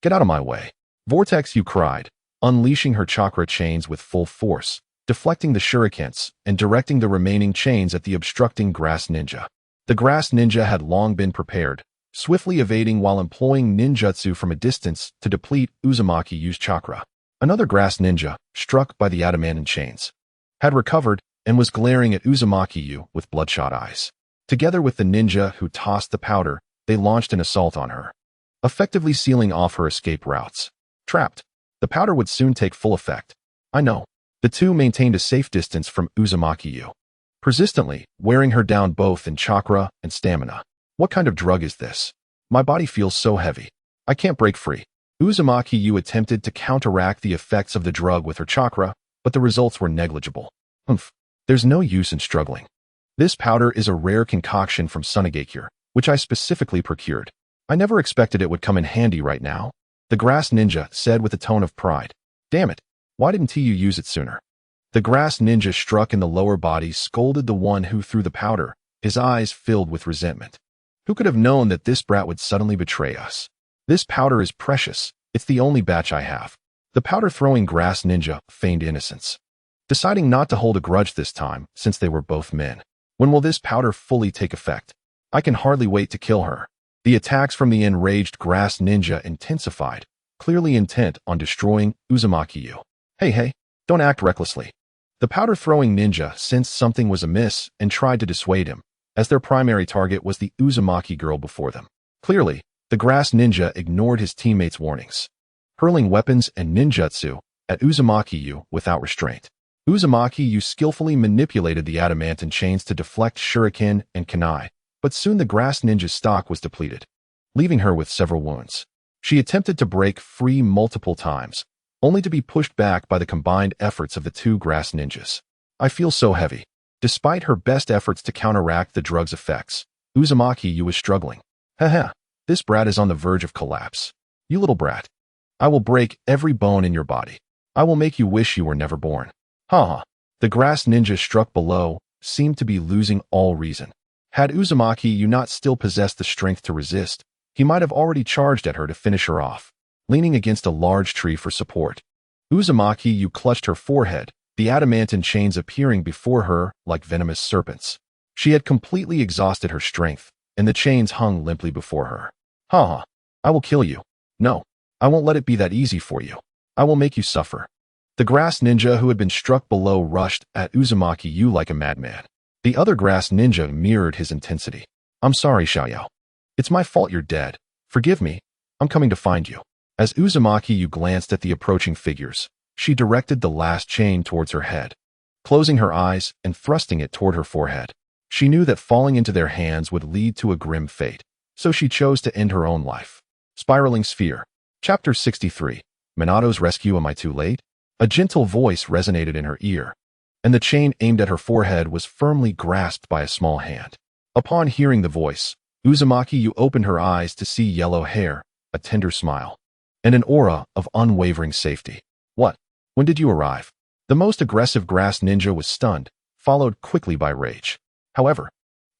Get out of my way. Vortex U cried, unleashing her chakra chains with full force, deflecting the shurikens and directing the remaining chains at the obstructing grass ninja. The grass ninja had long been prepared, swiftly evading while employing ninjutsu from a distance to deplete Uzumaki U's chakra. Another grass ninja, struck by the adamantine chains, had recovered and was glaring at Uzumaki U with bloodshot eyes. Together with the ninja who tossed the powder, they launched an assault on her, effectively sealing off her escape routes. Trapped, the powder would soon take full effect. I know. The two maintained a safe distance from Uzumaki U, persistently wearing her down both in chakra and stamina. What kind of drug is this? My body feels so heavy. I can't break free. Uzumaki U attempted to counteract the effects of the drug with her chakra, but the results were negligible. There's no use in struggling. This powder is a rare concoction from Sunagakure, which I specifically procured. I never expected it would come in handy right now, the grass ninja said with a tone of pride. Damn it, why didn't you use it sooner? The grass ninja struck in the lower body scolded the one who threw the powder, his eyes filled with resentment. Who could have known that this brat would suddenly betray us? This powder is precious. It's the only batch I have. The powder-throwing grass ninja feigned innocence, deciding not to hold a grudge this time since they were both men. When will this powder fully take effect? I can hardly wait to kill her. The attacks from the enraged grass ninja intensified, clearly intent on destroying Uzumaki U. Hey, don't act recklessly. The powder-throwing ninja sensed something was amiss and tried to dissuade him, as their primary target was the Uzumaki girl before them. Clearly, the grass ninja ignored his teammates' warnings, hurling weapons and ninjutsu at Uzumaki U without restraint. Uzumaki U skillfully manipulated the adamantine chains to deflect shuriken and kunai, but soon the grass ninja's stock was depleted, leaving her with several wounds. She attempted to break free multiple times, only to be pushed back by the combined efforts of the two grass ninjas. I feel so heavy. Despite her best efforts to counteract the drug's effects, Uzumaki U was struggling. Haha, this brat is on the verge of collapse. You little brat. I will break every bone in your body. I will make you wish you were never born. Haha. The grass ninja struck below seemed to be losing all reason. Had Uzumaki U not still possessed the strength to resist, he might have already charged at her to finish her off, leaning against a large tree for support. Uzumaki U clutched her forehead, the adamantine chains appearing before her like venomous serpents. She had completely exhausted her strength, and the chains hung limply before her. Haha. I will kill you. No, I won't let it be that easy for you. I will make you suffer. The grass ninja who had been struck below rushed at Uzumaki U like a madman. The other grass ninja mirrored his intensity. I'm sorry, Xiaoyao. It's my fault you're dead. Forgive me. I'm coming to find you. As Uzumaki glanced at the approaching figures, she directed the last chain towards her head, closing her eyes and thrusting it toward her forehead. She knew that falling into their hands would lead to a grim fate, so she chose to end her own life. Spiraling Sphere. Chapter 63. Minato's Rescue. Am I too late? A gentle voice resonated in her ear, and the chain aimed at her forehead was firmly grasped by a small hand. Upon hearing the voice, Uzumaki opened her eyes to see yellow hair, a tender smile, and an aura of unwavering safety. What? When did you arrive? The most aggressive grass ninja was stunned, followed quickly by rage. However,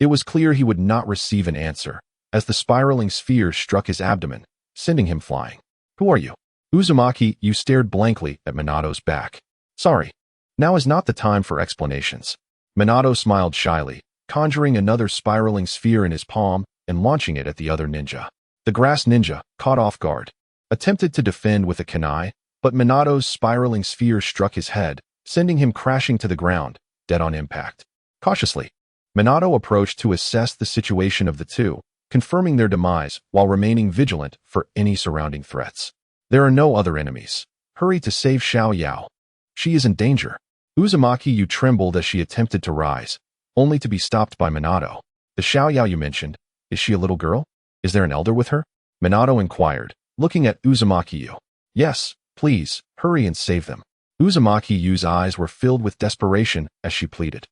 it was clear he would not receive an answer, as the spiraling sphere struck his abdomen, sending him flying. Who are you? Uzumaki stared blankly at Minato's back. Sorry. Now is not the time for explanations. Minato smiled shyly, conjuring another spiraling sphere in his palm and launching it at the other ninja. The grass ninja, caught off guard, attempted to defend with a kunai, but Minato's spiraling sphere struck his head, sending him crashing to the ground, dead on impact. Cautiously, Minato approached to assess the situation of the two, confirming their demise while remaining vigilant for any surrounding threats. There are no other enemies. Hurry to save Xiaoyao. She is in danger. Uzumaki trembled as she attempted to rise, only to be stopped by Minato. The Xiaoyao you mentioned, is she a little girl? Is there an elder with her? Minato inquired, looking at Uzumaki. Yes, please, hurry and save them. Uzumaki's eyes were filled with desperation as she pleaded.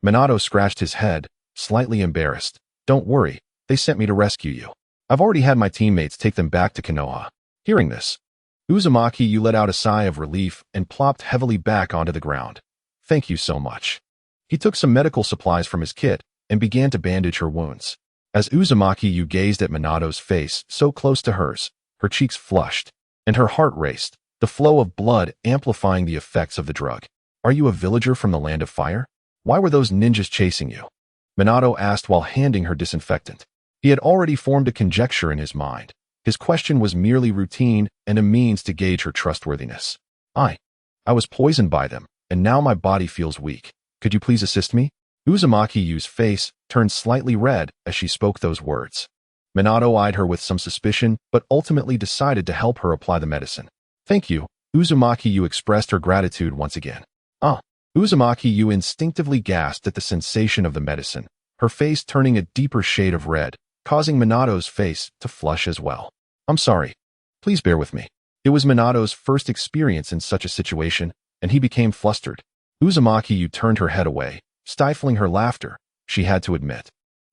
Minato scratched his head, slightly embarrassed. Don't worry, they sent me to rescue you. I've already had my teammates take them back to Konoha. Hearing this, Uzumaki let out a sigh of relief and plopped heavily back onto the ground. Thank you so much. He took some medical supplies from his kit and began to bandage her wounds. As Uzumaki gazed at Minato's face so close to hers, her cheeks flushed, and her heart raced, the flow of blood amplifying the effects of the drug. Are you a villager from the land of fire? Why were those ninjas chasing you? Minato asked while handing her disinfectant. He had already formed a conjecture in his mind. His question was merely routine and a means to gauge her trustworthiness. I was poisoned by them, and now my body feels weak. Could you please assist me? Uzumaki's face turned slightly red as she spoke those words. Minato eyed her with some suspicion, but ultimately decided to help her apply the medicine. Thank you. Uzumaki expressed her gratitude once again. Uzumaki instinctively gasped at the sensation of the medicine, her face turning a deeper shade of red, causing Minato's face to flush as well. I'm sorry. Please bear with me. It was Minato's first experience in such a situation, and he became flustered. Uzumaki turned her head away, stifling her laughter, she had to admit.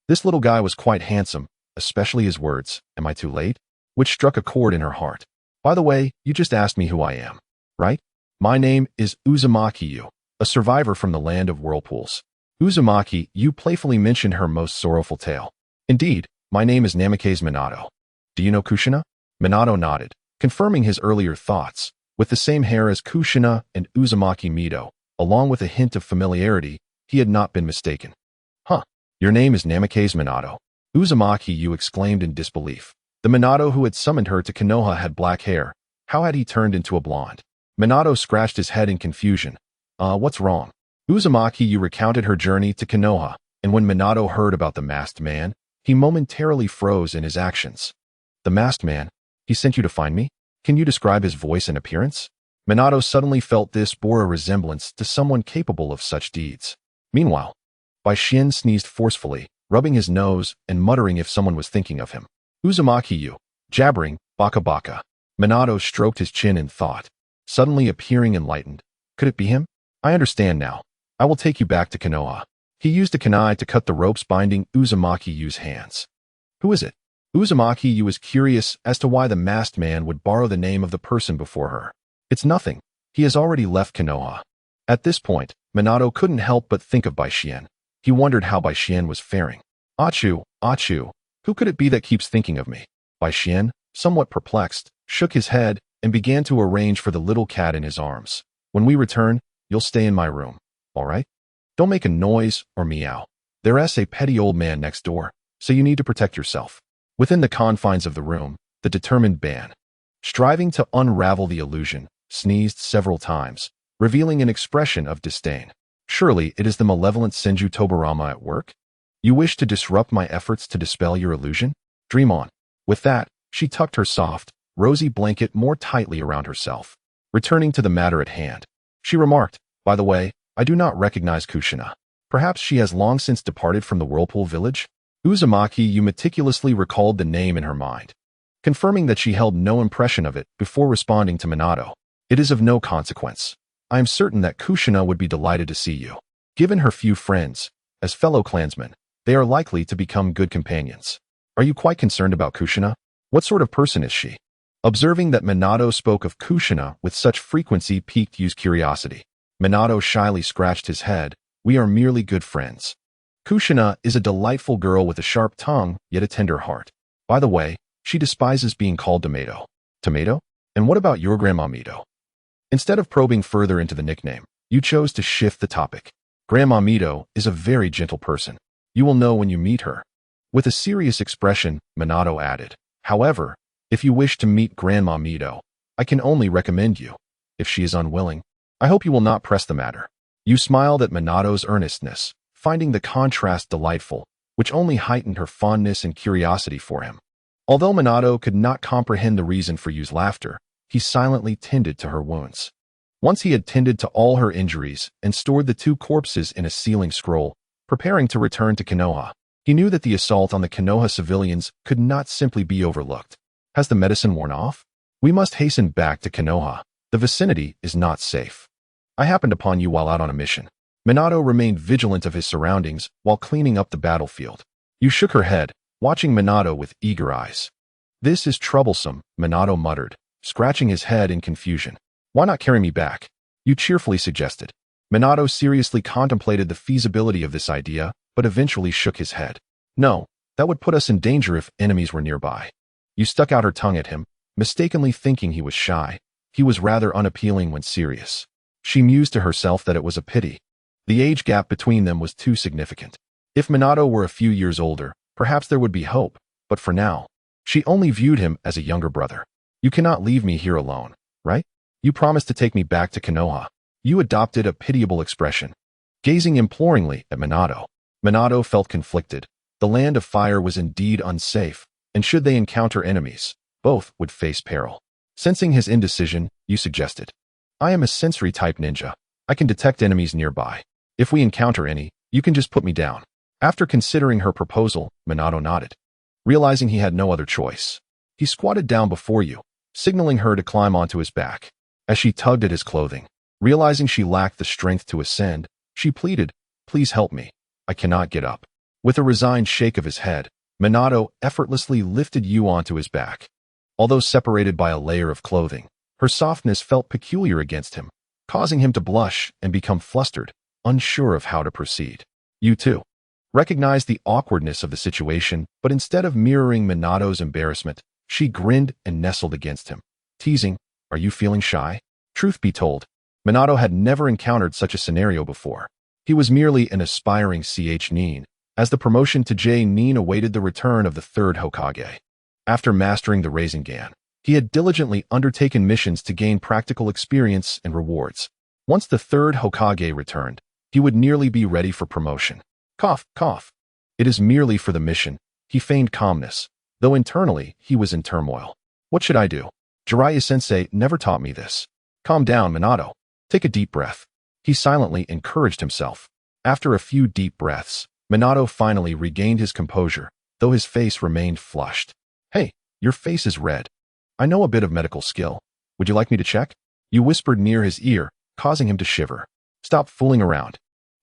This little guy was quite handsome, especially his words, "Am I too late?" which struck a chord in her heart. By the way, you just asked me who I am, right? My name is Uzumaki, a survivor from the land of whirlpools. Uzumaki playfully mentioned her most sorrowful tale. Indeed, my name is Namikaze Minato. Do you know Kushina? Minato nodded, confirming his earlier thoughts. With the same hair as Kushina and Uzumaki Mido, along with a hint of familiarity, he had not been mistaken. Huh, your name is Namikaze Minato. Uzumaki exclaimed in disbelief. The Minato who had summoned her to Konoha had black hair. How had he turned into a blonde? Minato scratched his head in confusion. What's wrong? Uzumaki recounted her journey to Konoha, and when Minato heard about the masked man, he momentarily froze in his actions. The masked man? He sent you to find me? Can you describe his voice and appearance? Minato suddenly felt this bore a resemblance to someone capable of such deeds. Meanwhile, Bai Xian sneezed forcefully, rubbing his nose and muttering if someone was thinking of him. Uzumaki jabbering, baka baka. Minato stroked his chin in thought, suddenly appearing enlightened. Could it be him? I understand now. I will take you back to Konoha. He used a kunai to cut the ropes binding Uzumaki's hands. Who is it? Uzumaki was curious as to why the masked man would borrow the name of the person before her. It's nothing. He has already left Konoha. At this point, Minato couldn't help but think of Bai Xian. He wondered how Bai Xian was faring. Achu, who could it be that keeps thinking of me? Bai Xian, somewhat perplexed, shook his head and began to arrange for the little cat in his arms. When we return, you'll stay in my room, all right? Don't make a noise or meow. There's a petty old man next door, so you need to protect yourself. Within the confines of the room, the determined Ban, striving to unravel the illusion, sneezed several times, revealing an expression of disdain. Surely it is the malevolent Senju Tobarama at work? You wish to disrupt my efforts to dispel your illusion? Dream on. With that, she tucked her soft, rosy blanket more tightly around herself. Returning to the matter at hand, she remarked, by the way, I do not recognize Kushina. Perhaps she has long since departed from the Whirlpool Village? Uzumaki meticulously recalled the name in her mind, confirming that she held no impression of it before responding to Minato. It is of no consequence. I am certain that Kushina would be delighted to see you. Given her few friends, as fellow clansmen, they are likely to become good companions. Are you quite concerned about Kushina? What sort of person is she? Observing that Minato spoke of Kushina with such frequency piqued Yu's curiosity. Minato shyly scratched his head. We are merely good friends. Kushina is a delightful girl with a sharp tongue, yet a tender heart. By the way, she despises being called Tomato. Tomato? And what about your Grandma Mito? Instead of probing further into the nickname, you chose to shift the topic. Grandma Mito is a very gentle person. You will know when you meet her. With a serious expression, Minato added, however, if you wish to meet Grandma Mito, I can only recommend you. If she is unwilling, I hope you will not press the matter. You smiled at Minato's earnestness, finding the contrast delightful, which only heightened her fondness and curiosity for him. Although Minato could not comprehend the reason for Yu's laughter, he silently tended to her wounds. Once he had tended to all her injuries and stored the two corpses in a sealing scroll, preparing to return to Konoha, he knew that the assault on the Konoha civilians could not simply be overlooked. Has the medicine worn off? We must hasten back to Konoha. The vicinity is not safe. I happened upon you while out on a mission. Minato remained vigilant of his surroundings while cleaning up the battlefield. You shook her head, watching Minato with eager eyes. This is troublesome, Minato muttered, scratching his head in confusion. Why not carry me back? You cheerfully suggested. Minato seriously contemplated the feasibility of this idea, but eventually shook his head. No, that would put us in danger if enemies were nearby. You stuck out her tongue at him, mistakenly thinking he was shy. He was rather unappealing when serious. She mused to herself that it was a pity. The age gap between them was too significant. If Minato were a few years older, perhaps there would be hope, but for now, she only viewed him as a younger brother. You cannot leave me here alone, right? You promised to take me back to Konoha. You adopted a pitiable expression. Gazing imploringly at Minato, Minato felt conflicted. The land of fire was indeed unsafe, and should they encounter enemies, both would face peril. Sensing his indecision, you suggested. I am a sensory-type ninja. I can detect enemies nearby. If we encounter any, you can just put me down. After considering her proposal, Minato nodded. Realizing he had no other choice, he squatted down before you, signaling her to climb onto his back. As she tugged at his clothing, realizing she lacked the strength to ascend, she pleaded, please help me. I cannot get up. With a resigned shake of his head, Minato effortlessly lifted Yu onto his back. Although separated by a layer of clothing, her softness felt peculiar against him, causing him to blush and become flustered, unsure of how to proceed. You too recognized the awkwardness of the situation, but instead of mirroring Minato's embarrassment, she grinned and nestled against him, teasing, are you feeling shy? Truth be told, Minato had never encountered such a scenario before. He was merely an aspiring nin, as the promotion to nin awaited the return of the third Hokage. After mastering the Rasengan, he had diligently undertaken missions to gain practical experience and rewards. Once the third Hokage returned, he would nearly be ready for promotion. Cough, cough. It is merely for the mission. He feigned calmness, though internally he was in turmoil. What should I do? Jiraiya-sensei never taught me this. Calm down, Minato. Take a deep breath. He silently encouraged himself. After a few deep breaths, Minato finally regained his composure, though his face remained flushed. Hey, your face is red. I know a bit of medical skill. Would you like me to check? You whispered near his ear, causing him to shiver. Stop fooling around.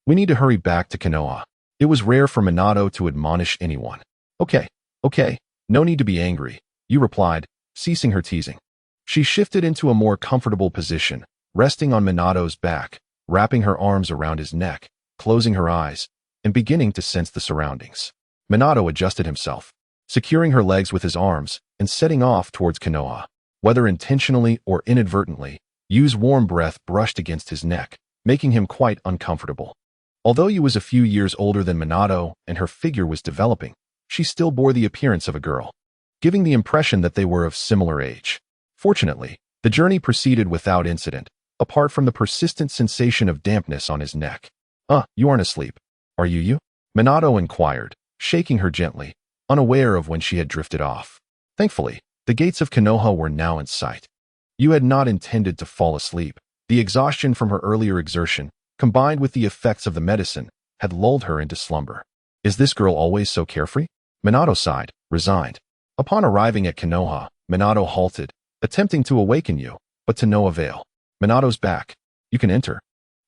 We need to hurry back to Konoha. It was rare for Minato to admonish anyone. Okay, no need to be angry, you replied, ceasing her teasing. She shifted into a more comfortable position, resting on Minato's back, wrapping her arms around his neck, closing her eyes, and beginning to sense the surroundings. Minato adjusted himself, securing her legs with his arms and setting off towards Konoha. Whether intentionally or inadvertently, Yu's warm breath brushed against his neck, making him quite uncomfortable. Although Yu was a few years older than Minato and her figure was developing, she still bore the appearance of a girl, giving the impression that they were of similar age. Fortunately, the journey proceeded without incident, apart from the persistent sensation of dampness on his neck. You aren't asleep, are you? Minato inquired, shaking her gently, unaware of when she had drifted off. Thankfully, the gates of Konoha were now in sight. You had not intended to fall asleep. The exhaustion from her earlier exertion, combined with the effects of the medicine, had lulled her into slumber. Is this girl always so carefree? Minato sighed, resigned. Upon arriving at Konoha, Minato halted, attempting to awaken you, but to no avail. Minato's back. You can enter.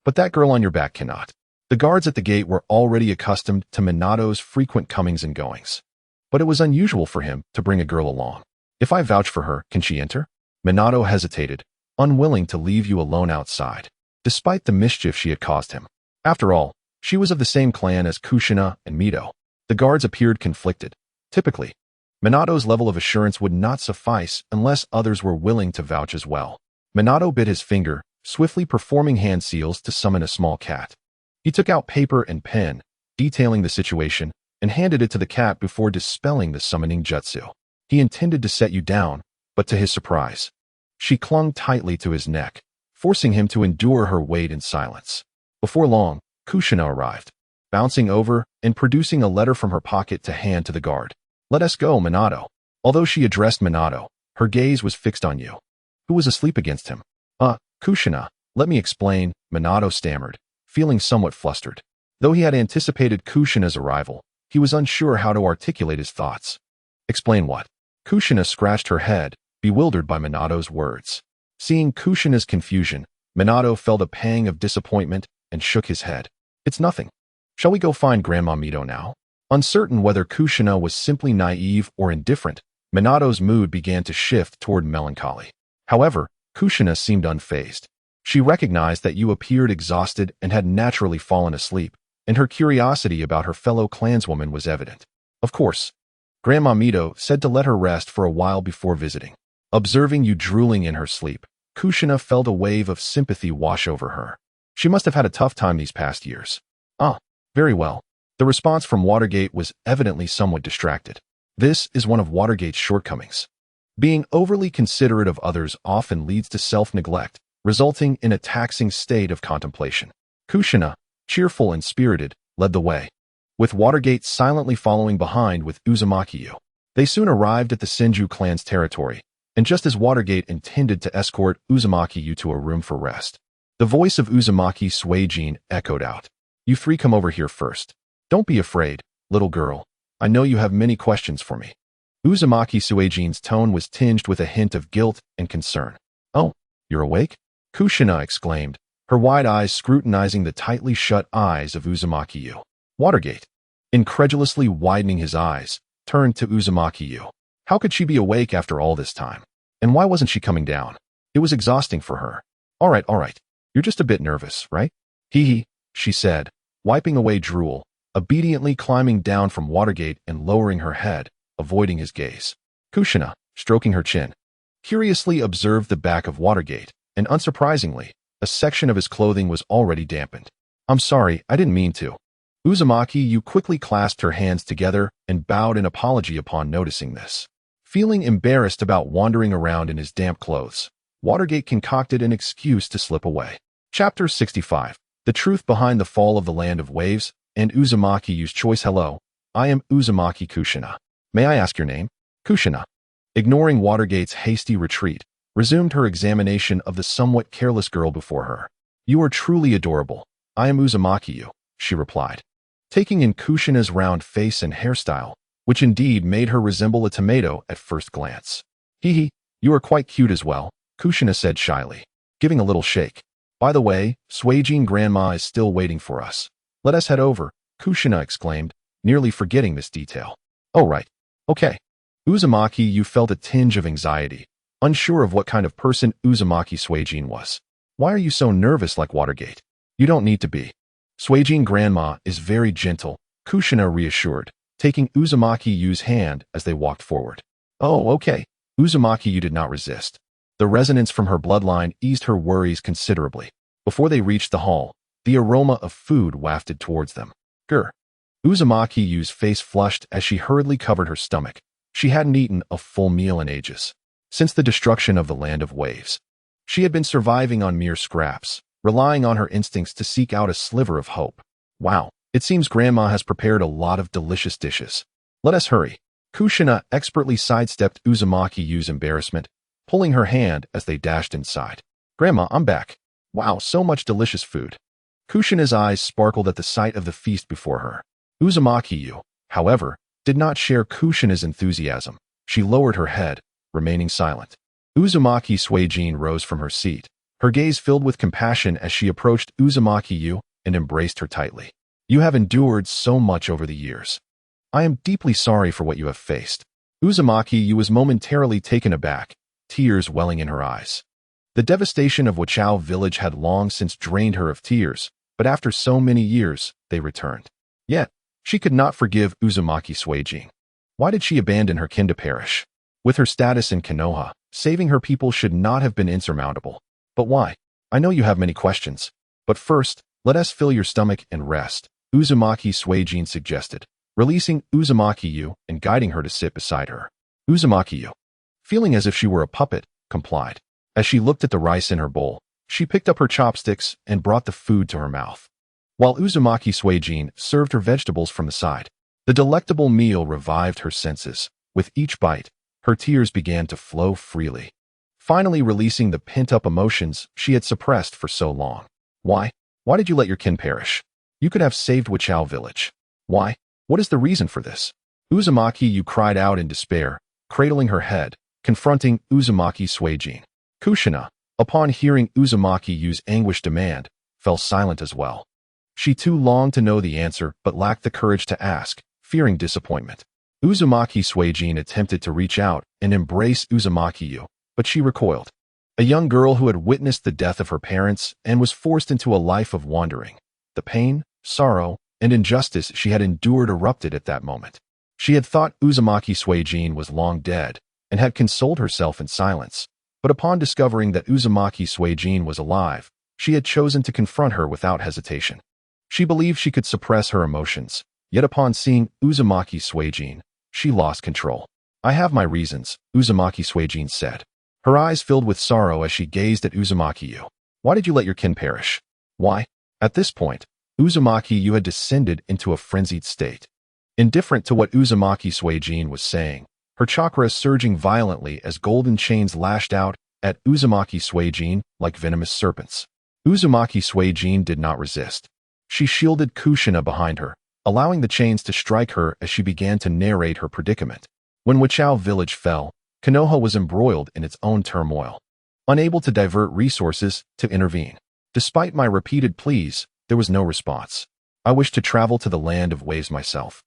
But that girl on your back cannot. The guards at the gate were already accustomed to Minato's frequent comings and goings. But it was unusual for him to bring a girl along. If I vouch for her, can she enter? Minato hesitated, unwilling to leave you alone outside, despite the mischief she had caused him. After all, she was of the same clan as Kushina and Mito. The guards appeared conflicted. Typically, Minato's level of assurance would not suffice unless others were willing to vouch as well. Minato bit his finger, swiftly performing hand seals to summon a small cat. He took out paper and pen, detailing the situation, and handed it to the cat before dispelling the summoning jutsu. He intended to set you down, but to his surprise, she clung tightly to his neck, forcing him to endure her weight in silence. Before long, Kushina arrived, bouncing over and producing a letter from her pocket to hand to the guard. Let us go, Minato. Although she addressed Minato, her gaze was fixed on you. Who was asleep against him? Kushina, let me explain, Minato stammered, feeling somewhat flustered. Though he had anticipated Kushina's arrival, he was unsure how to articulate his thoughts. Explain what? Kushina scratched her head, bewildered by Minato's words. Seeing Kushina's confusion, Minato felt a pang of disappointment and shook his head. It's nothing. Shall we go find Grandma Mito now? Uncertain whether Kushina was simply naive or indifferent, Minato's mood began to shift toward melancholy. However, Kushina seemed unfazed. She recognized that you appeared exhausted and had naturally fallen asleep, and her curiosity about her fellow clanswoman was evident. Of course, Grandma Mito said to let her rest for a while before visiting. Observing you drooling in her sleep, Kushina felt a wave of sympathy wash over her. She must have had a tough time these past years. Very well. The response from Watergate was evidently somewhat distracted. This is one of Watergate's shortcomings. Being overly considerate of others often leads to self-neglect, resulting in a taxing state of contemplation. Kushina, cheerful and spirited, led the way, with Watergate silently following behind with Uzumaki-yu. They soon arrived at the Senju clan's territory, and just as Watergate intended to escort Uzumaki-yu to a room for rest, the voice of Uzumaki Suijin echoed out. You three come over here first. Don't be afraid, little girl. I know you have many questions for me. Uzumaki Suijin's tone was tinged with a hint of guilt and concern. Oh, you're awake? Kushina exclaimed, her wide eyes scrutinizing the tightly shut eyes of Uzumaki-yu. Watergate, incredulously widening his eyes, turned to Uzumaki-yu. How could she be awake after all this time? And why wasn't she coming down? It was exhausting for her. All right. You're just a bit nervous, right? Hee, she said, wiping away drool, obediently climbing down from Watergate and lowering her head, avoiding his gaze. Kushina, stroking her chin, curiously observed the back of Watergate, and unsurprisingly, a section of his clothing was already dampened. I'm sorry, I didn't mean to. Uzumaki-yu quickly clasped her hands together and bowed in apology upon noticing this. Feeling embarrassed about wandering around in his damp clothes, Watergate concocted an excuse to slip away. Chapter 65. The Truth Behind the Fall of the Land of Waves and Uzumaki-yu's Choice. Hello, I am Uzumaki Kushina. May I ask your name? Kushina, ignoring Watergate's hasty retreat, resumed her examination of the somewhat careless girl before her. You are truly adorable. I am Uzumaki-yu, she replied, taking in Kushina's round face and hairstyle, which indeed made her resemble a tomato at first glance. Hee, you are quite cute as well, Kushina said shyly, giving a little shake. By the way, Suijin Grandma is still waiting for us. Let us head over, Kushina exclaimed, nearly forgetting this detail. Oh right. Okay. Uzumaki-yu felt a tinge of anxiety, unsure of what kind of person Uzumaki Suijin was. Why are you so nervous like Watergate? You don't need to be. Suijin Grandma is very gentle, Kushina reassured, taking Uzumaki-yu's hand as they walked forward. Oh, okay. Uzumaki-yu did not resist. The resonance from her bloodline eased her worries considerably. Before they reached the hall, the aroma of food wafted towards them. Grr. Uzumaki-yu's face flushed as she hurriedly covered her stomach. She hadn't eaten a full meal in ages. Since the destruction of the Land of Waves, she had been surviving on mere scraps, relying on her instincts to seek out a sliver of hope. Wow, it seems Grandma has prepared a lot of delicious dishes. Let us hurry. Kushina expertly sidestepped Uzumaki-yu's embarrassment, pulling her hand as they dashed inside. Grandma, I'm back. Wow, so much delicious food. Kushina's eyes sparkled at the sight of the feast before her. Uzumaki-yu, however, did not share Kushina's enthusiasm. She lowered her head, remaining silent. Uzumaki Suijin rose from her seat, her gaze filled with compassion as she approached Uzumaki-yu and embraced her tightly. You have endured so much over the years. I am deeply sorry for what you have faced. Uzumaki-yu was momentarily taken aback, tears welling in her eyes. The devastation of Wachao village had long since drained her of tears, but after so many years, they returned. Yet, she could not forgive Uzumaki Suijin. Why did she abandon her kin to perish? With her status in Konoha, saving her people should not have been insurmountable. But why? I know you have many questions. But first, let us fill your stomach and rest, Uzumaki Suijin suggested, releasing Uzumaki-yu and guiding her to sit beside her. Uzumaki-yu, feeling as if she were a puppet, complied. As she looked at the rice in her bowl, she picked up her chopsticks and brought the food to her mouth. While Uzumaki Suijin served her vegetables from the side, the delectable meal revived her senses. With each bite, her tears began to flow freely, finally releasing the pent-up emotions she had suppressed for so long. Why? Why did you let your kin perish? You could have saved Wachao village. Why? What is the reason for this? Uzumaki-yu cried out in despair, cradling her head, confronting Uzumaki Suijin. Kushina, upon hearing Uzumaki-yu's anguished demand, fell silent as well. She too longed to know the answer but lacked the courage to ask, fearing disappointment. Uzumaki Suijin attempted to reach out and embrace Uzumaki-yu, but she recoiled. A young girl who had witnessed the death of her parents and was forced into a life of wandering. The pain, sorrow, and injustice she had endured erupted at that moment. She had thought Uzumaki Suijin was long dead and had consoled herself in silence, but upon discovering that Uzumaki Suijin was alive, she had chosen to confront her without hesitation. She believed she could suppress her emotions, yet upon seeing Uzumaki Suijin, she lost control. I have my reasons, Uzumaki Suijin said. Her eyes filled with sorrow as she gazed at Uzumaki-yu. Why did you let your kin perish? Why? At this point, Uzumaki-yu had descended into a frenzied state. Indifferent to what Uzumaki Suijin was saying, her chakra surging violently as golden chains lashed out at Uzumaki Suijin like venomous serpents. Uzumaki Suijin did not resist. She shielded Kushina behind her, allowing the chains to strike her as she began to narrate her predicament. When Wachao village fell, Konoha was embroiled in its own turmoil, unable to divert resources to intervene. Despite my repeated pleas, there was no response. I wished to travel to the land of waves myself,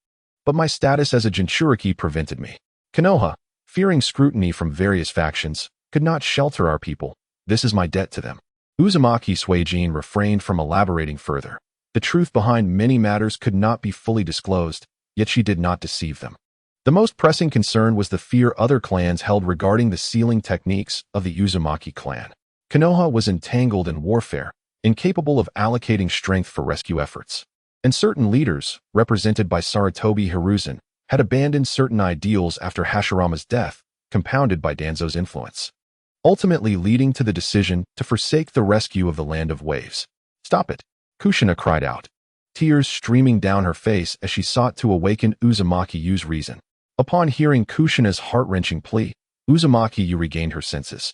but my status as a Jinchuriki prevented me. Konoha, fearing scrutiny from various factions, could not shelter our people. This is my debt to them. Uzumaki Suijin refrained from elaborating further. The truth behind many matters could not be fully disclosed, yet she did not deceive them. The most pressing concern was the fear other clans held regarding the sealing techniques of the Uzumaki clan. Konoha was entangled in warfare, incapable of allocating strength for rescue efforts. And certain leaders, represented by Sarutobi Hiruzen, had abandoned certain ideals after Hashirama's death, compounded by Danzo's influence, ultimately leading to the decision to forsake the rescue of the Land of Waves. Stop it! Kushina cried out, tears streaming down her face as she sought to awaken Uzumaki-yu's reason. Upon hearing Kushina's heart-wrenching plea, Uzumaki-yu regained her senses.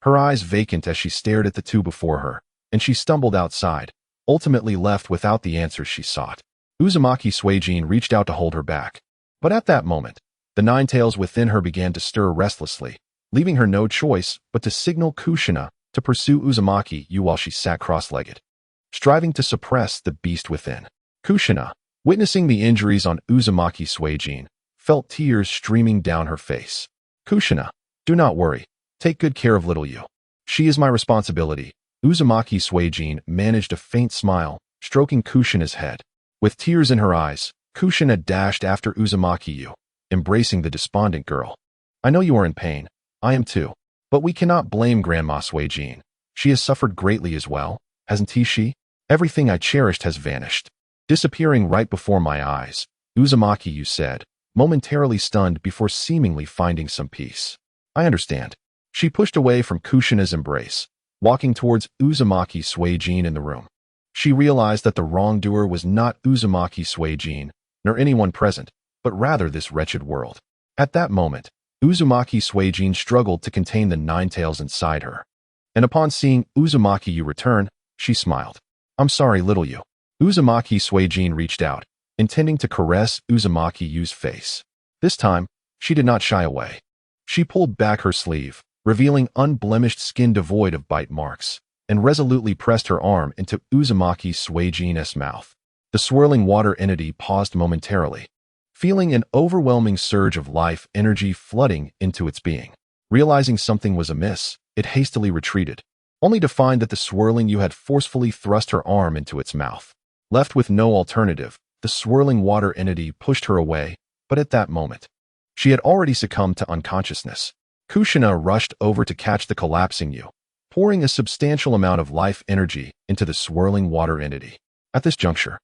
Her eyes vacant as she stared at the two before her, and she stumbled outside, ultimately left without the answers she sought. Uzumaki Suijin reached out to hold her back. But at that moment, the nine tails within her began to stir restlessly, leaving her no choice but to signal Kushina to pursue Uzumaki-yu while she sat cross-legged, striving to suppress the beast within. Kushina, witnessing the injuries on Uzumaki Suijin, felt tears streaming down her face. Kushina, do not worry. Take good care of little you. She is my responsibility. Uzumaki Suijin managed a faint smile, stroking Kushina's head. With tears in her eyes, Kushina dashed after Uzumaki-yu, embracing the despondent girl. I know you are in pain. I am too. But we cannot blame Grandma Suijin. She has suffered greatly as well, hasn't she? Everything I cherished has vanished, disappearing right before my eyes, Uzumaki-yu said, momentarily stunned before seemingly finding some peace. I understand. She pushed away from Kushina's embrace, walking towards Uzumaki Suijin in the room. She realized that the wrongdoer was not Uzumaki Suijin, nor anyone present, but rather this wretched world. At that moment, Uzumaki Suijin struggled to contain the nine tails inside her. And upon seeing Uzumaki Yu return, she smiled. "I'm sorry, little Yu." Uzumaki Suijin reached out, intending to caress Uzumaki Yu's face. This time, she did not shy away. She pulled back her sleeve, revealing unblemished skin devoid of bite marks, and resolutely pressed her arm into Uzumaki Suijin's mouth. The swirling water entity paused momentarily, feeling an overwhelming surge of life energy flooding into its being. Realizing something was amiss, it hastily retreated, only to find that the swirling Yu had forcefully thrust her arm into its mouth. Left with no alternative, the swirling water entity pushed her away, but at that moment, she had already succumbed to unconsciousness. Kushina rushed over to catch the collapsing Yu, pouring a substantial amount of life energy into the swirling water entity. At this juncture,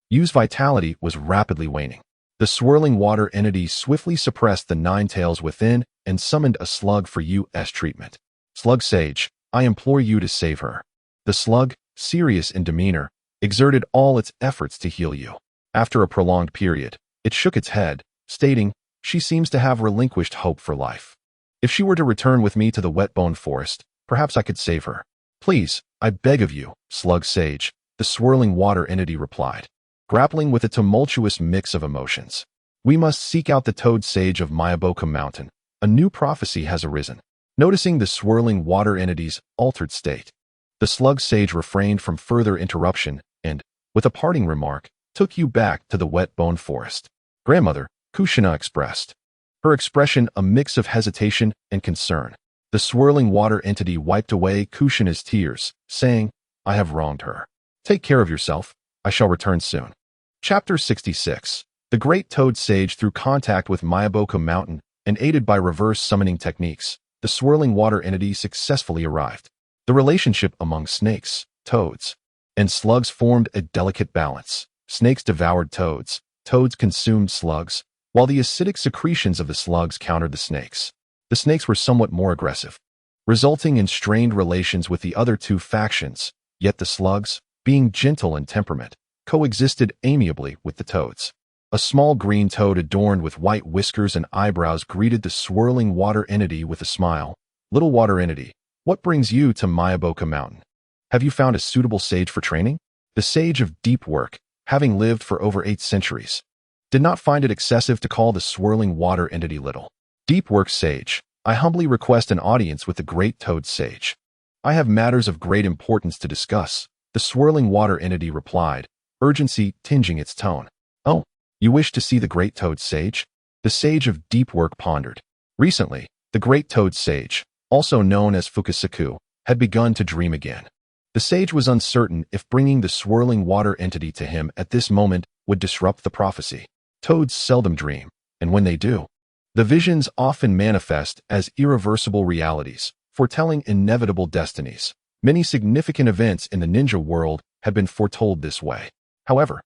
Yu's vitality was rapidly waning. The swirling water entity swiftly suppressed the nine tails within and summoned a slug for Yu's treatment. "Slug Sage, I implore you to save her." The slug, serious in demeanor, exerted all its efforts to heal Yu. After a prolonged period, it shook its head, stating, "She seems to have relinquished hope for life. If she were to return with me to the Wetbone Forest, perhaps I could save her." "Please, I beg of you, Slug Sage," the swirling water entity replied, grappling with a tumultuous mix of emotions. "We must seek out the Toad Sage of Mayaboka Mountain. A new prophecy has arisen." Noticing the swirling water entity's altered state, the Slug Sage refrained from further interruption and, with a parting remark, took Yu back to the Wetbone Forest. "Grandmother," Kushina expressed, her expression a mix of hesitation and concern. The swirling water entity wiped away Kushina's tears, saying, "I have wronged her. Take care of yourself. I shall return soon." Chapter 66. The Great Toad Sage through contact with Mayaboka Mountain and aided by reverse summoning techniques, the swirling water entity successfully arrived. The relationship among snakes, toads, and slugs formed a delicate balance. Snakes devoured toads, toads consumed slugs, while the acidic secretions of the slugs countered the snakes. The snakes were somewhat more aggressive, resulting in strained relations with the other two factions, yet the slugs, being gentle in temperament, coexisted amiably with the toads. A small green toad adorned with white whiskers and eyebrows greeted the swirling water entity with a smile. "Little water entity, what brings you to Mayaboka Mountain? Have you found a suitable sage for training?" The sage of deep work, having lived for over 8 centuries, did not find it excessive to call the swirling water entity little. "Deep work sage, I humbly request an audience with the Great Toad Sage. I have matters of great importance to discuss," the swirling water entity replied, urgency tinging its tone. "Oh, you wish to see the Great Toad Sage?" The sage of deep work pondered. Recently, the Great Toad Sage, also known as Fukusaku, had begun to dream again. The sage was uncertain if bringing the swirling water entity to him at this moment would disrupt the prophecy. Toads seldom dream, and when they do, the visions often manifest as irreversible realities, foretelling inevitable destinies. Many significant events in the ninja world had been foretold this way. However,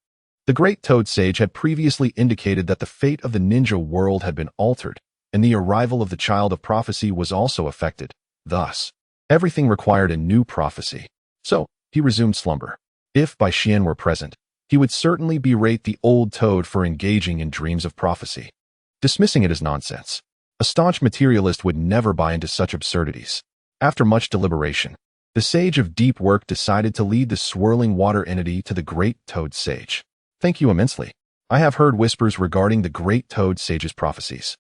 the Great Toad Sage had previously indicated that the fate of the ninja world had been altered, and the arrival of the Child of Prophecy was also affected. Thus, everything required a new prophecy. So, he resumed slumber. If Bai Xian were present, he would certainly berate the old toad for engaging in dreams of prophecy, dismissing it as nonsense. A staunch materialist would never buy into such absurdities. After much deliberation, the sage of deep work decided to lead the swirling water entity to the Great Toad Sage. "Thank you immensely. I have heard whispers regarding the Great Toad Sage's prophecies.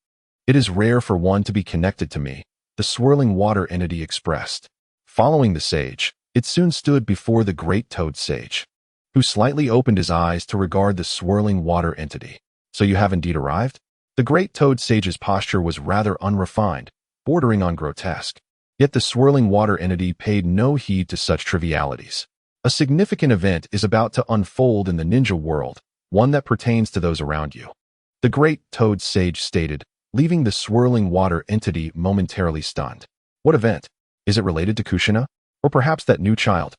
It is rare for one to be connected to me," the swirling water entity expressed. Following the sage, it soon stood before the Great Toad Sage, who slightly opened his eyes to regard the swirling water entity. "So you have indeed arrived?" The Great Toad Sage's posture was rather unrefined, bordering on grotesque. Yet the swirling water entity paid no heed to such trivialities. A significant event is about to unfold in the ninja world, one that pertains to those around you. The Great Toad Sage stated, leaving the swirling water entity momentarily stunned. "What event? Is it related to Kushina? Or perhaps that new child?"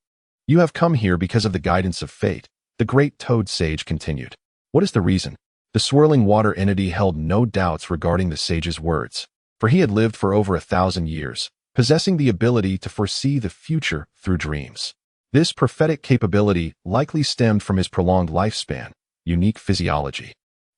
"You have come here because of the guidance of fate," the Great Toad Sage continued. "What is the reason?" The swirling water entity held no doubts regarding the sage's words, for he had lived for over 1,000 years, possessing the ability to foresee the future through dreams. This prophetic capability likely stemmed from his prolonged lifespan, unique physiology,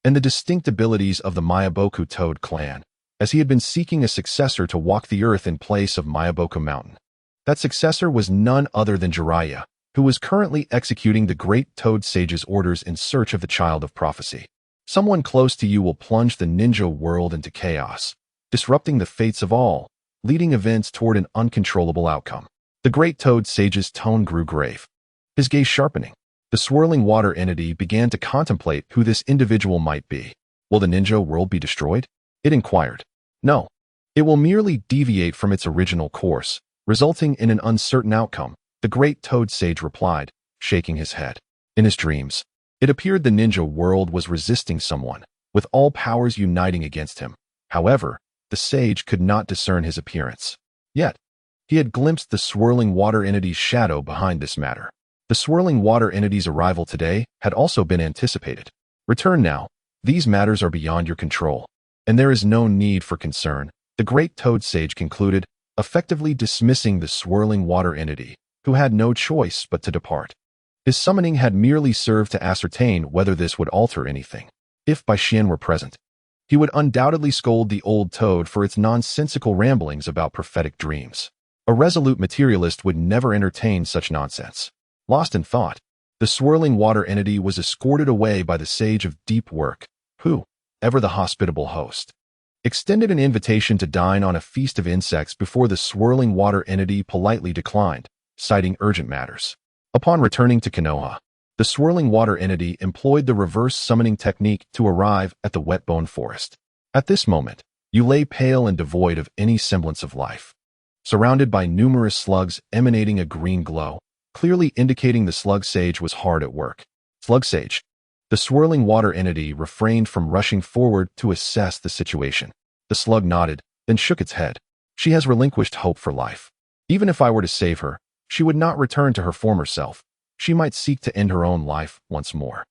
and the distinct abilities of the Myaboku Toad clan, as he had been seeking a successor to walk the earth in place of Myaboku Mountain. That successor was none other than Jiraiya, who was currently executing the great Toad Sage's orders in search of the Child of Prophecy. Someone close to you will plunge the ninja world into chaos, disrupting the fates of all, leading events toward an uncontrollable outcome. The great Toad Sage's tone grew grave, his gaze sharpening. The swirling water entity began to contemplate who this individual might be. Will the ninja world be destroyed? It inquired. No. It will merely deviate from its original course, resulting in an uncertain outcome, the great Toad Sage replied, shaking his head. In his dreams, it appeared the ninja world was resisting someone, with all powers uniting against him. However, the sage could not discern his appearance. Yet, he had glimpsed the swirling water entity's shadow behind this matter. The swirling water entity's arrival today had also been anticipated. Return now. These matters are beyond your control, and there is no need for concern, the great Toad Sage concluded, effectively dismissing the swirling water entity, who had no choice but to depart. His summoning had merely served to ascertain whether this would alter anything. If Bai Xian were present, he would undoubtedly scold the old toad for its nonsensical ramblings about prophetic dreams. A resolute materialist would never entertain such nonsense. Lost in thought, the swirling water entity was escorted away by the sage of deep work, who, ever the hospitable host, extended an invitation to dine on a feast of insects before the swirling water entity politely declined, citing urgent matters. Upon returning to Konoha, the swirling water entity employed the reverse summoning technique to arrive at the wet-bone forest. At this moment, you lay pale and devoid of any semblance of life, surrounded by numerous slugs emanating a green glow, clearly indicating the slug sage was hard at work. Slug sage. The swirling water entity refrained from rushing forward to assess the situation. The slug nodded, then shook its head. She has relinquished hope for life. Even if I were to save her, she would not return to her former self. She might seek to end her own life once more.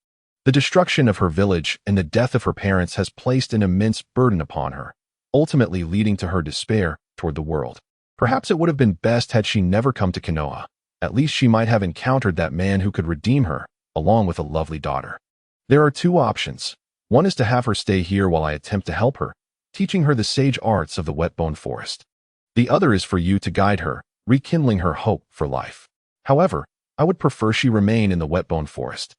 The destruction of her village and the death of her parents has placed an immense burden upon her, ultimately leading to her despair toward the world. Perhaps it would have been best had she never come to Konoha. At least she might have encountered that man who could redeem her, along with a lovely daughter. There are two options. One is to have her stay here while I attempt to help her, teaching her the sage arts of the wet-bone forest. The other is for you to guide her, rekindling her hope for life. However, I would prefer she remain in the wet-bone forest.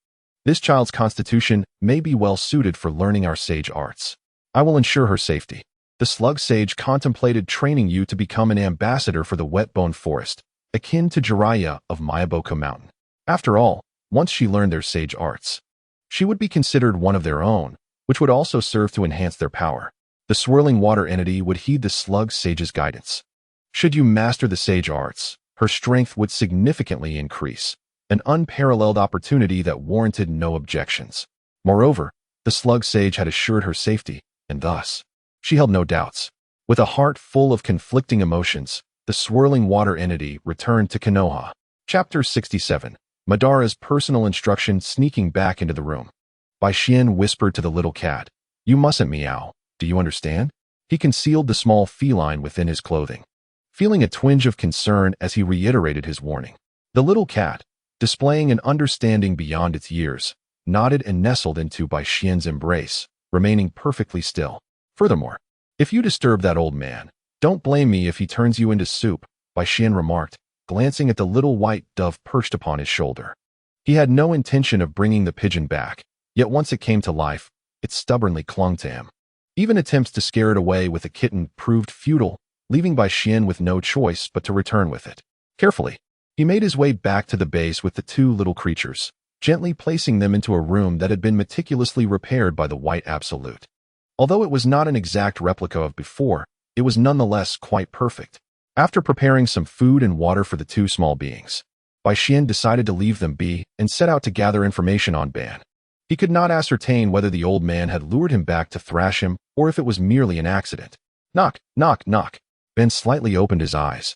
This child's constitution may be well suited for learning our sage arts. I will ensure her safety. The slug sage contemplated training you to become an ambassador for the wet-bone forest, akin to Jiraiya of Myaboku Mountain. After all, once she learned their sage arts, she would be considered one of their own, which would also serve to enhance their power. The swirling water entity would heed the slug sage's guidance. Should you master the sage arts, her strength would significantly increase, an unparalleled opportunity that warranted no objections. Moreover, the slug sage had assured her safety, and thus, she held no doubts. With a heart full of conflicting emotions, the swirling water entity returned to Konoha. Chapter 67. Madara's personal instruction sneaking back into the room. Bai Xian whispered to the little cat, "You mustn't meow, do you understand?" He concealed the small feline within his clothing, feeling a twinge of concern as he reiterated his warning. The little cat, displaying an understanding beyond its years, nodded and nestled into Bai Xian's embrace, remaining perfectly still. Furthermore, if you disturb that old man, don't blame me if he turns you into soup, Bai Xian remarked, glancing at the little white dove perched upon his shoulder. He had no intention of bringing the pigeon back, yet once it came to life, it stubbornly clung to him. Even attempts to scare it away with a kitten proved futile, leaving Bai Xian with no choice but to return with it. Carefully, he made his way back to the base with the two little creatures, gently placing them into a room that had been meticulously repaired by the White Absolute. Although it was not an exact replica of before, it was nonetheless quite perfect. After preparing some food and water for the two small beings, Bai Xian decided to leave them be and set out to gather information on Ban. He could not ascertain whether the old man had lured him back to thrash him or if it was merely an accident. Knock, knock, knock. Ben slightly opened his eyes,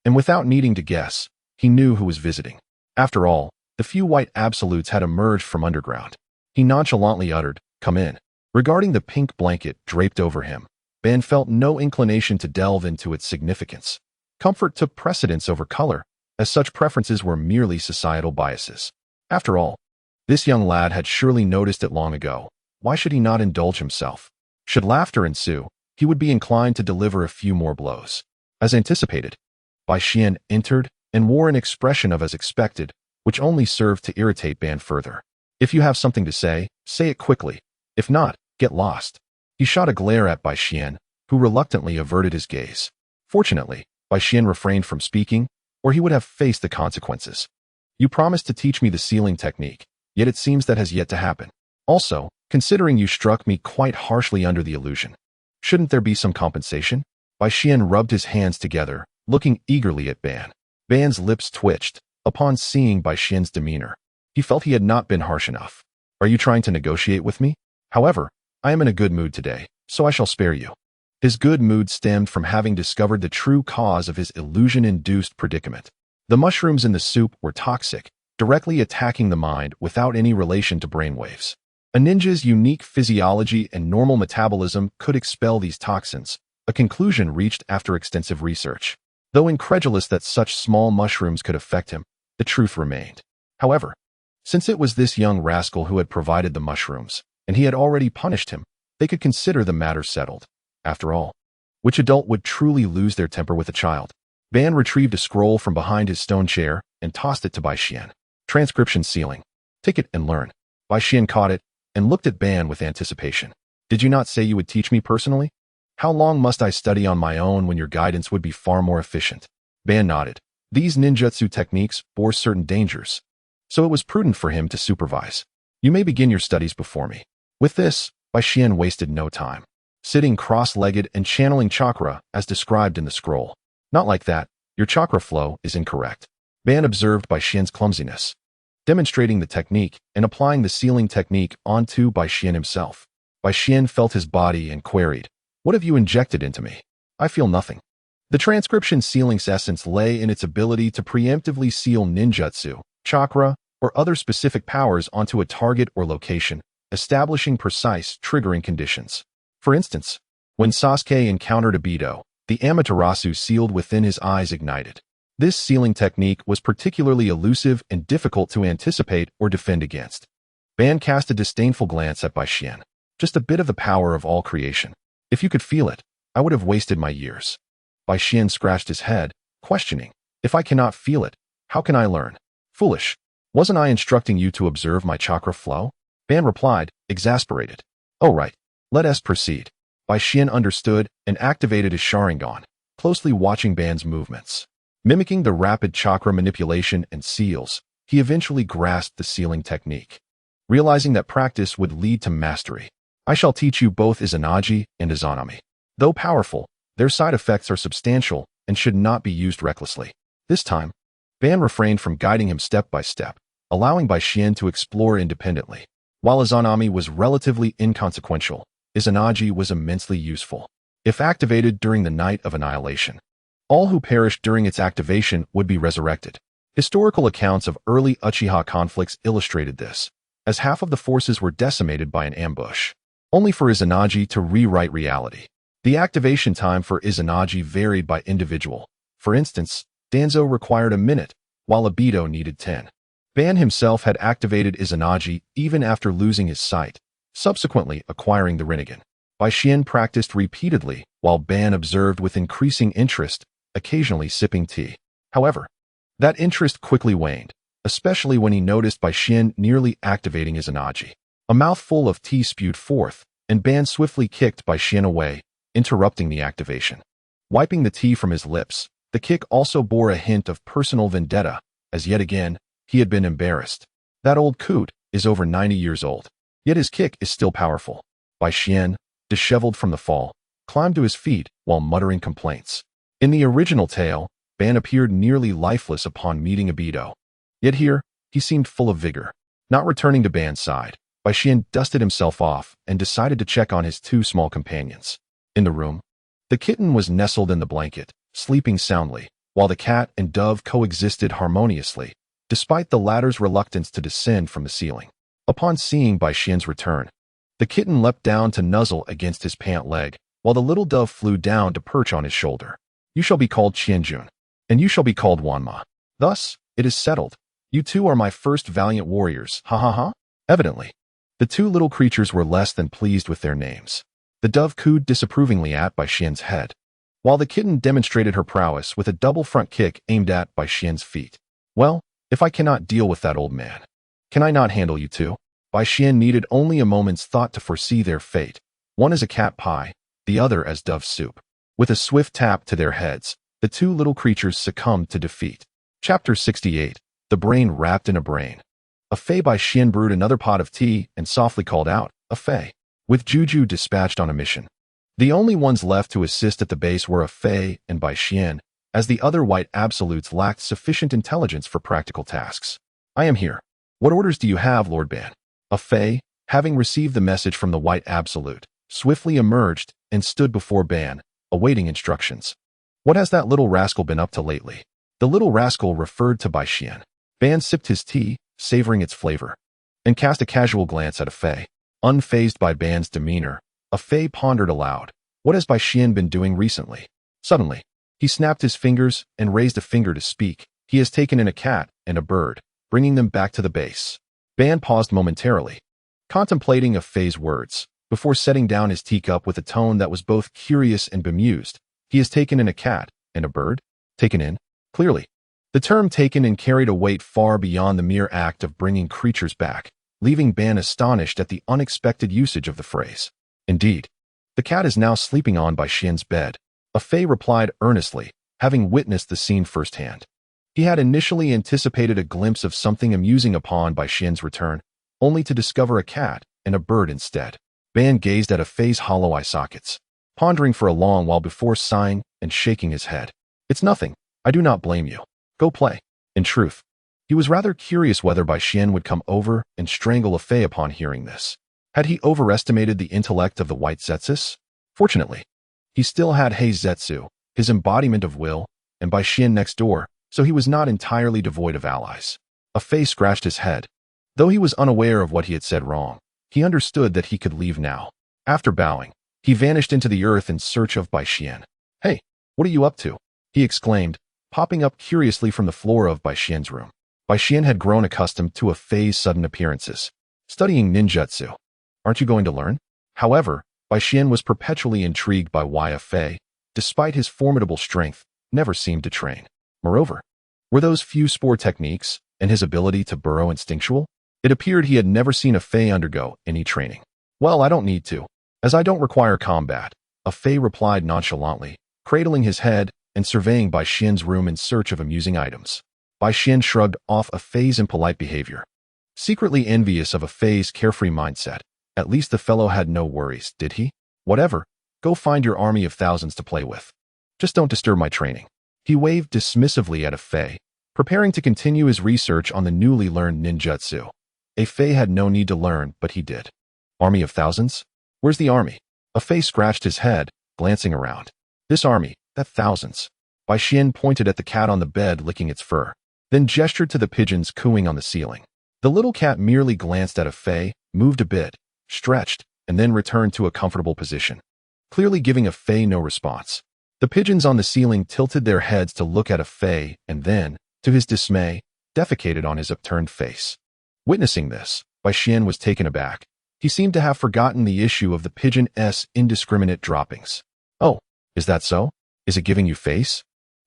and without needing to guess, he knew who was visiting. After all, the few white absolutes had emerged from underground. He nonchalantly uttered, "Come in." Regarding the pink blanket draped over him, Ben felt no inclination to delve into its significance. Comfort took precedence over color, as such preferences were merely societal biases. After all, this young lad had surely noticed it long ago. Why should he not indulge himself? Should laughter ensue, he would be inclined to deliver a few more blows. As anticipated, Bai Xian entered and wore an expression of as expected, which only served to irritate Ban further. If you have something to say it quickly. If not, get lost. He shot a glare at Bai Xian, who reluctantly averted his gaze. Fortunately, Bai Xian refrained from speaking, or he would have faced the consequences. You promised to teach me the sealing technique, yet it seems that has yet to happen. Also, considering you struck me quite harshly under the illusion, shouldn't there be some compensation? Bai Xian rubbed his hands together, looking eagerly at Ban. Ban's lips twitched upon seeing Bai Xian's demeanor. He felt he had not been harsh enough. Are you trying to negotiate with me? However, I am in a good mood today, so I shall spare you. His good mood stemmed from having discovered the true cause of his illusion-induced predicament. The mushrooms in the soup were toxic, directly attacking the mind without any relation to brainwaves. A ninja's unique physiology and normal metabolism could expel these toxins, a conclusion reached after extensive research. Though incredulous that such small mushrooms could affect him, the truth remained. However, since it was this young rascal who had provided the mushrooms, and he had already punished him, they could consider the matter settled. After all, which adult would truly lose their temper with a child? Ban retrieved a scroll from behind his stone chair and tossed it to Bai Xian. Transcription sealing. Take it and learn. Bai Xian caught it and looked at Ban with anticipation. Did you not say you would teach me personally? How long must I study on my own when your guidance would be far more efficient? Ban nodded. These ninjutsu techniques bore certain dangers, so it was prudent for him to supervise. You may begin your studies before me. With this, Bai Xian wasted no time, sitting cross-legged and channeling chakra as described in the scroll. Not like that, your chakra flow is incorrect. Ban observed Bai Xian's clumsiness, demonstrating the technique and applying the sealing technique onto Bai Xian himself. Bai Xian felt his body and queried, "What have you injected into me? I feel nothing." The transcription sealing's essence lay in its ability to preemptively seal ninjutsu, chakra, or other specific powers onto a target or location, establishing precise triggering conditions. For instance, when Sasuke encountered Obito, the Amaterasu sealed within his eyes ignited. This sealing technique was particularly elusive and difficult to anticipate or defend against. Ban cast a disdainful glance at Bai Xian. Just a bit of the power of all creation. If you could feel it, I would have wasted my years. Bai Xian scratched his head, questioning, if I cannot feel it, how can I learn? Foolish. Wasn't I instructing you to observe my chakra flow? Ban replied, exasperated. Oh right, let us proceed. Bai Xian understood and activated his Sharingan, closely watching Ban's movements. Mimicking the rapid chakra manipulation and seals, he eventually grasped the sealing technique. Realizing that practice would lead to mastery, I shall teach you both Izanagi and Izanami. Though powerful, their side effects are substantial and should not be used recklessly. This time, Ban refrained from guiding him step by step, allowing Bai Xian to explore independently. While Izanami was relatively inconsequential, Izanagi was immensely useful. If activated during the Night of Annihilation, all who perished during its activation would be resurrected. Historical accounts of early Uchiha conflicts illustrated this, as half of the forces were decimated by an ambush, only for Izanagi to rewrite reality. The activation time for Izanagi varied by individual. For instance, Danzo required a minute, while Obito needed 10. Ban himself had activated Izanagi even after losing his sight, subsequently acquiring the Rinnegan. Bai Xian practiced repeatedly, while Ban observed with increasing interest, occasionally sipping tea. However, that interest quickly waned, especially when he noticed Bai Xian nearly activating Izanagi. A mouthful of tea spewed forth, and Ban swiftly kicked Bai Xian away, interrupting the activation. Wiping the tea from his lips, the kick also bore a hint of personal vendetta, as yet again, he had been embarrassed. That old coot is over 90 years old, yet his kick is still powerful. Bai Xian, disheveled from the fall, climbed to his feet while muttering complaints. In the original tale, Ban appeared nearly lifeless upon meeting Obito. Yet here, he seemed full of vigor. Not returning to Ban's side, Bai Xian dusted himself off and decided to check on his two small companions. In the room, the kitten was nestled in the blanket, sleeping soundly, while the cat and dove coexisted harmoniously, despite the latter's reluctance to descend from the ceiling. Upon seeing Bai Xian's return, the kitten leapt down to nuzzle against his pant leg, while the little dove flew down to perch on his shoulder. You shall be called Qianjun, and you shall be called Wanma. Thus, it is settled. You two are my first valiant warriors, ha ha ha. Evidently, the two little creatures were less than pleased with their names. The dove cooed disapprovingly at Bai Xian's head, while the kitten demonstrated her prowess with a double front kick aimed at Bai Xian's feet. Well, if I cannot deal with that old man, can I not handle you two? Bai Xian needed only a moment's thought to foresee their fate, one as a cat pie, the other as dove soup. With a swift tap to their heads, the two little creatures succumbed to defeat. Chapter 68. The Brain Wrapped in a Brain. A Fei Bai Xian brewed another pot of tea and softly called out, "A Fei," with Juju dispatched on a mission. The only ones left to assist at the base were a Fei and Bai Xian, as the other white absolutes lacked sufficient intelligence for practical tasks. "I am here. What orders do you have, Lord Ban?" A Fei, having received the message from the white absolute, swiftly emerged and stood before Ban, awaiting instructions. "What has that little rascal been up to lately?" The little rascal referred to Bai Xian. Ban sipped his tea, savoring its flavor, and cast a casual glance at a Fei. Unfazed by Ban's demeanor, a Fei pondered aloud, "What has Bai Xian been doing recently?" Suddenly, he snapped his fingers and raised a finger to speak. "He has taken in a cat and a bird, bringing them back to the base." Ban paused momentarily, contemplating a Fei's words, before setting down his teacup with a tone that was both curious and bemused. "He has taken in a cat and a bird? Taken in?" Clearly, the term taken in carried a weight far beyond the mere act of bringing creatures back, leaving Ban astonished at the unexpected usage of the phrase. "Indeed, the cat is now sleeping on Bai Xian's bed," a Fei replied earnestly, having witnessed the scene firsthand. He had initially anticipated a glimpse of something amusing upon Bai Xian's return, only to discover a cat and a bird instead. Ban gazed at a Fei's hollow eye sockets, pondering for a long while before sighing and shaking his head. "It's nothing. I do not blame you. Go play." In truth, he was rather curious whether Bai Xian would come over and strangle a Fei upon hearing this. Had he overestimated the intellect of the white Zetsus? Fortunately, he still had Heizetsu, his embodiment of will, and Bai Xian next door, so he was not entirely devoid of allies. A Fei scratched his head. Though he was unaware of what he had said wrong, he understood that he could leave now. After bowing, he vanished into the earth in search of Bai Xian. "Hey, what are you up to?" he exclaimed, popping up curiously from the floor of Bai Xian's room. Bai Xian had grown accustomed to a Fei's sudden appearances. "Studying ninjutsu. Aren't you going to learn?" However, Bai Xian was perpetually intrigued by why a Fei, despite his formidable strength, never seemed to train. Moreover, were those few spore techniques and his ability to burrow instinctual? It appeared he had never seen a Fei undergo any training. "Well, I don't need to, as I don't require combat," a Fei replied nonchalantly, cradling his head and surveying Bai Xian's room in search of amusing items. Bai Xian shrugged off a Fei's impolite behavior, secretly envious of a Fei's carefree mindset. At least the fellow had no worries, did he? "Whatever, go find your army of thousands to play with. Just don't disturb my training." He waved dismissively at a Fei, preparing to continue his research on the newly learned ninjutsu. A Fei had no need to learn, but he did. "Army of thousands? Where's the army?" A Fei scratched his head, glancing around. "This army, that thousands." Bai Xian pointed at the cat on the bed licking its fur, then gestured to the pigeons cooing on the ceiling. The little cat merely glanced at a Fei, moved a bit, stretched, and then returned to a comfortable position, clearly giving a Fei no response. The pigeons on the ceiling tilted their heads to look at a Fei and then, to his dismay, defecated on his upturned face. Witnessing this, Bai Xian was taken aback. He seemed to have forgotten the issue of the pigeon's indiscriminate droppings. "Oh, is that so? Is it giving you face?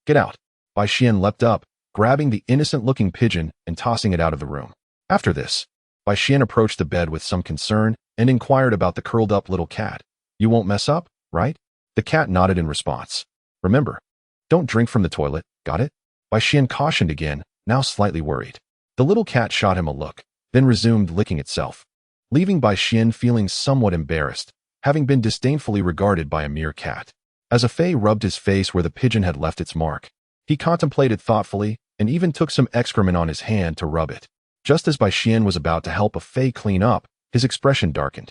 Get out." Bai Xian leapt up, grabbing the innocent-looking pigeon and tossing it out of the room. After this, Bai Xian approached the bed with some concern and inquired about the curled-up little cat. "You won't mess up, right?" The cat nodded in response. "Remember, don't drink from the toilet, got it?" Bai Xian cautioned again, now slightly worried. The little cat shot him a look, then resumed licking itself, leaving Bai Xian feeling somewhat embarrassed, having been disdainfully regarded by a mere cat. As a Fei rubbed his face where the pigeon had left its mark, he contemplated thoughtfully and even took some excrement on his hand to rub it. Just as Bai Xian was about to help a Fei clean up, his expression darkened.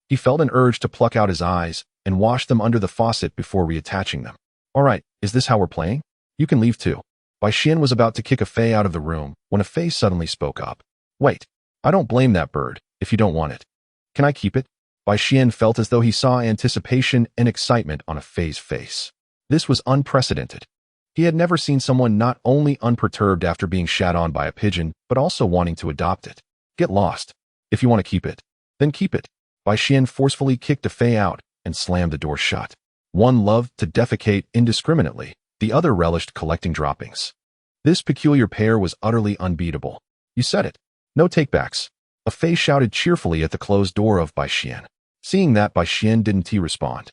He felt an urge to pluck out his eyes and wash them under the faucet before reattaching them. "All right, is this how we're playing? You can leave too." Bai Xian was about to kick a Fei out of the room when a Fei suddenly spoke up. "Wait, I don't blame that bird if you don't want it. Can I keep it?" Bai Xian felt as though he saw anticipation and excitement on a Fei's face. This was unprecedented. He had never seen someone not only unperturbed after being shat on by a pigeon, but also wanting to adopt it. Get lost. If you want to keep it, then keep it. Bai Xian forcefully kicked Fei out and slammed the door shut. One loved to defecate indiscriminately, the other relished collecting droppings. This peculiar pair was utterly unbeatable. You said it. No takebacks. Fei shouted cheerfully at the closed door of Bai Xian. Seeing that, Bai Xian didn't respond.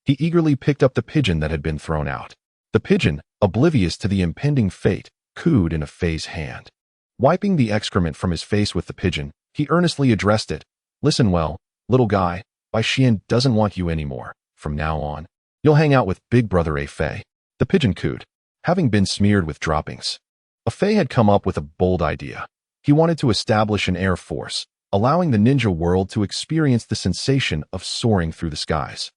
He eagerly picked up the pigeon that had been thrown out. The pigeon, oblivious to the impending fate, cooed in Fei's hand. Wiping the excrement from his face with the pigeon, he earnestly addressed it. Listen well, little guy, Bai Xian doesn't want you anymore. From now on, you'll hang out with Big Brother Fei. The pigeon cooed, having been smeared with droppings. Fei had come up with a bold idea. He wanted to establish an air force, allowing the ninja world to experience the sensation of soaring through the skies.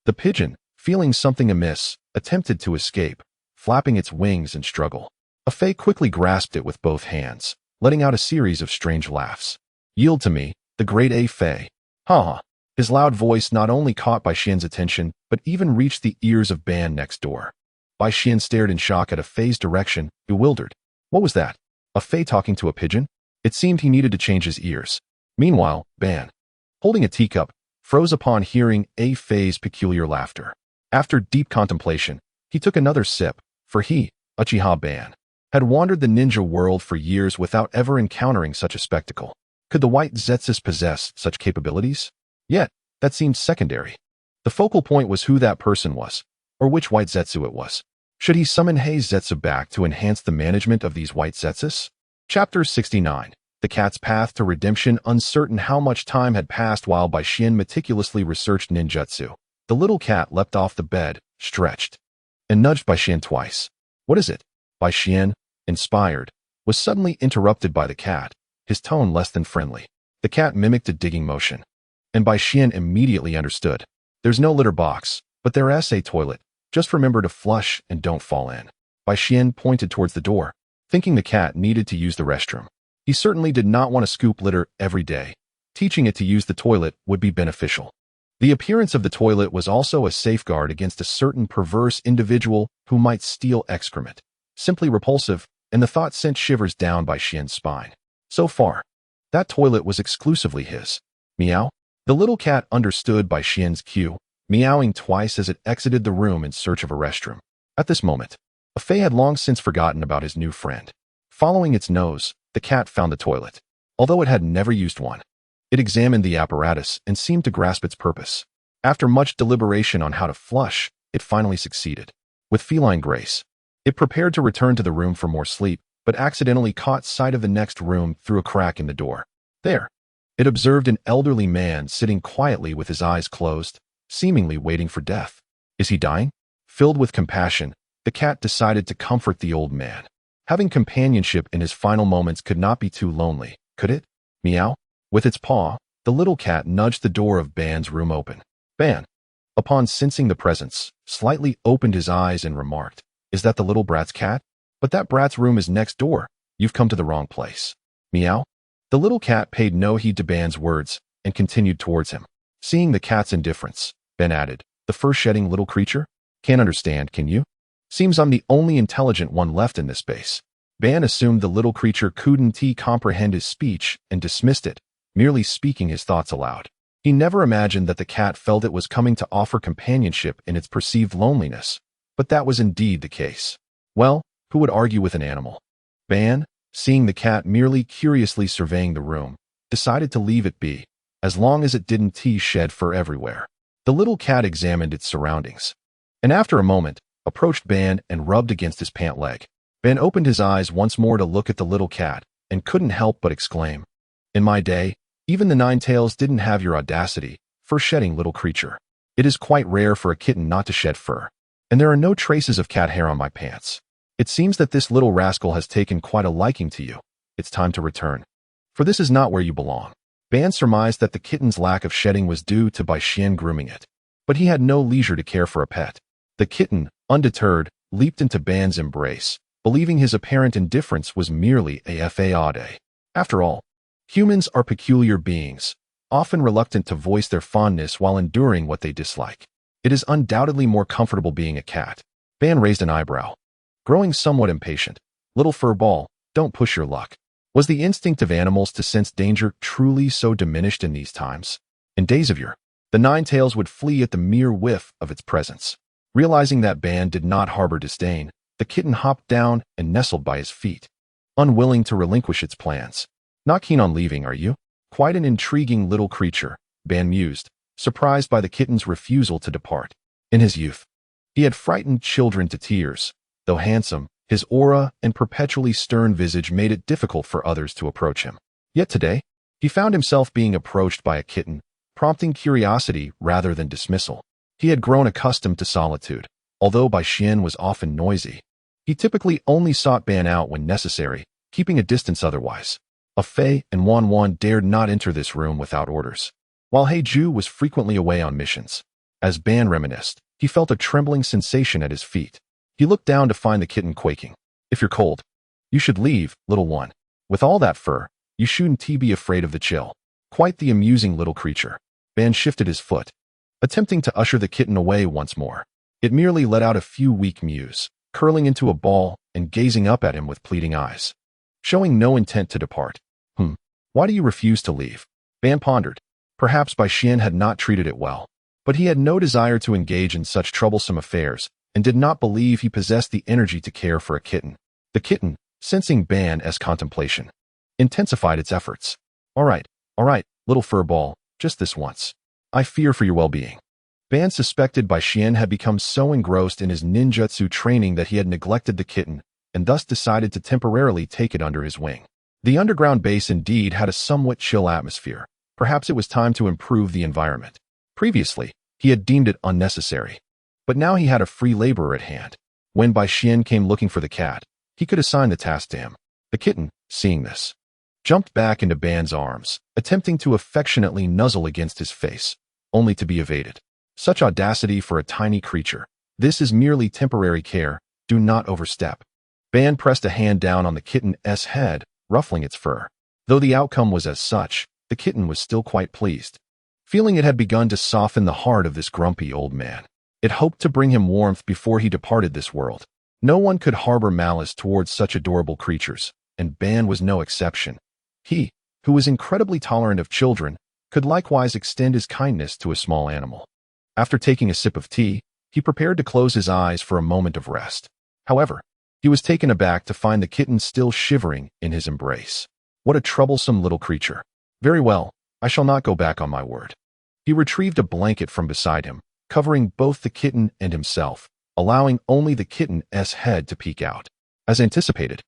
The pigeon, feeling something amiss, attempted to escape, flapping its wings in struggle. Fei quickly grasped it with both hands, letting out a series of strange laughs. Yield to me, the great Fei. Ha ha. His loud voice not only caught Bai Xian's attention, but even reached the ears of Ban next door. Bai Xian stared in shock at Fei's direction, bewildered. What was that? Fei talking to a pigeon? It seemed he needed to change his ears. Meanwhile, Ban, holding a teacup, froze upon hearing Fei's peculiar laughter. After deep contemplation, he took another sip, for he, Uchiha Ban, had wandered the ninja world for years without ever encountering such a spectacle. Could the white Zetsus possess such capabilities? Yet, that seemed secondary. The focal point was who that person was, or which white Zetsu it was. Should he summon Hei's Zetsu back to enhance the management of these white Zetsus? Chapter 69. The Cat's Path to Redemption. Uncertain how much time had passed while Bai Xian meticulously researched ninjutsu, the little cat leapt off the bed, stretched, and nudged Bai Xian twice. What is it? Bai Xian, inspired, was suddenly interrupted by the cat, his tone less than friendly. The cat mimicked a digging motion, and Bai Xian immediately understood. There's no litter box, but there's a toilet. Just remember to flush and don't fall in. Bai Xian pointed towards the door, thinking the cat needed to use the restroom. He certainly did not want to scoop litter every day. Teaching it to use the toilet would be beneficial. The appearance of the toilet was also a safeguard against a certain perverse individual who might steal excrement. Simply repulsive, and the thought sent shivers down Bai Xian's spine. So far, that toilet was exclusively his. Meow. The little cat understood Bai Xian's cue, meowing twice as it exited the room in search of a restroom. At this moment, Fei had long since forgotten about his new friend. Following its nose, the cat found the toilet. Although it had never used one, it examined the apparatus and seemed to grasp its purpose. After much deliberation on how to flush, it finally succeeded. With feline grace, it prepared to return to the room for more sleep, but accidentally caught sight of the next room through a crack in the door. There, it observed an elderly man sitting quietly with his eyes closed, seemingly waiting for death. Is he dying? Filled with compassion, the cat decided to comfort the old man. Having companionship in his final moments could not be too lonely, could it? Meow. With its paw, the little cat nudged the door of Ban's room open. Ban, upon sensing the presence, slightly opened his eyes and remarked, Is that the little brat's cat? But that brat's room is next door. You've come to the wrong place. Meow. The little cat paid no heed to Ban's words and continued towards him. Seeing the cat's indifference, Ben added, The fur-shedding little creature? Can't understand, can you? Seems I'm the only intelligent one left in this space. Ban assumed the little creature couldn't comprehend his speech and dismissed it, merely speaking his thoughts aloud. He never imagined that the cat felt it was coming to offer companionship in its perceived loneliness, but that was indeed the case. Well, who would argue with an animal? Ban, seeing the cat merely curiously surveying the room, decided to leave it be, as long as it didn't shed fur everywhere. The little cat examined its surroundings, and after a moment, approached Ban and rubbed against his pant leg. Ban opened his eyes once more to look at the little cat and couldn't help but exclaim, In my day, even the Nine-Tails didn't have your audacity, fur-shedding little creature. It is quite rare for a kitten not to shed fur, and there are no traces of cat hair on my pants. It seems that this little rascal has taken quite a liking to you. It's time to return, for this is not where you belong. Ban surmised that the kitten's lack of shedding was due to Bai Xian grooming it, but he had no leisure to care for a pet. The kitten, undeterred, leaped into Ban's embrace, believing his apparent indifference was merely a fade. After all, humans are peculiar beings, often reluctant to voice their fondness while enduring what they dislike. It is undoubtedly more comfortable being a cat. Ban raised an eyebrow. growing somewhat impatient. Little fur ball, don't push your luck. Was the instinct of animals to sense danger truly so diminished in these times? In days of yore, the nine-tails would flee at the mere whiff of its presence. Realizing that Ban did not harbor disdain, the kitten hopped down and nestled by his feet, unwilling to relinquish its plans. Not keen on leaving, are you? Quite an intriguing little creature, Ban mused, surprised by the kitten's refusal to depart. In his youth, he had frightened children to tears. Though handsome, his aura and perpetually stern visage made it difficult for others to approach him. Yet today, he found himself being approached by a kitten, prompting curiosity rather than dismissal. He had grown accustomed to solitude, although Bai Xian was often noisy. He typically only sought Ban out when necessary, keeping a distance otherwise. A Fei and Wan Wan dared not enter this room without orders, while He Ju was frequently away on missions. As Ban reminisced, he felt a trembling sensation at his feet. He looked down to find the kitten quaking. If you're cold, you should leave, little one. With all that fur, you shouldn't be afraid of the chill. Quite the amusing little creature. Ban shifted his foot, attempting to usher the kitten away once more. It merely let out a few weak mews, curling into a ball and gazing up at him with pleading eyes, showing no intent to depart. Why do you refuse to leave? Ban pondered. Perhaps Bai Xian had not treated it well, but he had no desire to engage in such troublesome affairs and did not believe he possessed the energy to care for a kitten. The kitten, sensing Ban's contemplation, intensified its efforts. All right, little fur ball, just this once. I fear for your well-being. Ban suspected Bai Xian had become so engrossed in his ninjutsu training that he had neglected the kitten and thus decided to temporarily take it under his wing. The underground base indeed had a somewhat chill atmosphere. Perhaps it was time to improve the environment. Previously, he had deemed it unnecessary, but now he had a free laborer at hand. When Bai Xian came looking for the cat, he could assign the task to him. The kitten, seeing this, jumped back into Ban's arms, attempting to affectionately nuzzle against his face, only to be evaded. Such audacity for a tiny creature. This is merely temporary care, do not overstep. Ban pressed a hand down on the kitten's head, ruffling its fur. Though the outcome was as such, the kitten was still quite pleased, feeling it had begun to soften the heart of this grumpy old man. It hoped to bring him warmth before he departed this world. No one could harbor malice towards such adorable creatures, and Ban was no exception. He, who was incredibly tolerant of children, could likewise extend his kindness to a small animal. After taking a sip of tea, he prepared to close his eyes for a moment of rest. However, he was taken aback to find the kitten still shivering in his embrace. What a troublesome little creature. Very well, I shall not go back on my word. He retrieved a blanket from beside him, covering both the kitten and himself, allowing only the kitten's head to peek out. As anticipated,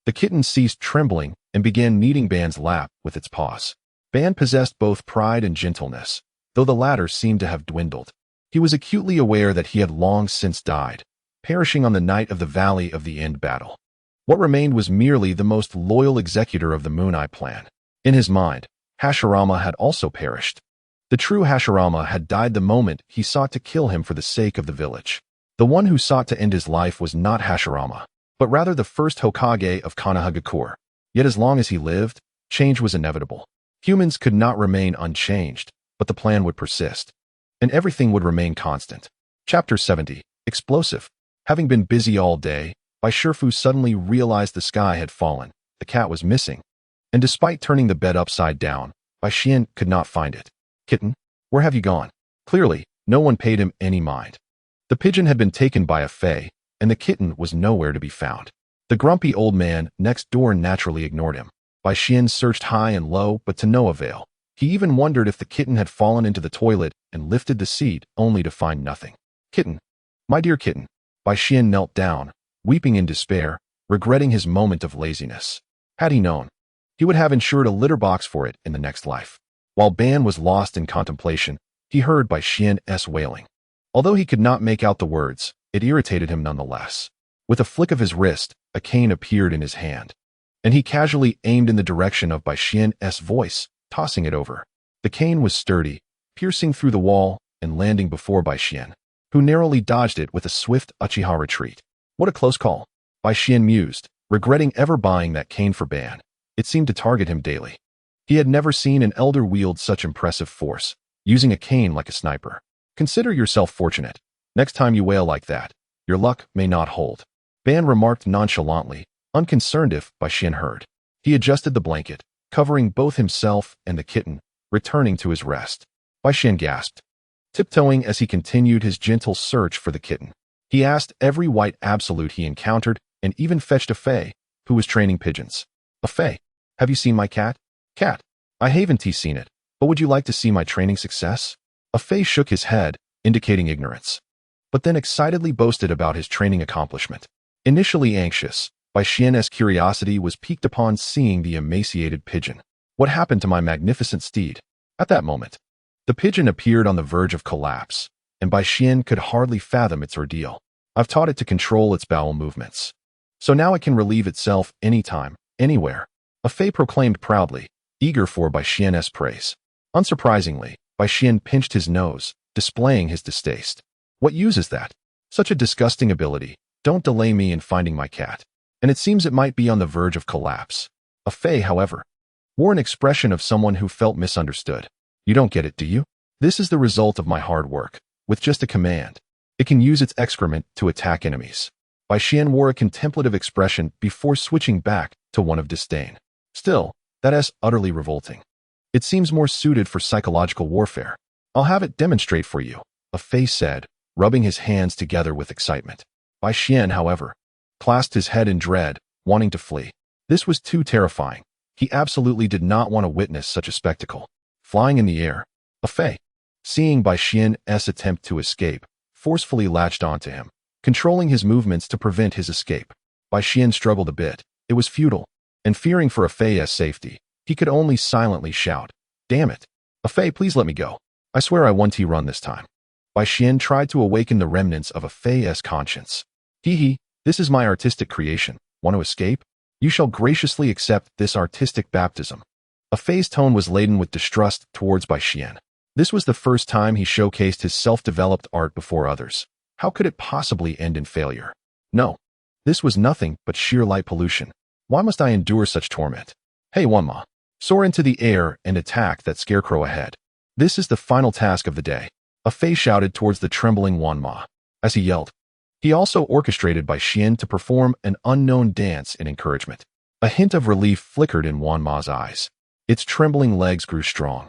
the kitten ceased trembling and began kneading Ban's lap with its paws. Ban possessed both pride and gentleness, though the latter seemed to have dwindled. He was acutely aware that he had long since died, perishing on the night of the Valley of the End battle. What remained was merely the most loyal executor of the Moon Eye plan. In his mind, Hashirama had also perished. The true Hashirama had died the moment he sought to kill him for the sake of the village. The one who sought to end his life was not Hashirama, but rather the first Hokage of Konoha. Yet as long as he lived, change was inevitable. Humans could not remain unchanged, but the plan would persist, and everything would remain constant. Chapter 70. Explosive. Having been busy all day, Bai Shifu suddenly realized the sky had fallen, the cat was missing, and despite turning the bed upside down, Bai Xian could not find it. Kitten, where have you gone? Clearly, no one paid him any mind. The pigeon had been taken by a Fei, and the kitten was nowhere to be found. The grumpy old man next door naturally ignored him. Bai Xian searched high and low, but to no avail. He even wondered if the kitten had fallen into the toilet and lifted the seat, only to find nothing. Kitten, my dear kitten. Bai Xian knelt down, weeping in despair, regretting his moment of laziness. Had he known, he would have insured a litter box for it in the next life. While Ban was lost in contemplation, he heard Bai Xian's wailing. Although he could not make out the words, it irritated him nonetheless. With a flick of his wrist, a cane appeared in his hand, and he casually aimed in the direction of Bai Xian's voice, tossing it over. The cane was sturdy, piercing through the wall and landing before Bai Xian, who narrowly dodged it with a swift Uchiha retreat. What a close call, Bai Xian mused, regretting ever buying that cane for Ban. It seemed to target him daily. He had never seen an elder wield such impressive force, using a cane like a sniper. Consider yourself fortunate. Next time you wail like that, your luck may not hold. Ban remarked nonchalantly, unconcerned if Bai Xian heard. He adjusted the blanket, covering both himself and the kitten, returning to his rest. Bai Xian gasped, tiptoeing as he continued his gentle search for the kitten. He asked every white absolute he encountered and even fetched a Fei, who was training pigeons. A Fei, have you seen my cat? Cat, I haven't seen it, but would you like to see my training success? A Fei shook his head, indicating ignorance, but then excitedly boasted about his training accomplishment. Initially anxious, Bai Xian's curiosity was piqued upon seeing the emaciated pigeon. What happened to my magnificent steed? At that moment, the pigeon appeared on the verge of collapse, and Bai Xian could hardly fathom its ordeal. I've taught it to control its bowel movements, so now it can relieve itself anytime, anywhere. A Fei proclaimed proudly, eager for Bai Xian's praise. Unsurprisingly, Bai Xian pinched his nose, displaying his distaste. What use is that? Such a disgusting ability. Don't delay me in finding my cat. And it seems it might be on the verge of collapse. A Fei, however, wore an expression of someone who felt misunderstood. You don't get it, do you? This is the result of my hard work. With just a command, it can use its excrement to attack enemies. Bai Xian wore a contemplative expression before switching back to one of disdain. Still, that is utterly revolting. It seems more suited for psychological warfare. I'll have it demonstrate for you, a Fei said, rubbing his hands together with excitement. Bai Xian, however, clasped his head in dread, wanting to flee. This was too terrifying. He absolutely did not want to witness such a spectacle. Flying in the air, a Fei, seeing Bai Xian's attempt to escape, forcefully latched onto him, controlling his movements to prevent his escape. Bai Xian struggled a bit. It was futile, and fearing for a Fei's safety, he could only silently shout, "Damn it! A Fei, please let me go. I swear I won't run this time." Bai Xian tried to awaken the remnants of a Fei's conscience. Hee, this is my artistic creation. Want to escape? You shall graciously accept this artistic baptism. A Fei's tone was laden with distrust towards Bai Xian. This was the first time he showcased his self-developed art before others. How could it possibly end in failure? No. This was nothing but sheer light pollution. Why must I endure such torment? Hey, Wanma. Soar into the air and attack that scarecrow ahead. This is the final task of the day. A Fei shouted towards the trembling Wanma. As he yelled, he also orchestrated Bai Xian to perform an unknown dance in encouragement. A hint of relief flickered in Wanma's eyes. Its trembling legs grew strong,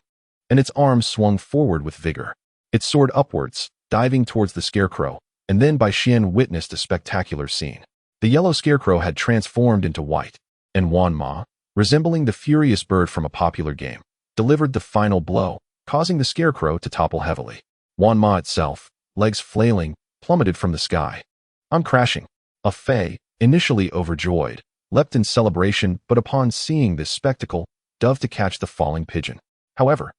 and its arms swung forward with vigor. It soared upwards, diving towards the scarecrow, and then Bai Xian witnessed a spectacular scene. The yellow scarecrow had transformed into white, and Wanma, resembling the furious bird from a popular game, delivered the final blow, causing the scarecrow to topple heavily. Wanma itself, legs flailing, plummeted from the sky. I'm crashing. A Fei, initially overjoyed, leapt in celebration, but upon seeing this spectacle, dove to catch the falling pigeon. However,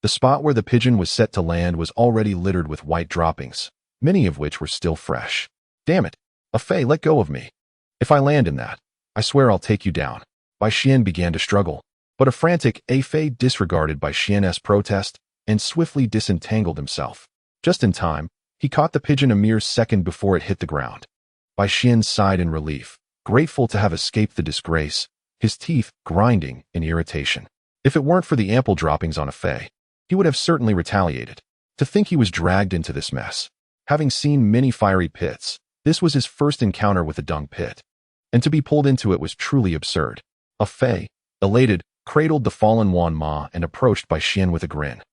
the spot where the pigeon was set to land was already littered with white droppings, many of which were still fresh. Damn it! A Fei, let go of me. If I land in that, I swear I'll take you down. Bai Xian began to struggle, but a frantic A Fei disregarded Bai Xian's protest and swiftly disentangled himself. Just in time, he caught the pigeon a mere second before it hit the ground. Bai Xian sighed in relief, grateful to have escaped the disgrace, his teeth grinding in irritation. If it weren't for the ample droppings on a Fei, he would have certainly retaliated. To think he was dragged into this mess. Having seen many fiery pits, this was his first encounter with a dung pit, and to be pulled into it was truly absurd. A Fei, elated, cradled the fallen Wanma and approached Bai Xian with a grin,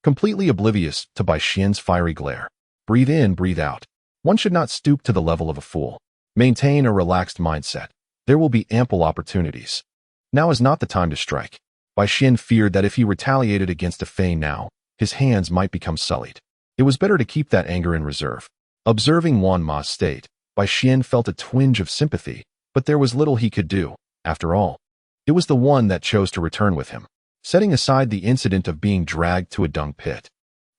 completely oblivious to Bai Xian's fiery glare. Breathe in, breathe out. One should not stoop to the level of a fool. Maintain a relaxed mindset. There will be ample opportunities. Now is not the time to strike. Bai Xian feared that if he retaliated against a Fei now, his hands might become sullied. It was better to keep that anger in reserve. Observing Wanma's state, Bai Xian felt a twinge of sympathy, but there was little he could do. After all, it was the one that chose to return with him. Setting aside the incident of being dragged to a dung pit,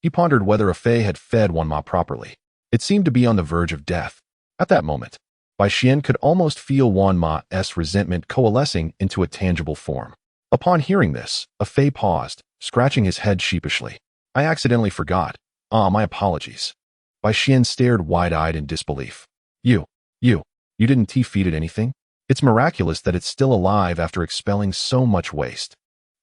he pondered whether a Fei had fed Wanma properly. It seemed to be on the verge of death. At that moment, Bai Xian could almost feel Wanma's resentment coalescing into a tangible form. Upon hearing this, a Fei paused, scratching his head sheepishly. I accidentally forgot. My apologies. Bai Xian stared wide-eyed in disbelief. You didn't feed it anything? It's miraculous that it's still alive after expelling so much waste.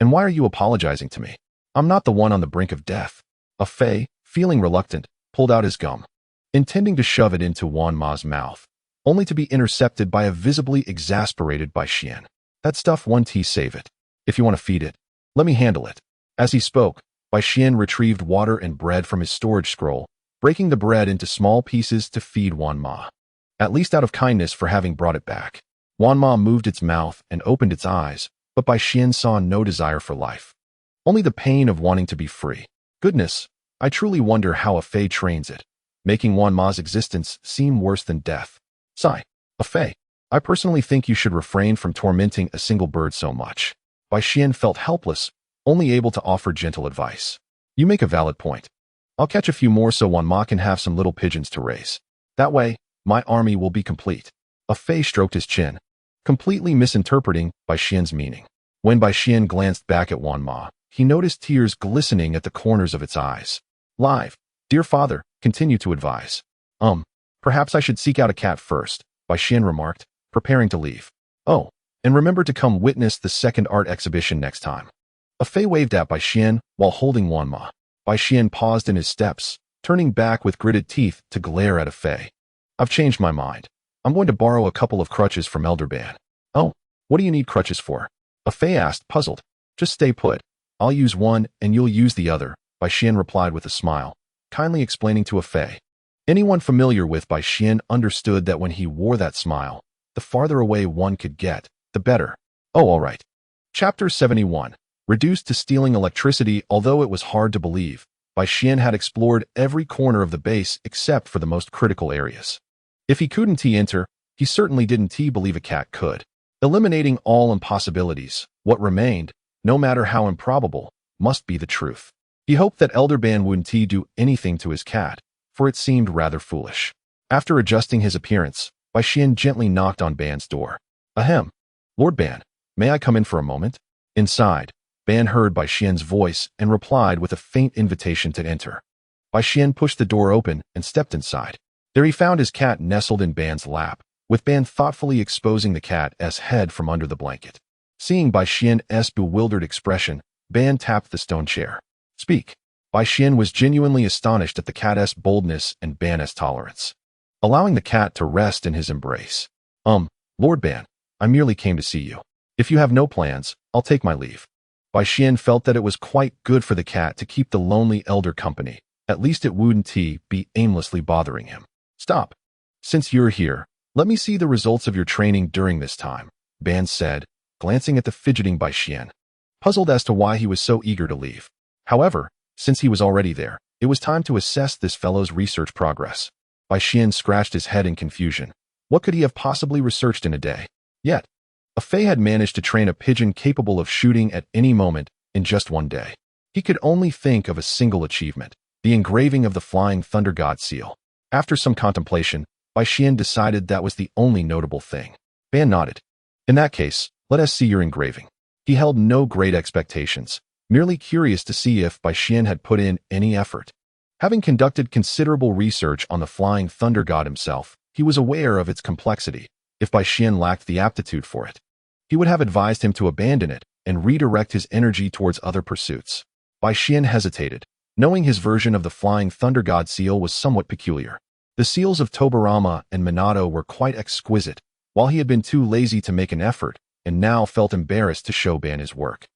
And why are you apologizing to me? I'm not the one on the brink of death. A Fei, feeling reluctant, pulled out his gum, intending to shove it into Wanma's mouth. only to be intercepted by a visibly exasperated Bai Xian. That stuff 1T, save it. If you want to feed it, let me handle it. As he spoke, Bai Xian retrieved water and bread from his storage scroll, breaking the bread into small pieces to feed Wan Ma. At least out of kindness for having brought it back. Wan Ma moved its mouth and opened its eyes, but Bai Xian saw no desire for life. Only the pain of wanting to be free. Goodness, I truly wonder how a Fei trains it, making Wan Ma's existence seem worse than death. Sigh. A Fei. I personally think you should refrain from tormenting a single bird so much. Bai Xian felt helpless, only able to offer gentle advice. You make a valid point. I'll catch a few more so Wan Ma can have some little pigeons to raise. That way, my army will be complete. A Fei stroked his chin, completely misinterpreting Bai Xian's meaning. When Bai Xian glanced back at Wan Ma, he noticed tears glistening at the corners of its eyes. Live. Dear father, continue to advise. Perhaps I should seek out a cat first, Bai Xian remarked, preparing to leave. Oh, and remember to come witness the second art exhibition next time. A Fei waved at Bai Xian while holding Wan Ma. Bai Xian paused in his steps, turning back with gritted teeth to glare at a Fei. I've changed my mind. I'm going to borrow a couple of crutches from Elder Ban. Oh, what do you need crutches for? A Fei asked, puzzled. Just stay put. I'll use one and you'll use the other, Bai Xian replied with a smile, kindly explaining to a Fei. Anyone familiar with Bai Xian understood that when he wore that smile, the farther away one could get, the better. Oh, all right. Chapter 71. Reduced to stealing electricity. Although it was hard to believe, Bai Xian had explored every corner of the base except for the most critical areas. If he couldn't enter, he certainly didn't believe a cat could. Eliminating all impossibilities, what remained, no matter how improbable, must be the truth. He hoped that Elder Ban wouldn't do anything to his cat, for it seemed rather foolish. After adjusting his appearance, Bai Xian gently knocked on Ban's door. Ahem. Lord Ban, may I come in for a moment? Inside, Ban heard Bai Xian's voice and replied with a faint invitation to enter. Bai Xian pushed the door open and stepped inside. There he found his cat nestled in Ban's lap, with Ban thoughtfully exposing the cat's head from under the blanket. Seeing Bai Xian's bewildered expression, Ban tapped the stone chair. Speak. Bai Xian was genuinely astonished at the cat's boldness and Ban's tolerance. Allowing the cat to rest in his embrace. Lord Ban, I merely came to see you. If you have no plans, I'll take my leave. Bai Xian felt that it was quite good for the cat to keep the lonely elder company. At least it wouldn't be aimlessly bothering him. Stop. Since you're here, let me see the results of your training during this time, Ban said, glancing at the fidgeting Bai Xian, puzzled as to why he was so eager to leave. However, since he was already there, it was time to assess this fellow's research progress. Bai Xian scratched his head in confusion. What could he have possibly researched in a day? Yet, a Fei had managed to train a pigeon capable of shooting at any moment in just one day. He could only think of a single achievement, the engraving of the Flying Thunder God seal. After some contemplation, Bai Xian decided that was the only notable thing. Ban nodded. In that case, let us see your engraving. He held no great expectations, merely curious to see if Bai Xian had put in any effort. Having conducted considerable research on the Flying Thunder God himself, he was aware of its complexity. If Bai Xian lacked the aptitude for it, he would have advised him to abandon it and redirect his energy towards other pursuits. Bai Xian hesitated, knowing his version of the Flying Thunder God seal was somewhat peculiar. The seals of Tobirama and Minato were quite exquisite, while he had been too lazy to make an effort, and now felt embarrassed to show Ban his work.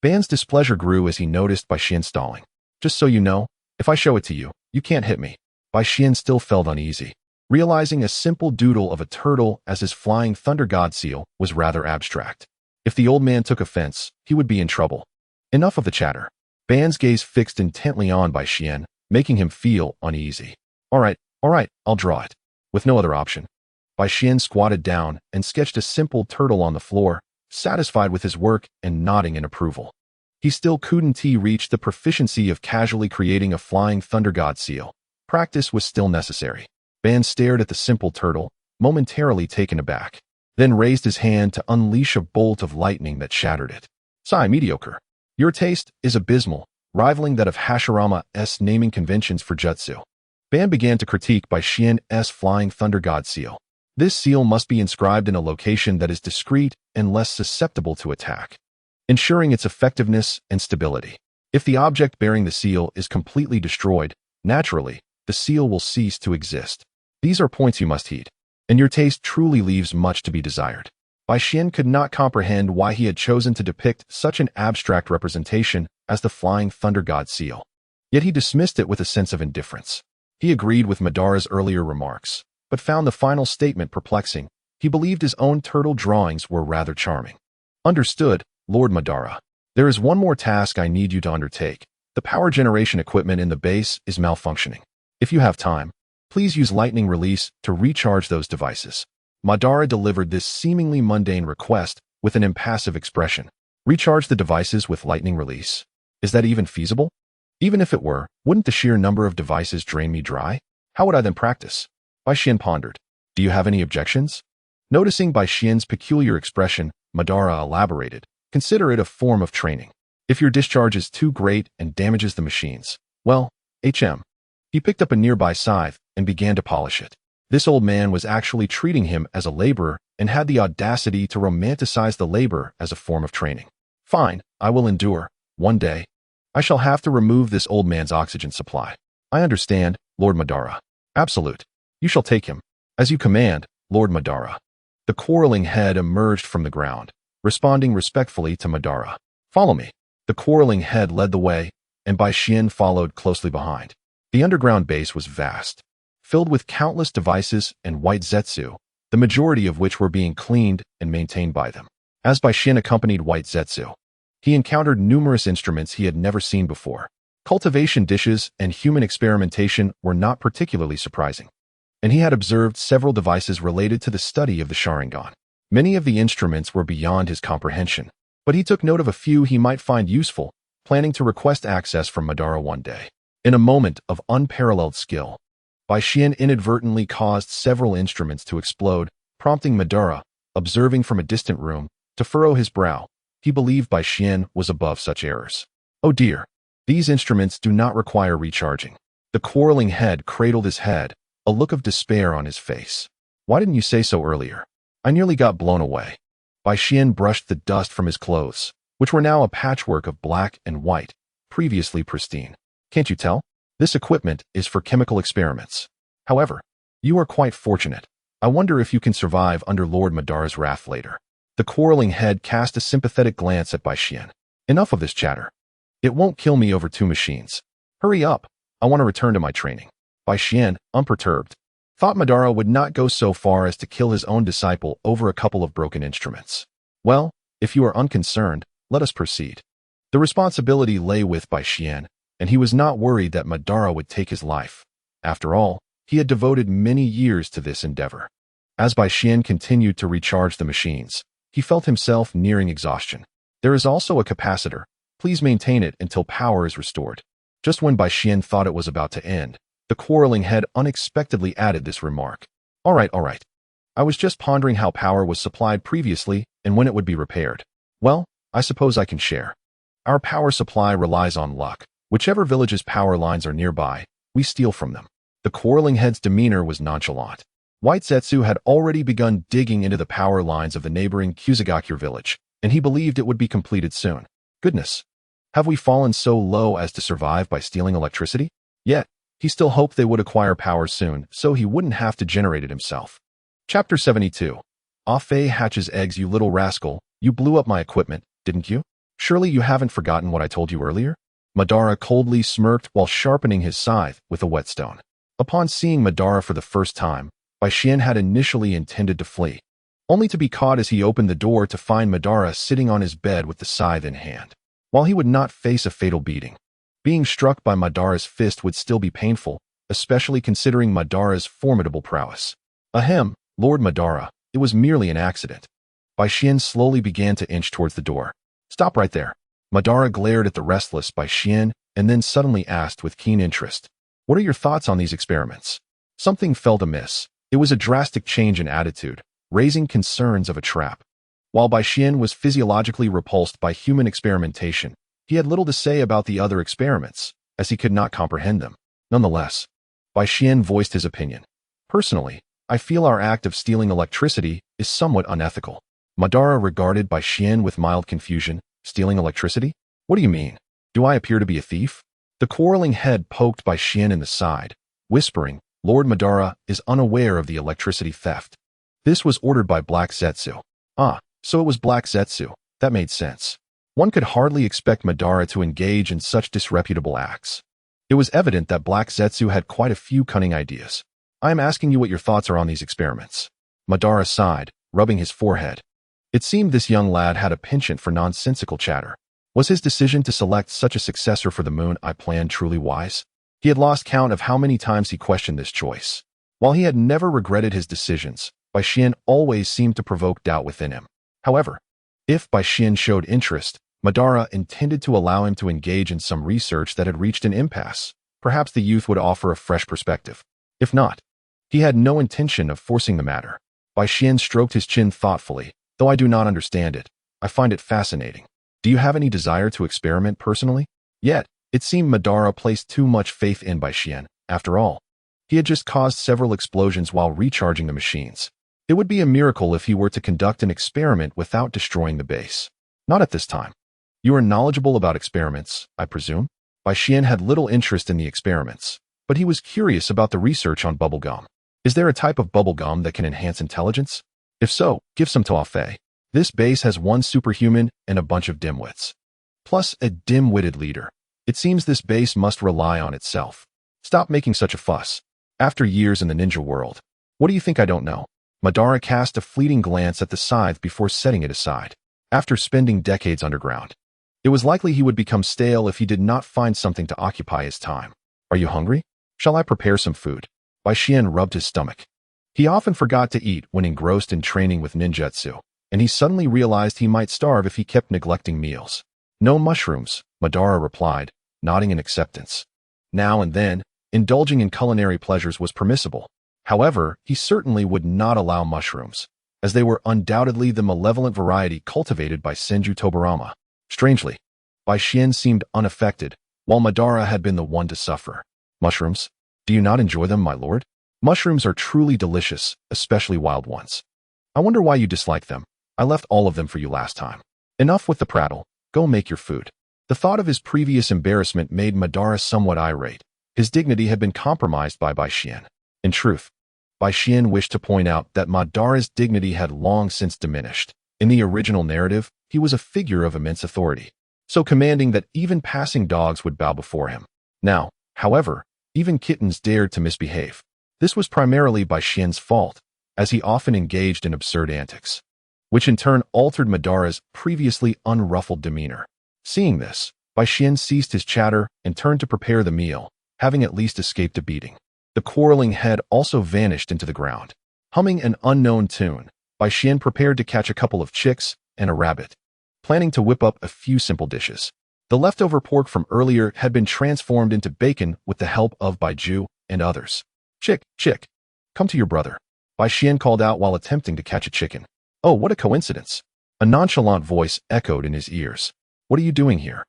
Ban's displeasure grew as he noticed Bai Xian stalling. Just so you know, if I show it to you, you can't hit me. Bai Xian still felt uneasy, realizing a simple doodle of a turtle as his Flying Thunder God seal was rather abstract. If the old man took offense, he would be in trouble. Enough of the chatter. Ban's gaze fixed intently on Bai Xian, making him feel uneasy. All right, I'll draw it. With no other option, Bai Xian squatted down and sketched a simple turtle on the floor, satisfied with his work and nodding in approval. He still couldn't reach the proficiency of casually creating a Flying Thunder God seal. Practice was still necessary. Ban stared at the simple turtle, momentarily taken aback, then raised his hand to unleash a bolt of lightning that shattered it. Sigh, mediocre. Your taste is abysmal, rivaling that of Hashirama's naming conventions for jutsu. Ban began to critique Bai Xian's Flying Thunder God seal. This seal must be inscribed in a location that is discreet and less susceptible to attack, ensuring its effectiveness and stability. If the object bearing the seal is completely destroyed, naturally, the seal will cease to exist. These are points you must heed. and your taste truly leaves much to be desired. Bai Xian could not comprehend why he had chosen to depict such an abstract representation as the flying thunder god seal. Yet he dismissed it with a sense of indifference. He agreed with Madara's earlier remarks, but found the final statement perplexing. He believed his own turtle drawings were rather charming. Understood, Lord Madara. There is one more task I need you to undertake. The power generation equipment in the base is malfunctioning. If you have time, please use lightning release to recharge those devices. Madara delivered this seemingly mundane request with an impassive expression. Recharge the devices with lightning release? Is that even feasible? Even if it were, wouldn't the sheer number of devices drain me dry? How would I then practice? Bai Xian pondered. Do you have any objections? Noticing Bai Xian's peculiar expression, Madara elaborated. Consider it a form of training. If your discharge is too great and damages the machines, well, HM. He picked up a nearby scythe and began to polish it. This old man was actually treating him as a laborer and had the audacity to romanticize the labor as a form of training. Fine, I will endure. One day, I shall have to remove this old man's oxygen supply. I understand, Lord Madara. Absolute. You shall take him. As you command, Lord Madara. The quarreling head emerged from the ground, responding respectfully to Madara. Follow me. The quarreling head led the way, and Bai Xian followed closely behind. The underground base was vast, filled with countless devices and white Zetsu, the majority of which were being cleaned and maintained by them. As Bai Xian accompanied white Zetsu, he encountered numerous instruments he had never seen before. Cultivation dishes and human experimentation were not particularly surprising, and he had observed several devices related to the study of the Sharingan. Many of the instruments were beyond his comprehension, but he took note of a few he might find useful, planning to request access from Madara one day. In a moment of unparalleled skill, Bai Xian inadvertently caused several instruments to explode, prompting Madara, observing from a distant room, to furrow his brow. He believed Bai Xian was above such errors. Oh dear, these instruments do not require recharging. The quarreling head cradled his head, a look of despair on his face. Why didn't you say so earlier? I nearly got blown away. Bai Xian brushed the dust from his clothes, which were now a patchwork of black and white, previously pristine. Can't you tell? This equipment is for chemical experiments. However, you are quite fortunate. I wonder if you can survive under Lord Madara's wrath later. The quarreling head cast a sympathetic glance at Bai Xian. Enough of this chatter. It won't kill me over two machines. Hurry up. I want to return to my training. Bai Xian, unperturbed, thought Madara would not go so far as to kill his own disciple over a couple of broken instruments. Well, if you are unconcerned, let us proceed. The responsibility lay with Bai Xian, and he was not worried that Madara would take his life. After all, he had devoted many years to this endeavor. As Bai Xian continued to recharge the machines, he felt himself nearing exhaustion. There is also a capacitor. Please maintain it until power is restored. Just when Bai Xian thought it was about to end, the quarreling head unexpectedly added this remark. All right. I was just pondering how power was supplied previously and when it would be repaired. Well, I suppose I can share. Our power supply relies on luck. Whichever village's power lines are nearby, we steal from them. The quarreling head's demeanor was nonchalant. White Zetsu had already begun digging into the power lines of the neighboring Kumogakure village, and he believed it would be completed soon. Goodness, have we fallen so low as to survive by stealing electricity? Yet, he still hoped they would acquire power soon, so he wouldn't have to generate it himself. Chapter 72. Ah Fei hatches eggs. You little rascal, you blew up my equipment, didn't you? Surely you haven't forgotten what I told you earlier? Madara coldly smirked while sharpening his scythe with a whetstone. Upon seeing Madara for the first time, Bai Xian had initially intended to flee, only to be caught as he opened the door to find Madara sitting on his bed with the scythe in hand. While he would not face a fatal beating, being struck by Madara's fist would still be painful, especially considering Madara's formidable prowess. Ahem, Lord Madara, it was merely an accident. Bai Xian slowly began to inch towards the door. Stop right there. Madara glared at the restless Bai Xian and then suddenly asked with keen interest, what are your thoughts on these experiments? Something felt amiss. It was a drastic change in attitude, raising concerns of a trap. While Bai Xian was physiologically repulsed by human experimentation, he had little to say about the other experiments, as he could not comprehend them. Nonetheless, Bai Xian voiced his opinion. Personally, I feel our act of stealing electricity is somewhat unethical. Madara regarded Bai Xian with mild confusion. Stealing electricity? What do you mean? Do I appear to be a thief? The quarreling head poked Bai Xian in the side, whispering, Lord Madara is unaware of the electricity theft. This was ordered by Black Zetsu. Ah, so it was Black Zetsu. That made sense. One could hardly expect Madara to engage in such disreputable acts. It was evident that Black Zetsu had quite a few cunning ideas. I am asking you what your thoughts are on these experiments. Madara sighed, rubbing his forehead. It seemed this young lad had a penchant for nonsensical chatter. Was his decision to select such a successor for the Moon Eye plan truly wise? He had lost count of how many times he questioned this choice. While he had never regretted his decisions, Bai Xian always seemed to provoke doubt within him. However, if Bai Xian showed interest, Madara intended to allow him to engage in some research that had reached an impasse. Perhaps the youth would offer a fresh perspective. If not, he had no intention of forcing the matter. Bai Xian stroked his chin thoughtfully. Though I do not understand it, I find it fascinating. Do you have any desire to experiment personally? Yet, it seemed Madara placed too much faith in Bai Xian. After all, he had just caused several explosions while recharging the machines. It would be a miracle if he were to conduct an experiment without destroying the base. Not at this time. You are knowledgeable about experiments, I presume? Bai Xian had little interest in the experiments, but he was curious about the research on bubblegum. Is there a type of bubblegum that can enhance intelligence? If so, give some to Fei. This base has one superhuman and a bunch of dimwits. Plus a dim-witted leader. It seems this base must rely on itself. Stop making such a fuss. After years in the ninja world, what do you think I don't know? Madara cast a fleeting glance at the scythe before setting it aside. After spending decades underground, it was likely he would become stale if he did not find something to occupy his time. Are you hungry? Shall I prepare some food? Bai Xian rubbed his stomach. He often forgot to eat when engrossed in training with ninjutsu, and he suddenly realized he might starve if he kept neglecting meals. No mushrooms, Madara replied, nodding in acceptance. Now and then, indulging in culinary pleasures was permissible. However, he certainly would not allow mushrooms, as they were undoubtedly the malevolent variety cultivated by Senju Tobarama. Strangely, Bai Xian seemed unaffected, while Madara had been the one to suffer. Mushrooms? Do you not enjoy them, my lord? Mushrooms are truly delicious, especially wild ones. I wonder why you dislike them. I left all of them for you last time. Enough with the prattle. Go make your food. The thought of his previous embarrassment made Madara somewhat irate. His dignity had been compromised by Bai Xian. In truth, Bai Xian wished to point out that Madara's dignity had long since diminished. In the original narrative, he was a figure of immense authority, so commanding that even passing dogs would bow before him. Now, however, even kittens dared to misbehave. This was primarily Bai Xian's fault, as he often engaged in absurd antics, which in turn altered Madara's previously unruffled demeanor. Seeing this, Bai Xian ceased his chatter and turned to prepare the meal, having at least escaped a beating. The quarreling head also vanished into the ground. Humming an unknown tune, Bai Xian prepared to catch a couple of chicks and a rabbit, planning to whip up a few simple dishes. The leftover pork from earlier had been transformed into bacon with the help of Baiju and others. Chick, come to your brother, Bai Xian called out while attempting to catch a chicken. Oh, what a coincidence. A nonchalant voice echoed in his ears. What are you doing here?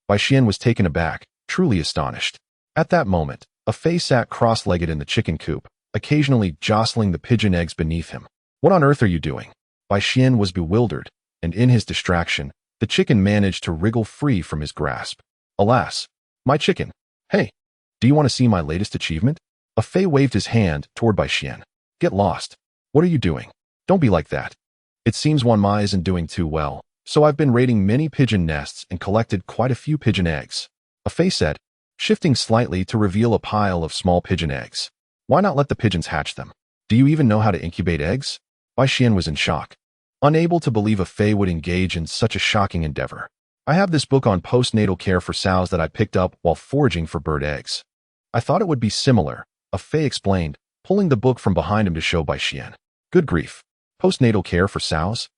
Bai Xian was taken aback, truly astonished. At that moment, a Fei sat cross-legged in the chicken coop, occasionally jostling the pigeon eggs beneath him. What on earth are you doing? Bai Xian was bewildered, and in his distraction, the chicken managed to wriggle free from his grasp. Alas, my chicken. Hey, do you want to see my latest achievement? A Fei waved his hand toward Bai Xian. Get lost. What are you doing? Don't be like that. It seems Wanmai isn't doing too well, so I've been raiding many pigeon nests and collected quite a few pigeon eggs. A Fei said, shifting slightly to reveal a pile of small pigeon eggs. Why not let the pigeons hatch them? Do you even know how to incubate eggs? Bai Xian was in shock, unable to believe a Fei would engage in such a shocking endeavor. I have this book on postnatal care for sows that I picked up while foraging for bird eggs. I thought it would be similar, a Fei explained, pulling the book from behind him to show Bai Xian. Good grief. Postnatal care for sows?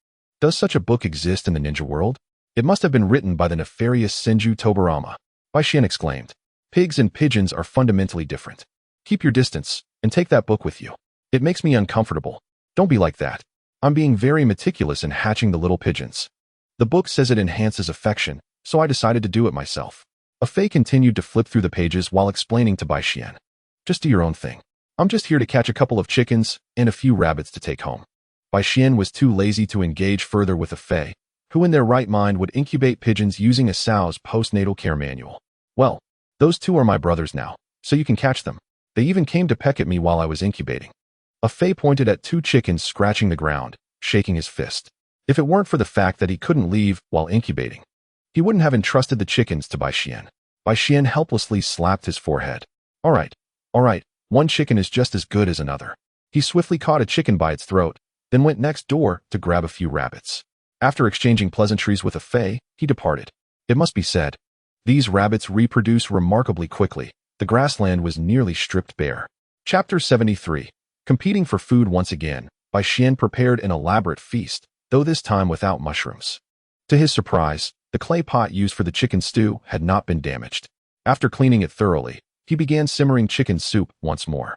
Does such a book exist in the ninja world? It must have been written by the nefarious Senju Tobarama. Bai Xian exclaimed. Pigs and pigeons are fundamentally different. Keep your distance, and take that book with you. It makes me uncomfortable. Don't be like that. I'm being very meticulous in hatching the little pigeons. The book says it enhances affection, so I decided to do it myself. A Fei continued to flip through the pages while explaining to Bai Xian. Just do your own thing. I'm just here to catch a couple of chickens and a few rabbits to take home. Bai Xian was too lazy to engage further with a Fei, who in their right mind would incubate pigeons using a sow's postnatal care manual. Well, those two are my brothers now, so you can catch them. They even came to peck at me while I was incubating. A Fei pointed at 2 chickens scratching the ground, shaking his fist. If it weren't for the fact that he couldn't leave while incubating, he wouldn't have entrusted the chickens to Bai Xian. Bai Xian helplessly slapped his forehead. All right, 1 chicken is just as good as another. He swiftly caught a chicken by its throat, then went next door to grab a few rabbits. After exchanging pleasantries with a Fei, he departed. It must be said, these rabbits reproduce remarkably quickly. The grassland was nearly stripped bare. Chapter 73. Competing for food once again, Bai Xian prepared an elaborate feast, though this time without mushrooms. To his surprise, the clay pot used for the chicken stew had not been damaged. After cleaning it thoroughly, he began simmering chicken soup once more.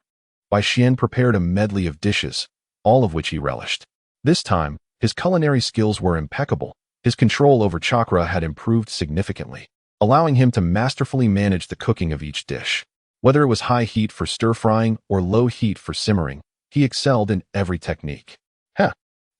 Bai Xian prepared a medley of dishes, all of which he relished. This time, his culinary skills were impeccable. His control over chakra had improved significantly, allowing him to masterfully manage the cooking of each dish. Whether it was high heat for stir-frying or low heat for simmering, he excelled in every technique.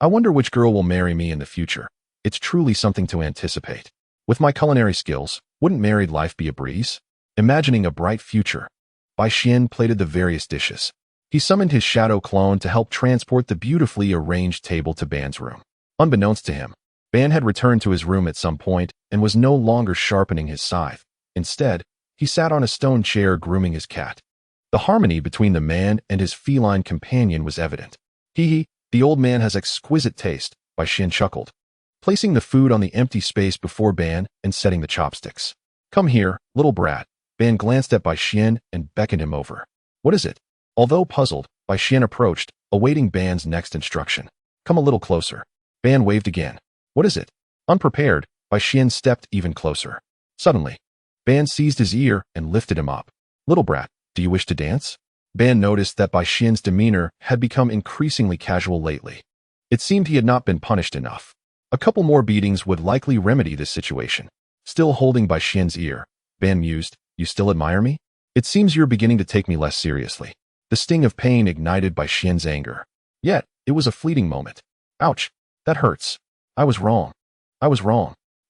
I wonder which girl will marry me in the future. It's truly something to anticipate. With my culinary skills, wouldn't married life be a breeze? Imagining a bright future, Bai Xian plated the various dishes. He summoned his shadow clone to help transport the beautifully arranged table to Ban's room. Unbeknownst to him, Ban had returned to his room at some point and was no longer sharpening his scythe. Instead, he sat on a stone chair grooming his cat. The harmony between the man and his feline companion was evident. The old man has exquisite taste, Bai Xian chuckled, placing the food on the empty space before Ban and setting the chopsticks. Come here, little brat. Ban glanced at Bai Xian and beckoned him over. What is it? Although puzzled, Bai Xian approached, awaiting Ban's next instruction. Come a little closer. Ban waved again. What is it? Unprepared, Bai Xian stepped even closer. Suddenly, Ban seized his ear and lifted him up. Little brat, do you wish to dance? Ban noticed that Bai Xian's demeanor had become increasingly casual lately. It seemed he had not been punished enough. A couple more beatings would likely remedy this situation. Still holding Bai Xian's ear, Ban mused, You still admire me? It seems you're beginning to take me less seriously. The sting of pain ignited Bai Xian's anger. Yet, it was a fleeting moment. Ouch, that hurts. I was wrong.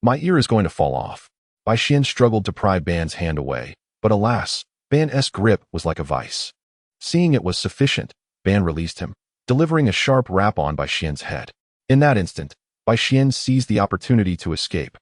My ear is going to fall off. Bai Xian struggled to pry Ban's hand away, but alas, Ban's grip was like a vice. Seeing it was sufficient, Ban released him, delivering a sharp rap on Bai Xian's head. In that instant, Bai Xian seized the opportunity to escape,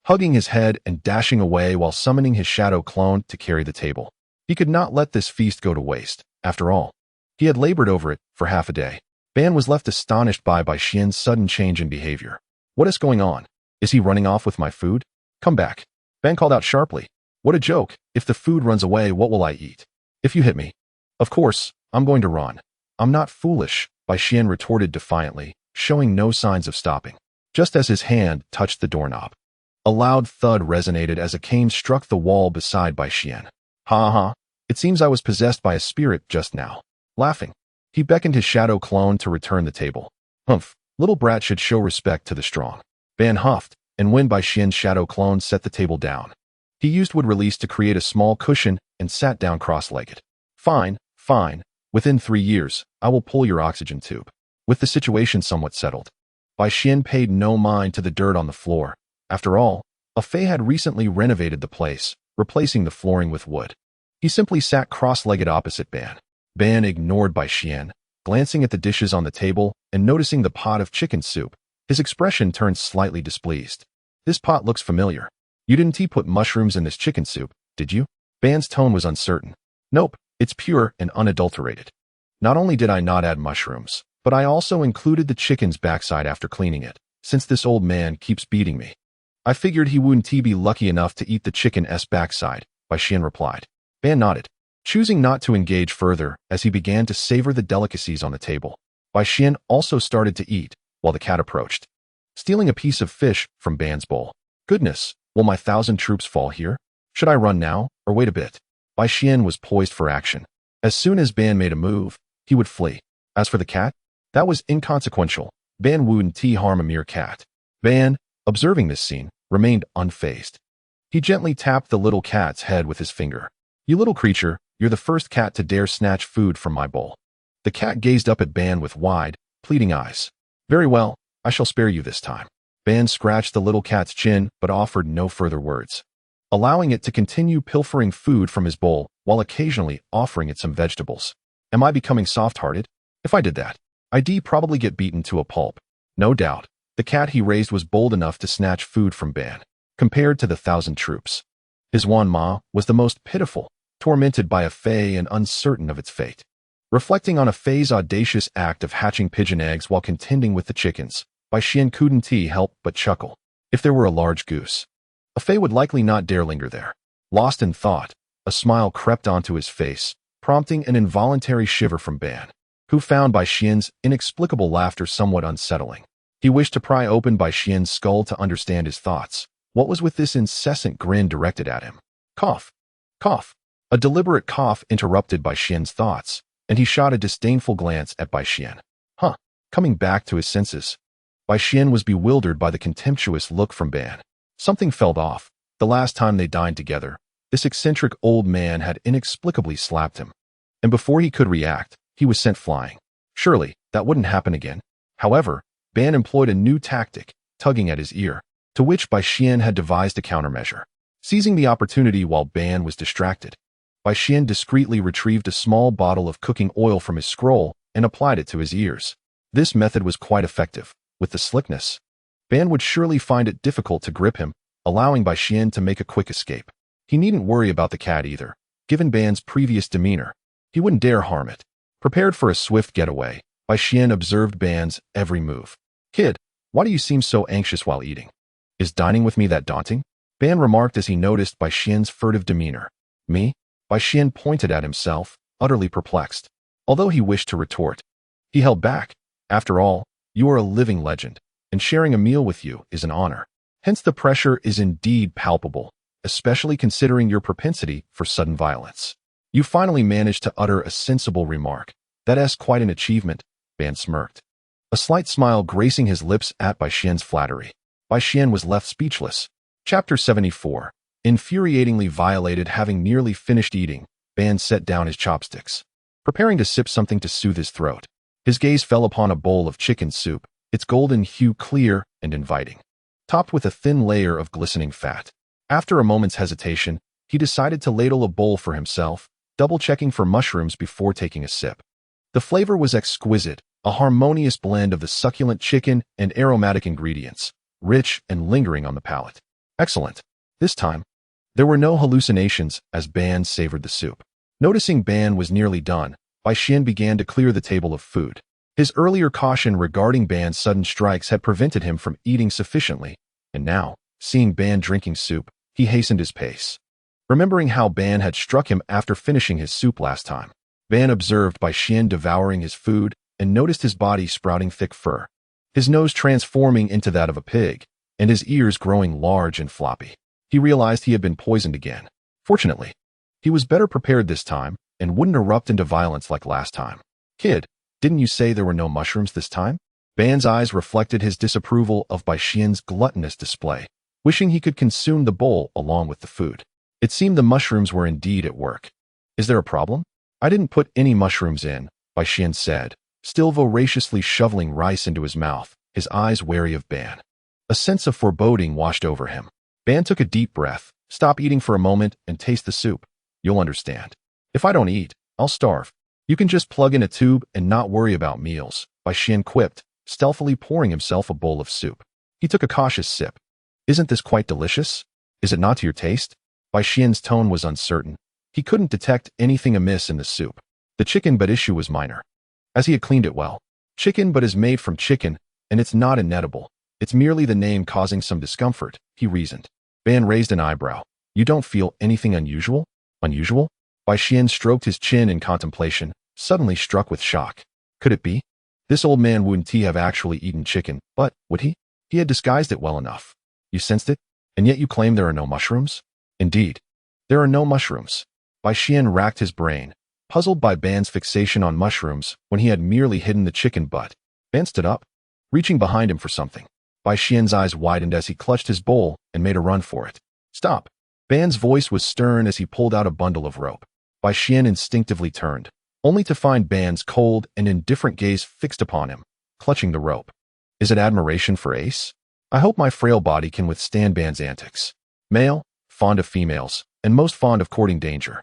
hugging his head and dashing away while summoning his shadow clone to carry the table. He could not let this feast go to waste. After all, he had labored over it for half a day. Ban was left astonished by Bai Xian's sudden change in behavior. What is going on? Is he running off with my food? Come back. Ban called out sharply. What a joke. If the food runs away, what will I eat? If you hit me. Of course, I'm going to run. I'm not foolish, Bai Xian retorted defiantly, showing no signs of stopping. Just as his hand touched the doorknob, a loud thud resonated as a cane struck the wall beside Bai Xian. It seems I was possessed by a spirit just now. Laughing, he beckoned his shadow clone to return the table. Humph, little brat should show respect to the strong. Ban huffed, and when Bai Xian's shadow clone set the table down, he used wood release to create a small cushion and sat down cross-legged. Fine. Within 3 years, I will pull your oxygen tube. With the situation somewhat settled, Bai Xian paid no mind to the dirt on the floor. After all, a Fei had recently renovated the place, replacing the flooring with wood. He simply sat cross-legged opposite Ban. Ban ignored Bai Xian, glancing at the dishes on the table and noticing the pot of chicken soup. His expression turned slightly displeased. This pot looks familiar. You didn't put mushrooms in this chicken soup, did you? Ban's tone was uncertain. Nope, it's pure and unadulterated. Not only did I not add mushrooms, but I also included the chicken's backside after cleaning it, since this old man keeps beating me. I figured he wouldn't be lucky enough to eat the chicken's backside, Bai Xian replied. Ban nodded, choosing not to engage further as he began to savor the delicacies on the table. Bai Xian also started to eat, while the cat approached, stealing a piece of fish from Ban's bowl. Goodness, will my 1,000 troops fall here? Should I run now, or wait a bit? Bai Xian was poised for action. As soon as Ban made a move, he would flee. As for the cat, that was inconsequential. Ban wouldn't harm a mere cat. Ban, observing this scene, remained unfazed. He gently tapped the little cat's head with his finger. You little creature, you're the first cat to dare snatch food from my bowl. The cat gazed up at Ban with wide, pleading eyes. Very well, I shall spare you this time. Ban scratched the little cat's chin but offered no further words. Allowing it to continue pilfering food from his bowl, while occasionally offering it some vegetables. Am I becoming soft-hearted? If I did that, I'd probably get beaten to a pulp. No doubt, the cat he raised was bold enough to snatch food from Ban, compared to the 1,000 troops. His Wanma was the most pitiful, tormented by a Fae and uncertain of its fate. Reflecting on a Fae's audacious act of hatching pigeon eggs while contending with the chickens, Bai Xian couldn't help but chuckle. If there were a large goose, a Fae would likely not dare linger there. Lost in thought, a smile crept onto his face, prompting an involuntary shiver from Ban, who found Bai Xian's inexplicable laughter somewhat unsettling. He wished to pry open Bai Xian's skull to understand his thoughts. What was with this incessant grin directed at him? Cough. Cough. A deliberate cough interrupted Bai Xian's thoughts, and he shot a disdainful glance at Bai Xian. Huh. Coming back to his senses, Bai Xian was bewildered by the contemptuous look from Ban. Something felt off. The last time they dined together, this eccentric old man had inexplicably slapped him. And before he could react, he was sent flying. Surely, that wouldn't happen again. However, Ban employed a new tactic, tugging at his ear, to which Bai Xian had devised a countermeasure. Seizing the opportunity while Ban was distracted, Bai Xian discreetly retrieved a small bottle of cooking oil from his scroll and applied it to his ears. This method was quite effective. With the slickness, Ban would surely find it difficult to grip him, allowing Bai Xian to make a quick escape. He needn't worry about the cat either. Given Ban's previous demeanor, he wouldn't dare harm it. Prepared for a swift getaway, Bai Xian observed Ban's every move. Kid, why do you seem so anxious while eating? Is dining with me that daunting? Ban remarked as he noticed Bai Xian's furtive demeanor. Me? Bai Xian pointed at himself, utterly perplexed. Although he wished to retort, he held back. After all, you are a living legend, and sharing a meal with you is an honor. Hence the pressure is indeed palpable, especially considering your propensity for sudden violence. You finally managed to utter a sensible remark. That's quite an achievement, Ban smirked. A slight smile gracing his lips at Bai Xian's flattery. Bai Xian was left speechless. Chapter 74. Infuriatingly violated. Having nearly finished eating, Ban set down his chopsticks, preparing to sip something to soothe his throat. His gaze fell upon a bowl of chicken soup, its golden hue clear and inviting, topped with a thin layer of glistening fat. After a moment's hesitation, he decided to ladle a bowl for himself, double-checking for mushrooms before taking a sip. The flavor was exquisite, a harmonious blend of the succulent chicken and aromatic ingredients, rich and lingering on the palate. Excellent. This time, there were no hallucinations as Ban savored the soup. Noticing Ban was nearly done, Bai Xian began to clear the table of food. His earlier caution regarding Ban's sudden strikes had prevented him from eating sufficiently, and now, seeing Ban drinking soup, he hastened his pace. Remembering how Ban had struck him after finishing his soup last time, Ban observed Bai Xian devouring his food and noticed his body sprouting thick fur, his nose transforming into that of a pig, and his ears growing large and floppy. He realized he had been poisoned again. Fortunately, he was better prepared this time and wouldn't erupt into violence like last time. Kid, didn't you say there were no mushrooms this time? Ban's eyes reflected his disapproval of Bai Xian's gluttonous display, wishing he could consume the bowl along with the food. It seemed the mushrooms were indeed at work. Is there a problem? I didn't put any mushrooms in, Bai Xian said, still voraciously shoveling rice into his mouth, his eyes wary of Ban. A sense of foreboding washed over him. Ban took a deep breath, stop eating for a moment, and taste the soup. You'll understand. If I don't eat, I'll starve. You can just plug in a tube and not worry about meals, Bai Xian quipped, stealthily pouring himself a bowl of soup. He took a cautious sip. Isn't this quite delicious? Is it not to your taste? Bai Xian's tone was uncertain. He couldn't detect anything amiss in the soup. The chicken but issue was minor, as he had cleaned it well. Chicken but is made from chicken, and it's not inedible. It's merely the name causing some discomfort, he reasoned. Ban raised an eyebrow. You don't feel anything unusual? Unusual? Bai Xian stroked his chin in contemplation, suddenly struck with shock. Could it be? This old man wouldn't have actually eaten chicken, but, would he? He had disguised it well enough. You sensed it? And yet you claim there are no mushrooms? Indeed. There are no mushrooms. Bai Xian racked his brain, puzzled by Ban's fixation on mushrooms when he had merely hidden the chicken butt. Ban stood up, reaching behind him for something. Bai Xian's eyes widened as he clutched his bowl and made a run for it. Stop! Ban's voice was stern as he pulled out a bundle of rope. Bai Xian instinctively turned, only to find Ban's cold and indifferent gaze fixed upon him, clutching the rope. Is it admiration for Ace? I hope my frail body can withstand Ban's antics. Male, fond of females, and most fond of courting danger.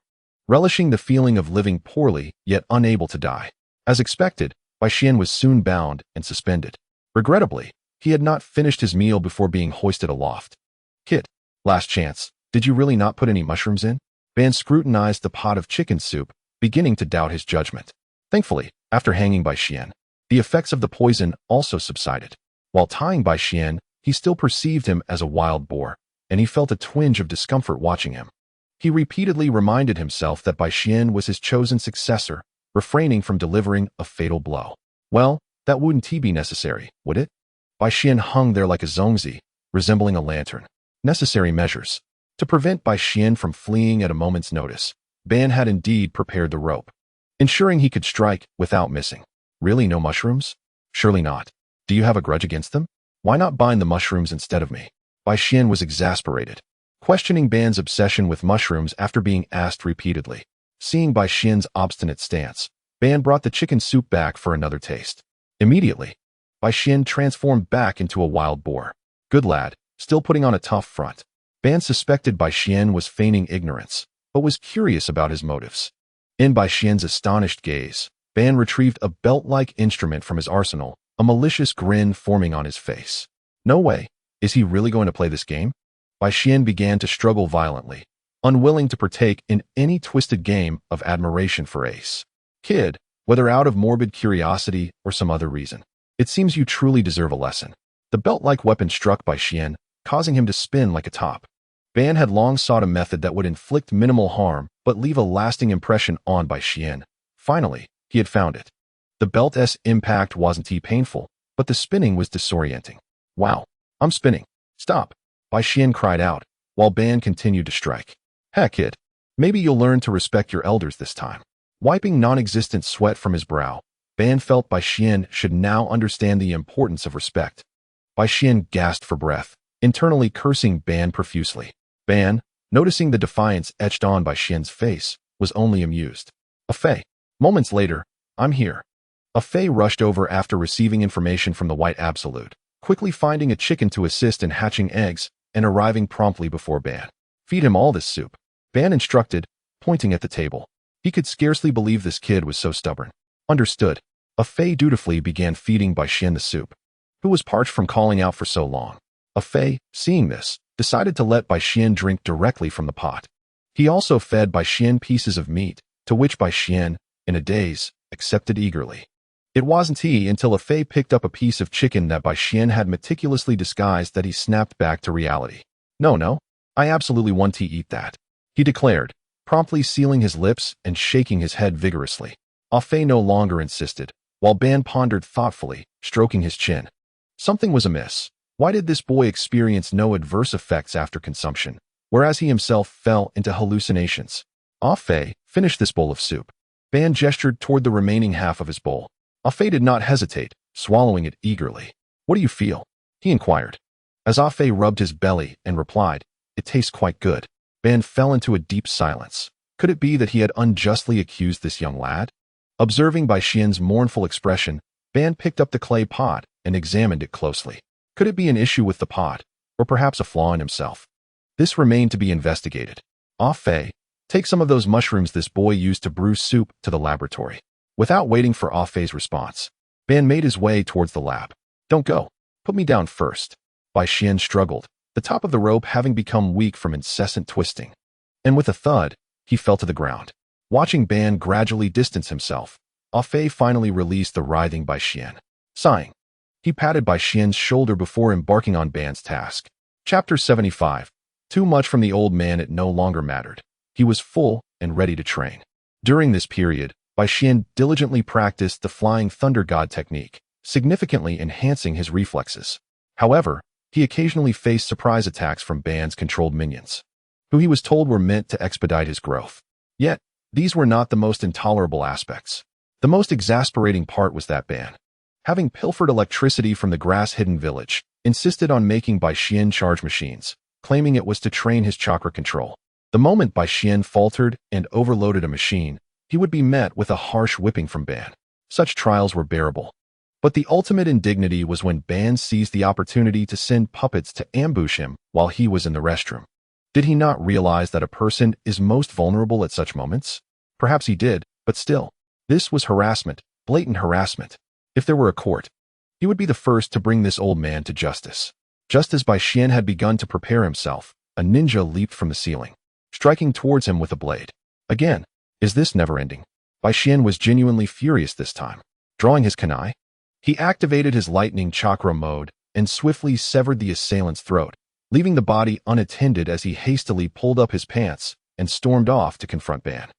relishing the feeling of living poorly yet unable to die. As expected, Bai Xian was soon bound and suspended. Regrettably, he had not finished his meal before being hoisted aloft. Kid, last chance, did you really not put any mushrooms in? Ban scrutinized the pot of chicken soup, beginning to doubt his judgment. Thankfully, after hanging Bai Xian, the effects of the poison also subsided. While tying Bai Xian, he still perceived him as a wild boar, and he felt a twinge of discomfort watching him. He repeatedly reminded himself that Bai Xian was his chosen successor, refraining from delivering a fatal blow. Well, that wouldn't be necessary, would it? Bai Xian hung there like a zongzi, resembling a lantern. Necessary measures. To prevent Bai Xian from fleeing at a moment's notice, Ban had indeed prepared the rope, ensuring he could strike without missing. Really no mushrooms? Surely not. Do you have a grudge against them? Why not bind the mushrooms instead of me? Bai Xian was exasperated, questioning Ban's obsession with mushrooms after being asked repeatedly. Seeing Bai Xian's obstinate stance, Ban brought the chicken soup back for another taste. Immediately, Bai Xian transformed back into a wild boar. Good lad, still putting on a tough front. Ban suspected Bai Xian was feigning ignorance, but was curious about his motives. In Bai Xian's astonished gaze, Ban retrieved a belt-like instrument from his arsenal, a malicious grin forming on his face. No way. Is he really going to play this game? Bai Xian began to struggle violently, unwilling to partake in any twisted game of admiration for Ace. Kid, whether out of morbid curiosity or some other reason, it seems you truly deserve a lesson. The belt-like weapon struck Bai Xian, causing him to spin like a top. Ban had long sought a method that would inflict minimal harm but leave a lasting impression on Bai Xian. Finally, he had found it. The belt's impact wasn't painful, but the spinning was disorienting. Wow, I'm spinning. Stop, Bai Xian cried out, while Ban continued to strike. Heck, kid, maybe you'll learn to respect your elders this time. Wiping non-existent sweat from his brow, Ban felt Bai Xian should now understand the importance of respect. Bai Xian gasped for breath, internally cursing Ban profusely. Ban, noticing the defiance etched on Bai Xian's face, was only amused. Fei. Moments later, I'm here. Fei rushed over after receiving information from the White Absolute, quickly finding a chicken to assist in hatching eggs and arriving promptly before Ban. Feed him all this soup, Ban instructed, pointing at the table. He could scarcely believe this kid was so stubborn. Understood. Fei dutifully began feeding Bai Xian the soup, who was parched from calling out for so long. Fei, seeing this, decided to let Bai Xian drink directly from the pot. He also fed Bai Xian pieces of meat, to which Bai Xian, in a daze, accepted eagerly. It wasn't until Fei picked up a piece of chicken that Bai Xian had meticulously disguised that he snapped back to reality. No, I absolutely want to eat that, he declared, promptly sealing his lips and shaking his head vigorously. Fei no longer insisted, while Ban pondered thoughtfully, stroking his chin. Something was amiss. Why did this boy experience no adverse effects after consumption, whereas he himself fell into hallucinations? Fei, finish this bowl of soup. Ban gestured toward the remaining half of his bowl. Fei did not hesitate, swallowing it eagerly. What do you feel? He inquired. As Fei rubbed his belly and replied, it tastes quite good. Ban fell into a deep silence. Could it be that he had unjustly accused this young lad? Observing Bai Xian's mournful expression, Ban picked up the clay pot and examined it closely. Could it be an issue with the pot, or perhaps a flaw in himself? This remained to be investigated. Fei, take some of those mushrooms this boy used to brew soup to the laboratory. Without waiting for Fei's response, Ban made his way towards the lab. Don't go. Put me down first. Bai Xian struggled, the top of the rope having become weak from incessant twisting. And with a thud, he fell to the ground. Watching Ban gradually distance himself, Fei finally released the writhing Bai Xian. Sighing, he patted Bai Xian's shoulder before embarking on Ban's task. Chapter 75. Too much from the old man, it no longer mattered. He was full and ready to train. During this period, Bai Xian diligently practiced the Flying Thunder God technique, significantly enhancing his reflexes. However, he occasionally faced surprise attacks from Ban's controlled minions, who he was told were meant to expedite his growth. Yet, these were not the most intolerable aspects. The most exasperating part was that Ban, having pilfered electricity from the grass-hidden village, insisted on making Bai Xian charge machines, claiming it was to train his chakra control. The moment Bai Xian faltered and overloaded a machine, he would be met with a harsh whipping from Ban. Such trials were bearable. But the ultimate indignity was when Ban seized the opportunity to send puppets to ambush him while he was in the restroom. Did he not realize that a person is most vulnerable at such moments? Perhaps he did, but still. This was harassment, blatant harassment. If there were a court, he would be the first to bring this old man to justice. Just as Bai Xian had begun to prepare himself, a ninja leaped from the ceiling, striking towards him with a blade. Again, is this never ending? Bai Xian was genuinely furious this time. Drawing his kunai, he activated his lightning chakra mode and swiftly severed the assailant's throat, leaving the body unattended as he hastily pulled up his pants and stormed off to confront Ban.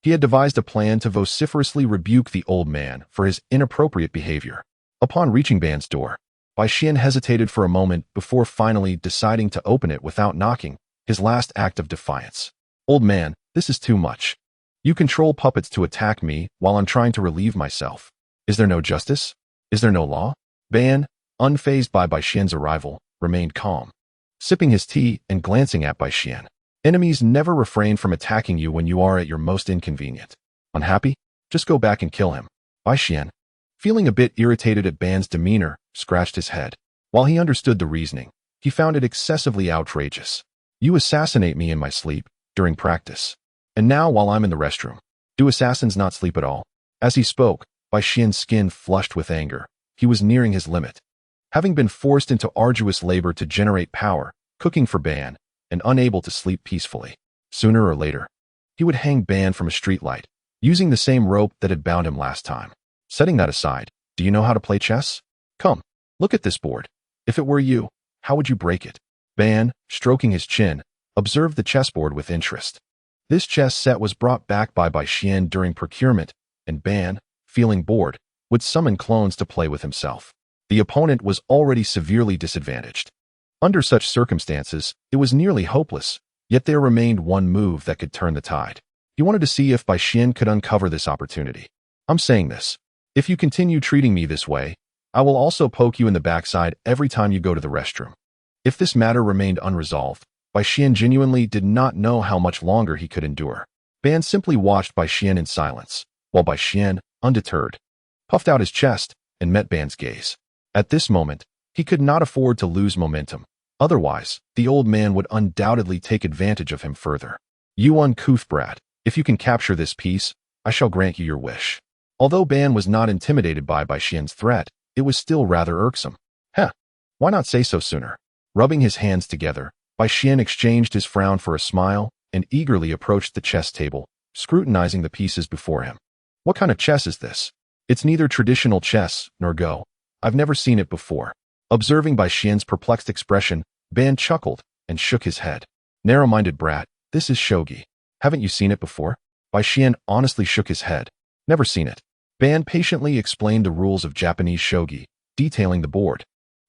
He had devised a plan to vociferously rebuke the old man for his inappropriate behavior. Upon reaching Ban's door, Bai Xian hesitated for a moment before finally deciding to open it without knocking, his last act of defiance. Old man, this is too much. You control puppets to attack me while I'm trying to relieve myself. Is there no justice? Is there no law? Ban, unfazed by Bai Xian's arrival, remained calm, sipping his tea and glancing at Bai Xian. Enemies never refrain from attacking you when you are at your most inconvenient. Unhappy? Just go back and kill him. Bai Xian, feeling a bit irritated at Ban's demeanor, scratched his head. While he understood the reasoning, he found it excessively outrageous. You assassinate me in my sleep, during practice. And now while I'm in the restroom. Do assassins not sleep at all? As he spoke, Bai Xian's skin flushed with anger. He was nearing his limit. Having been forced into arduous labor to generate power, cooking for Ban, and unable to sleep peacefully. Sooner or later, he would hang Ban from a streetlight, using the same rope that had bound him last time. Setting that aside, do you know how to play chess? Come, look at this board. If it were you, how would you break it? Ban, stroking his chin, observed the chessboard with interest. This chess set was brought back by Bai Xian during procurement, and Ban, feeling bored, would summon clones to play with himself. The opponent was already severely disadvantaged. Under such circumstances, it was nearly hopeless, yet there remained one move that could turn the tide. He wanted to see if Bai Xian could uncover this opportunity. I'm saying this. If you continue treating me this way, I will also poke you in the backside every time you go to the restroom. If this matter remained unresolved, Bai Xian genuinely did not know how much longer he could endure. Ban simply watched Bai Xian in silence, while Bai Xian, undeterred, puffed out his chest and met Ban's gaze. At this moment, he could not afford to lose momentum. Otherwise, the old man would undoubtedly take advantage of him further. You uncouth brat, if you can capture this piece, I shall grant you your wish. Although Ban was not intimidated by Bai Xian's threat, it was still rather irksome. Why not say so sooner? Rubbing his hands together, Bai Xian exchanged his frown for a smile and eagerly approached the chess table, scrutinizing the pieces before him. What kind of chess is this? It's neither traditional chess nor Go. I've never seen it before. Observing Bai Xian's perplexed expression, Ban chuckled and shook his head. Narrow-minded brat, this is shogi. Haven't you seen it before? Bai Xian honestly shook his head. Never seen it. Ban patiently explained the rules of Japanese shogi, detailing the board,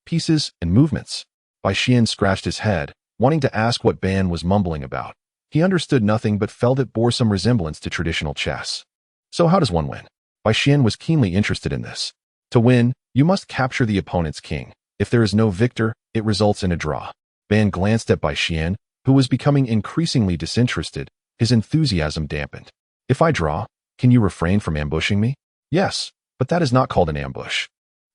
pieces, and movements. Bai Xian scratched his head, wanting to ask what Ban was mumbling about. He understood nothing but felt it bore some resemblance to traditional chess. So how does one win? Bai Xian was keenly interested in this. To win, you must capture the opponent's king. If there is no victor, it results in a draw. Ban glanced at Bai Xian, who was becoming increasingly disinterested, his enthusiasm dampened. If I draw, can you refrain from ambushing me? Yes, but that is not called an ambush.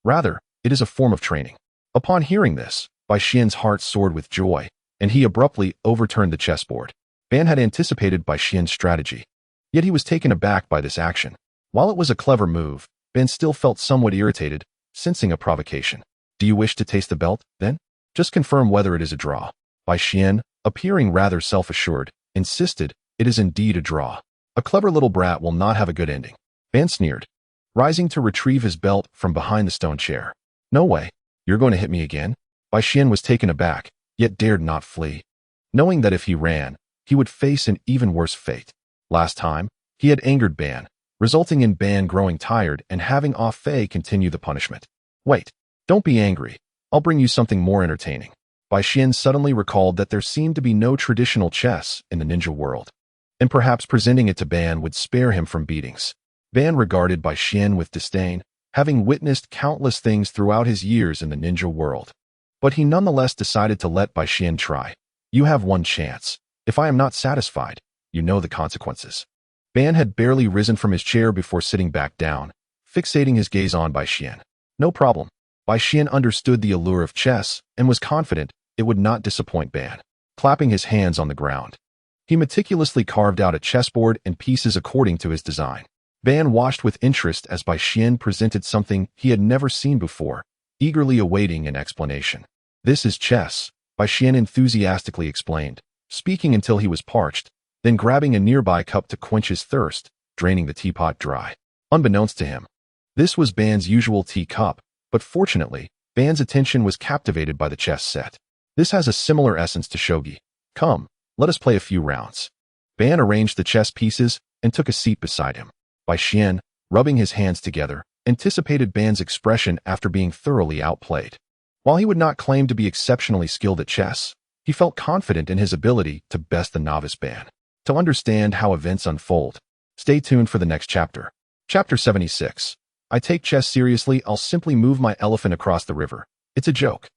Rather, it is a form of training. Upon hearing this, Bai Xian's heart soared with joy, and he abruptly overturned the chessboard. Ban had anticipated Bai Xian's strategy, yet he was taken aback by this action. While it was a clever move, Ban still felt somewhat irritated, sensing a provocation. Do you wish to taste the belt, then? Just confirm whether it is a draw. Bai Xian, appearing rather self-assured, insisted, it is indeed a draw. A clever little brat will not have a good ending. Ban sneered, rising to retrieve his belt from behind the stone chair. No way. You're going to hit me again? Bai Xian was taken aback, yet dared not flee, knowing that if he ran, he would face an even worse fate. Last time, he had angered Ban, resulting in Ban growing tired and having Ah Fei continue the punishment. Wait, don't be angry. I'll bring you something more entertaining. Bai Xian suddenly recalled that there seemed to be no traditional chess in the ninja world, and perhaps presenting it to Ban would spare him from beatings. Ban regarded Bai Xian with disdain, having witnessed countless things throughout his years in the ninja world. But he nonetheless decided to let Bai Xian try. You have one chance. If I am not satisfied, you know the consequences. Ban had barely risen from his chair before sitting back down, fixating his gaze on Bai Xian. No problem. Bai Xian understood the allure of chess and was confident it would not disappoint Ban. clapping his hands on the ground. He meticulously carved out a chessboard and pieces according to his design. Ban watched with interest as Bai Xian presented something he had never seen before, eagerly awaiting an explanation. "This is chess," Bai Xian enthusiastically explained, speaking until he was parched, then grabbing a nearby cup to quench his thirst, draining the teapot dry. Unbeknownst to him, this was Ban's usual tea cup, but fortunately, Ban's attention was captivated by the chess set. "This has a similar essence to shogi. Come, let us play a few rounds." Ban arranged the chess pieces and took a seat beside him. Bai Xian, rubbing his hands together, anticipated Ban's expression after being thoroughly outplayed. While he would not claim to be exceptionally skilled at chess, he felt confident in his ability to best the novice Ban. To understand how events unfold, stay tuned for the next chapter. Chapter 76. I take chess seriously. I'll simply move my elephant across the river. It's a joke.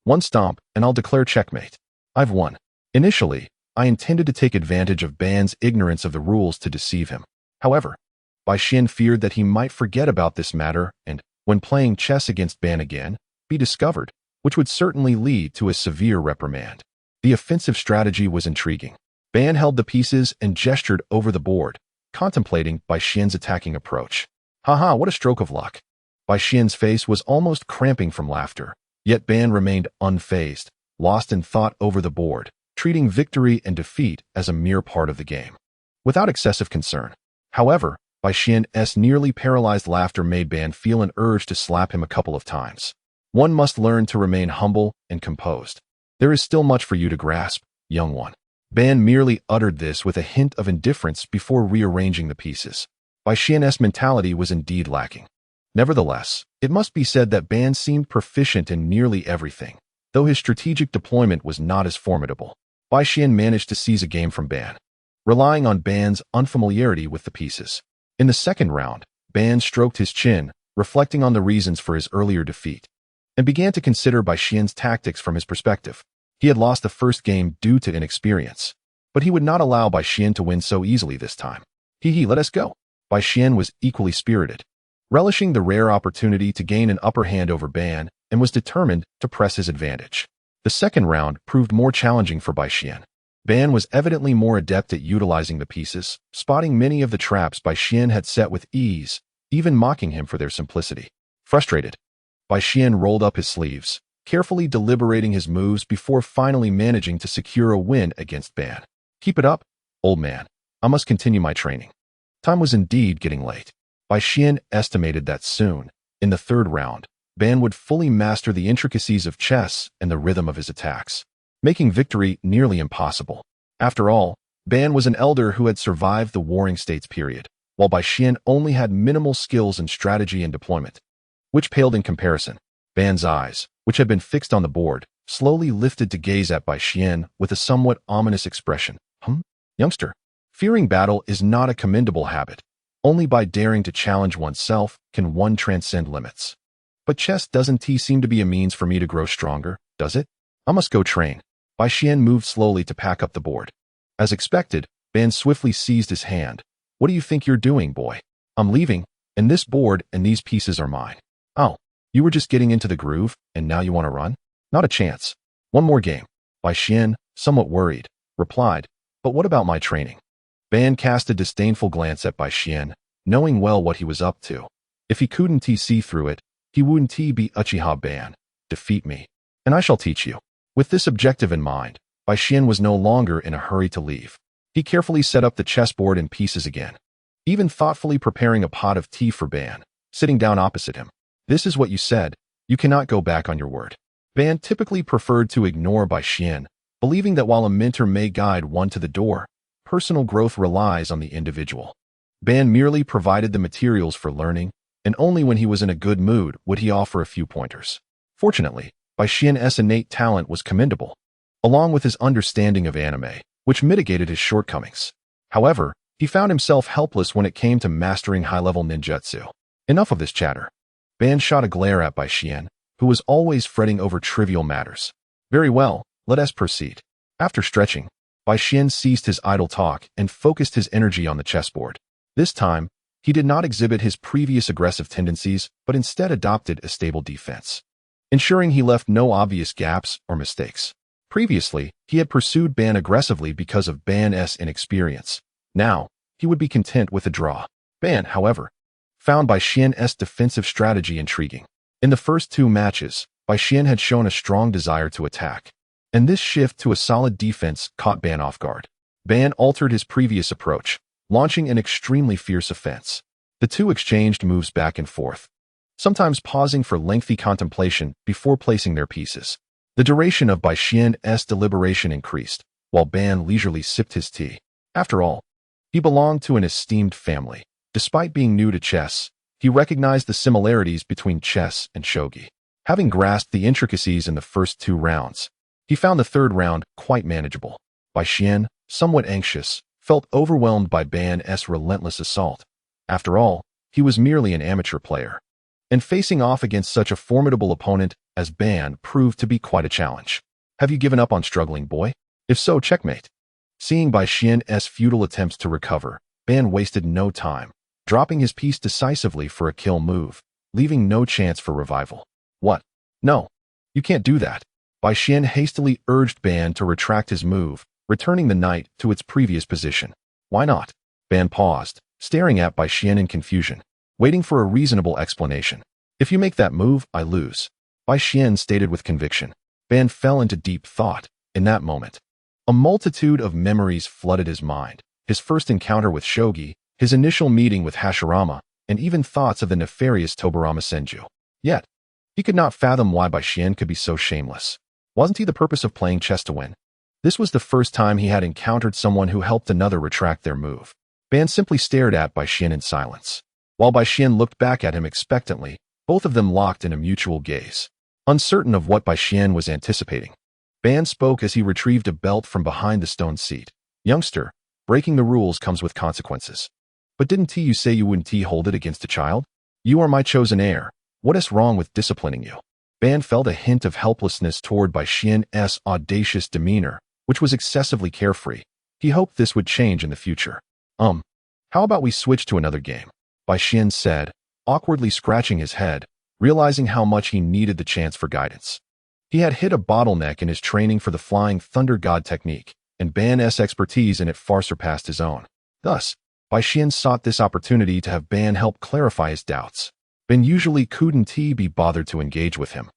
One stomp, and I'll declare checkmate. I've won. Initially, I intended to take advantage of Ban's ignorance of the rules to deceive him. However, Bai Xian feared that he might forget about this matter and, when playing chess against Ban again, be discovered, which would certainly lead to a severe reprimand. The offensive strategy was intriguing. Ban held the pieces and gestured over the board, contemplating Bai Xian's attacking approach. Haha, what a stroke of luck. Bai Xian's face was almost cramping from laughter, yet Ban remained unfazed, lost in thought over the board, treating victory and defeat as a mere part of the game. Without excessive concern. However, Bai Xian's nearly paralyzed laughter made Ban feel an urge to slap him a couple of times. One must learn to remain humble and composed. There is still much for you to grasp, young one. Ban merely uttered this with a hint of indifference before rearranging the pieces. Bai Xian's mentality was indeed lacking. Nevertheless, it must be said that Ban seemed proficient in nearly everything, though his strategic deployment was not as formidable. Bai Xian managed to seize a game from Ban, relying on Ban's unfamiliarity with the pieces. In the second round, Ban stroked his chin, reflecting on the reasons for his earlier defeat, and began to consider Bai Xian's tactics from his perspective. He had lost the first game due to inexperience, but he would not allow Bai Xian to win so easily this time. Let us go. Bai Xian was equally spirited, relishing the rare opportunity to gain an upper hand over Ban, and was determined to press his advantage. The second round proved more challenging for Bai Xian. Ban was evidently more adept at utilizing the pieces, spotting many of the traps Bai Xian had set with ease, even mocking him for their simplicity. Frustrated, Bai Xian rolled up his sleeves, carefully deliberating his moves before finally managing to secure a win against Ban. "Keep it up, old man. I must continue my training." Time was indeed getting late. Bai Xian estimated that soon, in the third round, Ban would fully master the intricacies of chess and the rhythm of his attacks, making victory nearly impossible. After all, Ban was an elder who had survived the Warring States period, while Bai Xian only had minimal skills in strategy and deployment, which paled in comparison. Ban's eyes, which had been fixed on the board, slowly lifted to gaze at Bai Xian with a somewhat ominous expression. Youngster, fearing battle is not a commendable habit. Only by daring to challenge oneself can one transcend limits. But chess doesn't seem to be a means for me to grow stronger, does it? I must go train. Bai Xian moved slowly to pack up the board. As expected, Ban swiftly seized his hand. "What do you think you're doing, boy? I'm leaving, and this board and these pieces are mine." "Oh, you were just getting into the groove, and now you want to run? Not a chance. One more game." Bai Xian, somewhat worried, replied, "But what about my training?" Ban cast a disdainful glance at Bai Xian, knowing well what he was up to. If he couldn't see through it, he wouldn't be Uchiha Ban. Defeat me, and I shall teach you. With this objective in mind, Bai Xian was no longer in a hurry to leave. He carefully set up the chessboard in pieces again, even thoughtfully preparing a pot of tea for Ban, sitting down opposite him. "This is what you said. You cannot go back on your word." Ban typically preferred to ignore Bai Xian, believing that while a mentor may guide one to the door, personal growth relies on the individual. Ban merely provided the materials for learning, and only when he was in a good mood would he offer a few pointers. Fortunately, Bai Xian's innate talent was commendable, along with his understanding of anime, which mitigated his shortcomings. However, he found himself helpless when it came to mastering high-level ninjutsu. Enough of this chatter. Ban shot a glare at Bai Xian, who was always fretting over trivial matters. "Very well, let us proceed." After stretching, Bai Xian ceased his idle talk and focused his energy on the chessboard. This time, he did not exhibit his previous aggressive tendencies, but instead adopted a stable defense, ensuring he left no obvious gaps or mistakes. Previously, he had pursued Ban aggressively because of Ban's inexperience. Now, he would be content with a draw. Ban, however, found Bai Xian's defensive strategy intriguing. In the first 2 matches, Bai Xian had shown a strong desire to attack, and this shift to a solid defense caught Ban off guard. Ban altered his previous approach, launching an extremely fierce offense. The two exchanged moves back and forth, sometimes pausing for lengthy contemplation before placing their pieces. The duration of Bai Xian's deliberation increased, while Ban leisurely sipped his tea. After all, he belonged to an esteemed family. Despite being new to chess, he recognized the similarities between chess and shogi. Having grasped the intricacies in the first 2 rounds, he found the third round quite manageable. Bai Xian, somewhat anxious, felt overwhelmed by Ban's relentless assault. After all, he was merely an amateur player, and facing off against such a formidable opponent as Ban proved to be quite a challenge. Have you given up on struggling, boy? If so, checkmate. Seeing Bai Xian's futile attempts to recover, Ban wasted no time, dropping his piece decisively for a kill move, leaving no chance for revival. What? No. You can't do that. Bai Xian hastily urged Ban to retract his move, returning the knight to its previous position. Why not? Ban paused, staring at Bai Xian in confusion, waiting for a reasonable explanation. If you make that move, I lose, Bai Xian stated with conviction. Ban fell into deep thought. In that moment, a multitude of memories flooded his mind. His first encounter with shogi, his initial meeting with Hashirama, and even thoughts of the nefarious Tobarama Senju. Yet, he could not fathom why Bai Xian could be so shameless. Wasn't he the purpose of playing chess to win? This was the first time he had encountered someone who helped another retract their move. Ban simply stared at Bai Xian in silence. While Bai Xian looked back at him expectantly, both of them locked in a mutual gaze. Uncertain of what Bai Xian was anticipating, Ban spoke as he retrieved a belt from behind the stone seat. Youngster, breaking the rules comes with consequences. But didn't you say you wouldn't hold it against a child? You are my chosen heir. What is wrong with disciplining you? Ban felt a hint of helplessness toward Bai Xian's audacious demeanor, which was excessively carefree. He hoped this would change in the future. How about we switch to another game? Bai Xian said, awkwardly scratching his head, realizing how much he needed the chance for guidance. He had hit a bottleneck in his training for the Flying Thunder God technique, and Ban's expertise in it far surpassed his own. Thus, Bai Xian sought this opportunity to have Ban help clarify his doubts. Ban usually couldn't be bothered to engage with him,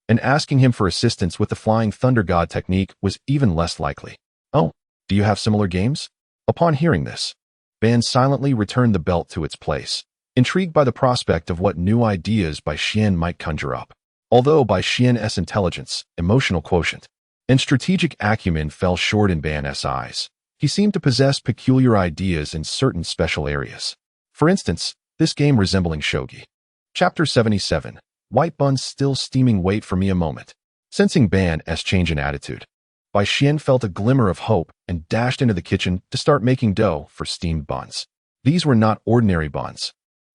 and asking him for assistance with the Flying Thunder God technique was even less likely. Oh, do you have similar games? Upon hearing this, Ban silently returned the belt to its place, intrigued by the prospect of what new ideas Bai Xian might conjure up. Although Bai Xian's intelligence, emotional quotient, and strategic acumen fell short in Ban's eyes, he seemed to possess peculiar ideas in certain special areas. For instance, this game resembling shogi. Chapter 77. White buns still steaming. Wait for me a moment. Sensing Ban's change in attitude, Bai Xian felt a glimmer of hope and dashed into the kitchen to start making dough for steamed buns. These were not ordinary buns.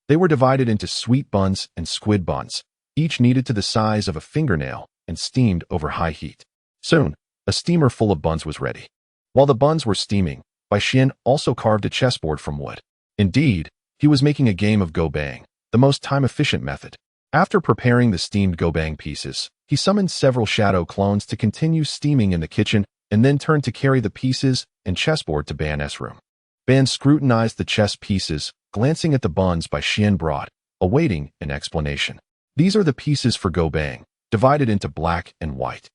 They were divided into sweet buns and squid buns, each kneaded to the size of a fingernail and steamed over high heat. Soon, a steamer full of buns was ready. While the buns were steaming, Bai Xian also carved a chessboard from wood. Indeed, he was making a game of go-bang, the most time-efficient method. After preparing the steamed go-bang pieces, he summoned several shadow clones to continue steaming in the kitchen and then turned to carry the pieces and chessboard to Ban's room. Ban scrutinized the chess pieces, glancing at the buns Bai Xian brought, awaiting an explanation. These are the pieces for go-bang, divided into black and white.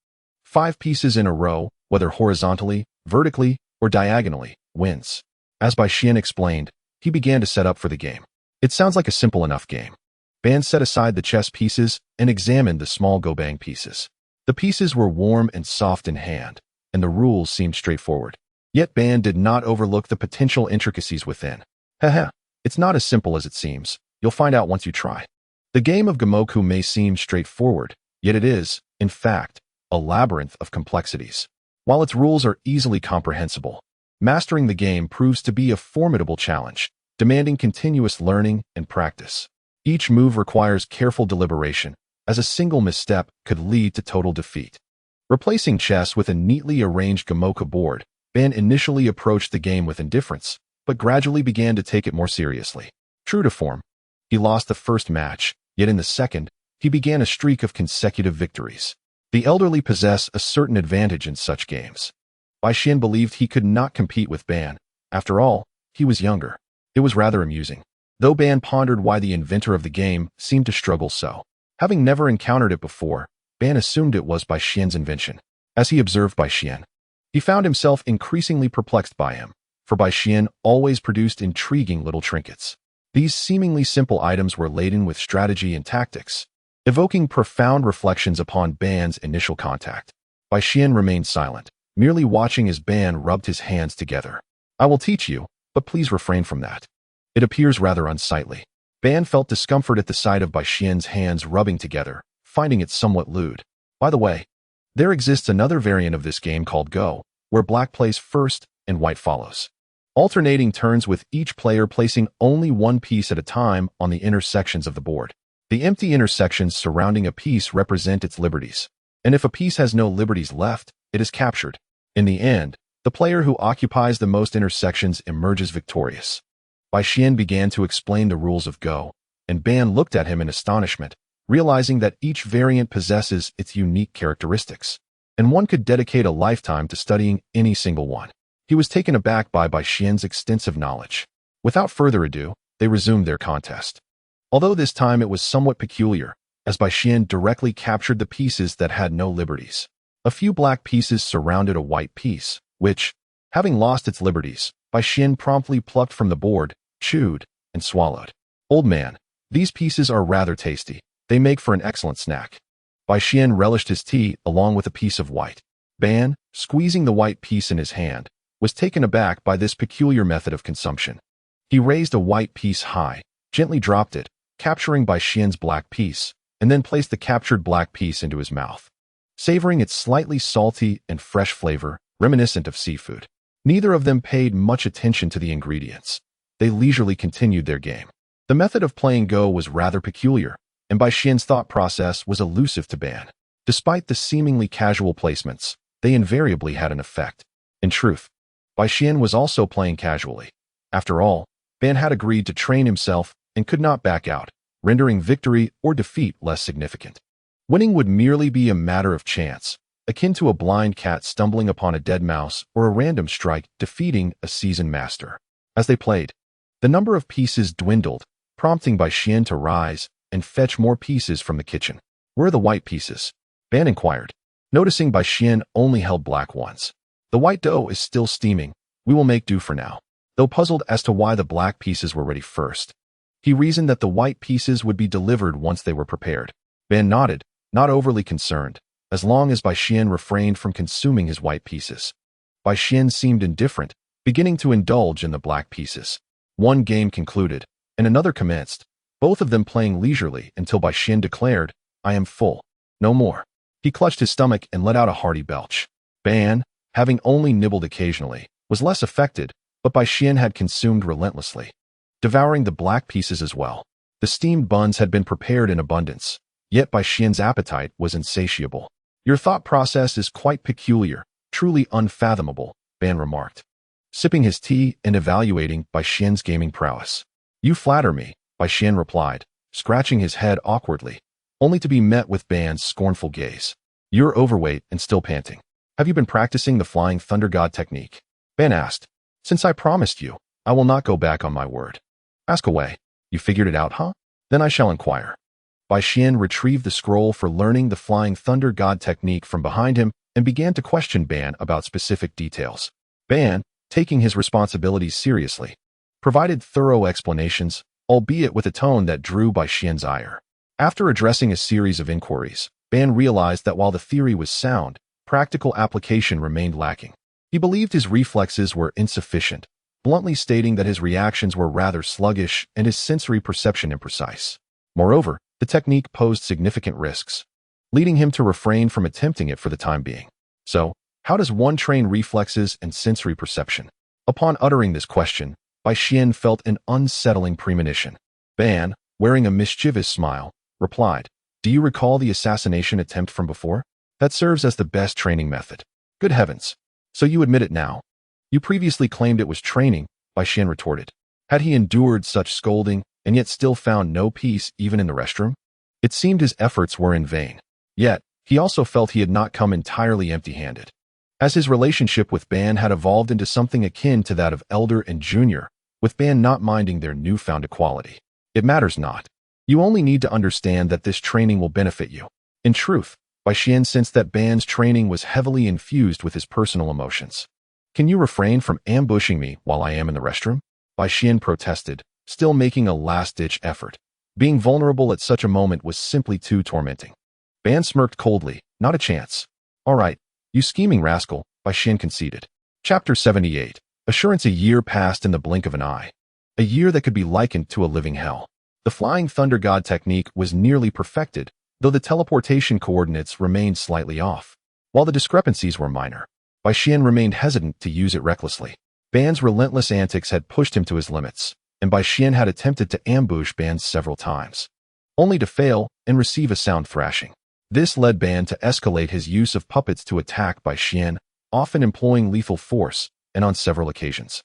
5 pieces in a row, whether horizontally, vertically, or diagonally, wins. As Bai Xian explained, he began to set up for the game. It sounds like a simple enough game. Ban set aside the chess pieces and examined the small go-bang pieces. The pieces were warm and soft in hand, and the rules seemed straightforward. Yet Ban did not overlook the potential intricacies within. Haha, it's not as simple as it seems. You'll find out once you try. The game of Gamoku may seem straightforward, yet it is, in fact, a labyrinth of complexities. While its rules are easily comprehensible, mastering the game proves to be a formidable challenge, demanding continuous learning and practice. Each move requires careful deliberation, as a single misstep could lead to total defeat. Replacing chess with a neatly arranged Gamoku board, Ban initially approached the game with indifference, but gradually began to take it more seriously. True to form, he lost the first match, yet in the second, he began a streak of consecutive victories. The elderly possess a certain advantage in such games. Bai Xian believed he could not compete with Ban. After all, he was younger. It was rather amusing. Though Ban pondered why the inventor of the game seemed to struggle so. Having never encountered it before, Ban assumed it was Bai Xian's invention. As he observed Bai Xian, he found himself increasingly perplexed by him, for Bai Xian always produced intriguing little trinkets. These seemingly simple items were laden with strategy and tactics, evoking profound reflections upon Ban's initial contact. Bai Xian remained silent, merely watching as Ban rubbed his hands together. I will teach you, but please refrain from that. It appears rather unsightly. Ban felt discomfort at the sight of Bai Xian's hands rubbing together, finding it somewhat lewd. By the way, there exists another variant of this game called Go, where black plays first and white follows. Alternating turns with each player placing only one piece at a time on the intersections of the board. The empty intersections surrounding a piece represent its liberties, and if a piece has no liberties left, it is captured. In the end, the player who occupies the most intersections emerges victorious. Bai Xian began to explain the rules of Go, and Ban looked at him in astonishment, realizing that each variant possesses its unique characteristics, and one could dedicate a lifetime to studying any single one. He was taken aback by Bai Xian's extensive knowledge. Without further ado, they resumed their contest. Although this time it was somewhat peculiar, as Bai Xian directly captured the pieces that had no liberties. A few black pieces surrounded a white piece, which, having lost its liberties, Bai Xian promptly plucked from the board, chewed, and swallowed. Old man, these pieces are rather tasty. They make for an excellent snack. Bai Xian relished his tea along with a piece of white. Ban, squeezing the white piece in his hand, was taken aback by this peculiar method of consumption. He raised a white piece high, gently dropped it, capturing Bai Xian's black piece, and then placed the captured black piece into his mouth, savoring its slightly salty and fresh flavor, reminiscent of seafood. Neither of them paid much attention to the ingredients. They leisurely continued their game. The method of playing Go was rather peculiar, and Bai Xian's thought process was elusive to Ban. Despite the seemingly casual placements, they invariably had an effect. In truth, Bai Xian was also playing casually. After all, Ban had agreed to train himself and could not back out, rendering victory or defeat less significant. Winning would merely be a matter of chance, akin to a blind cat stumbling upon a dead mouse or a random strike defeating a seasoned master. As they played, the number of pieces dwindled, prompting Bai Xian to rise and fetch more pieces from the kitchen. Where are the white pieces? Ban inquired, noticing Bai Xian only held black ones. The white dough is still steaming. We will make do for now. Though puzzled as to why the black pieces were ready first, he reasoned that the white pieces would be delivered once they were prepared. Ban nodded, not overly concerned, as long as Bai Xian refrained from consuming his white pieces. Bai Xian seemed indifferent, beginning to indulge in the black pieces. One game concluded, and another commenced, both of them playing leisurely until Bai Xian declared, I am full. No more. He clutched his stomach and let out a hearty belch. Ban, having only nibbled occasionally, was less affected, but Bai Xian had consumed relentlessly, devouring the black pieces as well. The steamed buns had been prepared in abundance, yet Bai Xian's appetite was insatiable. Your thought process is quite peculiar, truly unfathomable, Ban remarked, sipping his tea and evaluating Bai Xian's gaming prowess. You flatter me, Bai Xian replied, scratching his head awkwardly, only to be met with Ban's scornful gaze. You're overweight and still panting. Have you been practicing the flying thunder god technique? Ban asked. Since I promised you, I will not go back on my word. Ask away. You figured it out, huh? Then I shall inquire. Bai Xian retrieved the scroll for learning the flying thunder god technique from behind him and began to question Ban about specific details. Ban, taking his responsibilities seriously, provided thorough explanations, albeit with a tone that drew Bai Xian's ire. After addressing a series of inquiries, Ban realized that while the theory was sound, practical application remained lacking. He believed his reflexes were insufficient, bluntly stating that his reactions were rather sluggish and his sensory perception imprecise. Moreover, the technique posed significant risks, leading him to refrain from attempting it for the time being. So, how does one train reflexes and sensory perception? Upon uttering this question, Bai Xian felt an unsettling premonition. Ban, wearing a mischievous smile, replied, Do you recall the assassination attempt from before? That serves as the best training method. Good heavens. So you admit it now. You previously claimed it was training, Bai Xian retorted. Had he endured such scolding and yet still found no peace even in the restroom? It seemed his efforts were in vain. Yet, he also felt he had not come entirely empty-handed. As his relationship with Ban had evolved into something akin to that of elder and junior, with Ban not minding their newfound equality. It matters not. You only need to understand that this training will benefit you. In truth, Bai Xian sensed that Ban's training was heavily infused with his personal emotions. Can you refrain from ambushing me while I am in the restroom? Bai Xian protested, still making a last-ditch effort. Being vulnerable at such a moment was simply too tormenting. Ban smirked coldly, not a chance. All right, you scheming rascal, Bai Xian conceded. Chapter 78. Assurance. A year passed in the blink of an eye. A year that could be likened to a living hell. The Flying Thunder God technique was nearly perfected, though the teleportation coordinates remained slightly off. While the discrepancies were minor, Bai Xian remained hesitant to use it recklessly. Ban's relentless antics had pushed him to his limits, and Bai Xian had attempted to ambush Ban several times, only to fail and receive a sound thrashing. This led Ban to escalate his use of puppets to attack Bai Xian, often employing lethal force, and on several occasions.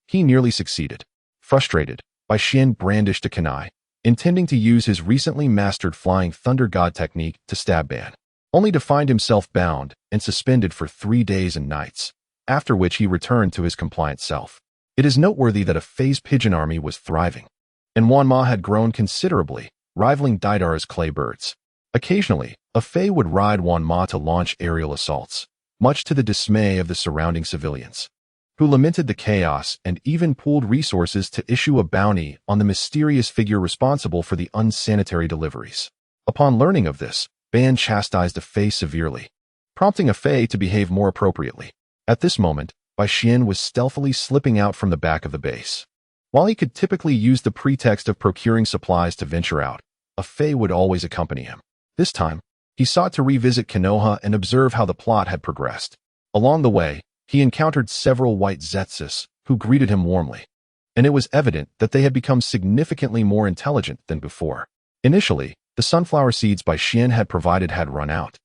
He nearly succeeded. Frustrated, Bai Xian brandished a kunai, intending to use his recently mastered Flying Thunder God technique to stab Ban, only to find himself bound and suspended for 3 days and nights, after which he returned to his compliant self. It is noteworthy that a phase pigeon army was thriving, and Wanma had grown considerably, rivaling Daidara's clay birds. Occasionally, a Fae would ride Wanma to launch aerial assaults, much to the dismay of the surrounding civilians, who lamented the chaos and even pooled resources to issue a bounty on the mysterious figure responsible for the unsanitary deliveries. Upon learning of this, Ban chastised a Fae severely, prompting a Fae to behave more appropriately. At this moment, Bai Xian was stealthily slipping out from the back of the base. While he could typically use the pretext of procuring supplies to venture out, a Fae would always accompany him. This time, he sought to revisit Konoha and observe how the plot had progressed. Along the way, he encountered several white Zetsus, who greeted him warmly, and it was evident that they had become significantly more intelligent than before. Initially, the sunflower seeds Bai Xian had provided had run out,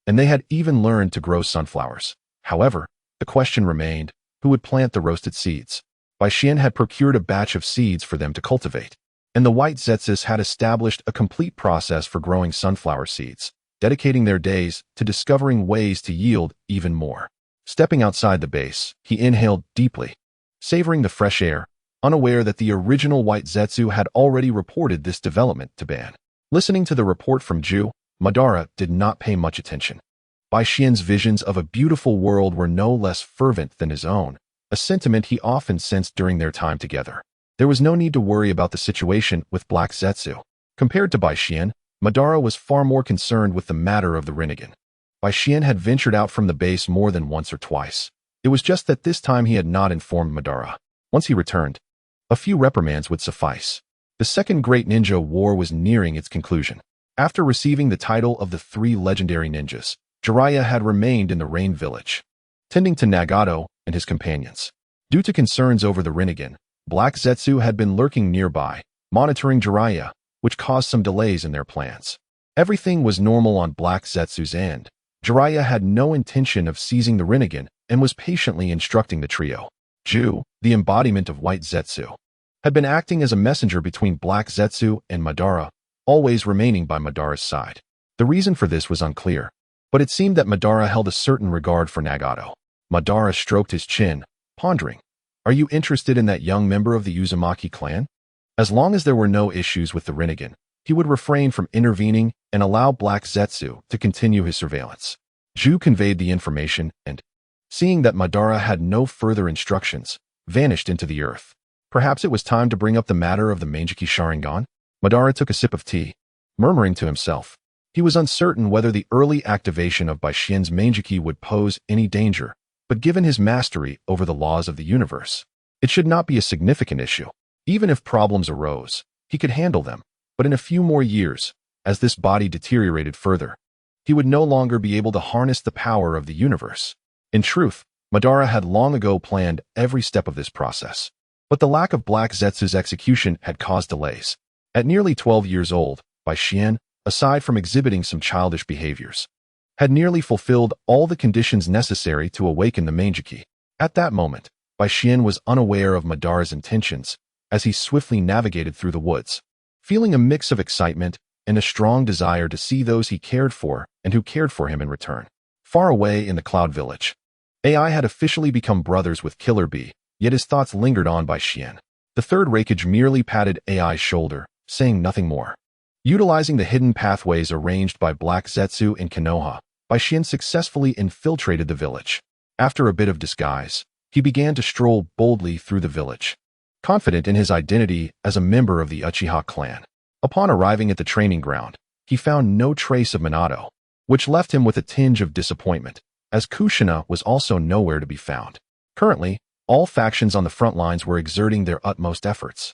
and they had even learned to grow sunflowers. However, the question remained, who would plant the roasted seeds? Bai Xian had procured a batch of seeds for them to cultivate, and the white Zetsus had established a complete process for growing sunflower seeds, dedicating their days to discovering ways to yield even more. Stepping outside the base, he inhaled deeply, savoring the fresh air, unaware that the original white Zetsu had already reported this development to Ban. Listening to the report from Ju, Madara did not pay much attention. Bai Xian's visions of a beautiful world were no less fervent than his own, a sentiment he often sensed during their time together. There was no need to worry about the situation with Black Zetsu. Compared to Bai Xian, Madara was far more concerned with the matter of the Rinnegan. Bai Xian had ventured out from the base more than once or twice. It was just that this time he had not informed Madara. Once he returned, a few reprimands would suffice. The Second Great Ninja War was nearing its conclusion. After receiving the title of the 3 legendary ninjas, Jiraiya had remained in the Rain Village, tending to Nagato and his companions. Due to concerns over the Rinnegan, Black Zetsu had been lurking nearby, monitoring Jiraiya, which caused some delays in their plans. Everything was normal on Black Zetsu's end. Jiraiya had no intention of seizing the Rinnegan and was patiently instructing the trio. Ju, the embodiment of White Zetsu, had been acting as a messenger between Black Zetsu and Madara, always remaining by Madara's side. The reason for this was unclear, but it seemed that Madara held a certain regard for Nagato. Madara stroked his chin, pondering. Are you interested in that young member of the Uzumaki clan? As long as there were no issues with the Rinnegan, he would refrain from intervening and allow Black Zetsu to continue his surveillance. Ju conveyed the information and, seeing that Madara had no further instructions, vanished into the earth. Perhaps it was time to bring up the matter of the Manjiki Sharingan? Madara took a sip of tea, murmuring to himself. He was uncertain whether the early activation of Bai Xian's Manjiki would pose any danger, but given his mastery over the laws of the universe, it should not be a significant issue. Even if problems arose, he could handle them, but in a few more years, as this body deteriorated further, he would no longer be able to harness the power of the universe. In truth, Madara had long ago planned every step of this process, but the lack of Black Zetsu's execution had caused delays. At nearly 12 years old, Bai Xian, aside from exhibiting some childish behaviors, had nearly fulfilled all the conditions necessary to awaken the Manjiki. At that moment, Bai Xian was unaware of Madara's intentions as he swiftly navigated through the woods, feeling a mix of excitement and a strong desire to see those he cared for and who cared for him in return. Far away in the Cloud Village, AI had officially become brothers with Killer Bee, yet his thoughts lingered on by Shien. The Third Raikage merely patted AI's shoulder, saying nothing more. Utilizing the hidden pathways arranged by Black Zetsu and Konoha, Shien successfully infiltrated the village. After a bit of disguise, he began to stroll boldly through the village, confident in his identity as a member of the Uchiha clan. Upon arriving at the training ground, he found no trace of Minato, which left him with a tinge of disappointment, as Kushina was also nowhere to be found. Currently, all factions on the front lines were exerting their utmost efforts,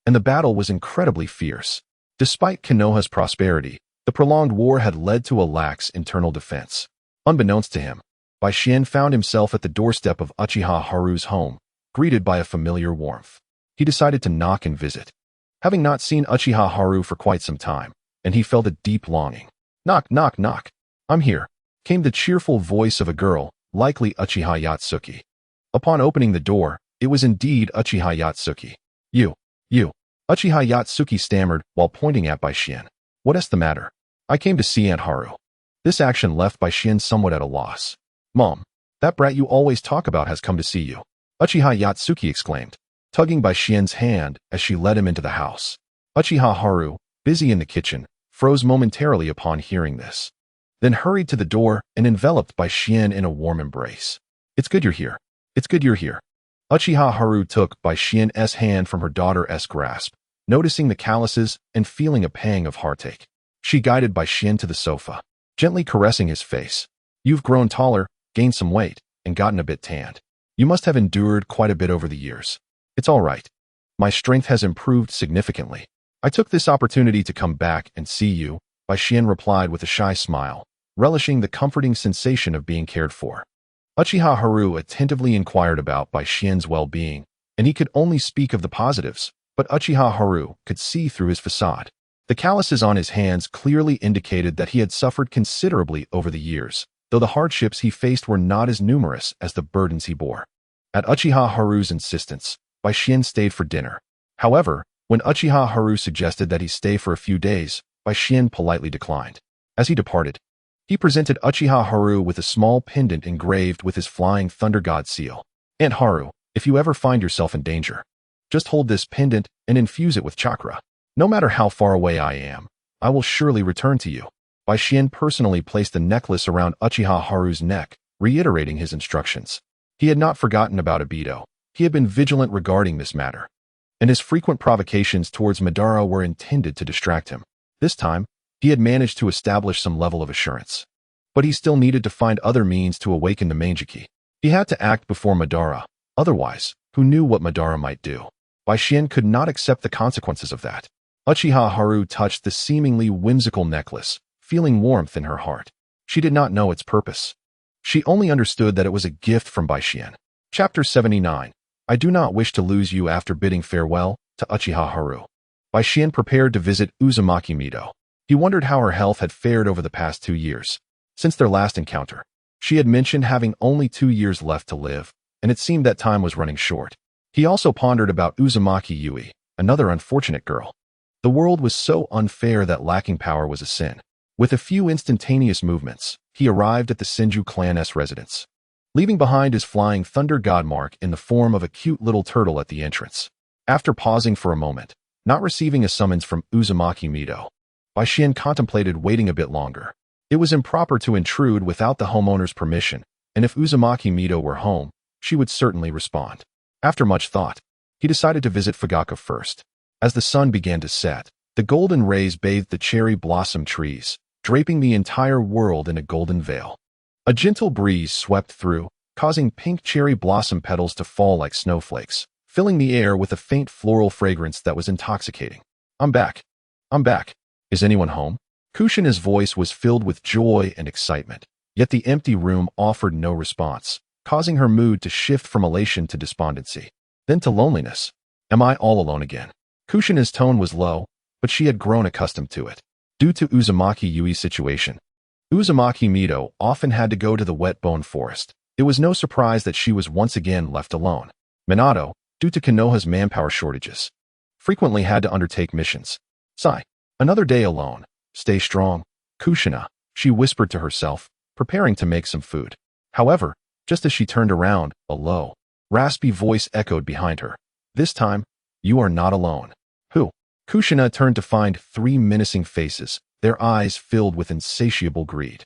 and the battle was incredibly fierce. Despite Konoha's prosperity, the prolonged war had led to a lax internal defense. Unbeknownst to him, Shien found himself at the doorstep of Uchiha Haru's home, greeted by a familiar warmth. He decided to knock and visit, having not seen Uchiha Haru for quite some time, and he felt a deep longing. "Knock, knock, knock. I'm here," came the cheerful voice of a girl, likely Uchiha Yatsuki. Upon opening the door, it was indeed Uchiha Yatsuki. You. Uchiha Yatsuki stammered while pointing at Shien. "What's the matter?" "I came to see Aunt Haru." This action left Shien somewhat at a loss. "Mom, that brat you always talk about has come to see you," Uchiha Yatsuki exclaimed, tugging Shien's hand as she led him into the house. Uchiha Haru, busy in the kitchen, froze momentarily upon hearing this, then hurried to the door and enveloped Shien in a warm embrace. "It's good you're here. It's good you're here." Uchiha Haru took Shien's hand from her daughter's grasp, noticing the calluses and feeling a pang of heartache. She guided Shien to the sofa, gently caressing his face. "You've grown taller, gained some weight, and gotten a bit tanned. You must have endured quite a bit over the years." "It's all right. My strength has improved significantly. I took this opportunity to come back and see you," Shien replied with a shy smile, relishing the comforting sensation of being cared for. Uchiha Haru attentively inquired about Shien's well-being, and he could only speak of the positives, but Uchiha Haru could see through his facade. The calluses on his hands clearly indicated that he had suffered considerably over the years, though the hardships he faced were not as numerous as the burdens he bore. At Uchiha Haru's insistence, Shien stayed for dinner. However, when Uchiha Haru suggested that he stay for a few days, Shien politely declined. As he departed, he presented Uchiha Haru with a small pendant engraved with his flying thunder god seal. "Aunt Haru, if you ever find yourself in danger, just hold this pendant and infuse it with chakra. No matter how far away I am, I will surely return to you." Shien personally placed the necklace around Uchiha Haru's neck, reiterating his instructions. He had not forgotten about Obito. He had been vigilant regarding this matter, and his frequent provocations towards Madara were intended to distract him. This time, he had managed to establish some level of assurance. But he still needed to find other means to awaken the Manjiki. He had to act before Madara, otherwise, who knew what Madara might do? Shien could not accept the consequences of that. Uchiha Haru touched the seemingly whimsical necklace, feeling warmth in her heart. She did not know its purpose. She only understood that it was a gift from Shien. Chapter 79. I do not wish to lose you. After bidding farewell to Uchiha Haru, Shien prepared to visit Uzumaki Mido. He wondered how her health had fared over the past 2 years. Since their last encounter, she had mentioned having only 2 years left to live, and it seemed that time was running short. He also pondered about Uzumaki Yui, another unfortunate girl. The world was so unfair that lacking power was a sin. With a few instantaneous movements, he arrived at the Senju clan's residence, leaving behind his flying thunder god mark in the form of a cute little turtle at the entrance. After pausing for a moment, not receiving a summons from Uzumaki Mido, Shien contemplated waiting a bit longer. It was improper to intrude without the homeowner's permission, and if Uzumaki Mido were home, she would certainly respond. After much thought, he decided to visit Fugaka first. As the sun began to set, the golden rays bathed the cherry blossom trees, draping the entire world in a golden veil. A gentle breeze swept through, causing pink cherry blossom petals to fall like snowflakes, filling the air with a faint floral fragrance that was intoxicating. I'm back. Is anyone home?" Kushina's voice was filled with joy and excitement, yet the empty room offered no response, causing her mood to shift from elation to despondency, then to loneliness. "Am I all alone again?" Kushina's tone was low, but she had grown accustomed to it. Due to Uzumaki Yui's situation, Uzumaki Mido often had to go to the wet bone forest. It was no surprise that she was once again left alone. Minato, due to Konoha's manpower shortages, frequently had to undertake missions. Sigh. Another day alone. Stay strong, Kushina, she whispered to herself, preparing to make some food. However, just as she turned around, a low, raspy voice echoed behind her. This time, you are not alone. Who? Kushina turned to find 3 menacing faces, their eyes filled with insatiable greed.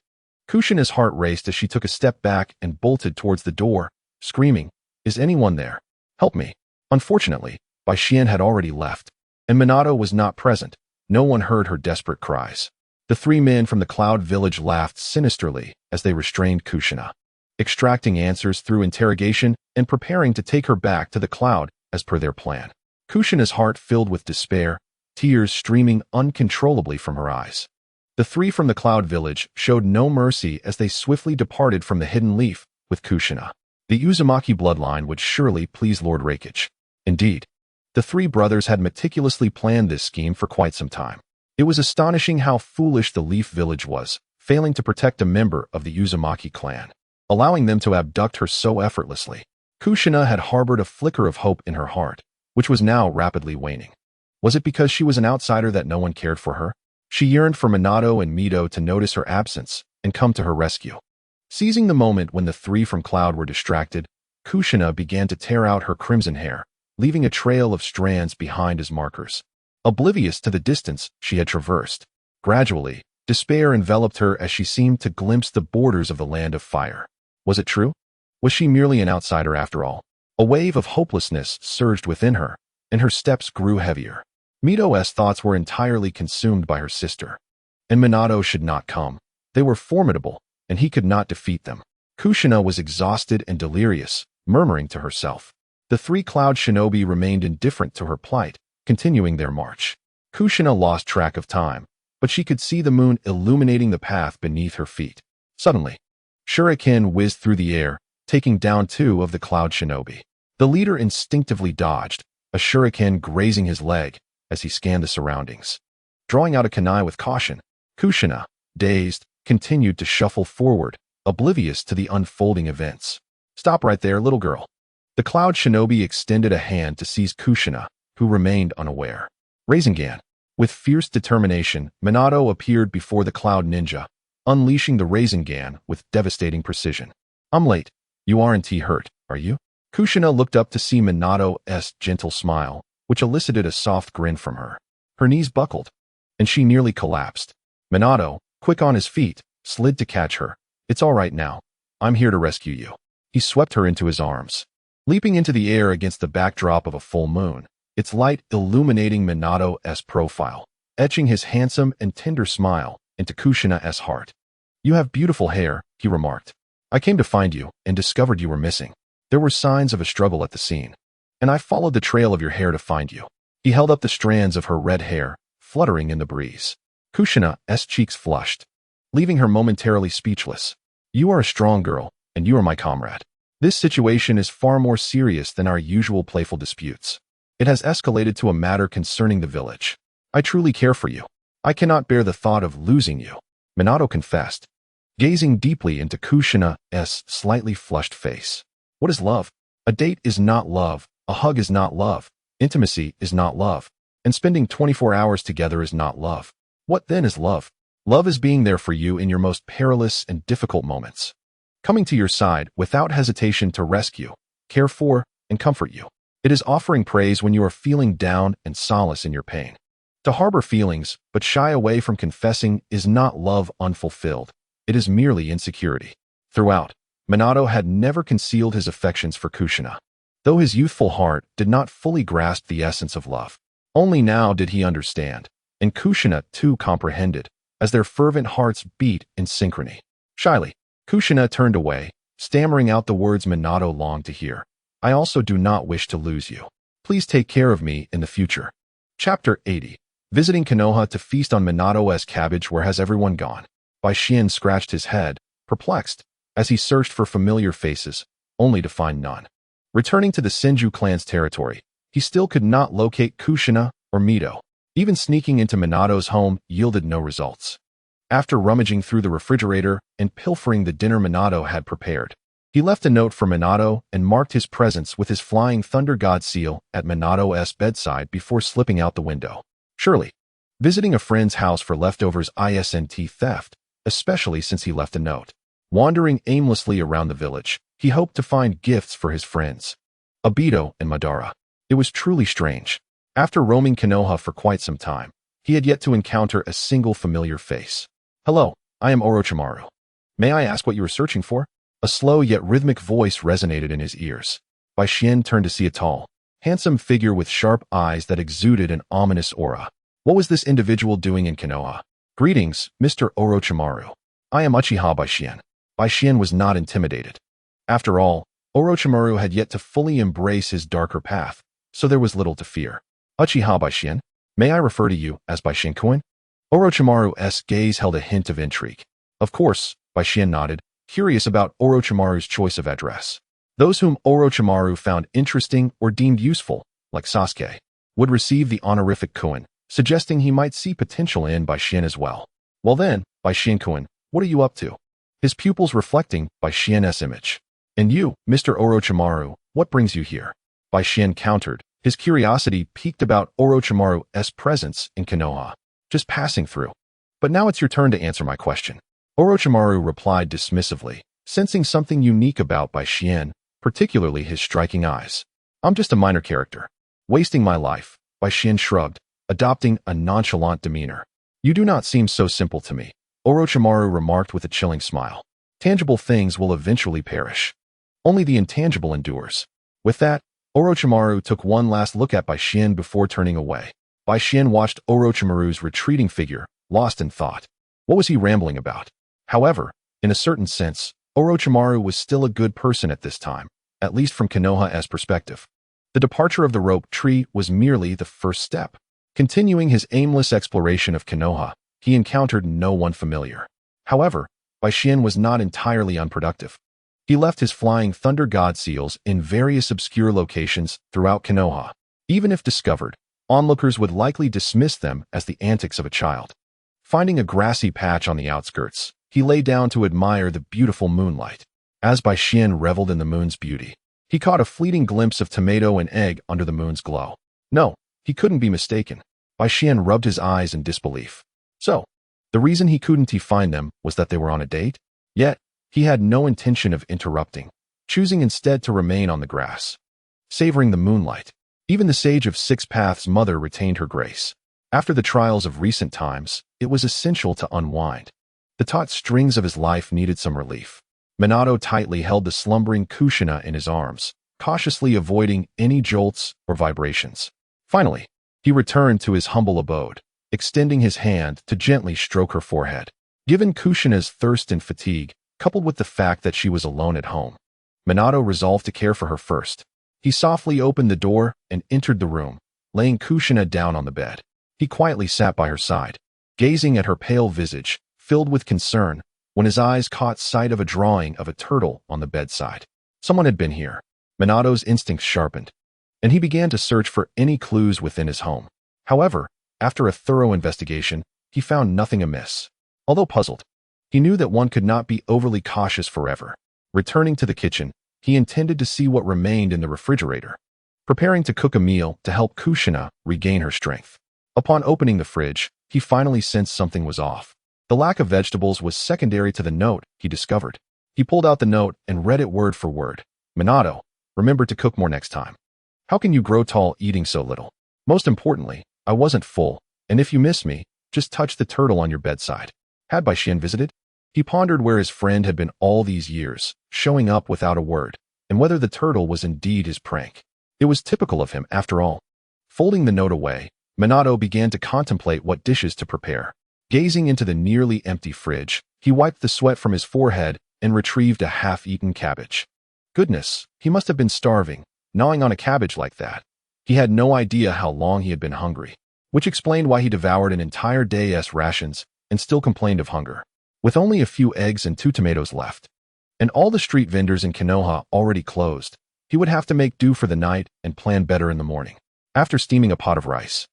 Kushina's heart raced as she took a step back and bolted towards the door, screaming, "Is anyone there? Help me." Unfortunately, Bai Xian had already left, and Minato was not present. No one heard her desperate cries. The 3 men from the Cloud Village laughed sinisterly as they restrained Kushina, extracting answers through interrogation and preparing to take her back to the cloud as per their plan. Kushina's heart filled with despair, tears streaming uncontrollably from her eyes. The 3 from the Cloud Village showed no mercy as they swiftly departed from the hidden leaf with Kushina. The Uzumaki bloodline would surely please Lord Raikage. Indeed, the 3 brothers had meticulously planned this scheme for quite some time. It was astonishing how foolish the Leaf Village was, failing to protect a member of the Uzumaki clan, allowing them to abduct her so effortlessly. Kushina had harbored a flicker of hope in her heart, which was now rapidly waning. Was it because she was an outsider that no one cared for her? She yearned for Minato and Mito to notice her absence and come to her rescue. Seizing the moment when the 3 from Cloud were distracted, Kushina began to tear out her crimson hair, leaving a trail of strands behind as markers. Oblivious to the distance she had traversed, gradually, despair enveloped her as she seemed to glimpse the borders of the land of fire. Was it true? Was she merely an outsider after all? A wave of hopelessness surged within her, and her steps grew heavier. Mito's thoughts were entirely consumed by her sister. And Minato should not come. They were formidable, and he could not defeat them. Kushina was exhausted and delirious, murmuring to herself. The 3 Cloud Shinobi remained indifferent to her plight, continuing their march. Kushina lost track of time, but she could see the moon illuminating the path beneath her feet. Suddenly, shuriken whizzed through the air, taking down 2 of the Cloud Shinobi. The leader instinctively dodged, a shuriken grazing his leg as he scanned the surroundings. Drawing out a kunai with caution, Kushina, dazed, continued to shuffle forward, oblivious to the unfolding events. "Stop right there, little girl." The Cloud Shinobi extended a hand to seize Kushina, who remained unaware. Rasengan. With fierce determination, Minato appeared before the Cloud Ninja, unleashing the Rasengan with devastating precision. "I'm late. You aren't hurt, are you?" Kushina looked up to see Minato's gentle smile, which elicited a soft grin from her. Her knees buckled, and she nearly collapsed. Minato, quick on his feet, slid to catch her. "It's all right now. I'm here to rescue you." He swept her into his arms. Leaping into the air against the backdrop of a full moon, its light illuminating Minato's profile, etching his handsome and tender smile into Kushina's heart. "You have beautiful hair," he remarked. "I came to find you and discovered you were missing. There were signs of a struggle at the scene, and I followed the trail of your hair to find you." He held up the strands of her red hair, fluttering in the breeze. Kushina's cheeks flushed, leaving her momentarily speechless. "You are a strong girl, and you are my comrade. This situation is far more serious than our usual playful disputes. It has escalated to a matter concerning the village. I truly care for you. I cannot bear the thought of losing you," Minato confessed, gazing deeply into Kushina's slightly flushed face. "What is love? A date is not love, a hug is not love, intimacy is not love, and spending 24 hours together is not love. What then is love? Love is being there for you in your most perilous and difficult moments. Coming to your side without hesitation to rescue, care for, and comfort you. It is offering praise when you are feeling down and solace in your pain. To harbor feelings but shy away from confessing is not love unfulfilled. It is merely insecurity." Throughout, Minato had never concealed his affections for Kushina, though his youthful heart did not fully grasp the essence of love. Only now did he understand, and Kushina too comprehended, as their fervent hearts beat in synchrony. Shyly, Kushina turned away, stammering out the words Minato longed to hear. "I also do not wish to lose you. Please take care of me in the future." Chapter 80. Visiting Konoha to feast on Minato's cabbage. Where has everyone gone? Bai Xian scratched his head, perplexed, as he searched for familiar faces, only to find none. Returning to the Senju clan's territory, he still could not locate Kushina or Mito. Even sneaking into Minato's home yielded no results. After rummaging through the refrigerator and pilfering the dinner Minato had prepared, he left a note for Minato and marked his presence with his flying thunder god seal at Minato's bedside before slipping out the window. Surely, visiting a friend's house for leftovers isn't theft, especially since he left a note. Wandering aimlessly around the village, he hoped to find gifts for his friends, Obito and Madara. It was truly strange. After roaming Konoha for quite some time, he had yet to encounter a single familiar face. "Hello, I am Orochimaru. May I ask what you were searching for?" A slow yet rhythmic voice resonated in his ears. Bai Xian turned to see a tall, handsome figure with sharp eyes that exuded an ominous aura. What was this individual doing in Konoha? "Greetings, Mr. Orochimaru. I am Uchiha Bai Xian." Bai Xian was not intimidated. After all, Orochimaru had yet to fully embrace his darker path, so there was little to fear. "Uchiha Bai Xian, may I refer to you as Bai Xian-kun?" Orochimaru's gaze held a hint of intrigue. Of course, Bai Xian nodded, curious about Orochimaru's choice of address. Those whom Orochimaru found interesting or deemed useful, like Sasuke, would receive the honorific Kun, suggesting he might see potential in Bai Xian as well. "Well then, Bai Xian-kun, what are you up to?" His pupils reflecting Bai Xian's image. "And you, Mr. Orochimaru, what brings you here?" Bai Xian countered, his curiosity piqued about Orochimaru's presence in Konoha. "Just passing through. But now it's your turn to answer my question." Orochimaru replied dismissively, sensing something unique about Bai Xian, particularly his striking eyes. "I'm just a minor character. Wasting my life." Bai Xian shrugged, adopting a nonchalant demeanor. "You do not seem so simple to me," Orochimaru remarked with a chilling smile. "Tangible things will eventually perish. Only the intangible endures." With that, Orochimaru took one last look at Bai Xian before turning away. Bai Xian watched Orochimaru's retreating figure, lost in thought. What was he rambling about? However, in a certain sense, Orochimaru was still a good person at this time, at least from Konoha's perspective. The departure of the rope tree was merely the first step. Continuing his aimless exploration of Konoha, he encountered no one familiar. However, Bai Xian was not entirely unproductive. He left his flying thunder god seals in various obscure locations throughout Konoha. Even if discovered, onlookers would likely dismiss them as the antics of a child. Finding a grassy patch on the outskirts, he lay down to admire the beautiful moonlight. As Bai Xian reveled in the moon's beauty, he caught a fleeting glimpse of tomato and egg under the moon's glow. No, he couldn't be mistaken. Bai Xian rubbed his eyes in disbelief. So, the reason he couldn't find them was that they were on a date? Yet, he had no intention of interrupting, choosing instead to remain on the grass, savoring the moonlight. Even the Sage of Six Paths' mother retained her grace. After the trials of recent times, it was essential to unwind. The taut strings of his life needed some relief. Minato tightly held the slumbering Kushina in his arms, cautiously avoiding any jolts or vibrations. Finally, he returned to his humble abode, extending his hand to gently stroke her forehead. Given Kushina's thirst and fatigue, coupled with the fact that she was alone at home, Minato resolved to care for her first. He softly opened the door and entered the room, laying Kushina down on the bed. He quietly sat by her side, gazing at her pale visage, filled with concern, when his eyes caught sight of a drawing of a turtle on the bedside. Someone had been here. Minato's instincts sharpened, and he began to search for any clues within his home. However, after a thorough investigation, he found nothing amiss. Although puzzled, he knew that one could not be overly cautious forever. Returning to the kitchen, he intended to see what remained in the refrigerator, preparing to cook a meal to help Kushina regain her strength. Upon opening the fridge, he finally sensed something was off. The lack of vegetables was secondary to the note he discovered. He pulled out the note and read it word for word. "Minato, remember to cook more next time. How can you grow tall eating so little? Most importantly, I wasn't full, and if you miss me, just touch the turtle on your bedside." Had Bai Xian visited? He pondered where his friend had been all these years, showing up without a word, and whether the turtle was indeed his prank. It was typical of him, after all. Folding the note away, Minato began to contemplate what dishes to prepare. Gazing into the nearly empty fridge, he wiped the sweat from his forehead and retrieved a half-eaten cabbage. Goodness, he must have been starving, gnawing on a cabbage like that. He had no idea how long he had been hungry, which explained why he devoured an entire day's rations and still complained of hunger. With only a few eggs and 2 tomatoes left, and all the street vendors in Konoha already closed, he would have to make do for the night and plan better in the morning. After steaming a pot of rice,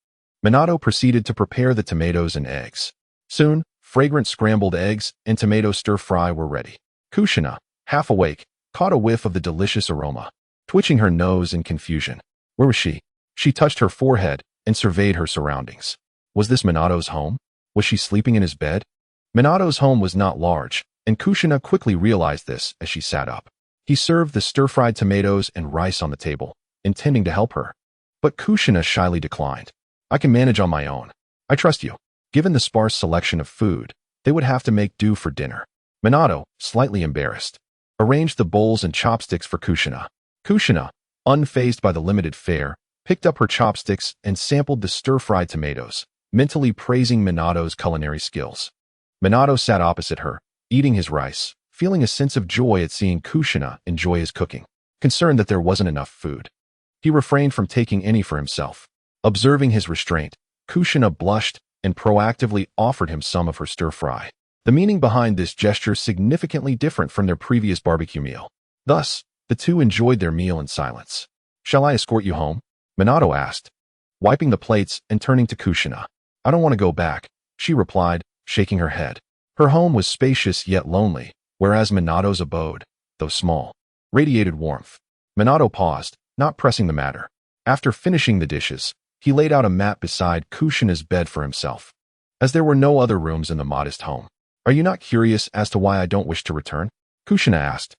Minato proceeded to prepare the tomatoes and eggs. Soon, fragrant scrambled eggs and tomato stir-fry were ready. Kushina, half awake, caught a whiff of the delicious aroma, twitching her nose in confusion. Where was she? She touched her forehead and surveyed her surroundings. Was this Minato's home? Was she sleeping in his bed? Minato's home was not large, and Kushina quickly realized this as she sat up. He served the stir-fried tomatoes and rice on the table, intending to help her. But Kushina shyly declined. I can manage on my own. I trust you. Given the sparse selection of food, they would have to make do for dinner. Minato, slightly embarrassed, arranged the bowls and chopsticks for Kushina. Kushina, unfazed by the limited fare, picked up her chopsticks and sampled the stir-fried tomatoes, mentally praising Minato's culinary skills. Minato sat opposite her, eating his rice, feeling a sense of joy at seeing Kushina enjoy his cooking, concerned that there wasn't enough food. He refrained from taking any for himself. Observing his restraint, Kushina blushed and proactively offered him some of her stir-fry. The meaning behind this gesture significantly different from their previous barbecue meal. Thus, the two enjoyed their meal in silence. Shall I escort you home? Minato asked, wiping the plates and turning to Kushina. I don't want to go back, she replied, shaking her head. Her home was spacious yet lonely, whereas Minato's abode, though small, radiated warmth. Minato paused, not pressing the matter. After finishing the dishes, he laid out a mat beside Kushina's bed for himself. As there were no other rooms in the modest home. Are you not curious as to why I don't wish to return? Kushina asked,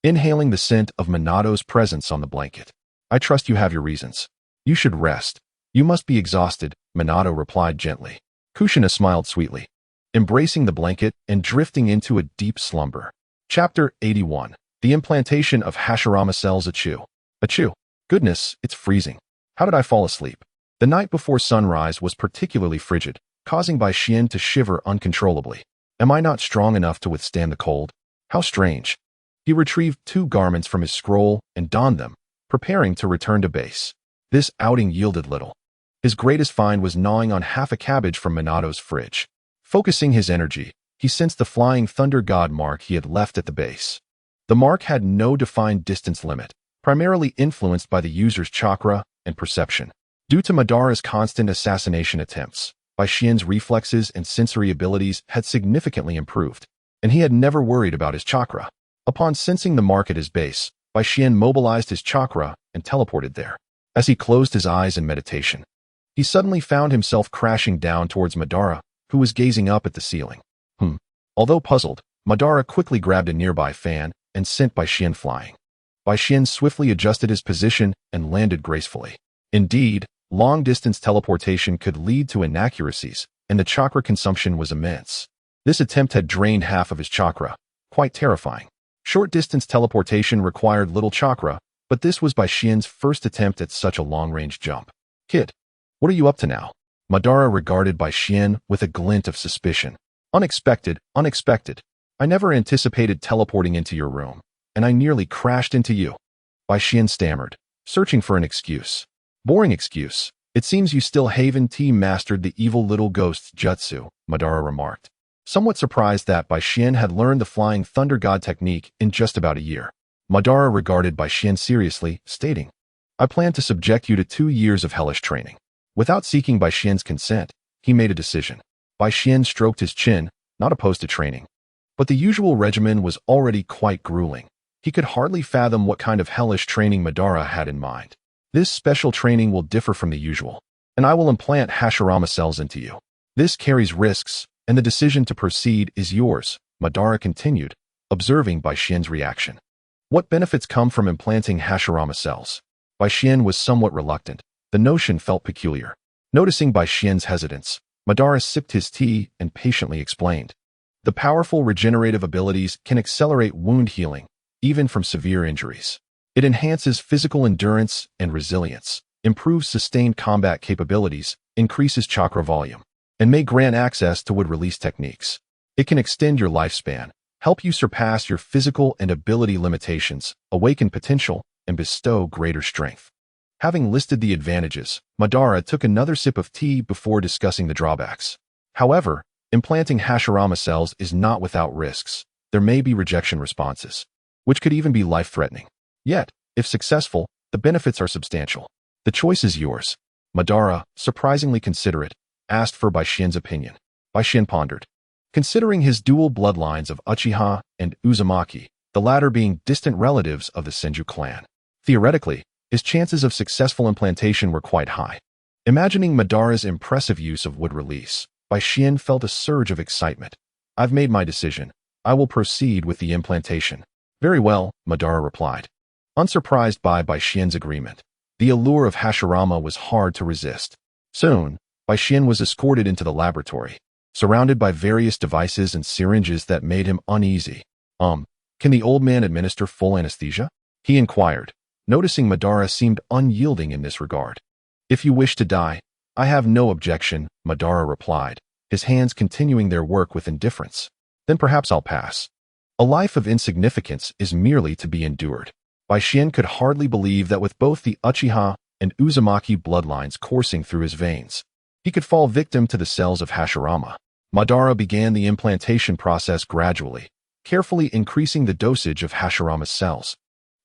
inhaling the scent of Minato's presence on the blanket. I trust you have your reasons. You should rest. You must be exhausted, Minato replied gently. Kushina smiled sweetly, embracing the blanket and drifting into a deep slumber. Chapter 81. The implantation of Hashirama cells. Achoo. Achoo. Goodness, it's freezing. How did I fall asleep? The night before sunrise was particularly frigid, causing Baishien to shiver uncontrollably. Am I not strong enough to withstand the cold? How strange. He retrieved 2 garments from his scroll and donned them, preparing to return to base. This outing yielded little. His greatest find was gnawing on half a cabbage from Minato's fridge. Focusing his energy, he sensed the flying thunder god mark he had left at the base. The mark had no defined distance limit, primarily influenced by the user's chakra and perception. Due to Madara's constant assassination attempts, Baishien's reflexes and sensory abilities had significantly improved, and he had never worried about his chakra. Upon sensing the mark at his base, Baishien mobilized his chakra and teleported there. As he closed his eyes in meditation, he suddenly found himself crashing down towards Madara, who was gazing up at the ceiling. Although puzzled, Madara quickly grabbed a nearby fan and sent Baishien flying. Baishien swiftly adjusted his position and landed gracefully. Indeed, long-distance teleportation could lead to inaccuracies, and the chakra consumption was immense. This attempt had drained half of his chakra, quite terrifying. Short-distance teleportation required little chakra, but this was Baishien's first attempt at such a long-range jump. Kid, what are you up to now? Madara regarded Baishien with a glint of suspicion. Unexpected. I never anticipated teleporting into your room, and I nearly crashed into you. Baishien stammered, searching for an excuse. Boring excuse. It seems you still haven't mastered the evil little ghost jutsu, Madara remarked, somewhat surprised that Baishien had learned the flying thunder god technique in just about a year. Madara regarded Baishien seriously, stating, I plan to subject you to 2 years of hellish training. Without seeking Baishien's consent, he made a decision. Baishien stroked his chin, not opposed to training. But the usual regimen was already quite grueling. He could hardly fathom what kind of hellish training Madara had in mind. This special training will differ from the usual, and I will implant Hashirama cells into you. This carries risks, and the decision to proceed is yours, Madara continued, observing Baishien's reaction. What benefits come from implanting Hashirama cells? Baishien was somewhat reluctant. The notion felt peculiar. Noticing Baishien's hesitance, Madara sipped his tea and patiently explained. The powerful regenerative abilities can accelerate wound healing, even from severe injuries. It enhances physical endurance and resilience, improves sustained combat capabilities, increases chakra volume, and may grant access to wood-release techniques. It can extend your lifespan, help you surpass your physical and ability limitations, awaken potential, and bestow greater strength. Having listed the advantages, Madara took another sip of tea before discussing the drawbacks. However, implanting Hashirama cells is not without risks. There may be rejection responses, which could even be life-threatening. Yet, if successful, the benefits are substantial. The choice is yours. Madara, surprisingly considerate, asked for Baishien's opinion. Baishien pondered. Considering his dual bloodlines of Uchiha and Uzumaki, the latter being distant relatives of the Senju clan, theoretically, his chances of successful implantation were quite high. Imagining Madara's impressive use of wood release, Bai Xian felt a surge of excitement. I've made my decision. I will proceed with the implantation. Very well, Madara replied. Unsurprised by Bai Xian's agreement, the allure of Hashirama was hard to resist. Soon, Bai Xian was escorted into the laboratory, surrounded by various devices and syringes that made him uneasy. Can the old man administer full anesthesia? He inquired, noticing Madara seemed unyielding in this regard. If you wish to die, I have no objection, Madara replied, his hands continuing their work with indifference. Then perhaps I'll pass. A life of insignificance is merely to be endured. Bai Xian could hardly believe that with both the Uchiha and Uzumaki bloodlines coursing through his veins, he could fall victim to the cells of Hashirama. Madara began the implantation process gradually, carefully increasing the dosage of Hashirama's cells,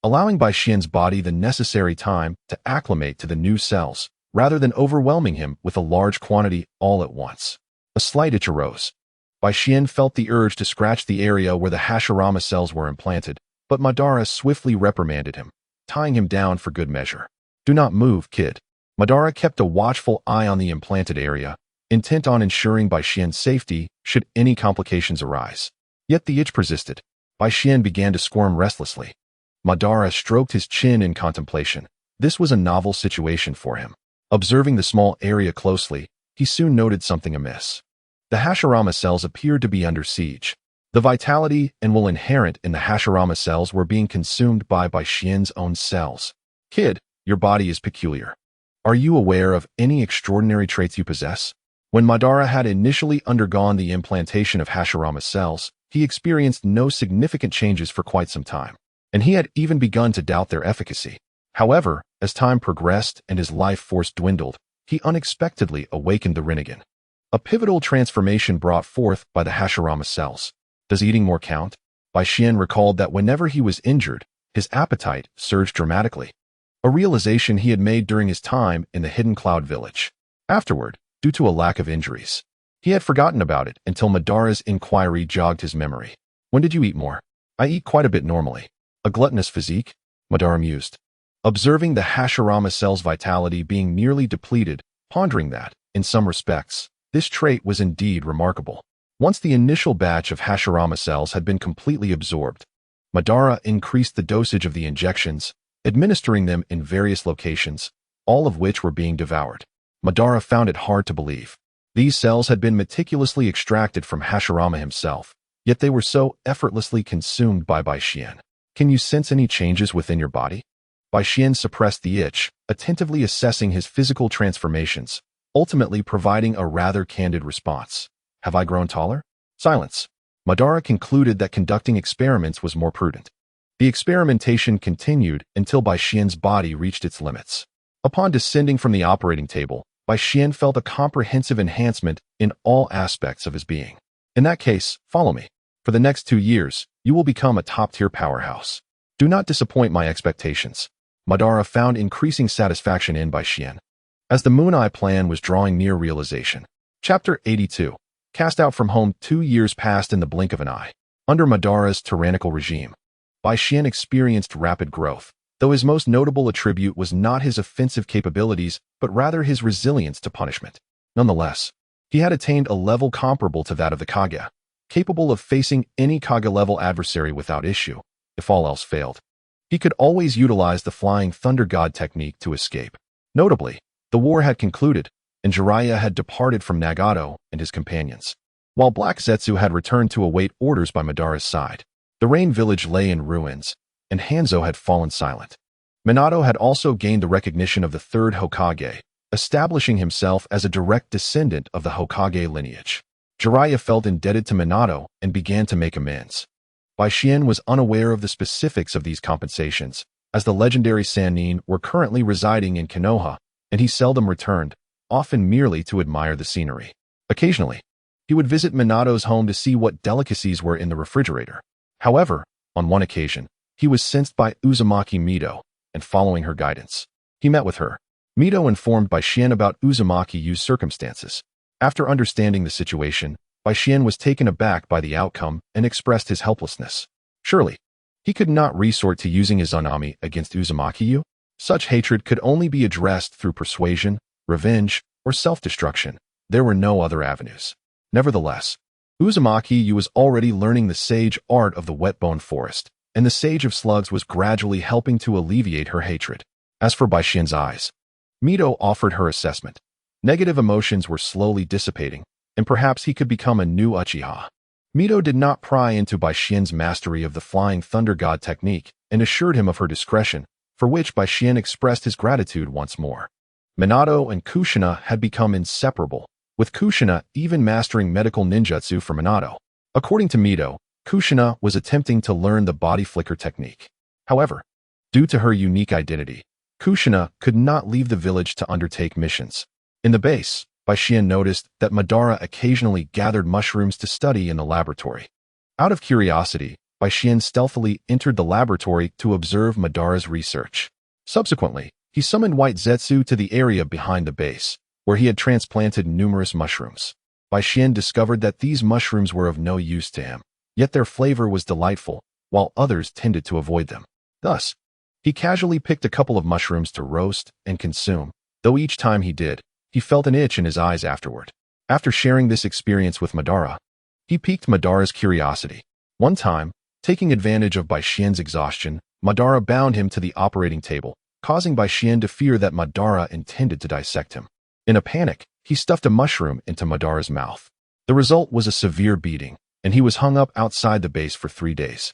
allowing Bai Xian's body the necessary time to acclimate to the new cells, rather than overwhelming him with a large quantity all at once. A slight itch arose. Bai Xian felt the urge to scratch the area where the Hashirama cells were implanted, but Madara swiftly reprimanded him, tying him down for good measure. Do not move, kid. Madara kept a watchful eye on the implanted area, intent on ensuring Bai Xian's safety should any complications arise. Yet the itch persisted. Bai Xian began to squirm restlessly. Madara stroked his chin in contemplation. This was a novel situation for him. Observing the small area closely, he soon noted something amiss. The Hashirama cells appeared to be under siege. The vitality and will inherent in the Hashirama cells were being consumed by Bai Xian's own cells. Kid, your body is peculiar. Are you aware of any extraordinary traits you possess? When Madara had initially undergone the implantation of Hashirama cells, he experienced no significant changes for quite some time, and he had even begun to doubt their efficacy. However, as time progressed and his life force dwindled, he unexpectedly awakened the Rinnegan, a pivotal transformation brought forth by the Hashirama cells. Does eating more count? Bai Xian recalled that whenever he was injured, his appetite surged dramatically, a realization he had made during his time in the Hidden Cloud Village. Afterward, due to a lack of injuries, he had forgotten about it until Madara's inquiry jogged his memory. When did you eat more? I eat quite a bit normally. A gluttonous physique? Madara mused, observing the Hashirama cell's vitality being nearly depleted, pondering that, in some respects, this trait was indeed remarkable. Once the initial batch of Hashirama cells had been completely absorbed, Madara increased the dosage of the injections, administering them in various locations, all of which were being devoured. Madara found it hard to believe. These cells had been meticulously extracted from Hashirama himself, yet they were so effortlessly consumed by Bai Xian. Can you sense any changes within your body? Bai Xian suppressed the itch, attentively assessing his physical transformations, ultimately providing a rather candid response. Have I grown taller? Silence. Madara concluded that conducting experiments was more prudent. The experimentation continued until Bai Xian's body reached its limits. Upon descending from the operating table, Bai Xian felt a comprehensive enhancement in all aspects of his being. In that case, follow me. For the next 2 years, you will become a top-tier powerhouse. Do not disappoint my expectations. Madara found increasing satisfaction in Bai Xian, as the Moon Eye plan was drawing near realization. Chapter 82. Cast out from home. 2 years passed in the blink of an eye. Under Madara's tyrannical regime, Bai Xian experienced rapid growth, though his most notable attribute was not his offensive capabilities, but rather his resilience to punishment. Nonetheless, he had attained a level comparable to that of the Kage, capable of facing any Kage-level adversary without issue, if all else failed. He could always utilize the Flying Thunder God technique to escape. Notably, the war had concluded, and Jiraiya had departed from Nagato and his companions, while Black Zetsu had returned to await orders by Madara's side. The Rain Village lay in ruins, and Hanzo had fallen silent. Minato had also gained the recognition of the third Hokage, establishing himself as a direct descendant of the Hokage lineage. Jiraiya felt indebted to Minato and began to make amends. Bai Xian was unaware of the specifics of these compensations, as the legendary Sannin were currently residing in Konoha, and he seldom returned, often merely to admire the scenery. Occasionally, he would visit Minato's home to see what delicacies were in the refrigerator. However, on one occasion, he was sensed by Uzumaki Mito, and following her guidance, he met with her. Mito informed Bai Xian about Uzumaki's circumstances. After understanding the situation, Bai Xian was taken aback by the outcome and expressed his helplessness. Surely, he could not resort to using his Izanami against Uzumaki. Such hatred could only be addressed through persuasion, revenge, or self-destruction. There were no other avenues. Nevertheless, Uzumaki was already learning the sage art of the wet-bone forest, and the Sage of Slugs was gradually helping to alleviate her hatred. As for Baishien's eyes, Mito offered her assessment. Negative emotions were slowly dissipating, and perhaps he could become a new Uchiha. Mito did not pry into Baishien's mastery of the Flying Thunder God technique and assured him of her discretion, for which Baishien expressed his gratitude once more. Minato and Kushina had become inseparable, with Kushina even mastering medical ninjutsu for Minato. According to Mito, Kushina was attempting to learn the body flicker technique. However, due to her unique identity, Kushina could not leave the village to undertake missions. In the base, Baishien noticed that Madara occasionally gathered mushrooms to study in the laboratory. Out of curiosity, Baishien stealthily entered the laboratory to observe Madara's research. Subsequently, he summoned White Zetsu to the area behind the base, where he had transplanted numerous mushrooms. Baishien discovered that these mushrooms were of no use to him, yet their flavor was delightful, while others tended to avoid them. Thus, he casually picked a couple of mushrooms to roast and consume, though each time he did, he felt an itch in his eyes afterward. After sharing this experience with Madara, he piqued Madara's curiosity. One time, taking advantage of Baishien's exhaustion, Madara bound him to the operating table, causing Baishien to fear that Madara intended to dissect him. In a panic, he stuffed a mushroom into Madara's mouth. The result was a severe beating, and he was hung up outside the base for 3 days,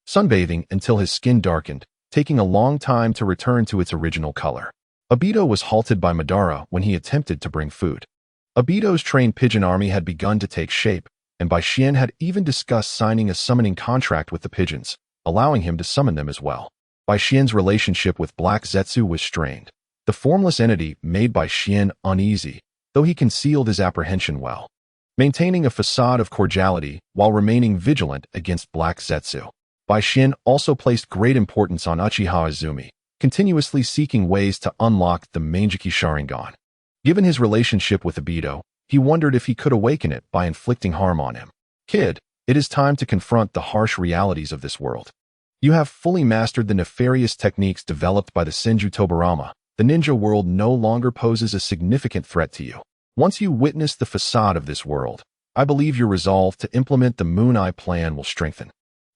sunbathing until his skin darkened, taking a long time to return to its original color. Obito was halted by Madara when he attempted to bring food. Obito's trained pigeon army had begun to take shape, and Baishien had even discussed signing a summoning contract with the pigeons, allowing him to summon them as well. Baishien's relationship with Black Zetsu was strained. The formless entity made Baishien uneasy, though he concealed his apprehension well, maintaining a facade of cordiality while remaining vigilant against Black Zetsu. Baishien also placed great importance on Uchiha Izumi, continuously seeking ways to unlock the Manjiki Sharingan. Given his relationship with Obito, he wondered if he could awaken it by inflicting harm on him. Kid, it is time to confront the harsh realities of this world. You have fully mastered the nefarious techniques developed by the Senju Tobarama. The ninja world no longer poses a significant threat to you. Once you witness the facade of this world, I believe your resolve to implement the Moon Eye plan will strengthen.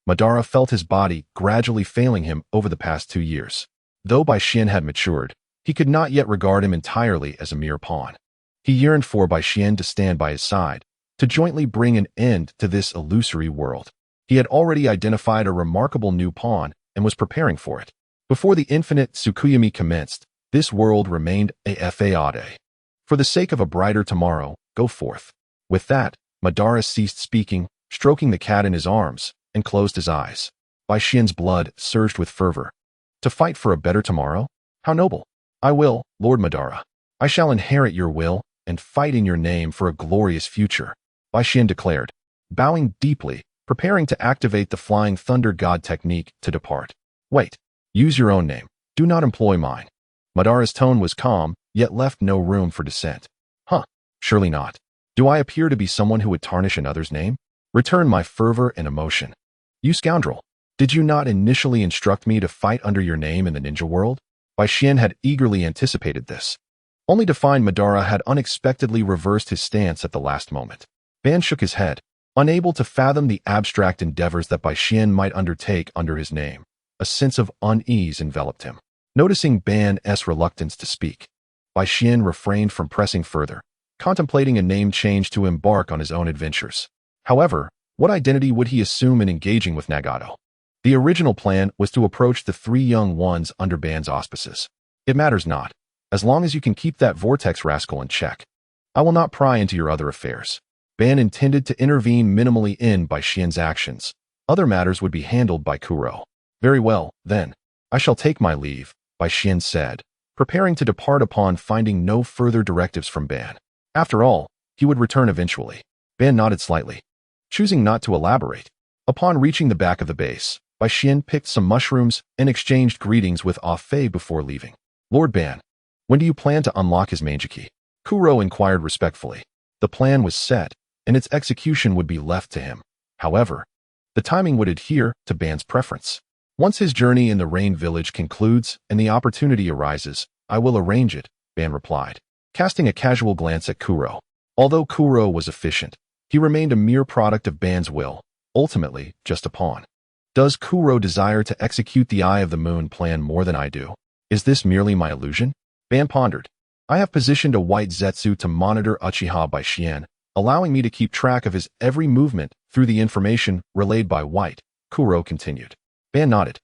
Madara felt his body gradually failing him over the past 2 years. Though Baishien had matured, he could not yet regard him entirely as a mere pawn. He yearned for Baishien to stand by his side, to jointly bring an end to this illusory world. He had already identified a remarkable new pawn and was preparing for it. Before the infinite Tsukuyomi commenced, this world remained a fade. For the sake of a brighter tomorrow, go forth. With that, Madara ceased speaking, stroking the cat in his arms, and closed his eyes. Baishien's blood surged with fervor. To fight for a better tomorrow? How noble! I will, Lord Madara. I shall inherit your will and fight in your name for a glorious future, Baishien declared, bowing deeply, preparing to activate the Flying Thunder God technique to depart. Wait, use your own name. Do not employ mine. Madara's tone was calm, yet left no room for dissent. Huh, surely not. Do I appear to be someone who would tarnish another's name? Return my fervor and emotion. You scoundrel! Did you not initially instruct me to fight under your name in the ninja world? Baishien had eagerly anticipated this, only to find Madara had unexpectedly reversed his stance at the last moment. Ban shook his head, unable to fathom the abstract endeavors that Baishien might undertake under his name. A sense of unease enveloped him. Noticing Ban's reluctance to speak, Baishien refrained from pressing further, contemplating a name change to embark on his own adventures. However, what identity would he assume in engaging with Nagato? The original plan was to approach the 3 young ones under Ban's auspices. It matters not, as long as you can keep that vortex rascal in check. I will not pry into your other affairs. Ban intended to intervene minimally in Baishien's actions. Other matters would be handled by Kuro. Very well, then. I shall take my leave, Baishien said, preparing to depart upon finding no further directives from Ban. After all, he would return eventually. Ban nodded slightly, choosing not to elaborate. Upon reaching the back of the base, Baishien picked some mushrooms and exchanged greetings with Afe before leaving. Lord Ban, when do you plan to unlock his Manjiki? Kuro inquired respectfully. The plan was set, and its execution would be left to him. However, the timing would adhere to Ban's preference. Once his journey in the Rain Village concludes and the opportunity arises, I will arrange it, Ban replied. casting a casual glance at Kuro. Although Kuro was efficient, he remained a mere product of Ban's will, ultimately just a pawn. Does Kuro desire to execute the Eye of the Moon plan more than I do? Is this merely my illusion? Ban pondered. I have positioned a white Zetsu to monitor Uchiha by Shien, allowing me to keep track of his every movement through the information relayed by White, Kuro continued. Ban nodded.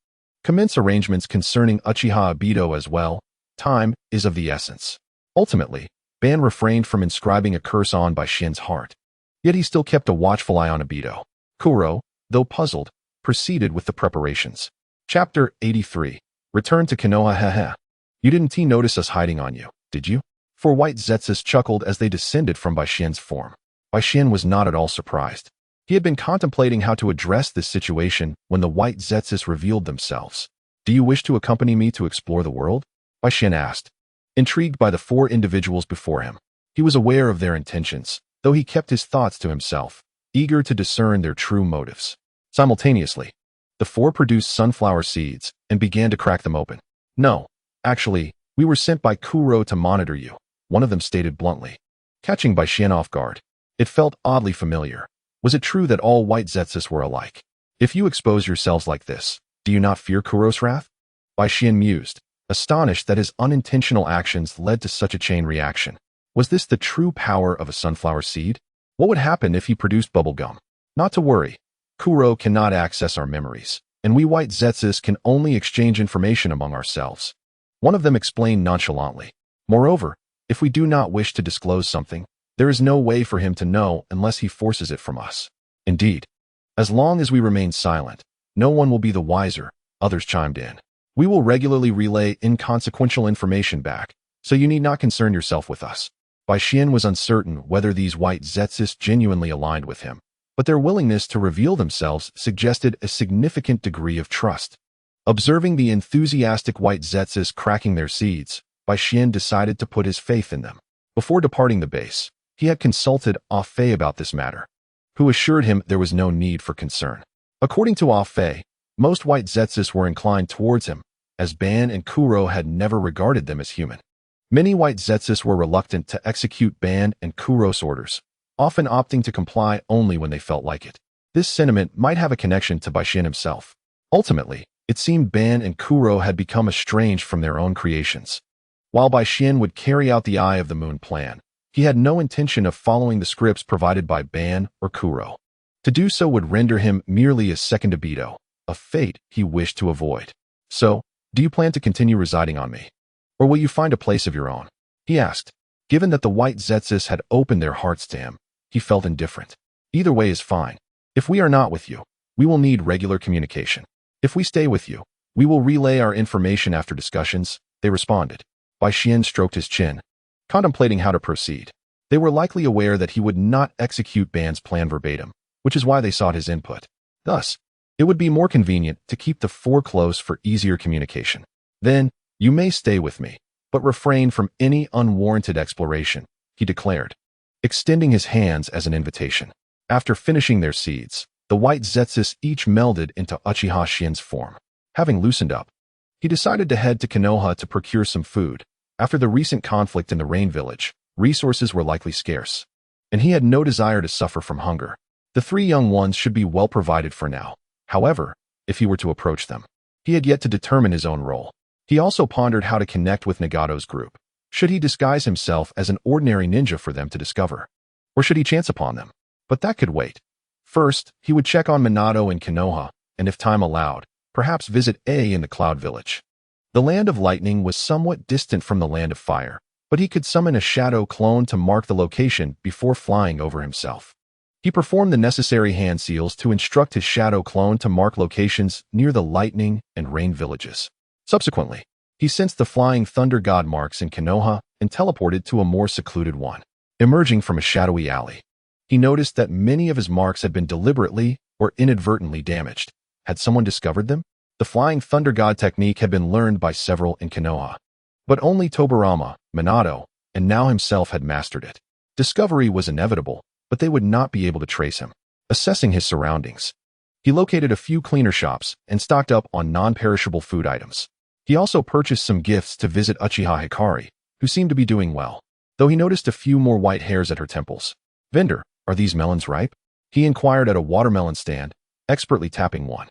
Commence arrangements concerning Uchiha Obito as well. Time is of the essence. Ultimately, Ban refrained from inscribing a curse on by Shin's heart. Yet he still kept a watchful eye on Obito. Kuro, though puzzled, proceeded with the preparations. Chapter 83. Return to Konoha. Haha. You didn't notice us hiding on you, did you? For White Zetsus chuckled as they descended from Bai Xian's form. Bai Xian was not at all surprised. He had been contemplating how to address this situation when the White Zetsus revealed themselves. Do you wish to accompany me to explore the world? Bai Xian asked. Intrigued by the four individuals before him, he was aware of their intentions, though he kept his thoughts to himself, eager to discern their true motives. Simultaneously, the four produced sunflower seeds and began to crack them open. No, actually, we were sent by Kuro to monitor you, one of them stated bluntly. Catching Bai Xian off guard, it felt oddly familiar. Was it true that all white Zetsus were alike? If you expose yourselves like this, do you not fear Kuro's wrath? Bai Xian mused, astonished that his unintentional actions led to such a chain reaction. Was this the true power of a sunflower seed? What would happen if he produced bubblegum? Not to worry. Kuro cannot access our memories, and we white Zetsus can only exchange information among ourselves. One of them explained nonchalantly. Moreover, if we do not wish to disclose something, there is no way for him to know unless he forces it from us. Indeed, as long as we remain silent, no one will be the wiser, others chimed in. We will regularly relay inconsequential information back, so you need not concern yourself with us. Bai Xian was uncertain whether these white Zetsus genuinely aligned with him, but their willingness to reveal themselves suggested a significant degree of trust. Observing the enthusiastic white Zetsus cracking their seeds, Bai Xian decided to put his faith in them. Before departing the base, he had consulted Ah Fei about this matter, who assured him there was no need for concern. According to Ah Fei, most white Zetsus were inclined towards him, as Ban and Kuro had never regarded them as human. Many white Zetsus were reluctant to execute Ban and Kuro's orders, often opting to comply only when they felt like it. This sentiment might have a connection to Bai Xian himself. Ultimately, it seemed Ban and Kuro had become estranged from their own creations. While Bai Xian would carry out the Eye of the Moon plan, he had no intention of following the scripts provided by Ban or Kuro. To do so would render him merely a second Obito, a fate he wished to avoid. So, do you plan to continue residing on me? Or will you find a place of your own? He asked. Given that the white Zetsus had opened their hearts to him, he felt indifferent. Either way is fine. If we are not with you, we will need regular communication. If we stay with you, we will relay our information after discussions, they responded. Bai Xian stroked his chin, contemplating how to proceed. They were likely aware that he would not execute Ban's plan verbatim, which is why they sought his input. Thus, it would be more convenient to keep the four close for easier communication. Then, you may stay with me, but refrain from any unwarranted exploration, he declared, extending his hands as an invitation. After finishing their seeds, the white Zetsus each melded into Uchiha Shin's form. Having loosened up, he decided to head to Konoha to procure some food. After the recent conflict in the Rain Village, resources were likely scarce, and he had no desire to suffer from hunger. The three young ones should be well provided for now. However, if he were to approach them, he had yet to determine his own role. He also pondered how to connect with Nagato's group. Should he disguise himself as an ordinary ninja for them to discover? Or should he chance upon them? But that could wait. First, he would check on Minato in Konoha, and if time allowed, perhaps visit A in the Cloud Village. The Land of Lightning was somewhat distant from the Land of Fire, but he could summon a shadow clone to mark the location before flying over himself. He performed the necessary hand seals to instruct his shadow clone to mark locations near the Lightning and Rain villages. Subsequently, he sensed the flying thunder god marks in Konoha and teleported to a more secluded one. Emerging from a shadowy alley, he noticed that many of his marks had been deliberately or inadvertently damaged. Had someone discovered them? The flying thunder god technique had been learned by several in Konoha, but only Tobarama, Minato, and now himself had mastered it. Discovery was inevitable, but they would not be able to trace him. Assessing his surroundings, he located a few cleaner shops and stocked up on non-perishable food items. He also purchased some gifts to visit Uchiha Hikari, who seemed to be doing well. though he noticed a few more white hairs at her temples. "Vendor, are these melons ripe?" he inquired at a watermelon stand, expertly tapping one.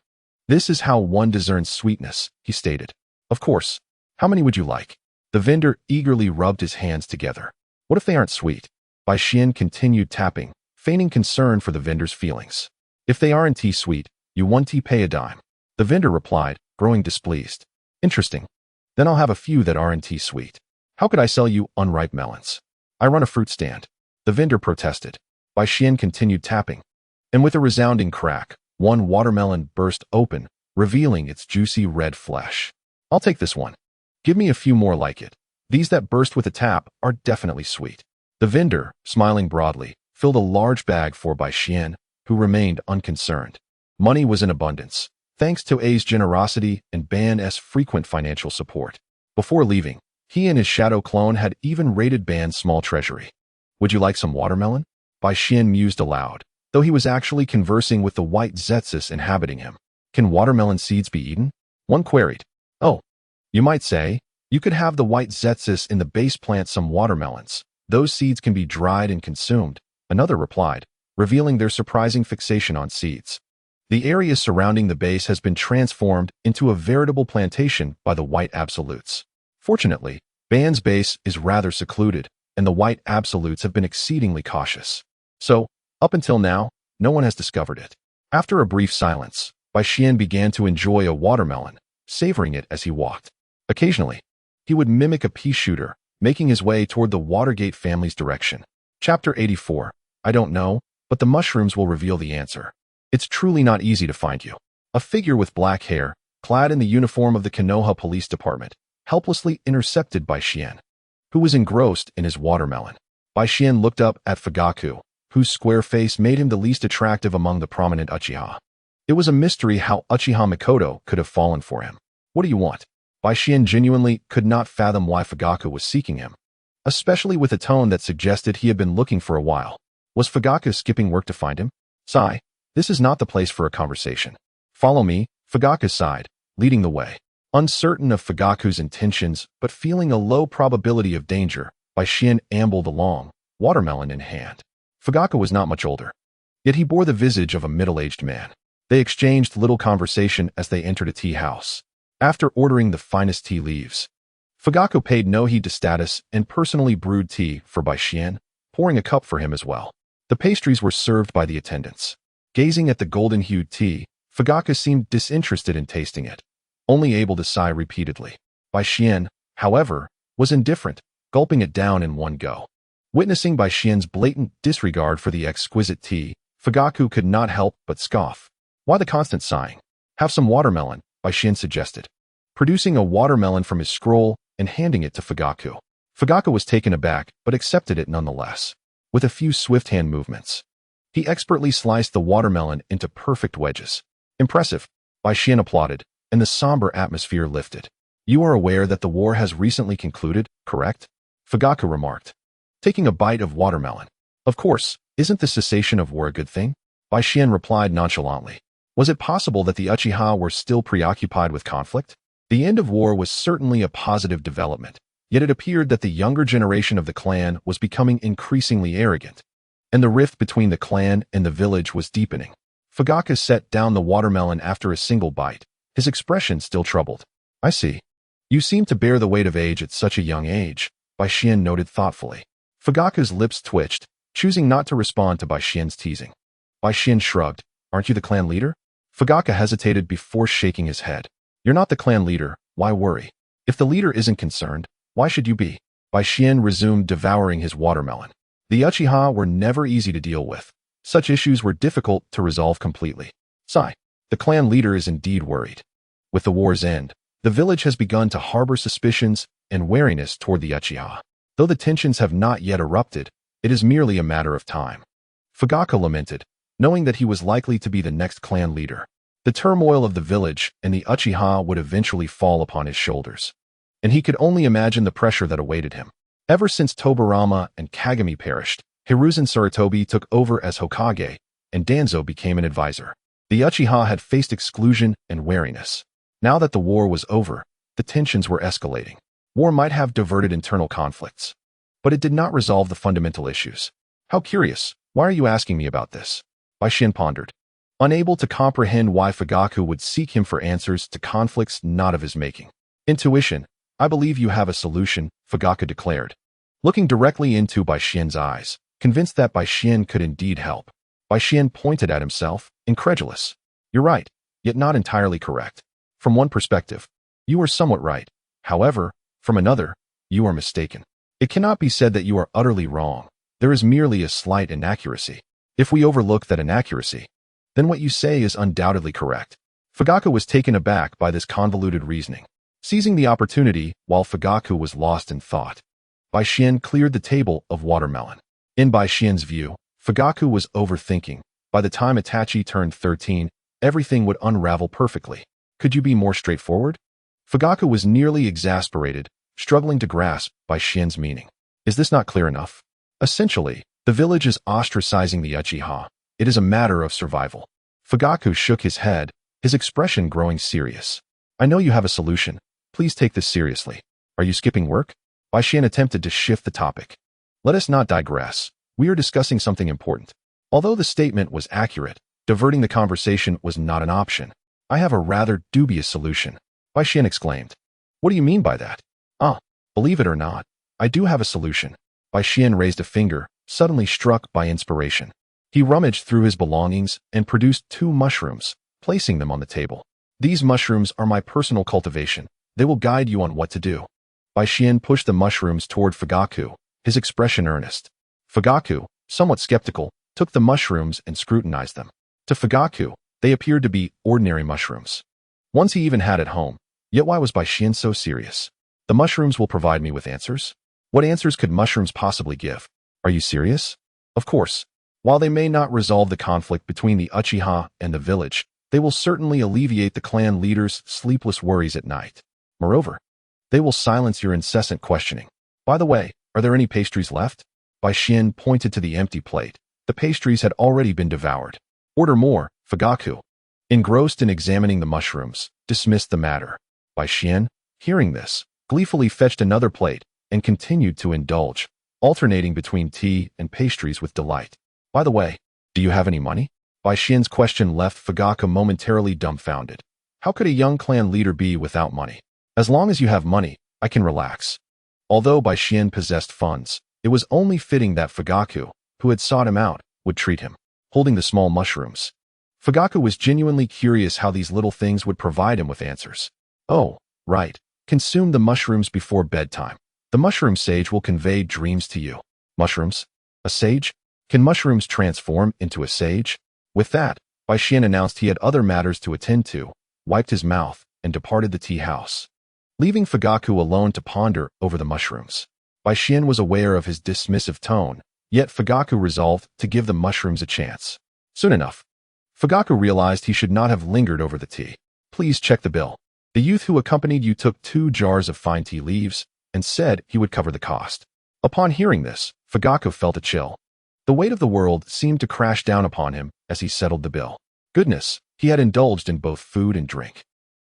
"This is how one discerns sweetness," he stated. "Of course. How many would you like?" The vendor eagerly rubbed his hands together. "What if they aren't sweet?" Bai Xian continued tapping, feigning concern for the vendor's feelings. "If they aren't tea sweet, you 1 tea pay a dime." The vendor replied, growing displeased. "Interesting. Then I'll have a few that aren't tea sweet. How could I sell you unripe melons? I run a fruit stand." The vendor protested. Bai Xian continued tapping, and with a resounding crack, one watermelon burst open, revealing its juicy red flesh. "I'll take this one. Give me a few more like it. These that burst with a tap are definitely sweet." The vendor, smiling broadly, filled a large bag for Bai Xian, who remained unconcerned. Money was in abundance, thanks to A's generosity and Ban's frequent financial support. Before leaving, he and his shadow clone had even raided Ban's small treasury. "Would you like some watermelon?" Bai Xian mused aloud, though he was actually conversing with the white Zetsus inhabiting him. "Can watermelon seeds be eaten?" One queried. "Oh, you might say, you could have the white Zetsus in the base plant some watermelons. Those seeds can be dried and consumed," another replied, revealing their surprising fixation on seeds. "The area surrounding the base has been transformed into a veritable plantation by the white absolutes. Fortunately, Ban's base is rather secluded, and the white absolutes have been exceedingly cautious. So, up until now, no one has discovered it." After a brief silence, Bai Xian began to enjoy a watermelon, savoring it as he walked. Occasionally, he would mimic a pea shooter, making his way toward the Watergate family's direction. Chapter 84. I don't know, but the mushrooms will reveal the answer. It's truly not easy to find you. A figure with black hair, clad in the uniform of the Konoha police department, helplessly intercepted Bai Xian, who was engrossed in his watermelon. Bai Xian looked up at Fugaku, whose square face made him the least attractive among the prominent Uchiha. It was a mystery how Uchiha Mikoto could have fallen for him. "What do you want?" Bai Xian genuinely could not fathom why Fugaku was seeking him, especially with a tone that suggested he had been looking for a while. Was Fugaku skipping work to find him? "Sigh, this is not the place for a conversation. Follow me," Fugaku sighed, leading the way. Uncertain of Fugaku's intentions, but feeling a low probability of danger, Bai Xian ambled along, watermelon in hand. Fugaku was not much older, yet he bore the visage of a middle-aged man. They exchanged little conversation as they entered a tea house. After ordering the finest tea leaves, Fugaku paid no heed to status and personally brewed tea for Bai Xian, pouring a cup for him as well. The pastries were served by the attendants. Gazing at the golden-hued tea, Fugaku seemed disinterested in tasting it, only able to sigh repeatedly. Bai Xian, however, was indifferent, gulping it down in one go. Witnessing Bai Xian's blatant disregard for the exquisite tea, Fugaku could not help but scoff. "Why the constant sighing? Have some watermelon," Bai Xian suggested, producing a watermelon from his scroll and handing it to Fugaku. Fugaku was taken aback, but accepted it nonetheless. With a few swift hand movements, he expertly sliced the watermelon into perfect wedges. "Impressive," Bai Xian applauded, and the somber atmosphere lifted. "You are aware that the war has recently concluded, correct?" Fugaku remarked, taking a bite of watermelon. "Of course, isn't the cessation of war a good thing?" Bai Xian replied nonchalantly. Was it possible that the Uchiha were still preoccupied with conflict? The end of war was certainly a positive development, yet it appeared that the younger generation of the clan was becoming increasingly arrogant, and the rift between the clan and the village was deepening. Fugaku set down the watermelon after a single bite, his expression still troubled. "I see. You seem to bear the weight of age at such a young age," Bai Xian noted thoughtfully. Fugaku's lips twitched, choosing not to respond to Bai Xian's teasing. Bai Xian shrugged. "Aren't you the clan leader?" Fugaku hesitated before shaking his head. "You're not the clan leader, why worry? If the leader isn't concerned, why should you be?" Bai Xian resumed devouring his watermelon. The Uchiha were never easy to deal with. Such issues were difficult to resolve completely. Sigh. The clan leader is indeed worried. With the war's end, the village has begun to harbor suspicions and wariness toward the Uchiha. Though the tensions have not yet erupted, it is merely a matter of time. Fugaku lamented, knowing that he was likely to be the next clan leader. The turmoil of the village and the Uchiha would eventually fall upon his shoulders, and he could only imagine the pressure that awaited him. Ever since Tobarama and Kagami perished, Hiruzen Sarutobi took over as Hokage, and Danzo became an advisor. The Uchiha had faced exclusion and wariness. Now that the war was over, the tensions were escalating. War might have diverted internal conflicts, but it did not resolve the fundamental issues. How curious. Why are you asking me about this? Baishin pondered, unable to comprehend why Fugaku would seek him for answers to conflicts not of his making. Intuition. I believe you have a solution, Fugaku declared, looking directly into Baishin's eyes, convinced that Baishin could indeed help. Baishin pointed at himself, incredulous. You're right, yet not entirely correct. From one perspective, you are somewhat right. However, from another, you are mistaken. It cannot be said that you are utterly wrong. There is merely a slight inaccuracy. If we overlook that inaccuracy, then what you say is undoubtedly correct. Fugaku was taken aback by this convoluted reasoning. Seizing the opportunity while Fugaku was lost in thought, Baishin cleared the table of watermelon. In Baishin's view, Fugaku was overthinking. By the time Itachi turned 13, everything would unravel perfectly. Could you be more straightforward? Fugaku was nearly exasperated, struggling to grasp Baishin's meaning. Is this not clear enough? Essentially, the village is ostracizing the Uchiha. It is a matter of survival. Fugaku shook his head, his expression growing serious. I know you have a solution. Please take this seriously. Are you skipping work? Baishin attempted to shift the topic. Let us not digress. We are discussing something important. Although the statement was accurate, diverting the conversation was not an option. I have a rather dubious solution, Baishin exclaimed. What do you mean by that? Believe it or not, I do have a solution. Baishin raised a finger, suddenly struck by inspiration. He rummaged through his belongings and produced 2 mushrooms, placing them on the table. These mushrooms are my personal cultivation. They will guide you on what to do. Baishin pushed the mushrooms toward Fugaku, his expression earnest. Fugaku, somewhat skeptical, took the mushrooms and scrutinized them. To Fugaku, they appeared to be ordinary mushrooms. Ones he even had at home. Yet why was Baishin so serious? The mushrooms will provide me with answers? What answers could mushrooms possibly give? Are you serious? Of course. While they may not resolve the conflict between the Uchiha and the village, they will certainly alleviate the clan leader's sleepless worries at night. Moreover, they will silence your incessant questioning. By the way, are there any pastries left? Baishin pointed to the empty plate. The pastries had already been devoured. Order more, Fugaku, engrossed in examining the mushrooms, dismissed the matter. Baishin, hearing this, gleefully fetched another plate and continued to indulge, alternating between tea and pastries with delight. By the way, do you have any money? Baishin's question left Fugaku momentarily dumbfounded. How could a young clan leader be without money? As long as you have money, I can relax. Although Baishin possessed funds, it was only fitting that Fugaku, who had sought him out, would treat him. Holding the small mushrooms, Fugaku was genuinely curious how these little things would provide him with answers. Oh, right. Consume the mushrooms before bedtime. The mushroom sage will convey dreams to you. Mushrooms? A sage? Can mushrooms transform into a sage? With that, Baishin announced he had other matters to attend to, wiped his mouth, and departed the tea house, leaving Fugaku alone to ponder over the mushrooms. Baishin was aware of his dismissive tone, yet Fugaku resolved to give the mushrooms a chance. Soon enough, Fugaku realized he should not have lingered over the tea. Please check the bill. The youth who accompanied you took 2 jars of fine tea leaves and said he would cover the cost. Upon hearing this, Fugaku felt a chill. The weight of the world seemed to crash down upon him as he settled the bill. Goodness, he had indulged in both food and drink,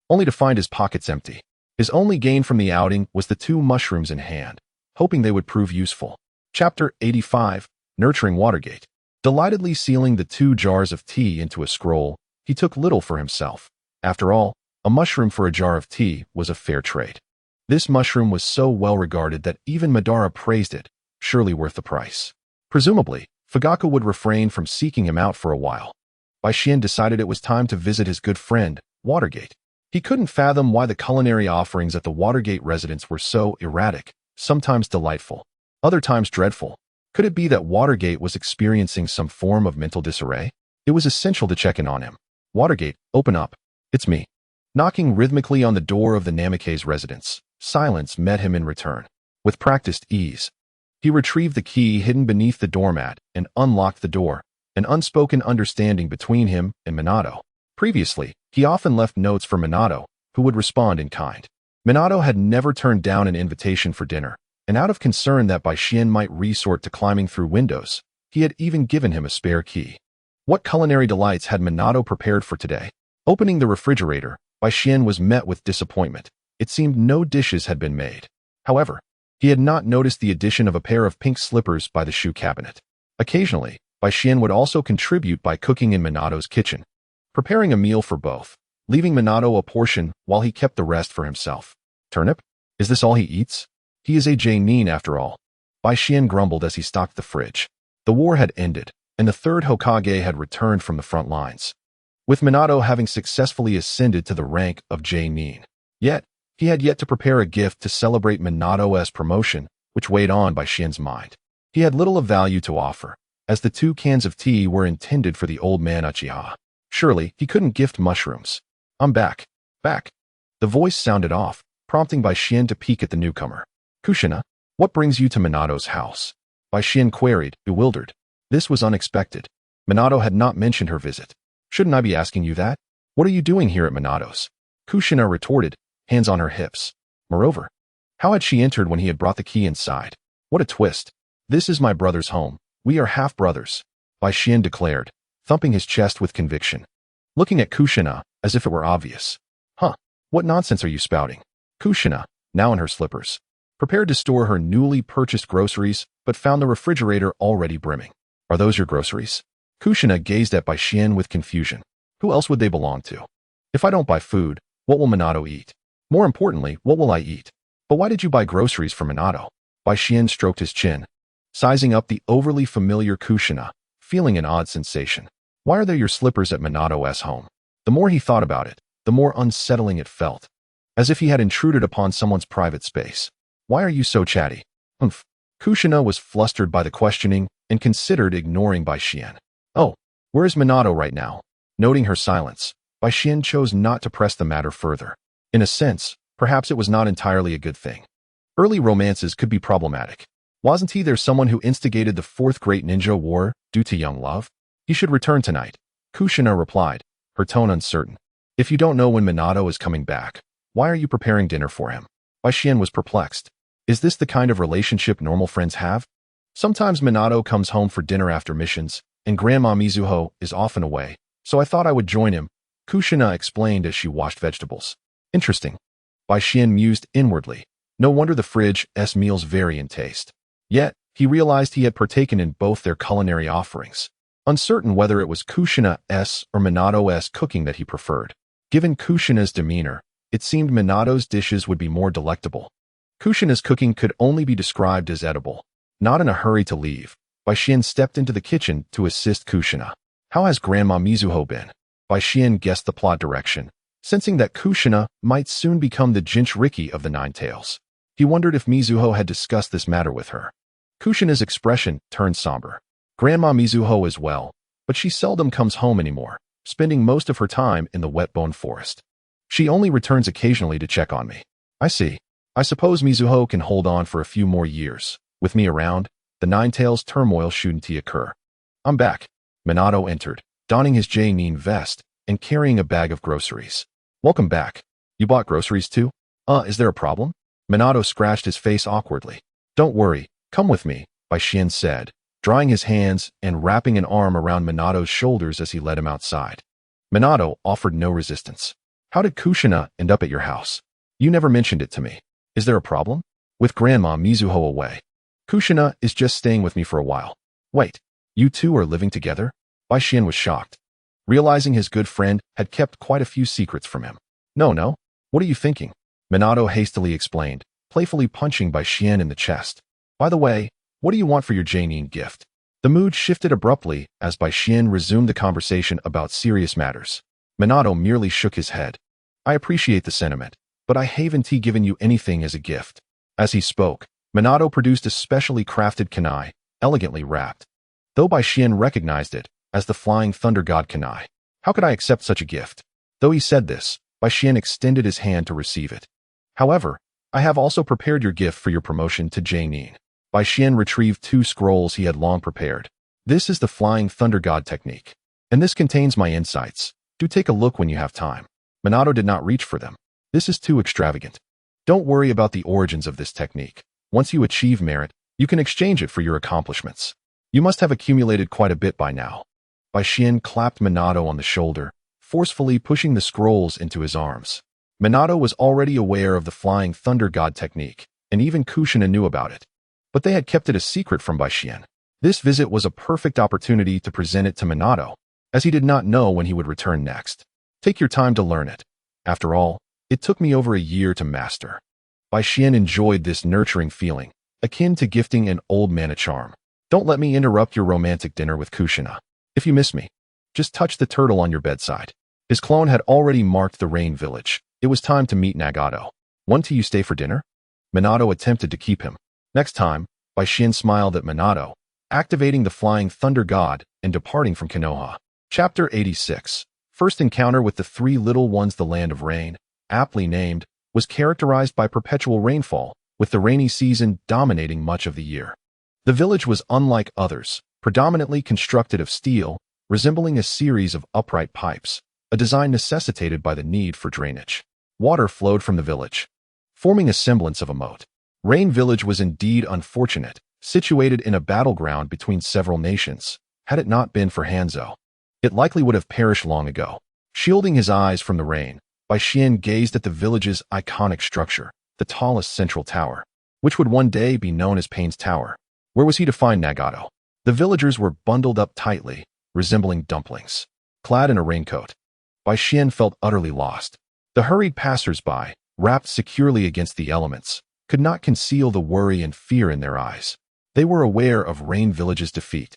only to find his pockets empty. His only gain from the outing was the 2 mushrooms in hand, hoping they would prove useful. Chapter 85, Nurturing Watergate. Delightedly sealing the 2 jars of tea into a scroll, he took little for himself. After all, a mushroom for a jar of tea was a fair trade. This mushroom was so well regarded that even Madara praised it, surely worth the price. Presumably, Fugaku would refrain from seeking him out for a while. Baishin decided it was time to visit his good friend, Watergate. He couldn't fathom why the culinary offerings at the Watergate residence were so erratic, sometimes delightful, other times dreadful. Could it be that Watergate was experiencing some form of mental disarray? It was essential to check in on him. Watergate, open up. It's me. Knocking rhythmically on the door of the Namikaze residence, silence met him in return. With practiced ease, he retrieved the key hidden beneath the doormat and unlocked the door, an unspoken understanding between him and Minato. Previously, he often left notes for Minato, who would respond in kind. Minato had never turned down an invitation for dinner, and out of concern that Baishin might resort to climbing through windows, he had even given him a spare key. What culinary delights had Minato prepared for today? Opening the refrigerator, Baishin was met with disappointment. It seemed no dishes had been made. However, He had not noticed the addition of a pair of pink slippers by the shoe cabinet. Occasionally, Bai Xian would also contribute by cooking in Minato's kitchen, preparing a meal for both, leaving Minato a portion while he kept the rest for himself. Turnip? Is this all he eats? He is a J-nin after all. Bai Xian grumbled as he stocked the fridge. The war had ended, and the third Hokage had returned from the front lines, with Minato having successfully ascended to the rank of J-nin. Yet, he had yet to prepare a gift to celebrate Minato's promotion, which weighed on Bai Xian's mind. He had little of value to offer, as the 2 cans of tea were intended for the old man Uchiha. Surely, he couldn't gift mushrooms. I'm back. Back. The voice sounded off, prompting Bai Xian to peek at the newcomer. Kushina, what brings you to Minato's house? Bai Xian queried, bewildered. This was unexpected. Minato had not mentioned her visit. Shouldn't I be asking you that? What are you doing here at Minato's? Kushina retorted, hands on her hips. Moreover, how had she entered when he had brought the key inside? What a twist. This is my brother's home. We are half-brothers, Bai Xian declared, thumping his chest with conviction, looking at Kushina as if it were obvious. Huh, what nonsense are you spouting? Kushina, now in her slippers, prepared to store her newly purchased groceries, but found the refrigerator already brimming. Are those your groceries? Kushina gazed at Bai Xian with confusion. Who else would they belong to? If I don't buy food, what will Minato eat? More importantly, what will I eat? But why did you buy groceries for Minato? Bai Xian stroked his chin, sizing up the overly familiar Kushina, feeling an odd sensation. Why are there your slippers at Minato's home? The more he thought about it, the more unsettling it felt, as if he had intruded upon someone's private space. Why are you so chatty? Humph. Kushina was flustered by the questioning and considered ignoring Bai Xian. Oh, where is Minato right now? Noting her silence, Bai Xian chose not to press the matter further. In a sense, perhaps it was not entirely a good thing. Early romances could be problematic. Wasn't he there someone who instigated the fourth great ninja war due to young love? He should return tonight, Kushina replied, her tone uncertain. If you don't know when Minato is coming back, why are you preparing dinner for him? Bai Xian was perplexed. Is this the kind of relationship normal friends have? Sometimes Minato comes home for dinner after missions, and Grandma Mizuho is often away, so I thought I would join him, Kushina explained as she washed vegetables. Interesting. Bai Xian mused inwardly. No wonder the fridge's meals vary in taste. Yet, he realized he had partaken in both their culinary offerings, uncertain whether it was Kushina's or Minato's cooking that he preferred. Given Kushina's demeanor, it seemed Minato's dishes would be more delectable. Kushina's cooking could only be described as edible. Not in a hurry to leave, Bai Xian stepped into the kitchen to assist Kushina. How has Grandma Mizuho been? Bai Xian guessed the plot direction, sensing that Kushina might soon become the Jinchuriki of the Nine Tails. He wondered if Mizuho had discussed this matter with her. Kushina's expression turned somber. Grandma Mizuho is well, but she seldom comes home anymore, spending most of her time in the wet-bone forest. She only returns occasionally to check on me. I see. I suppose Mizuho can hold on for a few more years. With me around, the Nine Tails turmoil shouldn't occur. I'm back. Minato entered, donning his J-nin vest and carrying a bag of groceries. Welcome back. You bought groceries too? Is there a problem? Minato scratched his face awkwardly. Don't worry, come with me, Bai Xian said, drying his hands and wrapping an arm around Minato's shoulders as he led him outside. Minato offered no resistance. How did Kushina end up at your house? You never mentioned it to me. Is there a problem? With Grandma Mizuho away. Kushina is just staying with me for a while. Wait, you two are living together? Bai Xian was shocked, realizing his good friend had kept quite a few secrets from him. No, what are you thinking? Minato hastily explained, playfully punching Bai Xian in the chest. By the way, what do you want for your J-nin gift? The mood shifted abruptly as Bai Xian resumed the conversation about serious matters. Minato merely shook his head. I appreciate the sentiment, but I haven't given you anything as a gift. As he spoke, Minato produced a specially crafted kunai, elegantly wrapped, though Bai Xian recognized it as the Flying Thunder God kunai. How could I accept such a gift? Though he said this, Bai Xian extended his hand to receive it. However, I have also prepared your gift for your promotion to J-nin. Bai Xian retrieved 2 scrolls he had long prepared. This is the Flying Thunder God technique, and this contains my insights. Do take a look when you have time. Minato did not reach for them. This is too extravagant. Don't worry about the origins of this technique. Once you achieve merit, you can exchange it for your accomplishments. You must have accumulated quite a bit by now. Bai Xian clapped Minato on the shoulder, forcefully pushing the scrolls into his arms. Minato was already aware of the Flying Thunder God technique, and even Kushina knew about it. But they had kept it a secret from Baishien. This visit was a perfect opportunity to present it to Minato, as he did not know when he would return next. Take your time to learn it. After all, it took me over a year to master. Baishien enjoyed this nurturing feeling, akin to gifting an old man a charm. Don't let me interrupt your romantic dinner with Kushina. If you miss me, just touch the turtle on your bedside. His clone had already marked the rain village. It was time to meet Nagato. Want to you stay for dinner? Minato attempted to keep him. Next time, Baishien smiled at Minato, activating the flying thunder god and departing from Konoha. Chapter 86. First encounter with the three little ones. The land of rain, aptly named, was characterized by perpetual rainfall, with the rainy season dominating much of the year. The village was unlike others, predominantly constructed of steel, resembling a series of upright pipes, a design necessitated by the need for drainage. Water flowed from the village, forming a semblance of a moat. Rain Village was indeed unfortunate, situated in a battleground between several nations. Had it not been for Hanzo, it likely would have perished long ago. Shielding his eyes from the rain, Baishien gazed at the village's iconic structure, the tallest central tower, which would one day be known as Pain's Tower. Where was he to find Nagato? The villagers were bundled up tightly, resembling dumplings, clad in a raincoat. Baishien felt utterly lost. The hurried passers-by, wrapped securely against the elements, could not conceal the worry and fear in their eyes. They were aware of Rain Village's defeat,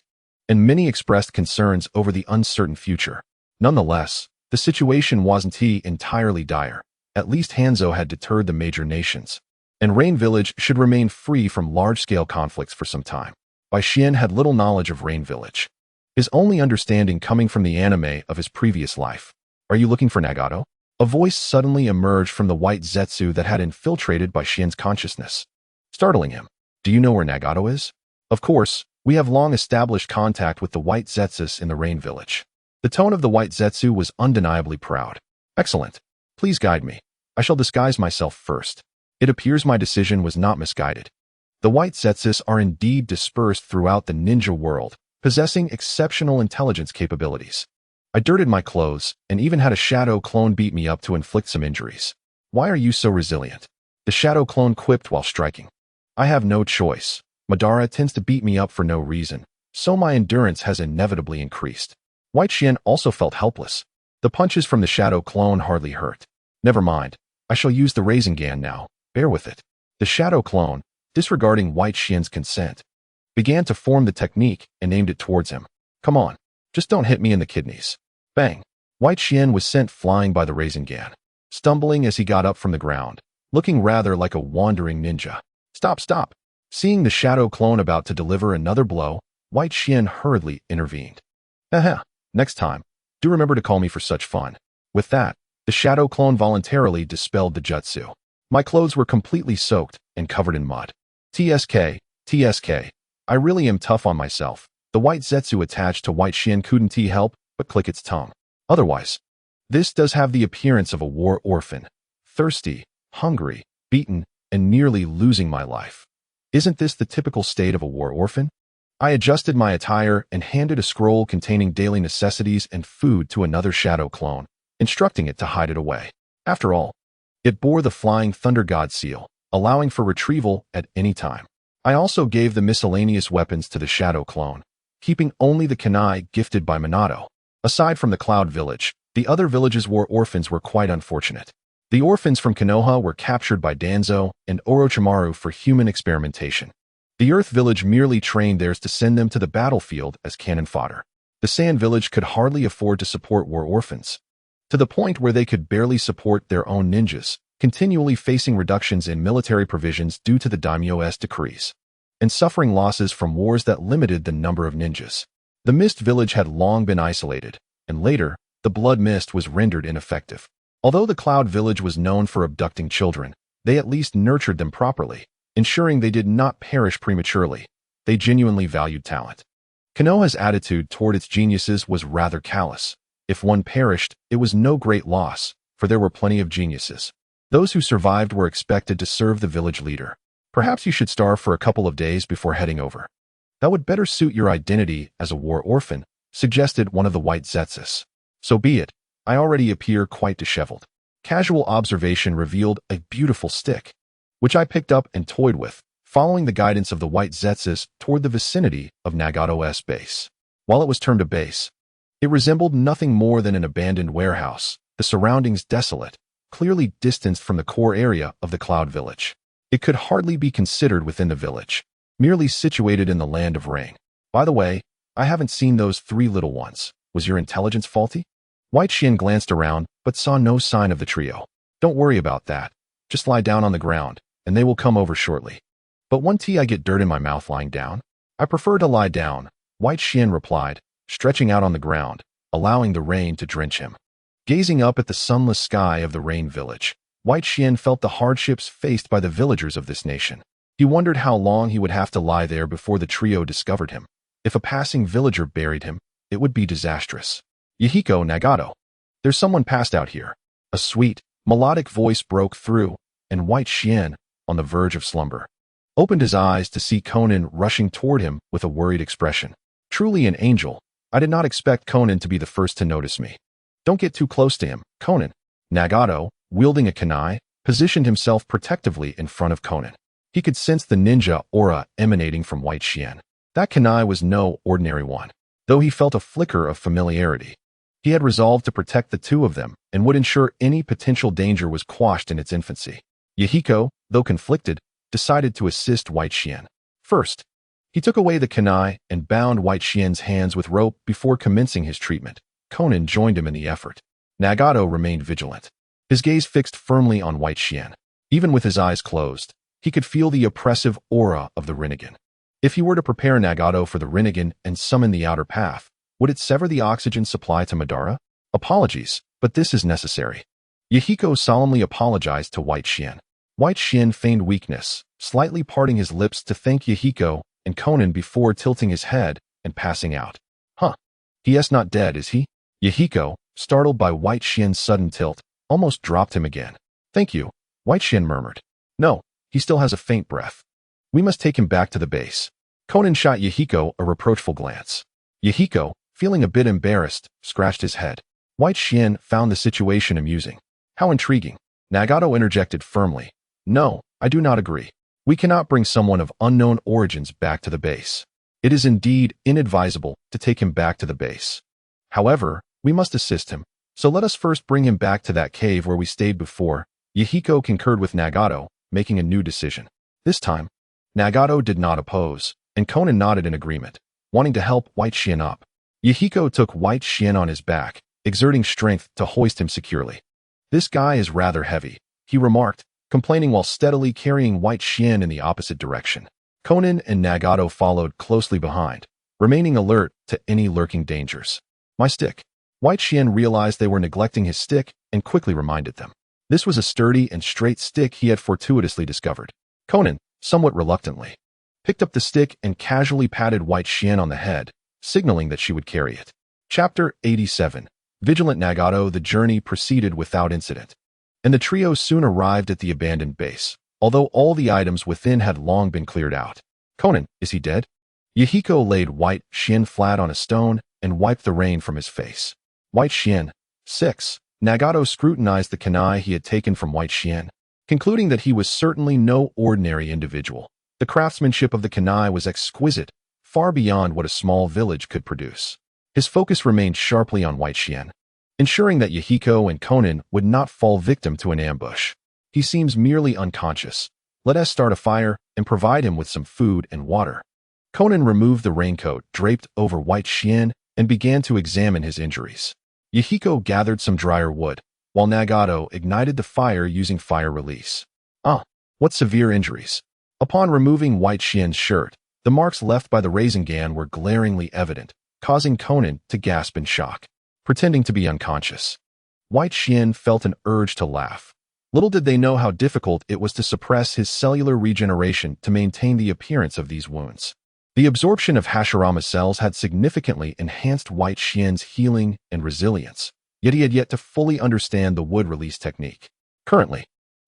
and many expressed concerns over the uncertain future. Nonetheless, the situation wasn't entirely dire. At least Hanzo had deterred the major nations, and Rain Village should remain free from large-scale conflicts for some time. Baishien had little knowledge of Rain Village, his only understanding coming from the anime of his previous life. Are you looking for Nagato? A voice suddenly emerged from the white Zetsu that had infiltrated Baishien's consciousness, startling him. Do you know where Nagato is? Of course, we have long established contact with the white Zetsus in the Rain Village. The tone of the white Zetsu was undeniably proud. Excellent. Please guide me. I shall disguise myself first. It appears my decision was not misguided. The white Zetsus are indeed dispersed throughout the ninja world, possessing exceptional intelligence capabilities. I dirtied my clothes and even had a shadow clone beat me up to inflict some injuries. Why are you so resilient? The shadow clone quipped while striking. I have no choice. Madara tends to beat me up for no reason, so my endurance has inevitably increased. White Xian also felt helpless. The punches from the shadow clone hardly hurt. Never mind. I shall use the Rasengan now. Bear with it. The shadow clone, disregarding White Xian's consent, began to form the technique and aimed it towards him. Come on. Just don't hit me in the kidneys. Bang! White Xian was sent flying by the Rasengan, stumbling as he got up from the ground, looking rather like a wandering ninja. Stop, stop! Seeing the shadow clone about to deliver another blow, White Xian hurriedly intervened. Haha, next time, do remember to call me for such fun. With that, the shadow clone voluntarily dispelled the jutsu. My clothes were completely soaked and covered in mud. TSK, TSK. I really am tough on myself. The white Zetsu attached to White Xian couldn't help but click its tongue. Otherwise, this does have the appearance of a war orphan. Thirsty, hungry, beaten, and nearly losing my life. Isn't this the typical state of a war orphan? I adjusted my attire and handed a scroll containing daily necessities and food to another shadow clone, instructing it to hide it away. After all, it bore the flying thunder god seal, allowing for retrieval at any time. I also gave the miscellaneous weapons to the shadow clone, keeping only the kunai gifted by Minato. Aside from the Cloud Village, the other villages' war orphans were quite unfortunate. The orphans from Konoha were captured by Danzo and Orochimaru for human experimentation. The Earth Village merely trained theirs to send them to the battlefield as cannon fodder. The Sand Village could hardly afford to support war orphans, to the point where they could barely support their own ninjas, continually facing reductions in military provisions due to the daimyo's decrees, and suffering losses from wars that limited the number of ninjas. The Mist Village had long been isolated, and later, the Blood Mist was rendered ineffective. Although the Cloud Village was known for abducting children, they at least nurtured them properly, ensuring they did not perish prematurely. They genuinely valued talent. Konoha's attitude toward its geniuses was rather callous. If one perished, it was no great loss, for there were plenty of geniuses. Those who survived were expected to serve the village leader. Perhaps you should starve for a couple of days before heading over. That would better suit your identity as a war orphan, suggested one of the white Zetsus. So be it. I already appear quite disheveled. Casual observation revealed a beautiful stick. which I picked up and toyed with, following the guidance of the white Zetsus toward the vicinity of Nagato's base. While it was termed a base, it resembled nothing more than an abandoned warehouse, the surroundings desolate, clearly distanced from the core area of the Cloud Village. It could hardly be considered within the village, merely situated in the land of rain. By the way, I haven't seen those 3 little ones. Was your intelligence faulty? White Xian glanced around, but saw no sign of the trio. Don't worry about that. Just lie down on the ground, and they will come over shortly. But I get dirt in my mouth lying down. I prefer to lie down, White Xian replied, stretching out on the ground, allowing the rain to drench him. Gazing up at the sunless sky of the rain village, White Xian felt the hardships faced by the villagers of this nation. He wondered how long he would have to lie there before the trio discovered him. If a passing villager buried him, it would be disastrous. Yahiko, Nagato. There's someone passed out here. A sweet, melodic voice broke through, and White Xian, on the verge of slumber, opened his eyes to see Conan rushing toward him with a worried expression. Truly an angel. I did not expect Conan to be the first to notice me. Don't get too close to him, Conan. Nagato, wielding a kunai, positioned himself protectively in front of Conan. He could sense the ninja aura emanating from White Xian. That kunai was no ordinary one, though he felt a flicker of familiarity. He had resolved to protect the two of them and would ensure any potential danger was quashed in its infancy. Yahiko, though conflicted, decided to assist White Xian. First, he took away the kunai and bound White Xian's hands with rope before commencing his treatment. Conan joined him in the effort. Nagato remained vigilant, his gaze fixed firmly on White Xian. Even with his eyes closed, he could feel the oppressive aura of the Rinnegan. If he were to prepare Nagato for the Rinnegan and summon the outer path, would it sever the oxygen supply to Madara? Apologies, but this is necessary. Yahiko solemnly apologized to White Xian. White Xian feigned weakness, slightly parting his lips to thank Yahiko and Conan before tilting his head and passing out. Huh. He is not dead, is he? Yahiko, startled by White Xian's sudden tilt, almost dropped him again. Thank you, White Xian murmured. No, he still has a faint breath. We must take him back to the base. Conan shot Yahiko a reproachful glance. Yahiko, feeling a bit embarrassed, scratched his head. White Xian found the situation amusing. How intriguing. Nagato interjected firmly. No, I do not agree. We cannot bring someone of unknown origins back to the base. It is indeed inadvisable to take him back to the base. However, we must assist him, so let us first bring him back to that cave where we stayed before. Yahiko concurred with Nagato, making a new decision. This time, Nagato did not oppose, and Conan nodded in agreement, wanting to help White Xian up. Yahiko took White Xian on his back, exerting strength to hoist him securely. This guy is rather heavy, he remarked, complaining while steadily carrying White Xian in the opposite direction. Conan and Nagato followed closely behind, remaining alert to any lurking dangers. My stick. White Xian realized they were neglecting his stick and quickly reminded them. This was a sturdy and straight stick he had fortuitously discovered. Conan, somewhat reluctantly, picked up the stick and casually patted White Xian on the head, signaling that she would carry it. Chapter 87. Vigilant Nagato. The journey proceeded without incident, and the trio soon arrived at the abandoned base, although all the items within had long been cleared out. Conan, is he dead? Yahiko laid White Xian flat on a stone and wiped the rain from his face. White Xian. 6. Nagato scrutinized the kunai he had taken from White Xian, concluding that he was certainly no ordinary individual. The craftsmanship of the kunai was exquisite, far beyond what a small village could produce. His focus remained sharply on White Xian, ensuring that Yahiko and Conan would not fall victim to an ambush. He seems merely unconscious. Let us start a fire and provide him with some food and water. Conan removed the raincoat draped over White Xian and began to examine his injuries. Yahiko gathered some drier wood, while Nagato ignited the fire using fire release. What severe injuries. Upon removing White Xian's shirt, the marks left by the Rasengan were glaringly evident, causing Conan to gasp in shock, pretending to be unconscious. White Xian felt an urge to laugh. Little did they know how difficult it was to suppress his cellular regeneration to maintain the appearance of these wounds. The absorption of Hashirama cells had significantly enhanced White Xian's healing and resilience, yet he had yet to fully understand the wood release technique. Currently,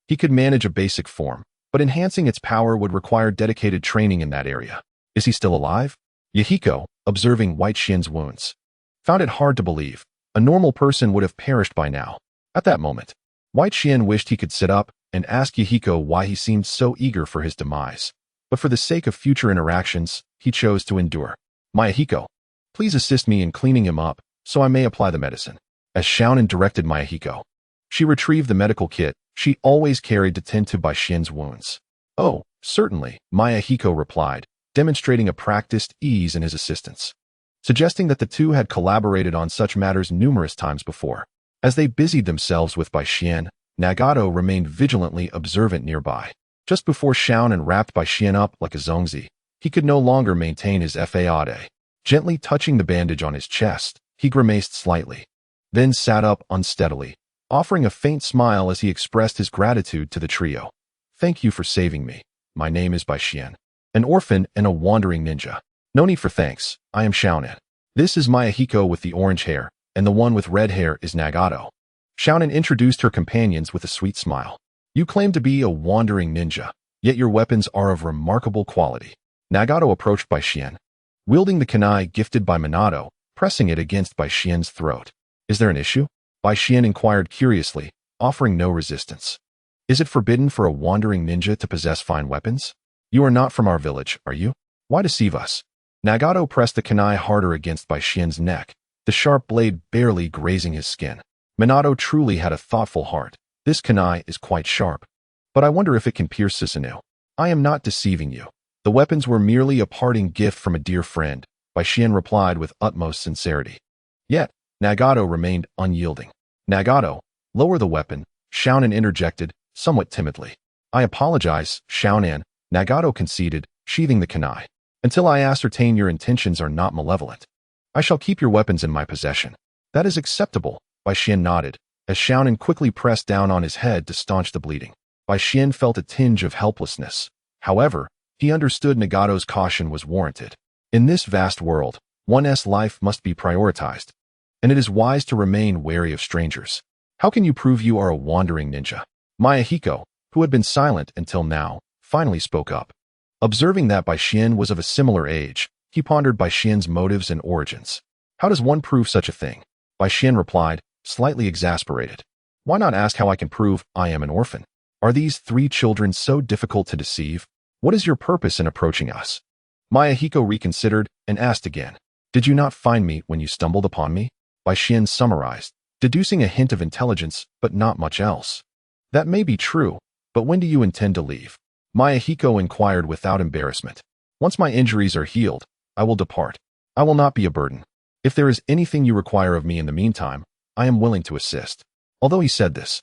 he could manage a basic form, but enhancing its power would require dedicated training in that area. Is he still alive? Yahiko, observing White Xian's wounds, found it hard to believe. A normal person would have perished by now. At that moment, White Xian wished he could sit up and asked Yahiko why he seemed so eager for his demise. But for the sake of future interactions, he chose to endure. Mayahiko, please assist me in cleaning him up, so I may apply the medicine. As Xiaonan directed Mayahiko, she retrieved the medical kit she always carried to tend to Baishin's wounds. Oh, certainly, Mayahiko replied, demonstrating a practiced ease in his assistance, suggesting that the two had collaborated on such matters numerous times before. As they busied themselves with Baishin, Nagato remained vigilantly observant nearby. Just before Xiaonan wrapped Baishin up like a zongzi, he could no longer maintain his fade. Gently touching the bandage on his chest, he grimaced slightly, then sat up unsteadily, offering a faint smile as he expressed his gratitude to the trio. Thank you for saving me. My name is Baishin, an orphan and a wandering ninja. No need for thanks, I am Xiaonan. This is Mayahiko with the orange hair, and the one with red hair is Nagato. Xiaonan introduced her companions with a sweet smile. You claim to be a wandering ninja, yet your weapons are of remarkable quality. Nagato approached Baishin, wielding the kunai gifted by Minato, pressing it against Baishin's throat. Is there an issue? Baishin inquired curiously, offering no resistance. Is it forbidden for a wandering ninja to possess fine weapons? You are not from our village, are you? Why deceive us? Nagato pressed the kunai harder against Baishin's neck, the sharp blade barely grazing his skin. Minato truly had a thoughtful heart. This kunai is quite sharp, but I wonder if it can pierce Susanoo. I am not deceiving you. The weapons were merely a parting gift from a dear friend, Baishin replied with utmost sincerity. Yet, Nagato remained unyielding. Nagato, lower the weapon, Xiaonan interjected, somewhat timidly. I apologize, Xiaonan, Nagato conceded, sheathing the kunai. Until I ascertain your intentions are not malevolent, I shall keep your weapons in my possession. That is acceptable, Baishin nodded, as Xiaonan quickly pressed down on his head to staunch the bleeding. Baishin felt a tinge of helplessness. However, he understood Nagato's caution was warranted. In this vast world, one's life must be prioritized, and it is wise to remain wary of strangers. How can you prove you are a wandering ninja? Mayahiko, who had been silent until now, finally spoke up. Observing that Baishin was of a similar age, he pondered Baishin's motives and origins. How does one prove such a thing? Baishin replied, slightly exasperated. Why not ask how I can prove I am an orphan? Are these 3 children so difficult to deceive? What is your purpose in approaching us? Mayahiko reconsidered and asked again. Did you not find me when you stumbled upon me? Baishin summarized, deducing a hint of intelligence, but not much else. That may be true, but when do you intend to leave? Mayahiko inquired without embarrassment. Once my injuries are healed, I will depart. I will not be a burden. If there is anything you require of me in the meantime, I am willing to assist. Although he said this,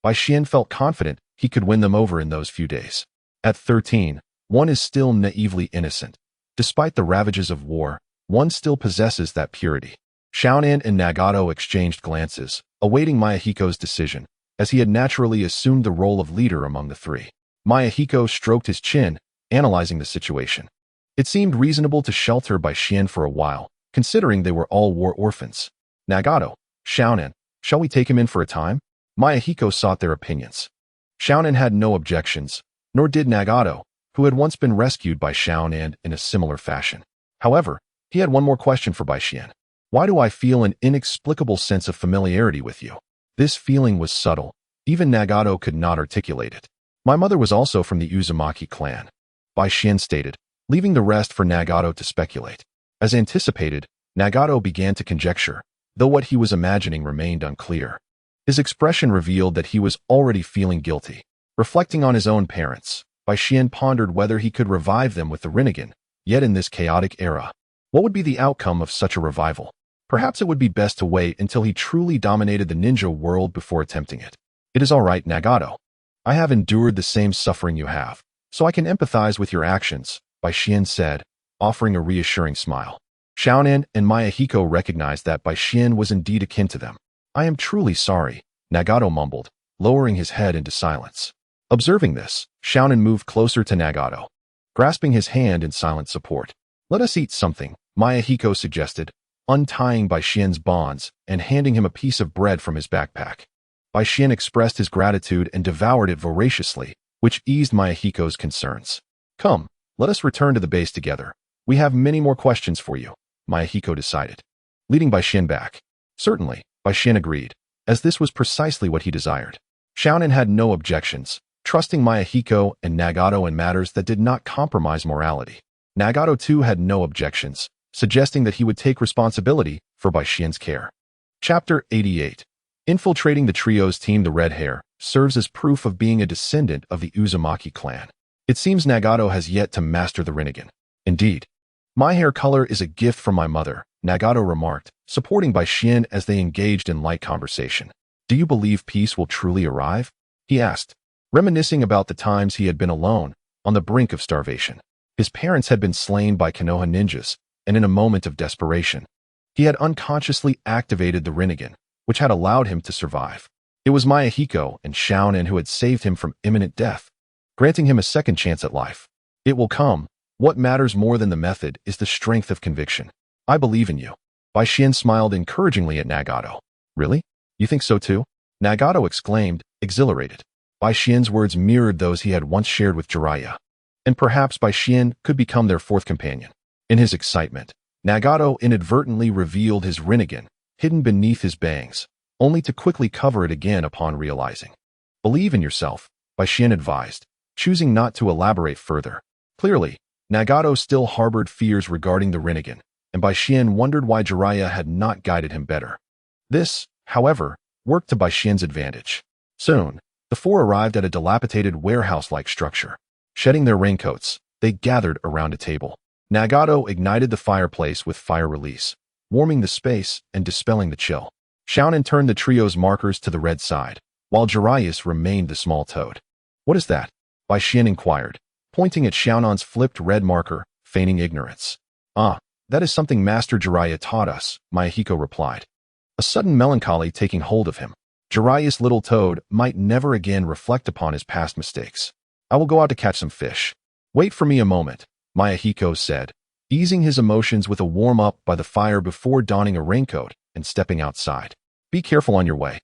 Baishin felt confident he could win them over in those few days. At 13, one is still naively innocent. Despite the ravages of war, one still possesses that purity. Xiaonan and Nagato exchanged glances, awaiting Mayahiko's decision, as he had naturally assumed the role of leader among the 3. Mayahiko stroked his chin, analyzing the situation. It seemed reasonable to shelter Baishin for a while, considering they were all war orphans. Nagato, Xiaonan, shall we take him in for a time? Mayahiko sought their opinions. Xiaonan had no objections, nor did Nagato, who had once been rescued by Xiaonan in a similar fashion. However, he had one more question for Baishin. Why do I feel an inexplicable sense of familiarity with you? This feeling was subtle. Even Nagato could not articulate it. My mother was also from the Uzumaki clan, Baishin stated, leaving the rest for Nagato to speculate. As anticipated, Nagato began to conjecture, though what he was imagining remained unclear. His expression revealed that he was already feeling guilty. Reflecting on his own parents, Baishin pondered whether he could revive them with the Rinnegan, yet in this chaotic era. What would be the outcome of such a revival? Perhaps it would be best to wait until he truly dominated the ninja world before attempting it. It is all right, Nagato. I have endured the same suffering you have, so I can empathize with your actions, Baishin said, offering a reassuring smile. Xiaonan and Mayahiko recognized that Baishin was indeed akin to them. I am truly sorry, Nagato mumbled, lowering his head into silence. Observing this, Xiaonan moved closer to Nagato, grasping his hand in silent support. Let us eat something, Mayahiko suggested, untying Baishin's bonds and handing him a piece of bread from his backpack. Baishin expressed his gratitude and devoured it voraciously, which eased Mayahiko's concerns. Come, let us return to the base together. We have many more questions for you, Mayahiko decided, leading Baishin back. Certainly, Baishin agreed, as this was precisely what he desired. Xiaonan had no objections, trusting Mayahiko and Nagato in matters that did not compromise morality. Nagato too had no objections, suggesting that he would take responsibility for Baishien's care. Chapter 88. Infiltrating the trio's team. The red hair serves as proof of being a descendant of the Uzumaki clan. It seems Nagato has yet to master the Rinnegan. Indeed. My hair color is a gift from my mother, Nagato remarked, supporting Baishien as they engaged in light conversation. Do you believe peace will truly arrive? He asked, reminiscing about the times he had been alone, on the brink of starvation. His parents had been slain by Konoha ninjas, and in a moment of desperation, he had unconsciously activated the Rinnegan, which had allowed him to survive. It was Mayahiko and Xiaonan who had saved him from imminent death, granting him a second chance at life. It will come. What matters more than the method is the strength of conviction. I believe in you. Baishien smiled encouragingly at Nagato. Really? You think so too? Nagato exclaimed, exhilarated. Baishien's words mirrored those he had once shared with Jiraiya. And perhaps Baishien could become their fourth companion. In his excitement, Nagato inadvertently revealed his Rinnegan, hidden beneath his bangs, only to quickly cover it again upon realizing. Believe in yourself, Baishien advised, choosing not to elaborate further. Clearly, Nagato still harbored fears regarding the Rinnegan, and Baishien wondered why Jiraiya had not guided him better. This, however, worked to Baishien's advantage. Soon, the four arrived at a dilapidated warehouse-like structure. Shedding their raincoats, they gathered around a table. Nagato ignited the fireplace with fire release, warming the space and dispelling the chill. Xiaonan turned the trio's markers to the red side, while Jiraiya remained the small toad. What is that? Baishien inquired, pointing at Xiaonan's flipped red marker, feigning ignorance. Ah, that is something Master Jiraiya taught us, Mayahiko replied, a sudden melancholy taking hold of him. Jiraiya's little toad might never again reflect upon his past mistakes. I will go out to catch some fish. Wait for me a moment, Mayahiko said, easing his emotions with a warm-up by the fire before donning a raincoat and stepping outside. Be careful on your way.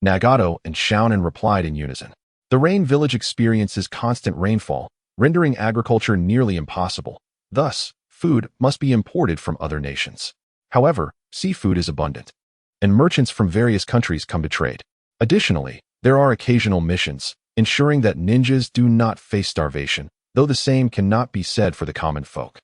Nagato and Xiaonan replied in unison. The Rain Village experiences constant rainfall, rendering agriculture nearly impossible. Thus, food must be imported from other nations. However, seafood is abundant, and merchants from various countries come to trade. Additionally, there are occasional missions, ensuring that ninjas do not face starvation, though the same cannot be said for the common folk.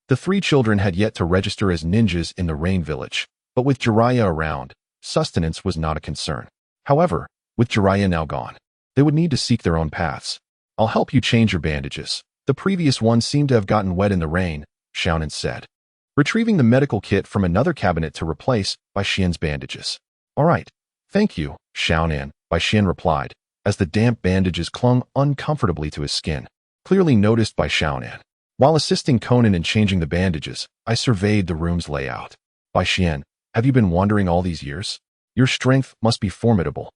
The three children had yet to register as ninjas in the Rain Village, but with Jiraiya around, sustenance was not a concern. However, with Jiraiya now gone, they would need to seek their own paths. I'll help you change your bandages. The previous ones seem to have gotten wet in the rain, Xiaonan said, retrieving the medical kit from another cabinet to replace Baishien's bandages. All right, thank you, Xiaonan, Baishien replied, as the damp bandages clung uncomfortably to his skin, clearly noticed by Xiaonan. While assisting Conan in changing the bandages, I surveyed the room's layout. Baishien, have you been wandering all these years? Your strength must be formidable.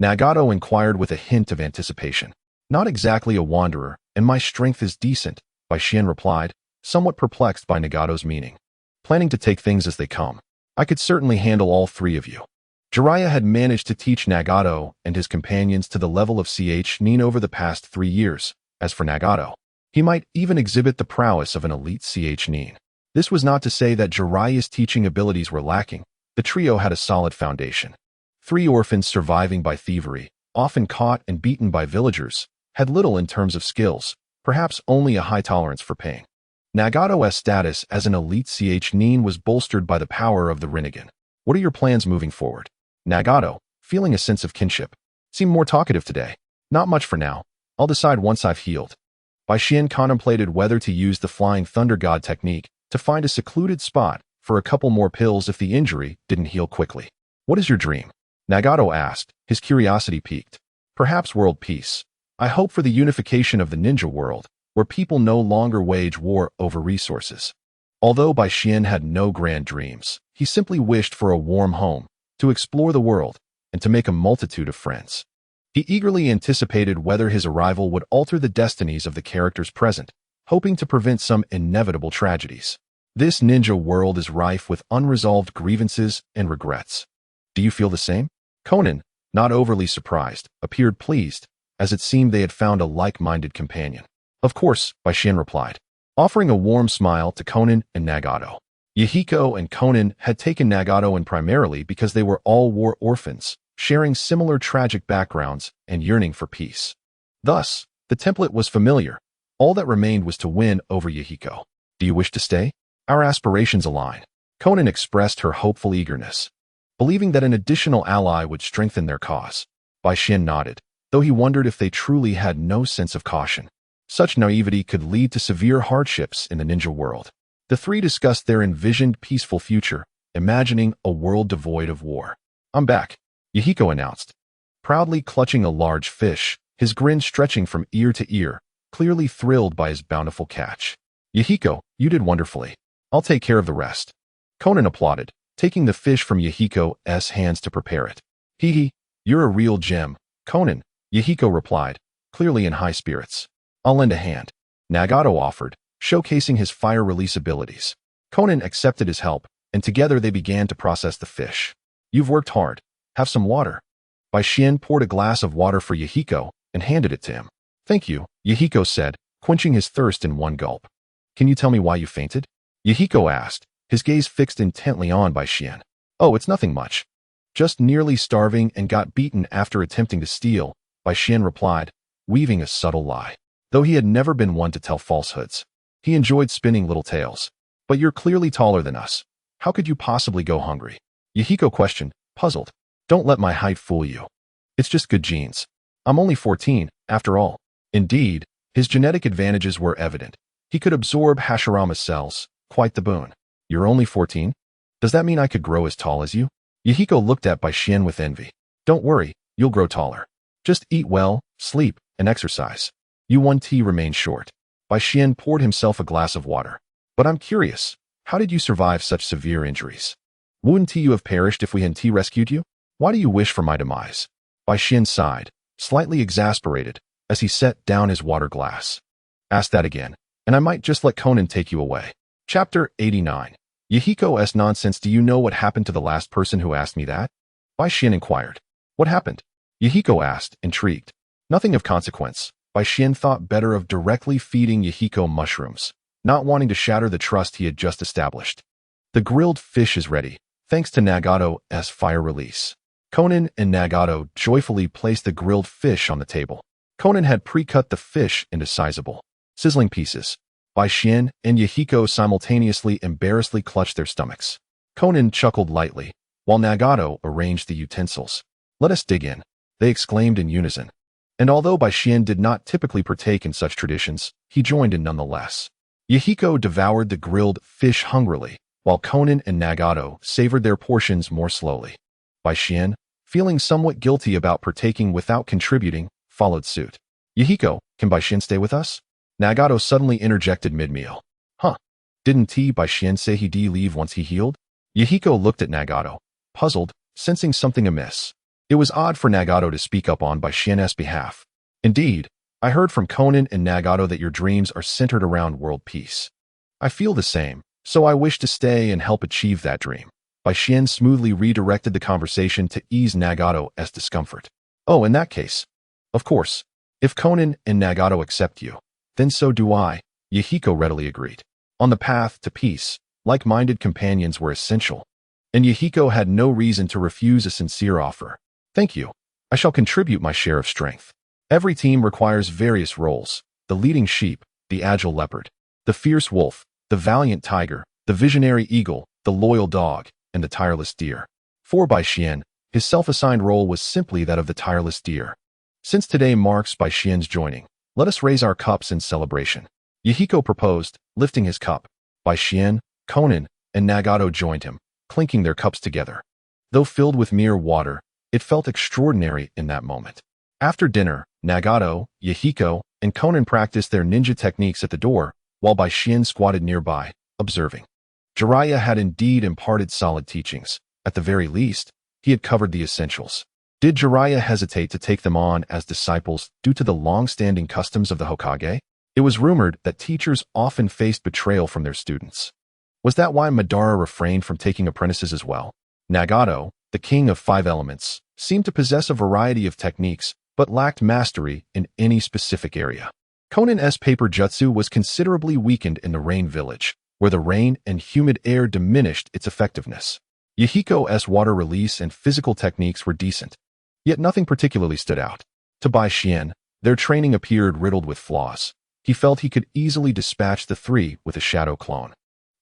Nagato inquired with a hint of anticipation. Not exactly a wanderer, and my strength is decent, Baishien replied, somewhat perplexed by Nagato's meaning. Planning to take things as they come. I could certainly handle all three of you. Jiraiya had managed to teach Nagato and his companions to the level of Nin over the past 3 years. As for Nagato, he might even exhibit the prowess of an elite Nin. This was not to say that Jiraiya's teaching abilities were lacking. The trio had a solid foundation. 3 orphans surviving by thievery, often caught and beaten by villagers, had little in terms of skills, perhaps only a high tolerance for pain. Nagato's status as an elite Nin was bolstered by the power of the Rinnegan. What are your plans moving forward? Nagato, feeling a sense of kinship, seemed more talkative today. Not much for now. I'll decide once I've healed. Baishien contemplated whether to use the Flying Thunder God technique to find a secluded spot for a couple more pills if the injury didn't heal quickly. What is your dream? Nagato asked, his curiosity piqued. Perhaps world peace. I hope for the unification of the ninja world, where people no longer wage war over resources. Although Baishien had no grand dreams, he simply wished for a warm home, to explore the world, and to make a multitude of friends. He eagerly anticipated whether his arrival would alter the destinies of the characters present, hoping to prevent some inevitable tragedies. This ninja world is rife with unresolved grievances and regrets. Do you feel the same? Conan, not overly surprised, appeared pleased, as it seemed they had found a like-minded companion. Of course, Baishien replied, offering a warm smile to Conan and Nagato. Yahiko and Conan had taken Nagato in primarily because they were all war orphans, sharing similar tragic backgrounds and yearning for peace. Thus, The template was familiar. All that remained was to win over Yahiko. Do you wish to stay? Our aspirations align. Konan expressed her hopeful eagerness, believing that an additional ally would strengthen their cause. Bai Xian nodded, though he wondered if they truly had no sense of caution. Such naivety could lead to severe hardships in the ninja world. The three discussed their envisioned peaceful future, imagining a world devoid of war. I'm back, Yahiko announced, proudly clutching a large fish, his grin stretching from ear to ear, clearly thrilled by his bountiful catch. Yahiko, you did wonderfully. I'll take care of the rest. Konan applauded, taking the fish from Yahiko's hands to prepare it. Hee, you're a real gem, Konan, Yahiko replied, clearly in high spirits. I'll lend a hand, Nagato offered, showcasing his fire release abilities. Konan accepted his help, and together they began to process the fish. You've worked hard. Have some water. Bai Xian poured a glass of water for Yahiko and handed it to him. Thank you, Yahiko said, quenching his thirst in one gulp. Can you tell me why you fainted? Yahiko asked, his gaze fixed intently on Bai Xian. Oh, it's nothing much. Just nearly starving and got beaten after attempting to steal, Bai Xian replied, weaving a subtle lie. Though he had never been one to tell falsehoods, he enjoyed spinning little tales. But you're clearly taller than us. How could you possibly go hungry? Yahiko questioned, puzzled. Don't let my height fool you. It's just good genes. I'm only 14, after all. Indeed, his genetic advantages were evident. He could absorb Hashirama's cells, quite the boon. You're only 14? Does that mean I could grow as tall as you? Yahiko looked at Bai Xian with envy. Don't worry, you'll grow taller. Just eat well, sleep, and exercise. You 1T remain short. Bai Xian poured himself a glass of water. But I'm curious, how did you survive such severe injuries? Wouldn't you have perished if we hadn't rescued you? Why do you wish for my demise? Bai Xian sighed, slightly exasperated, as he set down his water glass. Ask that again, and I might just let Konan take you away. Chapter 89. Yahiko's nonsense. Do you know what happened to the last person who asked me that? Bai Xian inquired. What happened? Yahiko asked, intrigued. Nothing of consequence. Bai Xian thought better of directly feeding Yahiko mushrooms, not wanting to shatter the trust he had just established. The grilled fish is ready, thanks to Nagato's fire release. Konan and Nagato joyfully placed the grilled fish on the table. Konan had pre-cut the fish into sizable, sizzling pieces. Bai Xian and Yahiko simultaneously embarrassedly clutched their stomachs. Konan chuckled lightly, while Nagato arranged the utensils. Let us dig in, they exclaimed in unison. And although Bai Xian did not typically partake in such traditions, he joined in nonetheless. Yahiko devoured the grilled fish hungrily, while Konan and Nagato savored their portions more slowly. Bai Xian, feeling somewhat guilty about partaking without contributing, followed suit. Yahiko, can Bai Xian stay with us? Nagato suddenly interjected mid-meal. Huh? Didn't Bai Xian say he'd leave once he healed? Yahiko looked at Nagato, puzzled, sensing something amiss. It was odd for Nagato to speak up on Bai Xian's behalf. Indeed, I heard from Konan and Nagato that your dreams are centered around world peace. I feel the same, so I wish to stay and help achieve that dream. Bai Xian smoothly redirected the conversation to ease Nagato's discomfort. Oh, in that case. Of course, if Konan and Nagato accept you, then so do I, Yahiko readily agreed. On the path to peace, like-minded companions were essential, and Yahiko had no reason to refuse a sincere offer. Thank you. I shall contribute my share of strength. Every team requires various roles: the leading sheep, the agile leopard, the fierce wolf, the valiant tiger, the visionary eagle, the loyal dog, and the tireless deer. For Bai Xian, his self-assigned role was simply that of the tireless deer. Since today marks Bai Xian's joining, let us raise our cups in celebration. Yahiko proposed, lifting his cup. Bai Xian, Konan, and Nagato joined him, clinking their cups together. Though filled with mere water, it felt extraordinary in that moment. After dinner, Nagato, Yahiko, and Konan practiced their ninja techniques at the door, while Bai Xian squatted nearby, observing. Jiraiya had indeed imparted solid teachings. At the very least, he had covered the essentials. Did Jiraiya hesitate to take them on as disciples due to the long-standing customs of the Hokage? It was rumored that teachers often faced betrayal from their students. Was that why Madara refrained from taking apprentices as well? Nagato, the king of 5 elements, seemed to possess a variety of techniques, but lacked mastery in any specific area. Konan's paper jutsu was considerably weakened in the rain village, where the rain and humid air diminished its effectiveness. Yahiko's water release and physical techniques were decent, yet nothing particularly stood out. To Bai Xian, Their training appeared riddled with flaws. He felt he could easily dispatch the three with a shadow clone,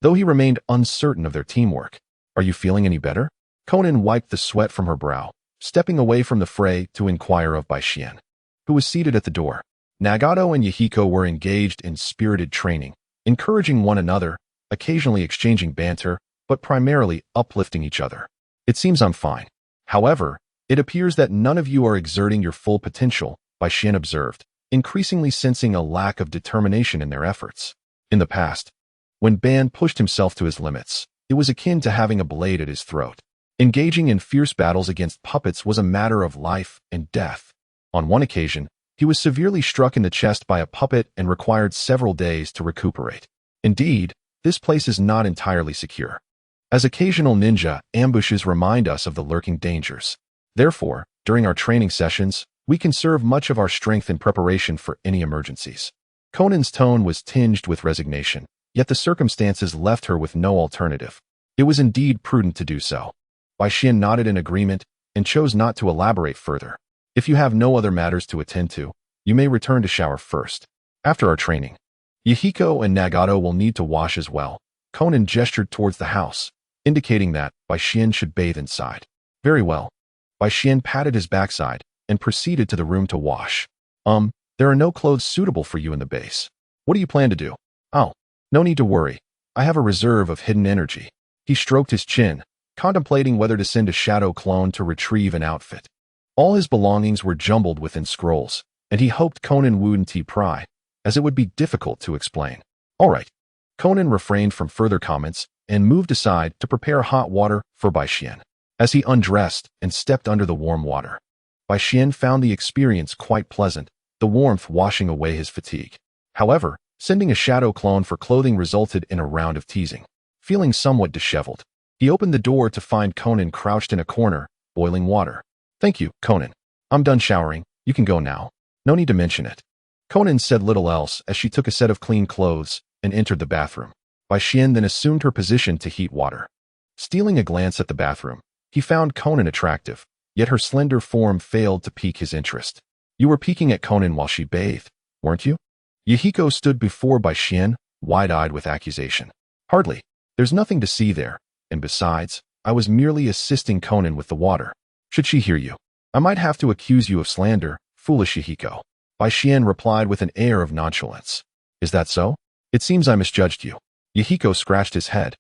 though he remained uncertain of their teamwork. Are you feeling any better? Konan wiped the sweat from her brow, stepping away from the fray to inquire of Baishien, who was seated at the door. Nagato and Yahiko were engaged in spirited training, encouraging one another, occasionally exchanging banter, but primarily uplifting each other. It seems I'm fine. However, it appears that none of you are exerting your full potential, Baishien observed, increasingly sensing a lack of determination in their efforts. In the past, when Ban pushed himself to his limits, it was akin to having a blade at his throat. Engaging in fierce battles against puppets was a matter of life and death. On one occasion, he was severely struck in the chest by a puppet and required several days to recuperate. Indeed, this place is not entirely secure, as occasional ninja ambushes remind us of the lurking dangers. Therefore, during our training sessions, we conserve much of our strength in preparation for any emergencies. Conan's tone was tinged with resignation, yet the circumstances left her with no alternative. It was indeed prudent to do so. Baishien nodded in agreement and chose not to elaborate further. If you have no other matters to attend to, you may return to shower first. After our training, Yahiko and Nagato will need to wash as well. Konan gestured towards the house, indicating that Baishien should bathe inside. Very well. Baishien patted his backside and proceeded to the room to wash. There are no clothes suitable for you in the base. What do you plan to do? Oh, no need to worry. I have a reserve of hidden energy. He stroked his chin, contemplating whether to send a shadow clone to retrieve an outfit. All his belongings were jumbled within scrolls, and he hoped Konan wouldn't pry, as it would be difficult to explain. All right. Konan refrained from further comments and moved aside to prepare hot water for Baishien. As he undressed and stepped under the warm water, Baishien found the experience quite pleasant, the warmth washing away his fatigue. However, sending a shadow clone for clothing resulted in a round of teasing. Feeling somewhat disheveled, he opened the door to find Konan crouched in a corner, boiling water. Thank you, Konan. I'm done showering. You can go now. No need to mention it. Konan said little else as she took a set of clean clothes and entered the bathroom. Baishien then assumed her position to heat water. Stealing a glance at the bathroom, he found Konan attractive, yet her slender form failed to pique his interest. You were peeking at Konan while she bathed, weren't you? Yahiko stood before Baishien, wide-eyed with accusation. Hardly. There's nothing to see there, and besides, I was merely assisting Konan with the water. Should she hear you, I might have to accuse you of slander, foolish Yahiko. Baishien replied with an air of nonchalance. Is that so? It seems I misjudged you. Yahiko scratched his head,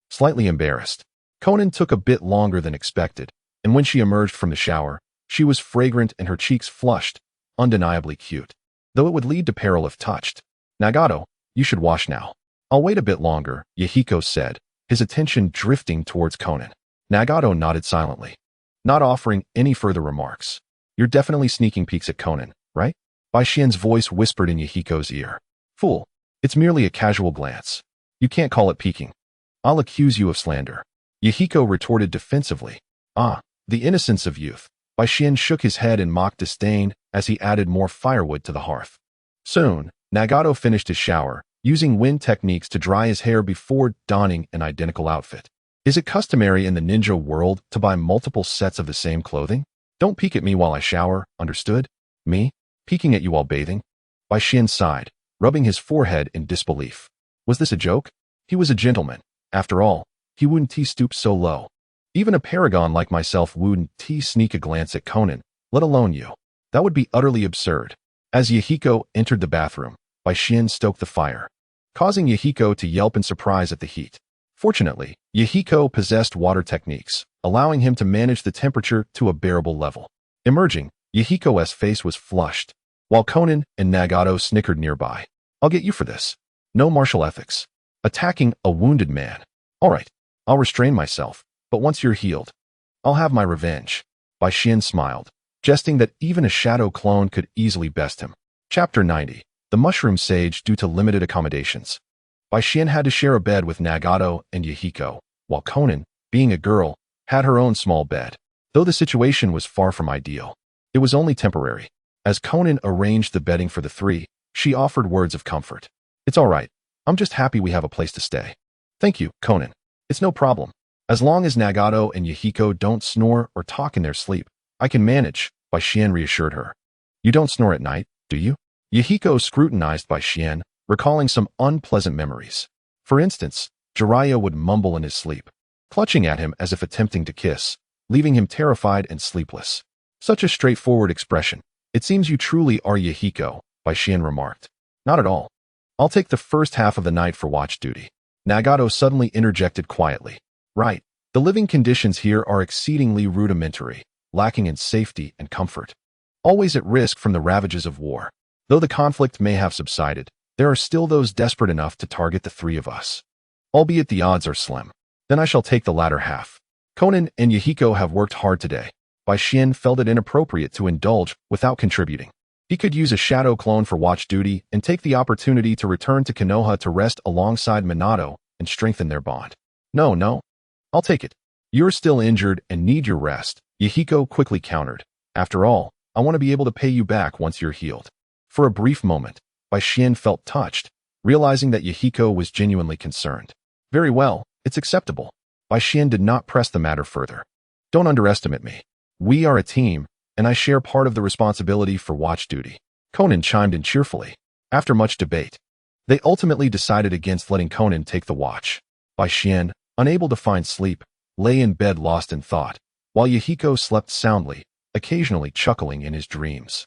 slightly embarrassed. Konan took a bit longer than expected, and when she emerged from the shower, she was fragrant and her cheeks flushed, undeniably cute, though it would lead to peril if touched. Nagato, you should wash now. I'll wait a bit longer, Yahiko said, his attention drifting towards Konan. Nagato nodded silently, not offering any further remarks. You're definitely sneaking peeks at Konan, right? Baishien's voice whispered in Yahiko's ear. Fool, it's merely a casual glance. You can't call it peeking. I'll accuse you of slander. Yahiko retorted defensively. Ah, the innocence of youth. Baishien shook his head in mock disdain as he added more firewood to the hearth. Soon, Nagato finished his shower, using wind techniques to dry his hair before donning an identical outfit. Is it customary in the ninja world to buy multiple sets of the same clothing? Don't peek at me while I shower, understood? Me? Peeking at you while bathing? Baishien sighed, rubbing his forehead in disbelief. Was this a joke? He was a gentleman. After all, he wouldn't stoop so low. Even a paragon like myself wouldn't sneak a glance at Konan, let alone you. That would be utterly absurd. As Yahiko entered the bathroom, Baishien stoked the fire, causing Yahiko to yelp in surprise at the heat. Fortunately, Yahiko possessed water techniques, allowing him to manage the temperature to a bearable level. Emerging, Yahiko's face was flushed, while Konan and Nagato snickered nearby. I'll get you for this. No martial ethics. Attacking a wounded man. All right, I'll restrain myself, but once you're healed, I'll have my revenge. Baishien smiled, jesting that even a shadow clone could easily best him. Chapter 90. The Mushroom Sage due to limited accommodations. Baishien had to share a bed with Nagato and Yahiko, while Konan, being a girl, had her own small bed. Though the situation was far from ideal, it was only temporary. As Konan arranged the bedding for the three, she offered words of comfort. It's all right. I'm just happy we have a place to stay. Thank you, Konan. It's no problem. As long as Nagato and Yahiko don't snore or talk in their sleep, I can manage, Baishien reassured her. You don't snore at night, do do you? Yahiko scrutinized by Shien, recalling some unpleasant memories. For instance, Jiraiya would mumble in his sleep, clutching at him as if attempting to kiss, leaving him terrified and sleepless. Such a straightforward expression. It seems you truly are Yahiko, by Shien remarked. Not at all. I'll take the first half of the night for watch duty. Nagato suddenly interjected quietly. Right. The living conditions here are exceedingly rudimentary, lacking in safety and comfort. Always at risk from the ravages of war. Though the conflict may have subsided, there are still those desperate enough to target the three of us. Albeit the odds are slim. Then I shall take the latter half. Konan and Yahiko have worked hard today. Bai Xian felt it inappropriate to indulge without contributing. He could use a shadow clone for watch duty and take the opportunity to return to Konoha to rest alongside Minato and strengthen their bond. No. I'll take it. You're still injured and need your rest, Yahiko quickly countered. After all, I want to be able to pay you back once you're healed. For a brief moment, Bai Xian felt touched, realizing that Yahiko was genuinely concerned. Very well, it's acceptable. Bai Xian did not press the matter further. Don't underestimate me. We are a team, and I share part of the responsibility for watch duty. Konan chimed in cheerfully. After much debate, they ultimately decided against letting Konan take the watch. Bai Xian, unable to find sleep, lay in bed lost in thought, while Yahiko slept soundly, occasionally chuckling in his dreams.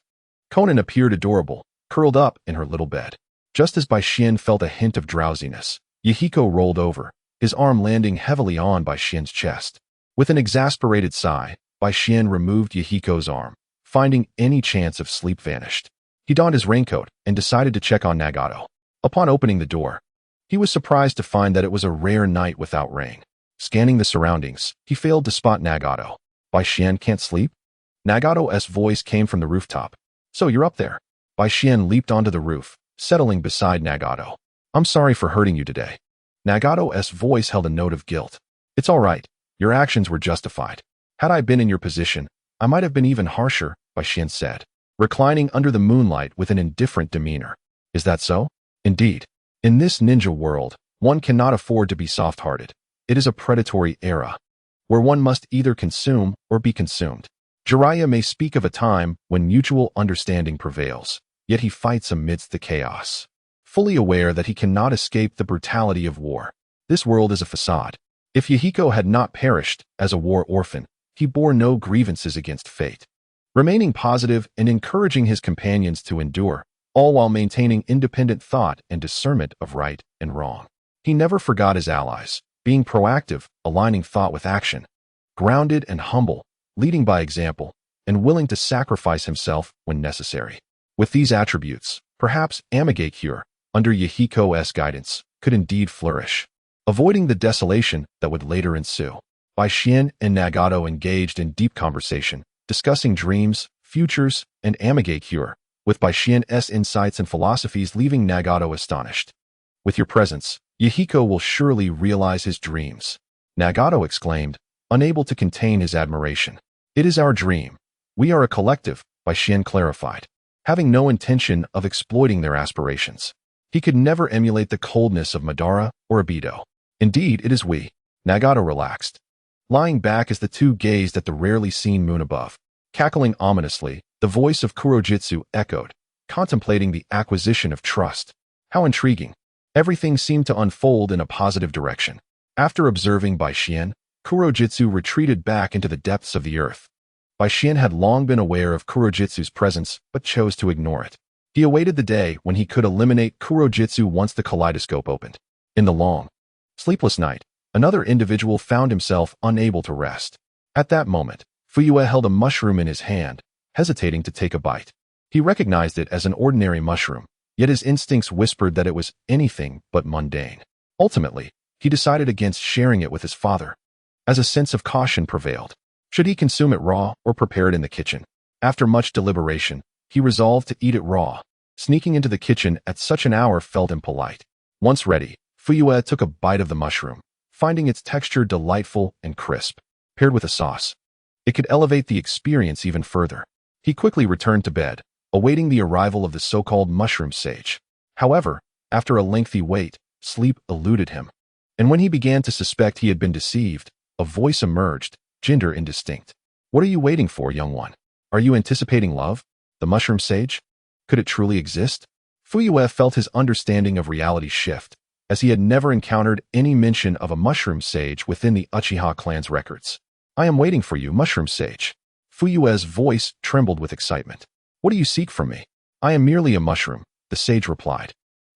Konan appeared adorable, curled up in her little bed. Just as Bai Xian felt a hint of drowsiness, Yahiko rolled over, his arm landing heavily on Bai Xian's chest. With an exasperated sigh, Bai Xian removed Yahiko's arm, finding any chance of sleep vanished. He donned his raincoat and decided to check on Nagato. Upon opening the door, he was surprised to find that it was a rare night without rain. Scanning the surroundings, he failed to spot Nagato. Bai Xian can't sleep? Nagato's voice came from the rooftop. So you're up there. Bai Xian leaped onto the roof, settling beside Nagato. I'm sorry for hurting you today. Nagato's voice held a note of guilt. It's all right. Your actions were justified. Had I been in your position, I might have been even harsher, Bai Xian said, reclining under the moonlight with an indifferent demeanor. Is that so? Indeed. In this ninja world, one cannot afford to be soft-hearted. It is a predatory era, where one must either consume or be consumed. Jiraiya may speak of a time when mutual understanding prevails, yet he fights amidst the chaos, fully aware that he cannot escape the brutality of war. This world is a facade. If Yahiko had not perished as a war orphan, he bore no grievances against fate, remaining positive and encouraging his companions to endure, all while maintaining independent thought and discernment of right and wrong. He never forgot his allies, being proactive, aligning thought with action, grounded and humble, leading by example, and willing to sacrifice himself when necessary. With these attributes, perhaps Amigakure, under Yahiko's guidance, could indeed flourish, avoiding the desolation that would later ensue. Bai Xian and Nagato engaged in deep conversation, discussing dreams, futures, and Amigakure, with Bai Xian's insights and philosophies leaving Nagato astonished. With your presence, Yahiko will surely realize his dreams, Nagato exclaimed, unable to contain his admiration. It is our dream. We are a collective, Bai Xian clarified, having no intention of exploiting their aspirations. He could never emulate the coldness of Madara or Obito. Indeed, it is we. Nagato relaxed, lying back as the two gazed at the rarely seen moon above. Cackling ominously, the voice of Kurojitsu echoed, contemplating the acquisition of trust. How intriguing. Everything seemed to unfold in a positive direction. After observing Bai Xian, Kurojitsu retreated back into the depths of the earth. Bai Xian had long been aware of Kurojitsu's presence, but chose to ignore it. He awaited the day when he could eliminate Kurojitsu once the kaleidoscope opened. In the long, sleepless night, another individual found himself unable to rest. At that moment, Fuyue held a mushroom in his hand, hesitating to take a bite. He recognized it as an ordinary mushroom, yet his instincts whispered that it was anything but mundane. Ultimately, he decided against sharing it with his father, as a sense of caution prevailed. Should he consume it raw or prepare it in the kitchen? After much deliberation, he resolved to eat it raw. Sneaking into the kitchen at such an hour felt impolite. Once ready, Fuyue took a bite of the mushroom, finding its texture delightful and crisp. Paired with a sauce, it could elevate the experience even further. He quickly returned to bed, awaiting the arrival of the so-called mushroom sage. However, after a lengthy wait, sleep eluded him. And when he began to suspect he had been deceived, a voice emerged, gender indistinct. What are you waiting for, young one? Are you anticipating love? The mushroom sage? Could it truly exist? Fuyue felt his understanding of reality shift, as he had never encountered any mention of a mushroom sage within the Uchiha clan's records. I am waiting for you, mushroom sage. Fuyue's voice trembled with excitement. What do you seek from me? I am merely a mushroom, the sage replied.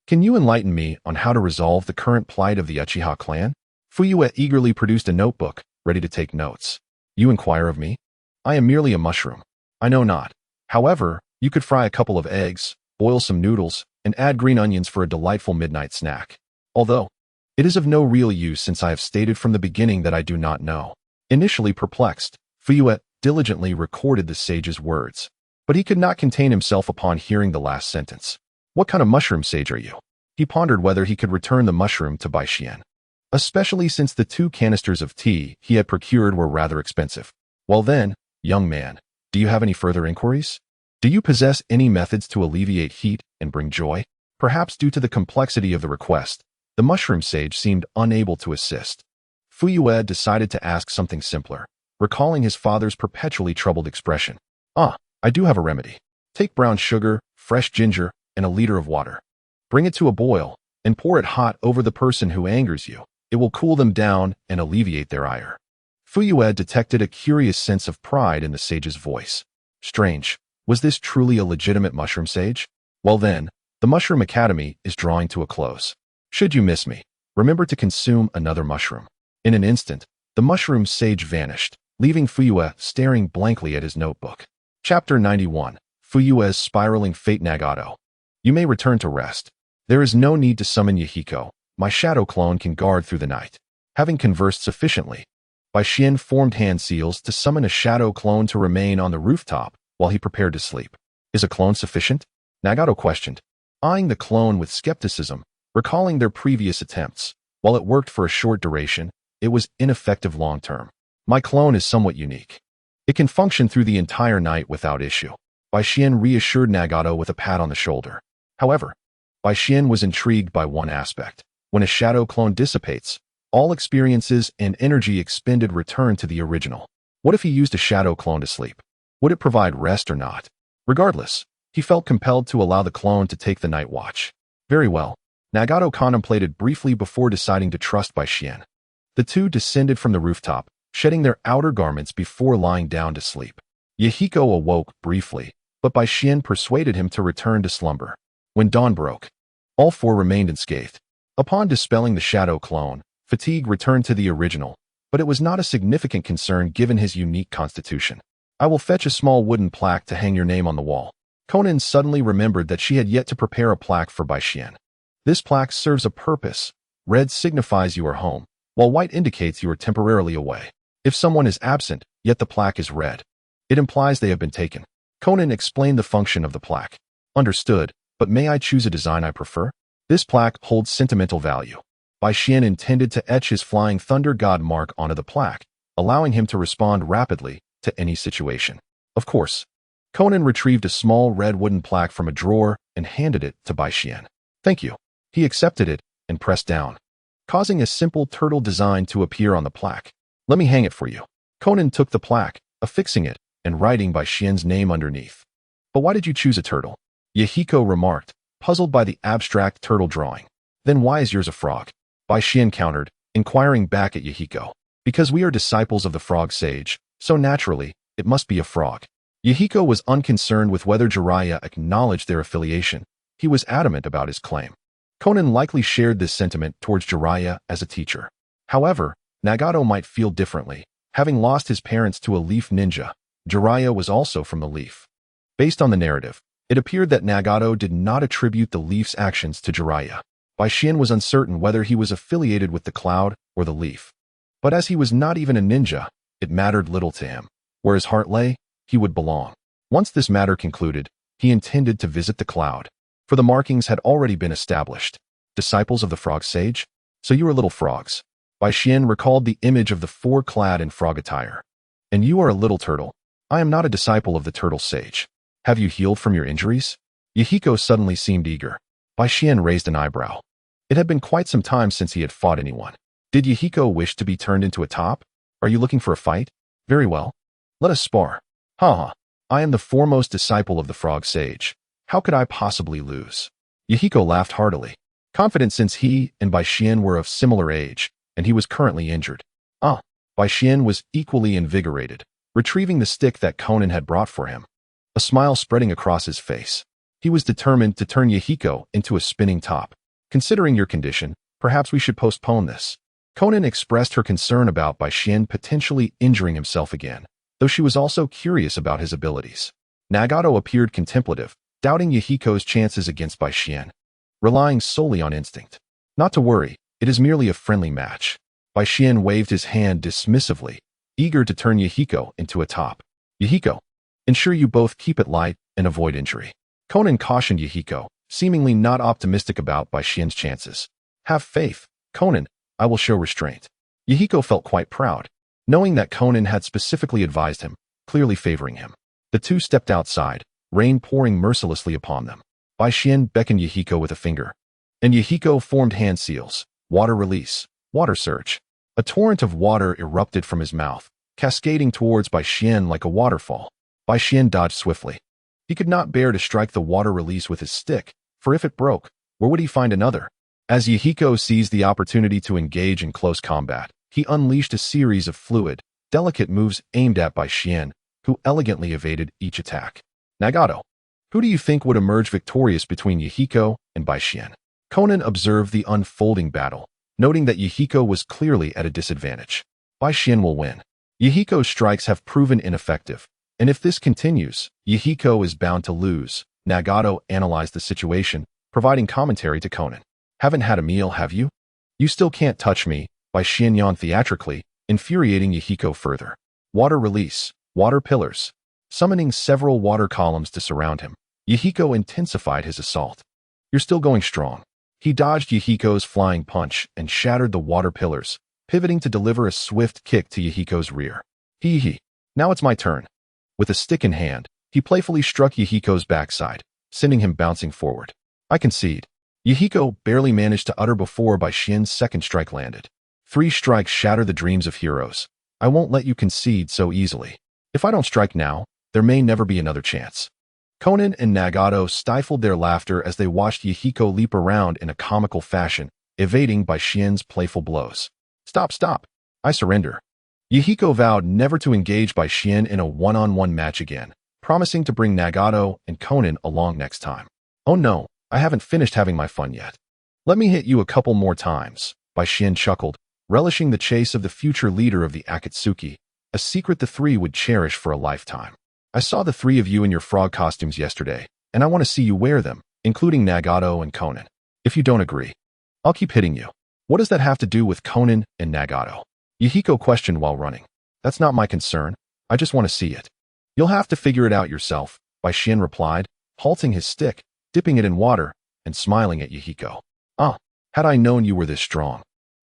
Can you enlighten me on how to resolve the current plight of the Uchiha clan? Fuyue eagerly produced a notebook, ready to take notes. You inquire of me? I am merely a mushroom. I know not. However, you could fry a couple of eggs, boil some noodles, and add green onions for a delightful midnight snack. Although, it is of no real use since I have stated from the beginning that I do not know. Initially perplexed, Fuyue diligently recorded the sage's words, but he could not contain himself upon hearing the last sentence. What kind of mushroom sage are you? He pondered whether he could return the mushroom to Bai Xian, especially since the 2 canisters of tea he had procured were rather expensive. Well then, young man, do you have any further inquiries? Do you possess any methods to alleviate heat and bring joy? Perhaps due to the complexity of the request, the mushroom sage seemed unable to assist. Fuyue decided to ask something simpler, recalling his father's perpetually troubled expression. I do have a remedy. Take brown sugar, fresh ginger, and a liter of water. Bring it to a boil, and pour it hot over the person who angers you. It will cool them down and alleviate their ire. Fuyue detected a curious sense of pride in the sage's voice. Strange, was this truly a legitimate mushroom sage? Well then, the Mushroom Academy is drawing to a close. Should you miss me, remember to consume another mushroom. In an instant, the mushroom sage vanished, leaving Fuyue staring blankly at his notebook. Chapter 91. Fuyue's Spiraling Fate. Nagato. You may return to rest. There is no need to summon Yahiko. My shadow clone can guard through the night. Having conversed sufficiently, Bai Xian formed hand seals to summon a shadow clone to remain on the rooftop while he prepared to sleep. Is a clone sufficient? Nagato questioned, eyeing the clone with skepticism, recalling their previous attempts. While it worked for a short duration, it was ineffective long-term. My clone is somewhat unique. It can function through the entire night without issue. Bai Xian reassured Nagato with a pat on the shoulder. However, Bai Xian was intrigued by one aspect. When a shadow clone dissipates, all experiences and energy expended return to the original. What if he used a shadow clone to sleep? Would it provide rest or not? Regardless, he felt compelled to allow the clone to take the night watch. Very well. Nagato contemplated briefly before deciding to trust Bai Xian. The two descended from the rooftop, shedding their outer garments before lying down to sleep. Yahiko awoke briefly, but Bai Xian persuaded him to return to slumber. When dawn broke, all 4 remained unscathed. Upon dispelling the shadow clone, fatigue returned to the original, but it was not a significant concern given his unique constitution. I will fetch a small wooden plaque to hang your name on the wall. Konan suddenly remembered that she had yet to prepare a plaque for Bai Xian. This plaque serves a purpose. Red signifies you are home, while white indicates you are temporarily away. If someone is absent, yet the plaque is red, it implies they have been taken. Konan explained the function of the plaque. Understood, but may I choose a design I prefer? This plaque holds sentimental value. Bai Xian intended to etch his Flying Thunder God mark onto the plaque, allowing him to respond rapidly to any situation. Of course. Konan retrieved a small red wooden plaque from a drawer and handed it to Bai Xian. Thank you. He accepted it and pressed down, causing a simple turtle design to appear on the plaque. Let me hang it for you. Konan took the plaque, affixing it, and writing Bai Xian's name underneath. But why did you choose a turtle? Yahiko remarked, puzzled by the abstract turtle drawing. Then why is yours a frog? Bai Xian countered, inquiring back at Yahiko. Because we are disciples of the frog sage, so naturally, it must be a frog. Yahiko was unconcerned with whether Jiraiya acknowledged their affiliation. He was adamant about his claim. Konan likely shared this sentiment towards Jiraiya as a teacher. However, Nagato might feel differently. Having lost his parents to a leaf ninja, Jiraiya was also from the leaf. Based on the narrative, it appeared that Nagato did not attribute the leaf's actions to Jiraiya. Bai Xian was uncertain whether he was affiliated with the cloud or the leaf. But as he was not even a ninja, it mattered little to him. Where his heart lay, he would belong. Once this matter concluded, he intended to visit the cloud, for the markings had already been established. Disciples of the frog sage? So you are little frogs. Bai Xian recalled the image of the 4 clad in frog attire. And you are a little turtle. I am not a disciple of the turtle sage. Have you healed from your injuries? Yahiko suddenly seemed eager. Bai Xian raised an eyebrow. It had been quite some time since he had fought anyone. Did Yahiko wish to be turned into a top? Are you looking for a fight? Very well. Let us spar. Ha ha. I am the foremost disciple of the frog sage. How could I possibly lose? Yahiko laughed heartily, confident since he and Bai Xian were of similar age, and he was currently injured. Bai Xian was equally invigorated, retrieving the stick that Conan had brought for him, a smile spreading across his face. He was determined to turn Yahiko into a spinning top. Considering your condition, perhaps we should postpone this. Conan expressed her concern about Bai Xian potentially injuring himself again, though she was also curious about his abilities. Nagato appeared contemplative, doubting Yahiko's chances against Bai Xian, relying solely on instinct. Not to worry, it is merely a friendly match. Bai Xian waved his hand dismissively, eager to turn Yahiko into a top. Yahiko, ensure you both keep it light and avoid injury. Conan cautioned Yahiko, seemingly not optimistic about Bai Xian's chances. Have faith, Conan, I will show restraint. Yahiko felt quite proud, knowing that Conan had specifically advised him, clearly favoring him. The two stepped outside, rain pouring mercilessly upon them. Bai Xian beckoned Yahiko with a finger, and Yahiko formed hand seals. Water release, water surge. A torrent of water erupted from his mouth, cascading towards Bai Xian like a waterfall. Bai Xian dodged swiftly. He could not bear to strike the water release with his stick, for if it broke, where would he find another? As Yahiko seized the opportunity to engage in close combat, he unleashed a series of fluid, delicate moves aimed at Bai Xian, who elegantly evaded each attack. Nagato, who do you think would emerge victorious between Yahiko and Bai Xian? Conan observed the unfolding battle, noting that Yahiko was clearly at a disadvantage. Bai Xian will win. Yahiko's strikes have proven ineffective, and if this continues, Yahiko is bound to lose. Nagato analyzed the situation, providing commentary to Conan. Haven't had a meal, have you? You still can't touch me, Bai Xian yawned theatrically, infuriating Yahiko further. Water release, water pillars. Summoning several water columns to surround him, Yahiko intensified his assault. You're still going strong. He dodged Yahiko's flying punch and shattered the water pillars, pivoting to deliver a swift kick to Yahiko's rear. Hee. Now it's my turn. With a stick in hand, he playfully struck Yahiko's backside, sending him bouncing forward. I concede. Yahiko barely managed to utter before Bai Xian's second strike landed. 3 strikes shatter the dreams of heroes. I won't let you concede so easily. If I don't strike now, there may never be another chance. Conan and Nagato stifled their laughter as they watched Yahiko leap around in a comical fashion, evading Bai Xian's playful blows. Stop. I surrender. Yahiko vowed never to engage Bai Xian in a one-on-one match again, promising to bring Nagato and Conan along next time. Oh no, I haven't finished having my fun yet. Let me hit you a couple more times, Bai Xian chuckled, relishing the chase of the future leader of the Akatsuki, a secret the three would cherish for a lifetime. I saw the 3 of you in your frog costumes yesterday, and I want to see you wear them, including Nagato and Conan. If you don't agree, I'll keep hitting you. What does that have to do with Conan and Nagato? Yahiko questioned while running. That's not my concern. I just want to see it. You'll have to figure it out yourself, Bai Xian replied, halting his stick, dipping it in water, and smiling at Yahiko. Had I known you were this strong,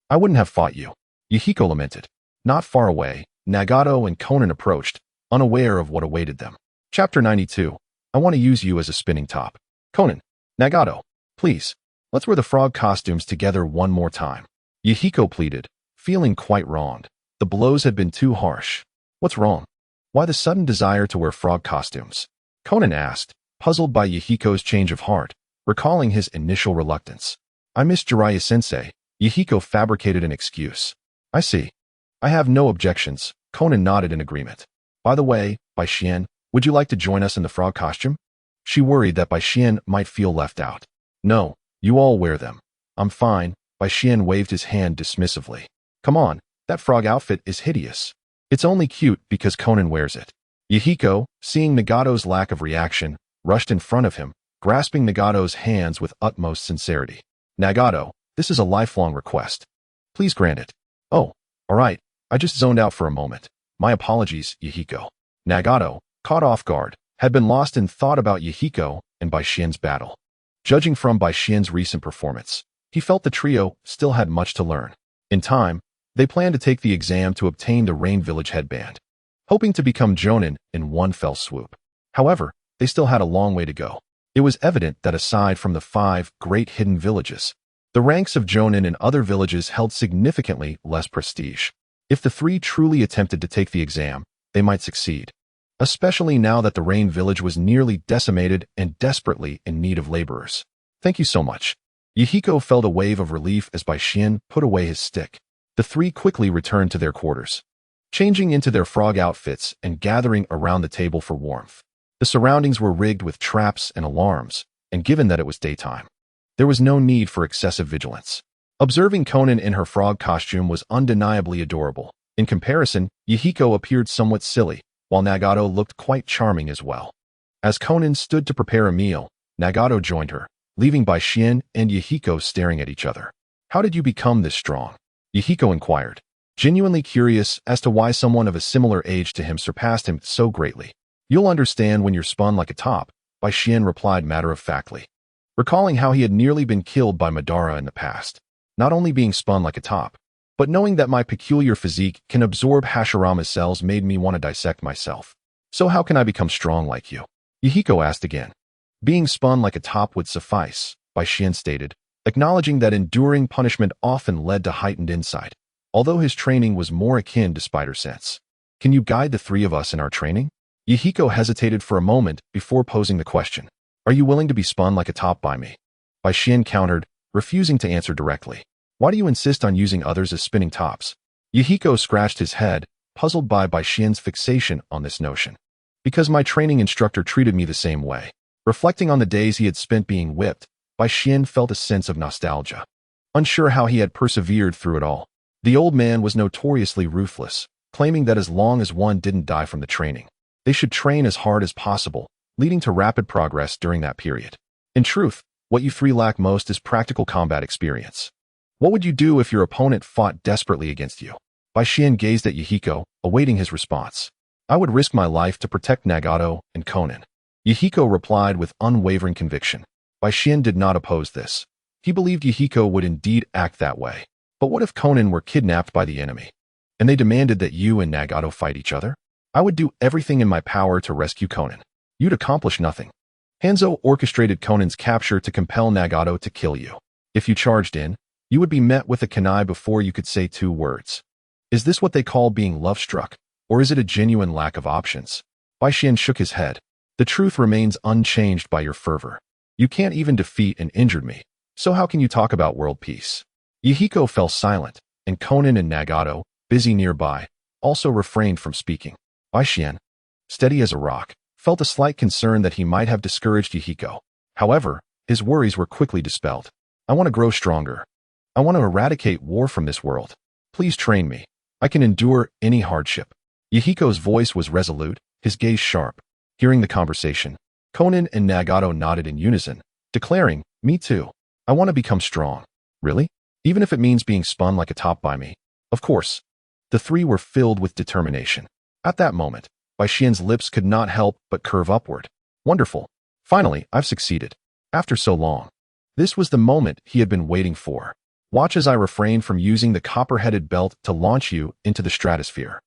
I wouldn't have fought you. Yahiko lamented. Not far away, Nagato and Conan approached, unaware of what awaited them. Chapter 92. I want to use you as a spinning top. Conan, Nagato, please, let's wear the frog costumes together one more time. Yahiko pleaded, feeling quite wronged. The blows had been too harsh. What's wrong? Why the sudden desire to wear frog costumes? Conan asked, puzzled by Yahiko's change of heart, recalling his initial reluctance. I miss Jiraiya-sensei. Yahiko fabricated an excuse. I see. I have no objections. Conan nodded in agreement. By the way, Bai Xian, would you like to join us in the frog costume? She worried that Bai Xian might feel left out. No, you all wear them. I'm fine. Bai Xian waved his hand dismissively. Come on, that frog outfit is hideous. It's only cute because Conan wears it. Yahiko, seeing Nagato's lack of reaction, rushed in front of him, grasping Nagato's hands with utmost sincerity. Nagato, this is a lifelong request. Please grant it. Oh, all right, I just zoned out for a moment. My apologies, Yahiko. Nagato, caught off guard, had been lost in thought about Yahiko and Bai Xian's battle. Judging from Bai Xian's recent performance, he felt the trio still had much to learn. In time, they planned to take the exam to obtain the Rain Village headband, hoping to become Jonin in one fell swoop. However, they still had a long way to go. It was evident that aside from the 5 great hidden villages, the ranks of Jonin in other villages held significantly less prestige. If the 3 truly attempted to take the exam, they might succeed. especially now that the Rain village was nearly decimated and desperately in need of laborers. Thank you so much. Yahiko felt a wave of relief as Baishin put away his stick. The three quickly returned to their quarters, changing into their frog outfits and gathering around the table for warmth. The surroundings were rigged with traps and alarms, and given that it was daytime, there was no need for excessive vigilance. Observing Konan in her frog costume was undeniably adorable. In comparison, Yahiko appeared somewhat silly, while Nagato looked quite charming as well. As Konan stood to prepare a meal, Nagato joined her, leaving Baishin and Yahiko staring at each other. How did you become this strong? Yahiko inquired, genuinely curious as to why someone of a similar age to him surpassed him so greatly. You'll understand when you're spun like a top, Baishin replied matter-of-factly, recalling how he had nearly been killed by Madara in the past. Not only being spun like a top, but knowing that my peculiar physique can absorb Hashirama's cells made me want to dissect myself. So how can I become strong like you? Yahiko asked again. Being spun like a top would suffice, Baishin stated, acknowledging that enduring punishment often led to heightened insight, although his training was more akin to spider sense. Can you guide the three of us in our training? Yahiko hesitated for a moment before posing the question. Are you willing to be spun like a top by me? Baishin countered, refusing to answer directly. Why do you insist on using others as spinning tops? Yahiko scratched his head, puzzled by Baishin's fixation on this notion. Because my training instructor treated me the same way. Reflecting on the days he had spent being whipped, Baishin felt a sense of nostalgia. Unsure how he had persevered through it all, the old man was notoriously ruthless, claiming that as long as one didn't die from the training, they should train as hard as possible, leading to rapid progress during that period. In truth, what you three lack most is practical combat experience. What would you do if your opponent fought desperately against you? Baishin gazed at Yahiko, awaiting his response. I would risk my life to protect Nagato and Konan. Yahiko replied with unwavering conviction. Baishin did not oppose this. He believed Yahiko would indeed act that way. But what if Konan were kidnapped by the enemy, and they demanded that you and Nagato fight each other? I would do everything in my power to rescue Konan. You'd accomplish nothing. Hanzo orchestrated Konan's capture to compel Nagato to kill you. If you charged in, you would be met with a kunai before you could say 2 words. Is this what they call being love-struck, or is it a genuine lack of options? Baishin shook his head. The truth remains unchanged by your fervor. You can't even defeat an injured me, so how can you talk about world peace? Yahiko fell silent, and Konan and Nagato, busy nearby, also refrained from speaking. Baishin, steady as a rock, felt a slight concern that he might have discouraged Yahiko. However, his worries were quickly dispelled. I want to grow stronger. I want to eradicate war from this world. Please train me. I can endure any hardship. Yahiko's voice was resolute, his gaze sharp. Hearing the conversation, Konan and Nagato nodded in unison, declaring, Me too. I want to become strong. Really? Even if it means being spun like a top by me? Of course. The three were filled with determination. At that moment, Baishin's lips could not help but curve upward. Wonderful. Finally, I've succeeded. After so long. This was the moment he had been waiting for. Watch as I refrain from using the copper-headed belt to launch you into the stratosphere.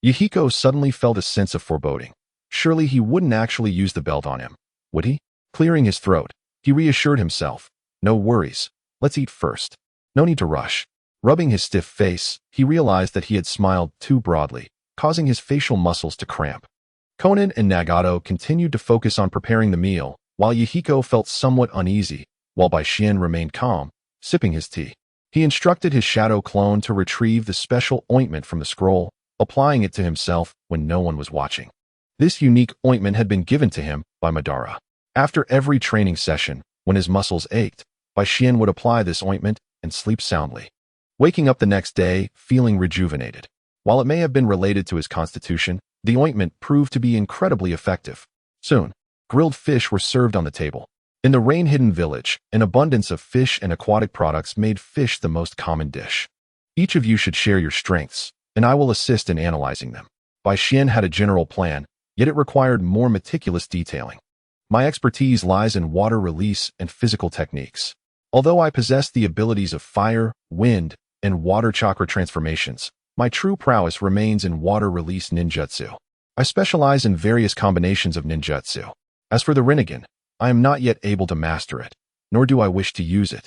Yahiko suddenly felt a sense of foreboding. Surely he wouldn't actually use the belt on him, would he? Clearing his throat, he reassured himself. No worries. Let's eat first. No need to rush. Rubbing his stiff face, he realized that he had smiled too broadly, causing his facial muscles to cramp. Konan and Nagato continued to focus on preparing the meal, while Yahiko felt somewhat uneasy, while Baishin remained calm, sipping his tea. He instructed his shadow clone to retrieve the special ointment from the scroll, applying it to himself when no one was watching. This unique ointment had been given to him by Madara. After every training session, when his muscles ached, Baishin would apply this ointment and sleep soundly, waking up the next day feeling rejuvenated. While it may have been related to his constitution, the ointment proved to be incredibly effective. Soon, grilled fish were served on the table. In the rain-hidden village, an abundance of fish and aquatic products made fish the most common dish. Each of you should share your strengths, and I will assist in analyzing them. Baishin had a general plan, yet it required more meticulous detailing. My expertise lies in water release and physical techniques. Although I possess the abilities of fire, wind, and water chakra transformations, my true prowess remains in water release ninjutsu. I specialize in various combinations of ninjutsu. As for the Rinnegan, I am not yet able to master it, nor do I wish to use it,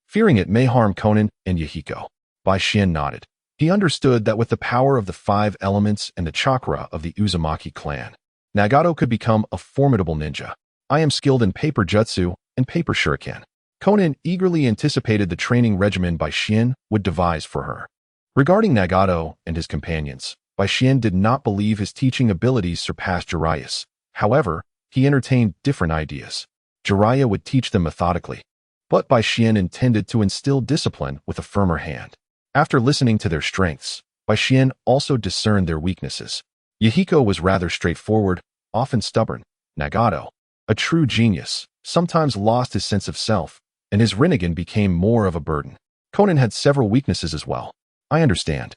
fearing it may harm Konan and Yahiko. Baishin nodded. He understood that with the power of the 5 elements and the chakra of the Uzumaki clan, Nagato could become a formidable ninja. I am skilled in paper jutsu and paper shuriken. Konan eagerly anticipated the training regimen Bai Xian would devise for her. Regarding Nagato and his companions, Bai Xian did not believe his teaching abilities surpassed Jiraiya's. However, he entertained different ideas. Jiraiya would teach them methodically, but Bai Xian intended to instill discipline with a firmer hand. After listening to their strengths, Bai Xian also discerned their weaknesses. Yahiko was rather straightforward, often stubborn. Nagato, a true genius, sometimes lost his sense of self, and his Rinnegan became more of a burden. Konan had several weaknesses as well. I understand.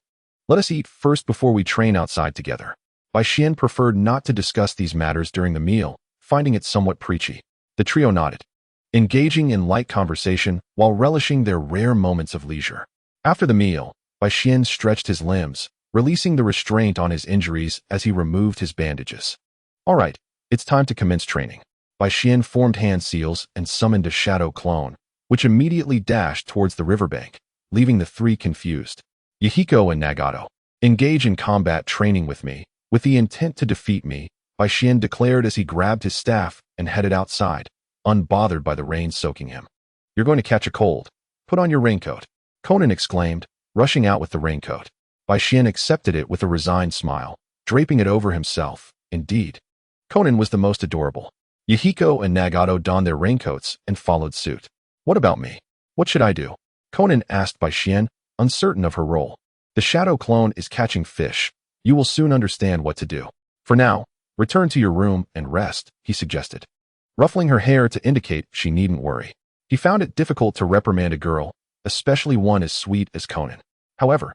Let us eat first before we train outside together. Bai Xian preferred not to discuss these matters during the meal, finding it somewhat preachy. The trio nodded, engaging in light conversation while relishing their rare moments of leisure. After the meal, Bai Xian stretched his limbs, releasing the restraint on his injuries as he removed his bandages. All right, it's time to commence training. Bai Xian formed hand seals and summoned a shadow clone, which immediately dashed towards the riverbank, leaving the three confused. Yahiko and Nagato, engage in combat training with me, with the intent to defeat me, Bai Xian declared as he grabbed his staff and headed outside, unbothered by the rain soaking him. You're going to catch a cold. Put on your raincoat, Konan exclaimed, rushing out with the raincoat. Bai Xian accepted it with a resigned smile, draping it over himself. Indeed, Konan was the most adorable. Yahiko and Nagato donned their raincoats and followed suit. What about me? What should I do? Konan asked Bai Xian, uncertain of her role. The shadow clone is catching fish. You will soon understand what to do. For now, return to your room and rest, he suggested, ruffling her hair to indicate she needn't worry. He found it difficult to reprimand a girl, especially one as sweet as Konan. However,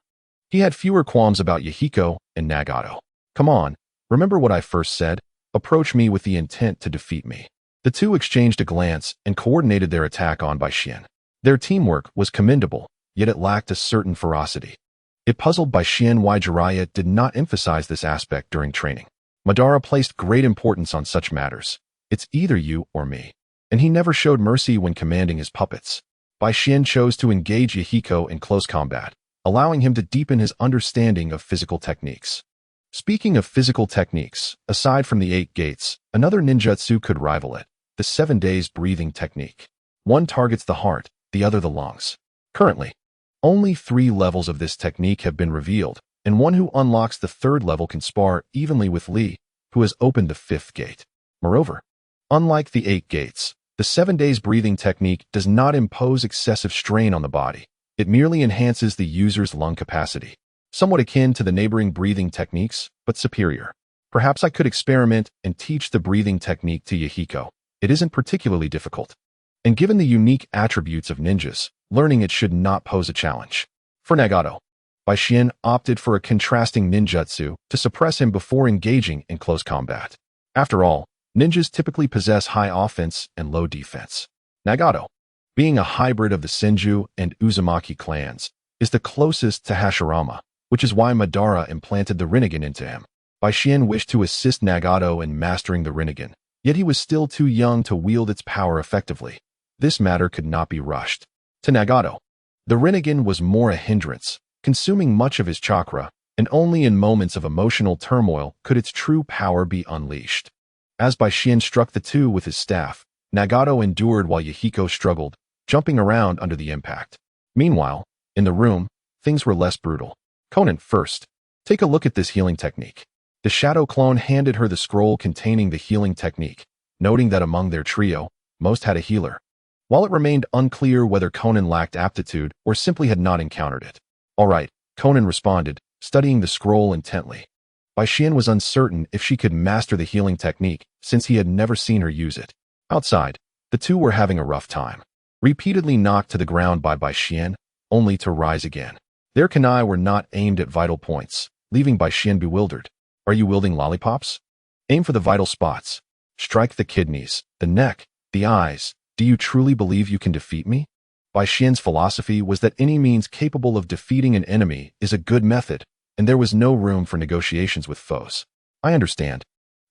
he had fewer qualms about Yahiko and Nagato. Come on, remember what I first said? Approach me with the intent to defeat me. The two exchanged a glance and coordinated their attack on Bai Xian. Their teamwork was commendable, yet it lacked a certain ferocity. It puzzled Bai Xian why Jiraiya did not emphasize this aspect during training. Madara placed great importance on such matters. It's either you or me. And he never showed mercy when commanding his puppets. Bai Xian chose to engage Yahiko in close combat, allowing him to deepen his understanding of physical techniques. Speaking of physical techniques, aside from the 8 gates, another ninjutsu could rival it, the 7 days breathing technique. One targets the heart, the other the lungs. Currently, only 3 levels of this technique have been revealed, and one who unlocks the 3rd level can spar evenly with Lee, who has opened the 5th gate. Moreover, unlike the 8 gates, the 7 days breathing technique does not impose excessive strain on the body. It merely enhances the user's lung capacity. Somewhat akin to the neighboring breathing techniques, but superior. Perhaps I could experiment and teach the breathing technique to Yahiko. It isn't particularly difficult. And given the unique attributes of ninjas, learning it should not pose a challenge. For Nagato, Bai Xian opted for a contrasting ninjutsu to suppress him before engaging in close combat. After all, ninjas typically possess high offense and low defense. Nagato, being a hybrid of the Senju and Uzumaki clans, is the closest to Hashirama, which is why Madara implanted the Rinnegan into him. Bai Xian wished to assist Nagato in mastering the Rinnegan, yet he was still too young to wield its power effectively. This matter could not be rushed. To Nagato, the Rinnegan was more a hindrance, consuming much of his chakra, and only in moments of emotional turmoil could its true power be unleashed. As Bai Xian struck the two with his staff, Nagato endured while Yahiko struggled, jumping around under the impact. Meanwhile, in the room, things were less brutal. Konan, first, take a look at this healing technique. The shadow clone handed her the scroll containing the healing technique, noting that among their trio, most had a healer. While it remained unclear whether Konan lacked aptitude or simply had not encountered it. All right, Konan responded, studying the scroll intently. Bai Xian was uncertain if she could master the healing technique since he had never seen her use it. Outside, the two were having a rough time. Repeatedly knocked to the ground by Bai Xian, only to rise again. Their kunai were not aimed at vital points, leaving Bai Xian bewildered. Are you wielding lollipops? Aim for the vital spots. Strike the kidneys, the neck, the eyes. Do you truly believe you can defeat me? Bai Xian's philosophy was that any means capable of defeating an enemy is a good method, and there was no room for negotiations with foes. I understand,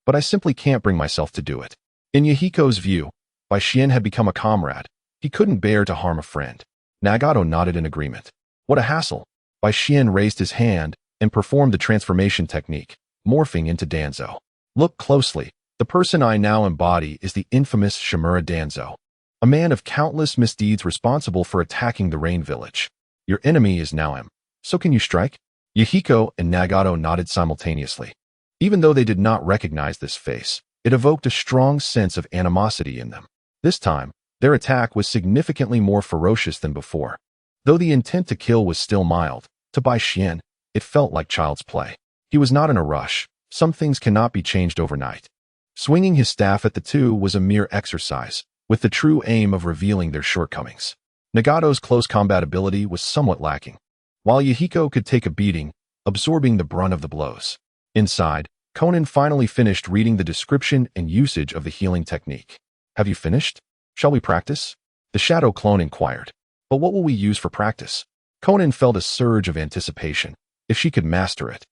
but I simply can't bring myself to do it. In Yahiko's view, Bai Xian had become a comrade. He couldn't bear to harm a friend. Nagato nodded in agreement. What a hassle. Bai Xian raised his hand and performed the transformation technique, morphing into Danzo. Look closely. The person I now embody is the infamous Shimura Danzo, a man of countless misdeeds responsible for attacking the Rain Village. Your enemy is now him. So can you strike? Yahiko and Nagato nodded simultaneously. Even though they did not recognize this face, it evoked a strong sense of animosity in them. This time, their attack was significantly more ferocious than before. Though the intent to kill was still mild, to Bai Xian, it felt like child's play. He was not in a rush. Some things cannot be changed overnight. Swinging his staff at the two was a mere exercise, with the true aim of revealing their shortcomings. Nagato's close combat ability was somewhat lacking, while Yahiko could take a beating, absorbing the brunt of the blows. Inside, Conan finally finished reading the description and usage of the healing technique. Have you finished? Shall we practice? The shadow clone inquired. But what will we use for practice? Conan felt a surge of anticipation. If she could master it,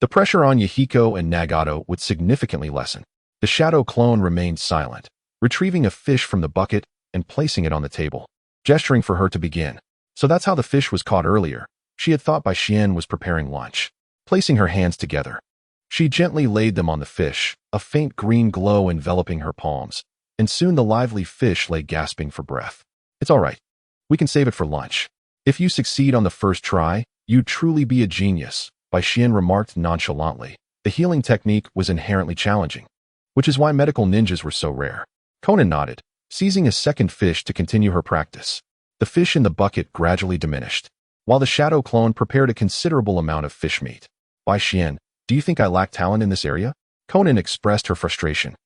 the pressure on Yahiko and Nagato would significantly lessen. The shadow clone remained silent, retrieving a fish from the bucket and placing it on the table, gesturing for her to begin. So that's how the fish was caught earlier. She had thought Bai Xian was preparing lunch. Placing her hands together, she gently laid them on the fish, a faint green glow enveloping her palms, and soon the lively fish lay gasping for breath. It's all right. We can save it for lunch. If you succeed on the first try, you'd truly be a genius, Bai Xian remarked nonchalantly. The healing technique was inherently challenging, which is why medical ninjas were so rare. Conan nodded, seizing a second fish to continue her practice. The fish in the bucket gradually diminished, while the shadow clone prepared a considerable amount of fish meat. Bai Xian, do you think I lack talent in this area? Conan expressed her frustration,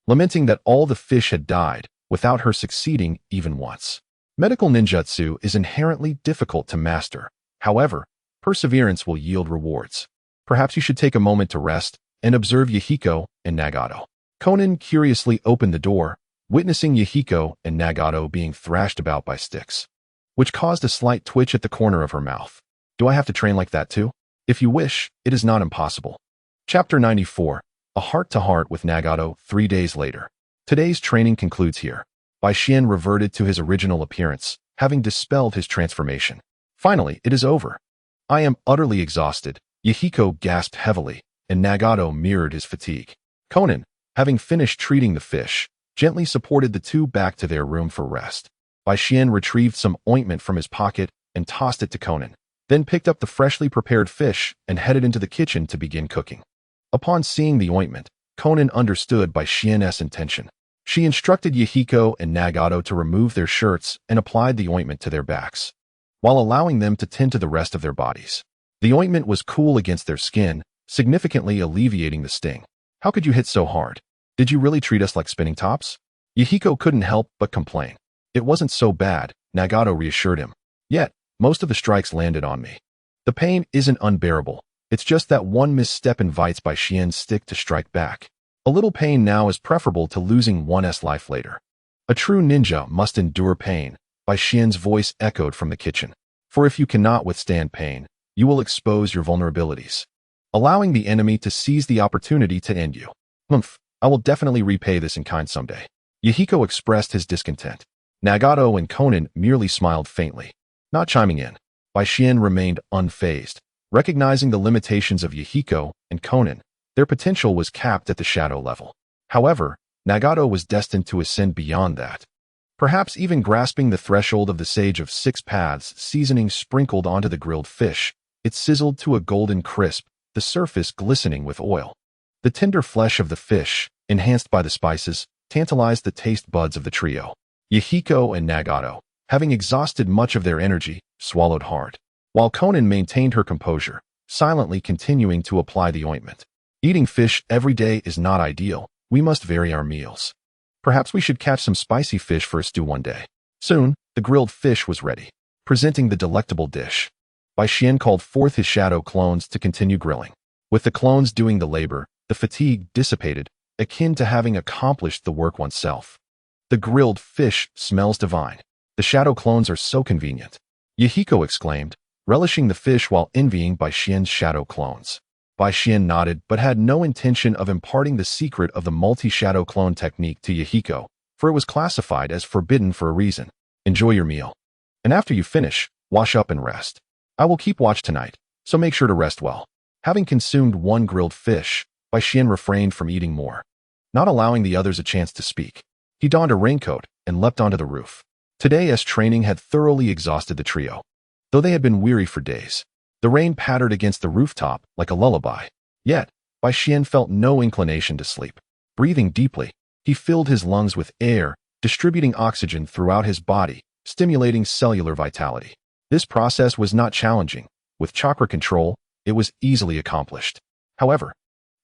lamenting that all the fish had died without her succeeding even once. Medical ninjutsu is inherently difficult to master. However, perseverance will yield rewards. Perhaps you should take a moment to rest and observe Yahiko and Nagato. Conan curiously opened the door, witnessing Yahiko and Nagato being thrashed about by sticks, which caused a slight twitch at the corner of her mouth. Do I have to train like that too? If you wish, it is not impossible. Chapter 94. A heart-to-heart with Nagato 3 days later. Today's training concludes here. Bai Xian reverted to his original appearance, having dispelled his transformation. Finally, it is over. I am utterly exhausted. Yahiko gasped heavily, and Nagato mirrored his fatigue. Conan, having finished treating the fish, gently supported the two back to their room for rest. Bai Xian retrieved some ointment from his pocket and tossed it to Conan, then picked up the freshly prepared fish and headed into the kitchen to begin cooking. Upon seeing the ointment, Conan understood Bai Xian's intention. She instructed Yahiko and Nagato to remove their shirts and applied the ointment to their backs, while allowing them to tend to the rest of their bodies. The ointment was cool against their skin, significantly alleviating the sting. How could you hit so hard? Did you really treat us like spinning tops? Yahiko couldn't help but complain. It wasn't so bad, Nagato reassured him. Yet, most of the strikes landed on me. The pain isn't unbearable. It's just that one misstep invites Bai Xian's stick to strike back. A little pain now is preferable to losing one's life later. A true ninja must endure pain, Bai Xian's voice echoed from the kitchen. For if you cannot withstand pain, you will expose your vulnerabilities, allowing the enemy to seize the opportunity to end you. I will definitely repay this in kind someday. Yahiko expressed his discontent. Nagato and Conan merely smiled faintly, not chiming in. Bai Xian remained unfazed, recognizing the limitations of Yahiko and Conan. Their potential was capped at the shadow level. However, Nagato was destined to ascend beyond that, perhaps even grasping the threshold of the Sage of Six Paths. Seasoning sprinkled onto the grilled fish, it sizzled to a golden crisp, the surface glistening with oil. The tender flesh of the fish, enhanced by the spices, tantalized the taste buds of the trio. Yahiko and Nagato, having exhausted much of their energy, swallowed hard, while Conan maintained her composure, silently continuing to apply the ointment. Eating fish every day is not ideal. We must vary our meals. Perhaps we should catch some spicy fish for a stew one day. Soon, the grilled fish was ready, presenting the delectable dish. Bai Xian called forth his shadow clones to continue grilling. With the clones doing the labor, the fatigue dissipated, akin to having accomplished the work oneself. The grilled fish smells divine. The shadow clones are so convenient, Yahiko exclaimed, relishing the fish while envying Bai Xian's shadow clones. Bai Xian nodded but had no intention of imparting the secret of the multi-shadow clone technique to Yahiko, for it was classified as forbidden for a reason. Enjoy your meal. And after you finish, wash up and rest. I will keep watch tonight, so make sure to rest well. Having consumed one grilled fish, Bai Xian refrained from eating more, not allowing the others a chance to speak. He donned a raincoat and leapt onto the roof. Today's training had thoroughly exhausted the trio. Though they had been weary for days, the rain pattered against the rooftop like a lullaby. Yet, Bai Xian felt no inclination to sleep. Breathing deeply, he filled his lungs with air, distributing oxygen throughout his body, stimulating cellular vitality. This process was not challenging. With chakra control, it was easily accomplished. However,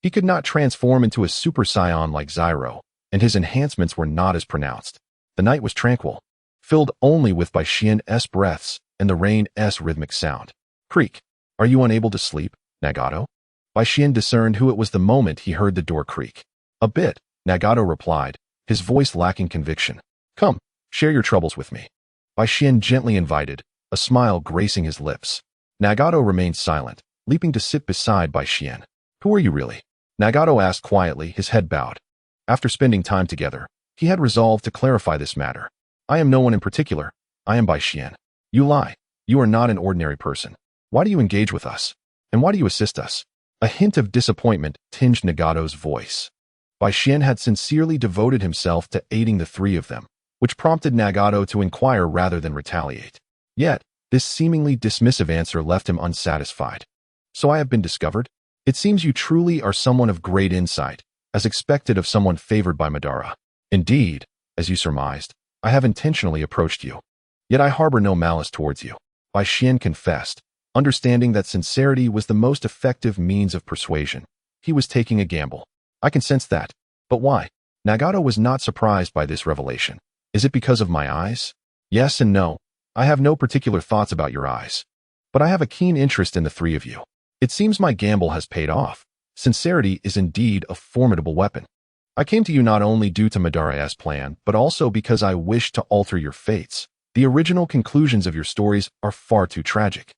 he could not transform into a super saiyan like Zyro, and his enhancements were not as pronounced. The night was tranquil, filled only with Bai Xian's breaths and the rain's rhythmic sound. Creak. Are you unable to sleep, Nagato? Bai Xian discerned who it was the moment he heard the door creak. A bit, Nagato replied, his voice lacking conviction. Come, share your troubles with me. Bai Xian gently invited, a smile gracing his lips. Nagato remained silent, leaping to sit beside Bai Xian. Who are you really? Nagato asked quietly, his head bowed. After spending time together, he had resolved to clarify this matter. I am no one in particular. I am Bai Xian. You lie. You are not an ordinary person. Why do you engage with us? And why do you assist us? A hint of disappointment tinged Nagato's voice. Bai Xian had sincerely devoted himself to aiding the three of them, which prompted Nagato to inquire rather than retaliate. Yet, this seemingly dismissive answer left him unsatisfied. So I have been discovered? It seems you truly are someone of great insight, as expected of someone favored by Madara. Indeed, as you surmised, I have intentionally approached you. Yet I harbor no malice towards you. Bai Xian confessed, understanding that sincerity was the most effective means of persuasion. He was taking a gamble. I can sense that. But why? Nagato was not surprised by this revelation. Is it because of my eyes? Yes and no. I have no particular thoughts about your eyes. But I have a keen interest in the three of you. It seems my gamble has paid off. Sincerity is indeed a formidable weapon. I came to you not only due to Madara's plan, but also because I wish to alter your fates. The original conclusions of your stories are far too tragic.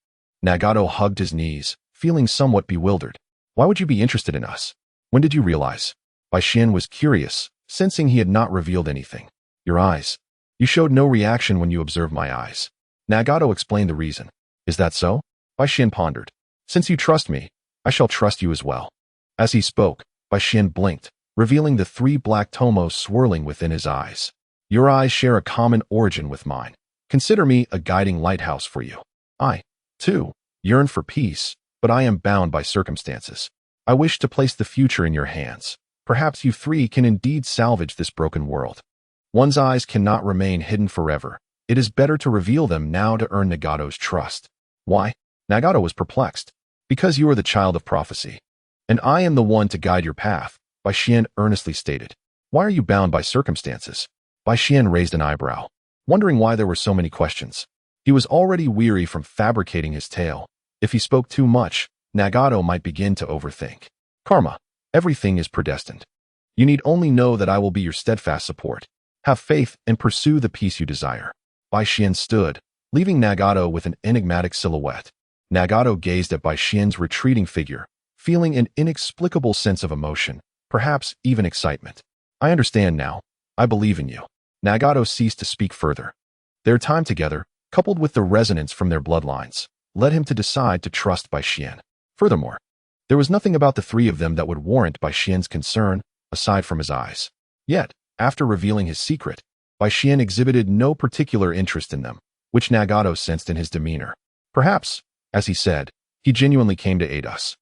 Nagato hugged his knees, feeling somewhat bewildered. Why would you be interested in us? When did you realize? Bai Xian was curious, sensing he had not revealed anything. Your eyes. You showed no reaction when you observed my eyes. Nagato explained the reason. Is that so? Bai Xian pondered. Since you trust me, I shall trust you as well. As he spoke, Bai Xian blinked, revealing the three black tomos swirling within his eyes. Your eyes share a common origin with mine. Consider me a guiding lighthouse for you. I, too, yearn for peace, but I am bound by circumstances. I wish to place the future in your hands. Perhaps you three can indeed salvage this broken world. One's eyes cannot remain hidden forever. It is better to reveal them now to earn Nagato's trust. Why? Nagato was perplexed. Because you are the child of prophecy. And I am the one to guide your path, Bai Xian earnestly stated. Why are you bound by circumstances? Bai Xian raised an eyebrow, wondering why there were so many questions. He was already weary from fabricating his tale. If he spoke too much, Nagato might begin to overthink. Karma. Everything is predestined. You need only know that I will be your steadfast support. Have faith and pursue the peace you desire. Bai Xian stood, leaving Nagato with an enigmatic silhouette. Nagato gazed at Bai Xian's retreating figure, feeling an inexplicable sense of emotion, perhaps even excitement. I understand now. I believe in you. Nagato ceased to speak further. Their time together, coupled with the resonance from their bloodlines, led him to decide to trust Bai Xian. Furthermore, there was nothing about the three of them that would warrant Bai Xian's concern, aside from his eyes. Yet, after revealing his secret, Bai Xian exhibited no particular interest in them, which Nagato sensed in his demeanor. Perhaps, as he said, he genuinely came to aid us.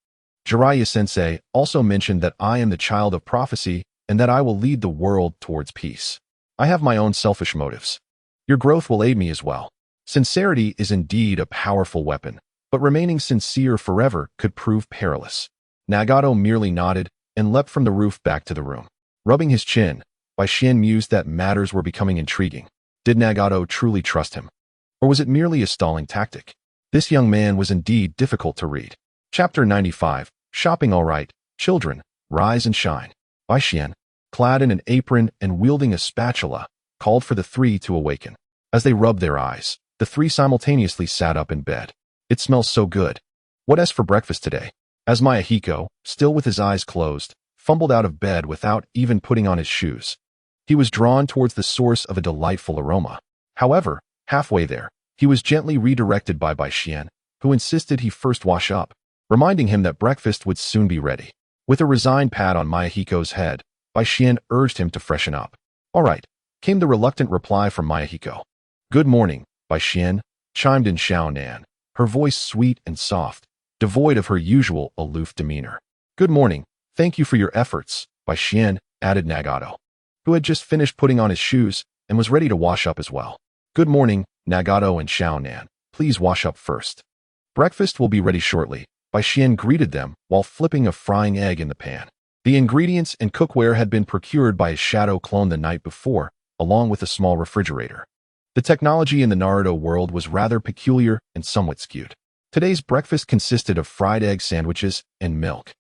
Jiraiya-sensei also mentioned that I am the child of prophecy and that I will lead the world towards peace. I have my own selfish motives. Your growth will aid me as well. Sincerity is indeed a powerful weapon, but remaining sincere forever could prove perilous. Nagato merely nodded and leapt from the roof back to the room. Rubbing his chin, Bai Xian mused that matters were becoming intriguing. Did Nagato truly trust him? Or was it merely a stalling tactic? This young man was indeed difficult to read. Chapter 95, Shopping All Right, Children, Rise and Shine. Bai Xian, clad in an apron and wielding a spatula, called for the three to awaken. As they rubbed their eyes, the three simultaneously sat up in bed. It smells so good. What's for breakfast today? As Mayahiko, still with his eyes closed, fumbled out of bed without even putting on his shoes. He was drawn towards the source of a delightful aroma. However, halfway there, he was gently redirected by Bai Xian, who insisted he first wash up, reminding him that breakfast would soon be ready. With a resigned pat on Mayahiko's head, Bai Xian urged him to freshen up. All right, came the reluctant reply from Mayahiko. Good morning, Bai Xian, chimed in Xiao Nan, her voice sweet and soft, devoid of her usual aloof demeanor. Good morning, thank you for your efforts, Bai Xian, added Nagato, who had just finished putting on his shoes and was ready to wash up as well. Good morning, Nagato and Xiao Nan, please wash up first. Breakfast will be ready shortly, Bai Xian greeted them while flipping a frying egg in the pan. The ingredients and cookware had been procured by his shadow clone the night before, along with a small refrigerator. The technology in the Naruto world was rather peculiar and somewhat skewed. Today's breakfast consisted of fried egg sandwiches and milk.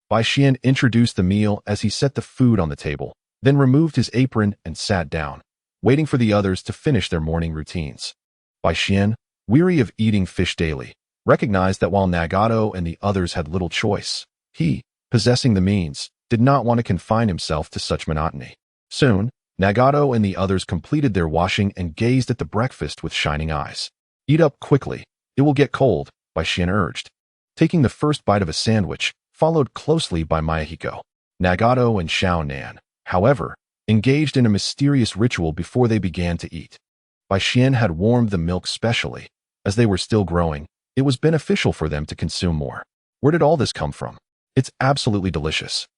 Bai Xian introduced the meal as he set the food on the table, then removed his apron and sat down, waiting for the others to finish their morning routines. Bai Xian, weary of eating fish daily, recognized that while Nagato and the others had little choice, he, possessing the means, did not want to confine himself to such monotony. Soon, Nagato and the others completed their washing and gazed at the breakfast with shining eyes. Eat up quickly, it will get cold, Bai Xian urged, taking the first bite of a sandwich, followed closely by Mayahiko. Nagato and Xiao Nan, however, engaged in a mysterious ritual before they began to eat. Bai Xian had warmed the milk specially. As they were still growing, it was beneficial for them to consume more. Where did all this come from? It's absolutely delicious,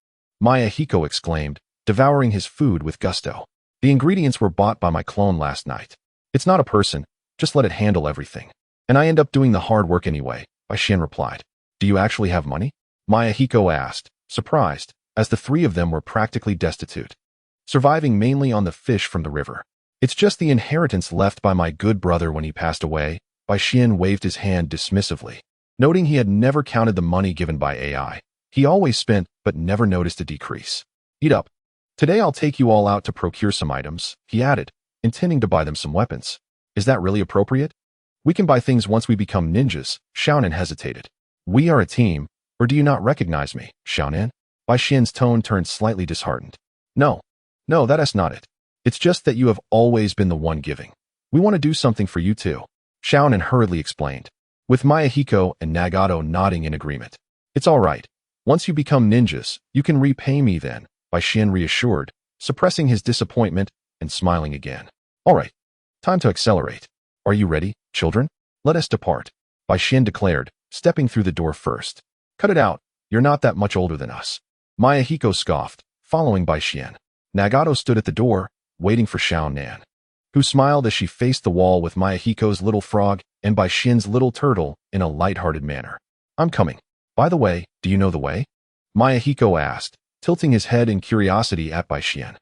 Mayahiko exclaimed, devouring his food with gusto. The ingredients were bought by my clone last night. It's not a person, just let it handle everything. And I end up doing the hard work anyway, Bai Xian replied. Do you actually have money? Mayahiko asked, surprised, as the three of them were practically destitute, surviving mainly on the fish from the river. It's just the inheritance left by my good brother when he passed away, Bai Xian waved his hand dismissively. Noting he had never counted the money given by AI, he always spent but never noticed a decrease. Eat up. Today I'll take you all out to procure some items, he added, intending to buy them some weapons. Is that really appropriate? We can buy things once we become ninjas, Xiaonan hesitated. We are a team, or do you not recognize me, Xiaonan? Bai Xian's tone turned slightly disheartened. No, that's not it. It's just that you have always been the one giving. We want to do something for you too, Xiaonan hurriedly explained, with Mayahiko and Nagato nodding in agreement. It's all right. Once you become ninjas, you can repay me then, Bai Xian reassured, suppressing his disappointment and smiling again. All right, time to accelerate. Are you ready, children? Let us depart, Bai Xian declared, stepping through the door first. Cut it out, you're not that much older than us, Mayahiko scoffed, following Bai Xian. Nagato stood at the door, waiting for Xiao Nan, who smiled as she faced the wall with Mayahiko's little frog and Bai Xian's little turtle in a light-hearted manner. I'm coming. By the way, do you know the way? Mayahiko asked, tilting his head in curiosity at Bai Xian.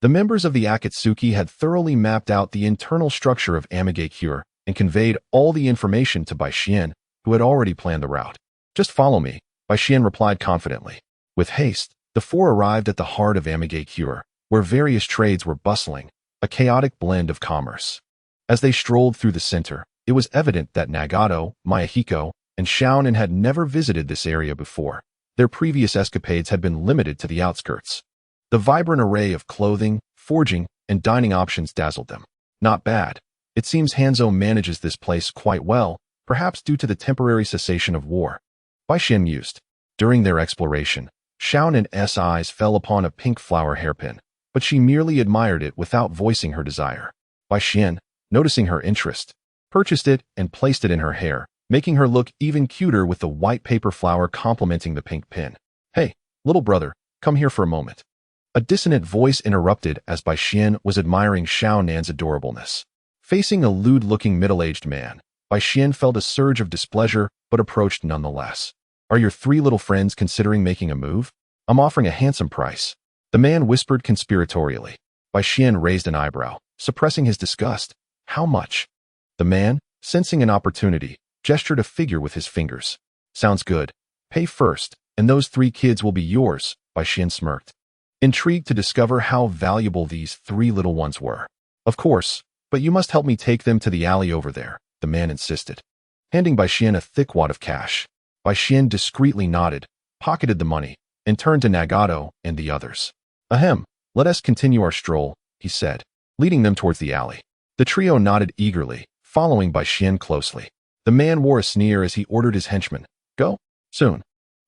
The members of the Akatsuki had thoroughly mapped out the internal structure of Amigakure and conveyed all the information to Bai Xian, who had already planned the route. Just follow me, Bai Xian replied confidently. With haste, the four arrived at the heart of Amigakure, where various trades were bustling, a chaotic blend of commerce. As they strolled through the center, it was evident that Nagato, Mayahiko, and Xiaonan had never visited this area before. Their previous escapades had been limited to the outskirts. The vibrant array of clothing, forging, and dining options dazzled them. Not bad. It seems Hanzo manages this place quite well, perhaps due to the temporary cessation of war, Bai Xian mused. During their exploration, Xiaonan's eyes fell upon a pink flower hairpin, but she merely admired it without voicing her desire. Bai Xian, noticing her interest, purchased it and placed it in her hair, making her look even cuter with the white paper flower complementing the pink pin. Hey, little brother, come here for a moment. A dissonant voice interrupted as Bai Xian was admiring Xiaonan's adorableness. Facing a lewd-looking middle-aged man, Bai Xian felt a surge of displeasure but approached nonetheless. Are your three little friends considering making a move? I'm offering a handsome price, the man whispered conspiratorially. Bai Xian raised an eyebrow, suppressing his disgust. How much? The man, sensing an opportunity, gestured a figure with his fingers. Sounds good. Pay first, and those three kids will be yours, Bai Xian smirked, intrigued to discover how valuable these three little ones were. Of course, but you must help me take them to the alley over there, the man insisted, handing Bai Xian a thick wad of cash. Bai Xian discreetly nodded, pocketed the money, and turned to Nagato and the others. Ahem, let us continue our stroll, he said, leading them towards the alley. The trio nodded eagerly, following Bai Xian closely. The man wore a sneer as he ordered his henchmen, Go, soon.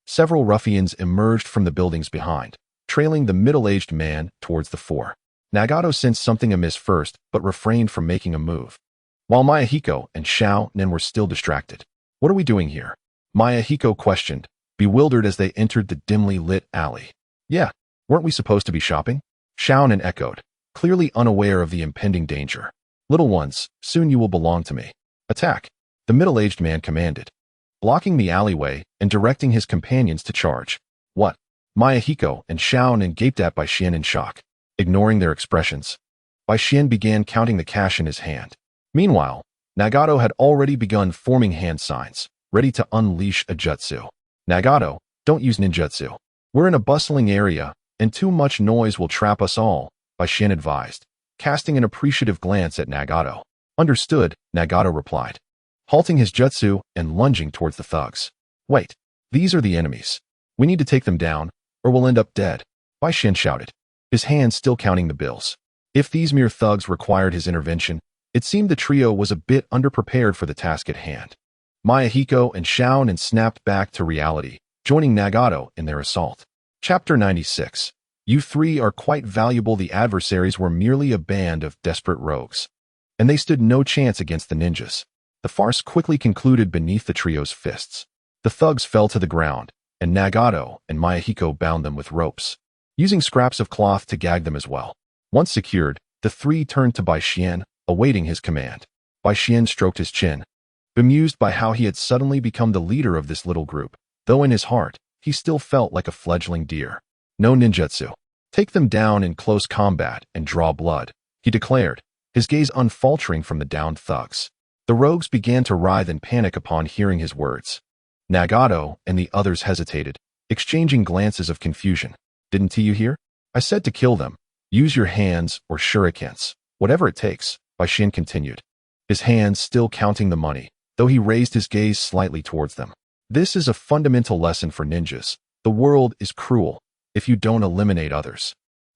Several ruffians emerged from the buildings behind, trailing the middle-aged man towards the fore. Nagato sensed something amiss first, but refrained from making a move. While Mayahiko and Xiao Nin were still distracted. What are we doing here? Mayahiko questioned, bewildered as they entered the dimly lit alley. Yeah, weren't we supposed to be shopping? Xiao Nin echoed, clearly unaware of the impending danger. Little ones, soon you will belong to me. Attack! The middle-aged man commanded, blocking the alleyway and directing his companions to charge. What? Mayahiko and Xiao Nin gaped at Bai Xian in shock, ignoring their expressions. Bai Xian began counting the cash in his hand. Meanwhile, Nagato had already begun forming hand signs, ready to unleash a jutsu. Nagato, don't use ninjutsu. We're in a bustling area, and too much noise will trap us all, Bai Xian advised, casting an appreciative glance at Nagato. Understood, Nagato replied, halting his jutsu and lunging towards the thugs. Wait, these are the enemies. We need to take them down, or we'll end up dead, Bai Xian shouted, his hands still counting the bills. If these mere thugs required his intervention, it seemed the trio was a bit underprepared for the task at hand. Mayahiko and Xiao Nin snapped back to reality, joining Nagato in their assault. Chapter 96. You three are quite valuable. The adversaries were merely a band of desperate rogues, and they stood no chance against the ninjas. The farce quickly concluded beneath the trio's fists. The thugs fell to the ground, and Nagato and Mayahiko bound them with ropes, using scraps of cloth to gag them as well. Once secured, the three turned to Bai Xian, awaiting his command. Bai Xian stroked his chin, bemused by how he had suddenly become the leader of this little group, though in his heart, he still felt like a fledgling deer. No ninjutsu. Take them down in close combat and draw blood, he declared, his gaze unfaltering from the downed thugs. The rogues began to writhe in panic upon hearing his words. Nagato and the others hesitated, exchanging glances of confusion. Didn't you hear? I said to kill them. Use your hands or shurikens, whatever it takes, Bai Xian continued, his hands still counting the money, though he raised his gaze slightly towards them. This is a fundamental lesson for ninjas. The world is cruel. If you don't eliminate others,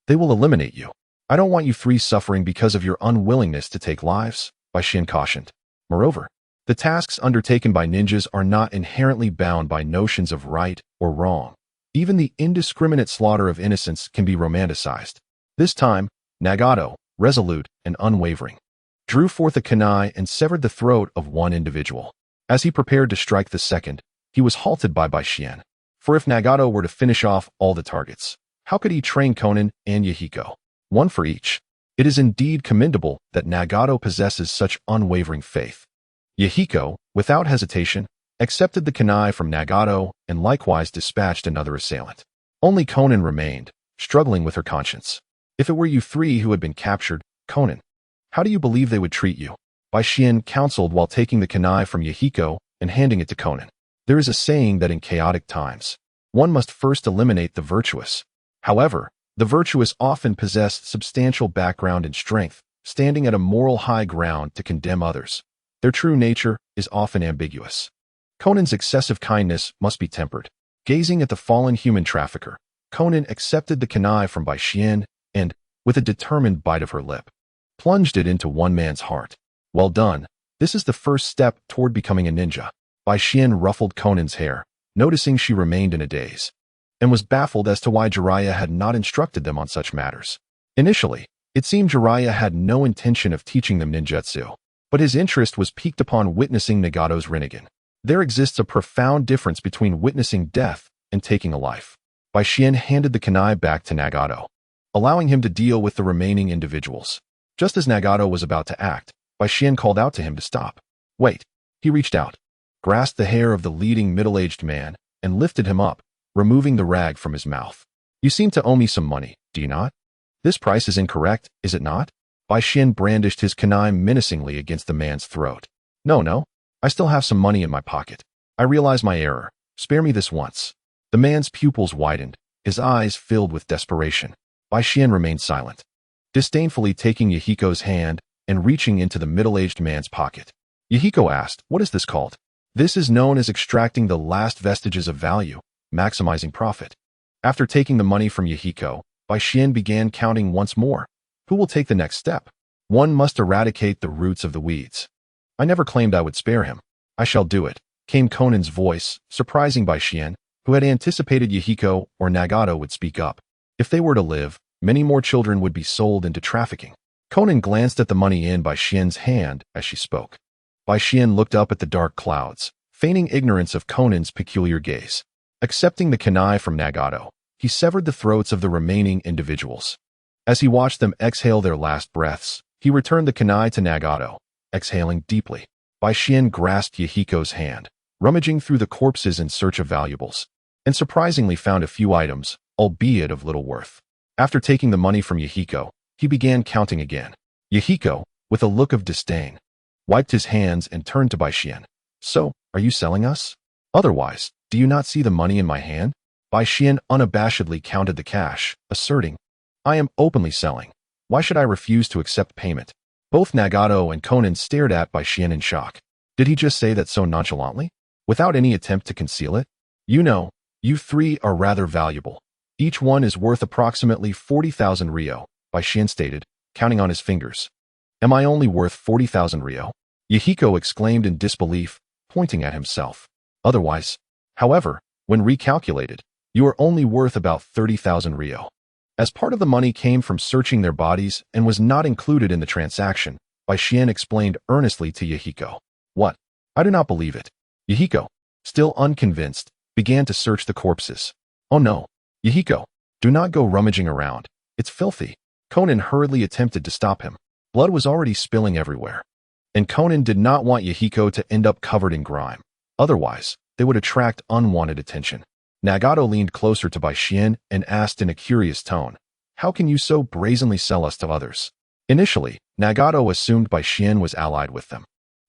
they will eliminate you. I don't want you three suffering because of your unwillingness to take lives, Bai Xian cautioned. Moreover, the tasks undertaken by ninjas are not inherently bound by notions of right or wrong. Even the indiscriminate slaughter of innocents can be romanticized. This time, Nagato, resolute and unwavering, drew forth a kunai and severed the throat of one individual. As he prepared to strike the second, he was halted by Bai Xian. For if Nagato were to finish off all the targets, how could he train Konan and Yahiko? One for each. It is indeed commendable that Nagato possesses such unwavering faith. Yahiko, without hesitation, accepted the kunai from Nagato and likewise dispatched another assailant. Only Konan remained, struggling with her conscience. If it were you three who had been captured, Konan, how do you believe they would treat you? Bai Xian counseled while taking the kunai from Yahiko and handing it to Konan. There is a saying that in chaotic times, one must first eliminate the virtuous. However, the virtuous often possess substantial background and strength, standing at a moral high ground to condemn others. Their true nature is often ambiguous. Konan's excessive kindness must be tempered. Gazing at the fallen human trafficker, Konan accepted the kunai from Bai Xian and, with a determined bite of her lip, plunged it into one man's heart. Well done. This is the first step toward becoming a ninja. Bai Xian ruffled Konan's hair, noticing she remained in a daze, and was baffled as to why Jiraiya had not instructed them on such matters. Initially, it seemed Jiraiya had no intention of teaching them ninjutsu, but his interest was piqued upon witnessing Nagato's Rinnegan. There exists a profound difference between witnessing death and taking a life. Bai Xian handed the kunai back to Nagato, allowing him to deal with the remaining individuals. Just as Nagato was about to act, Bai Xian called out to him to stop. Wait. He reached out, grasped the hair of the leading middle-aged man, and lifted him up, removing the rag from his mouth. You seem to owe me some money, do you not? This price is incorrect, is it not? Bai Xian brandished his kunai menacingly against the man's throat. No, I still have some money in my pocket. I realize my error. Spare me this once. The man's pupils widened, his eyes filled with desperation. Bai Xian remained silent, disdainfully taking Yahiko's hand and reaching into the middle-aged man's pocket. Yahiko asked, what is this called? This is known as extracting the last vestiges of value, maximizing profit. After taking the money from Yahiko, Bai Xian began counting once more. Who will take the next step? One must eradicate the roots of the weeds. I never claimed I would spare him. I shall do it, came Konan's voice, surprising Bai Xian, who had anticipated Yahiko or Nagato would speak up. If they were to live, many more children would be sold into trafficking. Conan glanced at the money in Bai Xian's hand as she spoke. Bai Xian looked up at the dark clouds, feigning ignorance of Conan's peculiar gaze. Accepting the kunai from Nagato, he severed the throats of the remaining individuals. As he watched them exhale their last breaths, he returned the kunai to Nagato, exhaling deeply. Bai Xian grasped Yahiko's hand, rummaging through the corpses in search of valuables, and surprisingly found a few items, albeit of little worth. After taking the money from Yahiko, he began counting again. Yahiko, with a look of disdain, wiped his hands and turned to Bai Xian. So, are you selling us? Otherwise, do you not see the money in my hand? Bai Xian unabashedly counted the cash, asserting, I am openly selling. Why should I refuse to accept payment? Both Nagato and Conan stared at Bai Xian in shock. Did he just say that so nonchalantly? Without any attempt to conceal it? You know, you three are rather valuable. Each one is worth approximately 40,000 ryo, Bai Xian stated, counting on his fingers. Am I only worth 40,000 ryo? Yahiko exclaimed in disbelief, pointing at himself. Otherwise, however, when recalculated, you are only worth about 30,000 ryo. As part of the money came from searching their bodies and was not included in the transaction, Bai Xian explained earnestly to Yahiko. What? I do not believe it. Yahiko, still unconvinced, began to search the corpses. Oh no, Yahiko, do not go rummaging around. It's filthy. Conan hurriedly attempted to stop him. Blood was already spilling everywhere. And Conan did not want Yahiko to end up covered in grime. Otherwise, they would attract unwanted attention. Nagato leaned closer to Bai Xian and asked in a curious tone, How can you so brazenly sell us to others? Initially, Nagato assumed Bai Xian was allied with them.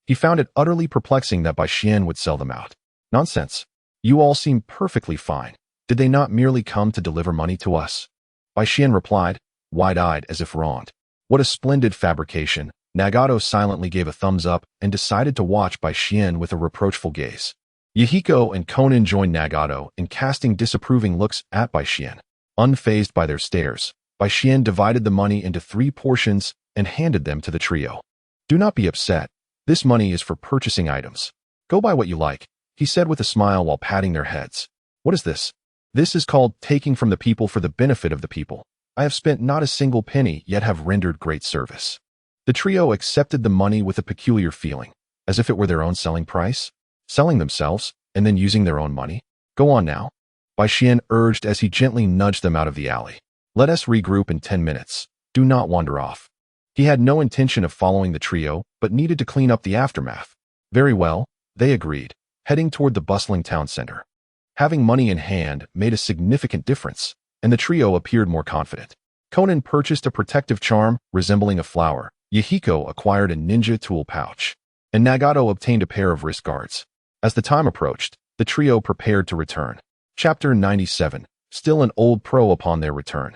He found it utterly perplexing that Bai Xian would sell them out. Nonsense. You all seem perfectly fine. Did they not merely come to deliver money to us? Bai Xian replied, wide-eyed as if wronged. What a splendid fabrication. Nagato silently gave a thumbs up and decided to watch Bai Xian with a reproachful gaze. Yahiko and Conan joined Nagato in casting disapproving looks at Bai Xian. Unfazed by their stares, Bai Xian divided the money into 3 portions and handed them to the trio. Do not be upset. This money is for purchasing items. Go buy what you like, he said with a smile while patting their heads. What is this? This is called taking from the people for the benefit of the people. I have spent not a single penny, yet have rendered great service. The trio accepted the money with a peculiar feeling, as if it were their own selling price. Selling themselves, and then using their own money? Go on now. Bai Xian urged as he gently nudged them out of the alley. Let us regroup in 10 minutes. Do not wander off. He had no intention of following the trio, but needed to clean up the aftermath. Very well, they agreed, heading toward the bustling town center. Having money in hand made a significant difference, and the trio appeared more confident. Conan purchased a protective charm resembling a flower. Yahiko acquired a ninja tool pouch, and Nagato obtained a pair of wrist guards. As the time approached, the trio prepared to return. Chapter 97, still an old pro upon their return.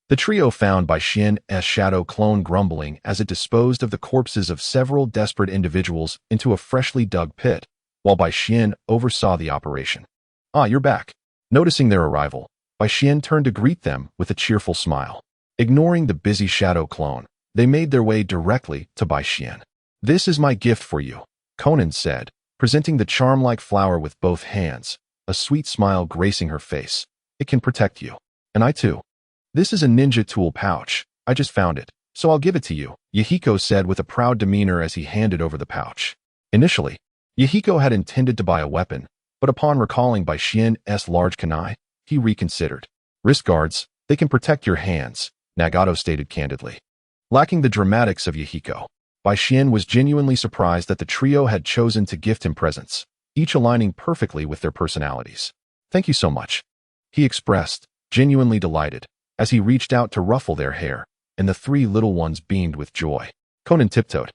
The trio found Bai Xian's shadow clone grumbling as it disposed of the corpses of several desperate individuals into a freshly dug pit, while Bai Xian oversaw the operation. Ah, you're back. Noticing their arrival, Bai Xian turned to greet them with a cheerful smile. Ignoring the busy shadow clone, they made their way directly to Bai Xian. This is my gift for you, Conan said, presenting the charm-like flower with both hands, a sweet smile gracing her face. It can protect you. And I too. This is a ninja tool pouch. I just found it, so I'll give it to you, Yahiko said with a proud demeanor as he handed over the pouch. Initially, Yahiko had intended to buy a weapon, but upon recalling Bai Xian's large kunai, he reconsidered. Wrist guards, they can protect your hands, Nagato stated candidly. Lacking the dramatics of Yahiko, Bai Xian was genuinely surprised that the trio had chosen to gift him presents, each aligning perfectly with their personalities. Thank you so much, he expressed, genuinely delighted, as he reached out to ruffle their hair, and the 3 little ones beamed with joy. Conan tiptoed,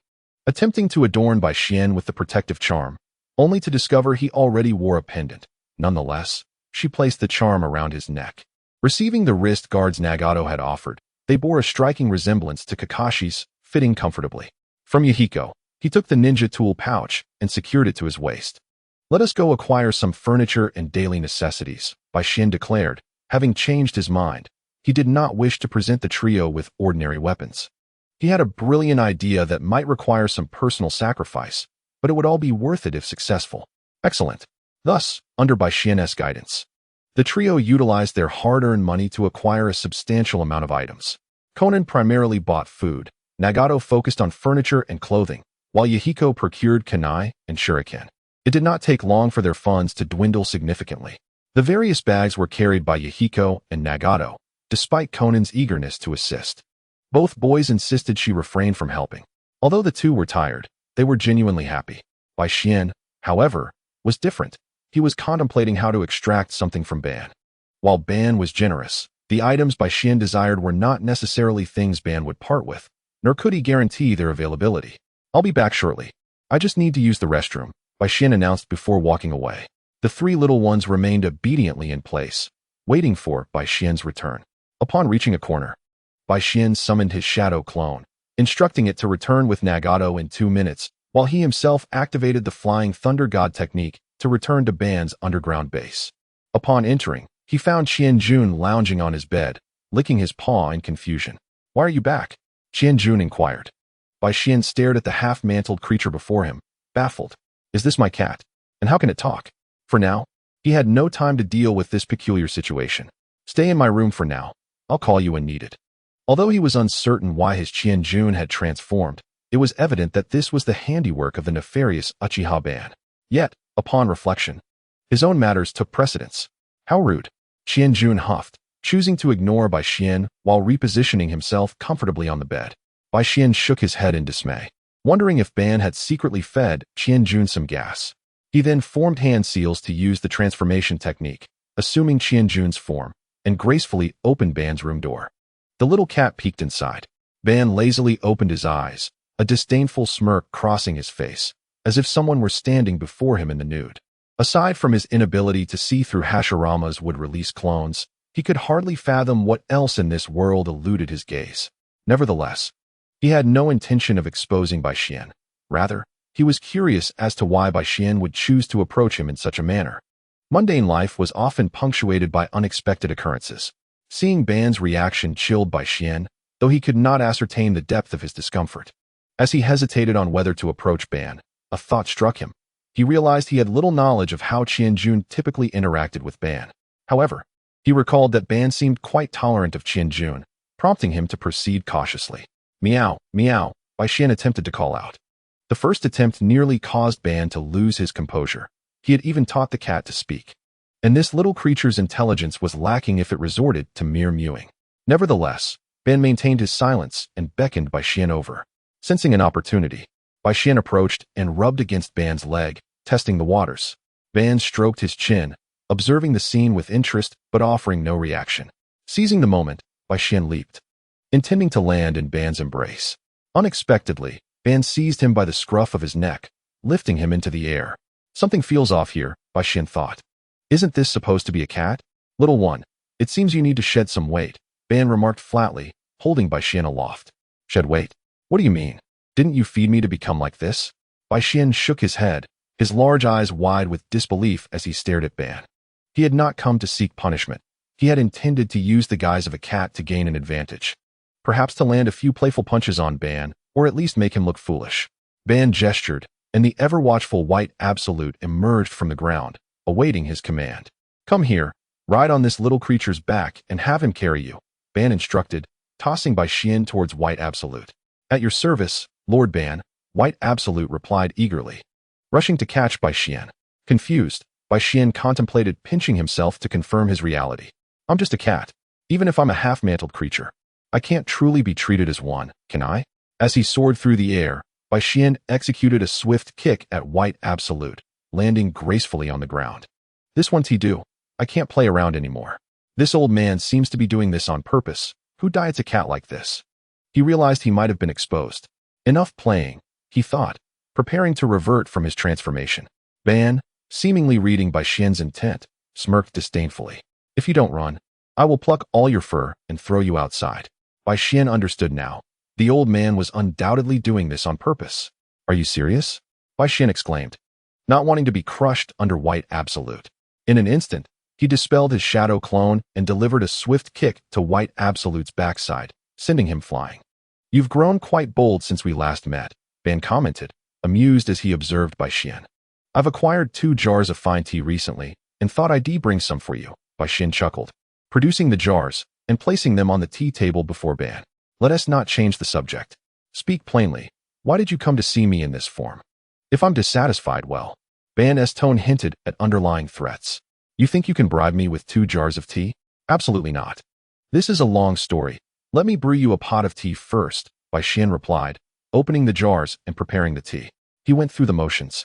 attempting to adorn Bai Xian with the protective charm, only to discover he already wore a pendant. Nonetheless, she placed the charm around his neck. Receiving the wrist guards Nagato had offered, they bore a striking resemblance to Kakashi's, fitting comfortably. From Yahiko, he took the ninja tool pouch and secured it to his waist. Let us go acquire some furniture and daily necessities, Bai Xian declared, having changed his mind. He did not wish to present the trio with ordinary weapons. He had a brilliant idea that might require some personal sacrifice, but it would all be worth it if successful. Excellent. Thus, under Bai Xian's guidance, The trio utilized their hard-earned money to acquire a substantial amount of items. Conan primarily bought food, Nagato focused on furniture and clothing, while Yahiko procured kunai and shuriken. It did not take long for their funds to dwindle significantly. The various bags were carried by Yahiko and Nagato, despite Conan's eagerness to assist. Both boys insisted she refrain from helping. Although the two were tired, they were genuinely happy. Bai Xian, however, was different. He was contemplating how to extract something from Ban. While Ban was generous, the items Bai Xian desired were not necessarily things Ban would part with, nor could he guarantee their availability. "I'll be back shortly. I just need to use the restroom," Bai Xian announced before walking away. The three little ones remained obediently in place, waiting for Bai Xian's return. Upon reaching a corner, Bai Xian summoned his shadow clone, instructing it to return with Nagato in 2 minutes, while he himself activated the Flying Thunder God technique to return to Ban's underground base. Upon entering, he found Qianjun lounging on his bed, licking his paw in confusion. "Why are you back?" Qianjun inquired. Bai Xian stared at the half-mantled creature before him, baffled. "Is this my cat? And how can it talk?" For now, he had no time to deal with this peculiar situation. "Stay in my room for now. I'll call you when needed." Although he was uncertain why his Qianjun had transformed, it was evident that this was the handiwork of the nefarious Uchiha Ban. Yet, upon reflection, his own matters took precedence. "How rude," Qianjun huffed, choosing to ignore Bai Xian while repositioning himself comfortably on the bed. Bai Xian shook his head in dismay, wondering if Ban had secretly fed Qianjun some gas. He then formed hand seals to use the transformation technique, assuming Qianjun's form, and gracefully opened Ban's room door. The little cat peeked inside. Ban lazily opened his eyes, a disdainful smirk crossing his face, as if someone were standing before him in the nude. Aside from his inability to see through Hashiramas would release clones, he could hardly fathom what else in this world eluded his gaze. Nevertheless, he had no intention of exposing Bai Xian. Rather, he was curious as to why Bai Xian would choose to approach him in such a manner. Mundane life was often punctuated by unexpected occurrences. Seeing Ban's reaction chilled Bai Xian, though he could not ascertain the depth of his discomfort. As he hesitated on whether to approach Ban, a thought struck him. He realized he had little knowledge of how Qianjun typically interacted with Ban. However, he recalled that Ban seemed quite tolerant of Qianjun, prompting him to proceed cautiously. "Meow, meow," Bai Xian attempted to call out. The first attempt nearly caused Ban to lose his composure. He had even taught the cat to speak. And this little creature's intelligence was lacking if it resorted to mere mewing. Nevertheless, Ban maintained his silence and beckoned Bai Xian over. Sensing an opportunity, Bai Xian approached and rubbed against Ban's leg, testing the waters. Ban stroked his chin, observing the scene with interest but offering no reaction. Seizing the moment, Bai Xian leaped, intending to land in Ban's embrace. Unexpectedly, Ban seized him by the scruff of his neck, lifting him into the air. "Something feels off here," Bai Xian thought. "Isn't this supposed to be a cat?" "Little one, it seems you need to shed some weight," Ban remarked flatly, holding Bai Xian aloft. "Shed weight? What do you mean? Didn't you feed me to become like this?" Bai Xian shook his head, his large eyes wide with disbelief as he stared at Ban. He had not come to seek punishment. He had intended to use the guise of a cat to gain an advantage. Perhaps to land a few playful punches on Ban, or at least make him look foolish. Ban gestured, and the ever-watchful white absolute emerged from the ground, awaiting his command. "Come here, ride on this little creature's back and have him carry you," Ban instructed, tossing Bai Xian towards White Absolute. "At your service, Lord Ban," White Absolute replied eagerly, rushing to catch Bai Xian. Confused, Bai Xian contemplated pinching himself to confirm his reality. "I'm just a cat. Even if I'm a half-mantled creature, I can't truly be treated as one, can I?" As he soared through the air, Bai Xian executed a swift kick at White Absolute, landing gracefully on the ground. "This one's he do. I can't play around anymore. This old man seems to be doing this on purpose. Who diets a cat like this?" He realized he might have been exposed. Enough playing, he thought, preparing to revert from his transformation. Ban, seemingly reading Bai Xian's intent, smirked disdainfully. "If you don't run, I will pluck all your fur and throw you outside." Bai Xian understood now. The old man was undoubtedly doing this on purpose. "Are you serious?" Bai Xian exclaimed, not wanting to be crushed under White Absolute. In an instant, he dispelled his shadow clone and delivered a swift kick to White Absolute's backside, sending him flying. "You've grown quite bold since we last met," Ban commented, amused as he observed Bai Xian. "I've acquired 2 jars of fine tea recently and thought I'd bring some for you." Bai Xian chuckled, producing the jars and placing them on the tea table before Ban. Let us not change the subject. Speak plainly. Why did you come to see me in this form? If I'm dissatisfied, well. Ban's tone hinted at underlying threats. You think you can bribe me with 2 jars of tea? Absolutely not. This is a long story. Let me brew you a pot of tea first, Bai Xian replied, opening the jars and preparing the tea. He went through the motions,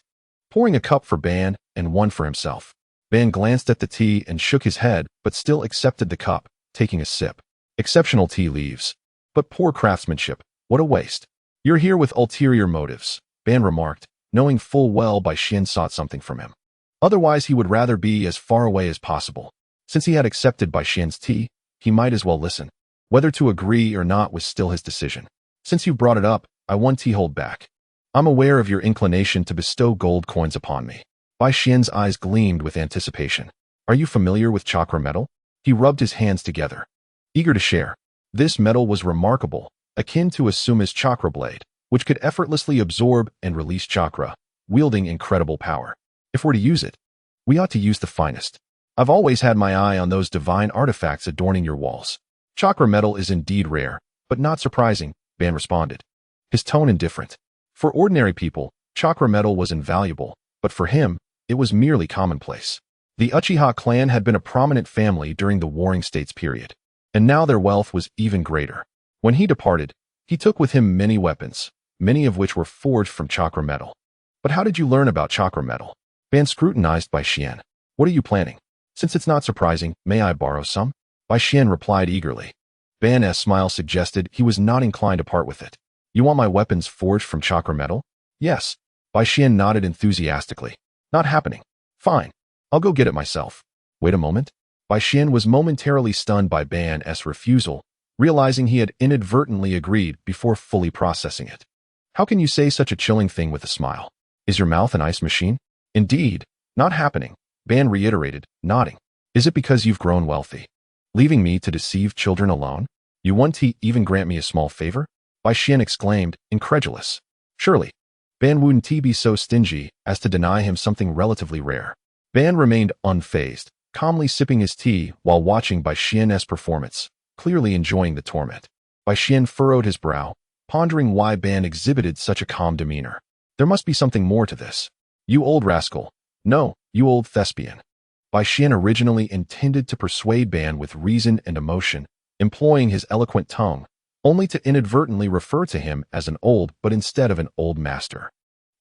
pouring a cup for Ban and one for himself. Ban glanced at the tea and shook his head, but still accepted the cup, taking a sip. Exceptional tea leaves. But poor craftsmanship. What a waste. You're here with ulterior motives, Ban remarked, knowing full well Bai Xian sought something from him. Otherwise he would rather be as far away as possible. Since he had accepted Bai Xian's tea, he might as well listen. Whether to agree or not was still his decision. Since you brought it up, I want tea hold back. I'm aware of your inclination to bestow gold coins upon me. Bai Xian's eyes gleamed with anticipation. Are you familiar with chakra metal? He rubbed his hands together, eager to share. This metal was remarkable, akin to a Suma's chakra blade, which could effortlessly absorb and release chakra, wielding incredible power. If we're to use it, we ought to use the finest. I've always had my eye on those divine artifacts adorning your walls. Chakra metal is indeed rare, but not surprising, Ban responded, his tone indifferent. For ordinary people, chakra metal was invaluable, but for him, it was merely commonplace. The Uchiha clan had been a prominent family during the Warring States period, and now their wealth was even greater. When he departed, he took with him many weapons, many of which were forged from chakra metal. But how did you learn about chakra metal? Ban scrutinized Bai Xian. What are you planning? Since it's not surprising, may I borrow some? Bai Xian replied eagerly. Ban's smile suggested he was not inclined to part with it. You want my weapons forged from chakra metal? Yes. Bai Xian nodded enthusiastically. Not happening. Fine. I'll go get it myself. Wait a moment. Bai Xian was momentarily stunned by Ban's refusal, realizing he had inadvertently agreed before fully processing it. How can you say such a chilling thing with a smile? Is your mouth an ice machine? Indeed. Not happening, Ban reiterated, nodding. Is it because you've grown wealthy, leaving me to deceive children alone? You want to even grant me a small favor? Bai Xian exclaimed, incredulous. Surely. Ban wouldn't be so stingy as to deny him something relatively rare. Ban remained unfazed, calmly sipping his tea while watching Bai Xian's performance, clearly enjoying the torment. Bai Xian furrowed his brow, pondering why Ban exhibited such a calm demeanor. There must be something more to this. You old rascal. No, you old thespian. Bai Xian originally intended to persuade Ban with reason and emotion, employing his eloquent tongue, only to inadvertently refer to him as an old but instead of an old master.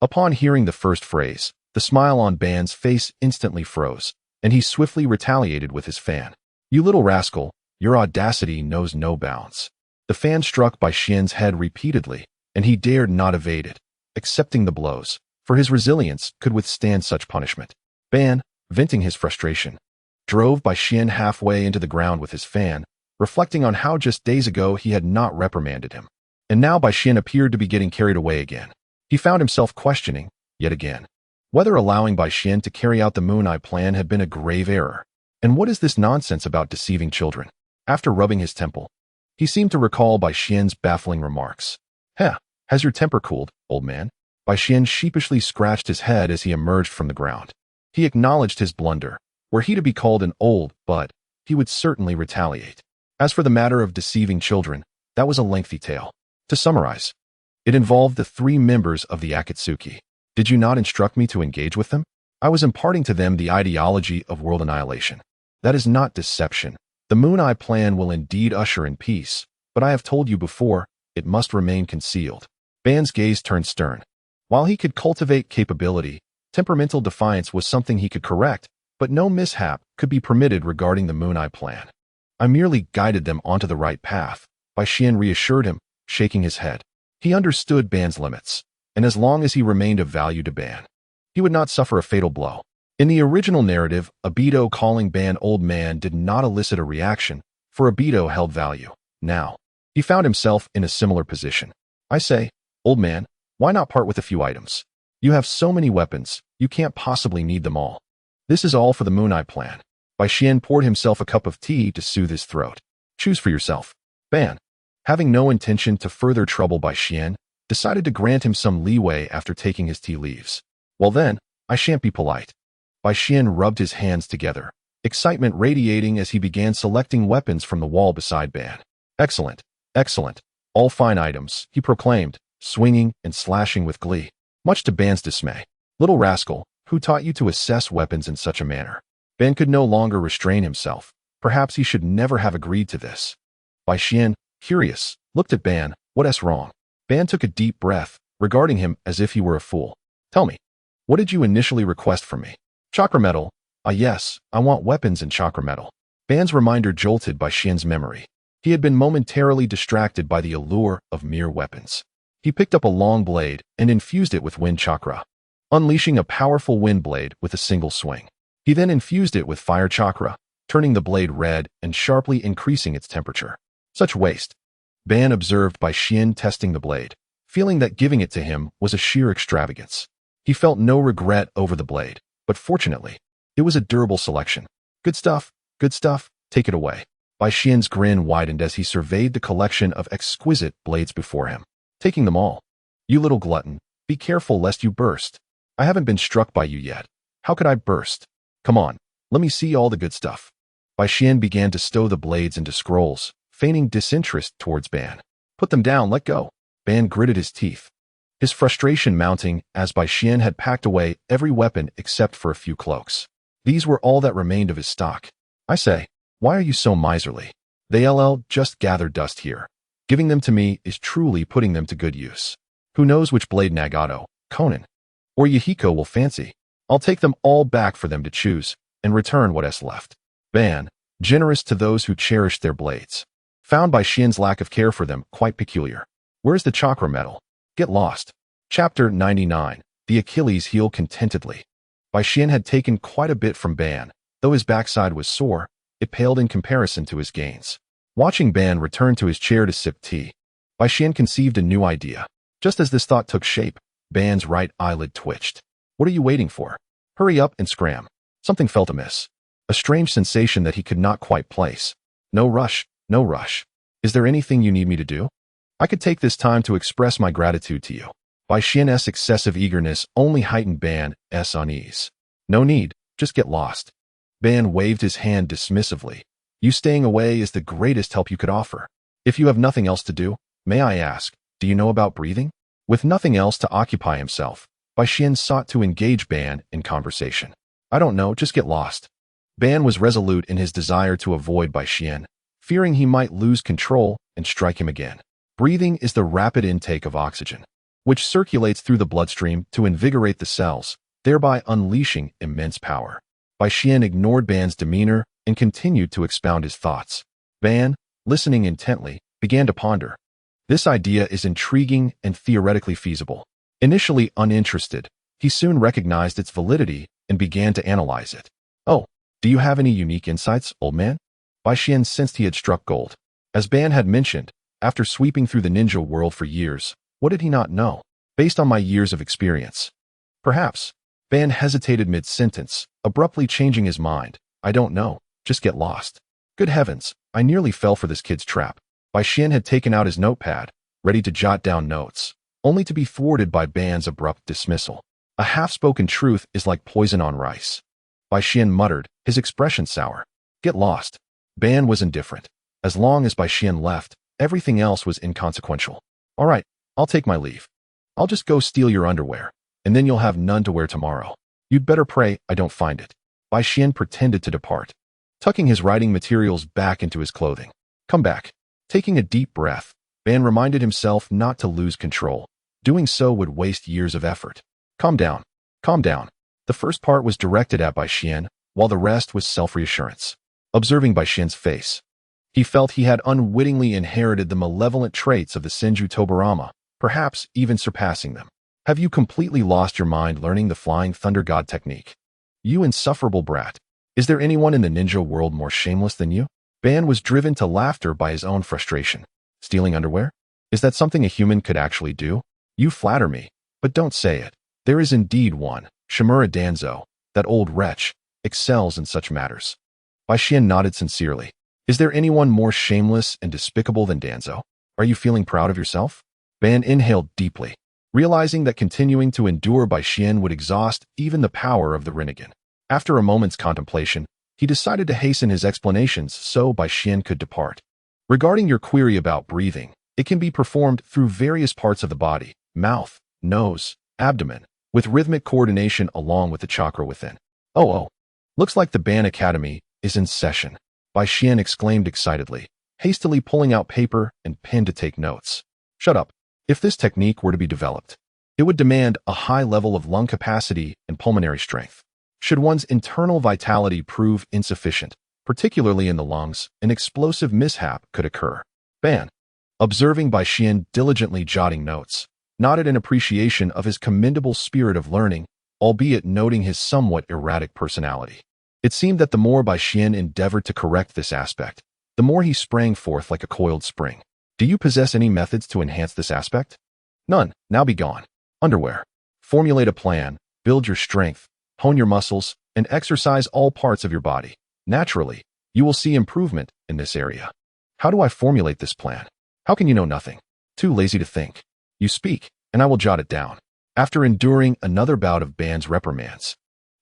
Upon hearing the first phrase, the smile on Ban's face instantly froze, and he swiftly retaliated with his fan. You little rascal, your audacity knows no bounds. The fan struck Bai Xian's head repeatedly, and he dared not evade it, accepting the blows, for his resilience could withstand such punishment. Ban, venting his frustration, drove Bai Xian halfway into the ground with his fan, reflecting on how just days ago he had not reprimanded him. And now Bai Xian appeared to be getting carried away again. He found himself questioning, yet again, whether allowing Bai Xian to carry out the Moon Eye plan had been a grave error. And what is this nonsense about deceiving children? After rubbing his temple, he seemed to recall Bai Xian's baffling remarks. Heh, has your temper cooled, old man? Bai Xian sheepishly scratched his head as he emerged from the ground. He acknowledged his blunder. Were he to be called an old, but he would certainly retaliate. As for the matter of deceiving children, that was a lengthy tale. To summarize, it involved the 3 members of the Akatsuki. Did you not instruct me to engage with them? I was imparting to them the ideology of world annihilation. That is not deception. The Moon Eye plan will indeed usher in peace, but I have told you before, it must remain concealed. Ban's gaze turned stern. While he could cultivate capability, temperamental defiance was something he could correct, but no mishap could be permitted regarding the Moon Eye plan. I merely guided them onto the right path, Bai Xian reassured him, shaking his head. He understood Ban's limits, and as long as he remained of value to Ban, he would not suffer a fatal blow. In the original narrative, Obito calling Ban old man did not elicit a reaction, for Obito held value. Now, he found himself in a similar position. I say, old man, why not part with a few items? You have so many weapons, you can't possibly need them all. This is all for the Moon Eye plan. Bai Xian poured himself a cup of tea to soothe his throat. Choose for yourself. Ban, having no intention to further trouble Bai Xian, decided to grant him some leeway after taking his tea leaves. Well then, I shan't be polite. Bai Xian rubbed his hands together, excitement radiating as he began selecting weapons from the wall beside Ban. Excellent, excellent, all fine items, he proclaimed, swinging and slashing with glee. Much to Ban's dismay. Little rascal, who taught you to assess weapons in such a manner? Ban could no longer restrain himself. Perhaps he should never have agreed to this. Bai Xian, curious, looked at Ban. What's wrong? Ban took a deep breath, regarding him as if he were a fool. Tell me, what did you initially request from me? Chakra metal. Ah yes, I want weapons and chakra metal. Ban's reminder jolted Bai Xian's memory. He had been momentarily distracted by the allure of mere weapons. He picked up a long blade and infused it with wind chakra, unleashing a powerful wind blade with a single swing. He then infused it with fire chakra, turning the blade red and sharply increasing its temperature. Such waste. Ban observed Bai Xian testing the blade, feeling that giving it to him was a sheer extravagance. He felt no regret over the blade, but fortunately, it was a durable selection. Good stuff, take it away. Bai Xian's grin widened as he surveyed the collection of exquisite blades before him. Taking them all. You little glutton, be careful lest you burst. I haven't been struck by you yet. How could I burst? Come on, let me see all the good stuff. Bai Xian began to stow the blades into scrolls, feigning disinterest towards Ban. Put them down, let go. Ban gritted his teeth, his frustration mounting as Bai Xian had packed away every weapon except for a few cloaks. These were all that remained of his stock. I say, why are you so miserly? They just gather dust here. Giving them to me is truly putting them to good use. Who knows which blade Nagato, Conan, or Yahiko will fancy? I'll take them all back for them to choose, and return what's left. Ban, generous to those who cherish their blades, found Bai Xian's lack of care for them quite peculiar. Where's the chakra metal? Get lost. Chapter 99. The Achilles heel contentedly. Bai Xian had taken quite a bit from Ban. Though his backside was sore, it paled in comparison to his gains. Watching Ban return to his chair to sip tea, Bai Xian conceived a new idea. Just as this thought took shape, Ban's right eyelid twitched. What are you waiting for? Hurry up and scram. Something felt amiss. A strange sensation that he could not quite place. No rush, no rush. Is there anything you need me to do? I could take this time to express my gratitude to you. Bai Xian's excessive eagerness only heightened Ban's unease. No need, just get lost. Ban waved his hand dismissively. You staying away is the greatest help you could offer. If you have nothing else to do, may I ask, do you know about breathing? With nothing else to occupy himself, Bai Xian sought to engage Ban in conversation. I don't know, just get lost. Ban was resolute in his desire to avoid Bai Xian, fearing he might lose control and strike him again. Breathing is the rapid intake of oxygen, which circulates through the bloodstream to invigorate the cells, thereby unleashing immense power. Bai Xian ignored Ban's demeanor and continued to expound his thoughts. Ban, listening intently, began to ponder. This idea is intriguing and theoretically feasible. Initially uninterested, he soon recognized its validity and began to analyze it. Oh, do you have any unique insights, old man? Bai Xian sensed he had struck gold. As Ban had mentioned, after sweeping through the ninja world for years, what did he not know? Based on my years of experience. Perhaps. Ban hesitated mid-sentence, abruptly changing his mind. I don't know, just get lost. Good heavens, I nearly fell for this kid's trap. Bai Xian had taken out his notepad, ready to jot down notes, only to be thwarted by Ban's abrupt dismissal. A half-spoken truth is like poison on rice. Bai Xian muttered, his expression sour. Get lost. Ban was indifferent. As long as Bai Xian left, everything else was inconsequential. All right, I'll take my leave. I'll just go steal your underwear, and then you'll have none to wear tomorrow. You'd better pray I don't find it. Bai Xian pretended to depart, tucking his writing materials back into his clothing. Come back. Taking a deep breath, Ban reminded himself not to lose control. Doing so would waste years of effort. Calm down. Calm down. The first part was directed at Bai Xian, while the rest was self-reassurance. Observing Bai Xian's face, he felt he had unwittingly inherited the malevolent traits of the Senju Tobarama, perhaps even surpassing them. Have you completely lost your mind learning the Flying Thunder God technique? You insufferable brat. Is there anyone in the ninja world more shameless than you? Ban was driven to laughter by his own frustration. Stealing underwear? Is that something a human could actually do? You flatter me, but don't say it. There is indeed one. Shimura Danzo, that old wretch, excels in such matters. Bai Xian nodded sincerely. Is there anyone more shameless and despicable than Danzo? Are you feeling proud of yourself? Ban inhaled deeply, realizing that continuing to endure Bai Xian would exhaust even the power of the Rinnegan. After a moment's contemplation, He decided to hasten his explanations so Bai Xian could depart. Regarding your query about breathing, it can be performed through various parts of the body, mouth, nose, abdomen, with rhythmic coordination along with the chakra within. Oh, looks like the Ban Academy is in session, Bai Xian exclaimed excitedly, hastily pulling out paper and pen to take notes. Shut up. If this technique were to be developed, it would demand a high level of lung capacity and pulmonary strength. Should one's internal vitality prove insufficient, particularly in the lungs, an explosive mishap could occur. Ban, observing Bai Xian diligently jotting notes, nodded in appreciation of his commendable spirit of learning, albeit noting his somewhat erratic personality. It seemed that the more Bai Xian endeavored to correct this aspect, the more he sprang forth like a coiled spring. Do you possess any methods to enhance this aspect? None. Now be gone. Underwear. Formulate a plan, build your strength, hone your muscles, and exercise all parts of your body. Naturally, you will see improvement in this area. How do I formulate this plan? How can you know nothing? Too lazy to think. You speak, and I will jot it down. After enduring another bout of Ban's reprimands,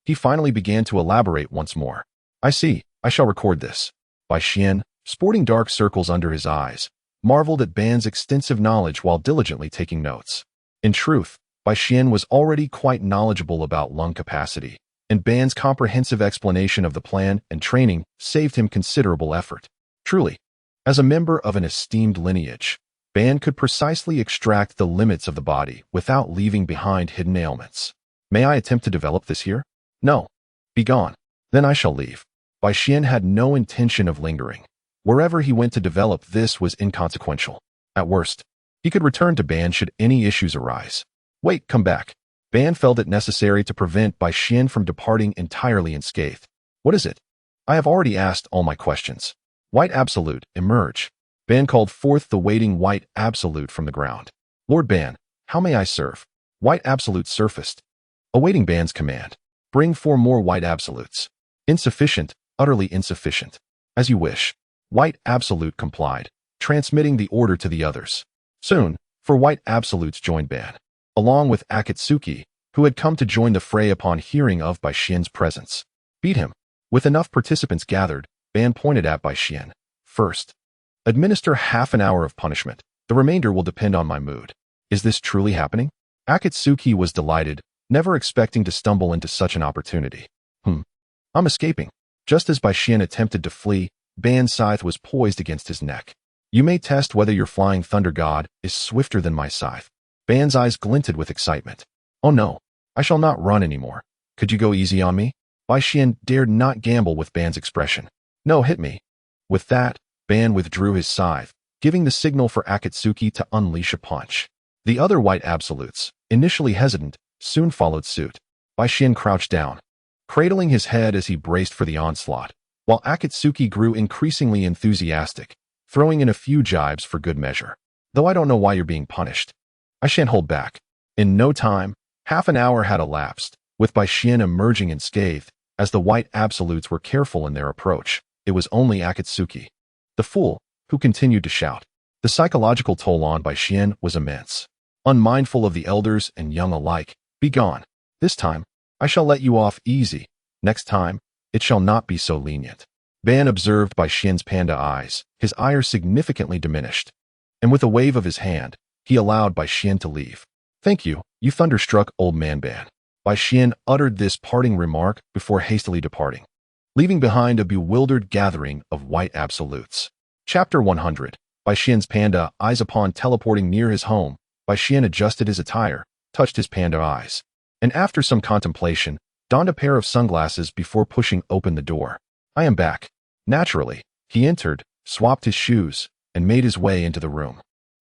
he finally began to elaborate once more. I see. I shall record this. Bai Xian, sporting dark circles under his eyes, marveled at Ban's extensive knowledge while diligently taking notes. In truth, Bai Xian was already quite knowledgeable about lung capacity, and Ban's comprehensive explanation of the plan and training saved him considerable effort. Truly, as a member of an esteemed lineage, Ban could precisely extract the limits of the body without leaving behind hidden ailments. May I attempt to develop this here? No. Be gone. Then I shall leave. Bai Xian had no intention of lingering. Wherever he went to develop this was inconsequential. At worst, he could return to Ban should any issues arise. Wait, come back. Ban felt it necessary to prevent Bai Xian from departing entirely unscathed. What is it? I have already asked all my questions. White Absolute, emerge. Ban called forth the waiting White Absolute from the ground. Lord Ban, how may I serve? White Absolute surfaced, awaiting Ban's command. Bring 4 more White Absolutes. Insufficient, utterly insufficient. As you wish. White Absolute complied, transmitting the order to the others. Soon, 4 White Absolutes joined Ban, along with Akatsuki, who had come to join the fray upon hearing of Bai Xian's presence. Beat him. With enough participants gathered, Ban pointed at Bai Xian. First, administer half an hour of punishment. The remainder will depend on my mood. Is this truly happening? Akatsuki was delighted, never expecting to stumble into such an opportunity. I'm escaping. Just as Bai Xian attempted to flee, Ban's scythe was poised against his neck. You may test whether your flying thunder god is swifter than my scythe. Ban's eyes glinted with excitement. Oh no, I shall not run anymore. Could you go easy on me? Bai Xian dared not gamble with Ban's expression. No, hit me. With that, Ban withdrew his scythe, giving the signal for Akatsuki to unleash a punch. The other White Absolutes, initially hesitant, soon followed suit. Bai Xian crouched down, cradling his head as he braced for the onslaught, while Akatsuki grew increasingly enthusiastic, throwing in a few jibes for good measure. Though I don't know why you're being punished. I shan't hold back. In no time, half an hour had elapsed, with Bai Xian emerging unscathed, as the White Absolutes were careful in their approach. It was only Akatsuki, the fool, who continued to shout. The psychological toll on Bai Xian was immense. Unmindful of the elders and young alike, be gone. This time, I shall let you off easy. Next time, it shall not be so lenient. Ban observed Bai Xian's panda eyes, his ire significantly diminished, and with a wave of his hand, he allowed Bai Xian to leave. Thank you, you thunderstruck old man Ban. Bai Xian uttered this parting remark before hastily departing, leaving behind a bewildered gathering of White Absolutes. Chapter 100. Bai Xian's panda eyes. Upon teleporting near his home, Bai Xian adjusted his attire, touched his panda eyes, and after some contemplation, donned a pair of sunglasses before pushing open the door. I am back. Naturally, he entered, swapped his shoes, and made his way into the room.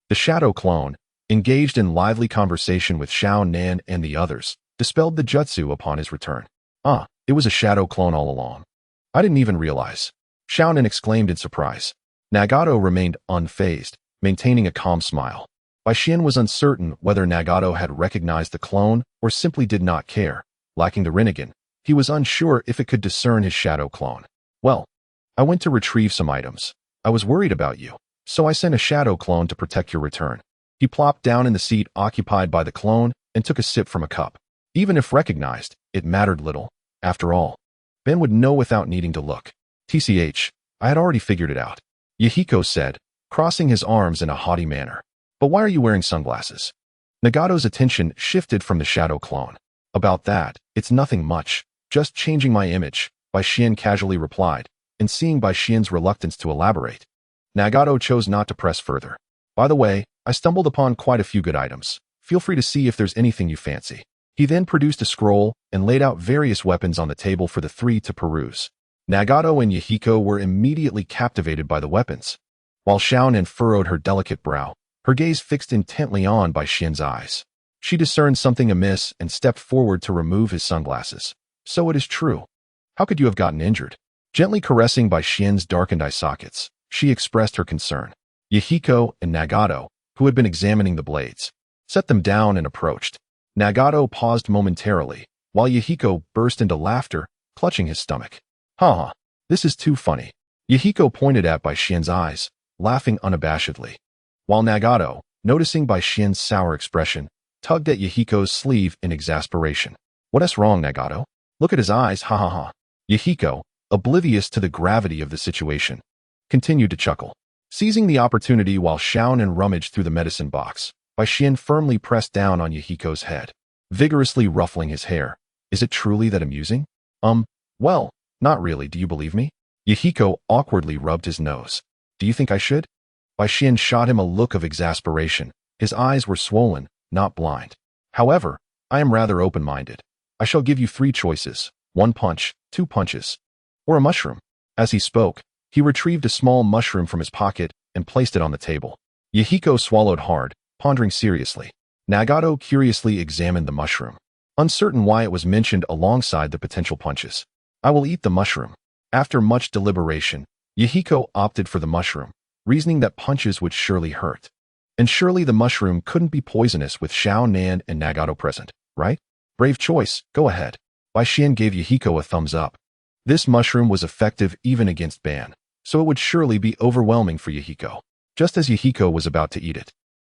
The shadow clone, engaged in lively conversation with Xiao Nan and the others, dispelled the jutsu upon his return. Ah, it was a shadow clone all along. I didn't even realize. Xiao Nan exclaimed in surprise. Nagato remained unfazed, maintaining a calm smile. Bai Xian was uncertain whether Nagato had recognized the clone or simply did not care. Lacking the Rinnegan, he was unsure if it could discern his shadow clone. Well, I went to retrieve some items. I was worried about you, so I sent a shadow clone to protect your return. He plopped down in the seat occupied by the clone and took a sip from a cup. Even if recognized, it mattered little. After all, Ben would know without needing to look. TCH, I had already figured it out. Yahiko said, crossing his arms in a haughty manner. But why are you wearing sunglasses? Nagato's attention shifted from the shadow clone. About that, it's nothing much, just changing my image, Bai Xian casually replied, and seeing Bai Xian's reluctance to elaborate, Nagato chose not to press further. By the way, I stumbled upon quite a few good items. Feel free to see if there's anything you fancy. He then produced a scroll and laid out various weapons on the table for the three to peruse. Nagato and Yahiko were immediately captivated by the weapons. While Xiaonan furrowed her delicate brow, her gaze fixed intently on Bai Xian's eyes. She discerned something amiss and stepped forward to remove his sunglasses. So it is true. How could you have gotten injured? Gently caressing Bai Xian's darkened eye sockets, she expressed her concern. Yahiko and Nagato, who had been examining the blades, set them down and approached. Nagato paused momentarily, while Yahiko burst into laughter, clutching his stomach. Haha, this is too funny. Yahiko pointed at Bai Xian's eyes, laughing unabashedly. While Nagato, noticing Bai Xian's sour expression, tugged at Yahiko's sleeve in exasperation. What's wrong, Nagato? Look at his eyes, ha ha ha. Yahiko, oblivious to the gravity of the situation, continued to chuckle. Seizing the opportunity while Xiaonan rummaged through the medicine box, Bai Xian firmly pressed down on Yahiko's head, vigorously ruffling his hair. Is it truly that amusing? Well, not really, do you believe me? Yahiko awkwardly rubbed his nose. Do you think I should? Bai Xian shot him a look of exasperation. His eyes were swollen, not blind. However, I am rather open-minded. I shall give you 3 choices, 1 punch, 2 punches, or a mushroom. As he spoke, he retrieved a small mushroom from his pocket and placed it on the table. Yahiko swallowed hard, pondering seriously. Nagato curiously examined the mushroom, uncertain why it was mentioned alongside the potential punches. I will eat the mushroom. After much deliberation, Yahiko opted for the mushroom, reasoning that punches would surely hurt. And surely the mushroom couldn't be poisonous with Xiaonan and Nagato present, right? Brave choice, go ahead. Bai Xian gave Yahiko a thumbs up. This mushroom was effective even against Ban, so it would surely be overwhelming for Yahiko. Just as Yahiko was about to eat it,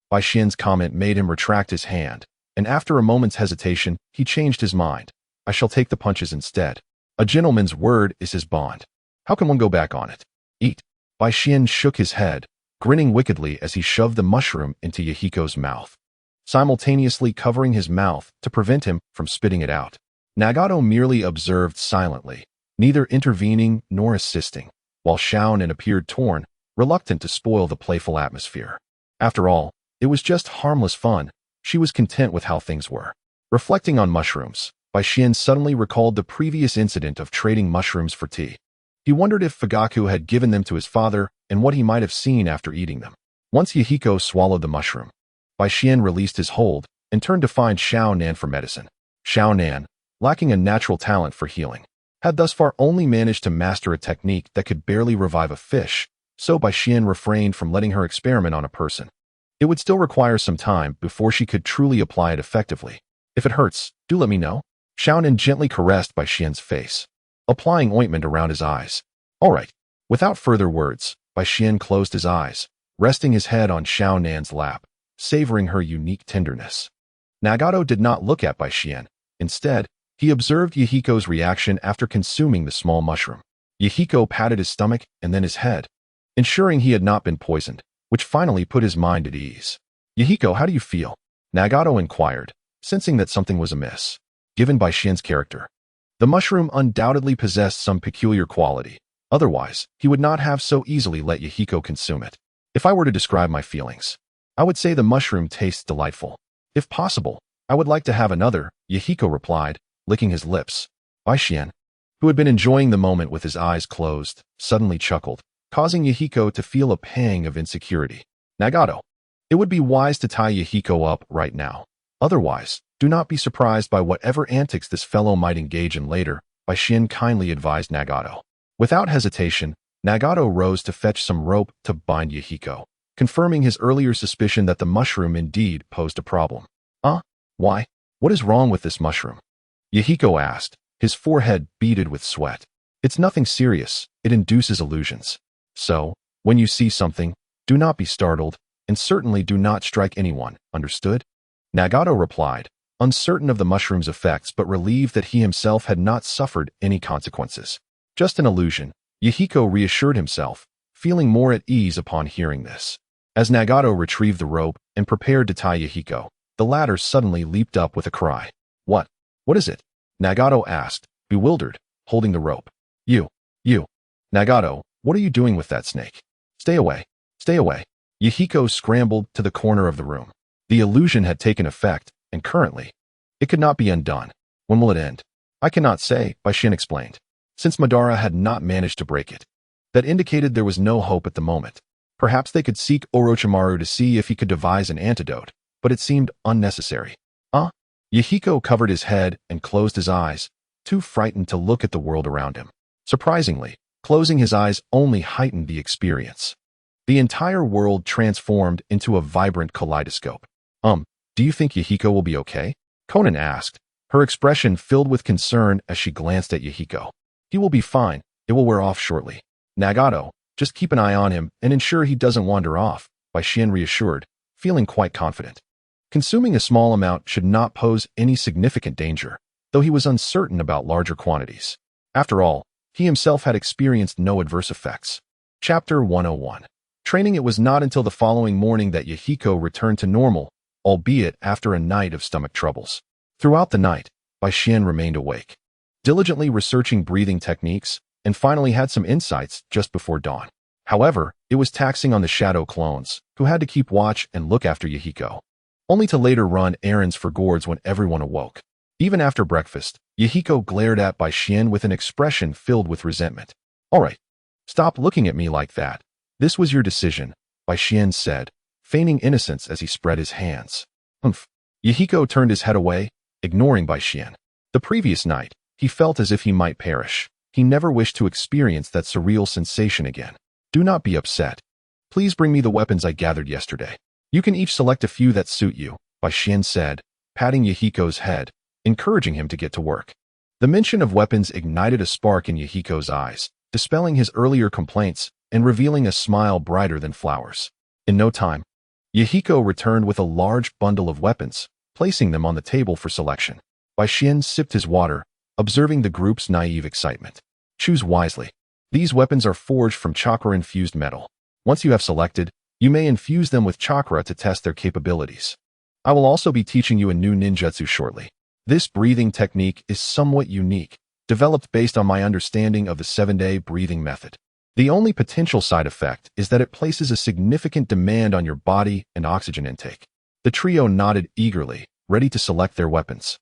Bai Xian's comment made him retract his hand, and after a moment's hesitation, he changed his mind. I shall take the punches instead. A gentleman's word is his bond. How can one go back on it? Eat. Bai Xian shook his head, grinning wickedly as he shoved the mushroom into Yahiko's mouth, simultaneously covering his mouth to prevent him from spitting it out. Nagato merely observed silently, neither intervening nor assisting, while Xiaonan appeared torn, reluctant to spoil the playful atmosphere. After all, it was just harmless fun. She was content with how things were. Reflecting on mushrooms, Bai Xian suddenly recalled the previous incident of trading mushrooms for tea. He wondered if Fugaku had given them to his father and what he might have seen after eating them. Once Yahiko swallowed the mushroom, Bai Xian released his hold and turned to find Xiaonan for medicine. Xiaonan, lacking a natural talent for healing, had thus far only managed to master a technique that could barely revive a fish, so Bai Xian refrained from letting her experiment on a person. It would still require some time before she could truly apply it effectively. If it hurts, do let me know. Xiaonan gently caressed Bai Xian's face, applying ointment around his eyes. All right. Without further words, Bai Xian closed his eyes, resting his head on Xiaonan's lap, savoring her unique tenderness. Nagato did not look at Bai Xian. Instead, he observed Yahiko's reaction after consuming the small mushroom. Yahiko patted his stomach and then his head, ensuring he had not been poisoned, which finally put his mind at ease. Yahiko, how do you feel? Nagato inquired, sensing that something was amiss. Given Bai Xian's character, the mushroom undoubtedly possessed some peculiar quality. Otherwise, he would not have so easily let Yahiko consume it. If I were to describe my feelings, I would say the mushroom tastes delightful. If possible, I would like to have another, Yahiko replied, licking his lips. Bai Xian, who had been enjoying the moment with his eyes closed, suddenly chuckled, causing Yahiko to feel a pang of insecurity. Nagato, it would be wise to tie Yahiko up right now. Otherwise, do not be surprised by whatever antics this fellow might engage in later, Bai Xian kindly advised Nagato. Without hesitation, Nagato rose to fetch some rope to bind Yahiko, confirming his earlier suspicion that the mushroom indeed posed a problem. Why? What is wrong with this mushroom? Yahiko asked, his forehead beaded with sweat. It's nothing serious, it induces illusions. So, when you see something, do not be startled, and certainly do not strike anyone, understood? Nagato replied, uncertain of the mushroom's effects but relieved that he himself had not suffered any consequences. Just an illusion, Yahiko reassured himself, feeling more at ease upon hearing this. As Nagato retrieved the rope and prepared to tie Yahiko, the latter suddenly leaped up with a cry. What? What is it? Nagato asked, bewildered, holding the rope. You. Nagato, what are you doing with that snake? Stay away. Stay away. Yahiko scrambled to the corner of the room. The illusion had taken effect, and currently, it could not be undone. When will it end? I cannot say, Baishin explained. Since Madara had not managed to break it, that indicated there was no hope at the moment. Perhaps they could seek Orochimaru to see if he could devise an antidote, but it seemed unnecessary. Yahiko covered his head and closed his eyes, too frightened to look at the world around him. Surprisingly, closing his eyes only heightened the experience. The entire world transformed into a vibrant kaleidoscope. Do you think Yahiko will be okay? Conan asked, her expression filled with concern as she glanced at Yahiko. He will be fine. It will wear off shortly. Nagato, just keep an eye on him and ensure he doesn't wander off, Baishin reassured, feeling quite confident. Consuming a small amount should not pose any significant danger, though he was uncertain about larger quantities. After all, he himself had experienced no adverse effects. Chapter 101. Training. It was not until the following morning that Yahiko returned to normal, albeit after a night of stomach troubles. Throughout the night, Baishin remained awake, diligently researching breathing techniques, and finally had some insights just before dawn. However, it was taxing on the shadow clones, who had to keep watch and look after Yahiko, only to later run errands for gourds when everyone awoke. Even after breakfast, Yahiko glared at Baishin with an expression filled with resentment. All right, stop looking at me like that. This was your decision, Baishin said, feigning innocence as he spread his hands. Yahiko turned his head away, ignoring Baishin. The previous night, he felt as if he might perish. He never wished to experience that surreal sensation again. Do not be upset. Please bring me the weapons I gathered yesterday. You can each select a few that suit you, Baishin said, patting Yahiko's head, encouraging him to get to work. The mention of weapons ignited a spark in Yahiko's eyes, dispelling his earlier complaints and revealing a smile brighter than flowers. In no time, Yahiko returned with a large bundle of weapons, placing them on the table for selection. Baishin sipped his water, observing the group's naive excitement. Choose wisely. These weapons are forged from chakra-infused metal. Once you have selected, you may infuse them with chakra to test their capabilities. I will also be teaching you a new ninjutsu shortly. This breathing technique is somewhat unique, developed based on my understanding of the 7-day breathing method. The only potential side effect is that it places a significant demand on your body and oxygen intake. The trio nodded eagerly, ready to select their weapons.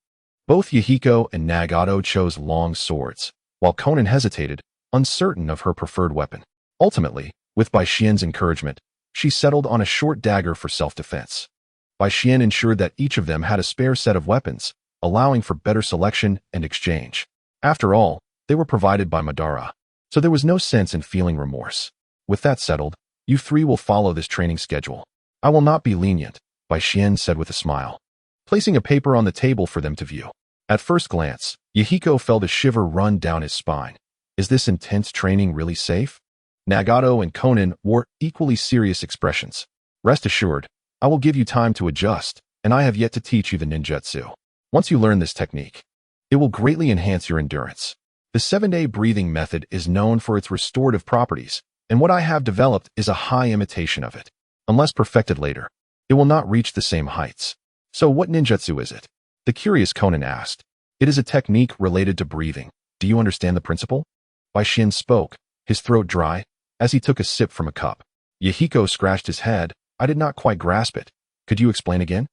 Both Yahiko and Nagato chose long swords, while Conan hesitated, uncertain of her preferred weapon. Ultimately, with Baishin's encouragement, she settled on a short dagger for self-defense. Baishin ensured that each of them had a spare set of weapons, allowing for better selection and exchange. After all, they were provided by Madara, so there was no sense in feeling remorse. With that settled, you three will follow this training schedule. I will not be lenient, Baishin said with a smile, placing a paper on the table for them to view. At first glance, Yahiko felt a shiver run down his spine. Is this intense training really safe? Nagato and Conan wore equally serious expressions. Rest assured, I will give you time to adjust, and I have yet to teach you the ninjutsu. Once you learn this technique, it will greatly enhance your endurance. The 7-day breathing method is known for its restorative properties, and what I have developed is a high imitation of it. Unless perfected later, it will not reach the same heights. So what ninjutsu is it? The curious Conan asked. It is a technique related to breathing. Do you understand the principle? Baishin spoke, his throat dry, as he took a sip from a cup. Yahiko scratched his head. I did not quite grasp it. Could you explain again?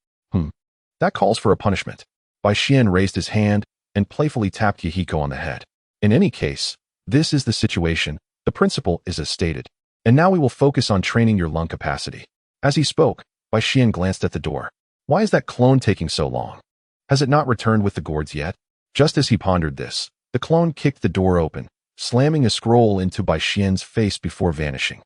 That calls for a punishment. Baishin raised his hand and playfully tapped Yahiko on the head. In any case, this is the situation. The principle is as stated. And now we will focus on training your lung capacity. As he spoke, Baishin glanced at the door. Why is that clone taking so long? Has it not returned with the gourds yet? Just as he pondered this, the clone kicked the door open, slamming a scroll into Baishin's face before vanishing.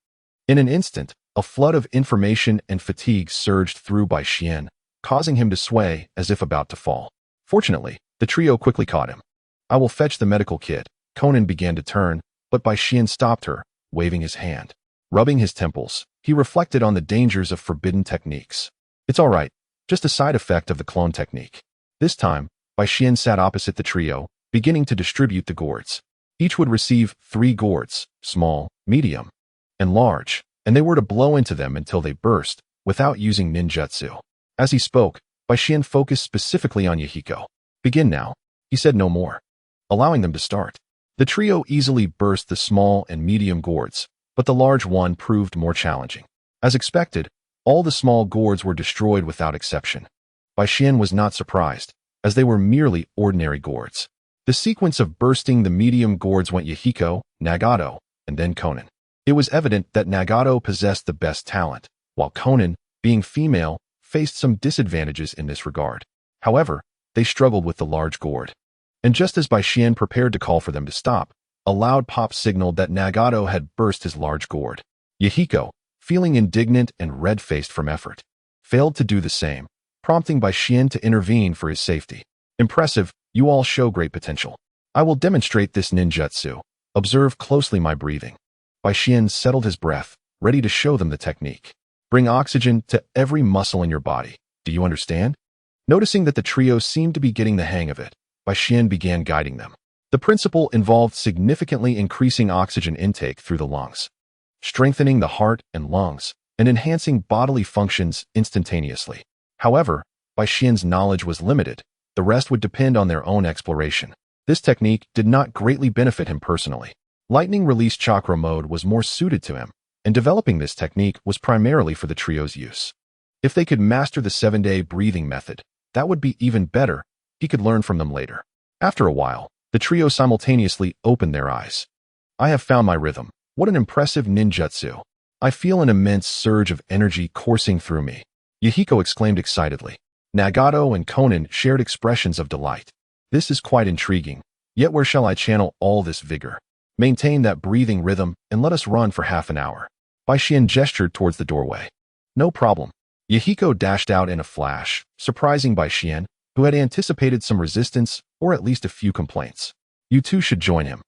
In an instant, a flood of information and fatigue surged through Baishin, causing him to sway as if about to fall. Fortunately, the trio quickly caught him. I will fetch the medical kit. Conan began to turn, but Baishin stopped her, waving his hand. Rubbing his temples, he reflected on the dangers of forbidden techniques. It's all right, just a side effect of the clone technique. This time, Bai Xian sat opposite the trio, beginning to distribute the gourds. Each would receive 3 gourds, small, medium, and large, and they were to blow into them until they burst, without using ninjutsu. As he spoke, Bai Xian focused specifically on Yahiko. Begin now. He said no more, allowing them to start. The trio easily burst the small and medium gourds, but the large one proved more challenging. As expected, all the small gourds were destroyed without exception. Bai Xian was not surprised, as they were merely ordinary gourds. The sequence of bursting the medium gourds went Yahiko, Nagato, and then Konan. It was evident that Nagato possessed the best talent, while Konan, being female, faced some disadvantages in this regard. However, they struggled with the large gourd. And just as Bai Xian prepared to call for them to stop, a loud pop signaled that Nagato had burst his large gourd. Yahiko, feeling indignant and red-faced from effort, failed to do the same, prompting Bai Xian to intervene for his safety. Impressive, you all show great potential. I will demonstrate this ninjutsu. Observe closely my breathing. Bai Xian settled his breath, ready to show them the technique. Bring oxygen to every muscle in your body. Do you understand? Noticing that the trio seemed to be getting the hang of it, Bai Xian began guiding them. The principle involved significantly increasing oxygen intake through the lungs, strengthening the heart and lungs, and enhancing bodily functions instantaneously. However, Bai Xian's knowledge was limited. The rest would depend on their own exploration. This technique did not greatly benefit him personally. Lightning release chakra mode was more suited to him, and developing this technique was primarily for the trio's use. If they could master the 7-day breathing method, that would be even better. He could learn from them later. After a while, the trio simultaneously opened their eyes. I have found my rhythm. What an impressive ninjutsu. I feel an immense surge of energy coursing through me. Yahiko exclaimed excitedly. Nagato and Konan shared expressions of delight. This is quite intriguing. Yet where shall I channel all this vigor? Maintain that breathing rhythm and let us run for half an hour. Bai Xian gestured towards the doorway. No problem. Yahiko dashed out in a flash, surprising Bai Xian, who had anticipated some resistance or at least a few complaints. You two should join him.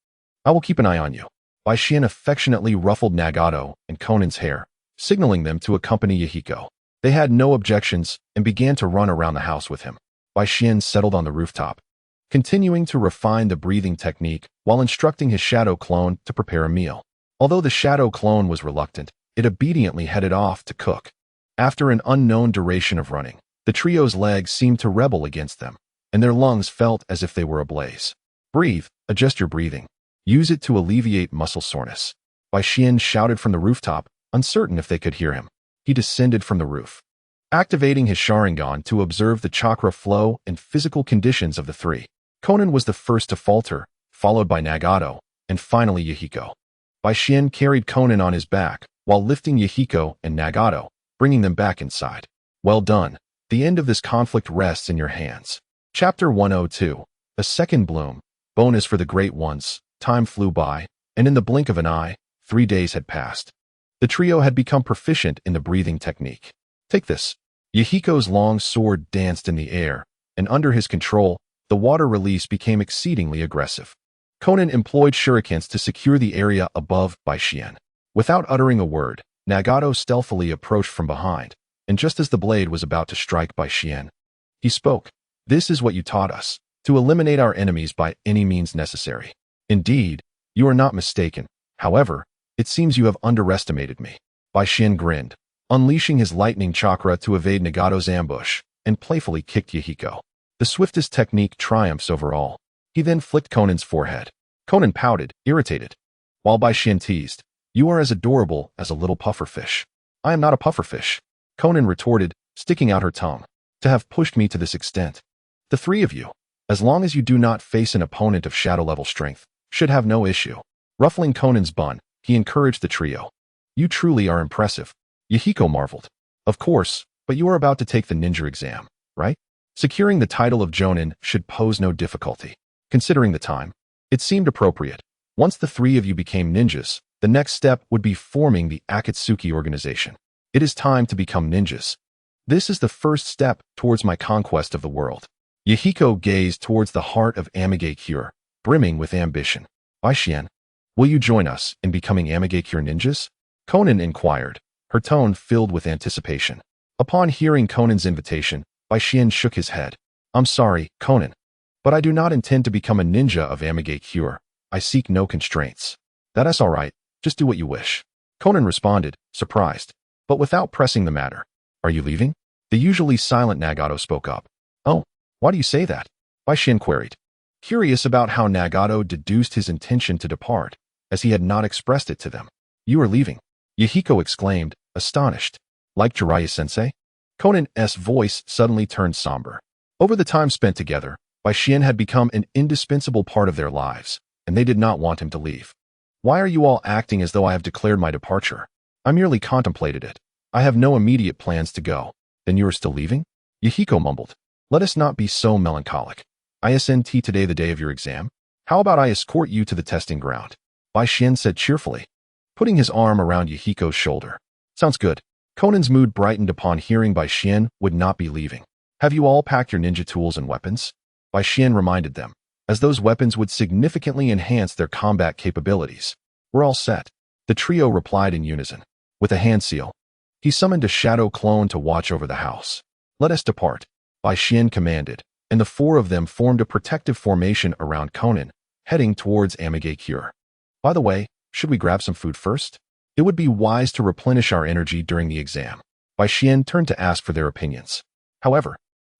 I will keep an eye on you. Bai Xian affectionately ruffled Nagato and Konan's hair, signaling them to accompany Yahiko. They had no objections and began to run around the house with him. Bai Xian settled on the rooftop, continuing to refine the breathing technique while instructing his shadow clone to prepare a meal. Although the shadow clone was reluctant, it obediently headed off to cook. After an unknown duration of running, the trio's legs seemed to rebel against them, and their lungs felt as if they were ablaze. Breathe, adjust your breathing. Use it to alleviate muscle soreness. Bai Xian shouted from the rooftop, uncertain if they could hear him. He descended from the roof, activating his Sharingan to observe the chakra flow and physical conditions of the 3. Konan was the first to falter, followed by Nagato, and finally Yahiko. Bai Xian carried Konan on his back, while lifting Yahiko and Nagato, bringing them back inside. Well done. The end of this conflict rests in your hands. Chapter 102. A Second Bloom. Bonus for the Great Ones. Time flew by, and in the blink of an eye, 3 days had passed. The trio had become proficient in the breathing technique. Take this. Yahiko's long sword danced in the air, and under his control, the water release became exceedingly aggressive. Konan employed shurikens to secure the area above Bai Xian. Without uttering a word, Nagato stealthily approached from behind, and just as the blade was about to strike Bai Xian, he spoke. This is what you taught us, to eliminate our enemies by any means necessary. Indeed, you are not mistaken. However, it seems you have underestimated me. Bai Xian grinned, unleashing his lightning chakra to evade Nagato's ambush, and playfully kicked Yahiko. The swiftest technique triumphs over all. He then flicked Konan's forehead. Konan pouted, irritated, while Bai Xian teased, You are as adorable as a little pufferfish. I am not a pufferfish, Konan retorted, sticking out her tongue. To have pushed me to this extent. The 3 of you, as long as you do not face an opponent of shadow-level strength, should have no issue. Ruffling Konan's bun, he encouraged the trio. You truly are impressive. Yahiko marveled. Of course, but you are about to take the ninja exam, right? Securing the title of Jonin should pose no difficulty. Considering the time, it seemed appropriate. Once the 3 of you became ninjas, the next step would be forming the Akatsuki organization. It is time to become ninjas. This is the first step towards my conquest of the world. Yahiko gazed towards the heart of Amigakure, brimming with ambition. Bai Xian, will you join us in becoming Amigakure ninjas? Konan inquired, her tone filled with anticipation. Upon hearing Konan's invitation, Bai Xian shook his head. I'm sorry, Conan, but I do not intend to become a ninja of Amigakure. I seek no constraints. That is all right. Just do what you wish. Conan responded, surprised, but without pressing the matter. Are you leaving? The usually silent Nagato spoke up. Oh, why do you say that? Baishin queried, curious about how Nagato deduced his intention to depart, as he had not expressed it to them. You are leaving, Yahiko exclaimed, astonished. Like Jiraiya-sensei? Conan's voice suddenly turned somber. Over the time spent together, Baishin had become an indispensable part of their lives, and they did not want him to leave. Why are you all acting as though I have declared my departure? I merely contemplated it. I have no immediate plans to go. Then you are still leaving? Yahiko mumbled. Let us not be so melancholic. Isn't today the day of your exam? How about I escort you to the testing ground? Baishin said cheerfully, putting his arm around Yahiko's shoulder. Sounds good. Conan's mood brightened upon hearing Baishin would not be leaving. Have you all packed your ninja tools and weapons? Baishin reminded them, as those weapons would significantly enhance their combat capabilities. We're all set. The trio replied in unison. With a hand seal, he summoned a shadow clone to watch over the house. Let us depart, Baishin commanded, and the four of them formed a protective formation around Conan, heading towards Amigakure. By the way, should we grab some food first? It would be wise to replenish our energy during the exam. Baishin turned to ask for their opinions. However,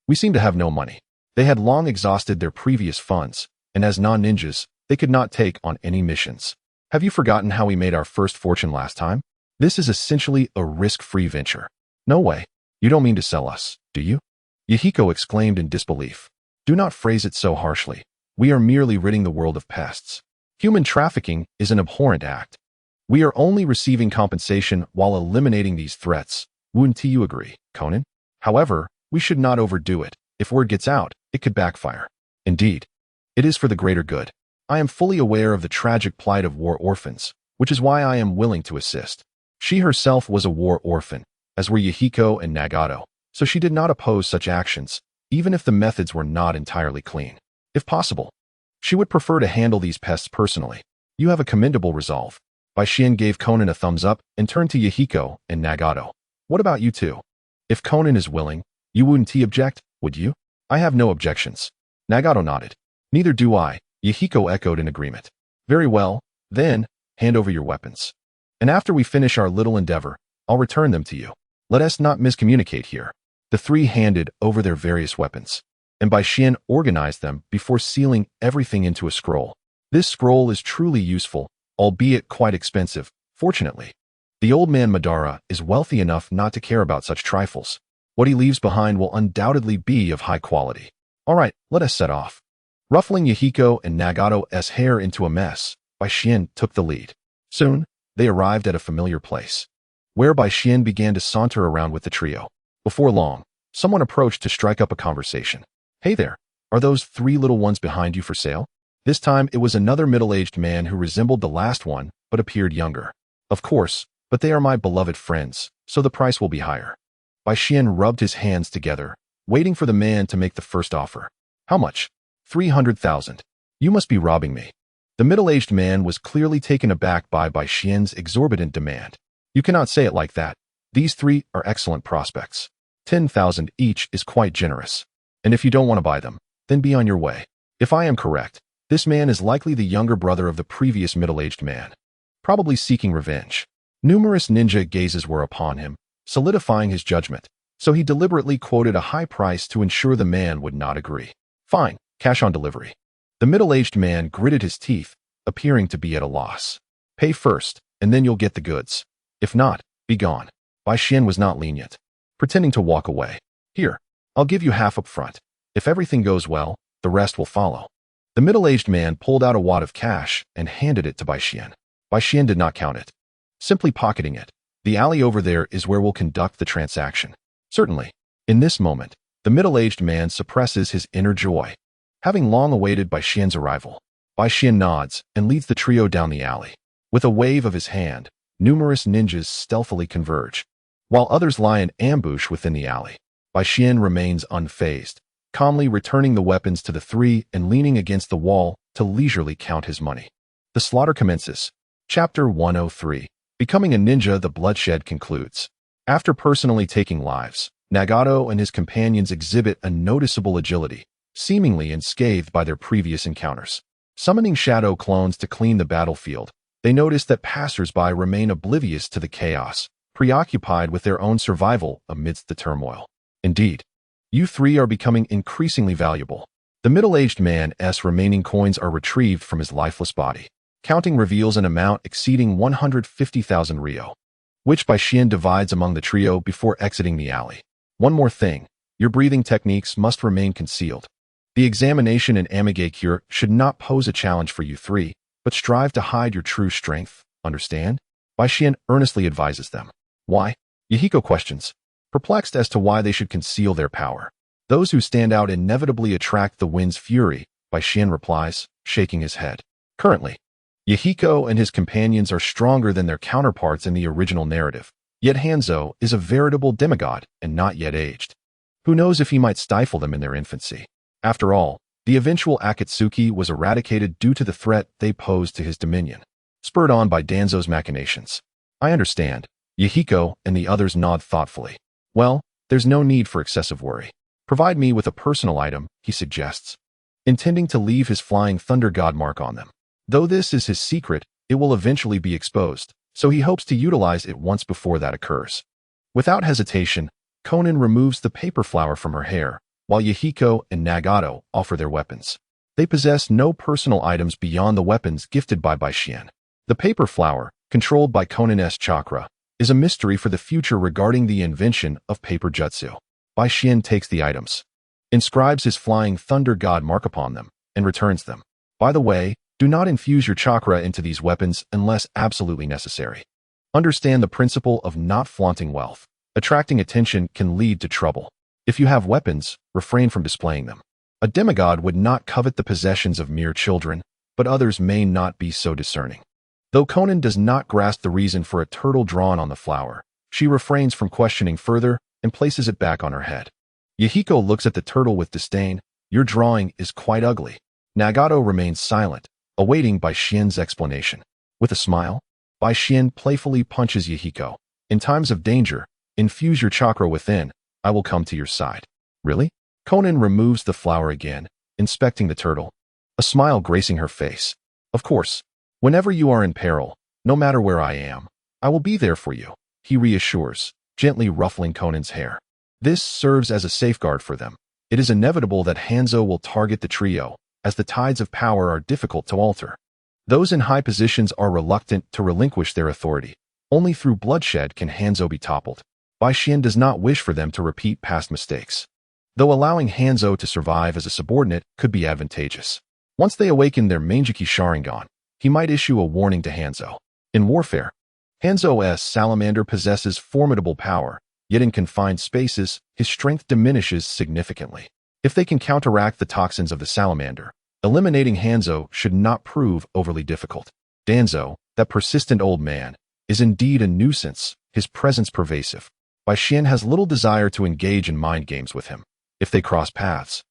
we seem to have no money. They had long exhausted their previous funds, and as non-ninjas, they could not take on any missions. Have you forgotten how we made our first fortune last time? This is essentially a risk-free venture. No way. You don't mean to sell us, do you? Yahiko exclaimed in disbelief. Do not phrase it so harshly. We are merely ridding the world of pests. Human trafficking is an abhorrent act. We are only receiving compensation while eliminating these threats. Wouldn't you agree, Conan? However, we should not overdo it. If word gets out, it could backfire. Indeed, it is for the greater good. I am fully aware of the tragic plight of war orphans, which is why I am willing to assist. She herself was a war orphan, as were Yahiko and Nagato, so she did not oppose such actions, even if the methods were not entirely clean. If possible, she would prefer to handle these pests personally. You have a commendable resolve. Baishin gave Conan a thumbs up and turned to Yahiko and Nagato. What about you two? If Conan is willing, you wouldn't object, would you? I have no objections. Nagato nodded. Neither do I, Yahiko echoed in agreement. Very well, then, hand over your weapons. And after we finish our little endeavor, I'll return them to you. Let us not miscommunicate here. The three handed over their various weapons, and Baishin organized them before sealing everything into a scroll. This scroll is truly useful, albeit quite expensive, fortunately. The old man Madara is wealthy enough not to care about such trifles. What he leaves behind will undoubtedly be of high quality. All right, let us set off. Ruffling Yahiko and Nagato's hair into a mess, Baishin took the lead. Soon, they arrived at a familiar place, where Baishin began to saunter around with the trio. Before long, someone approached to strike up a conversation. Hey there, are those three little ones behind you for sale? This time it was another middle-aged man who resembled the last one, but appeared younger. Of course, but they are my beloved friends, so the price will be higher. Baishin rubbed his hands together, waiting for the man to make the first offer. How much? 300,000. You must be robbing me. The middle-aged man was clearly taken aback by Baishin's exorbitant demand. You cannot say it like that. These three are excellent prospects. 10,000 each is quite generous. And if you don't want to buy them, then be on your way. If I am correct, this man is likely the younger brother of the previous middle-aged man, probably seeking revenge. Numerous ninja gazes were upon him, solidifying his judgment, so he deliberately quoted a high price to ensure the man would not agree. Fine, cash on delivery. The middle-aged man gritted his teeth, appearing to be at a loss. Pay first, and then you'll get the goods. If not, be gone. Baishin was not lenient, pretending to walk away. Here, I'll give you half up front. If everything goes well, the rest will follow. The middle-aged man pulled out a wad of cash and handed it to Baishin. Baishin did not count it, simply pocketing it. The alley over there is where we'll conduct the transaction. Certainly. In this moment, the middle-aged man suppresses his inner joy, having long awaited Baishin's arrival. Baishin nods and leads the trio down the alley. With a wave of his hand, numerous ninjas stealthily converge, while others lie in ambush within the alley. Baishin remains unfazed, calmly returning the weapons to the three and leaning against the wall to leisurely count his money. The slaughter commences. Chapter 103. Becoming a ninja, the bloodshed concludes. After personally taking lives, Nagato and his companions exhibit a noticeable agility, seemingly unscathed by their previous encounters. Summoning shadow clones to clean the battlefield, they notice that passers-by remain oblivious to the chaos, preoccupied with their own survival amidst the turmoil. Indeed, you three are becoming increasingly valuable. The middle-aged man's remaining coins are retrieved from his lifeless body. Counting reveals an amount exceeding 150,000 ryo, which Bai Xian divides among the trio before exiting the alley. One more thing, your breathing techniques must remain concealed. The examination in Amigakure should not pose a challenge for you three, but strive to hide your true strength, understand? Bai Xian earnestly advises them. Why? Yahiko questions, perplexed as to why they should conceal their power. Those who stand out inevitably attract the wind's fury, Bai Xian replies, shaking his head. Currently, Yahiko and his companions are stronger than their counterparts in the original narrative, yet Hanzo is a veritable demigod and not yet aged. Who knows if he might stifle them in their infancy? After all, the eventual Akatsuki was eradicated due to the threat they posed to his dominion, spurred on by Danzo's machinations. I understand. Yahiko and the others nod thoughtfully. Well, there's no need for excessive worry. Provide me with a personal item, he suggests, intending to leave his flying thunder god mark on them. Though this is his secret, it will eventually be exposed, so he hopes to utilize it once before that occurs. Without hesitation, Konan removes the paper flower from her hair, while Yahiko and Nagato offer their weapons. They possess no personal items beyond the weapons gifted by Bai Xian. The paper flower, controlled by Konan's chakra, is a mystery for the future regarding the invention of paper jutsu. Bai Xian takes the items, inscribes his flying thunder god mark upon them, and returns them. By the way, do not infuse your chakra into these weapons unless absolutely necessary. Understand the principle of not flaunting wealth. Attracting attention can lead to trouble. If you have weapons, refrain from displaying them. A demigod would not covet the possessions of mere children, but others may not be so discerning. Though Konan does not grasp the reason for a turtle drawn on the flower, she refrains from questioning further and places it back on her head. Yahiko looks at the turtle with disdain. Your drawing is quite ugly. Nagato remains silent, awaiting Bai Xian's explanation. With a smile, Bai Xian playfully punches Yahiko. In times of danger, infuse your chakra within. I will come to your side. Really? Konan removes the flower again, inspecting the turtle, a smile gracing her face. Of course, whenever you are in peril, no matter where I am, I will be there for you, he reassures, gently ruffling Konan's hair. This serves as a safeguard for them. It is inevitable that Hanzo will target the trio, as the tides of power are difficult to alter. Those in high positions are reluctant to relinquish their authority. Only through bloodshed can Hanzo be toppled. Bai Xian does not wish for them to repeat past mistakes, though allowing Hanzo to survive as a subordinate could be advantageous. Once they awaken their Mangeki Sharingan, he might issue a warning to Hanzo. In warfare, Hanzo's salamander possesses formidable power, yet in confined spaces, his strength diminishes significantly. If they can counteract the toxins of the salamander, eliminating Hanzo should not prove overly difficult. Danzo, that persistent old man, is indeed a nuisance, his presence pervasive. Bai Xian has little desire to engage in mind games with him. If they cross paths,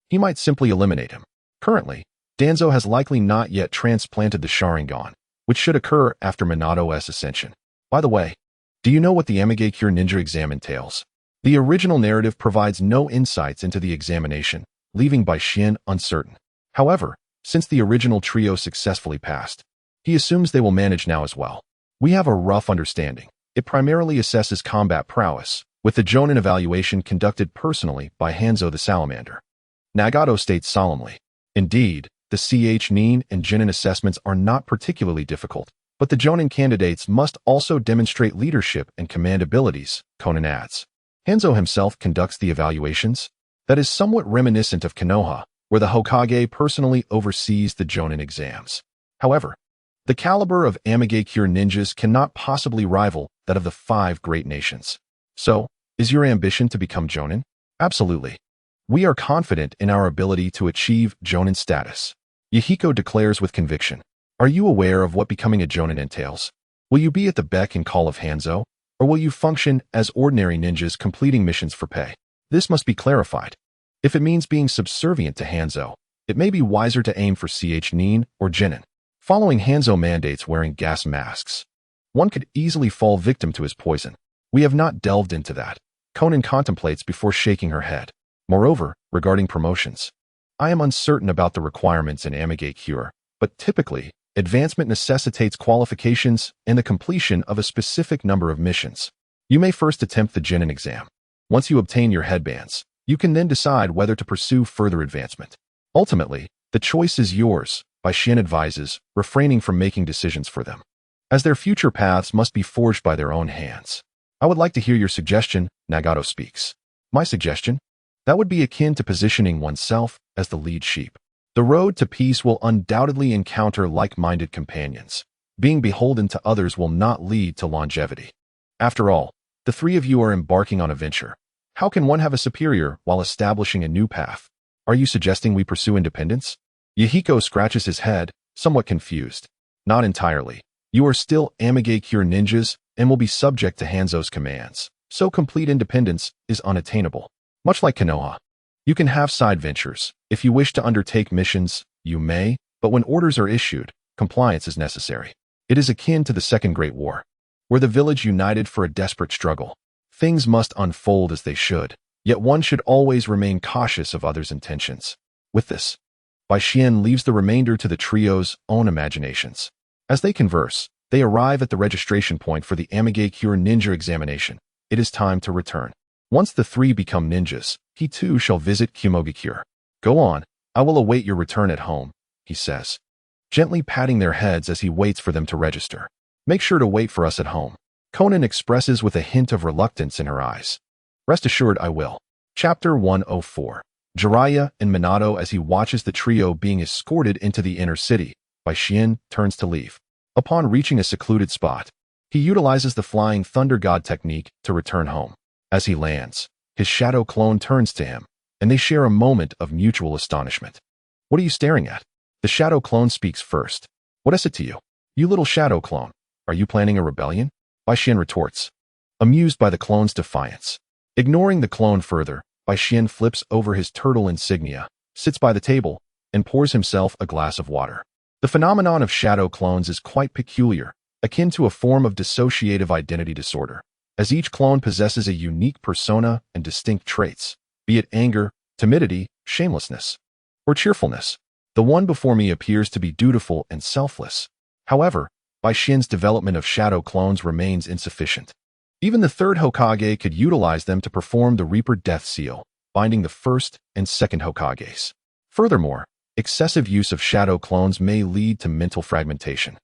he might simply eliminate him. Currently, Danzo has likely not yet transplanted the Sharingan, which should occur after Minato's ascension. By the way, do you know what the Amigakure ninja exam entails? The original narrative provides no insights into the examination, leaving Bai Xian uncertain. However, since the original trio successfully passed, he assumes they will manage now as well. We have a rough understanding. It primarily assesses combat prowess, with the Jonin evaluation conducted personally by Hanzo the Salamander. Nagato states solemnly, indeed, the Nin and Genin assessments are not particularly difficult, but the Jonin candidates must also demonstrate leadership and command abilities, Konan adds. Hanzo himself conducts the evaluations. That is somewhat reminiscent of Konoha, where the Hokage personally oversees the Jonin exams. However, the caliber of Amigakure ninjas cannot possibly rival that of the 5 great nations. So, is your ambition to become Jonin? Absolutely. We are confident in our ability to achieve Jonin status. Yahiko declares with conviction. Are you aware of what becoming a Jonin entails? Will you be at the beck and call of Hanzo, or will you function as ordinary ninjas completing missions for pay? This must be clarified. If it means being subservient to Hanzo, it may be wiser to aim for Nin or Genin. Following Hanzo mandates wearing gas masks, one could easily fall victim to his poison. We have not delved into that. Conan contemplates before shaking her head. Moreover, regarding promotions, I am uncertain about the requirements in Amigakure, but typically, advancement necessitates qualifications and the completion of a specific number of missions. You may first attempt the Genin exam. Once you obtain your headbands, you can then decide whether to pursue further advancement. Ultimately, the choice is yours, Baishin advises, refraining from making decisions for them, as their future paths must be forged by their own hands. I would like to hear your suggestion, Nagato speaks. My suggestion? That would be akin to positioning oneself as the lead sheep. The road to peace will undoubtedly encounter like-minded companions. Being beholden to others will not lead to longevity. After all, the three of you are embarking on a venture. How can one have a superior while establishing a new path? Are you suggesting we pursue independence? Yahiko scratches his head, somewhat confused. Not entirely. You are still Amigakure ninjas and will be subject to Hanzo's commands, so complete independence is unattainable. Much like Konoha. You can have side ventures. If you wish to undertake missions, you may, but when orders are issued, compliance is necessary. It is akin to the Second Great War, where the village united for a desperate struggle. Things must unfold as they should, yet one should always remain cautious of others' intentions. With this, Baishin leaves the remainder to the trio's own imaginations. As they converse, they arrive at the registration point for the Amigakure ninja examination. It is time to return. Once the three become ninjas, he too shall visit Kumogakure. Go on, I will await your return at home, he says, gently patting their heads as he waits for them to register. Make sure to wait for us at home. Conan expresses with a hint of reluctance in her eyes. Rest assured I will. Chapter 104. Jiraiya and Minato as he watches the trio being escorted into the inner city. Baishin turns to leave. Upon reaching a secluded spot, he utilizes the Flying Thunder God technique to return home. As he lands, his shadow clone turns to him, and they share a moment of mutual astonishment. What are you staring at? The shadow clone speaks first. What is it to you? You little shadow clone, are you planning a rebellion? Baishin retorts, amused by the clone's defiance. Ignoring the clone further, Baishin flips over his turtle insignia, sits by the table, and pours himself a glass of water. The phenomenon of shadow clones is quite peculiar, akin to a form of dissociative identity disorder, as each clone possesses a unique persona and distinct traits, be it anger, timidity, shamelessness, or cheerfulness. The one before me appears to be dutiful and selfless. However, Baishin's development of shadow clones remains insufficient. Even the third Hokage could utilize them to perform the Reaper Death Seal, binding the first and second Hokages. Furthermore, excessive use of shadow clones may lead to mental fragmentation,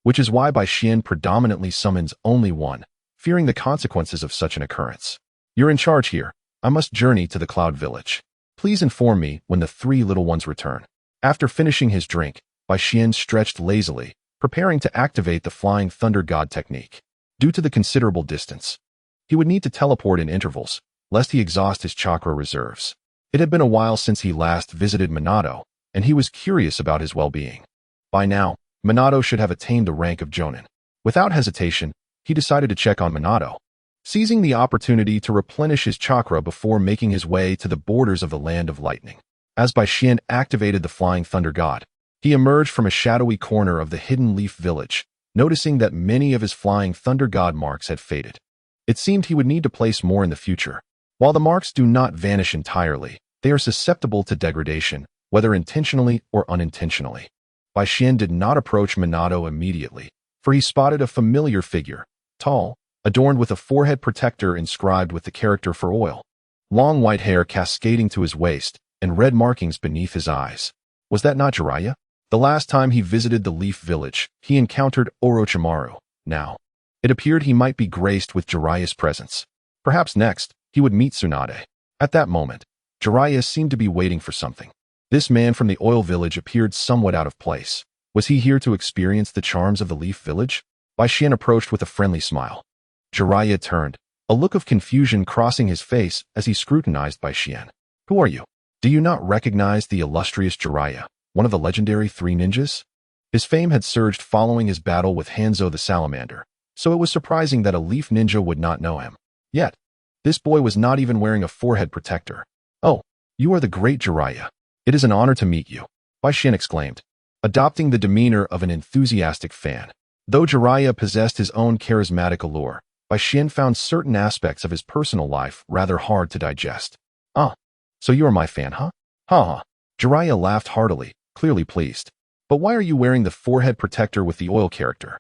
which is why Baishin predominantly summons only one, fearing the consequences of such an occurrence. You're in charge here. I must journey to the Cloud Village. Please inform me when the three little ones return. After finishing his drink, Baishin stretched lazily, preparing to activate the Flying Thunder God technique. Due to the considerable distance, he would need to teleport in intervals, lest he exhaust his chakra reserves. It had been a while since he last visited Minato, and he was curious about his well-being. By now, Minato should have attained the rank of Jonin. Without hesitation, he decided to check on Minato, seizing the opportunity to replenish his chakra before making his way to the borders of the Land of Lightning. As Baishin activated the Flying Thunder God, he emerged from a shadowy corner of the Hidden Leaf Village, noticing that many of his Flying Thunder God marks had faded. It seemed he would need to place more in the future. While the marks do not vanish entirely, they are susceptible to degradation, whether intentionally or unintentionally. Baishin did not approach Minato immediately, for he spotted a familiar figure, tall, adorned with a forehead protector inscribed with the character for oil, long white hair cascading to his waist, and red markings beneath his eyes. Was that not Jiraiya? The last time he visited the Leaf Village, he encountered Orochimaru. Now, it appeared he might be graced with Jiraiya's presence. Perhaps next, he would meet Tsunade. At that moment, Jiraiya seemed to be waiting for something. This man from the Oil Village appeared somewhat out of place. Was he here to experience the charms of the Leaf Village? Baishin approached with a friendly smile. Jiraiya turned, a look of confusion crossing his face as he scrutinized Baishin. Who are you? Do you not recognize the illustrious Jiraiya, one of the legendary three ninjas? His fame had surged following his battle with Hanzo the Salamander, so it was surprising that a Leaf Ninja would not know him. Yet, this boy was not even wearing a forehead protector. Oh, you are the great Jiraiya. It is an honor to meet you, Baishin exclaimed, adopting the demeanor of an enthusiastic fan. Though Jiraiya possessed his own charismatic allure, Bai Xian found certain aspects of his personal life rather hard to digest. Ah, so you are my fan, huh? Ha ha. Jiraiya laughed heartily, clearly pleased. But why are you wearing the forehead protector with the oil character?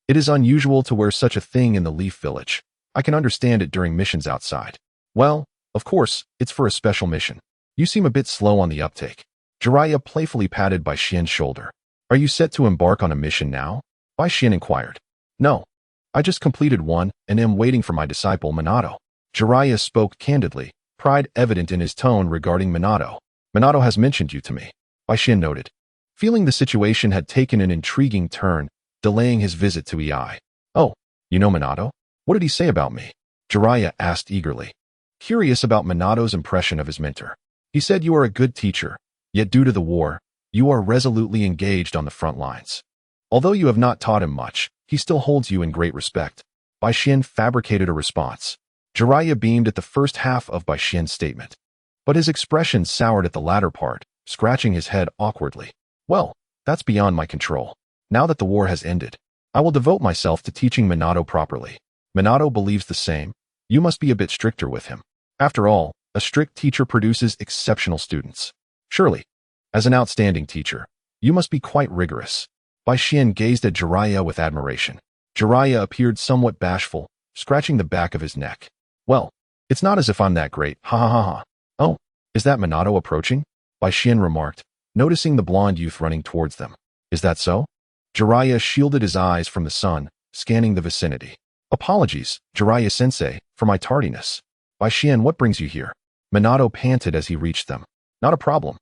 It is unusual to wear such a thing in the Leaf Village. I can understand it during missions outside. Well, of course, it's for a special mission. You seem a bit slow on the uptake. Jiraiya playfully patted Bai Xian's shoulder. Are you set to embark on a mission now? Bai Xian inquired. No. I just completed one and am waiting for my disciple Minato. Jiraiya spoke candidly, pride evident in his tone regarding Minato. Minato has mentioned you to me, Bai Xian noted. Feeling the situation had taken an intriguing turn, delaying his visit to EI. Oh, you know Minato? What did he say about me? Jiraiya asked eagerly. Curious about Minato's impression of his mentor. He said you are a good teacher, yet due to the war, you are resolutely engaged on the front lines. Although you have not taught him much, he still holds you in great respect. Bai Xian fabricated a response. Jiraiya beamed at the first half of Bai Xian's statement. But his expression soured at the latter part, scratching his head awkwardly. Well, that's beyond my control. Now that the war has ended, I will devote myself to teaching Minato properly. Minato believes the same. You must be a bit stricter with him. After all, a strict teacher produces exceptional students. Surely, as an outstanding teacher, you must be quite rigorous. Bai Xian gazed at Jiraiya with admiration. Jiraiya appeared somewhat bashful, scratching the back of his neck. Well, it's not as if I'm that great, ha ha ha ha. Oh, is that Minato approaching? Bai Xian remarked, noticing the blonde youth running towards them. Is that so? Jiraiya shielded his eyes from the sun, scanning the vicinity. Apologies, Jiraiya-sensei, for my tardiness. Bai Xian, what brings you here? Minato panted as he reached them. Not a problem.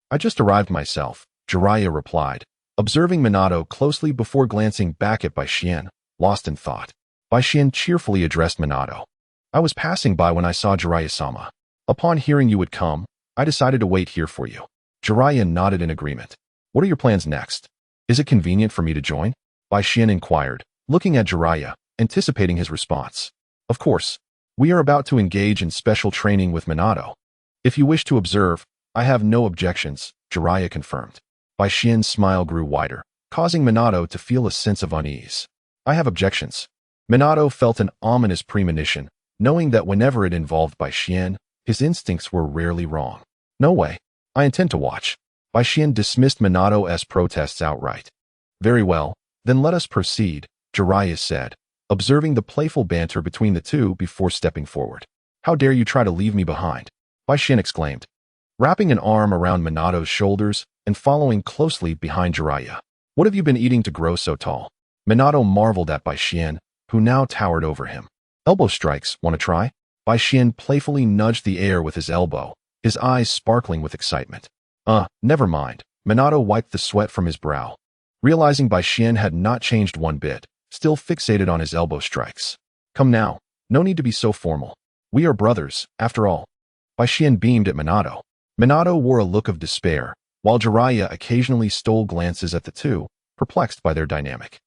I just arrived myself, Jiraiya replied, observing Minato closely before glancing back at Bai Xian, lost in thought. Bai Xian cheerfully addressed Minato. I was passing by when I saw Jiraiya-sama. Upon hearing you would come, I decided to wait here for you. Jiraiya nodded in agreement. What are your plans next? Is it convenient for me to join? Bai Xian inquired, looking at Jiraiya, anticipating his response. Of course. We are about to engage in special training with Minato. If you wish to observe, I have no objections, Jiraiya confirmed. Bai Xian's smile grew wider, causing Minato to feel a sense of unease. I have objections. Minato felt an ominous premonition, knowing that whenever it involved Bai Xian, his instincts were rarely wrong. No way. I intend to watch. Bai Xian dismissed Minato's protests outright. Very well, then let us proceed, Jiraiya said, observing the playful banter between the two before stepping forward. How dare you try to leave me behind? Bai Xian exclaimed, wrapping an arm around Minato's shoulders and following closely behind Jiraiya. What have you been eating to grow so tall? Minato marveled at Bai Xian, who now towered over him. Elbow strikes, want to try? Bai Xian playfully nudged the air with his elbow, his eyes sparkling with excitement. Never mind. Minato wiped the sweat from his brow. Realizing Bai Xian had not changed one bit, still fixated on his elbow strikes. Come now, no need to be so formal. We are brothers, after all. Bai Xian beamed at Minato. Minato wore a look of despair, while Jiraiya occasionally stole glances at the two, perplexed by their dynamic.